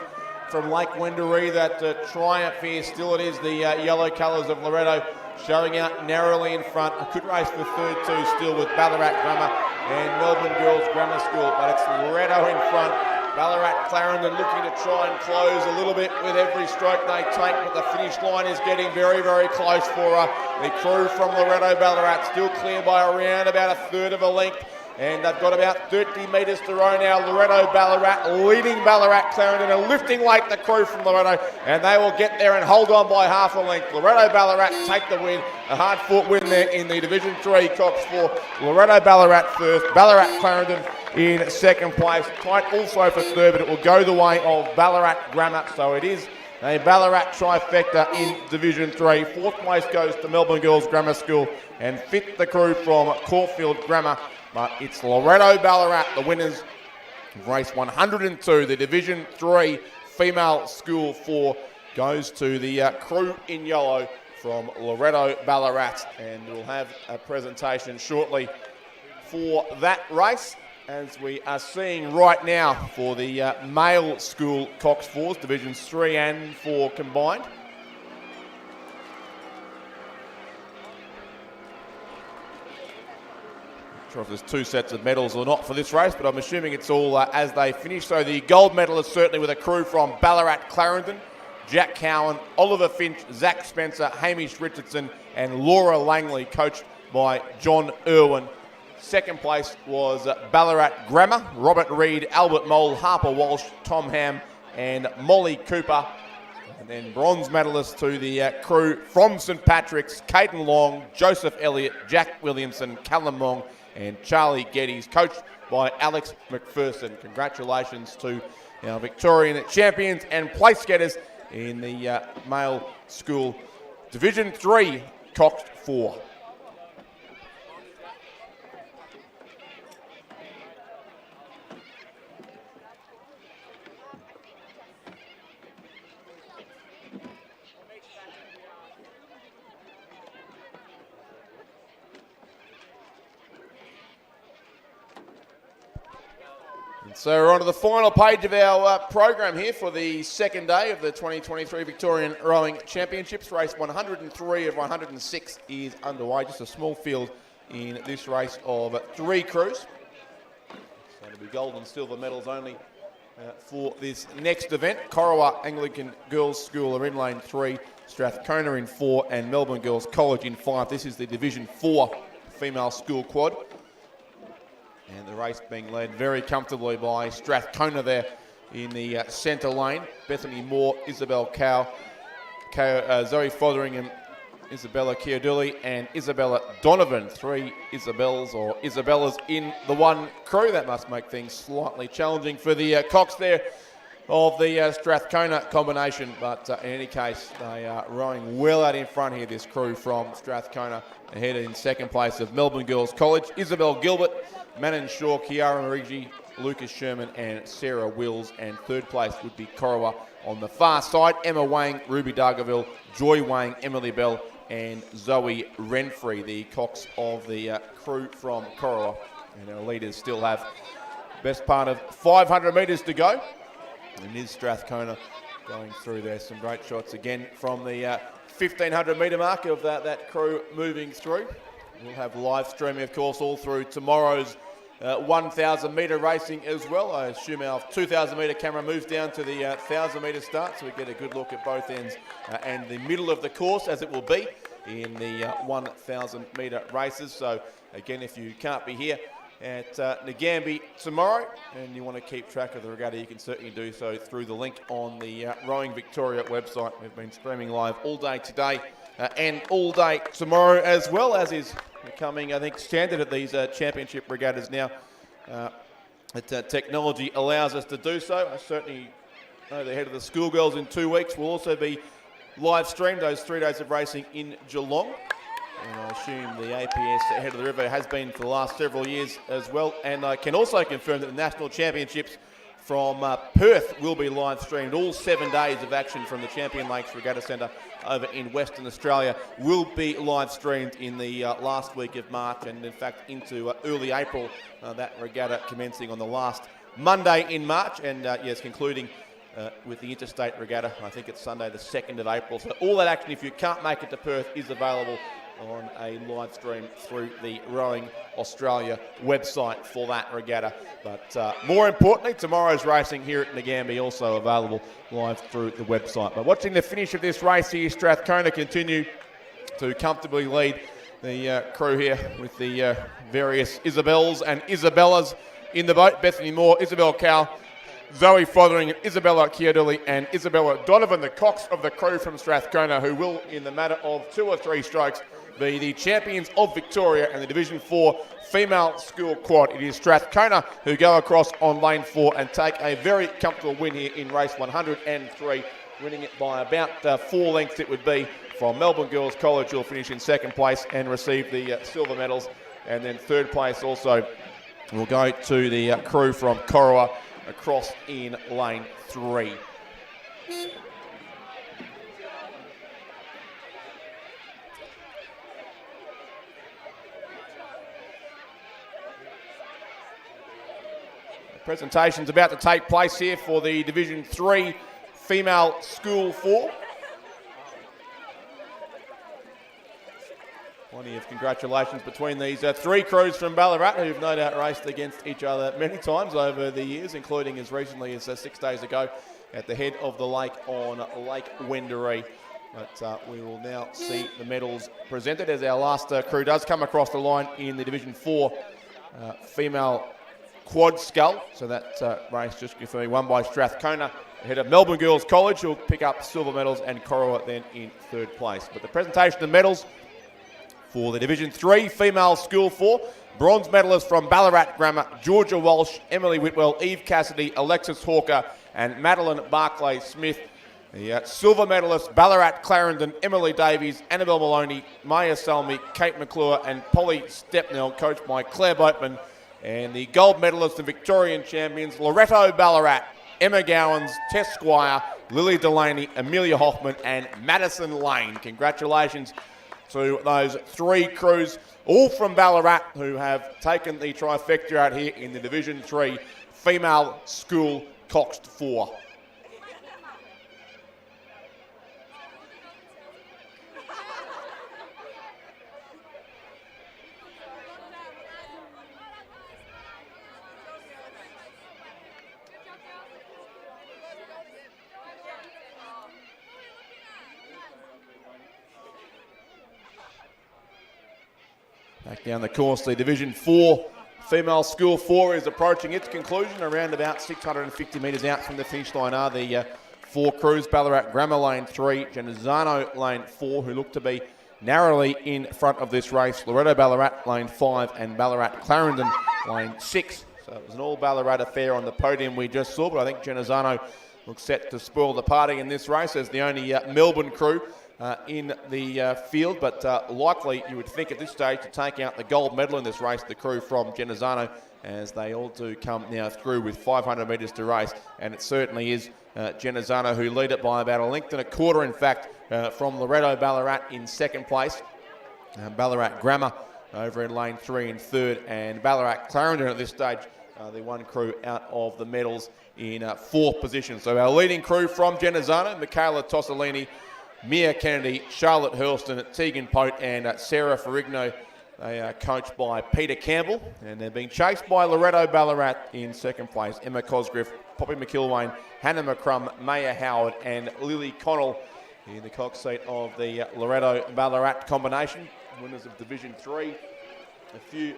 from Lake Wendouree that triumph here. Still it is the yellow colours of Loretto showing out narrowly in front. A good race for third too, still with Ballarat Grammar and Melbourne Girls Grammar School, but it's Loretto in front. Ballarat Clarendon looking to try and close a little bit with every stroke they take, but the finish line is getting very, very close for the crew from Loretto Ballarat, still clear by around about a third of a length. And they've got about 30 metres to row now. Loretto Ballarat leading Ballarat Clarendon and lifting late the crew from Loretto. And they will get there and hold on by half a length. Loretto Ballarat take the win. A hard-fought win there in the Division 3 Cox 4. Loretto Ballarat first. Ballarat Clarendon in second place. Tight also for third, but it will go the way of Ballarat Grammar. So it is a Ballarat trifecta in Division 3. 4th place goes to Melbourne Girls Grammar School. And 5th the crew from Caulfield Grammar. But it's Loretto Ballarat, the winners of race 102. The Division 3 female school 4 goes to the crew in yellow from Loretto Ballarat. And we'll have a presentation shortly for that race, as we are seeing right now for the male school Cox 4s, Divisions 3 and 4 combined. Not sure if there's 2 sets of medals or not for this race, but I'm assuming it's all as they finish. So the gold medal is certainly with a crew from Ballarat Clarendon, Jack Cowan, Oliver Finch, Zach Spencer, Hamish Richardson, and Laura Langley, coached by John Irwin. Second place was Ballarat Grammar, Robert Reid, Albert Mole, Harper Walsh, Tom Ham, and Molly Cooper. And then bronze medalists to the crew from St Patrick's, Caden Long, Joseph Elliott, Jack Williamson, Callum Mong, and Charlie Geddes, coached by Alex McPherson. Congratulations to our Victorian champions and place getters in the male school Division 3 Cox 4. So we're on to the final page of our program here for the second day of the 2023 Victorian Rowing Championships. Race 103 of 106 is underway. Just a small field in this race of 3 crews. So it'll be gold and silver medals only for this next event. Corowa Anglican Girls School are in lane 3, Strathcona in 4, and Melbourne Girls College in 5. This is the Division 4 female school quad. And the race being led very comfortably by Strathcona there in the centre lane. Bethany Moore, Isabel Cow, Zoe Fotheringham, Isabella Chiodulli, and Isabella Donovan. 3 Isabellas in the one crew. That must make things slightly challenging for the Cox there of the Strathcona combination. But in any case, they are rowing well out in front here, this crew from Strathcona. Ahead in second place of Melbourne Girls College, Isabel Gilbert, Manon Shaw, Kiara Marigi, Lucas Sherman, and Sarah Wills. And third place would be Corowa on the far side. Emma Wang, Ruby Dargaville, Joy Wang, Emily Bell, and Zoe Renfrey, the Cox of the crew from Corowa. And our leaders still have best part of 500 metres to go. And is Strathcona going through there. Some great shots again from the 1500 metre mark of that crew moving through. We'll have live streaming, of course, all through tomorrow's 1,000 metre racing as well. I assume our 2,000 metre camera moves down to the 1,000 metre start, so we get a good look at both ends and the middle of the course, as it will be in the 1,000 metre races. So again, if you can't be here at Nagambie tomorrow and you want to keep track of the regatta, you can certainly do so through the link on the Rowing Victoria website. We've been streaming live all day today and all day tomorrow, as well, as is becoming, I think, standard at these championship regattas now. That technology allows us to do so. I certainly know the head of the schoolgirls in 2 weeks will also be live streamed, those 3 days of racing in Geelong. And I assume the APS Head of the River has been for the last several years as well. And I can also confirm that the National Championships from Perth will be live streamed. All 7 days of action from the Champion Lakes Regatta Centre over in Western Australia will be live streamed in the last week of March, and in fact into early April, that regatta commencing on the last Monday in March, and yes, concluding with the Interstate Regatta. I think it's Sunday the 2nd of April. So all that action, if you can't make it to Perth, is available on a live stream through the Rowing Australia website for that regatta. But more importantly, tomorrow's racing here at Nagambie also available live through the website. But watching the finish of this race here, Strathcona continue to comfortably lead the crew here with the various Isabels and Isabellas in the boat. Bethany Moore, Isabel Cowell, Zoe Fothering, Isabella Chiodulli and Isabella Donovan, the cocks of the crew from Strathcona, who will, in the matter of 2 or 3 strokes, be the champions of Victoria and the Division 4 female school quad. It is Strathcona who go across on lane 4 and take a very comfortable win here in race 103, winning it by about 4 lengths it would be from Melbourne Girls College, who will finish in 2nd place and receive the silver medals. And then 3rd place also will go to the crew from Corowa across in lane 3. Presentation's about to take place here for the Division 3 female school 4. Plenty of congratulations between these 3 crews from Ballarat, who've no doubt raced against each other many times over the years, including as recently as 6 days ago at the head of the lake on Lake Wendouree. But we will now see the medals presented as our last crew does come across the line in the Division 4 female quad scull. So that race just confirming won by Strathcona ahead of Melbourne Girls College, who'll pick up silver medals, and Corowa then in 3rd place. But the presentation of medals for the Division 3 female school 4, bronze medalists from Ballarat Grammar, Georgia Walsh, Emily Whitwell, Eve Cassidy, Alexis Hawker and Madeline Barclay Smith. The silver medalists, Ballarat Clarendon, Emily Davies, Annabelle Maloney, Maya Salmi, Kate McClure and Polly Stepnell, coached by Claire Boatman. And the gold medalists and Victorian champions, Loretto Ballarat, Emma Gowans, Tess Squire, Lily Delaney, Amelia Hoffman and Madison Lane. Congratulations to those 3 crews, all from Ballarat, who have taken the trifecta out here in the Division 3 female school coxed 4. Back down the course, the Division 4 female school 4 is approaching its conclusion. Around about 650 metres out from the finish line are the 4 crews. Ballarat Grammar lane 3, Genazzano lane 4, who look to be narrowly in front of this race. Loretto Ballarat lane 5 and Ballarat Clarendon lane 6. So it was an all Ballarat affair on the podium we just saw, but I think Genazzano looks set to spoil the party in this race as the only Melbourne crew in the field, but likely you would think at this stage to take out the gold medal in this race, the crew from Genazzano, as they all do come now through with 500 metres to race, and it certainly is Genazzano who lead it by about 1.25 lengths, in fact, from Loretto Ballarat in 2nd place. Ballarat Grammar over in lane 3 in 3rd, and Ballarat Clarendon at this stage, the one crew out of the medals in 4th position. So our leading crew from Genazzano, Michaela Tossolini, Mia Kennedy, Charlotte Hurlston, Tegan Pote and Sarah Ferrigno. They are coached by Peter Campbell, and they're being chased by Loretto Ballarat in second place. Emma Cosgriff, Poppy McIlwain, Hannah McCrum, Maya Howard and Lily Connell in the cock seat of the Loretto Ballarat combination. Winners of Division 3 a few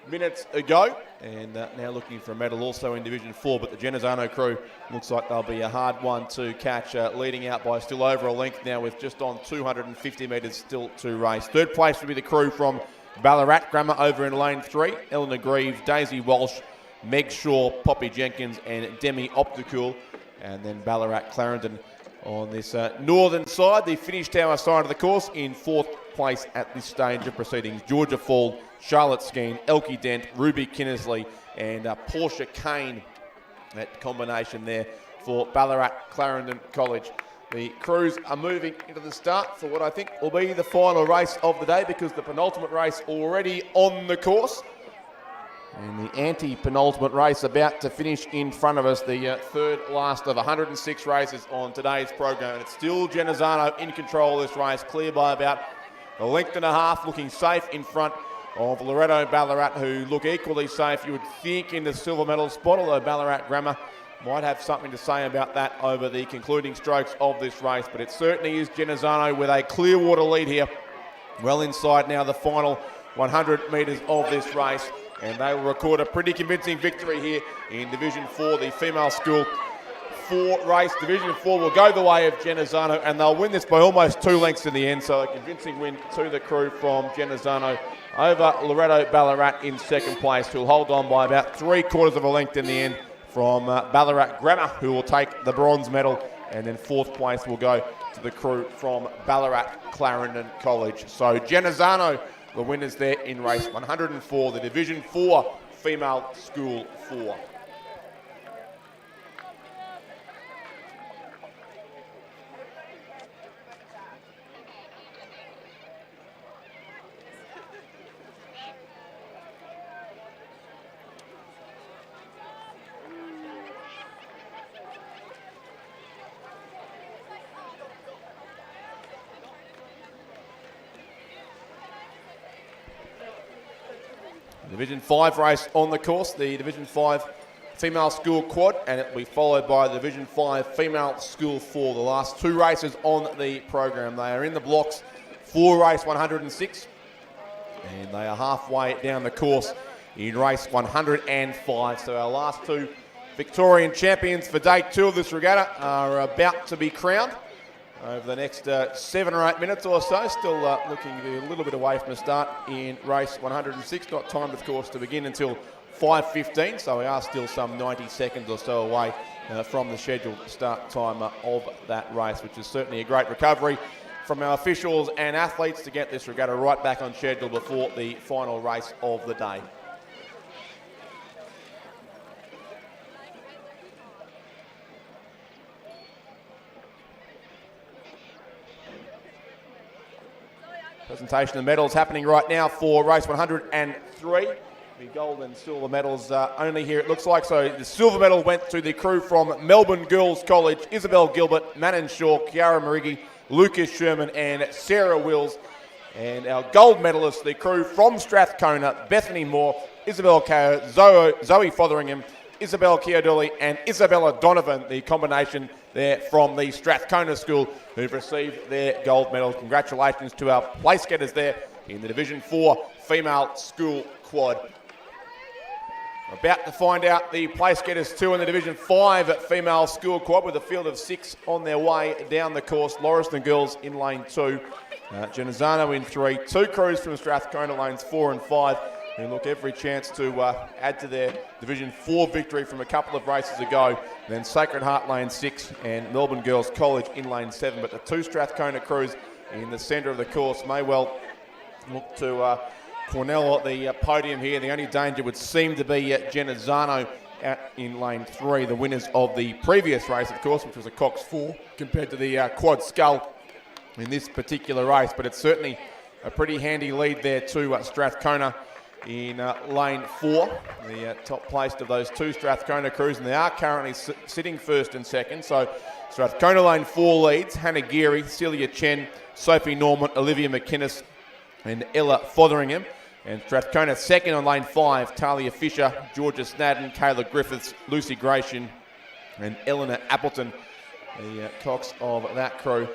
minutes ago, and now looking for a medal also in Division 4, but the Genazzano crew looks like they'll be a hard one to catch, leading out by still over a length now with just on 250 metres still to race. Third place will be the crew from Ballarat Grammar over in lane 3, Eleanor Grieve, Daisy Walsh, Meg Shaw, Poppy Jenkins and Demi Opticool, and then Ballarat Clarendon on this northern side. The finish tower side of the course in fourth place at this stage of proceedings. Georgia Fall, Charlotte Skeen, Elkie Dent, Ruby Kinnersley and Portia Kane. That combination there for Ballarat Clarendon College. The crews are moving into the start for what I think will be the final race of the day, because the penultimate race already on the course. And the anti-penultimate race about to finish in front of us, the third last of 106 races on today's program. And it's still Genazzano in control of this race, clear by about a length and a half, looking safe in front of Loretto Ballarat, who look equally safe, you would think, in the silver medal spot, although Ballarat Grammar might have something to say about that over the concluding strokes of this race. But it certainly is Genazzano with a clear water lead here, well inside now the final 100 metres of this race. And they will record a pretty convincing victory here in Division 4, the female school 4 race. Division 4 will go the way of Genazzano, and they'll win this by almost 2 lengths in the end. So a convincing win to the crew from Genazzano over Loretto Ballarat in second place, who'll hold on by about 3/4 of a length in the end from Ballarat Grammar, who will take the bronze medal. And then fourth place will go to the crew from Ballarat Clarendon College. So Genazzano, the winners there in race 104, the Division 4 Female School 4. Division 5 race on the course, the Division 5 Female School Quad, and it will be followed by the Division 5 Female School 4, the last 2 races on the program. They are in the blocks for race 106, and they are halfway down the course in race 105. So our last 2 Victorian champions for day 2 of this regatta are about to be crowned over the next 7 or 8 minutes or so. Still looking to be a little bit away from the start in race 106. Not timed, of course, to begin until 5:15, so we are still some 90 seconds or so away from the scheduled start time of that race, which is certainly a great recovery from our officials and athletes to get this regatta right back on schedule before the final race of the day. Presentation of medals happening right now for race 103. The gold and silver medals only here, it looks like. So the silver medal went to the crew from Melbourne Girls College: Isabel Gilbert, Manon Shaw, Kiara Marigi, Lucas Sherman and Sarah Wills. And our gold medalists, the crew from Strathcona: Bethany Moore, Isabel Kao, Zoe Fotheringham, Isabel Chiodoli and Isabella Donovan, the combination there from the Strathcona School, who've received their gold medals. Congratulations to our place getters there in the Division 4 Female School Quad. We're about to find out the place getters too in the Division 5 Female School Quad, with a field of 6 on their way down the course. Lauriston Girls in lane 2, Genazzano in 3, 2 crews from Strathcona lanes 4 and 5, who look every chance to add to their Division 4 victory from a couple of races ago. Then Sacred Heart lane 6 and Melbourne Girls College in lane 7. But the 2 Strathcona crews in the centre of the course may well look to Cornell at the podium here. The only danger would seem to be Genazzano out in lane 3, the winners of the previous race, of course, which was a Cox 4 compared to the Quad Skull in this particular race. But it's certainly a pretty handy lead there to Strathcona in lane 4, the top placed of those 2 Strathcona crews, and they are currently sitting first and second. So Strathcona lane 4 leads, Hannah Geary, Celia Chen, Sophie Norman, Olivia McInnes and Ella Fotheringham. And Strathcona second on lane 5, Talia Fisher, Georgia Snadden, Kayla Griffiths, Lucy Gratian and Eleanor Appleton, the cocks of that crew.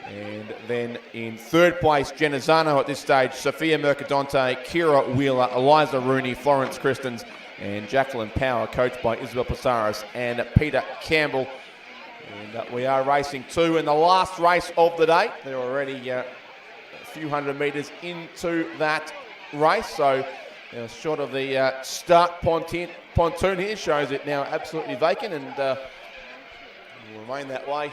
And then in third place, Jenna Zano at this stage, Sophia Mercadante, Kira Wheeler, Eliza Rooney, Florence Christens and Jacqueline Power, coached by Isabel Pasaris and Peter Campbell. And we are racing 2 in the last race of the day. They're already a few hundred metres into that race, so short of the start pontoon here shows it now absolutely vacant, and will remain that way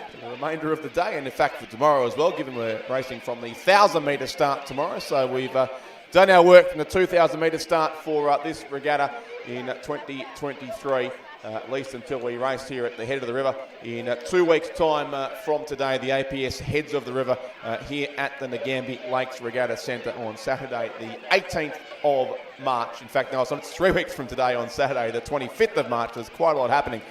for the remainder of the day, and in fact for tomorrow as well, given we're racing from the 1,000 metre start tomorrow. So we've done our work from the 2,000 metre start for this regatta in 2023. At least until we race here at the head of the river in 2 weeks' time from today. The APS heads of the river here at the Nagambie Lakes Regatta Centre on Saturday, the 18th of March. In fact, no, it's 3 weeks from today on Saturday, the 25th of March. There's quite a lot happening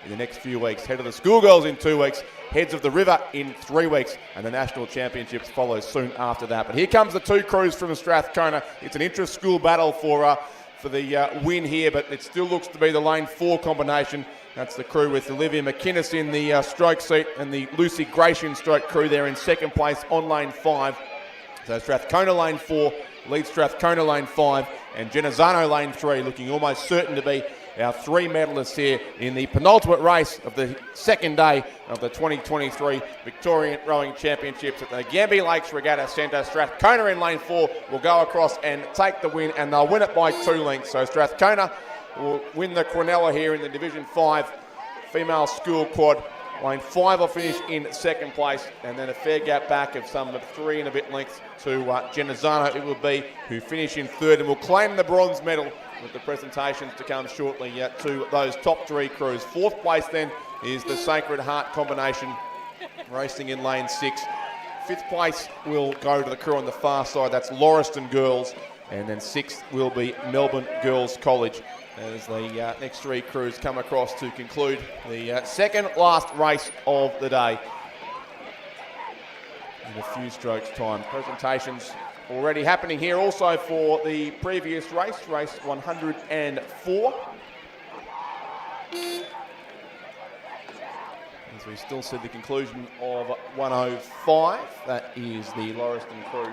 in the next few weeks. Head of the schoolgirls in 2 weeks, heads of the river in 3 weeks, and the National Championships follow soon after that. But here comes the 2 crews from Strathcona. It's an intra-school battle for the win here, but it still looks to be the lane 4 combination. That's the crew with Olivia McInnes in the stroke seat and the Lucy Gratian stroke crew there in second place on lane 5. So Strathcona lane 4 leads Strathcona lane 5, and Genazzano lane 3 looking almost certain to be our 3 medalists here in the penultimate race of the second day of the 2023 Victorian Rowing Championships at the Nagambie Lakes Regatta Centre. Strathcona in lane 4 will go across and take the win, and they'll win it by 2 lengths. So Strathcona will win the Quinella here in the Division 5 female school quad. Lane 5 will finish in second place, and then a fair gap back of some 3 and a bit lengths to Genazzano it will be, who finish in third and will claim the bronze medal, with the presentations to come shortly to those top 3 crews. Fourth place then is the Sacred Heart combination racing in lane 6. Fifth place will go to the crew on the far side, that's Lauriston Girls, and then 6th will be Melbourne Girls College, as the next 3 crews come across to conclude the second last race of the day in a few strokes time. Presentations already happening here also for the previous race 104. As we still see the conclusion of 105, that is the Lauriston crew.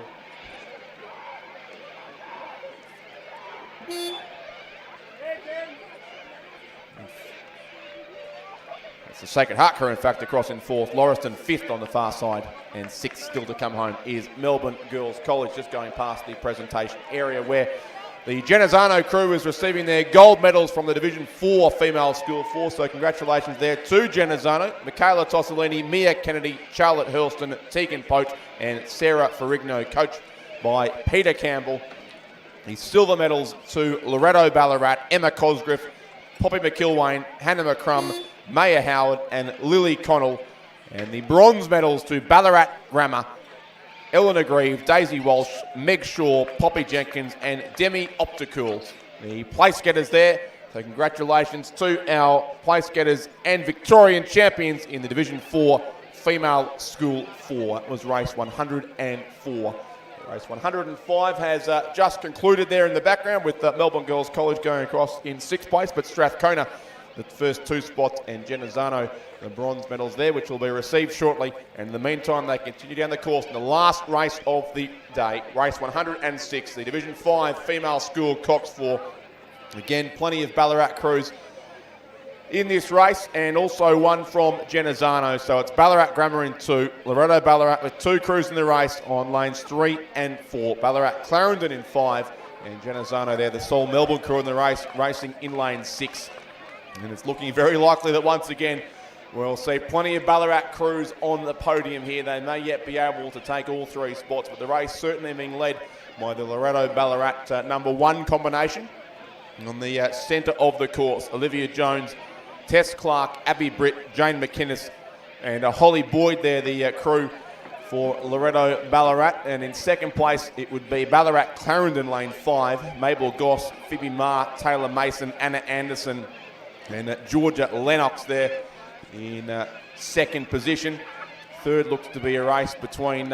It's the Sacred Heart crew, in fact, across in 4th. Lauriston 5th on the far side, and 6th still to come home is Melbourne Girls College, just going past the presentation area where the Genazzano crew is receiving their gold medals from the Division 4 female school force. So congratulations there to Genazzano, Michaela Tossolini, Mia Kennedy, Charlotte Hurlston, Tegan Poach and Sarah Ferrigno, coached by Peter Campbell. The silver medals to Loretto Ballarat, Emma Cosgriff, Poppy McIlwain, Hannah McCrum, Maya Howard and Lily Connell. And the bronze medals to Ballarat Grammar, Eleanor Grieve, Daisy Walsh, Meg Shaw, Poppy Jenkins and Demi Opticool. The place getters there. So congratulations to our place getters and Victorian champions in the Division 4 female school 4. That was race 104. Race 105 has just concluded there in the background, with Melbourne Girls College going across in 6th place, but Strathcona the first 2 spots, and Genazzano the bronze medals there, which will be received shortly. And in the meantime, they continue down the course in the last race of the day, race 106, the Division 5 female school Cox 4. Again, plenty of Ballarat crews in this race, and also one from Genazzano. So it's Ballarat Grammar in 2, Loretto Ballarat with 2 crews in the race on lanes 3 and 4, Ballarat Clarendon in 5, and Genazzano there, the sole Melbourne crew in the race, racing in lane 6. And it's looking very likely that once again we'll see plenty of Ballarat crews on the podium here. They may yet be able to take all 3 spots, but the race certainly being led by the Loretto Ballarat number 1 combination. And on the centre of the course, Olivia Jones, Tess Clark, Abby Britt, Jane McInnes and Holly Boyd there, the crew for Loretto Ballarat. And in second place it would be Ballarat Clarendon lane 5, Mabel Goss, Phoebe Marr, Taylor Mason, Anna Anderson and Georgia Lennox there. in second position. Third looks to be a race between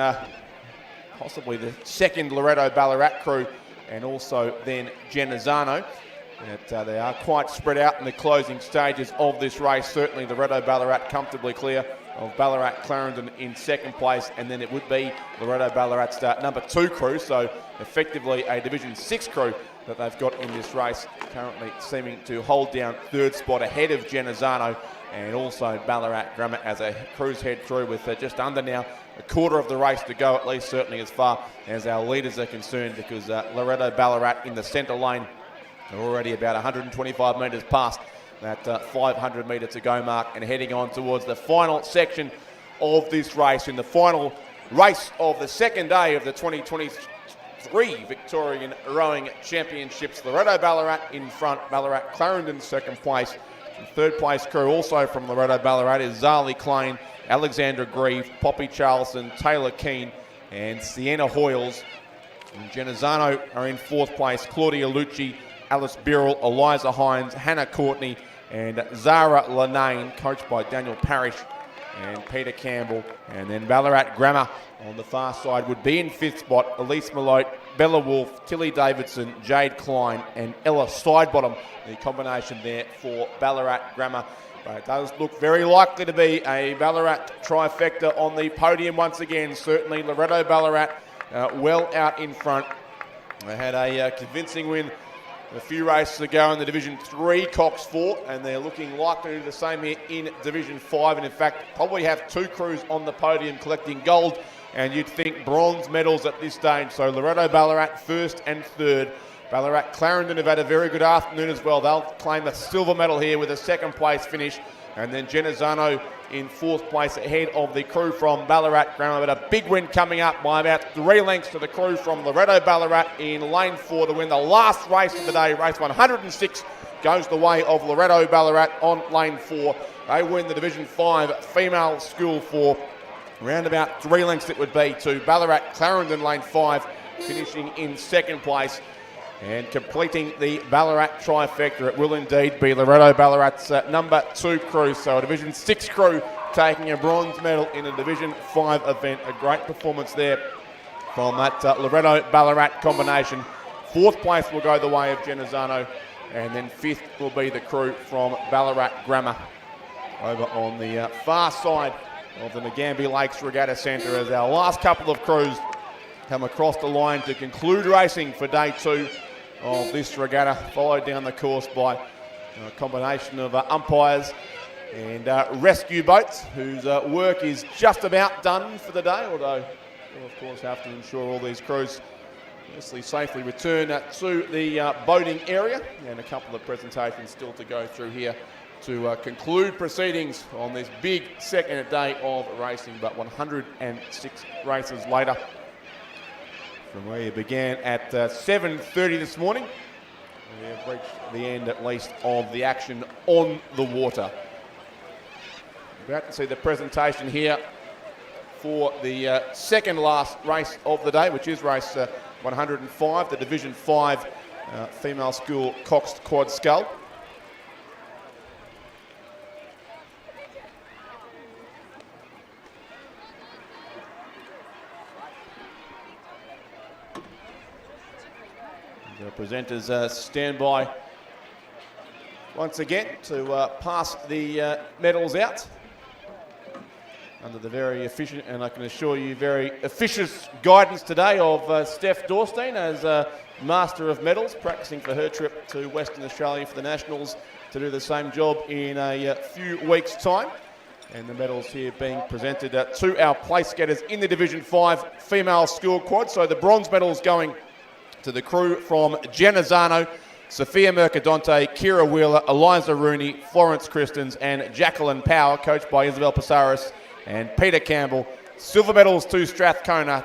possibly the second Loretto Ballarat crew and also then Genazzano. They are quite spread out in the closing stages of this race. Certainly Loretto Ballarat comfortably clear of Ballarat Clarendon in second place, and then it would be Loretto Ballarat's number 2 crew, so effectively a Division 6 crew that they've got in this race, currently seeming to hold down third spot ahead of Genazzano, and also Ballarat Grammar as a cruise head through with just under now a quarter of the race to go, at least certainly as far as our leaders are concerned, because Loretto Ballarat in the centre lane are already about 125 metres past that 500 metre to go mark and heading on towards the final section of this race. In the final race of the second day of the 2023 Victorian Rowing Championships, Loretto Ballarat in front, Ballarat Clarendon second place. The third place crew also from Loretto Ballarat is Zali Klein, Alexandra Grieve, Poppy Charleston, Taylor Keane and Sienna Hoyles. And Genazzano are in fourth place, Claudia Lucci, Alice Birrell, Eliza Hines, Hannah Courtney and Zara Lanane, coached by Daniel Parrish and Peter Campbell. And then Ballarat Grammar on the far side would be in fifth spot, Elise Malote, Bella Wolfe, Tilly Davidson, Jade Klein and Ella Sidebottom, the combination there for Ballarat Grammar. But it does look very likely to be a Ballarat trifecta on the podium once again. Certainly Loretto Ballarat well out in front. They had a convincing win a few races ago in the Division 3 Cox Fort, and they're looking likely to do the same here in Division 5, and in fact probably have two crews on the podium collecting gold and you'd think bronze medals at this stage. So Loretto Ballarat first and third. Ballarat Clarendon have had a very good afternoon as well. They'll claim a silver medal here with a second place finish. And then Genazzano in fourth place ahead of the crew from Ballarat Grammar. But a big win coming up by about 3 lengths to the crew from Loretto Ballarat in lane 4 to win the last race of the day. Race 106 goes the way of Loretto Ballarat on lane 4. They win the Division 5 female school for around about 3 lengths it would be to Ballarat Clarendon lane 5, finishing in second place. And completing the Ballarat trifecta, it will indeed be Loretto Ballarat's number 2 crew. So a Division 6 crew taking a bronze medal in a Division 5 event. A great performance there from that Loretto Ballarat combination. Fourth place will go the way of Genazzano, and then fifth will be the crew from Ballarat Grammar over on the far side of the Nagambie Lakes Regatta Centre as our last couple of crews come across the line to conclude racing for day 2 of this regatta, followed down the course by a combination of umpires and rescue boats whose work is just about done for the day, although we'll of course have to ensure all these crews firstly safely return to the boating area, and a couple of presentations still to go through here to conclude proceedings on this big second day of racing, but 106 races later from where you began at 7:30 this morning. We have reached the end, at least, of the action on the water. About to see the presentation here for the second last race of the day, which is race 105, the Division 5 female school Coxed Quad Scull. The presenters stand by once again to pass the medals out under the very efficient, and I can assure you very officious guidance today of Steph Dorstein as Master of Medals, practicing for her trip to Western Australia for the Nationals to do the same job in a few weeks' time. And the medals here being presented to our place getters in the Division 5 female school quad. So the bronze medals going to the crew from Genazzano, Sophia Mercadante, Kira Wheeler, Eliza Rooney, Florence Christens and Jacqueline Power, coached by Isabel Pasaris and Peter Campbell. Silver medals to Strathcona,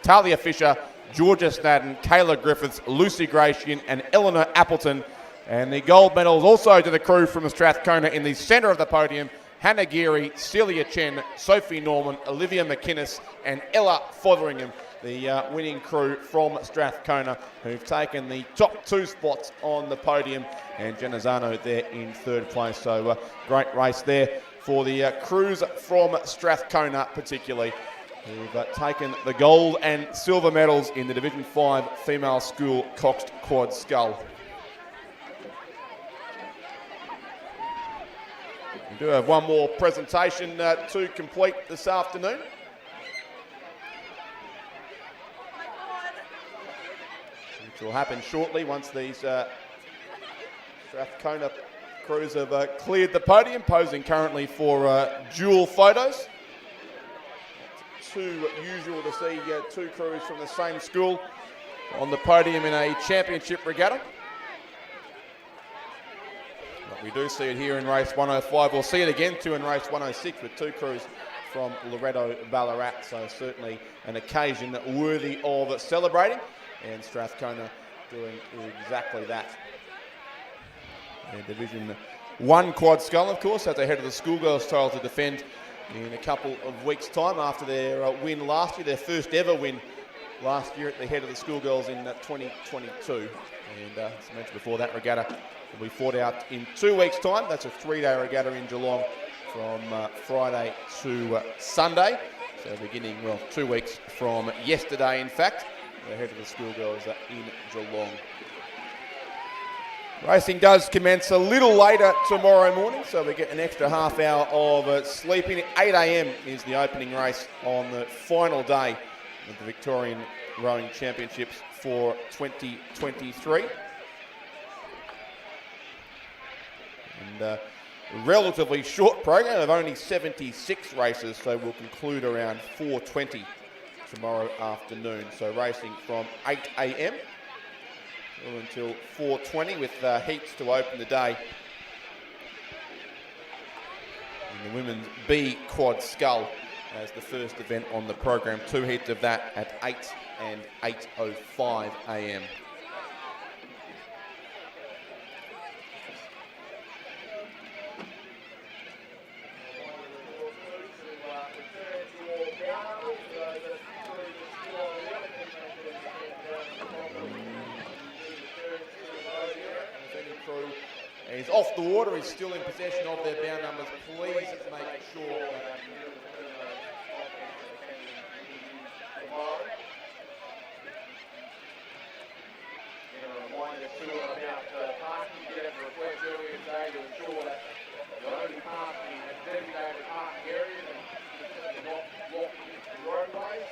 Talia Fisher, Georgia Snadden, Kayla Griffiths, Lucy Gratian and Eleanor Appleton. And the gold medals also to the crew from Strathcona in the centre of the podium, Hannah Geary, Celia Chen, Sophie Norman, Olivia McInnes and Ella Fotheringham, the winning crew from Strathcona, who've taken the top 2 spots on the podium, and Genazzano there in third place. So great race there for the crews from Strathcona particularly, who've taken the gold and silver medals in the Division 5 female school coxed quad scull. We do have one more presentation to complete this afternoon. Which will happen shortly once these Strathcona crews have cleared the podium, posing currently for dual photos. Too usual to see two crews from the same school on the podium in a championship regatta. But we do see it here in race 105. We'll see it again too in race 106 with two crews from Loretto Ballarat. So certainly an occasion worthy of celebrating, and Strathcona doing exactly that. And Division 1 quad scull, of course, as they head to the schoolgirls title to defend in a couple of weeks' time after their win last year, their first ever win last year at the head of the schoolgirls in 2022. And as I mentioned before, that regatta will be fought out in 2 weeks' time. That's a 3-day regatta in Geelong from Friday to Sunday. So beginning, 2 weeks from yesterday, in fact, the head of the schoolgirls in Geelong. Racing does commence a little later tomorrow morning, so we get an extra half hour of sleeping. 8 a.m. is the opening race on the final day of the Victorian Rowing Championships for 2023. And a relatively short program of only 76 races, so we'll conclude around 4:20 tomorrow afternoon. So racing from 8 a.m. until 4:20 with heats to open the day. And the women's B quad scull as the first event on the program. 2 heats of that at 8 and 8:05 a.m. Is off the water, is still in possession of their bound numbers. Please make sure that reminder too about parking. You did have a request earlier today to ensure that you're only parking at designated parking areas and not blocking the roadways.